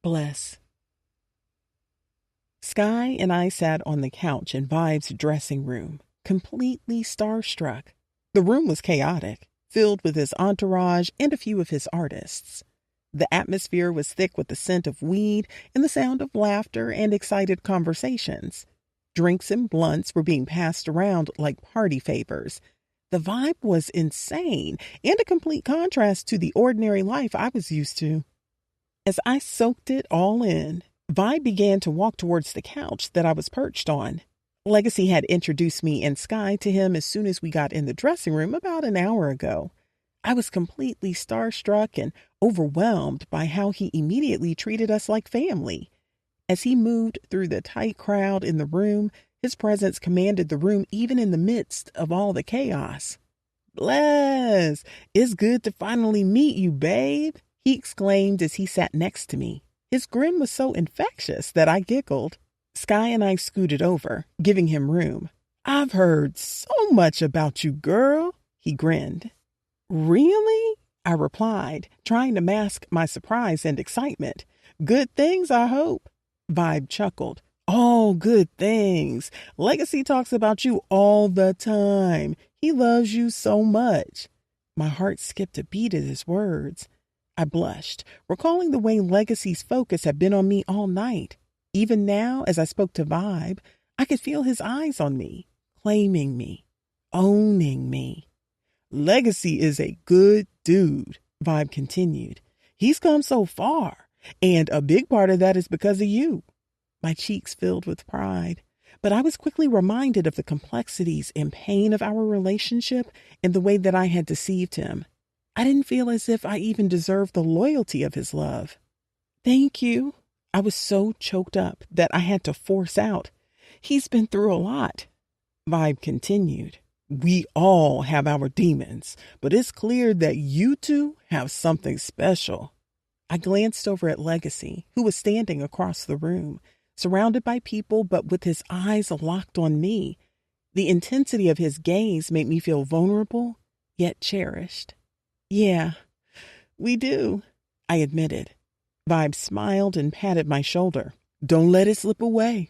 Bless. Sky and I sat on the couch in Vibe's dressing room, completely starstruck. The room was chaotic, filled with his entourage and a few of his artists. The atmosphere was thick with the scent of weed and the sound of laughter and excited conversations. Drinks and blunts were being passed around like party favors. The vibe was insane and a complete contrast to the ordinary life I was used to. As I soaked it all in, Vibe began to walk towards the couch that I was perched on. Legacy had introduced me and Sky to him as soon as we got in the dressing room about an hour ago. I was completely starstruck and overwhelmed by how he immediately treated us like family. As he moved through the tight crowd in the room, his presence commanded the room even in the midst of all the chaos. "Bless, it's good to finally meet you, babe," he exclaimed as he sat next to me. His grin was so infectious that I giggled. Sky and I scooted over, giving him room. "I've heard so much about you, girl," he grinned. "Really?" I replied, trying to mask my surprise and excitement. "Good things, I hope." Vibe chuckled. "All good things. Legacy talks about you all the time. He loves you so much." My heart skipped a beat at his words. I blushed, recalling the way Legacy's focus had been on me all night. Even now, as I spoke to Vibe, I could feel his eyes on me, claiming me, owning me. "Legacy is a good dude," Vibe continued. "He's come so far, and a big part of that is because of you." My cheeks filled with pride, but I was quickly reminded of the complexities and pain of our relationship and the way that I had deceived him. I didn't feel as if I even deserved the loyalty of his love. "Thank you." I was so choked up that I had to force out, "He's been through a lot." Vibe continued. "We all have our demons, but it's clear that you two have something special." I glanced over at Legacy, who was standing across the room, surrounded by people but with his eyes locked on me. The intensity of his gaze made me feel vulnerable, yet cherished. "Yeah, we do," I admitted. Vibe smiled and patted my shoulder. "Don't let it slip away."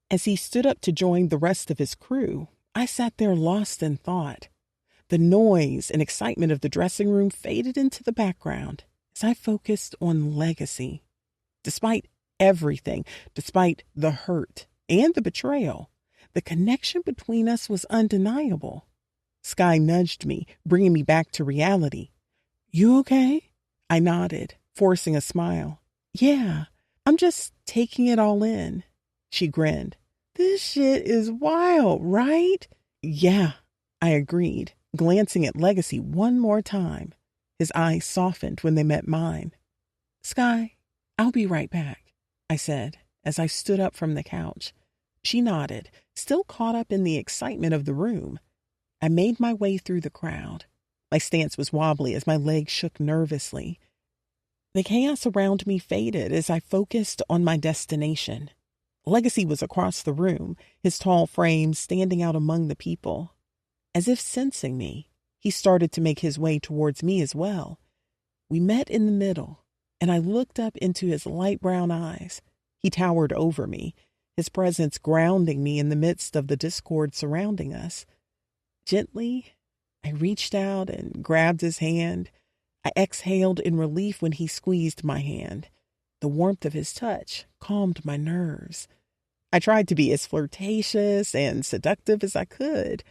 As he stood up to join the rest of his crew, I sat there lost in thought. The noise and excitement of the dressing room faded into the background as I focused on Legacy. Despite everything, despite the hurt and the betrayal, the connection between us was undeniable. Sky nudged me, bringing me back to reality. "You okay?" I nodded, forcing a smile. "Yeah, I'm just taking it all in." She grinned. "This shit is wild, right?" "Yeah," I agreed, Glancing at Legacy one more time, his eyes softened when they met mine. "Sky, I'll be right back," I said as I stood up from the couch. She nodded, still caught up in the excitement of the room. I made my way through the crowd. My stance was wobbly as my legs shook nervously. The chaos around me faded as I focused on my destination. Legacy was across the room, his tall frame standing out among the people. As if sensing me, he started to make his way towards me as well. We met in the middle, and I looked up into his light brown eyes. He towered over me, his presence grounding me in the midst of the discord surrounding us. Gently, I reached out and grabbed his hand. I exhaled in relief when he squeezed my hand. The warmth of his touch calmed my nerves. I tried to be as flirtatious and seductive as I could.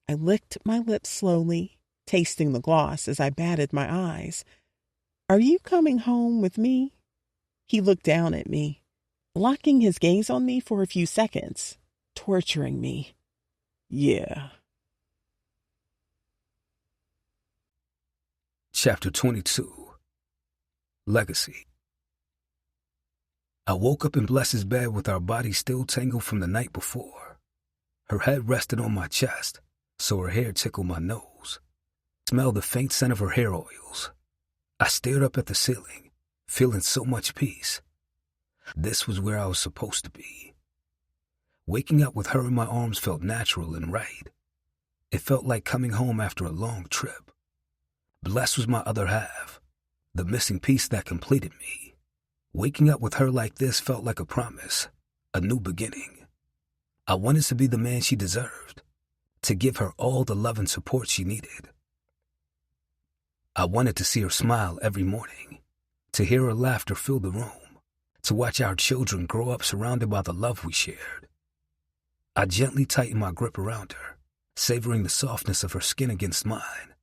I licked my lips slowly, tasting the gloss as I batted my eyes. "Are you coming home with me?" He looked down at me, locking his gaze on me for a few seconds, torturing me. "Yeah." Chapter 22. Legacy. I woke up in Bless's bed with our bodies still tangled from the night before. Her head rested on my chest, so her hair tickled my nose. I smelled the faint scent of her hair oils. I stared up at the ceiling, feeling so much peace. This was where I was supposed to be. Waking up with her in my arms felt natural and right. It felt like coming home after a long trip. Bless was my other half, the missing piece that completed me. Waking up with her like this felt like a promise, a new beginning. I wanted to be the man she deserved, to give her all the love and support she needed. I wanted to see her smile every morning, to hear her laughter fill the room, to watch our children grow up surrounded by the love we shared. I gently tightened my grip around her, savoring the softness of her skin against mine.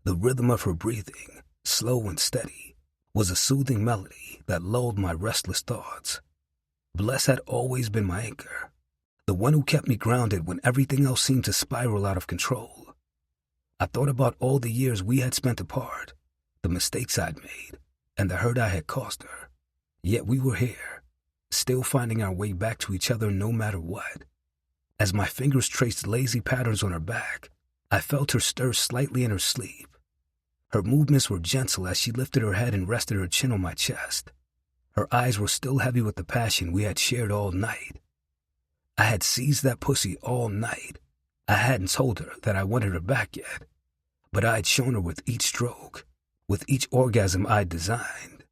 The rhythm of her breathing, slow and steady, was a soothing melody that lulled my restless thoughts. Bless had always been my anchor, the one who kept me grounded when everything else seemed to spiral out of control. I thought about all the years we had spent apart, the mistakes I'd made, and the hurt I had caused her. Yet we were here, still finding our way back to each other no matter what. As my fingers traced lazy patterns on her back, I felt her stir slightly in her sleep. Her movements were gentle as she lifted her head and rested her chin on my chest. Her eyes were still heavy with the passion we had shared all night. I had seized that pussy all night. I hadn't told her that I wanted her back yet, but I had shown her with each stroke, with each orgasm I'd designed.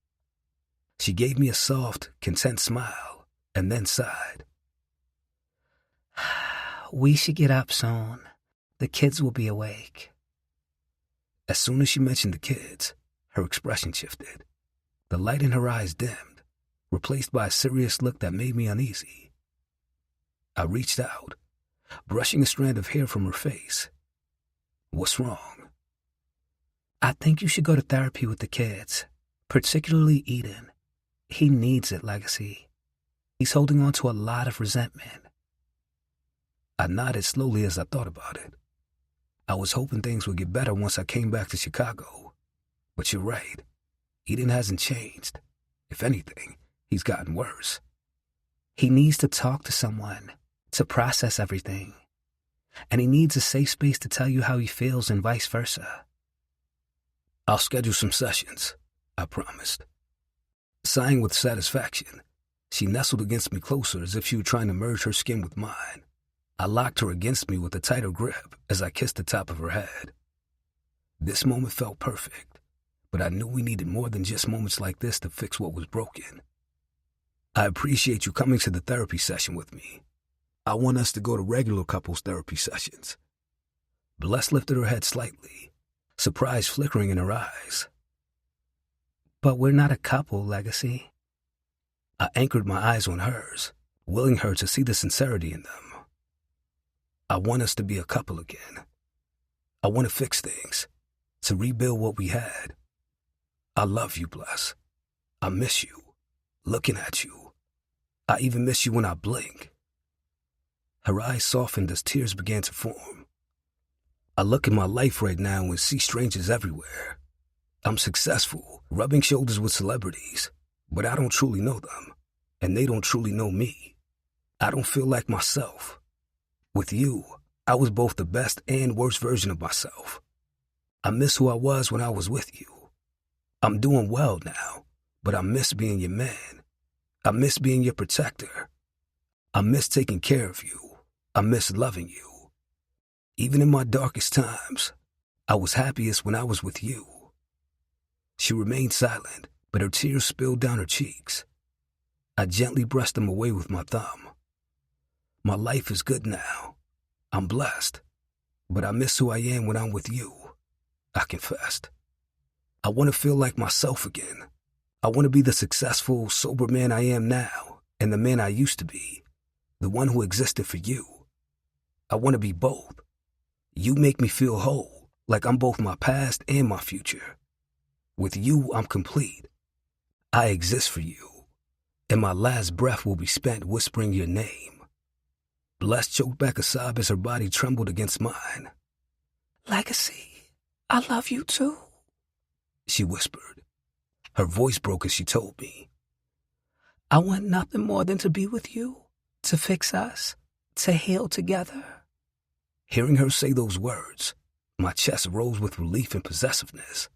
She gave me a soft, content smile, and then sighed. "We should get up soon. The kids will be awake." As soon as she mentioned the kids, her expression shifted. The light in her eyes dimmed, replaced by a serious look that made me uneasy. I reached out, brushing a strand of hair from her face. "What's wrong?" "I think you should go to therapy with the kids, particularly Eden. He needs it, Legacy. He's holding on to a lot of resentment." I nodded slowly as I thought about it. I was hoping things would get better once I came back to Chicago. But you're right. Eden hasn't changed. If anything, he's gotten worse. He needs to talk to someone, to process everything. And he needs a safe space to tell you how he feels and vice versa. I'll schedule some sessions, I promised. Sighing with satisfaction, she nestled against me closer as if she were trying to merge her skin with mine. I locked her against me with a tighter grip as I kissed the top of her head. This moment felt perfect, but I knew we needed more than just moments like this to fix what was broken. "I appreciate you coming to the therapy session with me. I want us to go to regular couples therapy sessions." Bless lifted her head slightly, surprise flickering in her eyes. "But we're not a couple, Legacy." I anchored my eyes on hers, willing her to see the sincerity in them. "I want us to be a couple again. I want to fix things, to rebuild what we had. I love you, Bless. I miss you, looking at you. I even miss you when I blink." Her eyes softened as tears began to form. I look at my life right now and see strangers everywhere. I'm successful, rubbing shoulders with celebrities, but I don't truly know them, and they don't truly know me. I don't feel like myself. With you, I was both the best and worst version of myself. I miss who I was when I was with you. I'm doing well now, but I miss being your man. I miss being your protector. I miss taking care of you. I miss loving you. Even in my darkest times, I was happiest when I was with you. She remained silent, but her tears spilled down her cheeks. I gently brushed them away with my thumb. My life is good now. I'm blessed, but I miss who I am when I'm with you, I confessed. I want to feel like myself again. I want to be the successful, sober man I am now and the man I used to be, the one who existed for you. I want to be both. You make me feel whole, like I'm both my past and my future. With you, I'm complete. I exist for you, and my last breath will be spent whispering your name. Bless choked back a sob as her body trembled against mine. Legacy, I love you too, she whispered. Her voice broke as she told me. I want nothing more than to be with you, to fix us, to heal together. Hearing her say those words, my chest rose with relief and possessiveness.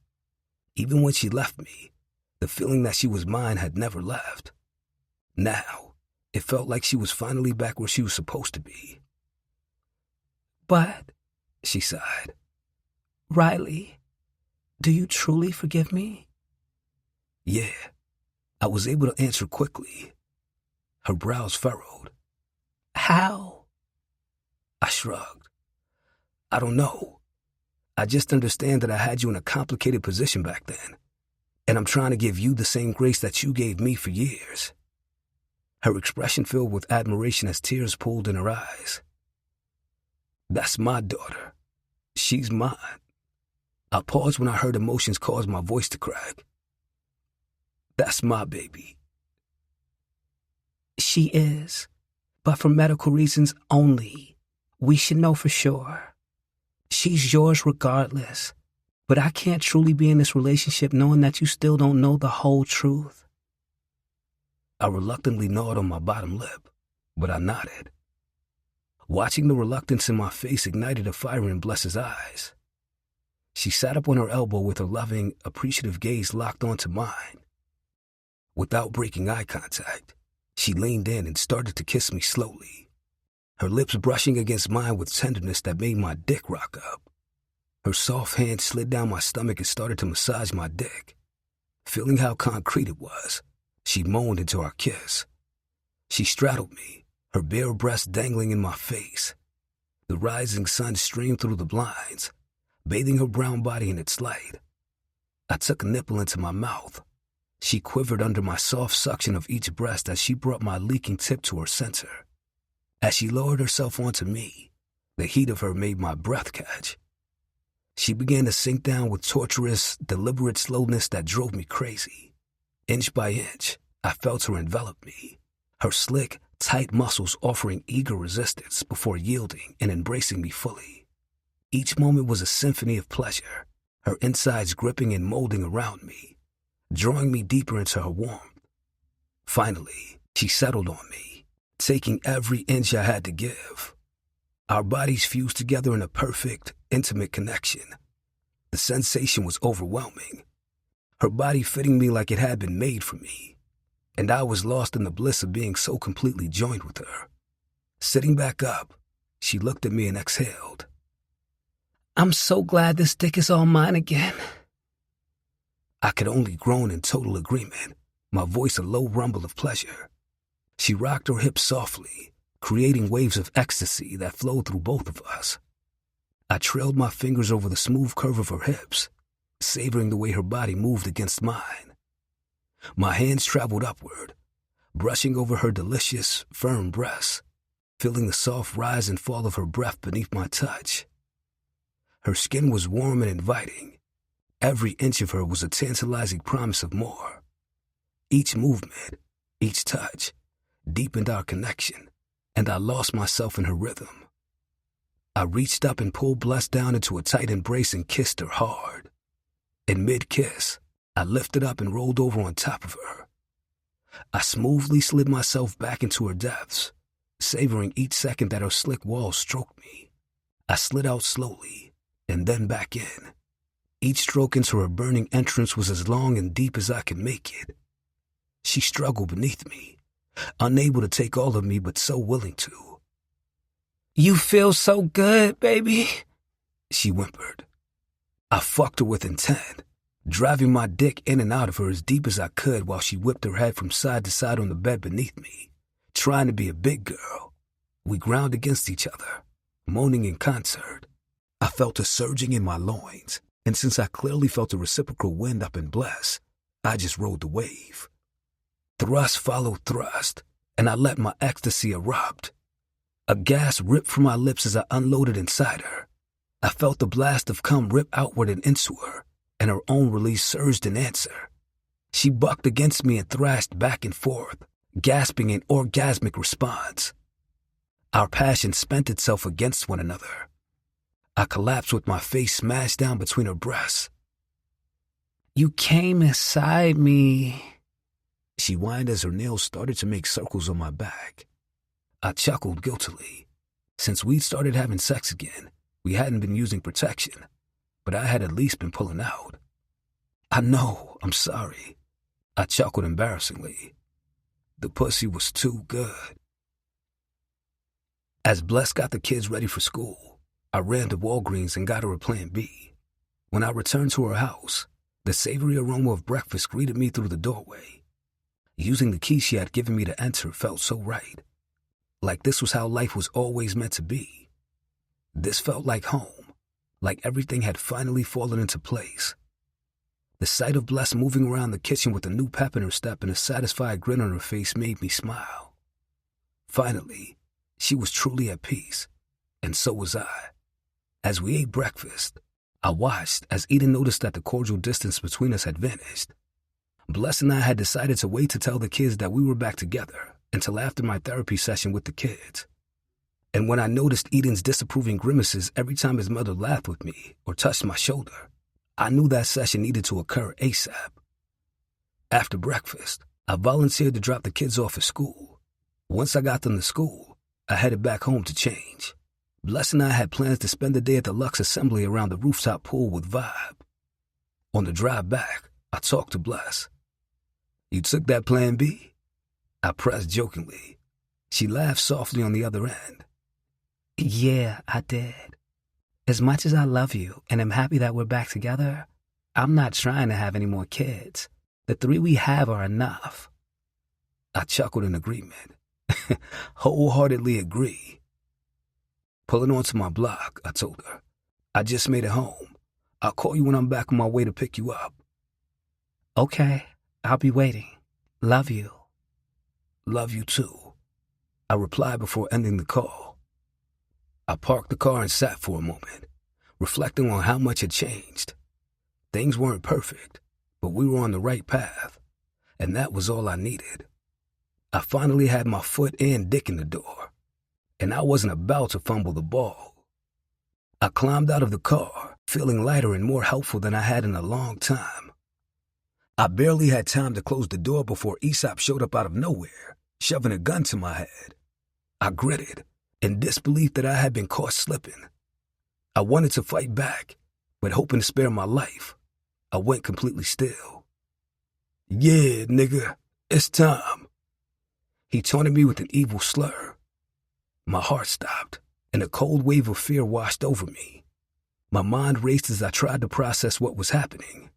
Even when she left me, the feeling that she was mine had never left. Now, it felt like she was finally back where she was supposed to be. But, she sighed, Riley, do you truly forgive me? Yeah, I was able to answer quickly. Her brows furrowed. How? I shrugged. I don't know. I just understand that I had you in a complicated position back then, and I'm trying to give you the same grace that you gave me for years. Her expression filled with admiration as tears pooled in her eyes. That's my daughter. She's mine. I paused when I heard emotions cause my voice to crack. That's my baby. She is, but for medical reasons only. We should know for sure. She's yours regardless, but I can't truly be in this relationship knowing that you still don't know the whole truth. I reluctantly gnawed on my bottom lip, but I nodded. Watching the reluctance in my face ignited a fire in Bless's eyes. She sat up on her elbow with her loving, appreciative gaze locked onto mine. Without breaking eye contact, she leaned in and started to kiss me slowly, her lips brushing against mine with tenderness that made my dick rock up. Her soft hand slid down my stomach and started to massage my dick. Feeling how concrete it was, she moaned into our kiss. She straddled me, her bare breast dangling in my face. The rising sun streamed through the blinds, bathing her brown body in its light. I took a nipple into my mouth. She quivered under my soft suction of each breast as she brought my leaking tip to her center. As she lowered herself onto me, the heat of her made my breath catch. She began to sink down with torturous, deliberate slowness that drove me crazy. Inch by inch, I felt her envelop me, her slick, tight muscles offering eager resistance before yielding and embracing me fully. Each moment was a symphony of pleasure, her insides gripping and molding around me, drawing me deeper into her warmth. Finally, she settled on me, taking every inch I had to give. Our bodies fused together in a perfect, intimate connection. The sensation was overwhelming, her body fitting me like it had been made for me, and I was lost in the bliss of being so completely joined with her. Sitting back up, she looked at me and exhaled. I'm so glad this dick is all mine again. I could only groan in total agreement, my voice a low rumble of pleasure. She rocked her hips softly, creating waves of ecstasy that flowed through both of us. I trailed my fingers over the smooth curve of her hips, savoring the way her body moved against mine. My hands traveled upward, brushing over her delicious, firm breasts, feeling the soft rise and fall of her breath beneath my touch. Her skin was warm and inviting. Every inch of her was a tantalizing promise of more. Each movement, each touch, deepened our connection, and I lost myself in her rhythm. I reached up and pulled Bless down into a tight embrace and kissed her hard. In mid-kiss, I lifted up and rolled over on top of her. I smoothly slid myself back into her depths, savoring each second that her slick walls stroked me. I slid out slowly, and then back in. Each stroke into her burning entrance was as long and deep as I could make it. She struggled beneath me, unable to take all of me but so willing to. "You feel so good, baby," she whimpered. I fucked her with intent, driving my dick in and out of her as deep as I could while she whipped her head from side to side on the bed beneath me, trying to be a big girl. We ground against each other, moaning in concert. I felt a surging in my loins, and since I clearly felt a reciprocal wind up in Bless, I just rode the wave. Thrust followed thrust, and I let my ecstasy erupt. A gasp ripped from my lips as I unloaded inside her. I felt the blast of cum rip outward and into her, and her own release surged in answer. She bucked against me and thrashed back and forth, gasping in orgasmic response. Our passion spent itself against one another. I collapsed with my face smashed down between her breasts. "You came inside me," she whined as her nails started to make circles on my back. I chuckled guiltily. Since we'd started having sex again, we hadn't been using protection, but I had at least been pulling out. "I know, I'm sorry," I chuckled embarrassingly. The pussy was too good. As Bless got the kids ready for school, I ran to Walgreens and got her a Plan B. When I returned to her house, the savory aroma of breakfast greeted me through the doorway. Using the key she had given me to enter felt so right. Like this was how life was always meant to be. This felt like home, like everything had finally fallen into place. The sight of Bless moving around the kitchen with a new pep in her step and a satisfied grin on her face made me smile. Finally, she was truly at peace, and so was I. As we ate breakfast, I watched as Eden noticed that the cordial distance between us had vanished. Bless and I had decided to wait to tell the kids that we were back together until after my therapy session with the kids. And when I noticed Eden's disapproving grimaces every time his mother laughed with me or touched my shoulder, I knew that session needed to occur ASAP. After breakfast, I volunteered to drop the kids off at school. Once I got them to school, I headed back home to change. Bless and I had plans to spend the day at the Lux Assembly around the rooftop pool with Vibe. On the drive back, I talked to Bless. "You took that Plan B?" I pressed jokingly. She laughed softly on the other end. "Yeah, I did. As much as I love you and am happy that we're back together, I'm not trying to have any more kids. The 3 we have are enough." I chuckled in agreement. Wholeheartedly agree. Pulling onto my block, I told her, "I just made it home. I'll call you when I'm back on my way to pick you up." "Okay, I'll be waiting. Love you." "Love you too," I replied before ending the call. I parked the car and sat for a moment, reflecting on how much had changed. Things weren't perfect, but we were on the right path, and that was all I needed. I finally had my foot and dick in the door, and I wasn't about to fumble the ball. I climbed out of the car, feeling lighter and more helpful than I had in a long time. I barely had time to close the door before Aesop showed up out of nowhere, shoving a gun to my head. I gritted, in disbelief that I had been caught slipping. I wanted to fight back, but hoping to spare my life, I went completely still. "Yeah, nigga, it's time." He taunted me with an evil slur. My heart stopped, and a cold wave of fear washed over me. My mind raced as I tried to process what was happening.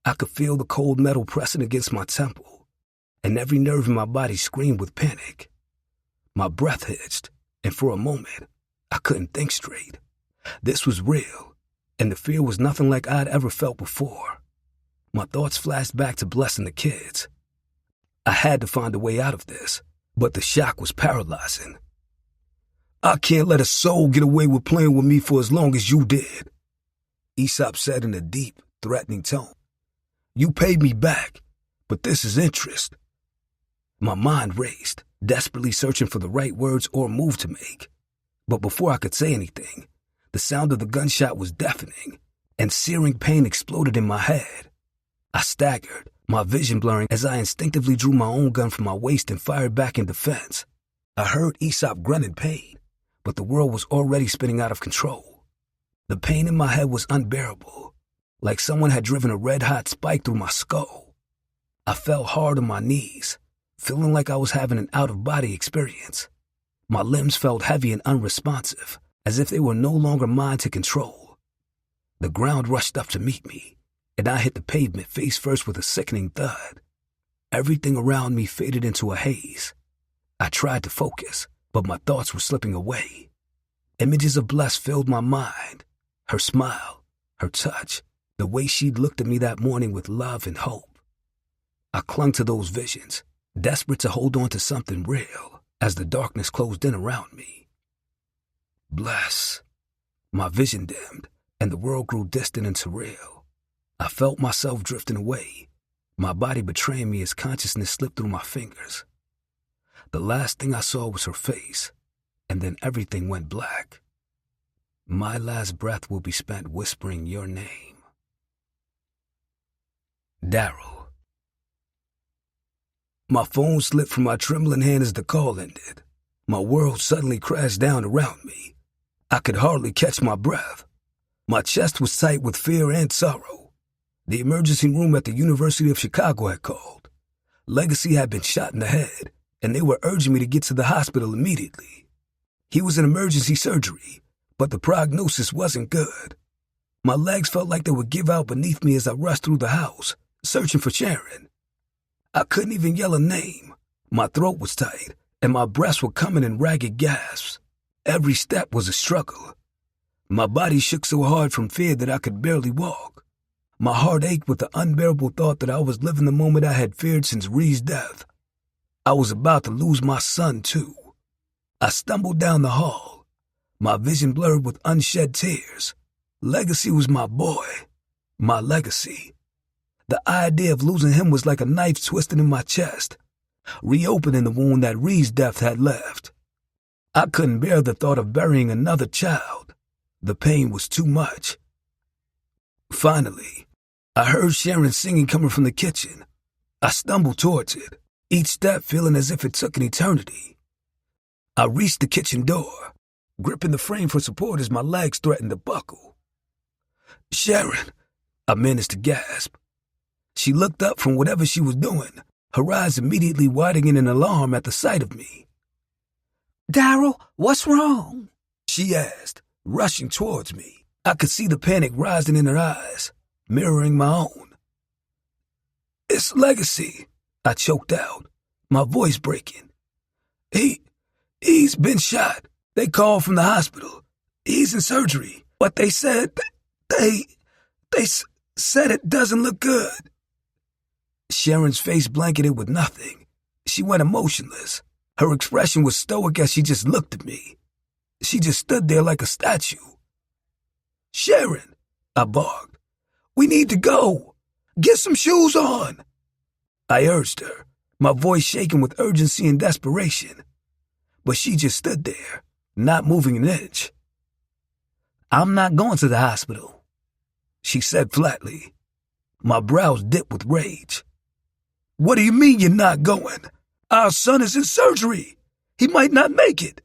I could feel the cold metal pressing against my temple, and every nerve in my body screamed with panic. My breath hitched, and for a moment, I couldn't think straight. This was real, and the fear was nothing like I'd ever felt before. My thoughts flashed back to blessing the kids. I had to find a way out of this, but the shock was paralyzing. "I can't let a soul get away with playing with me for as long as you did," Aesop said in a deep, threatening tone. "You paid me back, but this is interest." My mind raced, desperately searching for the right words or move to make. But before I could say anything, the sound of the gunshot was deafening, and searing pain exploded in my head. I staggered, my vision blurring as I instinctively drew my own gun from my waist and fired back in defense. I heard Aesop grunt in pain, but the world was already spinning out of control. The pain in my head was unbearable, like someone had driven a red-hot spike through my skull. I fell hard on my knees, feeling like I was having an out-of-body experience. My limbs felt heavy and unresponsive, as if they were no longer mine to control. The ground rushed up to meet me, and I hit the pavement face first with a sickening thud. Everything around me faded into a haze. I tried to focus, but my thoughts were slipping away. Images of Bless filled my mind. Her smile, her touch, the way she'd looked at me that morning with love and hope. I clung to those visions, desperate to hold on to something real, as the darkness closed in around me. Bless. My vision dimmed, and the world grew distant and surreal. I felt myself drifting away, my body betraying me as consciousness slipped through my fingers. The last thing I saw was her face, and then everything went black. My last breath will be spent whispering your name. Daryl. My phone slipped from my trembling hand as the call ended. My world suddenly crashed down around me. I could hardly catch my breath. My chest was tight with fear and sorrow. The emergency room at the University of Chicago had called. Legacy had been shot in the head, and they were urging me to get to the hospital immediately. He was in emergency surgery, but the prognosis wasn't good. My legs felt like they would give out beneath me as I rushed through the house, searching for Sharon. I couldn't even yell a name. My throat was tight, and my breaths were coming in ragged gasps. Every step was a struggle. My body shook so hard from fear that I could barely walk. My heart ached with the unbearable thought that I was living the moment I had feared since Ree's death. I was about to lose my son, too. I stumbled down the hall, my vision blurred with unshed tears. Legacy was my boy, my legacy. The idea of losing him was like a knife twisted in my chest, reopening the wound that Ree's death had left. I couldn't bear the thought of burying another child. The pain was too much. Finally, I heard Sharon singing coming from the kitchen. I stumbled towards it, each step feeling as if it took an eternity. I reached the kitchen door, gripping the frame for support as my legs threatened to buckle. Sharon, I managed to gasp. She looked up from whatever she was doing, her eyes immediately widening in alarm at the sight of me. Daryl, what's wrong? She asked, rushing towards me. I could see the panic rising in her eyes, mirroring my own. It's Legacy, I choked out, my voice breaking. He's been shot. They called from the hospital. He's in surgery, but they said they said it doesn't look good. Sharon's face blanketed with nothing. She went emotionless. Her expression was stoic as she just looked at me. She just stood there like a statue. Sharon, I barked. We need to go. Get some shoes on. I urged her, my voice shaking with urgency and desperation. But she just stood there, not moving an inch. I'm not going to the hospital, she said flatly. My brows dipped with rage. What do you mean you're not going? Our son is in surgery. He might not make it.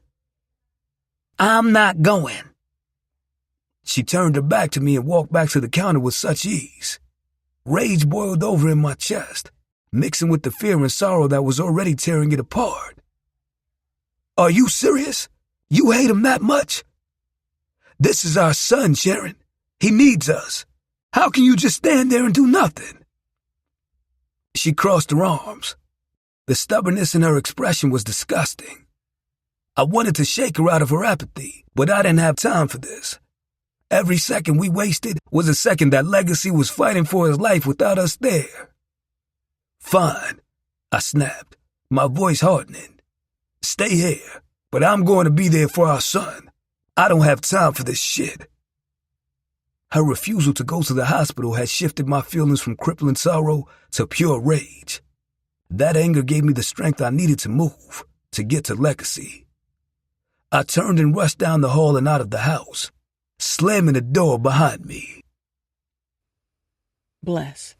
I'm not going. She turned her back to me and walked back to the counter with such ease. Rage boiled over in my chest, mixing with the fear and sorrow that was already tearing it apart. Are you serious? You hate him that much? This is our son, Sharon. He needs us. How can you just stand there and do nothing? She crossed her arms. The stubbornness in her expression was disgusting. I wanted to shake her out of her apathy, but I didn't have time for this. Every second we wasted was a second that Legacy was fighting for his life without us there. Fine, I snapped, my voice hardening. Stay here, but I'm going to be there for our son. I don't have time for this shit. Her refusal to go to the hospital had shifted my feelings from crippling sorrow to pure rage. That anger gave me the strength I needed to move, to get to Legacy. I turned and rushed down the hall and out of the house, slamming the door behind me. Bless.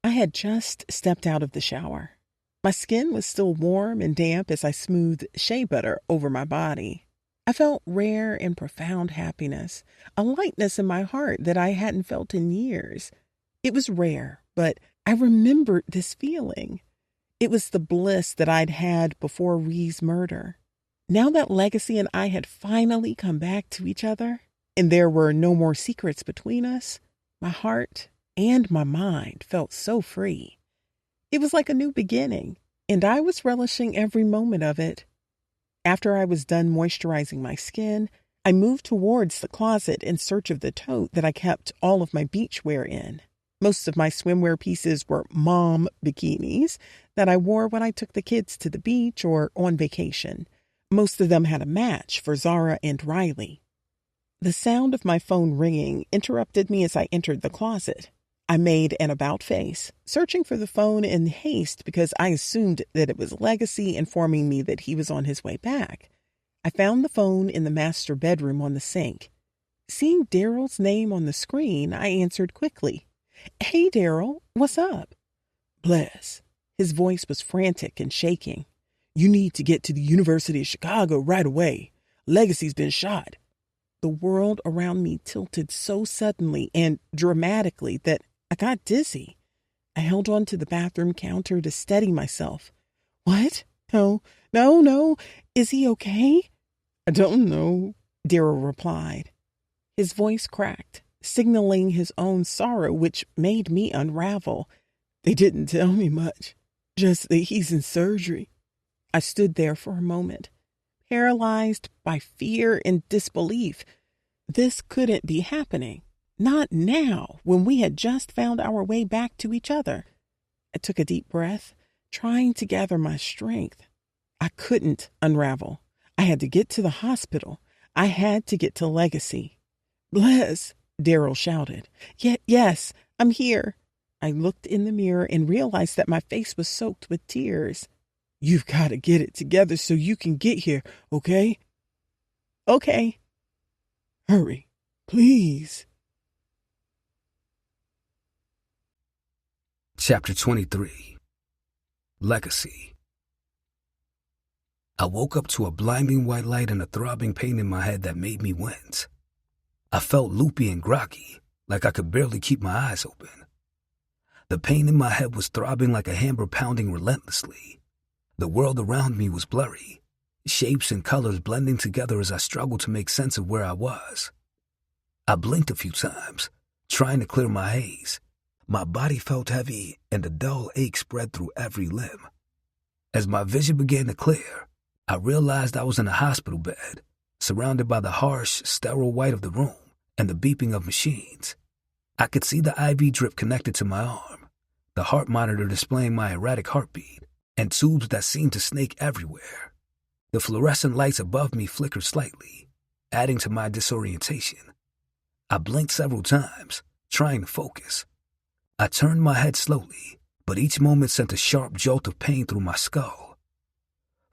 I had just stepped out of the shower. My skin was still warm and damp as I smoothed shea butter over my body. I felt rare and profound happiness, a lightness in my heart that I hadn't felt in years. It was rare, but I remembered this feeling. It was the bliss that I'd had before Ree's murder. Now that Legacy and I had finally come back to each other, and there were no more secrets between us, my heart and my mind felt so free. It was like a new beginning, and I was relishing every moment of it. After I was done moisturizing my skin, I moved towards the closet in search of the tote that I kept all of my beachwear in. Most of my swimwear pieces were mom bikinis that I wore when I took the kids to the beach or on vacation. Most of them had a match for Zara and Riley. The sound of my phone ringing interrupted me as I entered the closet. I made an about face, searching for the phone in haste because I assumed that it was Legacy informing me that he was on his way back. I found the phone in the master bedroom on the sink. Seeing Daryl's name on the screen, I answered quickly. "Hey, Daryl, what's up?" "Bless." His voice was frantic and shaking. "You need to get to the University of Chicago right away. Legacy's been shot." The world around me tilted so suddenly and dramatically that I got dizzy. I held on to the bathroom counter to steady myself. "What? No. Is he okay?" "I don't know," Daryl replied. His voice cracked, signaling his own sorrow, which made me unravel. "They didn't tell me much, just that he's in surgery." I stood there for a moment, paralyzed by fear and disbelief. This couldn't be happening. Not now, when we had just found our way back to each other. I took a deep breath, trying to gather my strength. I couldn't unravel. I had to get to the hospital. I had to get to Legacy. "Bless," Daryl shouted. Yes, I'm here." I looked in the mirror and realized that my face was soaked with tears. "You've got to get it together so you can get here, okay?" "Okay." "Hurry, please." Chapter 23. Legacy. I woke up to a blinding white light and a throbbing pain in my head that made me wince. I felt loopy and groggy, like I could barely keep my eyes open. The pain in my head was throbbing like a hammer pounding relentlessly. The world around me was blurry, shapes and colors blending together as I struggled to make sense of where I was. I blinked a few times, trying to clear my haze. My body felt heavy and a dull ache spread through every limb. As my vision began to clear, I realized I was in a hospital bed, surrounded by the harsh, sterile white of the room and the beeping of machines. I could see the IV drip connected to my arm, the heart monitor displaying my erratic heartbeat, and tubes that seemed to snake everywhere. The fluorescent lights above me flickered slightly, adding to my disorientation. I blinked several times, trying to focus. I turned my head slowly, but each moment sent a sharp jolt of pain through my skull.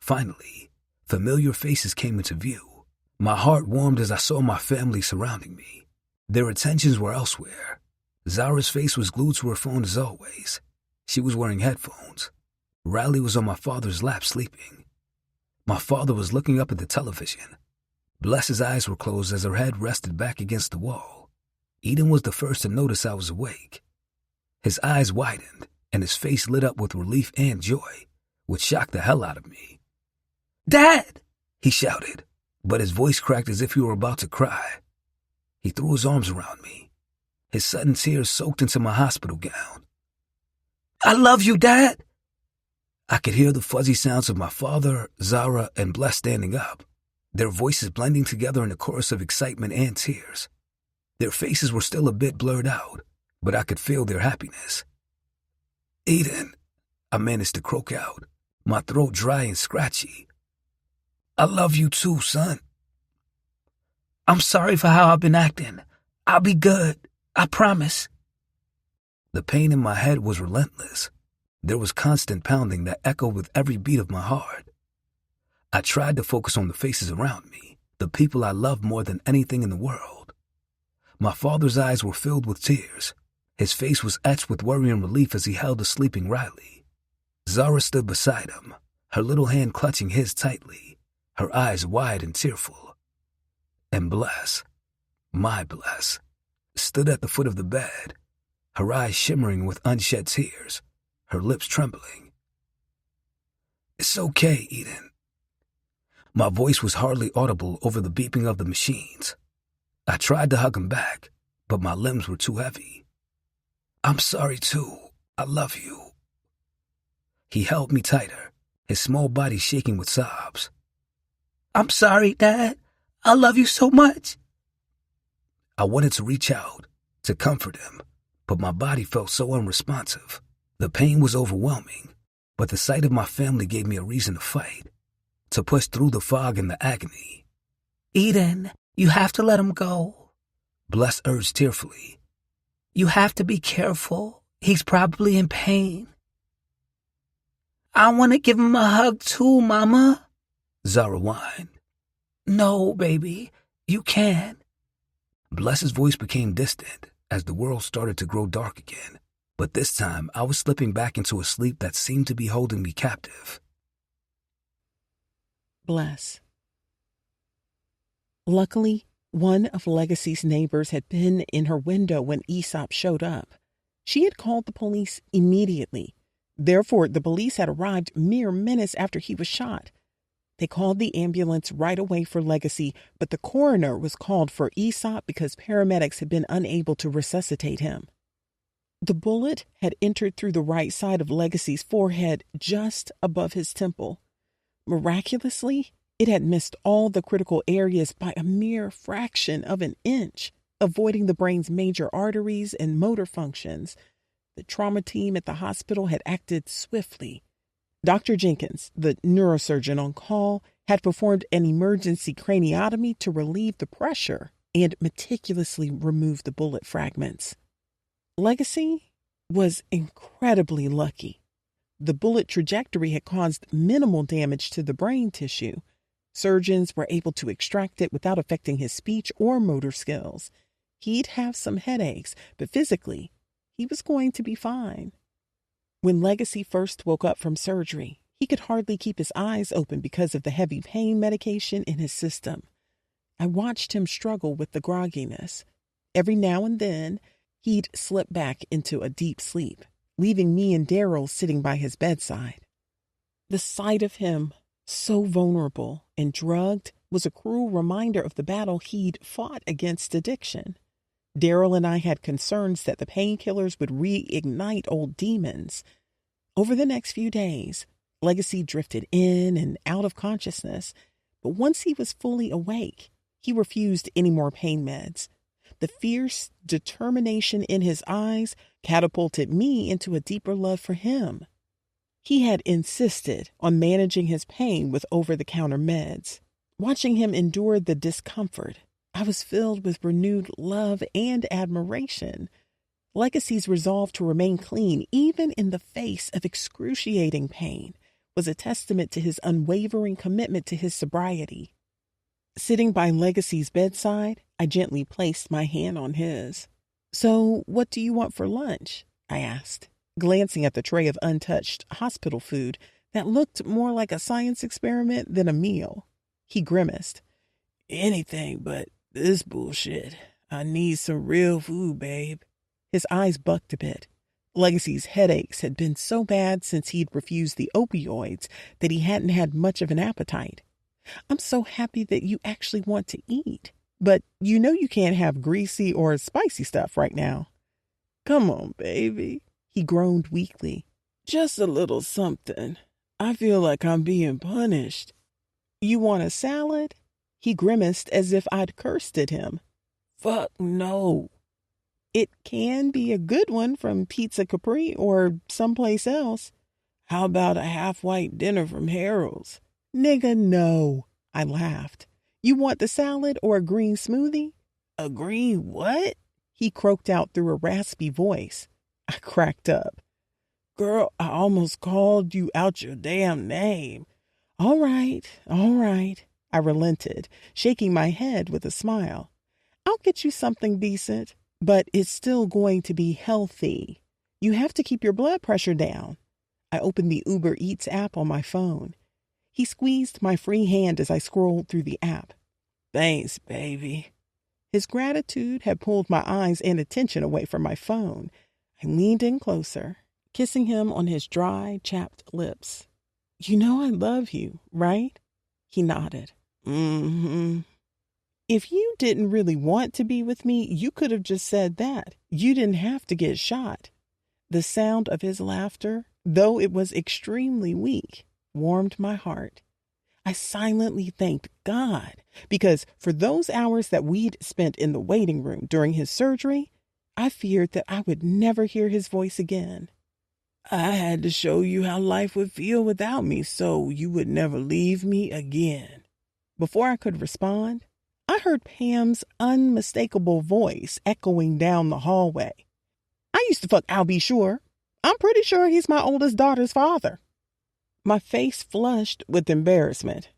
Finally, familiar faces came into view. My heart warmed as I saw my family surrounding me. Their attentions were elsewhere. Zara's face was glued to her phone as always. She was wearing headphones. Riley was on my father's lap sleeping. My father was looking up at the television. Bless's eyes were closed as her head rested back against the wall. Eden was the first to notice I was awake. His eyes widened, and his face lit up with relief and joy, which shocked the hell out of me. "Dad!" he shouted, but his voice cracked as if he were about to cry. He threw his arms around me. His sudden tears soaked into my hospital gown. "I love you, Dad!" I could hear the fuzzy sounds of my father, Zara, and Bless standing up, their voices blending together in a chorus of excitement and tears. Their faces were still a bit blurred out, but I could feel their happiness. "Eden," I managed to croak out, my throat dry and scratchy. "I love you too, son." "I'm sorry for how I've been acting. I'll be good. I promise." The pain in my head was relentless. There was constant pounding that echoed with every beat of my heart. I tried to focus on the faces around me, the people I loved more than anything in the world. My father's eyes were filled with tears. His face was etched with worry and relief as he held the sleeping Riley. Zara stood beside him, her little hand clutching his tightly, her eyes wide and tearful. And Bless, my Bless, stood at the foot of the bed, her eyes shimmering with unshed tears, her lips trembling. "It's okay, Eden." My voice was hardly audible over the beeping of the machines. I tried to hug him back, but my limbs were too heavy. "I'm sorry too. I love you." He held me tighter, his small body shaking with sobs. "I'm sorry, Dad. I love you so much." I wanted to reach out, to comfort him, but my body felt so unresponsive. The pain was overwhelming, but the sight of my family gave me a reason to fight, to push through the fog and the agony. "Eden, you have to let him go," Bless urged tearfully. "You have to be careful. He's probably in pain." "I want to give him a hug too, Mama," Zara whined. "No, baby, you can't." Bless's voice became distant as the world started to grow dark again, but this time I was slipping back into a sleep that seemed to be holding me captive. Bless. Luckily, one of Legacy's neighbors had been in her window when Aesop showed up. She had called the police immediately. Therefore, the police had arrived mere minutes after he was shot. They called the ambulance right away for Legacy, but the coroner was called for Aesop because paramedics had been unable to resuscitate him. The bullet had entered through the right side of Legacy's forehead, just above his temple. Miraculously, it had missed all the critical areas by a mere fraction of an inch, avoiding the brain's major arteries and motor functions. The trauma team at the hospital had acted swiftly. Dr. Jenkins, the neurosurgeon on call, had performed an emergency craniotomy to relieve the pressure and meticulously remove the bullet fragments. Legacy was incredibly lucky. The bullet trajectory had caused minimal damage to the brain tissue. Surgeons were able to extract it without affecting his speech or motor skills. He'd have some headaches, but physically, he was going to be fine. When Legacy first woke up from surgery, he could hardly keep his eyes open because of the heavy pain medication in his system. I watched him struggle with the grogginess. Every now and then, he'd slip back into a deep sleep, leaving me and Daryl sitting by his bedside. The sight of him, so vulnerable and drugged, was a cruel reminder of the battle he'd fought against addiction. Daryl and I had concerns that the painkillers would reignite old demons. Over the next few days, Legacy drifted in and out of consciousness, but once he was fully awake, he refused any more pain meds. The fierce determination in his eyes catapulted me into a deeper love for him. He had insisted on managing his pain with over-the-counter meds. Watching him endure the discomfort, I was filled with renewed love and admiration. Legacy's resolve to remain clean, even in the face of excruciating pain, was a testament to his unwavering commitment to his sobriety. Sitting by Legacy's bedside, I gently placed my hand on his. "So, what do you want for lunch?" I asked, glancing at the tray of untouched hospital food that looked more like a science experiment than a meal. He grimaced. "Anything but this bullshit. I need some real food, babe." His eyes bucked a bit. Legacy's headaches had been so bad since he'd refused the opioids that he hadn't had much of an appetite. "I'm so happy that you actually want to eat. But you know you can't have greasy or spicy stuff right now." "Come on, baby," he groaned weakly. "Just a little something. I feel like I'm being punished." "You want a salad?" He grimaced as if I'd cursed at him. "Fuck no." "It can be a good one from Pizza Capri or someplace else." "How about a half-white dinner from Harold's?" "Nigga, no." I laughed. "You want the salad or a green smoothie?" "A green what?" he croaked out through a raspy voice. I cracked up. "Girl, I almost called you out your damn name. All right, all right, I relented, shaking my head with a smile. I'll get you something decent, but it's still going to be healthy. You have to keep your blood pressure down. I opened the Uber Eats app on my phone. He squeezed my free hand as I scrolled through the app. Thanks, baby. His gratitude had pulled my eyes and attention away from my phone. I leaned in closer, kissing him on his dry, chapped lips. You know I love you, right? He nodded. Mm-hmm. If you didn't really want to be with me, you could have just said that. You didn't have to get shot. The sound of his laughter, though it was extremely weak, warmed my heart. I silently thanked God because for those hours that we'd spent in the waiting room during his surgery, I feared that I would never hear his voice again. I had to show you how life would feel without me so you would never leave me again. Before I could respond, I heard Pam's unmistakable voice echoing down the hallway. I used to fuck I'll be sure. I'm pretty sure he's my oldest daughter's father. My face flushed with embarrassment.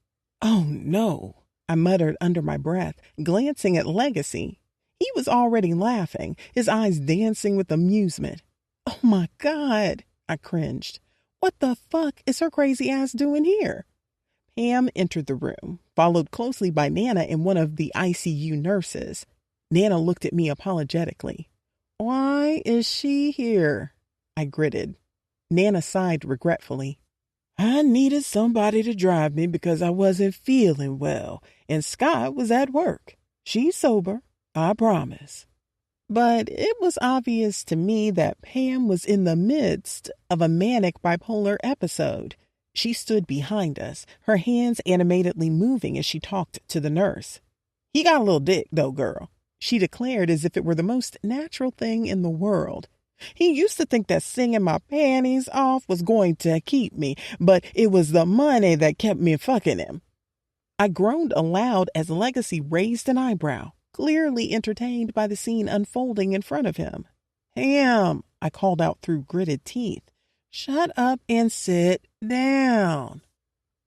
Oh, no, I muttered under my breath, glancing at Legacy. He was already laughing, his eyes dancing with amusement. Oh, my God, I cringed. What the fuck is her crazy ass doing here? Pam entered the room, followed closely by Nana and one of the ICU nurses. Nana looked at me apologetically. Why is she here? I gritted. Nana sighed regretfully. I needed somebody to drive me because I wasn't feeling well, and Scott was at work. She's sober, I promise. But it was obvious to me that Pam was in the midst of a manic bipolar episode. She stood behind us, her hands animatedly moving as she talked to the nurse. He got a little dick, though, girl, she declared as if it were the most natural thing in the world. He used to think that singing my panties off was going to keep me, but it was the money that kept me fucking him. I groaned aloud as Legacy raised an eyebrow, clearly entertained by the scene unfolding in front of him. Pam, I called out through gritted teeth. Shut up and sit down.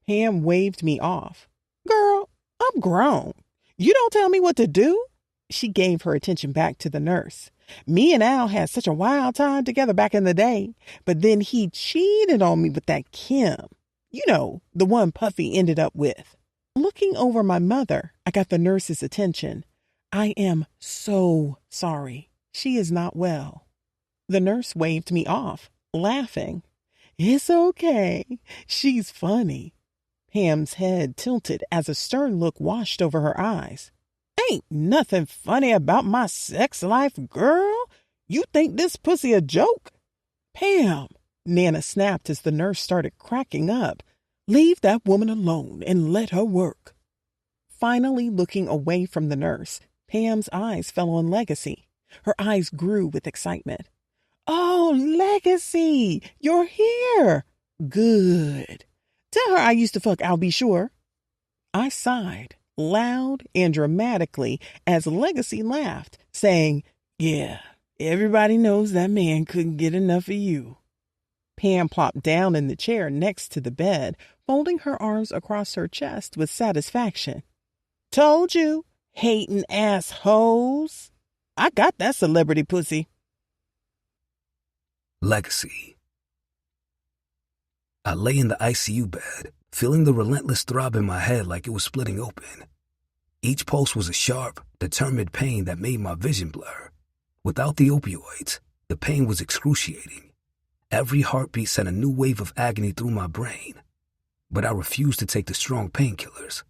Pam waved me off. Girl, I'm grown. You don't tell me what to do? She gave her attention back to the nurse. Me and Al had such a wild time together back in the day, but then he cheated on me with that Kim. You know, the one Puffy ended up with. Looking over my mother, I got the nurse's attention. I am so sorry. She is not well. The nurse waved me off, laughing. It's okay. She's funny. Pam's head tilted as a stern look washed over her eyes. Ain't nothing funny about my sex life, girl. You think this pussy a joke? Pam, Nana snapped as the nurse started cracking up. Leave that woman alone and let her work. Finally looking away from the nurse, Pam's eyes fell on Legacy. Her eyes grew with excitement. Oh, Legacy, you're here. Good. Tell her I used to fuck I'll be sure. I sighed, loud and dramatically, as Legacy laughed, saying, yeah, everybody knows that man couldn't get enough of you. Pam plopped down in the chair next to the bed, folding her arms across her chest with satisfaction. Told you, hating assholes. I got that celebrity pussy. Legacy. I lay in the ICU bed, feeling the relentless throb in my head like it was splitting open. Each pulse was a sharp, determined pain that made my vision blur. Without the opioids, the pain was excruciating. Every heartbeat sent a new wave of agony through my brain. But I refused to take the strong painkillers.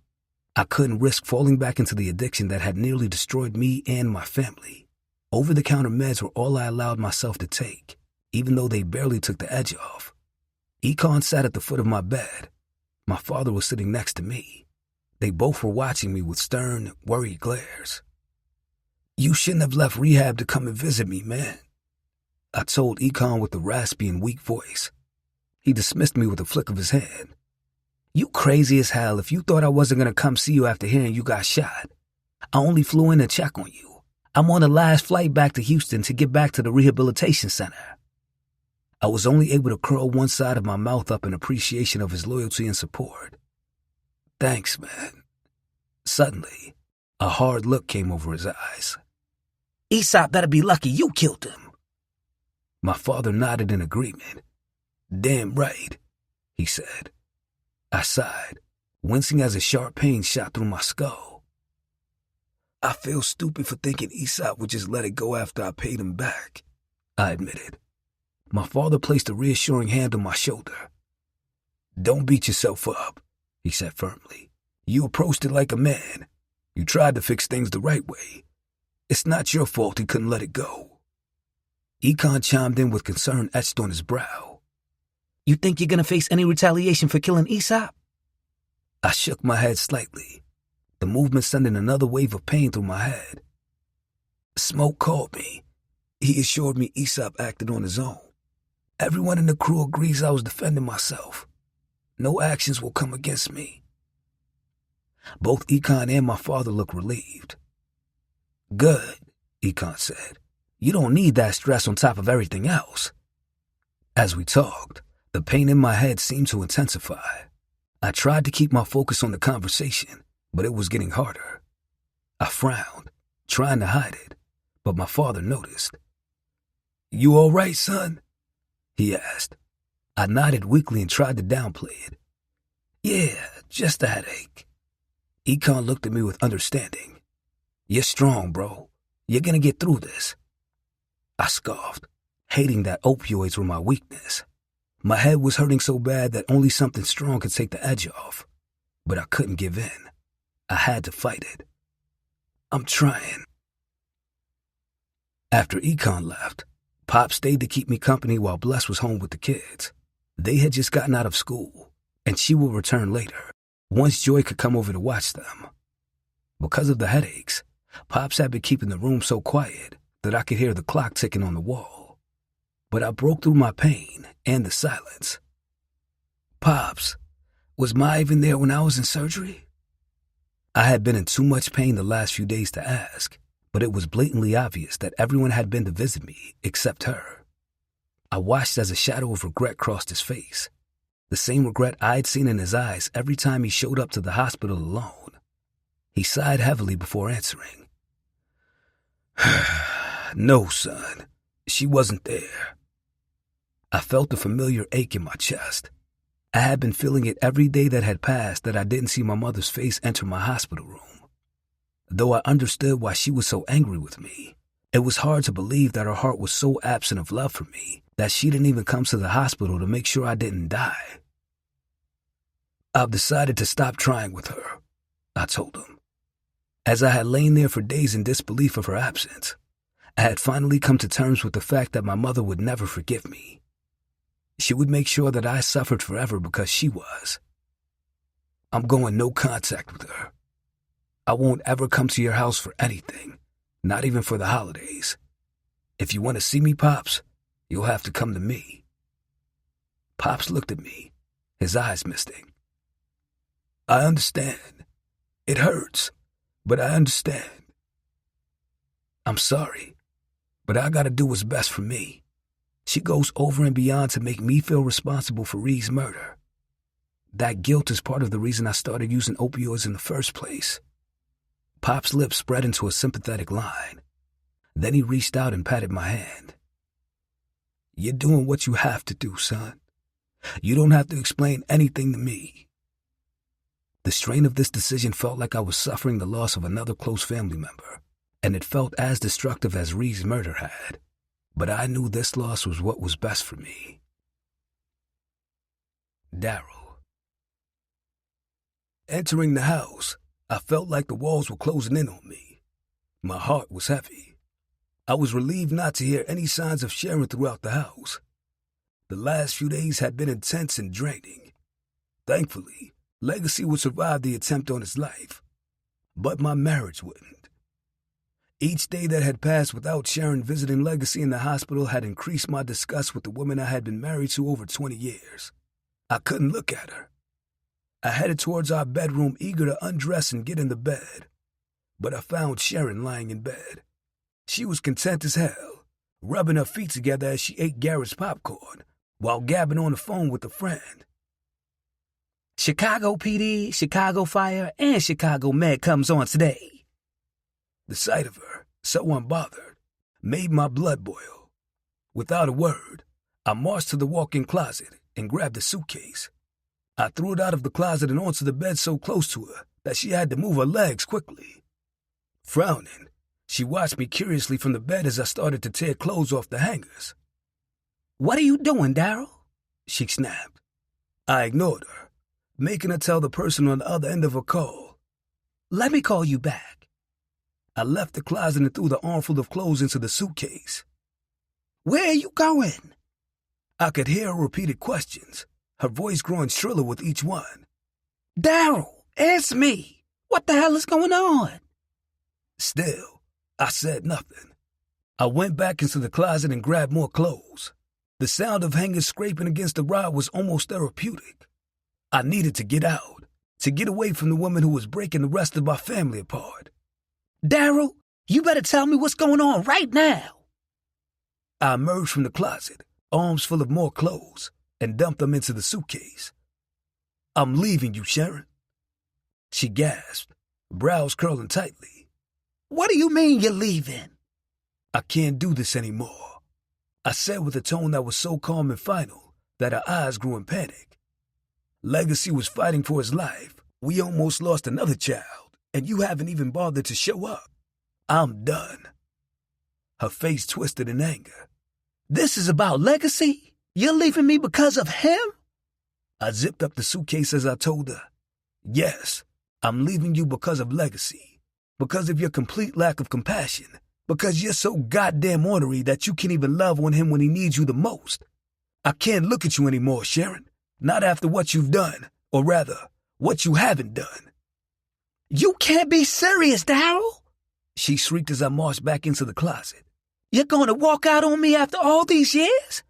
I couldn't risk falling back into the addiction that had nearly destroyed me and my family. Over-the-counter meds were all I allowed myself to take, even though they barely took the edge off. Econ sat at the foot of my bed. My father was sitting next to me. They both were watching me with stern, worried glares. You shouldn't have left rehab to come and visit me, man, I told Econ with a raspy and weak voice. He dismissed me with a flick of his hand. You crazy as hell if you thought I wasn't going to come see you after hearing you got shot. I only flew in to check on you. I'm on the last flight back to Houston to get back to the rehabilitation center. I was only able to curl one side of my mouth up in appreciation of his loyalty and support. Thanks, man. Suddenly, a hard look came over his eyes. Aesop better be lucky you killed him. My father nodded in agreement. Damn right, he said. I sighed, wincing as a sharp pain shot through my skull. I feel stupid for thinking Aesop would just let it go after I paid him back, I admitted. My father placed a reassuring hand on my shoulder. Don't beat yourself up, he said firmly. You approached it like a man. You tried to fix things the right way. It's not your fault he couldn't let it go. Econ chimed in with concern etched on his brow. You think you're gonna face any retaliation for killing Aesop? I shook my head slightly, the movement sending another wave of pain through my head. Smoke called me. He assured me Aesop acted on his own. Everyone in the crew agrees I was defending myself. No actions will come against me. Both Econ and my father looked relieved. Good, Econ said. You don't need that stress on top of everything else. As we talked, the pain in my head seemed to intensify. I tried to keep my focus on the conversation, but it was getting harder. I frowned, trying to hide it, but my father noticed. You all right, son? He asked. I nodded weakly and tried to downplay it. Yeah, just a headache. Econ looked at me with understanding. You're strong, bro. You're gonna get through this. I scoffed, hating that opioids were my weakness. My head was hurting so bad that only something strong could take the edge off. But I couldn't give in. I had to fight it. I'm trying. After Econ left, Pop stayed to keep me company while Bless was home with the kids. They had just gotten out of school, and she would return later, once Joy could come over to watch them. Because of the headaches, Pops had been keeping the room so quiet that I could hear the clock ticking on the wall. But I broke through my pain and the silence. Pops, was Ma even there when I was in surgery? I had been in too much pain the last few days to ask, but it was blatantly obvious that everyone had been to visit me except her. I watched as a shadow of regret crossed his face, the same regret I'd seen in his eyes every time he showed up to the hospital alone. He sighed heavily before answering. No, son, she wasn't there. I felt a familiar ache in my chest. I had been feeling it every day that had passed that I didn't see my mother's face enter my hospital room. Though I understood why she was so angry with me, it was hard to believe that her heart was so absent of love for me that she didn't even come to the hospital to make sure I didn't die. I've decided to stop trying with her, I told him. As I had lain there for days in disbelief of her absence, I had finally come to terms with the fact that my mother would never forgive me. She would make sure that I suffered forever because she was. I'm going no contact with her. I won't ever come to your house for anything, not even for the holidays. If you want to see me, Pops, you'll have to come to me. Pops looked at me, his eyes misting. I understand. It hurts, but I understand. I'm sorry, but I gotta do what's best for me. She goes over and beyond to make me feel responsible for Ree's murder. That guilt is part of the reason I started using opioids in the first place. Pop's lips spread into a sympathetic line. Then he reached out and patted my hand. You're doing what you have to do, son. You don't have to explain anything to me. The strain of this decision felt like I was suffering the loss of another close family member, and it felt as destructive as Ree's murder had. But I knew this loss was what was best for me. Darryl. Entering the house, I felt like the walls were closing in on me. My heart was heavy. I was relieved not to hear any signs of Sharon throughout the house. The last few days had been intense and draining. Thankfully, Legacy would survive the attempt on his life, but my marriage wouldn't. Each day that had passed without Sharon visiting Legacy in the hospital had increased my disgust with the woman I had been married to over 20 years. I couldn't look at her. I headed towards our bedroom, eager to undress and get in the bed. But I found Sharon lying in bed. She was content as hell, rubbing her feet together as she ate Garrett's popcorn while gabbing on the phone with a friend. Chicago PD, Chicago Fire, and Chicago Med comes on today. The sight of her, so unbothered, made my blood boil. Without a word, I marched to the walk-in closet and grabbed the suitcase. I threw it out of the closet and onto the bed so close to her that she had to move her legs quickly. Frowning, she watched me curiously from the bed as I started to tear clothes off the hangers. "What are you doing, Daryl?" she snapped. I ignored her, making her tell the person on the other end of her call. "Let me call you back." I left the closet and threw the armful of clothes into the suitcase. "Where are you going?" I could hear her repeated questions, her voice growing shriller with each one. "Daryl, answer me. What the hell is going on?" Still, I said nothing. I went back into the closet and grabbed more clothes. The sound of hangers scraping against the rod was almost therapeutic. I needed to get out, to get away from the woman who was breaking the rest of my family apart. "Daryl, you better tell me what's going on right now." I emerged from the closet, arms full of more clothes, and dumped them into the suitcase. "I'm leaving you, Sharon," she gasped, brows curling tightly. "What do you mean you're leaving?" "I can't do this anymore," I said with a tone that was so calm and final that her eyes grew in panic. Legacy was fighting for his life. We almost lost another child, and you haven't even bothered to show up. I'm done. Her face twisted in anger. "This is about Legacy? You're leaving me because of him?" I zipped up the suitcase as I told her. "Yes, I'm leaving you because of Legacy, because of your complete lack of compassion, because you're so goddamn ornery that you can't even love on him when he needs you the most. I can't look at you anymore, Sharon, not after what you've done, or rather, what you haven't done." "You can't be serious, Daryl," she shrieked as I marched back into the closet. "You're going to walk out on me after all these years?"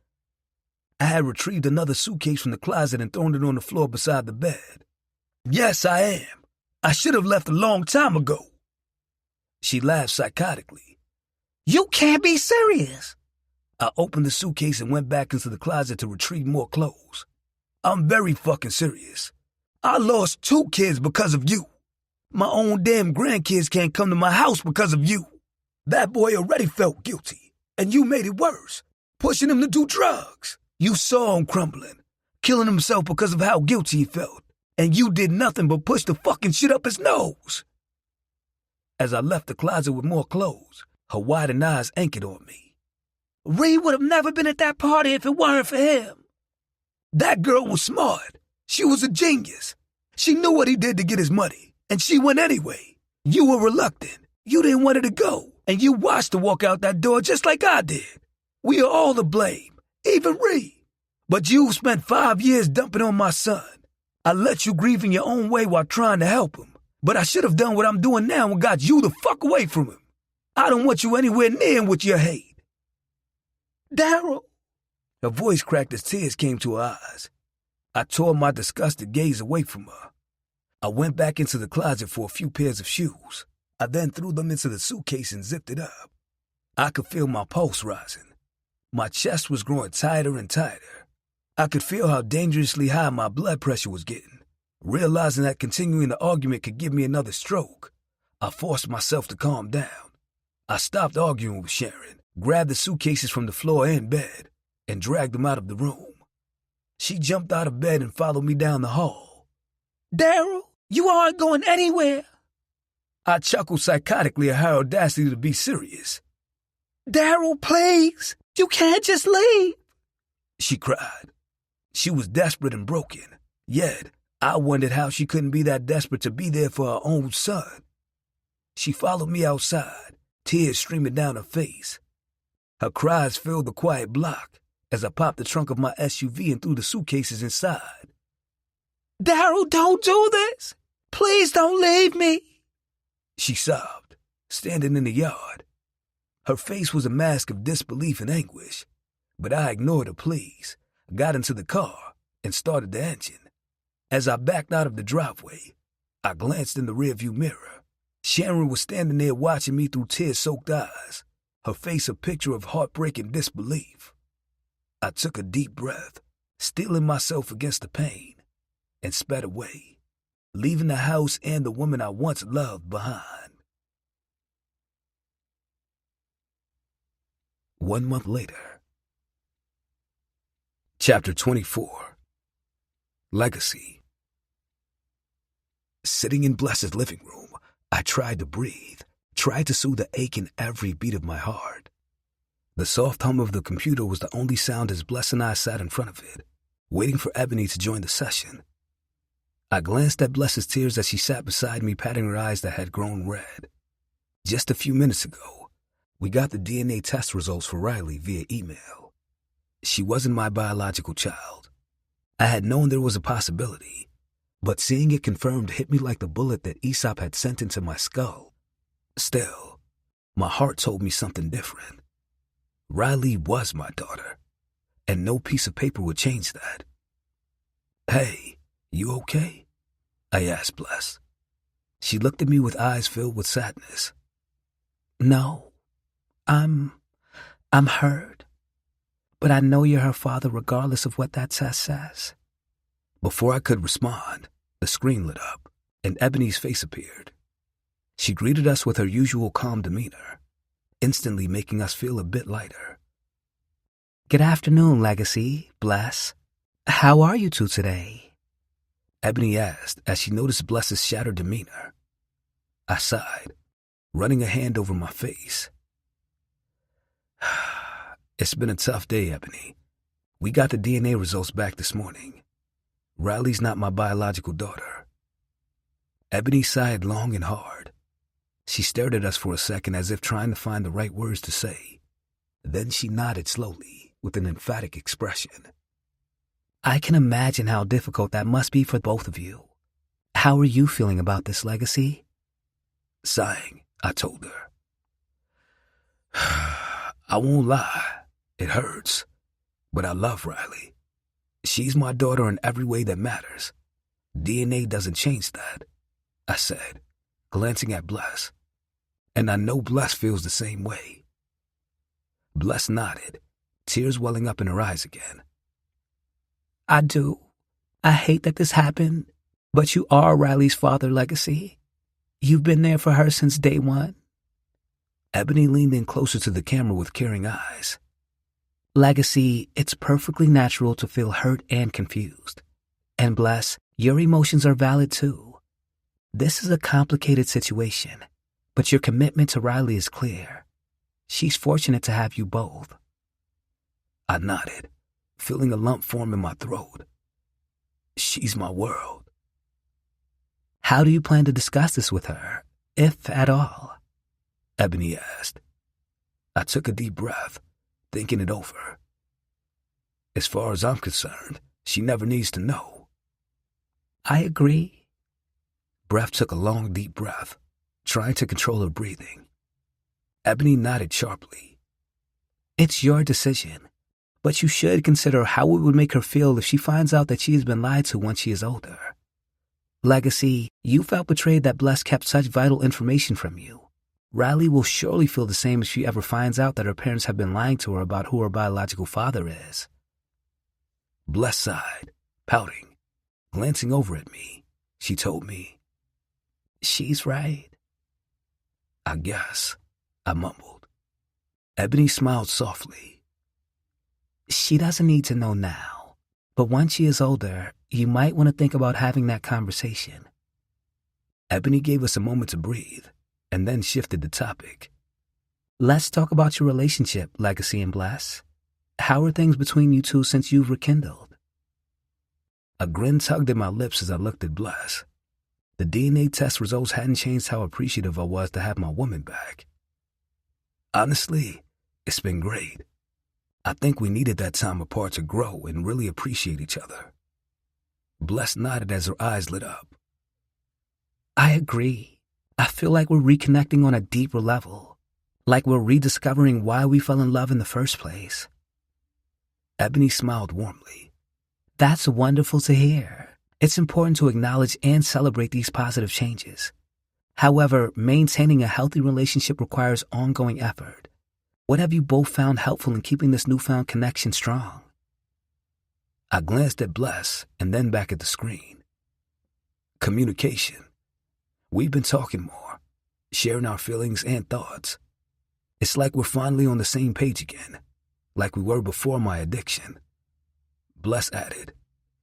I had retrieved another suitcase from the closet and thrown it on the floor beside the bed. "Yes, I am. I should have left a long time ago." She laughed psychotically. "You can't be serious." I opened the suitcase and went back into the closet to retrieve more clothes. "I'm very fucking serious. I lost 2 kids because of you. My own damn grandkids can't come to my house because of you. That boy already felt guilty, and you made it worse, pushing him to do drugs. You saw him crumbling, killing himself because of how guilty he felt, and you did nothing but push the fucking shit up his nose." As I left the closet with more clothes, her widened eyes anchored on me. "Ree would have never been at that party if it weren't for him." "That girl was smart. She was a genius. She knew what he did to get his money, and she went anyway. You were reluctant. You didn't want her to go, and you watched her walk out that door just like I did. We are all to blame, even Ree. But you spent 5 years dumping on my son. I let you grieve in your own way while trying to help him, but I should have done what I'm doing now and got you the fuck away from him. I don't want you anywhere near him with your hate." "Daryl." Her voice cracked as tears came to her eyes. I tore my disgusted gaze away from her. I went back into the closet for a few pairs of shoes. I then threw them into the suitcase and zipped it up. I could feel my pulse rising. My chest was growing tighter and tighter. I could feel how dangerously high my blood pressure was getting. Realizing that continuing the argument could give me another stroke, I forced myself to calm down. I stopped arguing with Sharon, grabbed the suitcases from the floor and bed, and dragged them out of the room. She jumped out of bed and followed me down the hall. "Daryl, you aren't going anywhere." I chuckled psychotically at her audacity to be serious. "Daryl, please, you can't just leave," she cried. She was desperate and broken, yet I wondered how she couldn't be that desperate to be there for her own son. She followed me outside, tears streaming down her face. Her cries filled the quiet block as I popped the trunk of my SUV and threw the suitcases inside. "Daryl, don't do this. Please don't leave me," she sobbed, standing in the yard. Her face was a mask of disbelief and anguish, but I ignored her pleas, got into the car, and started the engine. As I backed out of the driveway, I glanced in the rearview mirror. Sharon was standing there watching me through tear-soaked eyes, her face a picture of heartbreaking disbelief. I took a deep breath, steeling myself against the pain, and sped away, leaving the house and the woman I once loved behind. 1 month later. Chapter 24. Legacy. Sitting in Bless's living room, I tried to breathe, tried to soothe the ache in every beat of my heart. The soft hum of the computer was the only sound as Bless and I sat in front of it, waiting for Ebony to join the session. I glanced at Bless's tears as she sat beside me, patting her eyes that had grown red. Just a few minutes ago, we got the DNA test results for Riley via email. She wasn't my biological child. I had known there was a possibility, but seeing it confirmed hit me like the bullet that Aesop had sent into my skull. Still, my heart told me something different. Riley was my daughter, and no piece of paper would change that. "Hey, you okay?" I asked Bless. She looked at me with eyes filled with sadness. "No, I'm hurt. But I know you're her father regardless of what that test says." Before I could respond, the screen lit up, and Ebony's face appeared. She greeted us with her usual calm demeanor, instantly making us feel a bit lighter. "Good afternoon, Legacy, Bless. How are you two today?" Ebony asked as she noticed Bless's shattered demeanor. I sighed, running a hand over my face. "It's been a tough day, Ebony. We got the DNA results back this morning. Riley's not my biological daughter." Ebony sighed long and hard. She stared at us for a second as if trying to find the right words to say. Then she nodded slowly with an emphatic expression. "I can imagine how difficult that must be for both of you. How are you feeling about this, Legacy?" Sighing, I told her. "I won't lie, it hurts, but I love Riley. She's my daughter in every way that matters. DNA doesn't change that," I said, glancing at Bless. "And I know Bless feels the same way." Bless nodded, tears welling up in her eyes again. "I do. I hate that this happened, but you are Riley's father, Legacy. You've been there for her since day one." Ebony leaned in closer to the camera with caring eyes. "Legacy, it's perfectly natural to feel hurt and confused. And Bless, your emotions are valid too. This is a complicated situation, but your commitment to Riley is clear. She's fortunate to have you both." I nodded, feeling a lump form in my throat. She's my world. "How do you plan to discuss this with her, if at all?" Ebony asked. I took a deep breath, thinking it over. As far as I'm concerned, she never needs to know. "I agree." Breath took a long, deep breath, trying to control her breathing. Ebony nodded sharply. "It's your decision, but you should consider how it would make her feel if she finds out that she has been lied to once she is older. Legacy, you felt betrayed that Bless kept such vital information from you. Riley will surely feel the same if she ever finds out that her parents have been lying to her about who her biological father is." Bless sighed, pouting. Glancing over at me, she told me, "She's right." "I guess," I mumbled. Ebony smiled softly. "She doesn't need to know now, but once she is older, you might want to think about having that conversation." Ebony gave us a moment to breathe, and then shifted the topic. "Let's talk about your relationship, Legacy and Bless. How are things between you two since you've rekindled?" A grin tugged at my lips as I looked at Bless. The DNA test results hadn't changed how appreciative I was to have my woman back. "Honestly, it's been great. I think we needed that time apart to grow and really appreciate each other." Bless nodded as her eyes lit up. "I agree. I feel like we're reconnecting on a deeper level, like we're rediscovering why we fell in love in the first place." Ebony smiled warmly. "That's wonderful to hear. It's important to acknowledge and celebrate these positive changes. However, maintaining a healthy relationship requires ongoing effort. What have you both found helpful in keeping this newfound connection strong?" I glanced at Bless and then back at the screen, Communication. We've been talking more, sharing our feelings and thoughts. It's like we're finally on the same page again, like we were before my addiction. Bless added.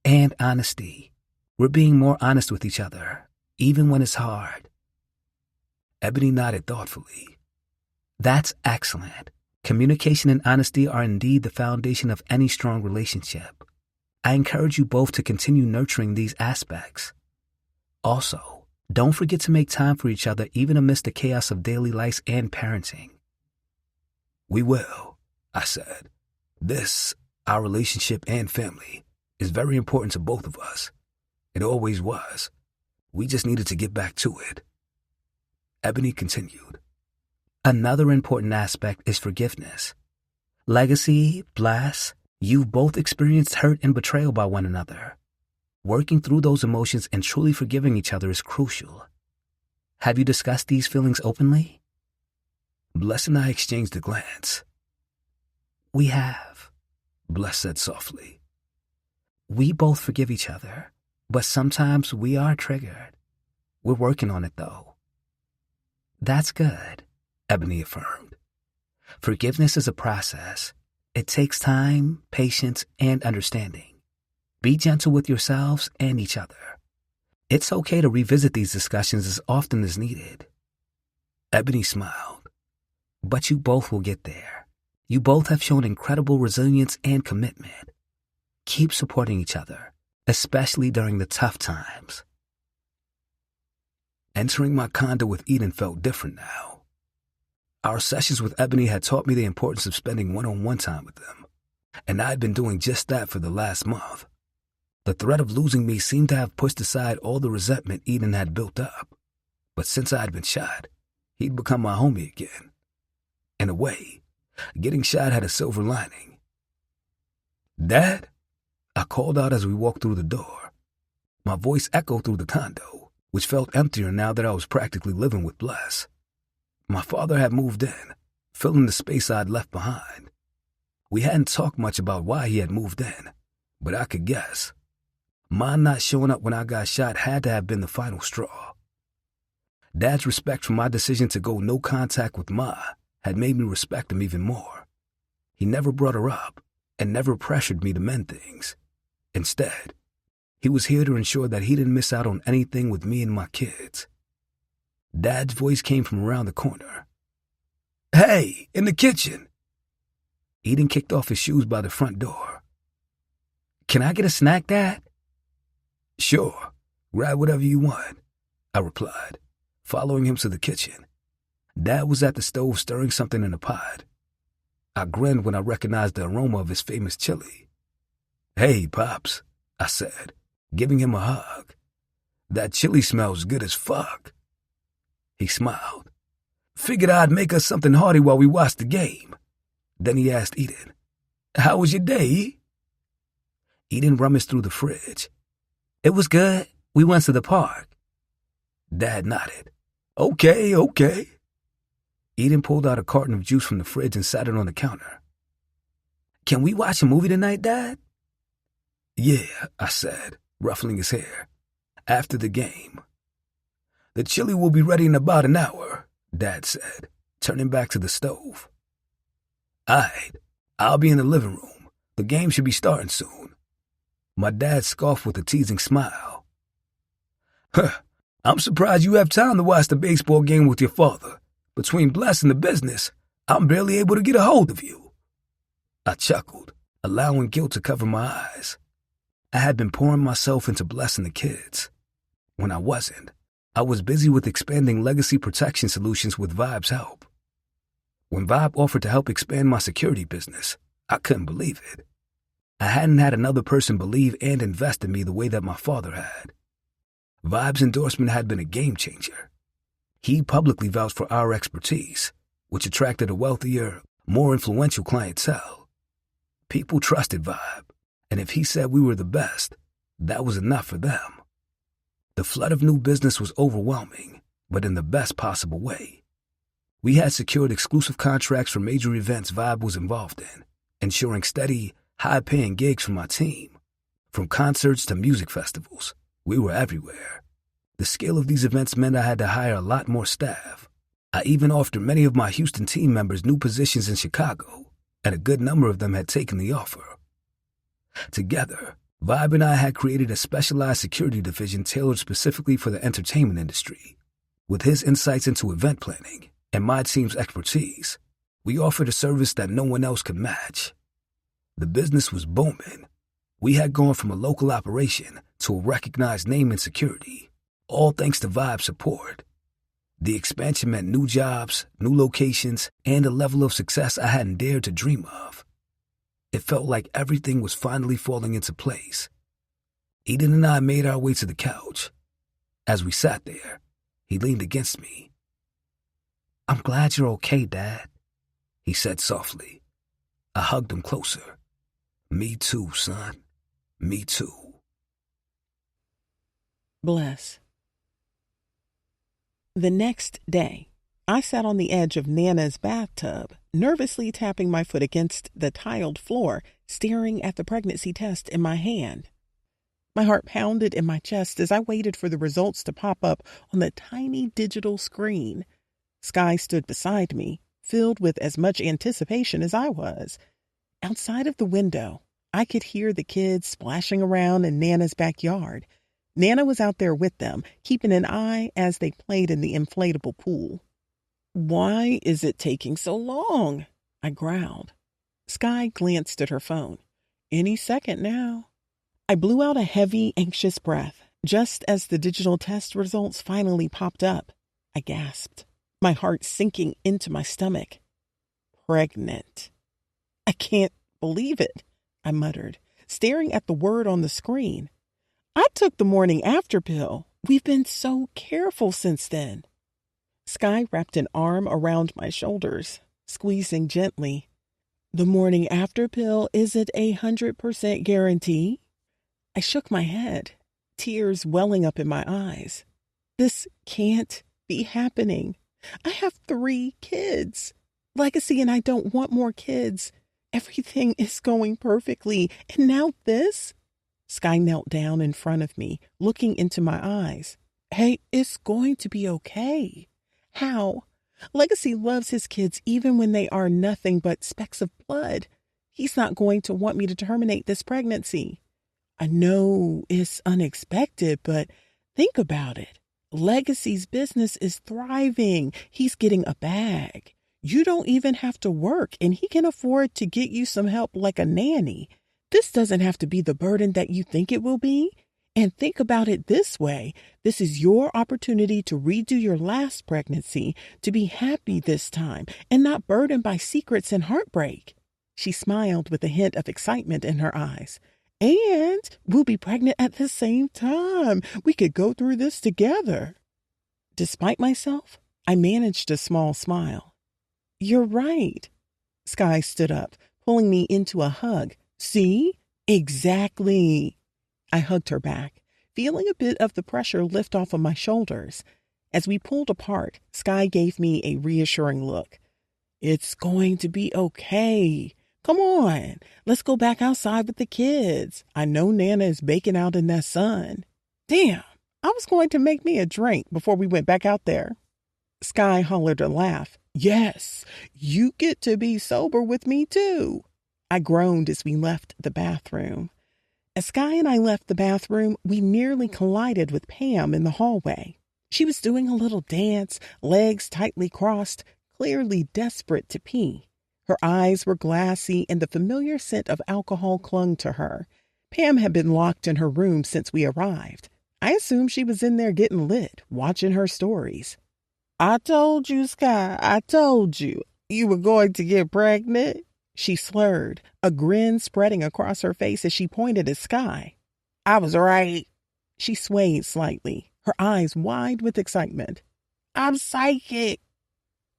And honesty. We're being more honest with each other, even when it's hard. Ebony nodded thoughtfully. That's excellent. Communication and honesty are indeed the foundation of any strong relationship. I encourage you both to continue nurturing these aspects. Also, don't forget to make time for each other even amidst the chaos of daily life and parenting. We will, I said. This, our relationship and family, is very important to both of us. It always was. We just needed to get back to it. Ebony continued. Another important aspect is forgiveness. Legacy, Bless, you've both experienced hurt and betrayal by one another. Working through those emotions and truly forgiving each other is crucial. Have you discussed these feelings openly? Bless and I exchanged a glance. We have, Bless said softly. We both forgive each other, but sometimes we are triggered. We're working on it, though. That's good, Ebony affirmed. Forgiveness is a process. It takes time, patience, and understanding. Be gentle with yourselves and each other. It's okay to revisit these discussions as often as needed. Ebony smiled. But you both will get there. You both have shown incredible resilience and commitment. Keep supporting each other, especially during the tough times. Entering my condo with Eden felt different now. Our sessions with Ebony had taught me the importance of spending one-on-one time with them, and I had been doing just that for the last month. The threat of losing me seemed to have pushed aside all the resentment Eden had built up, but since I had been shot, he'd become my homie again. In a way, getting shot had a silver lining. Dad? I called out as we walked through the door. My voice echoed through the condo, which felt emptier now that I was practically living with Bless. My father had moved in, filling the space I'd left behind. We hadn't talked much about why he had moved in, but I could guess. Mine not showing up when I got shot had to have been the final straw. Dad's respect for my decision to go no contact with Ma had made me respect him even more. He never brought her up and never pressured me to mend things. Instead, he was here to ensure that he didn't miss out on anything with me and my kids. Dad's voice came from around the corner. Hey, in the kitchen. Eden kicked off his shoes by the front door. Can I get a snack, Dad? Sure, grab whatever you want, I replied, following him to the kitchen. Dad was at the stove stirring something in a pot. I grinned when I recognized the aroma of his famous chili. Hey, Pops, I said, giving him a hug. That chili smells good as fuck. He smiled. Figured I'd make us something hearty while we watched the game. Then he asked Eden, how was your day? Eden rummaged through the fridge. It was good. We went to the park. Dad nodded. Okay. Eden pulled out a carton of juice from the fridge and sat it on the counter. Can we watch a movie tonight, Dad? Yeah, I said, ruffling his hair. After the game. The chili will be ready in about an hour, Dad said, turning back to the stove. Aight, I'll be in the living room. The game should be starting soon. My dad scoffed with a teasing smile. I'm surprised you have time to watch the baseball game with your father. Between Bless and the business, I'm barely able to get a hold of you. I chuckled, allowing guilt to cover my eyes. I had been pouring myself into blessing the kids. When I wasn't, I was busy with expanding legacy protection solutions with Vibe's help. When Vibe offered to help expand my security business, I couldn't believe it. I hadn't had another person believe and invest in me the way that my father had. Vibe's endorsement had been a game changer. He publicly vouched for our expertise, which attracted a wealthier, more influential clientele. People trusted Vibe, and if he said we were the best, that was enough for them. The flood of new business was overwhelming, but in the best possible way. We had secured exclusive contracts for major events Vibe was involved in, ensuring steady, high-paying gigs for my team. From concerts to music festivals, we were everywhere. The scale of these events meant I had to hire a lot more staff. I even offered many of my Houston team members new positions in Chicago, and a good number of them had taken the offer. Together, Vibe and I had created a specialized security division tailored specifically for the entertainment industry. With his insights into event planning and my team's expertise, we offered a service that no one else could match. The business was booming. We had gone from a local operation to a recognized name in security, all thanks to Vibe's support. The expansion meant new jobs, new locations, and a level of success I hadn't dared to dream of. It felt like everything was finally falling into place. Eden and I made our way to the couch. As we sat there, he leaned against me. "I'm glad you're okay, Dad," he said softly. I hugged him closer. Me too, son. Me too. Bless. The next day, I sat on the edge of Nana's bathtub, nervously tapping my foot against the tiled floor, staring at the pregnancy test in my hand. My heart pounded in my chest as I waited for the results to pop up on the tiny digital screen. Sky stood beside me, filled with as much anticipation as I was. Outside of the window, I could hear the kids splashing around in Nana's backyard. Nana was out there with them, keeping an eye as they played in the inflatable pool. "Why is it taking so long?" I growled. Sky glanced at her phone. "Any second now." I blew out a heavy, anxious breath just as the digital test results finally popped up. I gasped, my heart sinking into my stomach. Pregnant. "I can't believe it," I muttered, staring at the word on the screen. "I took the morning after pill. We've been so careful since then." Sky wrapped an arm around my shoulders, squeezing gently. "The morning after pill isn't 100% guarantee?" I shook my head, tears welling up in my eyes. This can't be happening. I have 3 kids. Legacy and I don't want more kids. Everything is going perfectly. And now this? Sky knelt down in front of me, looking into my eyes. "Hey, it's going to be okay." "How?" "Legacy loves his kids even when they are nothing but specks of blood. He's not going to want me to terminate this pregnancy." "I know it's unexpected, but think about it. Legacy's business is thriving. He's getting a bag. You don't even have to work, and he can afford to get you some help like a nanny. This doesn't have to be the burden that you think it will be. And think about it this way. This is your opportunity to redo your last pregnancy, to be happy this time, and not burdened by secrets and heartbreak." She smiled with a hint of excitement in her eyes. "And we'll be pregnant at the same time. We could go through this together." Despite myself, I managed a small smile. "You're right." Sky stood up, pulling me into a hug. "See? Exactly." I hugged her back, feeling a bit of the pressure lift off of my shoulders. As we pulled apart, Sky gave me a reassuring look. "It's going to be okay. Come on, let's go back outside with the kids. I know Nana is baking out in that sun." Damn, I was going to make me a drink before we went back out there. Sky hollered a laugh. "Yes, you get to be sober with me too." I groaned as we left the bathroom. As Sky and I left the bathroom, we nearly collided with Pam in the hallway. She was doing a little dance, legs tightly crossed, clearly desperate to pee. Her eyes were glassy and the familiar scent of alcohol clung to her. Pam had been locked in her room since we arrived. I assumed she was in there getting lit, watching her stories. "I told you, Sky, I told you, you were going to get pregnant," she slurred, a grin spreading across her face as she pointed at Sky. "I was right." She swayed slightly, her eyes wide with excitement. "I'm psychic."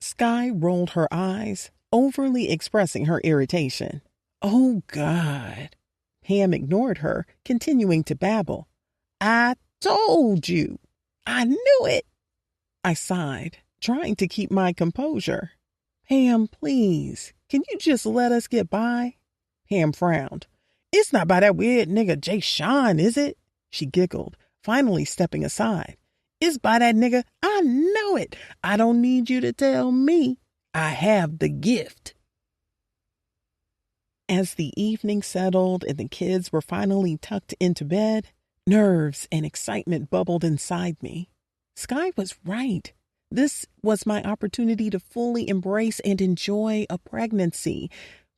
Sky rolled her eyes, overly expressing her irritation. "Oh, God." Pam ignored her, continuing to babble. "I told you. I knew it." I sighed, trying to keep my composure. "Pam, please, can you just let us get by?" Pam frowned. "It's not by that weird nigga Jay Sean, is it?" She giggled, finally stepping aside. It's by that nigga. I know it. I don't need you to tell me. I have the gift. As the evening settled and the kids were finally tucked into bed, nerves and excitement bubbled inside me. Sky was right. This was my opportunity to fully embrace and enjoy a pregnancy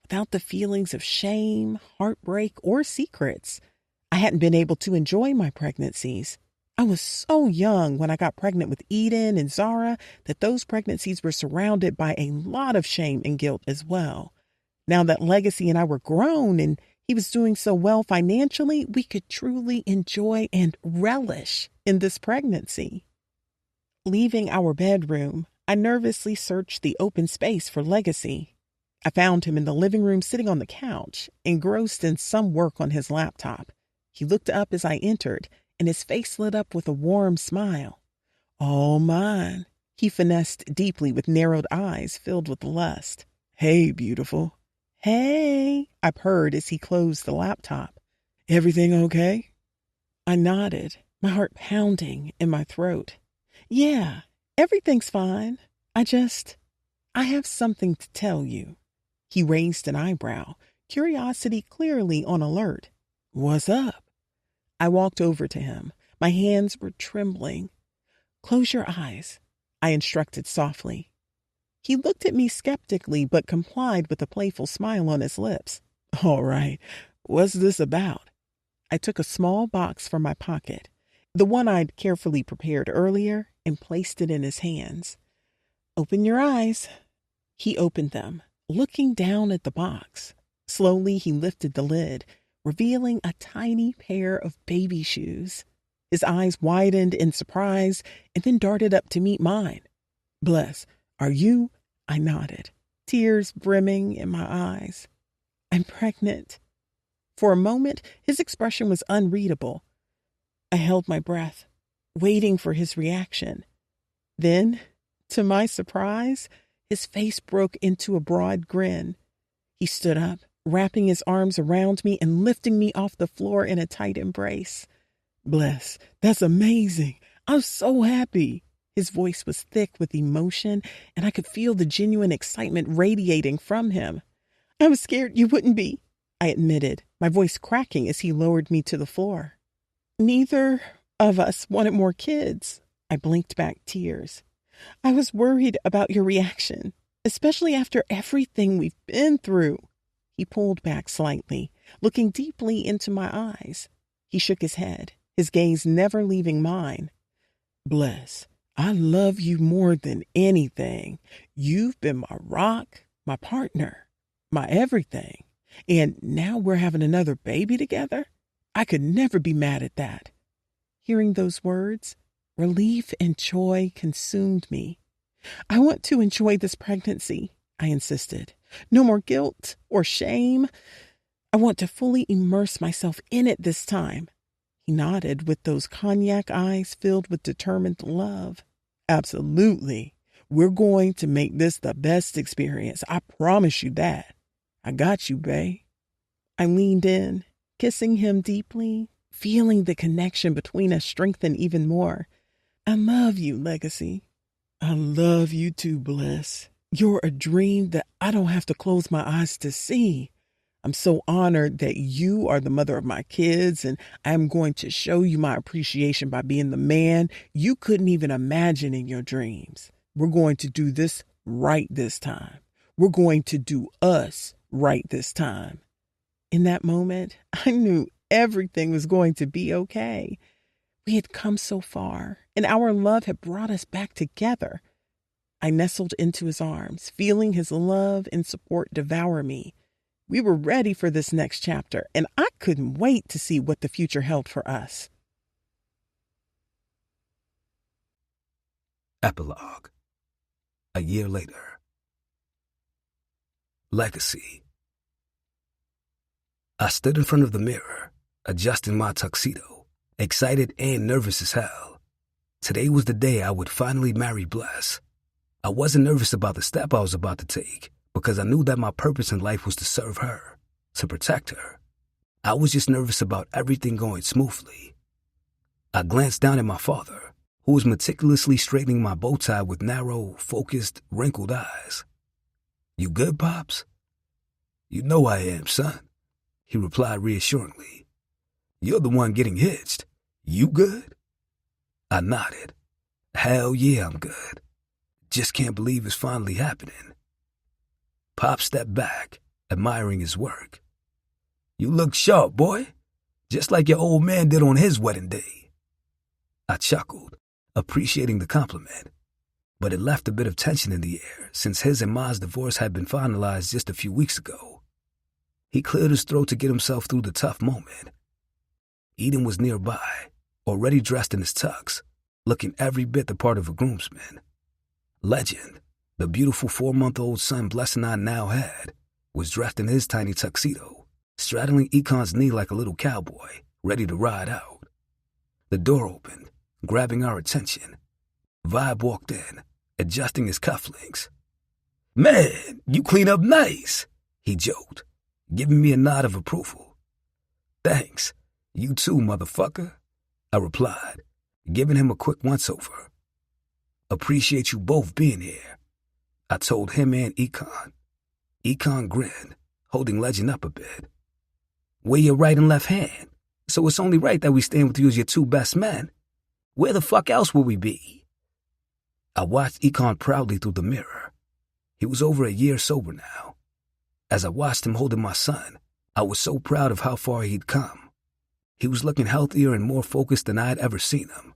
without the feelings of shame, heartbreak, or secrets. I hadn't been able to enjoy my pregnancies. I was so young when I got pregnant with Eden and Zara that those pregnancies were surrounded by a lot of shame and guilt as well. Now that Legacy and I were grown and he was doing so well financially, we could truly enjoy and relish in this pregnancy. Leaving our bedroom, I nervously searched the open space for Legacy. I found him in the living room sitting on the couch, engrossed in some work on his laptop. He looked up as I entered, and his face lit up with a warm smile. All mine, he finessed deeply with narrowed eyes filled with lust. Hey, beautiful. Hey, I purred as he closed the laptop. Everything okay? I nodded, my heart pounding in my throat. Yeah, everything's fine. I have something to tell you. He raised an eyebrow, curiosity clearly on alert. What's up? I walked over to him. My hands were trembling. Close your eyes, I instructed softly. He looked at me skeptically but complied with a playful smile on his lips. All right, what's this about? I took a small box from my pocket, the one I'd carefully prepared earlier, and placed it in his hands. Open your eyes. He opened them, looking down at the box. Slowly, he lifted the lid, revealing a tiny pair of baby shoes. His eyes widened in surprise and then darted up to meet mine. Bless, are you? I nodded, tears brimming in my eyes. I'm pregnant. For a moment, his expression was unreadable. I held my breath, waiting for his reaction. Then, to my surprise, his face broke into a broad grin. He stood up, wrapping his arms around me and lifting me off the floor in a tight embrace. Bless, that's amazing. I'm so happy. His voice was thick with emotion, and I could feel the genuine excitement radiating from him. I was scared you wouldn't be, I admitted, my voice cracking as he lowered me to the floor. Neither of us wanted more kids. I blinked back tears. I was worried about your reaction, especially after everything we've been through. He pulled back slightly, looking deeply into my eyes. He shook his head, his gaze never leaving mine. Bless, I love you more than anything. You've been my rock, my partner, my everything. And now we're having another baby together? I could never be mad at that. Hearing those words, relief and joy consumed me. I want to enjoy this pregnancy, I insisted. No more guilt or shame. I want to fully immerse myself in it this time. He nodded with those cognac eyes filled with determined love. Absolutely. We're going to make this the best experience. I promise you that. I got you, bae. I leaned in, kissing him deeply, feeling the connection between us strengthen even more. I love you, Legacy. I love you too, Bless. You're a dream that I don't have to close my eyes to see. I'm so honored that you are the mother of my kids, and I'm going to show you my appreciation by being the man you couldn't even imagine in your dreams. We're going to do this right this time. We're going to do us right this time. In that moment, I knew everything was going to be okay. We had come so far, and our love had brought us back together. I nestled into his arms, feeling his love and support devour me. We were ready for this next chapter, and I couldn't wait to see what the future held for us. Epilogue. A year later. Legacy. I stood in front of the mirror, adjusting my tuxedo, excited and nervous as hell. Today was the day I would finally marry Bless. I wasn't nervous about the step I was about to take, because I knew that my purpose in life was to serve her, to protect her. I was just nervous about everything going smoothly. I glanced down at my father, who was meticulously straightening my bow tie with narrow, focused, wrinkled eyes. "You good, Pops?" "You know I am, son," he replied reassuringly. "You're the one getting hitched. You good?" I nodded. "Hell yeah, I'm good. Just can't believe it's finally happening." Pop stepped back, admiring his work. "You look sharp, boy, just like your old man did on his wedding day." I chuckled, appreciating the compliment, but it left a bit of tension in the air since his and Ma's divorce had been finalized just a few weeks ago. He cleared his throat to get himself through the tough moment. Eden was nearby, already dressed in his tux, looking every bit the part of a groomsman. Legend, the beautiful 4-month-old son Bless and I now had, was dressed in his tiny tuxedo, straddling Econ's knee like a little cowboy, ready to ride out. The door opened, grabbing our attention. Vibe walked in, adjusting his cufflinks. "Man, you clean up nice," he joked, giving me a nod of approval. "Thanks. You too, motherfucker," I replied, giving him a quick once-over. "Appreciate you both being here," I told him and Econ. Econ grinned, holding Legend up a bit. "We're your right and left hand, so it's only right that we stand with you as your two best men. Where the fuck else would we be?" I watched Econ proudly through the mirror. He was over a year sober now. As I watched him holding my son, I was so proud of how far he'd come. He was looking healthier and more focused than I had ever seen him.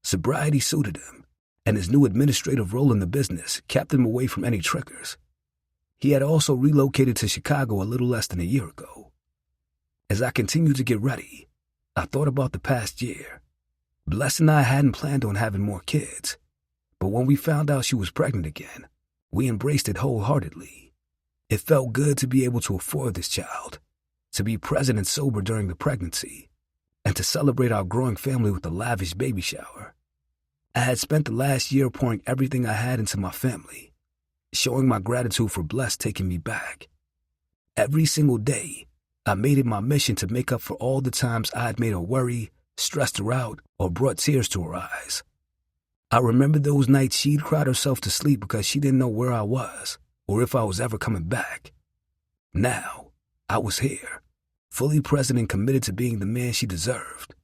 Sobriety suited him, and his new administrative role in the business kept him away from any triggers. He had also relocated to Chicago a little less than a year ago. As I continued to get ready, I thought about the past year. Bless and I hadn't planned on having more kids, but when we found out she was pregnant again, we embraced it wholeheartedly. It felt good to be able to afford this child, to be present and sober during the pregnancy, and to celebrate our growing family with a lavish baby shower. I had spent the last year pouring everything I had into my family, showing my gratitude for Bless taking me back. Every single day, I made it my mission to make up for all the times I had made her worry, stressed her out, or brought tears to her eyes. I remember those nights she'd cried herself to sleep because she didn't know where I was or if I was ever coming back. Now, I was here, fully present and committed to being the man she deserved.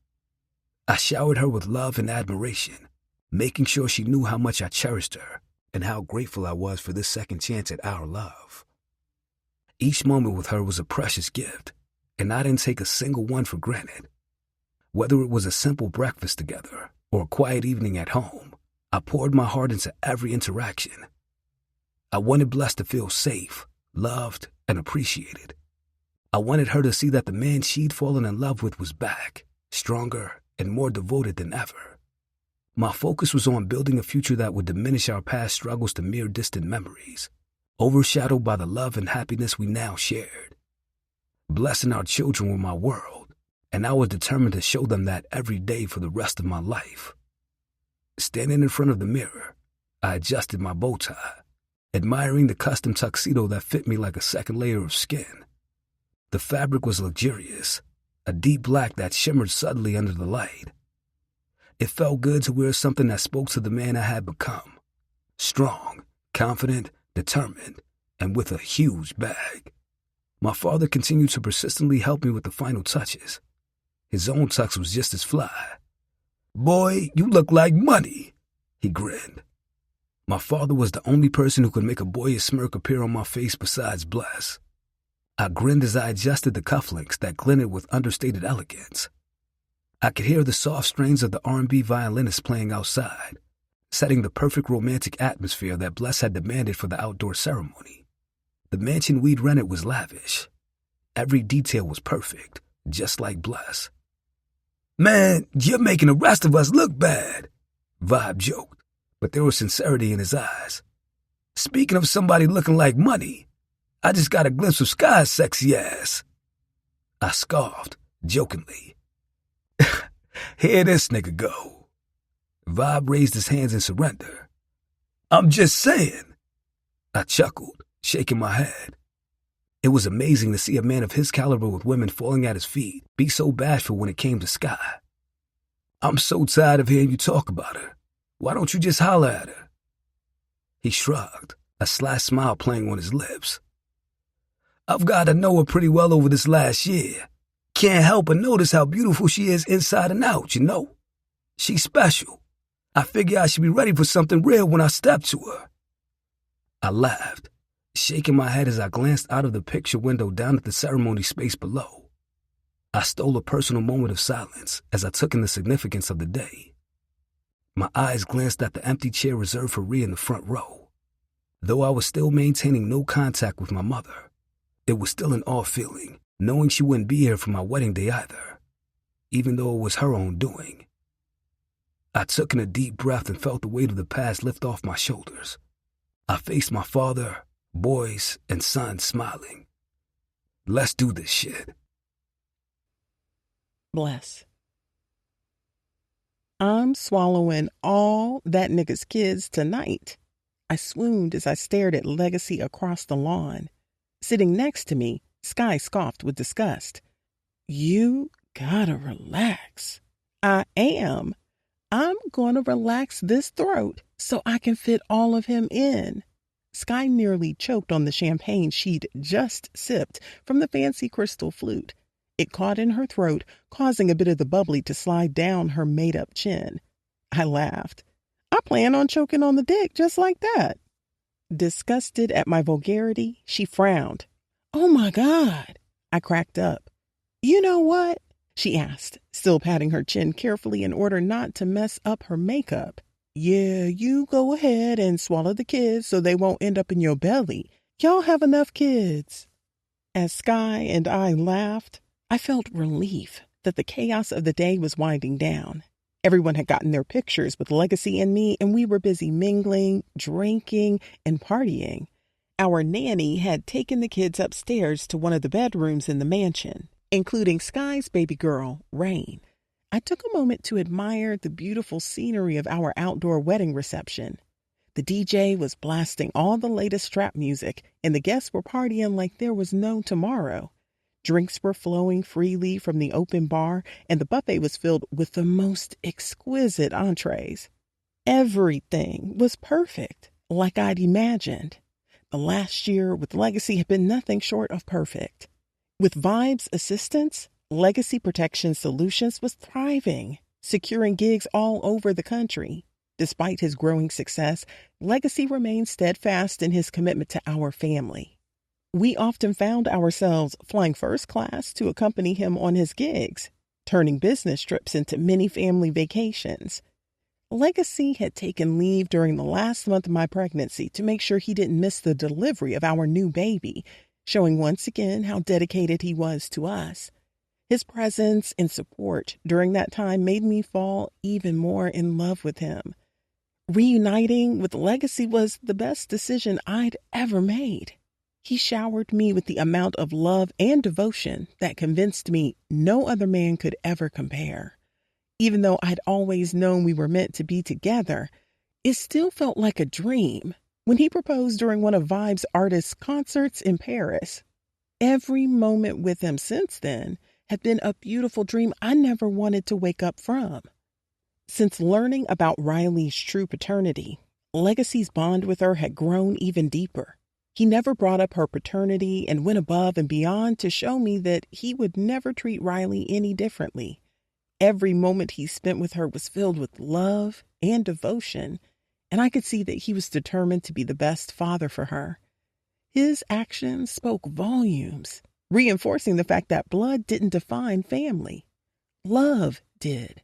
I showered her with love and admiration, making sure she knew how much I cherished her and how grateful I was for this second chance at our love. Each moment with her was a precious gift, and I didn't take a single one for granted. Whether it was a simple breakfast together or a quiet evening at home, I poured my heart into every interaction. I wanted Bless to feel safe, loved, and appreciated. I wanted her to see that the man she'd fallen in love with was back, stronger, and more devoted than ever. My focus was on building a future that would diminish our past struggles to mere distant memories, overshadowed by the love and happiness we now shared. Bless and our children were my world, and I was determined to show them that every day for the rest of my life. Standing in front of the mirror, I adjusted my bow tie, admiring the custom tuxedo that fit me like a second layer of skin. The fabric was luxurious, a deep black that shimmered subtly under the light. It felt good to wear something that spoke to the man I had become, strong, confident, determined, and with a huge bag. My father continued to persistently help me with the final touches. His own tux was just as fly. "Boy, you look like money," he grinned. My father was the only person who could make a boyish smirk appear on my face besides Bless. I grinned as I adjusted the cufflinks that glinted with understated elegance. I could hear the soft strains of the R&B violinist playing outside, setting the perfect romantic atmosphere that Bless had demanded for the outdoor ceremony. The mansion we'd rented was lavish. Every detail was perfect, just like Bless. "Man, you're making the rest of us look bad," Vibe joked, but there was sincerity in his eyes. "Speaking of somebody looking like money, I just got a glimpse of Sky's sexy ass." I scoffed, jokingly. "Here this nigga go." Vibe raised his hands in surrender. "I'm just saying." I chuckled, shaking my head. It was amazing to see a man of his caliber with women falling at his feet be so bashful when it came to Sky. I'm so tired of hearing you talk about her. Why don't you just holler at her? He shrugged, a sly smile playing on his lips. I've got to know her pretty well over this last year. Can't help but notice how beautiful she is inside and out, you know? She's special. I figure I should be ready for something real when I step to her. I laughed, shaking my head as I glanced out of the picture window down at the ceremony space below. I stole a personal moment of silence as I took in the significance of the day. My eyes glanced at the empty chair reserved for Rhea in the front row. Though I was still maintaining no contact with my mother, it was still an odd feeling, knowing she wouldn't be here for my wedding day either, even though it was her own doing. I took in a deep breath and felt the weight of the past lift off my shoulders. I faced my father, boys, and son smiling. Let's do this shit. Bless. I'm swallowing all that nigga's kids tonight. I swooned as I stared at Legacy across the lawn. Sitting next to me, Sky scoffed with disgust. You gotta relax. I am. I'm gonna relax this throat so I can fit all of him in. Sky nearly choked on the champagne she'd just sipped from the fancy crystal flute. It caught in her throat, causing a bit of the bubbly to slide down her made-up chin. I laughed. I plan on choking on the dick just like that. Disgusted at my vulgarity, she frowned. Oh my God, I cracked up. You know what? She asked, still patting her chin carefully in order not to mess up her makeup. Yeah, you go ahead and swallow the kids so they won't end up in your belly. Y'all have enough kids. As Sky and I laughed, I felt relief that the chaos of the day was winding down. Everyone had gotten their pictures with Legacy and me, and we were busy mingling, drinking, and partying. Our nanny had taken the kids upstairs to one of the bedrooms in the mansion, including Sky's baby girl, Rain. I took a moment to admire the beautiful scenery of our outdoor wedding reception. The DJ was blasting all the latest trap music, and the guests were partying like there was no tomorrow. Drinks were flowing freely from the open bar, and the buffet was filled with the most exquisite entrees. Everything was perfect, like I'd imagined. The last year with Legacy had been nothing short of perfect. With Vibe's assistance, Legacy Protection Solutions was thriving, securing gigs all over the country. Despite his growing success, Legacy remained steadfast in his commitment to our family. We often found ourselves flying first class to accompany him on his gigs, turning business trips into mini family vacations. Legacy had taken leave during the last month of my pregnancy to make sure he didn't miss the delivery of our new baby, showing once again how dedicated he was to us. His presence and support during that time made me fall even more in love with him. Reuniting with Legacy was the best decision I'd ever made. He showered me with the amount of love and devotion that convinced me no other man could ever compare. Even though I'd always known we were meant to be together, it still felt like a dream when he proposed during one of Vibe's artists' concerts in Paris. Every moment with him since then had been a beautiful dream I never wanted to wake up from. Since learning about Riley's true paternity, Legacy's bond with her had grown even deeper. He never brought up her paternity and went above and beyond to show me that he would never treat Riley any differently. Every moment he spent with her was filled with love and devotion, and I could see that he was determined to be the best father for her. His actions spoke volumes, reinforcing the fact that blood didn't define family. Love did.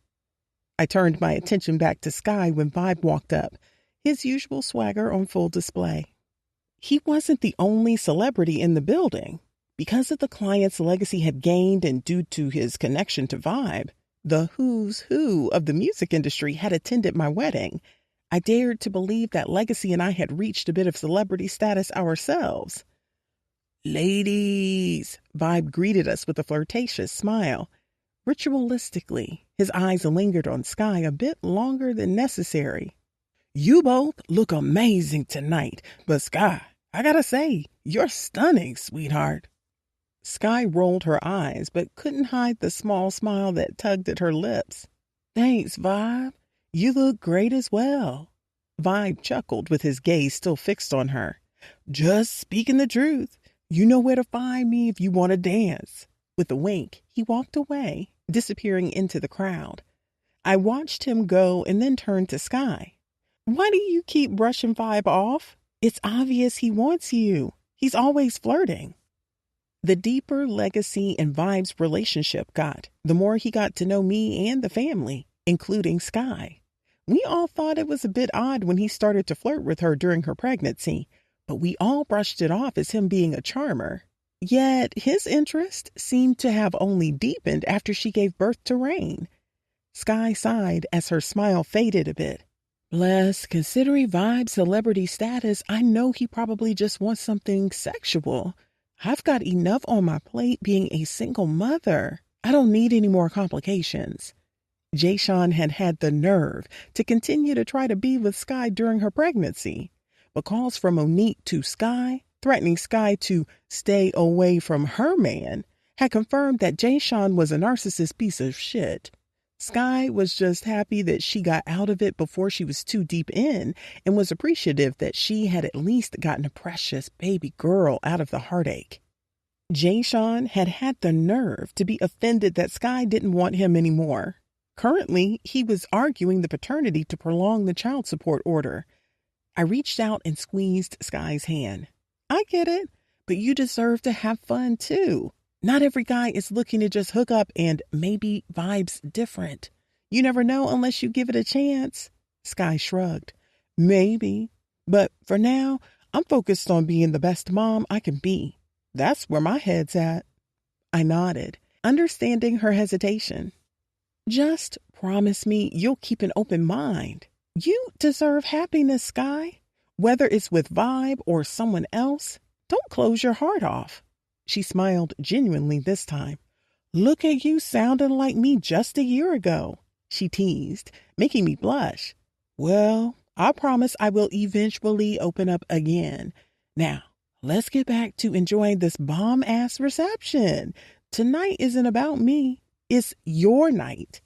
I turned my attention back to Sky when Vibe walked up, his usual swagger on full display. He wasn't the only celebrity in the building. Because of the clients Legacy had gained and due to his connection to Vibe, the who's who of the music industry had attended my wedding. I dared to believe that Legacy and I had reached a bit of celebrity status ourselves. Ladies, Vibe greeted us with a flirtatious smile. Ritualistically, his eyes lingered on Sky a bit longer than necessary. You both look amazing tonight, but Sky, I gotta say, you're stunning, sweetheart. Sky rolled her eyes, but couldn't hide the small smile that tugged at her lips. Thanks, Vibe. You look great as well. Vibe chuckled with his gaze still fixed on her. Just speaking the truth. You know where to find me if you want to dance. With a wink, he walked away, disappearing into the crowd. I watched him go and then turned to Sky. Why do you keep brushing Vibe off? It's obvious he wants you. He's always flirting. The deeper Legacy and Vibe's relationship got, the more he got to know me and the family, including Sky. We all thought it was a bit odd when he started to flirt with her during her pregnancy, but we all brushed it off as him being a charmer. Yet his interest seemed to have only deepened after she gave birth to Rain. Sky sighed as her smile faded a bit. Bless, considering Vibe's celebrity status, I know he probably just wants something sexual. I've got enough on my plate being a single mother. I don't need any more complications. Jay-Sean had the nerve to continue to try to be with Sky during her pregnancy, but calls from Monique to Sky, threatening Sky to stay away from her man, had confirmed that Jay-Sean was a narcissist piece of shit. Sky was just happy that she got out of it before she was too deep in and was appreciative that she had at least gotten a precious baby girl out of the heartache. Jay-Sean had the nerve to be offended that Sky didn't want him anymore. Currently, he was arguing the paternity to prolong the child support order. I reached out and squeezed Sky's hand. I get it, but you deserve to have fun too. Not every guy is looking to just hook up, and maybe Vibe's different. You never know unless you give it a chance. Sky shrugged. Maybe, but for now, I'm focused on being the best mom I can be. That's where my head's at. I nodded, understanding her hesitation. Just promise me you'll keep an open mind. You deserve happiness, Sky. Whether it's with Vibe or someone else, don't close your heart off. She smiled genuinely this time. Look at you sounding like me just a year ago, she teased, making me blush. Well, I promise I will eventually open up again. Now, let's get back to enjoying this bomb-ass reception. Tonight isn't about me. It's your night.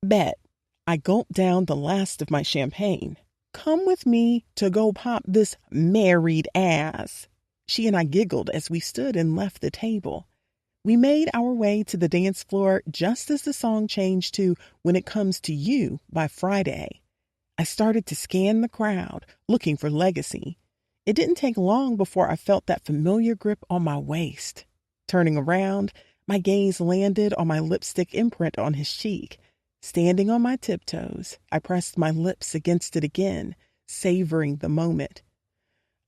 Bet. I gulped down the last of my champagne. Come with me to go pop this married ass. She and I giggled as we stood and left the table. We made our way to the dance floor just as the song changed to When It Comes to You by Friday. I started to scan the crowd, looking for Legacy. It didn't take long before I felt that familiar grip on my waist. Turning around, my gaze landed on my lipstick imprint on his cheek. Standing on my tiptoes, I pressed my lips against it again, savoring the moment.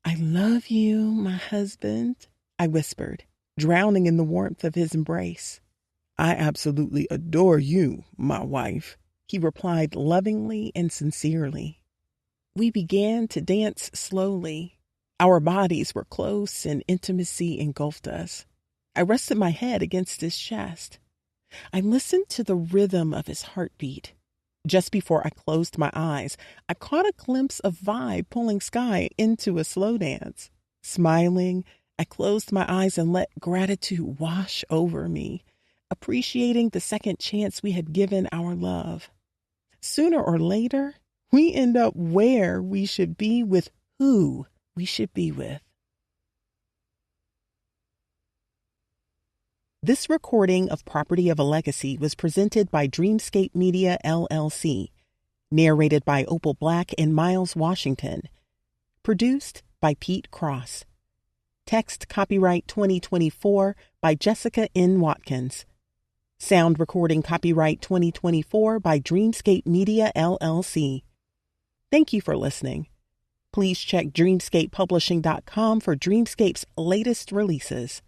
I love you, my husband, I whispered, drowning in the warmth of his embrace. I absolutely adore you, my wife, he replied lovingly and sincerely. We began to dance slowly. Our bodies were close and intimacy engulfed us. I rested my head against his chest. I listened to the rhythm of his heartbeat. Just before I closed my eyes, I caught a glimpse of Vibe pulling Sky into a slow dance. Smiling, I closed my eyes and let gratitude wash over me, appreciating the second chance we had given our love. Sooner or later, we end up where we should be with who we should be with. This recording of Property of a Legacy was presented by Dreamscape Media, LLC. Narrated by Opal Black and Miles Washington. Produced by Pete Cross. Text copyright 2024 by Jessica N. Watkins. Sound recording copyright 2024 by Dreamscape Media, LLC. Thank you for listening. Please check dreamscapepublishing.com for Dreamscape's latest releases.